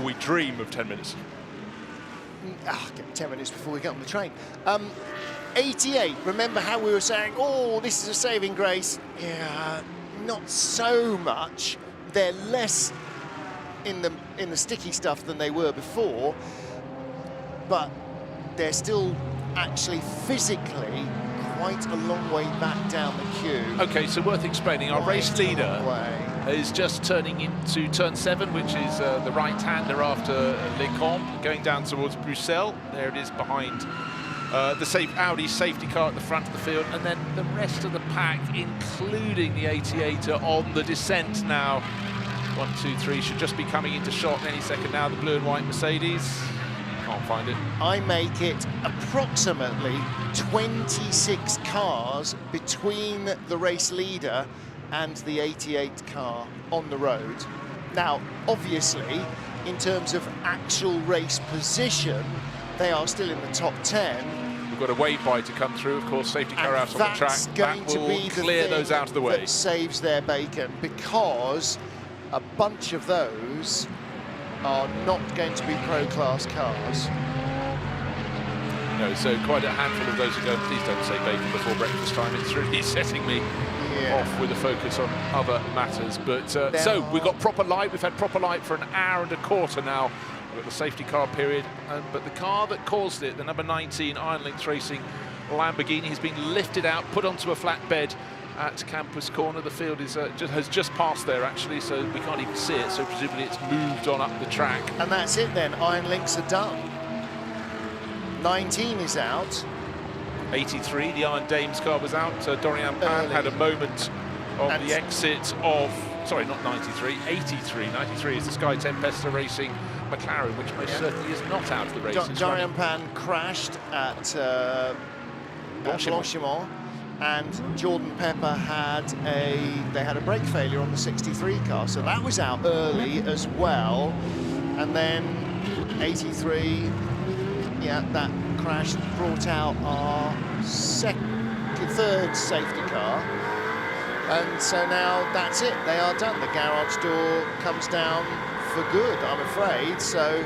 We dream of 10 minutes. Get 10 minutes before we get on the train. 88. Remember how we were saying, oh, this is a saving grace? Yeah, not so much. They're less in the sticky stuff than they were before, but they're still actually physically quite a long way back down the queue. Okay, so worth explaining. Our race leader is just turning into turn 7, which is the right-hander after Les Combes, going down towards Bruxelles. There it is behind the Audi safety car at the front of the field, and then the rest of the pack, including the 88, are on the descent now. 1, 2, 3 should just be coming into shot any second now. The blue and white Mercedes. Can't find it. I make it approximately 26 cars between the race leader and the 88 car on the road. Now, obviously, in terms of actual race position, they are still in the top 10. We've got a wave-by to come through, of course, safety car out on the track. Going that will to be clear those out of the way. That saves their bacon, because a bunch of those are not going to be pro-class cars. No, so quite a handful of those are going, please don't say bacon before breakfast time. It's really setting me off with a focus on other matters. But so we've got proper light. We've had proper light for an hour and a quarter now. We've got the safety car period. But the car that caused it, the number 19 Iron Lynx Racing Lamborghini, has been lifted out, put onto a flatbed at Campus Corner. The field is has just passed there, actually, so we can't even see it, so presumably it's moved on up the track. And that's it then, Iron Lynx are done. 19 is out. 83, the Iron Dames car was out. Dorian Pan had a moment on the exit of, sorry, not 93, 83. 93 is the Sky Tempesta Racing McLaren, which most certainly is not out of the race. Dorian Pan crashed at Blanchimont. And Jordan Pepper had a brake failure on the 63 car, so that was out early as well. And then 83, that crash brought out our third safety car. And so now that's it, they are done. The garage door comes down for good, I'm afraid. So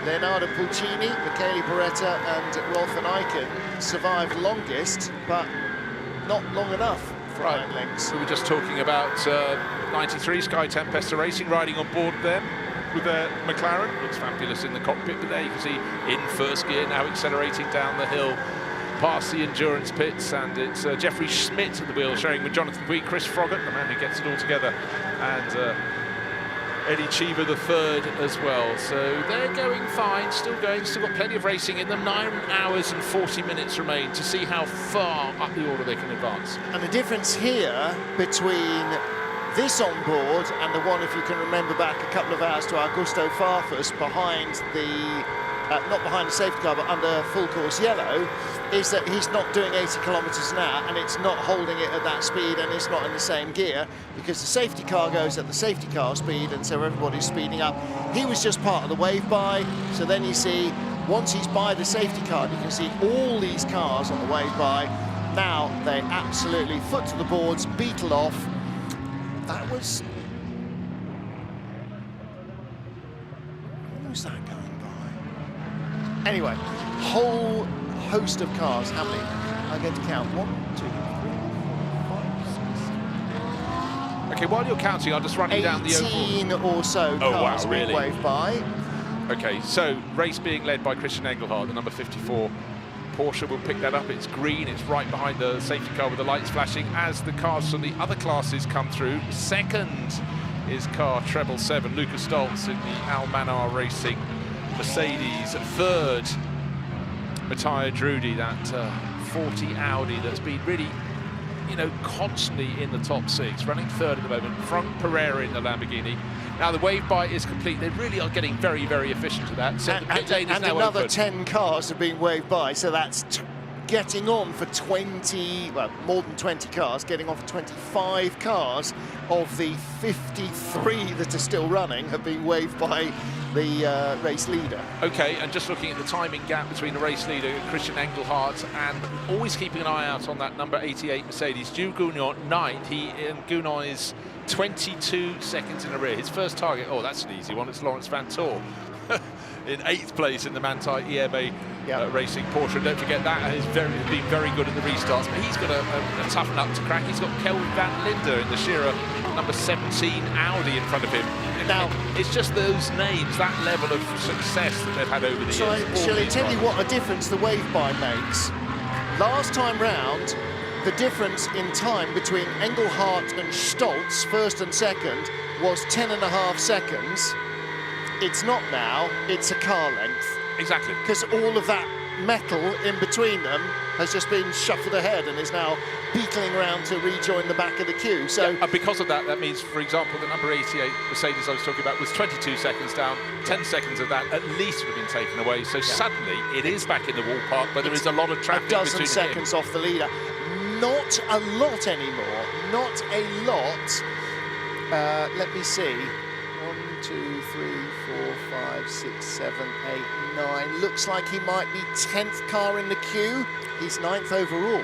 Leonardo Pulcini, Michele Beretta and Rolf van Eycken survived longest, but not long enough for Iron Lynx. We were just talking about 93 Sky Tempesta Racing riding on board them with their McLaren. Looks fabulous in the cockpit, but there you can see in first gear, now accelerating down the hill past the endurance pits, and it's Jeffrey Schmidt at the wheel, sharing with Jonathan Puig, Chris Froggatt, the man who gets it all together, and Eddie Cheever the third as well. So they're going fine, still going, still got plenty of racing in them. 9 hours and 40 minutes remain to see how far up the order they can advance. And the difference here between this onboard and the one, if you can remember back a couple of hours to Augusto Farfus behind the, not behind the safety car, but under full course yellow, is that he's not doing 80 kilometers an hour and it's not holding it at that speed and it's not in the same gear because the safety car goes at the safety car speed and so everybody's speeding up. He was just part of the wave by, so then you see, once he's by the safety car, you can see all these cars on the wave by. Now they absolutely foot to the boards, beetle off. That was... What was that going by? Anyway, whole host of cars. How many? I'm going to count. 1, 2, 3, 4, 5, 6. Okay, while you're counting, I'll just run you down the overall. 18 or so cars being waved by. Okay, so race being led by Christian Engelhardt, the number 54. Porsche will pick that up. It's green. It's right behind the safety car with the lights flashing as the cars from the other classes come through. Second is car treble 7, Lucas Stoltz in the Almanar Racing Mercedes. Third, Matthias Drudy, that 40 Audi that's been really, you know, constantly in the top 6, running third at the moment. Frank Pereira in the Lamborghini. Now the wave by is complete. They really are getting very, very efficient at that. So the pit lane is now another open. 10 cars are being waved by, so that's getting on for 20, well, more than 20 cars, getting on for 25 cars of the 53 that are still running have been waved by the race leader. Okay, and just looking at the timing gap between the race leader, Christian Engelhardt, and always keeping an eye out on that number 88 Mercedes, Jules Gounon, 9th. Gounon is 22 seconds in the rear. His first target, oh, that's an easy one, it's Lawrence Van Tor. In 8th place in the Manthey EMA Racing Porsche. And don't forget that has been very good at the restarts, but he's got a tough nut to crack. He's got Kelvin van Linder in the Shearer number 17 Audi in front of him. Now, it's just those names, that level of success that they've had over the years. Shall I tell you what a difference the wave by makes? Last time round, the difference in time between Engelhardt and Stoltz, first and second, was 10.5 seconds. It's not now, it's a car length. Exactly. Because all of that metal in between them has just been shuffled ahead and is now beetling around to rejoin the back of the queue. So and because of that, that means, for example, the number 88 Mercedes I was talking about was 22 seconds down. 10 seconds of that at least would have been taken away. So suddenly it is back in the ballpark, but there is a lot of traffic between a dozen seconds off the leader. Not a lot anymore. Not a lot. Let me see. 1, 2, 3, 4, 5, 6, 7, 8, 9. Looks like he might be 10th car in the queue. He's 9th overall.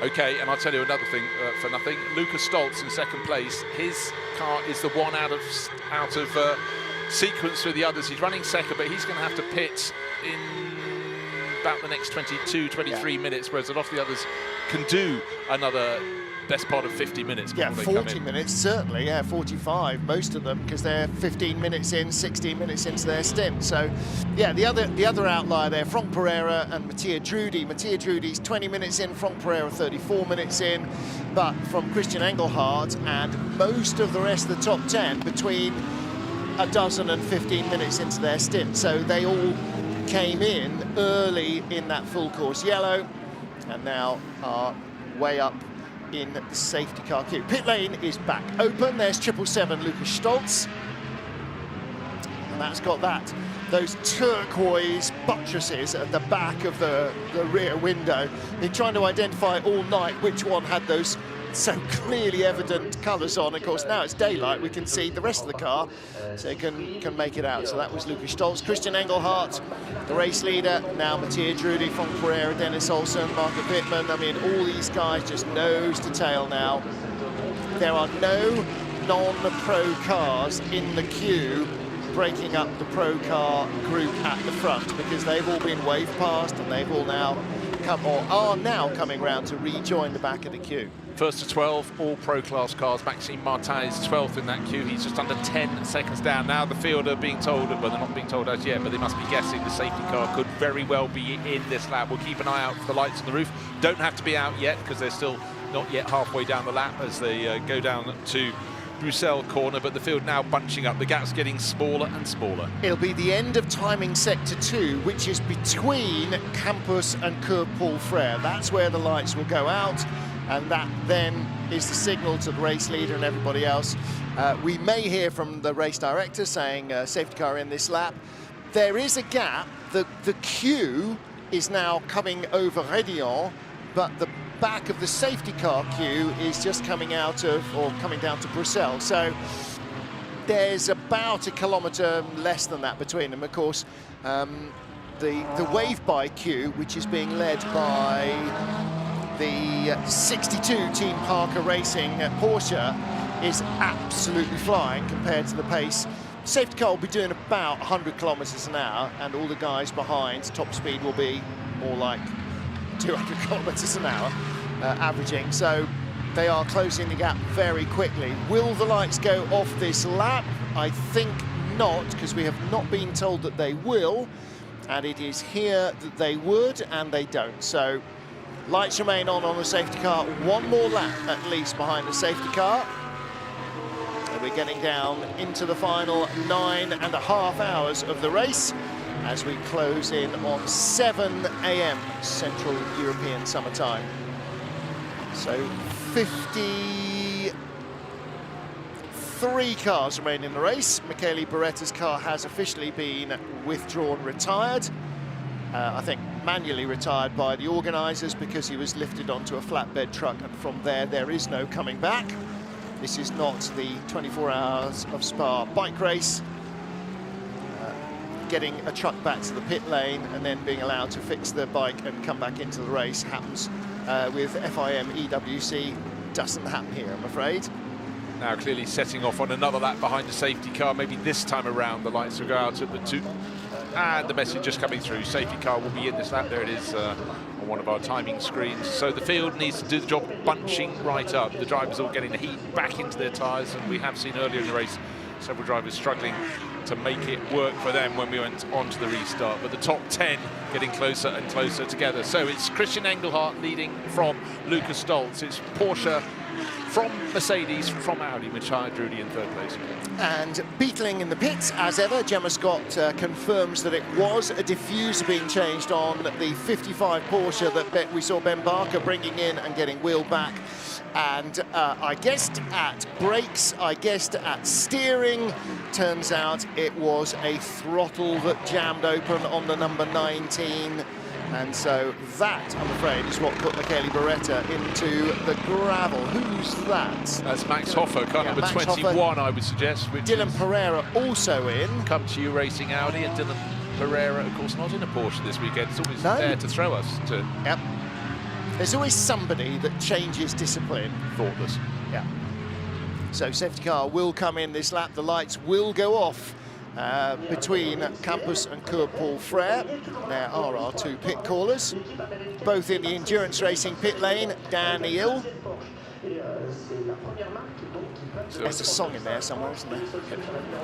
Okay, and I'll tell you another thing for nothing. Lucas Stoltz in second place. His car is the one out of sequence with the others. He's running second, but he's going to have to pit in about the next 22, 23 minutes, whereas a lot of the others can do another best part of 50 minutes before they come in. 40 minutes, certainly, 45, most of them, because they're 15 minutes in, 16 minutes into their stint. So, yeah, the other outlier there, Frank Pereira and Matthias Drudy. Matthias Drudy's 20 minutes in, Frank Pereira 34 minutes in, but from Christian Engelhardt and most of the rest of the top 10 between a dozen and 15 minutes into their stint. So they all came in early in that full course yellow and now are way up in the safety car queue. Pit lane is back open. There's 777 Lucas Stoltz. And that's got those turquoise buttresses at the back of the rear window. Been trying to identify all night which one had those so clearly evident colours on. Of course, now it's daylight, we can see the rest of the car, so you can make it out. So that was Lucas Stoltz. Christian Engelhardt, the race leader. Now Matthias Drudy, Frank Pereira, Dennis Olsen, Marco Wittmann. I mean, all these guys just nose to tail now. There are no non-pro cars in the queue breaking up the pro car group at the front, because they've all been waved past and they've all now come, or are now coming round to rejoin the back of the queue. First to 12, all pro-class cars. Maxime Martin is 12th in that queue. He's just under 10 seconds down. Now the field are being told, well, they're not being told as yet, but they must be guessing the safety car could very well be in this lap. We'll keep an eye out for the lights on the roof. Don't have to be out yet, because they're still not yet halfway down the lap as they go down to Bruxelles corner, but the field now bunching up. The gap's getting smaller and smaller. It'll be the end of timing sector 2, which is between Campus and Cours Paul Frère. That's where the lights will go out, and that then is the signal to the race leader and everybody else. We may hear from the race director saying safety car in this lap. There is a gap. The queue is now coming over Rédillon, but the back of the safety car queue is just coming out of, or coming down to Bruxelles. So there's about 1 kilometre less than that between them. Of course, the wave bike queue, which is being led by the 62 Team Parker Racing Porsche, is absolutely flying compared to the pace. Safety car will be doing about 100 kilometres an hour, and all the guys behind, top speed will be more like 200 kilometres an hour, averaging. So they are closing the gap very quickly. Will the lights go off this lap? I think not, because we have not been told that they will, and it is here that they would, and they don't. So lights remain on the safety car. One more lap at least behind the safety car. And we're getting down into the final 9.5 hours of the race as we close in on 7 AM Central European summertime. So 53 cars remain in the race. Michele Beretta's car has officially been withdrawn, retired. I think manually retired by the organisers because he was lifted onto a flatbed truck, and from there is no coming back. This is not the 24 Hours of Spa bike race. Getting a truck back to the pit lane and then being allowed to fix the bike and come back into the race happens with FIM EWC. Doesn't happen here, I'm afraid. Now clearly setting off on another lap behind the safety car. Maybe this time around the lights will go out at the 2. And the message just coming through. Safety car will be in this lap. There it is on one of our timing screens. So the field needs to do the job bunching right up. The drivers all getting the heat back into their tyres, and we have seen earlier in the race several drivers struggling to make it work for them when we went on to the restart. But the top 10 getting closer and closer together. So it's Christian Engelhardt leading from Lucas Stoltz. It's Porsche from Mercedes, from Audi, Michai Drudy in 3rd place. And beetling in the pits, as ever, Gemma Scott confirms that it was a diffuser being changed on the 55 Porsche that we saw Ben Barker bringing in and getting wheeled back. And I guessed at brakes, I guessed at steering. Turns out it was a throttle that jammed open on the number 19. And so that, I'm afraid, is what put Michele Beretta into the gravel. Who's that? That's Max Hoffer, car number Max 21, Hoffer. I would suggest. Which Dylan Pereira also in. Come to you Racing Audi, and Dylan Pereira, of course, not in a Porsche this weekend. It's always there to throw us to. Yep. There's always somebody that changes discipline. Thoughtless. Yeah. So safety car will come in this lap. The lights will go off between Campus and Cours Paul Frère. There are our 2 pit callers, both in the endurance racing pit lane. Dan Hill. There's a song in there somewhere, isn't there?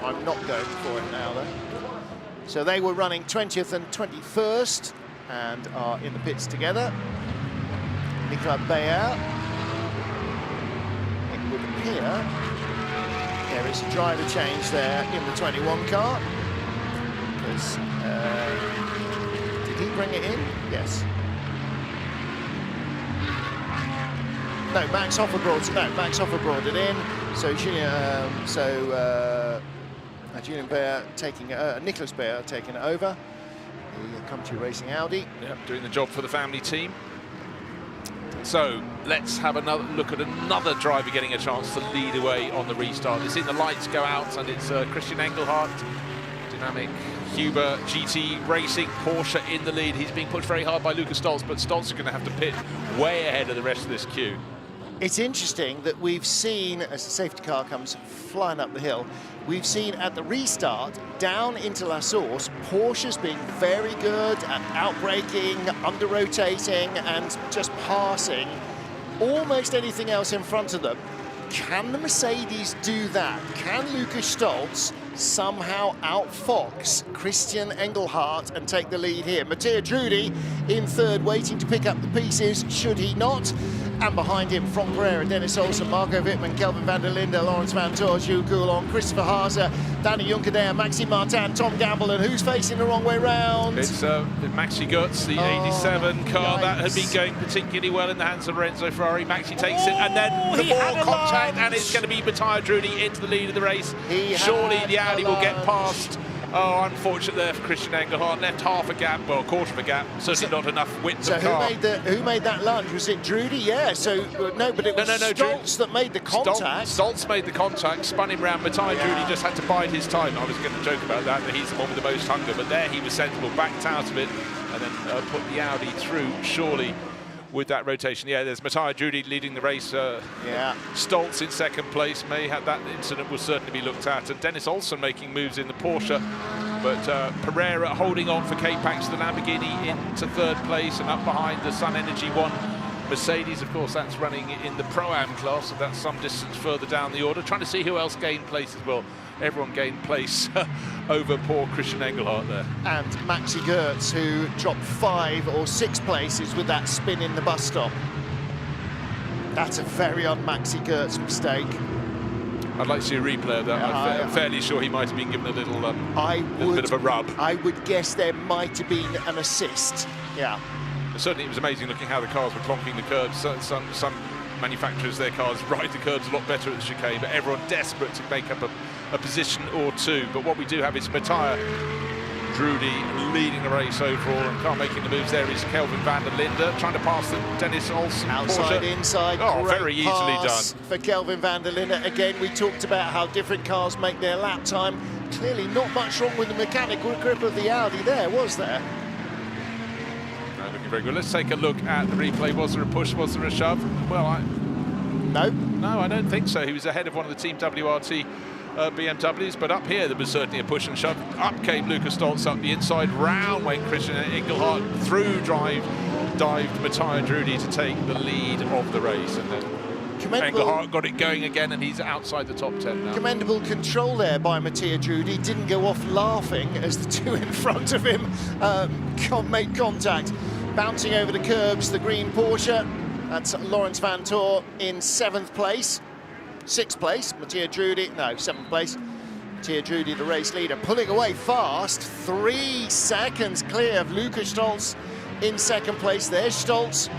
I'm not going for it now, though. So they were running 20th and 21st and are in the pits together. Nicolas Bayer. It would appear there is a driver change there in the 21 car. Because, did he bring it in? Yes. No, Max Hoffer brought it in. So Julian Bayer taking Nicolas Bayer taking it over. The Country Racing Audi. Yep, doing the job for the family team. So let's have another look at another driver getting a chance to lead away on the restart. It's in the lights go out, and it's Christian Engelhardt, dynamic Huber GT Racing Porsche in the lead. He's being pushed very hard by Lucas Stoltz, but Stoltz is going to have to pit way ahead of the rest of this queue. It's interesting that we've seen, as the safety car comes flying up the hill, we've seen at the restart, down into La Source, Porsche's being very good at outbraking, under-rotating, and just passing almost anything else in front of them. Can the Mercedes do that? Can Lucas Stoltz somehow outfox Christian Engelhardt and take the lead here. Mattia Drudi in third, waiting to pick up the pieces, should he not. And behind him, Frank Pereira, Dennis Olsen, Marco Wittmann, Kelvin van der Linde, Laurens van Toor, Jules Coulon, Christopher Haase, Danny Junkerdea, Maxime Martin, Tom Gamble, and who's facing the wrong way round? It's Maxi Götz, the 87 car. That had been going particularly well in the hands of Lorenzo Ferrari. Maxi takes it, and then the more contact, and it's going to be Mattia Drudi into the lead of the race. Surely the Audi will get past. Oh, unfortunate there for Christian Engelhardt. Left half a gap, well, a quarter of a gap. Certainly not enough width of car. Who made that lunge? Was it Drudi? Yeah. So no, but it was Stoltz that made the contact. Stoltz made the contact, spun him round. Mattia Drudi just had to bide his time. I was going to joke about that he's the one with the most hunger, but there he was sensible, backed out of it, and then put the Audi through. Surely. With that rotation, yeah, there's Mattia Drudi leading the race. Stoltz in second place. That incident will certainly be looked at. And Dennis Olsen making moves in the Porsche, but Pereira holding on for K-Pax, the Lamborghini, into third place, and up behind the Sun Energy One Mercedes. Of course, that's running in the Pro-Am class, so that's some distance further down the order. Trying to see who else gained place as well. Everyone gained place over poor Christian Engelhardt there. And Maxi Götz, who dropped 5 or 6 places with that spin in the bus stop. That's a very un-Maxi Götz mistake. I'd like to see a replay of that. I'm fairly sure he might have been given a little bit of a rub. I would guess there might have been an assist. Yeah. Certainly, it was amazing looking how the cars were clomping the curbs. Some manufacturers, their cars ride the curbs a lot better at the chicane, but everyone desperate to make up a position or two. But what we do have is Mattia Drudi leading the race overall, and car making the moves there is Kelvin van der Linde, trying to pass the Dennis Olsen outside, Porsche. Inside. Oh, very easily done for Kelvin van der Linde. Again, we talked about how different cars make their lap time. Clearly not much wrong with the mechanical grip of the Audi there, was there? Looking very good. Let's take a look at the replay. Was there a push? Was there a shove? Well, no, I don't think so. He was ahead of one of the Team WRT BMWs, but up here there was certainly a push and shove. Up came Lucas Stoltz up the inside, round went Christian Engelhardt, through dived Mattia Drudi to take the lead of the race, and then Engelhardt got it going again, and he's outside the top 10 now. Commendable control there by Mattia Drudi. Didn't go off laughing as the two in front of him made contact. Bouncing over the curbs, the green Porsche. That's Laurens van Toor in 7th place. 6th place, Mattia Drudi, no, 7th place. Mattia Drudi, the race leader, pulling away fast. 3 seconds clear of Lucas Stoltz in 2nd place. There's Stoltz.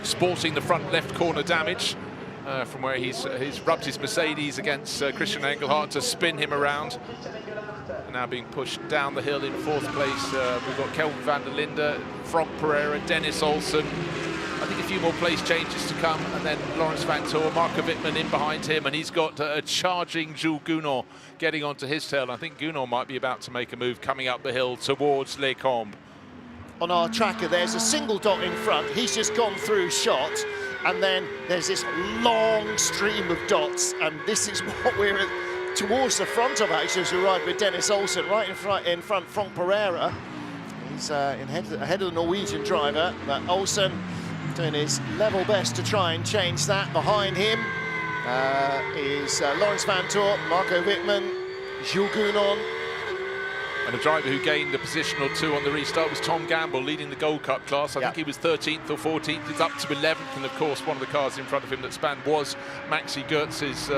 Sporting the front left corner damage from where he's rubbed his Mercedes against Christian Engelhardt to spin him around. And now being pushed down the hill in 4th place. We've got Kelvin van der Linde, Frank Pereira, Dennis Olsen. I think a few more place changes to come, and then Laurens van Toor, Marco Wittmann in behind him, and he's got a charging Jules Coulon getting onto his tail. I think Coulon might be about to make a move coming up the hill towards Les Combes. On our tracker, there's a single dot in front. He's just gone through shot, and then there's this long stream of dots, and this is what we're towards the front of, actually, as we ride with Dennis Olsen, right in front, Frank Pereira. He's ahead of the Norwegian driver, but Olsen doing his level best to try and change that. Behind him is Laurens van Toor, Marco Wittmann, Jules Coulon. And a driver who gained a position or two on the restart was Tom Gamble, leading the Gold Cup class. I think he was 13th or 14th. It's up to 11th, and of course one of the cars in front of him that spanned was Maxi Götz's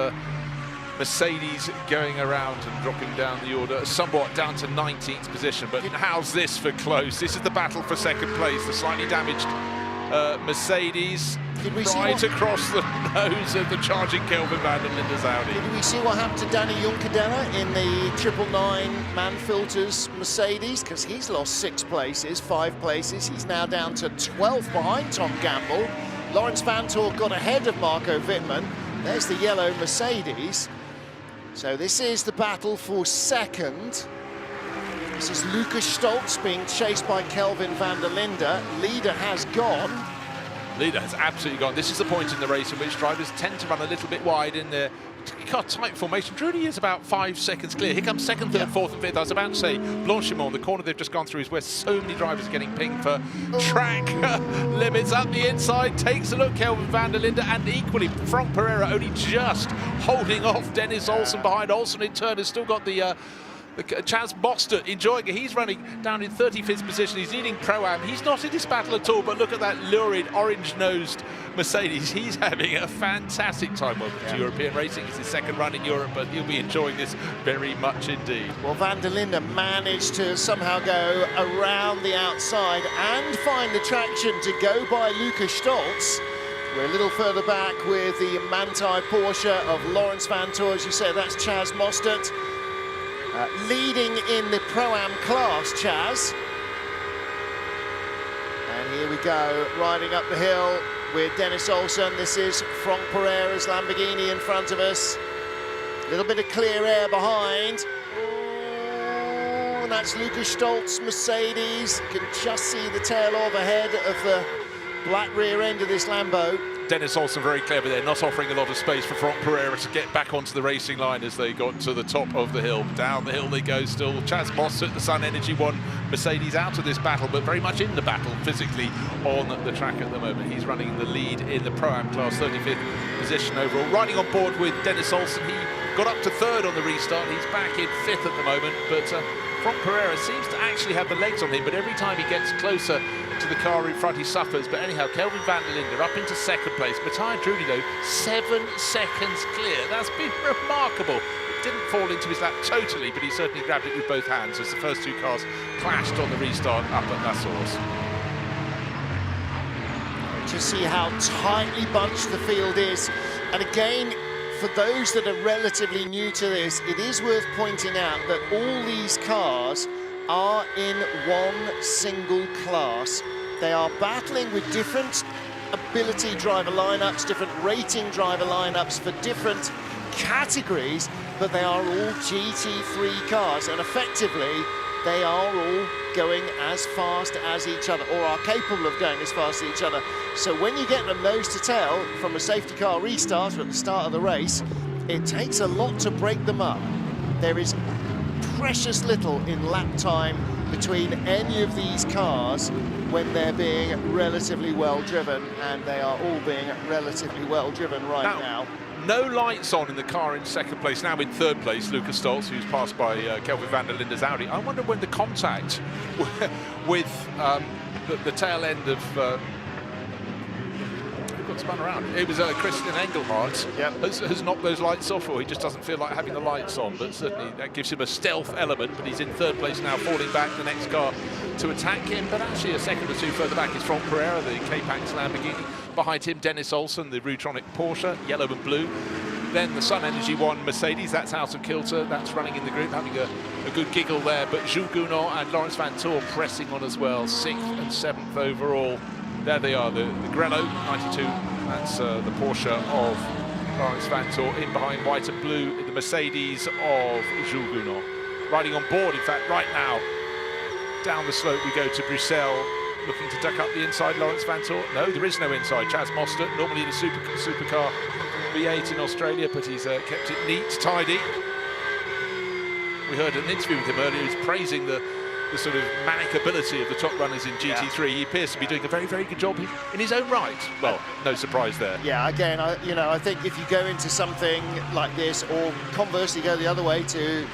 Mercedes, going around and dropping down the order somewhat down to 19th position. But how's this for close? This is the battle for 2nd place. The slightly damaged Mercedes right across the nose of the charging Kelvin van der Linde's Audi. Did we see what happened to Danny Junkerdella in the 999 Manfilters Mercedes? Because he's lost 6 places, 5 places. He's now down to 12th behind Tom Gamble. Laurens van Toor got ahead of Marco Wittmann. There's the yellow Mercedes. So this is the battle for 2nd. This is Lucas Stoltz being chased by Kelvin van der Linde. Leader has gone. Leader has absolutely gone. This is the point in the race in which drivers tend to run a little bit wide in their tight formation. Trudy is about 5 seconds clear. Here comes second, third, fourth and fifth. I was about to say Blanchimont, the corner they've just gone through is where so many drivers are getting pinged for track limits. Up the inside, takes a look, Kelvin van der Linde, and equally Franck Pereira only just holding off Dennis Olsen behind. Olsen in turn has still got the Chaz Mostert enjoying it. He's running down in 35th position. He's leading Pro-Am. He's not in this battle at all, but look at that lurid orange-nosed Mercedes. He's having a fantastic time. Welcome to European racing. It's his second run in Europe, but he'll be enjoying this very much indeed. Well, van der Linde managed to somehow go around the outside and find the traction to go by Lucas Stoltz. We're a little further back with the Manthey Porsche of Laurens Vanthoor. As you say, that's Chaz Mostert. Leading in the Pro-Am class, Chaz. And here we go, riding up the hill with Dennis Olsen. This is Franck Pereira's Lamborghini in front of us. A little bit of clear air behind. Ooh, and that's Lucas Stoltz Mercedes. You can just see the tail overhead of the black rear end of this Lambo. Dennis Olsen very clever there, not offering a lot of space for Franck Pereira to get back onto the racing line as they got to the top of the hill. Down the hill they go still. Chaz Mostert, the Sun Energy One Mercedes, out of this battle, but very much in the battle physically on the track at the moment. He's running the lead in the Pro-Am class, 35th position overall. Riding on board with Dennis Olsen, he got up to third on the restart. He's back in fifth at the moment, but Franck Pereira seems to actually have the legs on him, but every time he gets closer to the car in front he suffers. But anyhow, Kelvin van der Linde up into second place. Matthias Drudy though 7 seconds clear. That's been remarkable. It didn't fall into his lap totally, but he certainly grabbed it with both hands as the first two cars clashed on the restart up at La Source. To see how tightly bunched the field is, and again, for those that are relatively new to this, it is worth pointing out that all these cars are in one single class. They are battling with different ability driver lineups, different rating driver lineups for different categories, but they are all GT3 cars, and effectively they are all going as fast as each other, or are capable of going as fast as each other. So when you get them nose to tail from a safety car restart at the start of the race, it takes a lot to break them up. There is precious little in lap time between any of these cars when they're being relatively well driven, and they are all being relatively well driven right now. No lights on in the car in second place. Now in third place, Lucas Stoltz, who's passed by Kelvin van der Linde's Audi. I wonder when the contact with the tail end of who got spun around? It was Christian Engelhardt has knocked those lights off, or he just doesn't feel like having the lights on. But certainly that gives him a stealth element. But he's in third place now, falling back the next car to attack him. But actually a second or two further back is Franck Pereira, the K-Pax Lamborghini. Behind him, Dennis Olsen, the Rutronic Porsche, yellow and blue. Then the Sun Energy One Mercedes, that's out of kilter, that's running in the group, having a good giggle there. But Jules Gounod and Laurens Vanthoor pressing on as well, 6th and 7th overall. There they are, the Grello 92, that's the Porsche of Laurens Vanthoor. In behind white and blue, the Mercedes of Jules Gounod. Riding on board, in fact, right now, down the slope we go to Bruxelles. Looking to duck up the inside, Laurens Vanthoor. No, there is no inside. Chaz Mostert, normally in a supercar V8 in Australia, but he's kept it neat, tidy. We heard an interview with him earlier. He's praising the sort of manic ability of the top runners in GT3. He appears to be doing a very, very good job in his own right. Well, no surprise there. Yeah, again, I think if you go into something like this, or conversely go the other way to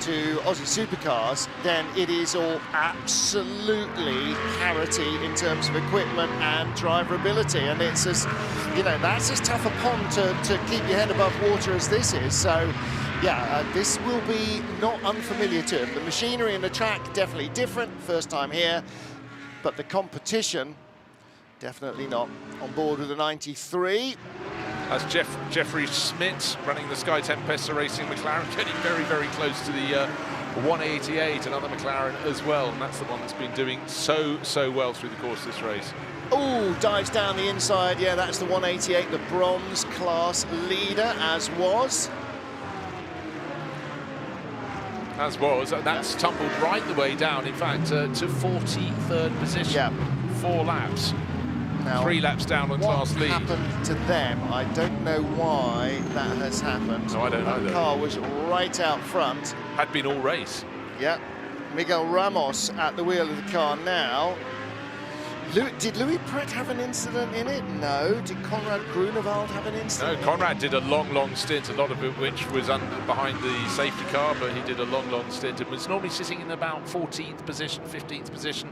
Aussie supercars, then it is all absolutely parity in terms of equipment and driver ability. And it's as, that's as tough a pond to keep your head above water as this is. So, yeah, this will be not unfamiliar to him. The machinery and the track definitely different, first time here, but the competition definitely not. On board with the 93. That's Jeffrey Schmidt running the Sky Tempesta Racing McLaren, getting very, very close to the 188, another McLaren as well, and that's the one that's been doing so well through the course of this race. Oh, dives down the inside. Yeah, that's the 188, the bronze class leader, as was. That's tumbled right the way down, in fact, to 43rd position. 4 laps. Now, 3 laps down on class lead. What happened to them? I don't know why that has happened. No, I don't either. The car was right out front. Had been all race. Yeah. Miguel Ramos at the wheel of the car now. Did Louis Pret have an incident in it? No. Did Konrad Grunewald have an incident? No, Konrad did a long stint, a lot of it which was behind the safety car, but he did a long stint and was normally sitting in about 14th position, 15th position.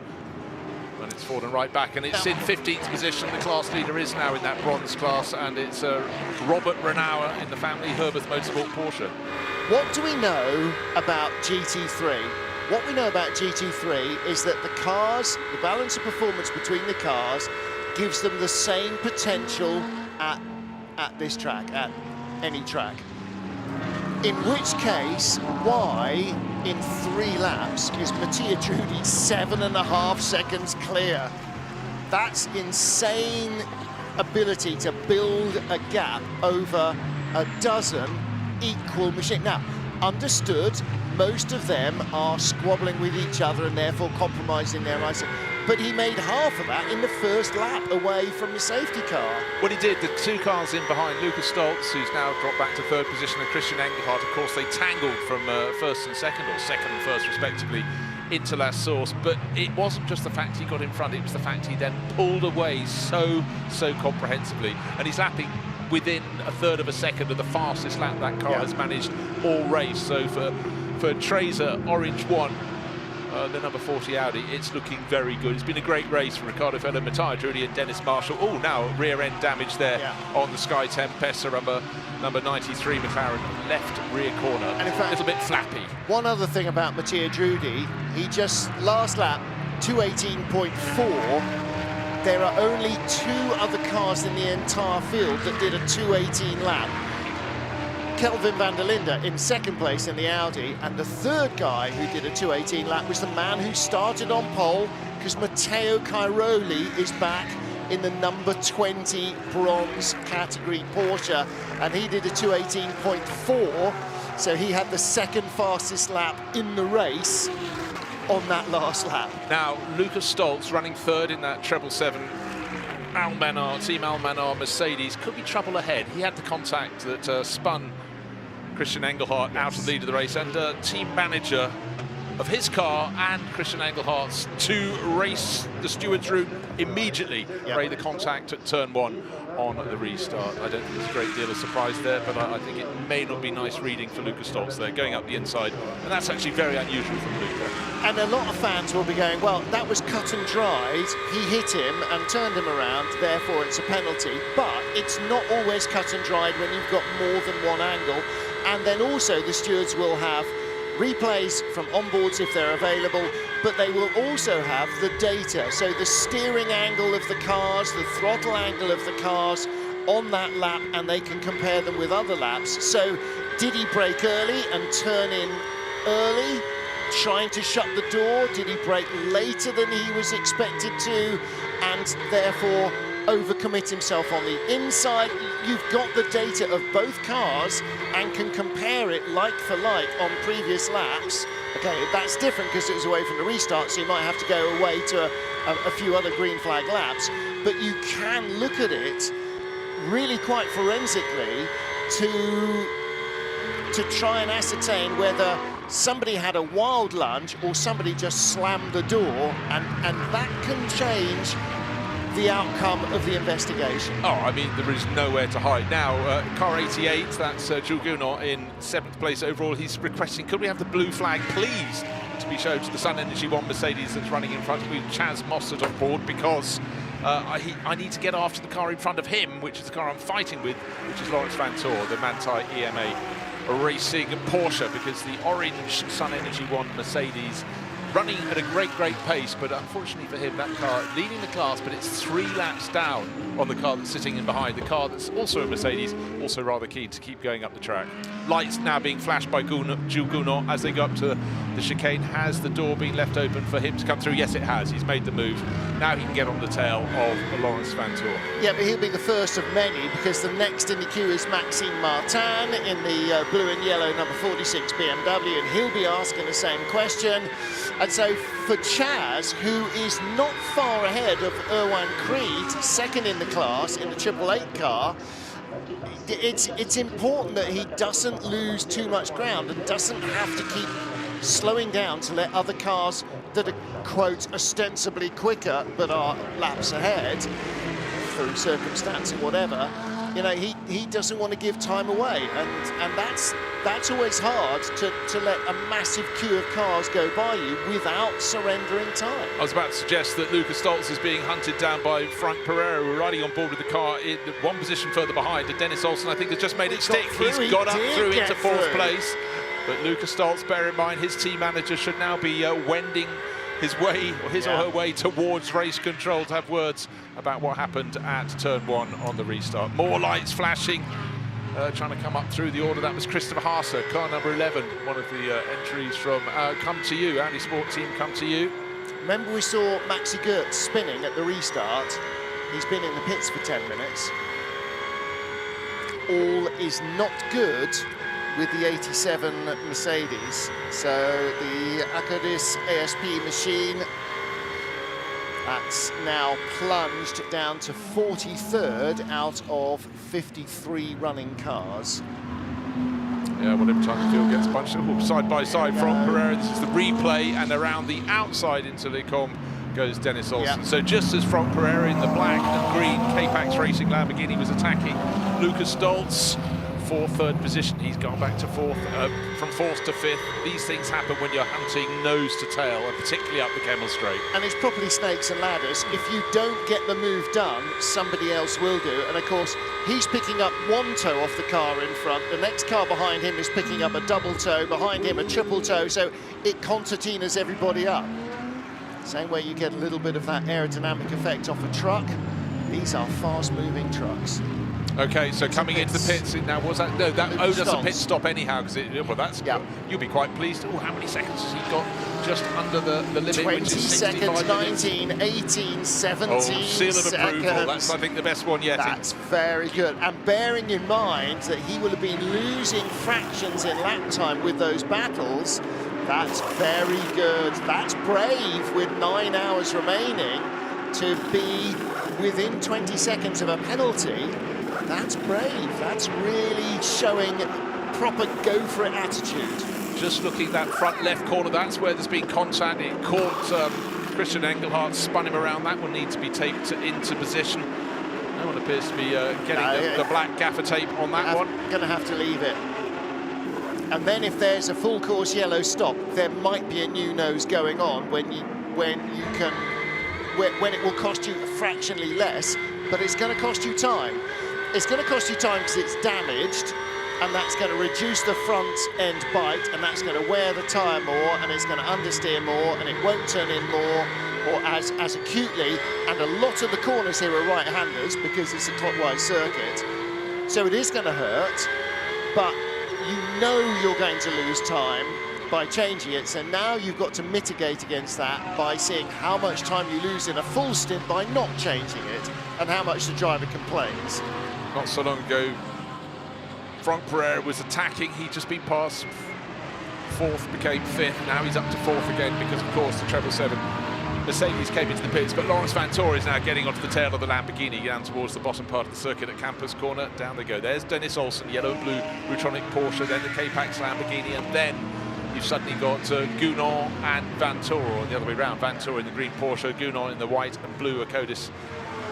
And it's fallen right back, and it's in 15th position. The class leader is now in that bronze class, and it's Robert Renauer in the family Herbert Motorsport Porsche. What do we know about GT3? What we know about GT3 is that the cars, the balance of performance between the cars, gives them the same potential at this track, at any track. In which case, why in 3 laps is Mattia Drudi 7.5 seconds clear? That's insane ability to build a gap over a dozen equal machines. Now, understood, most of them are squabbling with each other and therefore compromising their racing. But he made half of that in the first lap away from the safety car. Well, he did. The 2 cars in behind, Lucas Stoltz, who's now dropped back to 3rd position, and Christian Engelhardt. Of course, they tangled from 1st and 2nd, or 2nd and 1st respectively, into La Source. But it wasn't just the fact he got in front, it was the fact he then pulled away so comprehensively. And he's lapping within 1/3 of a second of the fastest lap that car has managed all race. So for Tracer Orange 1, the number 40 Audi, it's looking very good. It's been a great race for Ricardo Fellow, Mattia Drudi and Dennis Marshall. Oh, now rear end damage there on the Sky Tempesta, number 93 McLaren, left rear corner. And in fact, a little bit flappy. One other thing about Mattia Drudi, he just, last lap, 218.4. There are only 2 other cars in the entire field that did a 218 lap. Kelvin van der Linde in 2nd place in the Audi, and the 3rd guy who did a 218 lap was the man who started on pole, because Matteo Cairoli is back in the number 20 bronze category Porsche, and he did a 218.4, so he had the 2nd fastest lap in the race on that last lap. Now, Lucas Stoltz running 3rd in that 777 Team Almanar Mercedes. Could be trouble ahead. He had the contact that spun Christian Engelhardt out of the lead of the race, and team manager of his car and Christian Engelhardt's to race the stewards route immediately. Ray, the contact at turn 1 on the restart. I don't think there's a great deal of surprise there, but I think it may not be nice reading for Lucas Stoltz there, going up the inside, and that's actually very unusual from Luca. And a lot of fans will be going, well, that was cut and dried, he hit him and turned him around, therefore it's a penalty. But it's not always cut and dried when you've got more than one angle. And then also the stewards will have replays from onboards if they're available, but they will also have the data. So the steering angle of the cars, the throttle angle of the cars on that lap, and they can compare them with other laps. So did he brake early and turn in early, trying to shut the door? Did he brake later than he was expected to, and therefore overcommit himself on the inside? You've got the data of both cars and can compare it like for like on previous laps. Okay, that's different because it was away from the restart, so you might have to go away to a few other green flag laps, but you can look at it really quite forensically to try and ascertain whether somebody had a wild lunge or somebody just slammed the door, and that can change the outcome of the investigation. Oh, I mean, there is nowhere to hide. Now, car 88, that's Jules Gounod in 7th place overall. He's requesting, could we have the blue flag, please, to be shown to the Sun Energy 1 Mercedes that's running in front of me, Chaz Mossad on board, because I need to get after the car in front of him, which is the car I'm fighting with, which is Lawrence Vantor, the Manthey EMA Racing Porsche, because the orange Sun Energy 1 Mercedes running at a great pace, but unfortunately for him, that car leading the class, but it's 3 laps down on the car that's sitting in behind. The car that's also a Mercedes, also rather keen to keep going up the track. Lights now being flashed by Jules Gounod as they go up to the chicane. Has the door been left open for him to come through? Yes, it has. He's made the move. Now he can get on the tail of Lawrence Vantor. Yeah, but he'll be the first of many, because the next in the queue is Maxime Martin in the blue and yellow number 46 BMW, and he'll be asking the same question. And so for Chaz, who is not far ahead of Erwan Creed, second in the class in the 888 car, it's important that he doesn't lose too much ground and doesn't have to keep slowing down to let other cars that are, quote, ostensibly quicker but are laps ahead through circumstance and whatever. You know, he doesn't want to give time away, and that's always hard to let a massive queue of cars go by you without surrendering time. I was about to suggest that Lucas Stoltz is being hunted down by Frank Pereira, who are riding on board with the car in one position further behind. And Dennis Olsen, I think, has just made it stick. He's got up through into fourth place. But Lucas Stoltz, bear in mind, his team manager should now be wending his way, or his or her way, towards race control to have words about what happened at turn 1 on the restart. More lights flashing, trying to come up through the order. That was Christopher Haase, car number 11, one of the entries from Come To You, Audi Sport Team Come To You. Remember we saw Maxi Gertz spinning at the restart. He's been in the pits for 10 minutes. All is not good with the 87 Mercedes. So the Acodis ASP machine, that's now plunged down to 43rd out of 53 running cars. Yeah, well, every time the field gets bunched side by side from Pereira, this is the replay, and around the outside into Les Combes goes Dennis Olsen. So just as Frank Pereira in the black and green K-Pax Racing Lamborghini was attacking Lucas Stoltz for third position, he's gone back to fourth, from fourth to fifth. These things happen when you're hunting nose to tail, and particularly up the Kemmel Straight. And it's properly snakes and ladders. If you don't get the move done, somebody else will do. And of course, he's picking up one toe off the car in front. The next car behind him is picking up a double toe, behind him a triple toe, so it concertinas everybody up. Same way you get a little bit of that aerodynamic effect off a truck. These are fast-moving trucks. Okay, so coming into the pits now, was that no? That that's a pit stop anyhow, because well, that's you'll be quite pleased. Oh, how many seconds has he got just under the limit? 20 which is seconds, 19, 18, 17 seal of approval. seconds. That's, I think, the best one yet. That's very good. And bearing in mind that he will have been losing fractions in lap time with those battles, that's very good. That's brave with 9 hours remaining to be within 20 seconds of a penalty. That's brave. That's really showing proper go-for-it attitude. Just looking that front left corner, that's where there's been contact. It caught Christian Engelhardt, spun him around. That one needs to be taped into position. No one appears to be getting the black gaffer tape on that one. Going to have to leave it. And then if there's a full course yellow stop, there might be a new nose going on when it will cost you fractionally less, but it's going to cost you time. It's going to cost you time because it's damaged, and that's going to reduce the front end bite, and that's going to wear the tyre more, and it's going to understeer more, and it won't turn in more or as acutely. And a lot of the corners here are right-handers because it's a clockwise circuit. So it is going to hurt, but you know you're going to lose time by changing it. So now you've got to mitigate against that by seeing how much time you lose in a full stint by not changing it, and how much the driver complains. Not so long ago, Frank Pereira was attacking. He'd just been past fourth, became fifth. Now he's up to fourth again because, of course, the 777 Mercedes came into the pits. But Lawrence Vantore is now getting onto the tail of the Lamborghini down towards the bottom part of the circuit at Campus Corner. Down they go. There's Dennis Olsen, yellow and blue Rutronic Porsche, then the K-Pax Lamborghini, and then you've suddenly got Gounon and Vantore, or the other way around. Vantore in the green Porsche, Gounon in the white and blue Acodis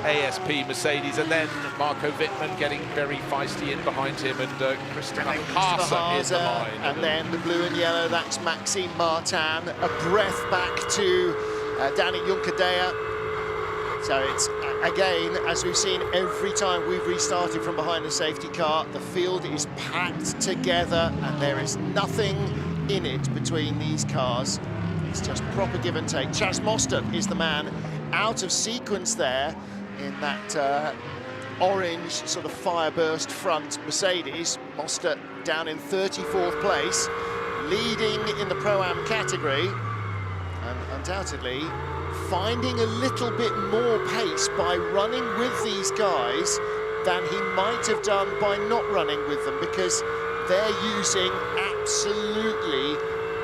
ASP Mercedes, and then Marco Wittmann getting very feisty in behind him, and Christopher Haase is the line. And then the blue and yellow, that's Maxime Martin. A breath back to Danny Juncadella. So it's, again, as we've seen every time we've restarted from behind the safety car, the field is packed together, and there is nothing in it between these cars. It's just proper give and take. Chas Mostert is the man out of sequence there in that orange sort of fireburst front Mercedes. Mostert down in 34th place, leading in the Pro-Am category, and undoubtedly finding a little bit more pace by running with these guys than he might have done by not running with them, because they're using absolutely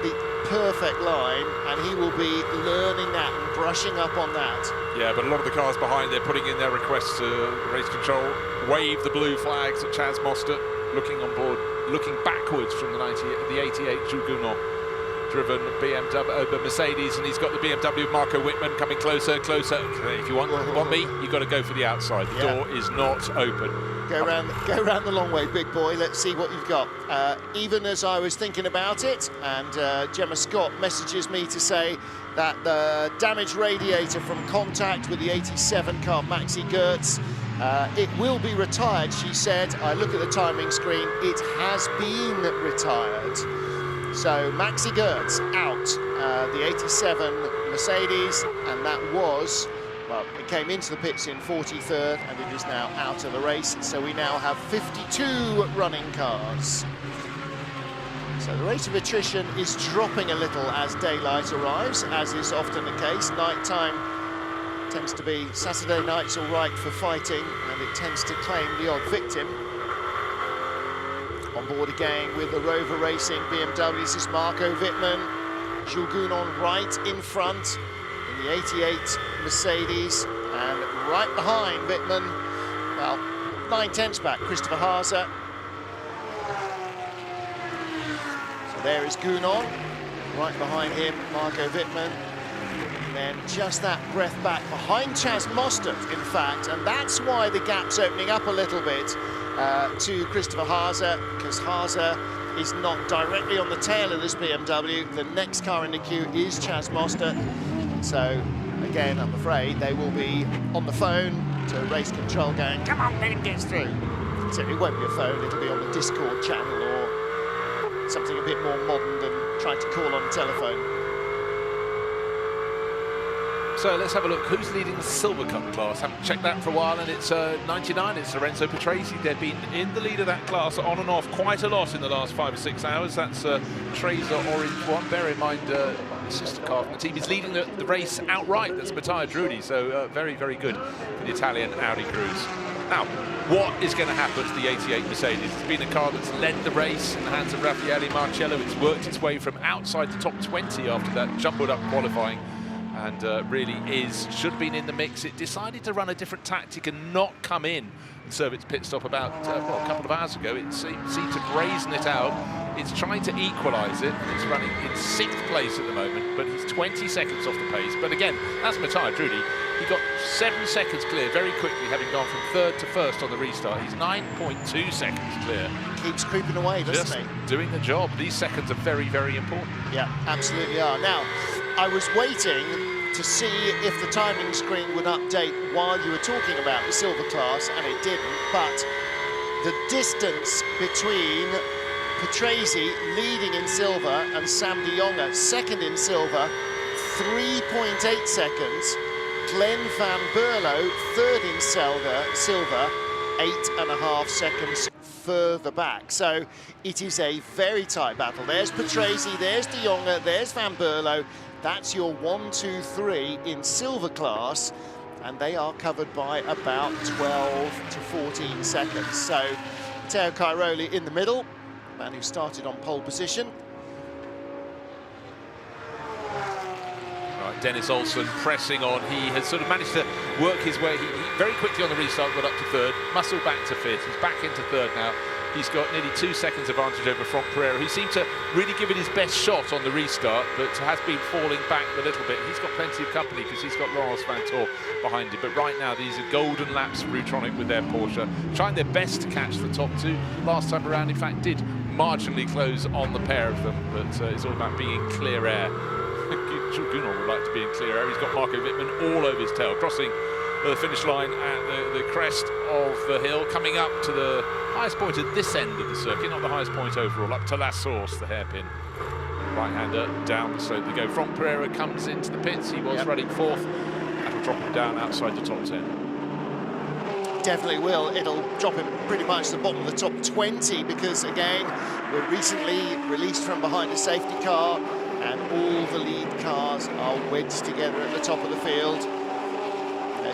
the perfect line, and he will be learning that and brushing up on that. Yeah, but a lot of the cars behind, they're putting in their requests to race control, wave the blue flags at Chaz Mostert, looking on board, looking backwards from the 88 Jules Gounon driven BMW, Mercedes, and he's got the BMW Marco Wittmann coming closer and closer. If you want me, you've got to go for the outside. The door is not open. Go round the long way, big boy. Let's see what you've got. Even as I was thinking about it, and Gemma Scott messages me to say that the damaged radiator from contact with the 87 car, Maxi Goertz, it will be retired, she said. I look at the timing screen, it has been retired. So Maxi Goertz out, the 87 Mercedes, and that was, well, it came into the pits in 43rd, and it is now out of the race. So we now have 52 running cars. So the rate of attrition is dropping a little as daylight arrives, as is often the case. Nighttime tends to be, Saturday night's all right for fighting, and it tends to claim the odd victim. On board again with the Rover Racing BMW, this is Marco Wittmann. Jules Gounon right in front in the 88 Mercedes, and right behind Wittmann, well, 9/10 back, Christopher Haase. So there is Gounon, right behind him, Marco Wittmann. And then just that breath back behind Chaz Mostert, in fact, and that's why the gap's opening up a little bit to Christopher Haase, because Haase is not directly on the tail of this BMW. The next car in the queue is Chaz Mostert. So, again, I'm afraid they will be on the phone to race control going, come on, let him get through. So it won't be a phone, it'll be on the Discord channel or something a bit more modern than trying to call on a telephone. So let's have a look. Who's leading the Silver Cup class? Haven't checked that for a while, and it's 99. It's Lorenzo Patrese. They've been in the lead of that class on and off quite a lot in the last 5 or 6 hours. That's Tracer Orange 1. Bear in mind, sister car from the team is leading the race outright. That's Matteo Drudi. So very, very good for the Italian Audi crews. Now, what is going to happen to the 88 Mercedes? It's been a car that's led the race in the hands of Raffaele Marcello. It's worked its way from outside the top 20 after that jumbled up qualifying, and really should have been in the mix. It decided to run a different tactic and not come in and serve its pit stop about a couple of hours ago. It seemed to brazen it out. It's trying to equalise it. It's running in 6th place at the moment, but he's 20 seconds off the pace. But again, that's Matteo Drudi. He got 7 seconds clear very quickly, having gone from 3rd to 1st on the restart. He's 9.2 seconds clear. Keeps creeping away, doesn't he? Just doing the job. These seconds are very, very important. Yeah, absolutely are. Now, I was waiting to see if the timing screen would update while you were talking about the silver class, and it didn't, but the distance between Patrese leading in silver and Sam de Jonge second in silver, 3.8 seconds. Glenn van Berlo third in silver, 8.5 seconds further back. So it is a very tight battle. There's Patrese, there's de Jonge, there's van Berlo. That's your 1, 2, 3 in silver class, and they are covered by about 12 to 14 seconds. So Matteo Cairoli in the middle, man who started on pole position. Right, Dennis Olsen pressing on. He has sort of managed to work his way. He very quickly on the restart got up to 3rd, muscled back to 5th. He's back into 3rd now. He's got nearly 2 seconds advantage over Franck Pereira, who seemed to really give it his best shot on the restart, but has been falling back a little bit. He's got plenty of company because he's got Laurence Vantor behind him. But right now, these are golden laps for Rutronic with their Porsche, trying their best to catch the top 2. Last time around, in fact, did marginally close on the pair of them, but it's all about being in clear air. Jules Gounon would like to be in clear air. He's got Marco Wittmann all over his tail, crossing the finish line at the crest of the hill, coming up to the highest point at this end of the circuit, not the highest point overall, up to La Source, the hairpin. Right-hander down the slope they go. Franck Pereira comes into the pits. He was running 4th. That'll drop him down outside the top 10. Definitely will. It'll drop him pretty much to the bottom of the top 20 because, again, we're recently released from behind a safety car and all the lead cars are wedged together at the top of the field.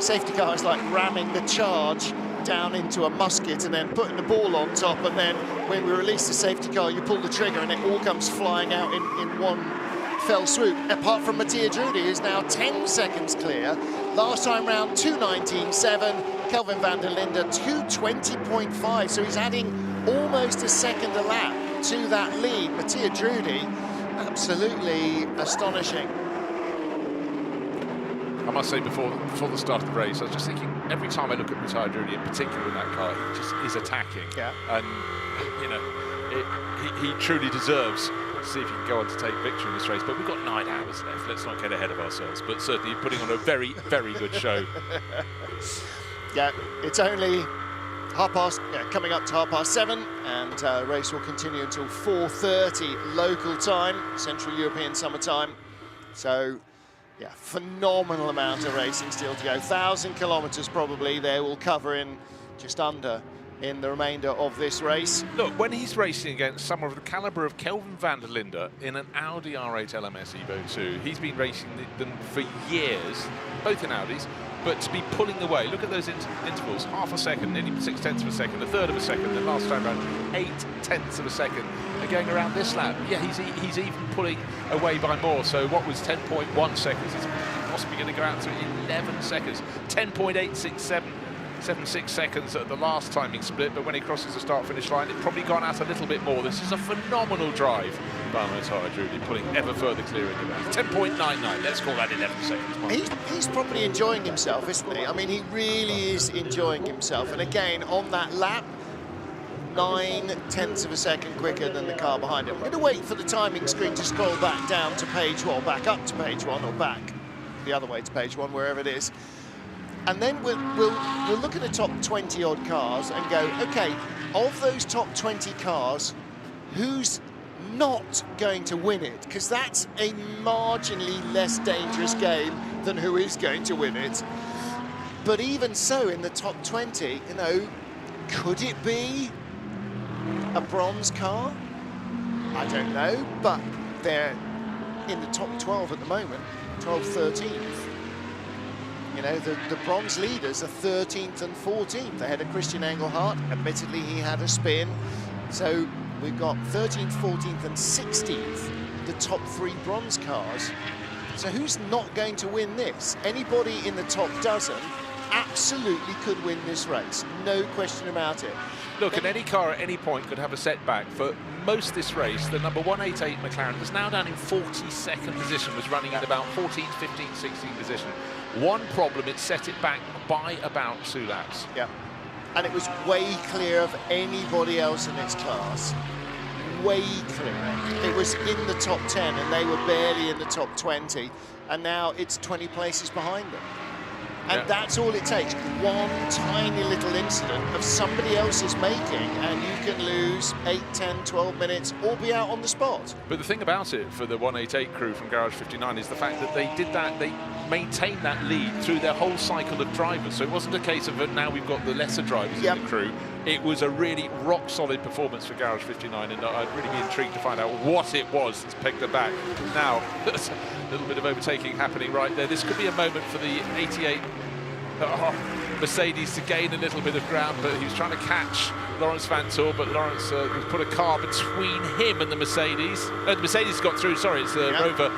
Safety car is like ramming the charge down into a musket and then putting the ball on top, and then when we release the safety car, you pull the trigger and it all comes flying out in one fell swoop. Apart from Mattia Drudi, who's now 10 seconds clear. Last time round, 2:19.7. Kelvin van der Linde, 2:20.5. So he's adding almost a second a lap to that lead. Mattia Drudi, absolutely astonishing. I must say, before the start of the race, I was just thinking, every time I look at Mattia Drudi, in particular in that car, he just is attacking. Yeah. And, you know, he truly deserves to see if he can go on to take victory in this race. But we've got 9 hours left. Let's not get ahead of ourselves. But certainly putting on a very, very good show. Yeah, it's only coming up to 7:30, and race will continue until 4:30 local time, Central European summertime. So, yeah, phenomenal amount of racing still to go. 1,000 kilometres probably they will cover in just under in the remainder of this race. Look, when he's racing against someone of the calibre of Kelvin van der Linde in an Audi R8 LMS Evo 2, he's been racing them for years, both in Audis, but to be pulling away, look at those intervals, half a second, nearly 6/10 of a second, a third of a second, then last time around 8/10 of a second. And going around this lap, yeah, he's even pulling away by more. So what was 10.1 seconds is possibly going to go out to 11 seconds. 10.86776 seconds at the last timing split, but when he crosses the start-finish line, it's probably gone out a little bit more. This is a phenomenal drive by Mattia Drudi, pulling ever further clear into that. 10.99, let's call that 11 seconds. He's probably enjoying himself, isn't he? I mean, he really is enjoying himself. And again, on that lap, 9/10 of a second quicker than the car behind him. I'm going to wait for the timing screen to scroll back down to page 1, back up to page 1, or back the other way to page 1, wherever it is. And then we'll look at the top 20-odd cars and go, OK, of those top 20 cars, who's not going to win it? Because that's a marginally less dangerous game than who is going to win it. But even so, in the top 20, you know, could it be a bronze car? I don't know, but they're in the top 12 at the moment, 12th, 13th. You know, the bronze leaders are 13th and 14th ahead of Christian Engelhardt. Admittedly, he had a spin. So we've got 13th, 14th and 16th, the top 3 bronze cars. So who's not going to win this? Anybody in the top dozen absolutely could win this race, no question about it. Look, and any car at any point could have a setback. For most of this race, the number 188 McLaren is now down in 42nd position, was running in about 14th, 15th, 16th position. One problem, it set it back by about 2 laps. Yeah, and it was way clear of anybody else in its class. Way clear. It was in the top 10 and they were barely in the top 20, and now it's 20 places behind them. And that's all it takes. One tiny little incident of somebody else's making, and you can lose 8, 10, 12 minutes or be out on the spot. But the thing about it for the 188 crew from Garage 59 is the fact that they did that, they maintained that lead through their whole cycle of drivers. So it wasn't a case of now we've got the lesser drivers in the crew. It was a really rock-solid performance for Garage 59, and I'd really be intrigued to find out what it was that's pegged them back. Now, there's a little bit of overtaking happening right there. This could be a moment for the 88 Mercedes to gain a little bit of ground, but he was trying to catch Lawrence Vanthoor, but Lawrence put a car between him and the Mercedes. The Mercedes got through, sorry, it's the Rover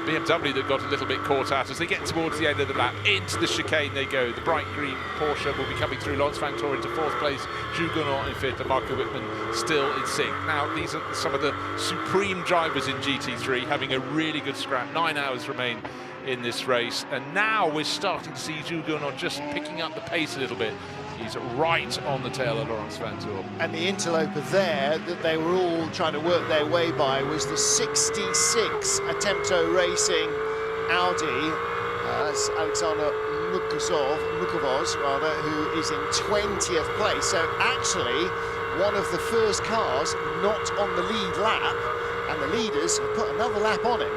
BMW that got a little bit caught out as they get towards the end of the lap. Into the chicane they go. The bright green Porsche will be coming through. Lawrence Vanthoor into 4th place, Jules Gounon in 5th, and Marco Wittmann still in 6th. Now, these are some of the supreme drivers in GT3 having a really good scrap. 9 hours remain in this race, and now we're starting to see Jules Gounon just picking up the pace a little bit. He's right on the tail of Lawrence Vanthoor. And the interloper there that they were all trying to work their way by was the 66 Attempto Racing Audi. That's Alexander Mukovos, who is in 20th place. So actually, one of the first cars not on the lead lap, and the leaders have put another lap on him.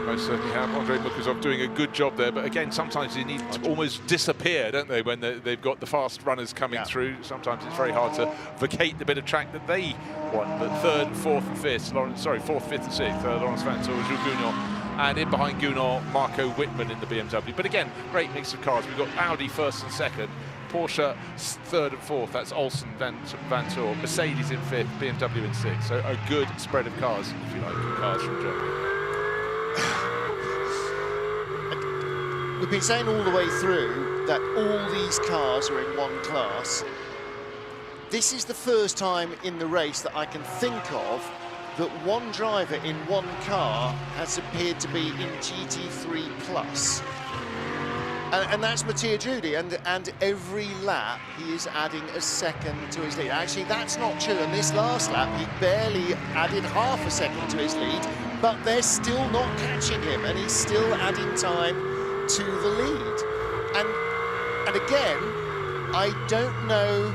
Most certainly have. Andrei Mukozov doing a good job there, but again, sometimes they need to almost disappear, don't they, when they've got the fast runners coming through. Sometimes it's very hard to vacate the bit of track that they want. But 3rd, 4th and 5th, 4th, 5th and 6th, Lawrence Vanthoor, Jules Gounon and in behind Gunnar, Marco Wittmann in the BMW. But again, great mix of cars. We've got Audi first and second, Porsche third and fourth, that's Olsen, Vanthoor, Mercedes in fifth, BMW in sixth. So a good spread of cars, if you like, cars from Germany. We've been saying all the way through that all these cars are in one class. This is the first time in the race that I can think of that one driver in one car has appeared to be in GT3 Plus. And that's Mattia Drudi, and every lap he is adding a second to his lead. Actually, that's not true. In this last lap, he barely added half a second to his lead, but they're still not catching him, and he's still adding time to the lead. And again, I don't know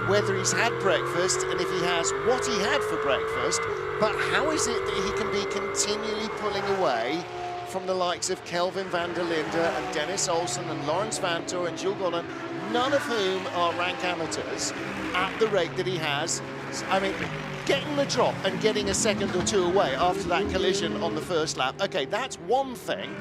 whether he's had breakfast and if he has, what he had for breakfast, but how is it that he can be continually pulling away from the likes of Kelvin van der Linde and Dennis Olsen and Lawrence Vanthoor and Jules Gonin, none of whom are rank amateurs, at the rate that he has? I mean, getting the drop and getting a second or two away after that collision on the first lap, okay, that's one thing,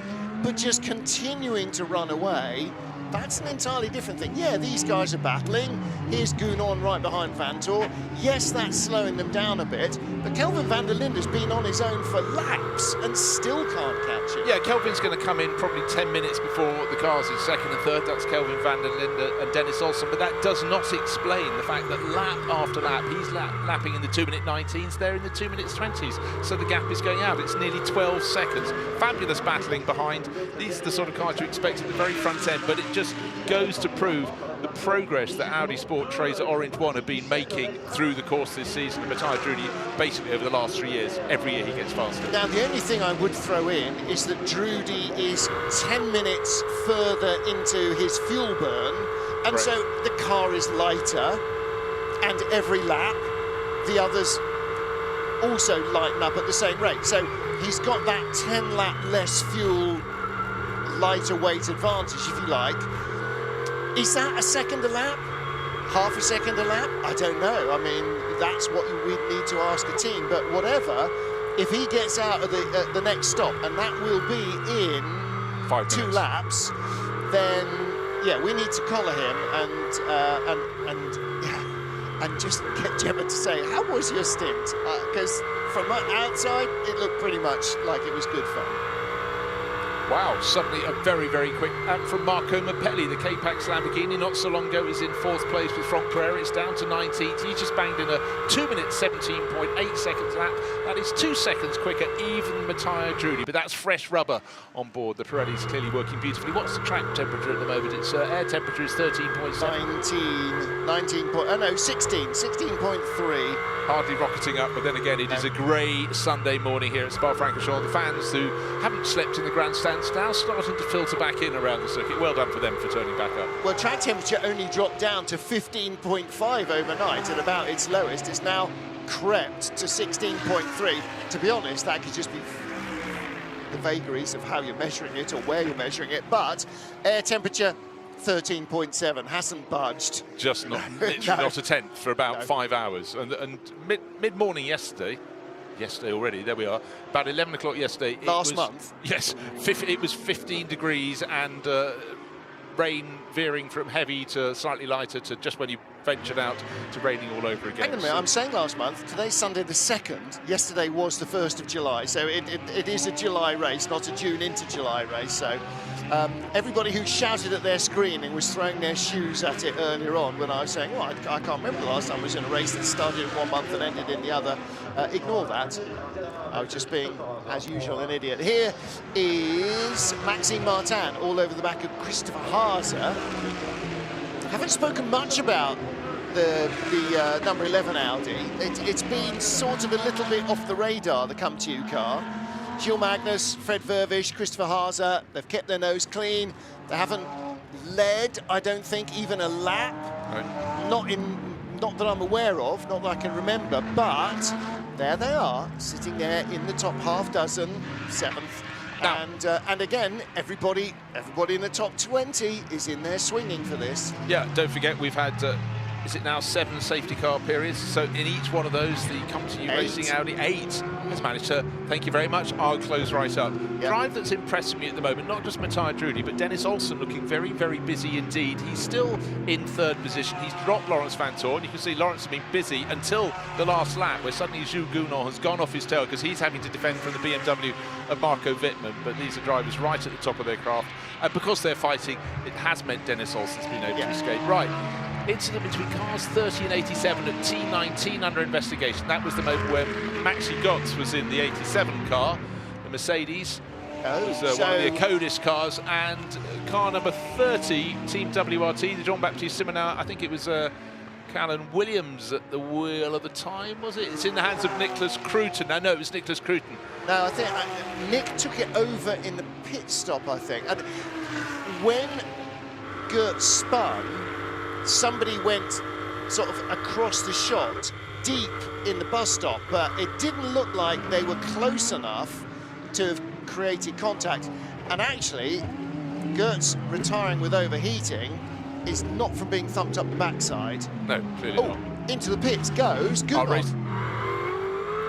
but just continuing to run away, that's an entirely different thing. Yeah, these guys are battling. Here's Gunnar right behind Vanthoor. Yes, that's slowing them down a bit, but Kelvin van der Linde has been on his own for laps and still can't catch him. Yeah, Kelvin's going to come in probably 10 minutes before the cars in second and third. That's Kelvin van der Linde and Dennis Olsen, but that does not explain the fact that lap after lap, he's lapping in the 2-minute 19s, they're in the 2 minutes 20s. So the gap is going out. It's nearly 12 seconds. Fabulous battling behind. These are the sort of cars you expect at the very front end, but it just goes to prove the progress that Audi Sport Tracer Orange 1 have been making through the course this season. And Mattia Drudi, basically over the last 3 years, every year he gets faster. Now, the only thing I would throw in is that Drudi is 10 minutes further into his fuel burn, and so the car is lighter, and every lap, the others also lighten up at the same rate. So he's got that 10 lap less fuel, lighter weight advantage, if you like. Is that a second a lap? Half a second a lap? I don't know. I mean, that's what we'd need to ask a team, but whatever, if he gets out of the next stop, and that will be in 5 2 minutes. laps, then yeah, we need to collar him and just get Gemma to say, how was your stint? Because from outside, it looked pretty much like it was good fun. Wow, suddenly a very, very quick from Marco Mappelli, the K-Pax Lamborghini. Not so long ago, he's in 4th place with Franck Pereira. It's down to 19th. He just banged in a 2-minute 17.8 seconds lap. That is 2 seconds quicker, even Mattia Drudi. But that's fresh rubber on board. The Pirelli's clearly working beautifully. What's the track temperature at the moment? It's air temperature is 13.7. 16.3. Hardly rocketing up, but then again, it is a grey Sunday morning here at Spa-Francorchamps. The fans who haven't slept in the grandstands now starting to filter back in around the circuit. Well done for them for turning back up. Well, track temperature only dropped down to 15.5 overnight at about its lowest. It's now crept to 16.3. To be honest, that could just be the vagaries of how you're measuring it or where you're measuring it, but air temperature 13.7 hasn't budged. Just not, literally not a tenth for about 5 hours. And mid-morning yesterday already, there we are, about 11 o'clock yesterday. Last month? Yes, it was 15 degrees and rain veering from heavy to slightly lighter to just when you ventured out to raining all over again. Hang on a minute, I'm saying last month, today's Sunday the 2nd, yesterday was the 1st of July, so it is a July race, not a June into July race, so everybody who shouted at their screen and was throwing their shoes at it earlier on when I was saying, well, I can't remember the last time I was in a race that started in one month and ended in the other. Ignore that. I was just being, as usual, an idiot. Here is Maxime Martin all over the back of Christopher Haase. Haven't spoken much about the number 11 Audi. It's been sort of a little bit off the radar, the Come-To-You car. Gilles Magnus, Fred Vervisch, Christopher Haase, they've kept their nose clean. They haven't led, I don't think, even a lap. Right. Not that I'm aware of, not that I can remember, but there they are, sitting there in the top half dozen, 7th. And again, everybody in the top 20 is in there swinging for this. Yeah, don't forget we've had is it now 7 safety car periods? So in each one of those, the Company Racing Audi 8 has managed to, thank you very much, I'll close right up. Drive that's impressing me at the moment, not just Matthias Drudy, but Dennis Olsen looking very, very busy indeed. He's still in 3rd position. He's dropped Lawrence Vantor, and you can see Lawrence has been busy until the last lap, where suddenly Jules Gounon has gone off his tail because he's having to defend from the BMW of Marco Wittmann. But these are drivers right at the top of their craft. And because they're fighting, it has meant Dennis Olsen's been able to escape. Right. Incident between cars 30 and 87 at T19 under investigation. That was the moment where Maxi Götz was in the 87 car, the Mercedes. It was one of the Acodis cars, and car number 30, Team WRT, the Jean-Baptiste Simoneau, I think it was Callan Williams at the wheel at the time, was it? It's in the hands of Nicholas Cruton. No, it was Nicholas Cruton. No, I think Nick took it over in the pit stop, I think. And when Götz spun, somebody went sort of across the shot, deep in the bus stop, but it didn't look like they were close enough to have created contact. And actually, Götz retiring with overheating is not from being thumped up the backside. No, clearly not. Into the pits goes Gounon.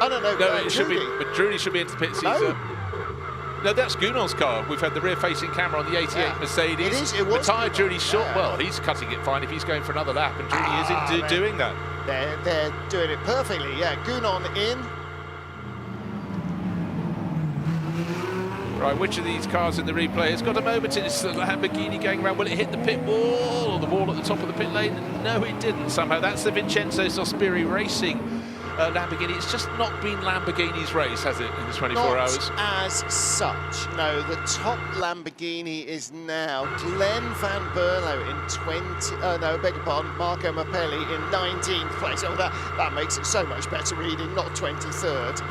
I don't know. No, it should be, but Drudy should be into the pits. No, that's Gounon's car. We've had the rear-facing camera on the 88 Mercedes. It was Matthias Drudy short. Well, he's cutting it fine if he's going for another lap, and Drudy is doing that. They're doing it perfectly. Yeah, Gounon in. Right, which of these cars in the replay has got a moment in? It's the Lamborghini going around. Will it hit the pit wall or the wall at the top of the pit lane? No, it didn't somehow. That's the Vincenzo Sospiri Racing Lamborghini. It's just not been Lamborghini's race, has it, in the 24 hours? As such, no. The top Lamborghini is now Glenn Van Berlo in 20. No, beg your pardon, Marco Mappelli in 19th place. Oh, that makes it so much better reading, not 23rd.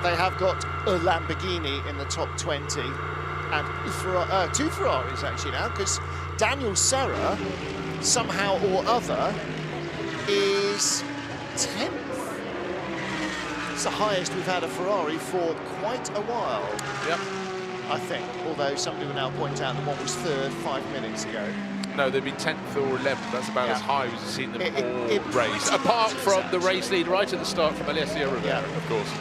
They have got a Lamborghini in the top 20, and 2 Ferraris actually now, because Daniel Serra, somehow or other, is 10th. It's the highest we've had a Ferrari for quite a while. Yep. I think, although somebody will now point out that one was 3rd 5 minutes ago. No, they'd be 10th or 11th. That's about as high as we've seen them all race. Apart from the race lead right at the start from Alessio Rivera, of course.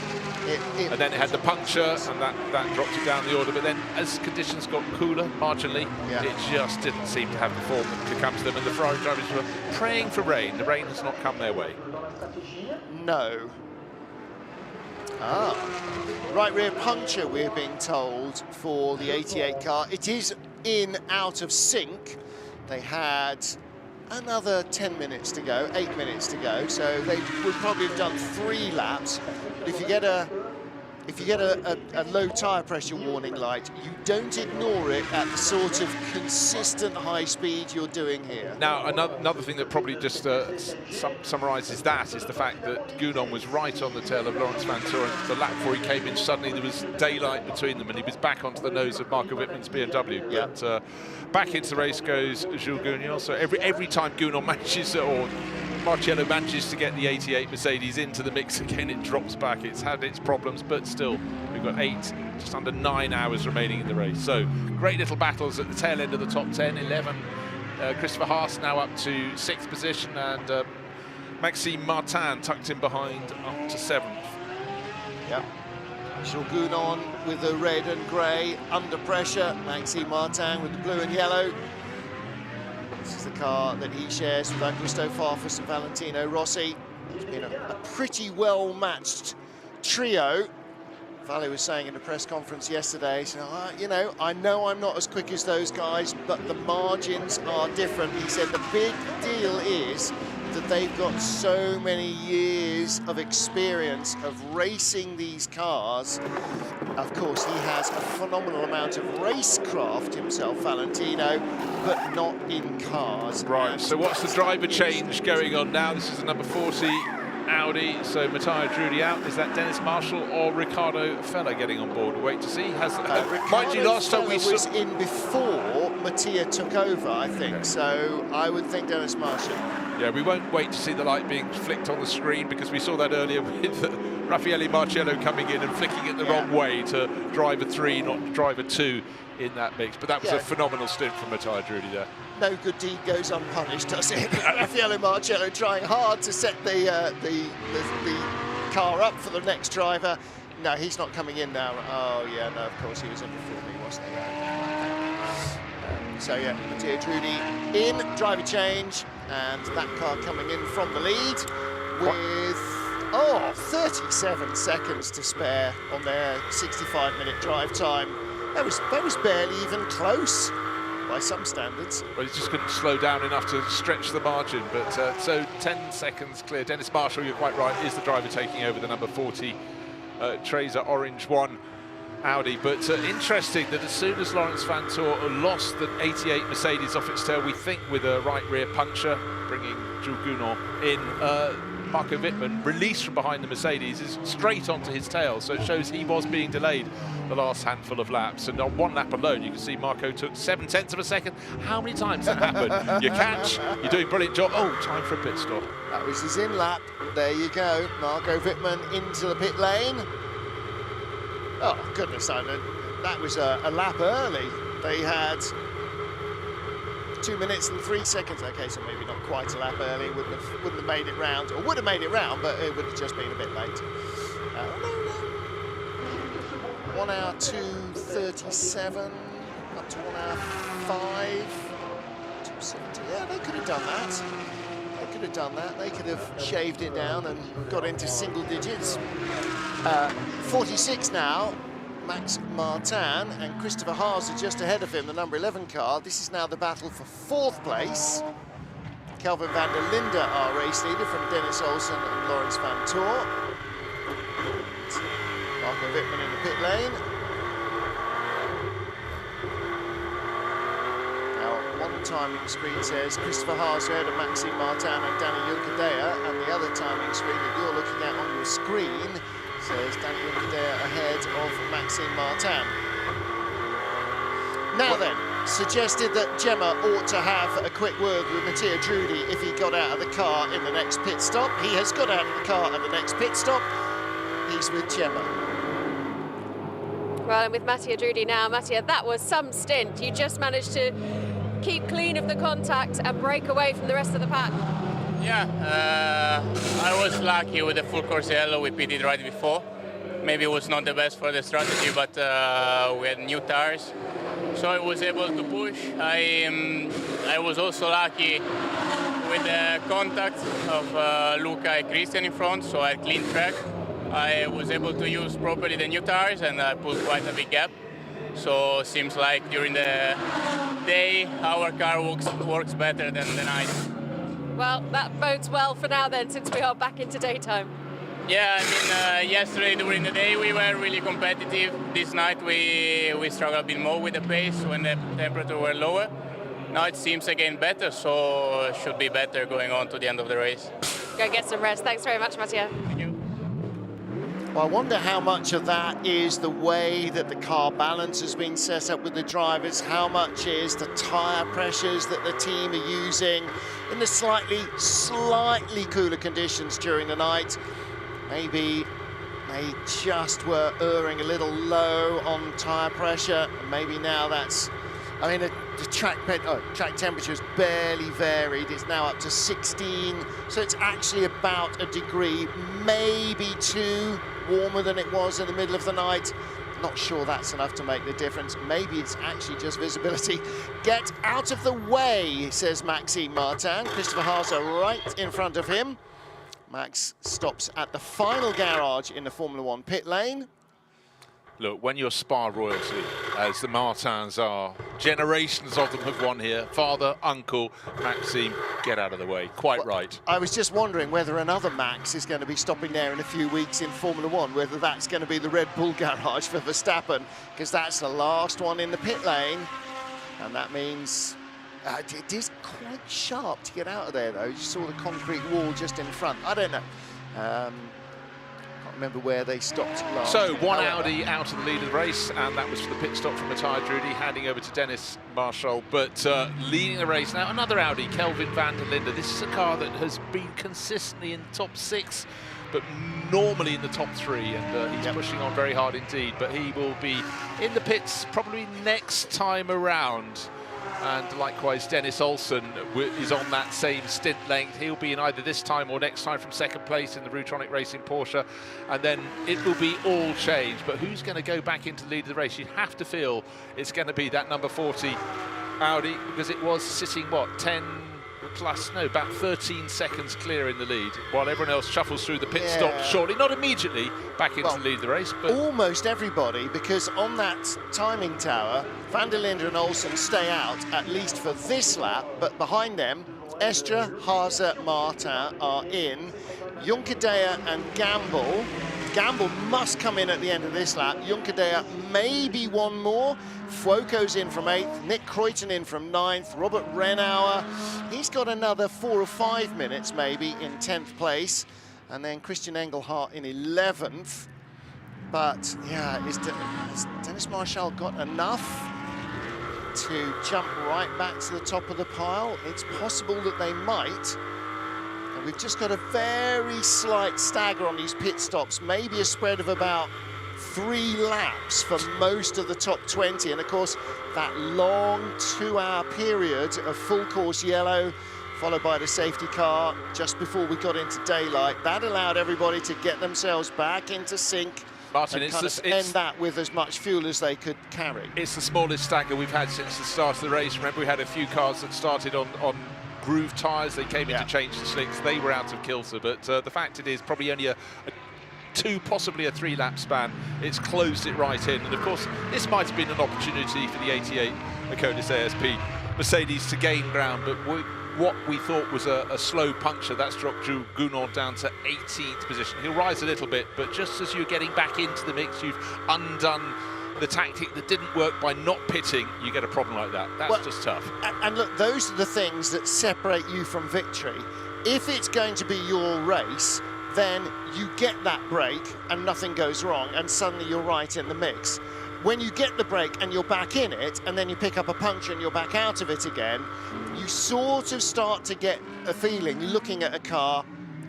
And then it had the puncture, and that dropped it down the order. But then, as conditions got cooler marginally, it just didn't seem to have the form that could come to them. And the Ferrari drivers were praying for rain. The rain has not come their way. No. Right rear puncture, we're being told, for the 88 car. It is in out of sync. They had another 10 minutes to go, 8 minutes to go, so they would probably have done 3 laps. But if you get a low tyre pressure warning light, you don't ignore it at the sort of consistent high speed you're doing here. Now, another thing that probably just summarises that is the fact that Gounon was right on the tail of Lawrence Vantor, and the lap before he came in, suddenly there was daylight between them, and he was back onto the nose of Marco Wittmann's BMW. But back into the race goes Jules Gounon. So every time Gounon manages, or Marcello manages to get the 88 Mercedes into the mix again, it drops back. It's had its problems, but still, we've got just under 9 hours remaining in the race. So great little battles at the tail end of the top 10, 11. Christopher Haas now up to 6th position, and Maxime Martin tucked in behind up to 7th. Yeah. Jules Gounon with the red and grey under pressure. Maxime Martin with the blue and yellow. This is the car that he shares with Augusto Farfus and Valentino Rossi. It's been a pretty well-matched trio. Vale was saying in a press conference yesterday, so, you know I'm not as quick as those guys, but the margins are different. He said the big deal is that they've got so many years of experience of racing these cars. Of course, he has a phenomenal amount of racecraft himself, Valentino, but not in cars. Right, so what's the driver change going on now? This is the number 40 Audi, so Matthias Drudy out. Is that Dennis Marshall or Riccardo Fella getting on board? We'll wait to see. Mind you, last time we was in before Mattia took over, I think, so I would think Dennis Marshall. Yeah, we won't wait to see the light being flicked on the screen, because we saw that earlier with Raffaele Marcello coming in and flicking it the wrong way to driver 3, not driver 2 in that mix. But that was a phenomenal stint from Matthias Drudy there. no good deed goes unpunished, does it? Raffaello Marcello trying hard to set the car up for the next driver. No, he's not coming in now. Oh yeah, no, of course he was in before me, wasn't he? So yeah, Matteo Drudi in, driver change, and that car coming in from the lead with 37 seconds to spare on their 65-minute drive time. That was barely even close by some standards. Well, he just couldn't slow down enough to stretch the margin, but so 10 seconds clear. Dennis Marshall, you're quite right, is the driver taking over the number 40 Tracer Orange 1 Audi. But interesting that as soon as Laurens Vanthoor lost the 88 Mercedes off its tail, we think with a right rear puncture, bringing Jules Gounon in, Marco Wittmann, released from behind the Mercedes, is straight onto his tail. So it shows he was being delayed the last handful of laps. And on one lap alone, you can see Marco took 0.7 of a second. How many times that happened? You catch, you're doing a brilliant job. Oh, time for a pit stop. That was his in lap. There you go. Marco Wittmann into the pit lane. Oh, goodness, Simon. That was a lap early. They had 2 minutes and 3 seconds. Okay, so maybe not quite a lap early. Wouldn't have made it round, or would have made it round, but it would have just been a bit late. 1 hour 2:37, up to 1 hour 5, 2:70. Yeah, they could have done that. They could have done that. They could have shaved it down and got into single digits. 46 now. Max Martin and Christopher Haas are just ahead of him, the number 11 car. This is now the battle for 4th place. Kelvin van der Linde, our race leader, from Dennis Olsen and Laurens Vanthoor. Marco Wittmann in the pit lane. Now, one timing screen says Christopher Haas ahead of Maxime Martin and Danny Juncadella, and the other timing screen that you're looking at on your screen says Danny Juncadella ahead of Maxime Martin. Now then, suggested that Gemma ought to have a quick word with Matteo Drudi if he got out of the car in the next pit stop. He has got out of the car at the next pit stop. He's with Gemma. Well, and with Matteo Drudi now, Matteo, that was some stint. You just managed to keep clean of the contact and break away from the rest of the pack. Yeah, I was lucky with the full course yellow. We pitted right before. Maybe it was not the best for the strategy, but we had new tires, so I was able to push. I was also lucky with the contact of Luca and Christian in front, so I had clean track. I was able to use properly the new tires, and I pulled quite a big gap. So seems like during the day our car works better than the night. Well, that bodes well for now then, since we are back into daytime. Yeah, I mean, yesterday during the day we were really competitive. This night we struggled a bit more with the pace when the temperature were lower. Now it seems again better, so it should be better going on to the end of the race. Go get some rest. Thanks very much, Matteo. Thank you. Well, I wonder how much of that is the way that the car balance has been set up with the drivers, how much is the tyre pressures that the team are using in the slightly cooler conditions during the night. Maybe they just were erring a little low on tyre pressure, and maybe now that's, I mean, the track temperature has barely varied. It's now up to 16, so it's actually about a degree, maybe 2 warmer than it was in the middle of the night. Not sure that's enough to make the difference. Maybe it's actually just visibility. Get out of the way, says Maxime Martin. Christopher Haas right in front of him. Max stops at the final garage in the Formula 1 pit lane. Look, when you're Spa royalty, as the Martins are, generations of them have won here. Father, uncle, Maxime, get out of the way. Quite right. I was just wondering whether another Max is going to be stopping there in a few weeks in Formula 1, whether that's going to be the Red Bull garage for Verstappen, because that's the last one in the pit lane. And that means it is quite sharp to get out of there, though. You saw the concrete wall just in front. I don't know. Remember where they stopped last. So one Audi out of the lead of the race, and that was for the pit stop from Matteo Drudi, handing over to Dennis Marshall. But leading the race now, another Audi, Kelvin van der Linde. This is a car that has been consistently in the top 6, but normally in the top 3, and he's pushing on very hard indeed. But he will be in the pits probably next time around. And likewise, Dennis Olsen is on that same stint length. He'll be in either this time or next time from second place in the Rutronic Racing Porsche. And then it will be all change. But who's going to go back into the lead of the race? You have to feel it's going to be that number 40 Audi, because it was sitting, what, 10 plus, no, about 13 seconds clear in the lead, while everyone else shuffles through the pit stop shortly, not immediately back into the lead of the race, but almost everybody, because on that timing tower, Van der Linde and Olsen stay out at least for this lap, but behind them, Estra, Haase, Martin are in. Junkerdea and Gamble. Gamble must come in at the end of this lap. Junkerdea maybe one more. Fuoco's in from 8th, Nick Kruyten in from 9th, Robert Renauer, he's got another 4 or 5 minutes maybe in 10th place, and then Christian Engelhardt in 11th. But yeah, has Dennis Marshall got enough to jump right back to the top of the pile? It's possible that they might. And we've just got a very slight stagger on these pit stops, maybe a spread of about 3 laps for most of the top 20, and of course that long 2-hour period of full course yellow followed by the safety car just before we got into daylight, that allowed everybody to get themselves back into sync. Martin, and end that with as much fuel as they could carry. It's the smallest stagger we've had since the start of the race. Remember, we had a few cars that started on groove tyres. They came in to change the slicks. They were out of kilter, but the fact it is probably only a 2, possibly a 3-lap span. It's closed it right in, and of course this might have been an opportunity for the 88 Akonis ASP Mercedes to gain ground, but what we thought was a slow puncture, that's dropped Jules Gounon down to 18th position. He'll rise a little bit, but just as you're getting back into the mix, you've undone the tactic that didn't work by not pitting, you get a problem like that. That's just tough. And look, those are the things that separate you from victory. If it's going to be your race, then you get that break and nothing goes wrong, and suddenly you're right in the mix. When you get the break and you're back in it, and then you pick up a puncture and you're back out of it again, you sort of start to get a feeling, looking at a car,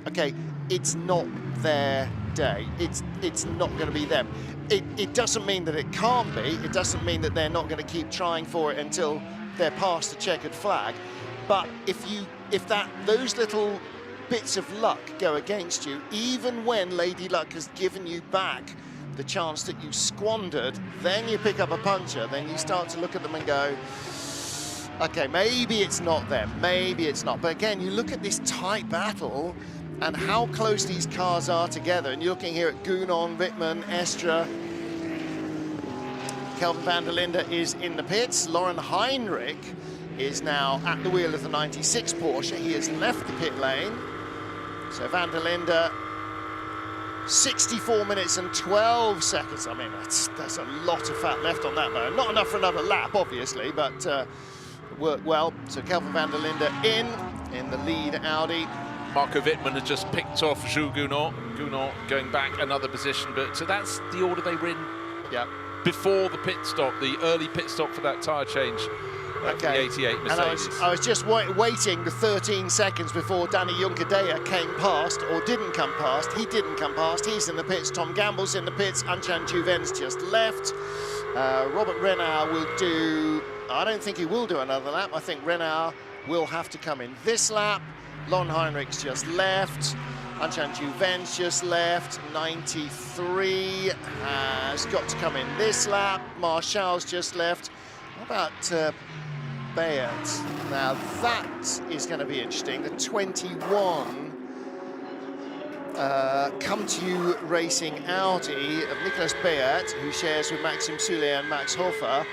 okay, it's not their day. It's not going to be them. It doesn't mean that it can't be. It doesn't mean that they're not going to keep trying for it until they're past the checkered flag. But if those little bits of luck go against you, even when Lady Luck has given you back the chance that you squandered, then you pick up a puncture, then you start to look at them and go, okay, maybe it's not them, maybe it's not. But again, you look at this tight battle and how close these cars are together, and you're looking here at Gounon, Wittmann, Estra. Kelvin van der Linde is in the pits. Lauren Heinrich is now at the wheel of the 96 Porsche. He has left the pit lane. So van der Linde, 64 minutes and 12 seconds. I mean, that's a lot of fat left on that motor. Not enough for another lap, obviously, but worked well. So Kelvin van der Linde in the lead Audi. Marco Wittmann has just picked off Jules Gounon. Gounon going back another position, but so that's the order they were in before the pit stop, the early pit stop for that tyre change. The 88 Mercedes. And I was just waiting the 13 seconds before Danny Junkerdea came past, or didn't come past. He didn't come past. He's in the pits. Tom Gamble's in the pits. Anchan Juven's just left. Robert Renauer will do... I don't think he will do another lap. I think Renauer will have to come in this lap. Lon Heinrich's just left. Anchan Juven's just left. 93 has got to come in this lap. Marshall's just left. How about... Bayard. Now that is going to be interesting. The 21 Come To You Racing Audi of Nicolas Bayard, who shares with Maxime Soulet and Max Hofer.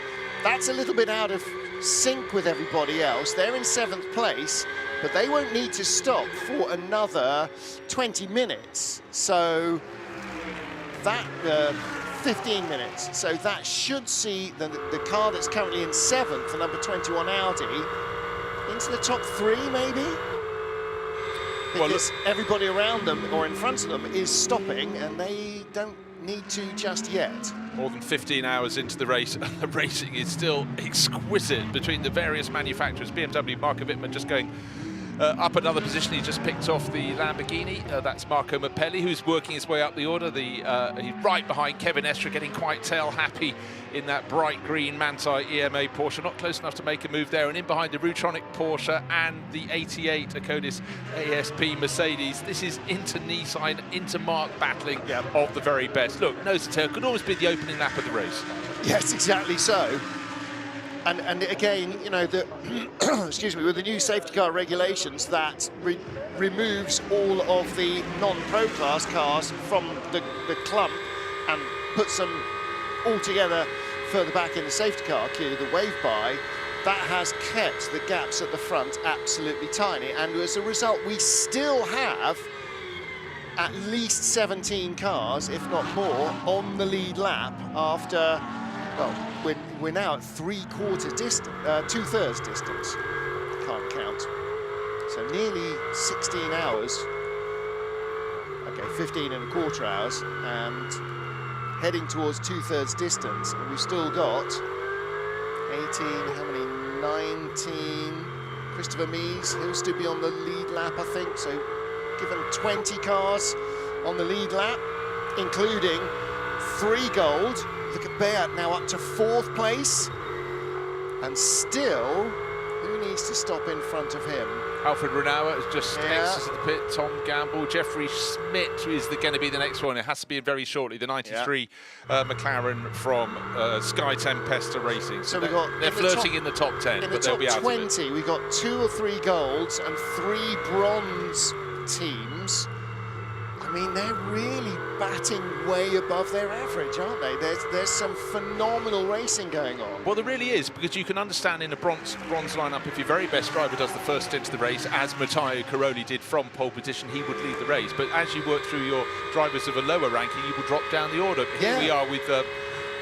That's a little bit out of sync with everybody else. They're in 7th place, but they won't need to stop for another 20 minutes. So that 15 minutes. So that should see the car that's currently in 7th, the number 21 Audi, into the top 3 maybe? Because everybody around them or in front of them is stopping, and they don't need to just yet. More than 15 hours into the race, and the racing is still exquisite between the various manufacturers. BMW, Marco Wittmann just going up another position. He just picked off the Lamborghini. That's Marco Mappelli, who's working his way up the order. He's right behind Kevin Estre, getting quite tail happy in that bright green Manthey EMA Porsche. Not close enough to make a move there. And in behind the Rutronic Porsche and the 88 Acodis ASP Mercedes. This is into Nissan, into Mark battling of the very best. Look, nose to tail could always be the opening lap of the race. Yes, exactly so. And again, you know, the excuse me, with the new safety car regulations, that removes all of the non-pro class cars from the clump and puts them all together further back in the safety car queue, the wave by. That has kept the gaps at the front absolutely tiny, and as a result, we still have at least 17 cars, if not more, on the lead lap after, well, we're now at two-thirds distance. Can't count. So nearly 16 hours. Okay, 15 and a quarter hours, and heading towards two-thirds distance. And we've still got 18, how many? 19. Christopher Mies, he'll still be on the lead lap, I think. So given 20 cars on the lead lap, including 3 gold. Look at Beat now up to 4th place, and still, who needs to stop in front of him? Alfred Renauer has just exited the pit. Tom Gamble, Jeffrey Schmidt is going to be the next one. It has to be very shortly. The 93 McLaren from Sky Tempesta Racing. So they're flirting in the top 10, but they'll be out of it. In the top 20, we've got 2 or 3 golds and 3 bronze teams. I mean, they're really batting way above their average, aren't they? There's some phenomenal racing going on. Well, there really is, because you can understand in a bronze lineup, if your very best driver does the first stint of the race, as Matteo Caroli did from pole position, he would lead the race. But as you work through your drivers of a lower ranking, you will drop down the order. Here we are with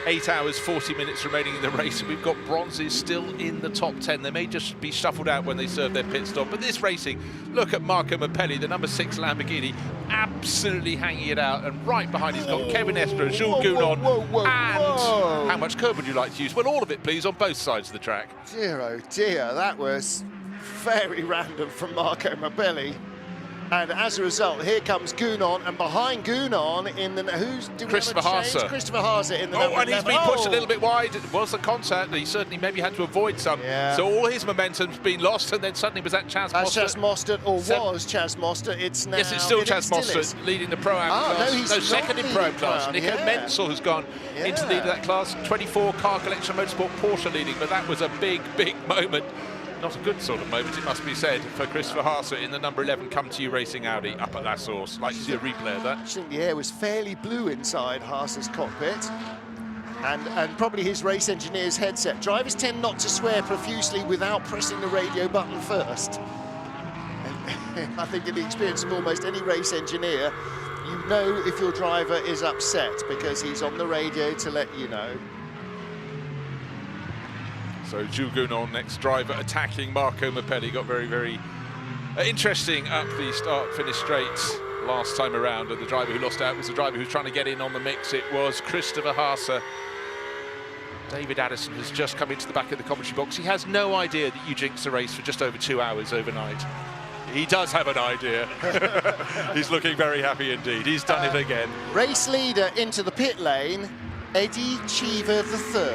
8 hours, 40 minutes remaining in the race, and we've got bronzes still in the top 10. They may just be shuffled out when they serve their pit stop. But this racing, look at Marco Mappelli, the number 6 Lamborghini, absolutely hanging it out. And right behind he's got Kevin Estre, Jules Gounon, and how much curb would you like to use? Well, all of it, please, on both sides of the track. Dear, oh dear, that was very random from Marco Mappelli. And as a result, here comes Gounon, and behind Gounon in the Christopher Haase. Christopher Haase in the and he's been pushed a little bit wide. It was the contact. He certainly maybe had to avoid some. So all his momentum's been lost, and then suddenly was that Chaz Mostert. Chaz Mostert, or was Chaz Mostert? It's now. Yes, it's still Chaz Mostert leading the Pro-Am class. No, he's second in Pro-Am class. Nico Menzel has gone into the lead of that class. 24 Car Collection Motorsport Porsche leading, but that was a big, big moment. Not a good sort of moment, it must be said, for Christopher Haase in the number 11 Come To You Racing Audi up at that source. Like to see a replay of that. I think the air was fairly blue inside Haase's cockpit, and probably his race engineer's headset. Drivers tend not to swear profusely without pressing the radio button first. And I think in the experience of almost any race engineer, you know if your driver is upset because he's on the radio to let you know. So Jules Gounon, next driver, attacking Marco Mappelli. Got very, very interesting up the start-finish straight last time around. And the driver who lost out was the driver who's trying to get in on the mix. It was Christopher Haase. David Addison has just come into the back of the commentary box. He has no idea that you jinxed the race for just over 2 hours overnight. He does have an idea. He's looking very happy indeed. He's done it again. Race leader into the pit lane, Eddie Cheever III.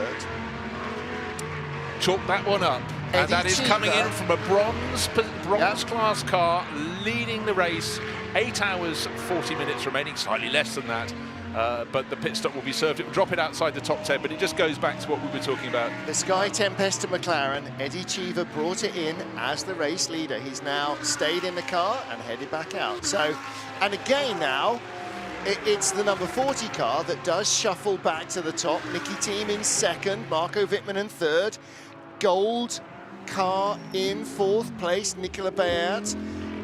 Chalk that one up. And that is coming in from a bronze class car, leading the race. 8 hours, 40 minutes remaining, slightly less than that. But the pit stop will be served. It will drop it outside the top 10, but it just goes back to what we were talking about. The Sky Tempesta McLaren, Eddie Cheever brought it in as the race leader. He's now stayed in the car and headed back out. So, and again now, it's the number 40 car that does shuffle back to the top. Nicky Thiem in second, Marco Wittmann in third. Gold car in 4th place, Nicola Beat.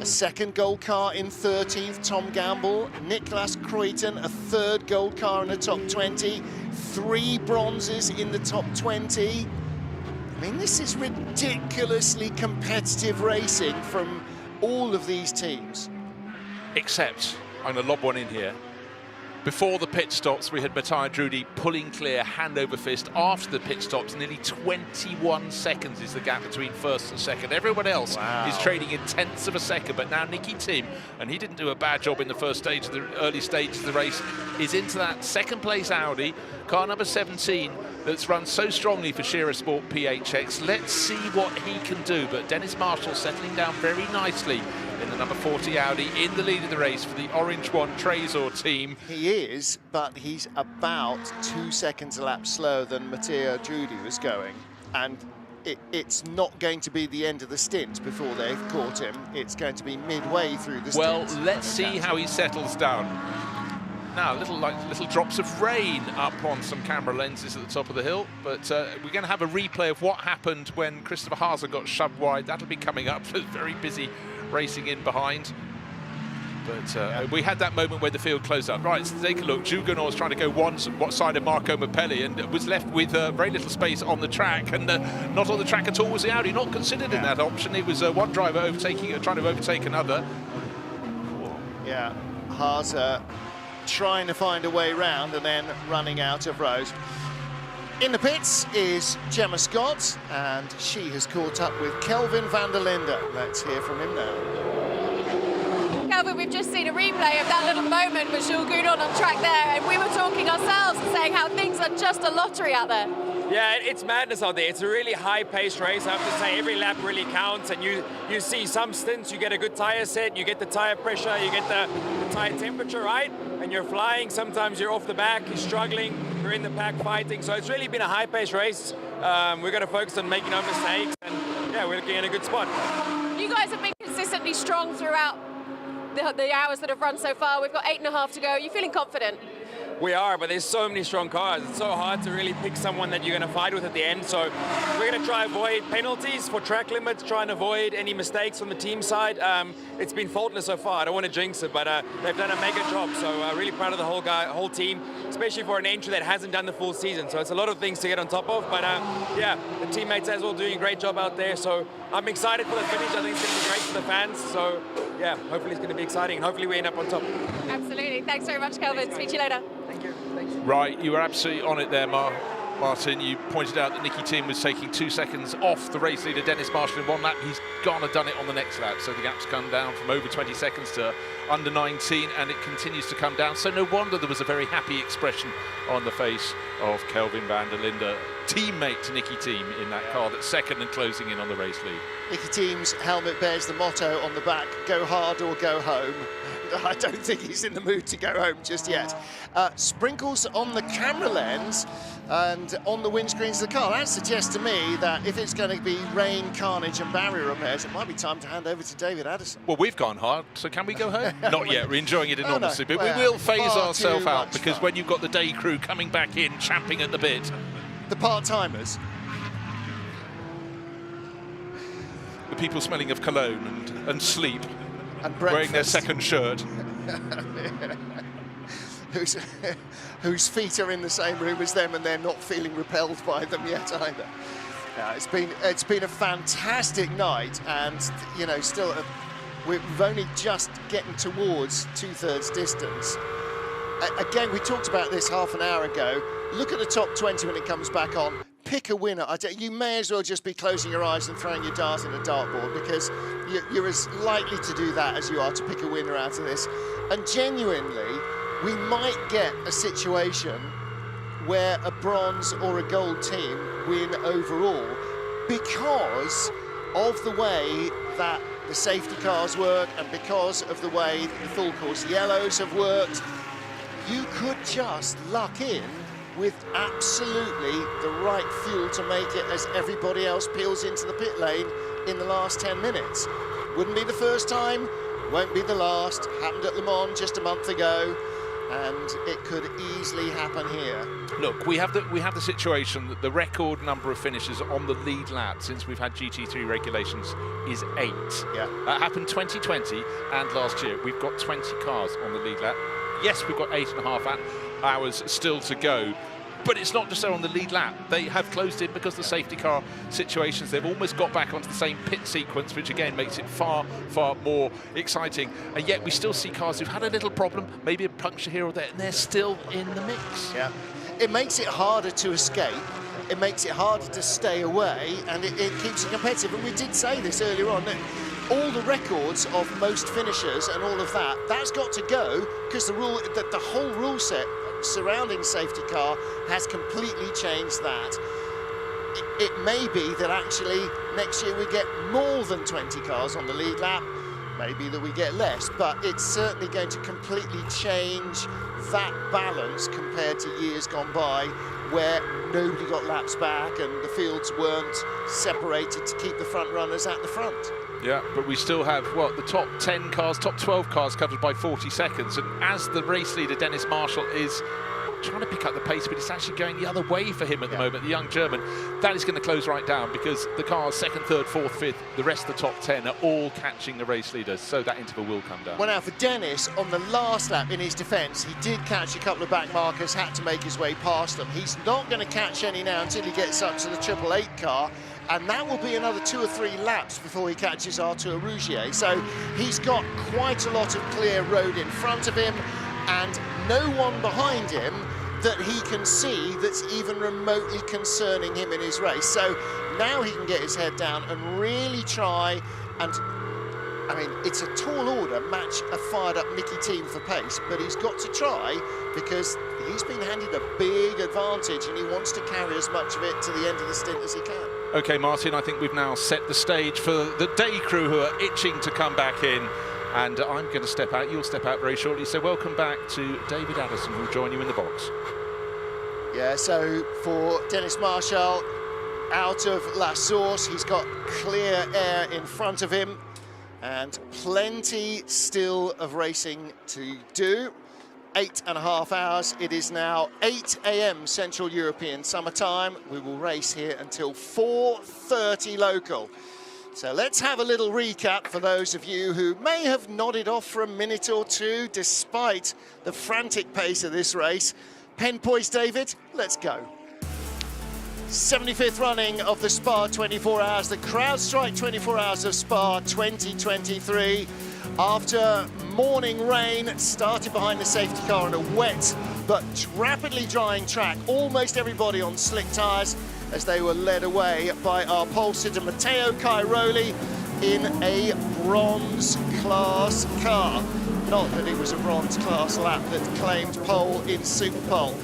A second gold car in 13th, Tom Gamble. Niklas Kruyten, a 3rd gold car in the top 20. 3 bronzes in the top 20. I mean, this is ridiculously competitive racing from all of these teams. Except, I'm going to lob one in here. Before the pit stops, we had Matthias Drudy pulling clear, hand over fist. After the pit stops, nearly 21 seconds is the gap between first and second. Everyone else is trading in tenths of a second, but now Nicky Tim, and he didn't do a bad job in the first stage, the early stages of the race, is into that second place Audi, car number 17, that's run so strongly for Shearer Sport PHX. Let's see what he can do, but Dennis Marshall settling down very nicely in the number 40 Audi, in the lead of the race for the Orange One Trésor team. He is, but he's about 2 seconds a lap slower than Matthias Drudy was going. And it's not going to be the end of the stint before they've caught him. It's going to be midway through the stint. Well, let's see how he settles down. Now, little drops of rain up on some camera lenses at the top of the hill, but we're going to have a replay of what happened when Christopher Haase got shoved wide. That'll be coming up. It's very busy racing in behind. But we had that moment where the field closed up. Right, let's take a look. Jules Gounon was trying to go one side of Marco Mappelli and was left with very little space on the track, and not on the track at all was the Audi, not considered in that option. It was one driver trying to overtake another. Yeah, Haase trying to find a way round and then running out of road. In the pits is Gemma Scott, and she has caught up with Kelvin van der Linde. Let's hear from him now. Kelvin, we've just seen a replay of that little moment with Jules Gounon on track there, and we were talking ourselves and saying how things are just a lottery out there. Yeah, it's madness out there. It's a really high-paced race. I have to say, every lap really counts, and you see some stints, you get a good tire set, you get the tire pressure, you get the tire temperature right, and you're flying. Sometimes you're off the back, you're struggling, you're in the pack fighting. So it's really been a high-paced race. We're going to focus on making no mistakes, and yeah, we're looking in a good spot. You guys have been consistently strong throughout the hours that have run so far. We've got 8.5 to go. Are you feeling confident? We are, but there's so many strong cars. It's so hard to really pick someone that you're going to fight with at the end. So we're going to try avoid penalties for track limits, try and avoid any mistakes on the team side. It's been faultless so far. I don't want to jinx it, but they've done a mega job. So really proud of the whole team, especially for an entry that hasn't done the full season. So it's a lot of things to get on top of. But yeah, the teammates as well doing a great job out there. So I'm excited for the finish. I think it's going to be great for the fans. So yeah, hopefully it's going to be exciting. And hopefully we end up on top. Absolutely. Thanks very much, Kelvin. Speak to you later. Thank you. Right, you were absolutely on it there, Martin. You pointed out that Nicky Tim was taking 2 seconds off the race leader, Dennis Marshall, in one lap. He's gone and done it on the next lap. So the gap's come down from over 20 seconds to under 19, and it continues to come down. So no wonder there was a very happy expression on the face of Kelvin van der Linde, teammate to Nicky Tim in that car that's second and closing in on the race lead. Nicky Tim's helmet bears the motto on the back, go hard or go home. I don't think he's in the mood to go home just yet. Sprinkles on the camera lens and on the windscreens of the car. That suggests to me that if it's going to be rain, carnage and barrier repairs, it might be time to hand over to David Addison. Well, we've gone hard, so can we go home? Not yet, we're enjoying it enormously, no. but we will phase ourselves out, because when you've got the day crew coming back in, champing at the bit. The part-timers. The people smelling of cologne and sleep. And wearing their second shirt. whose feet are in the same room as them, and they're not feeling repelled by them yet either. It's been a fantastic night, and you know, still we're only just getting towards 2/3 distance. Again, we talked about this half an hour ago. Look at the top 20 when it comes back on. Pick a winner. You may as well just be closing your eyes and throwing your dart in a dartboard, because you're as likely to do that as you are to pick a winner out of this. And genuinely, we might get a situation where a bronze or a gold team win overall, because of the way that the safety cars work and because of the way that the full course yellows have worked. You could just luck in with absolutely the right fuel to make it as everybody else peels into the pit lane in the last 10 minutes. Wouldn't be the first time, won't be the last. Happened at Le Mans just a month ago, and it could easily happen here. Look, we have the situation that the record number of finishes on the lead lap since we've had GT3 regulations is 8. Yeah. That happened 2020 and last year. We've got 20 cars on the lead lap. Yes, we've got 8.5 hours still to go, But it's not just there on the lead lap. They have closed in because of the safety car situations. They've almost got back onto the same pit sequence, which again makes it far, far more exciting. And yet we still see cars who've had a little problem, maybe a puncture here or there, and they're still in the mix. Yeah, it makes it harder to escape. It makes it harder to stay away, and it keeps it competitive. And we did say this earlier on, that all the records of most finishers and all of that, that's got to go, because the whole rule set surrounding safety car has completely changed that. It may be that actually next year we get more than 20 cars on the lead lap, maybe that we get less, but it's certainly going to completely change that balance compared to years gone by, where nobody got laps back and the fields weren't separated to keep the front runners at the front. Yeah, but we still have, what, the top 10 cars, top 12 cars covered by 40 seconds. And as the race leader, Dennis Marshall, is trying to pick up the pace, but it's actually going the other way for him at the moment, the young German. That is going to close right down, because the cars second, third, fourth, fifth, the rest of the top 10 are all catching the race leaders, so that interval will come down. Well, now for Dennis, on the last lap, in his defence, he did catch a couple of back markers, had to make his way past them. He's not going to catch any now until he gets up to the 888 car, and that will be another 2 or 3 laps before he catches Arthur Rougier. So he's got quite a lot of clear road in front of him, and no one behind him that he can see that's even remotely concerning him in his race. So now he can get his head down and really try and, I mean, it's a tall order, match a fired-up Nicky team for pace, but he's got to try, because he's been handed a big advantage and he wants to carry as much of it to the end of the stint as he can. OK, Martin, I think we've now set the stage for the day crew who are itching to come back in. And I'm going to step out, you'll step out very shortly. So welcome back to David Addison, who'll join you in the box. Yeah, so for Dennis Marshall, out of La Source, he's got clear air in front of him and plenty still of racing to do. 8.5 hours. It is now 8 a.m. Central European summertime. We will race here until 4:30 local. So let's have a little recap for those of you who may have nodded off for a minute or two despite the frantic pace of this race. Pen poised, David, let's go. 75th running of the Spa 24 Hours, the CrowdStrike 24 Hours of Spa 2023. After morning rain, started behind the safety car on a wet but rapidly drying track, almost everybody on slick tyres, as they were led away by our pole sitter Matteo Cairoli in a bronze class car. Not that it was a bronze class lap that claimed pole in Super Pole.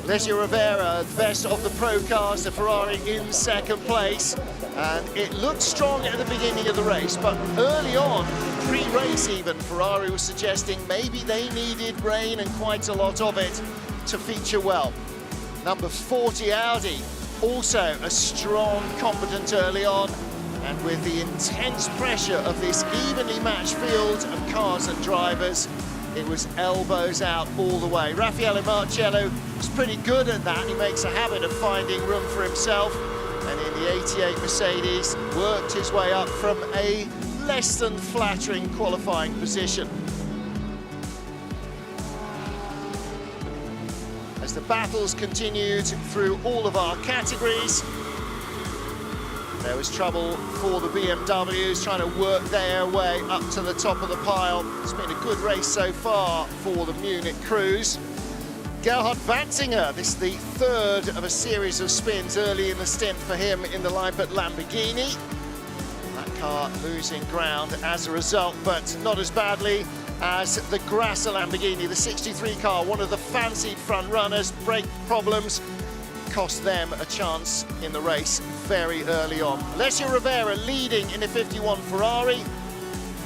Alessio Rivera, best of the pro cars, the Ferrari in second place, and it looked strong at the beginning of the race, but early on, pre-race even, Ferrari was suggesting maybe they needed rain and quite a lot of it to feature well. Number 40 Audi, also a strong, competent early on, and with the intense pressure of this evenly matched field of cars and drivers, it was elbows out all the way. Raffaele Marcello was pretty good at that. He makes a habit of finding room for himself, and in the 88 Mercedes, worked his way up from a less than flattering qualifying position. As the battles continued through all of our categories, there was trouble for the BMWs trying to work their way up to the top of the pile. It's been a good race so far for the Munich crews. Gerhard Watzinger, this is the third of a series of spins early in the stint for him in the Liebert Lamborghini. That car losing ground as a result, but not as badly as the Grasser Lamborghini, the 63 car, one of the fancied front runners. Brake problems cost them a chance in the race very early on. Alessio Rivera leading in a 51 Ferrari.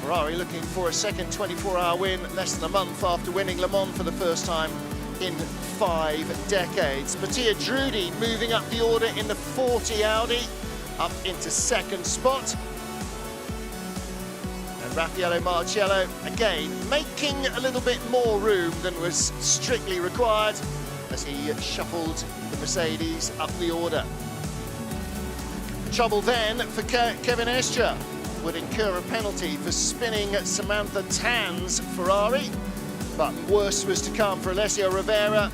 Ferrari looking for a second 24-hour win less than a month after winning Le Mans for the first time in 5 decades. Mattia Drudi moving up the order in the 40 Audi, up into second spot. And Raffaele Marcello, again, making a little bit more room than was strictly required as he shuffled the Mercedes up the order. Trouble then for Kevin Estre, would incur a penalty for spinning Samantha Tan's Ferrari, but worse was to come for Alessio Rivera,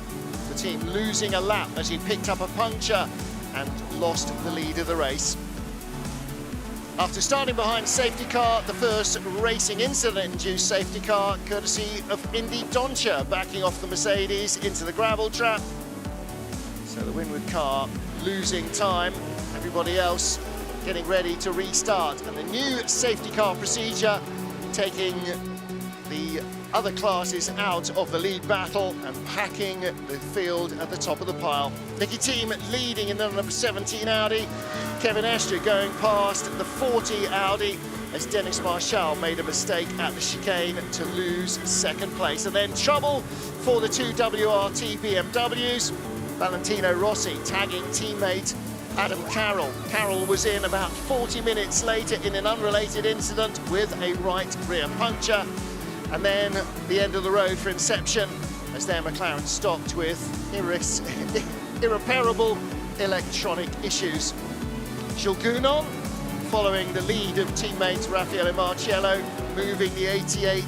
with team losing a lap as he picked up a puncture and lost the lead of the race. After starting behind safety car, the first racing incident-induced safety car, courtesy of Indy Doncia, backing off the Mercedes into the gravel trap. So the Winward car losing time, everybody else getting ready to restart. And the new safety car procedure taking the other classes out of the lead battle and packing the field at the top of the pile. Nicky Team leading in the number 17 Audi. Kevin Estre going past the 40 Audi as Dennis Marshall made a mistake at the chicane to lose second place. And then trouble for the two WRT BMWs. Valentino Rossi tagging teammate Adam Carroll. Carroll was in about 40 minutes later in an unrelated incident with a right rear puncture. And then the end of the road for Inception as their McLaren stopped with irreparable electronic issues. Jules Gounon following the lead of teammates Raffaele Marciello, moving the 88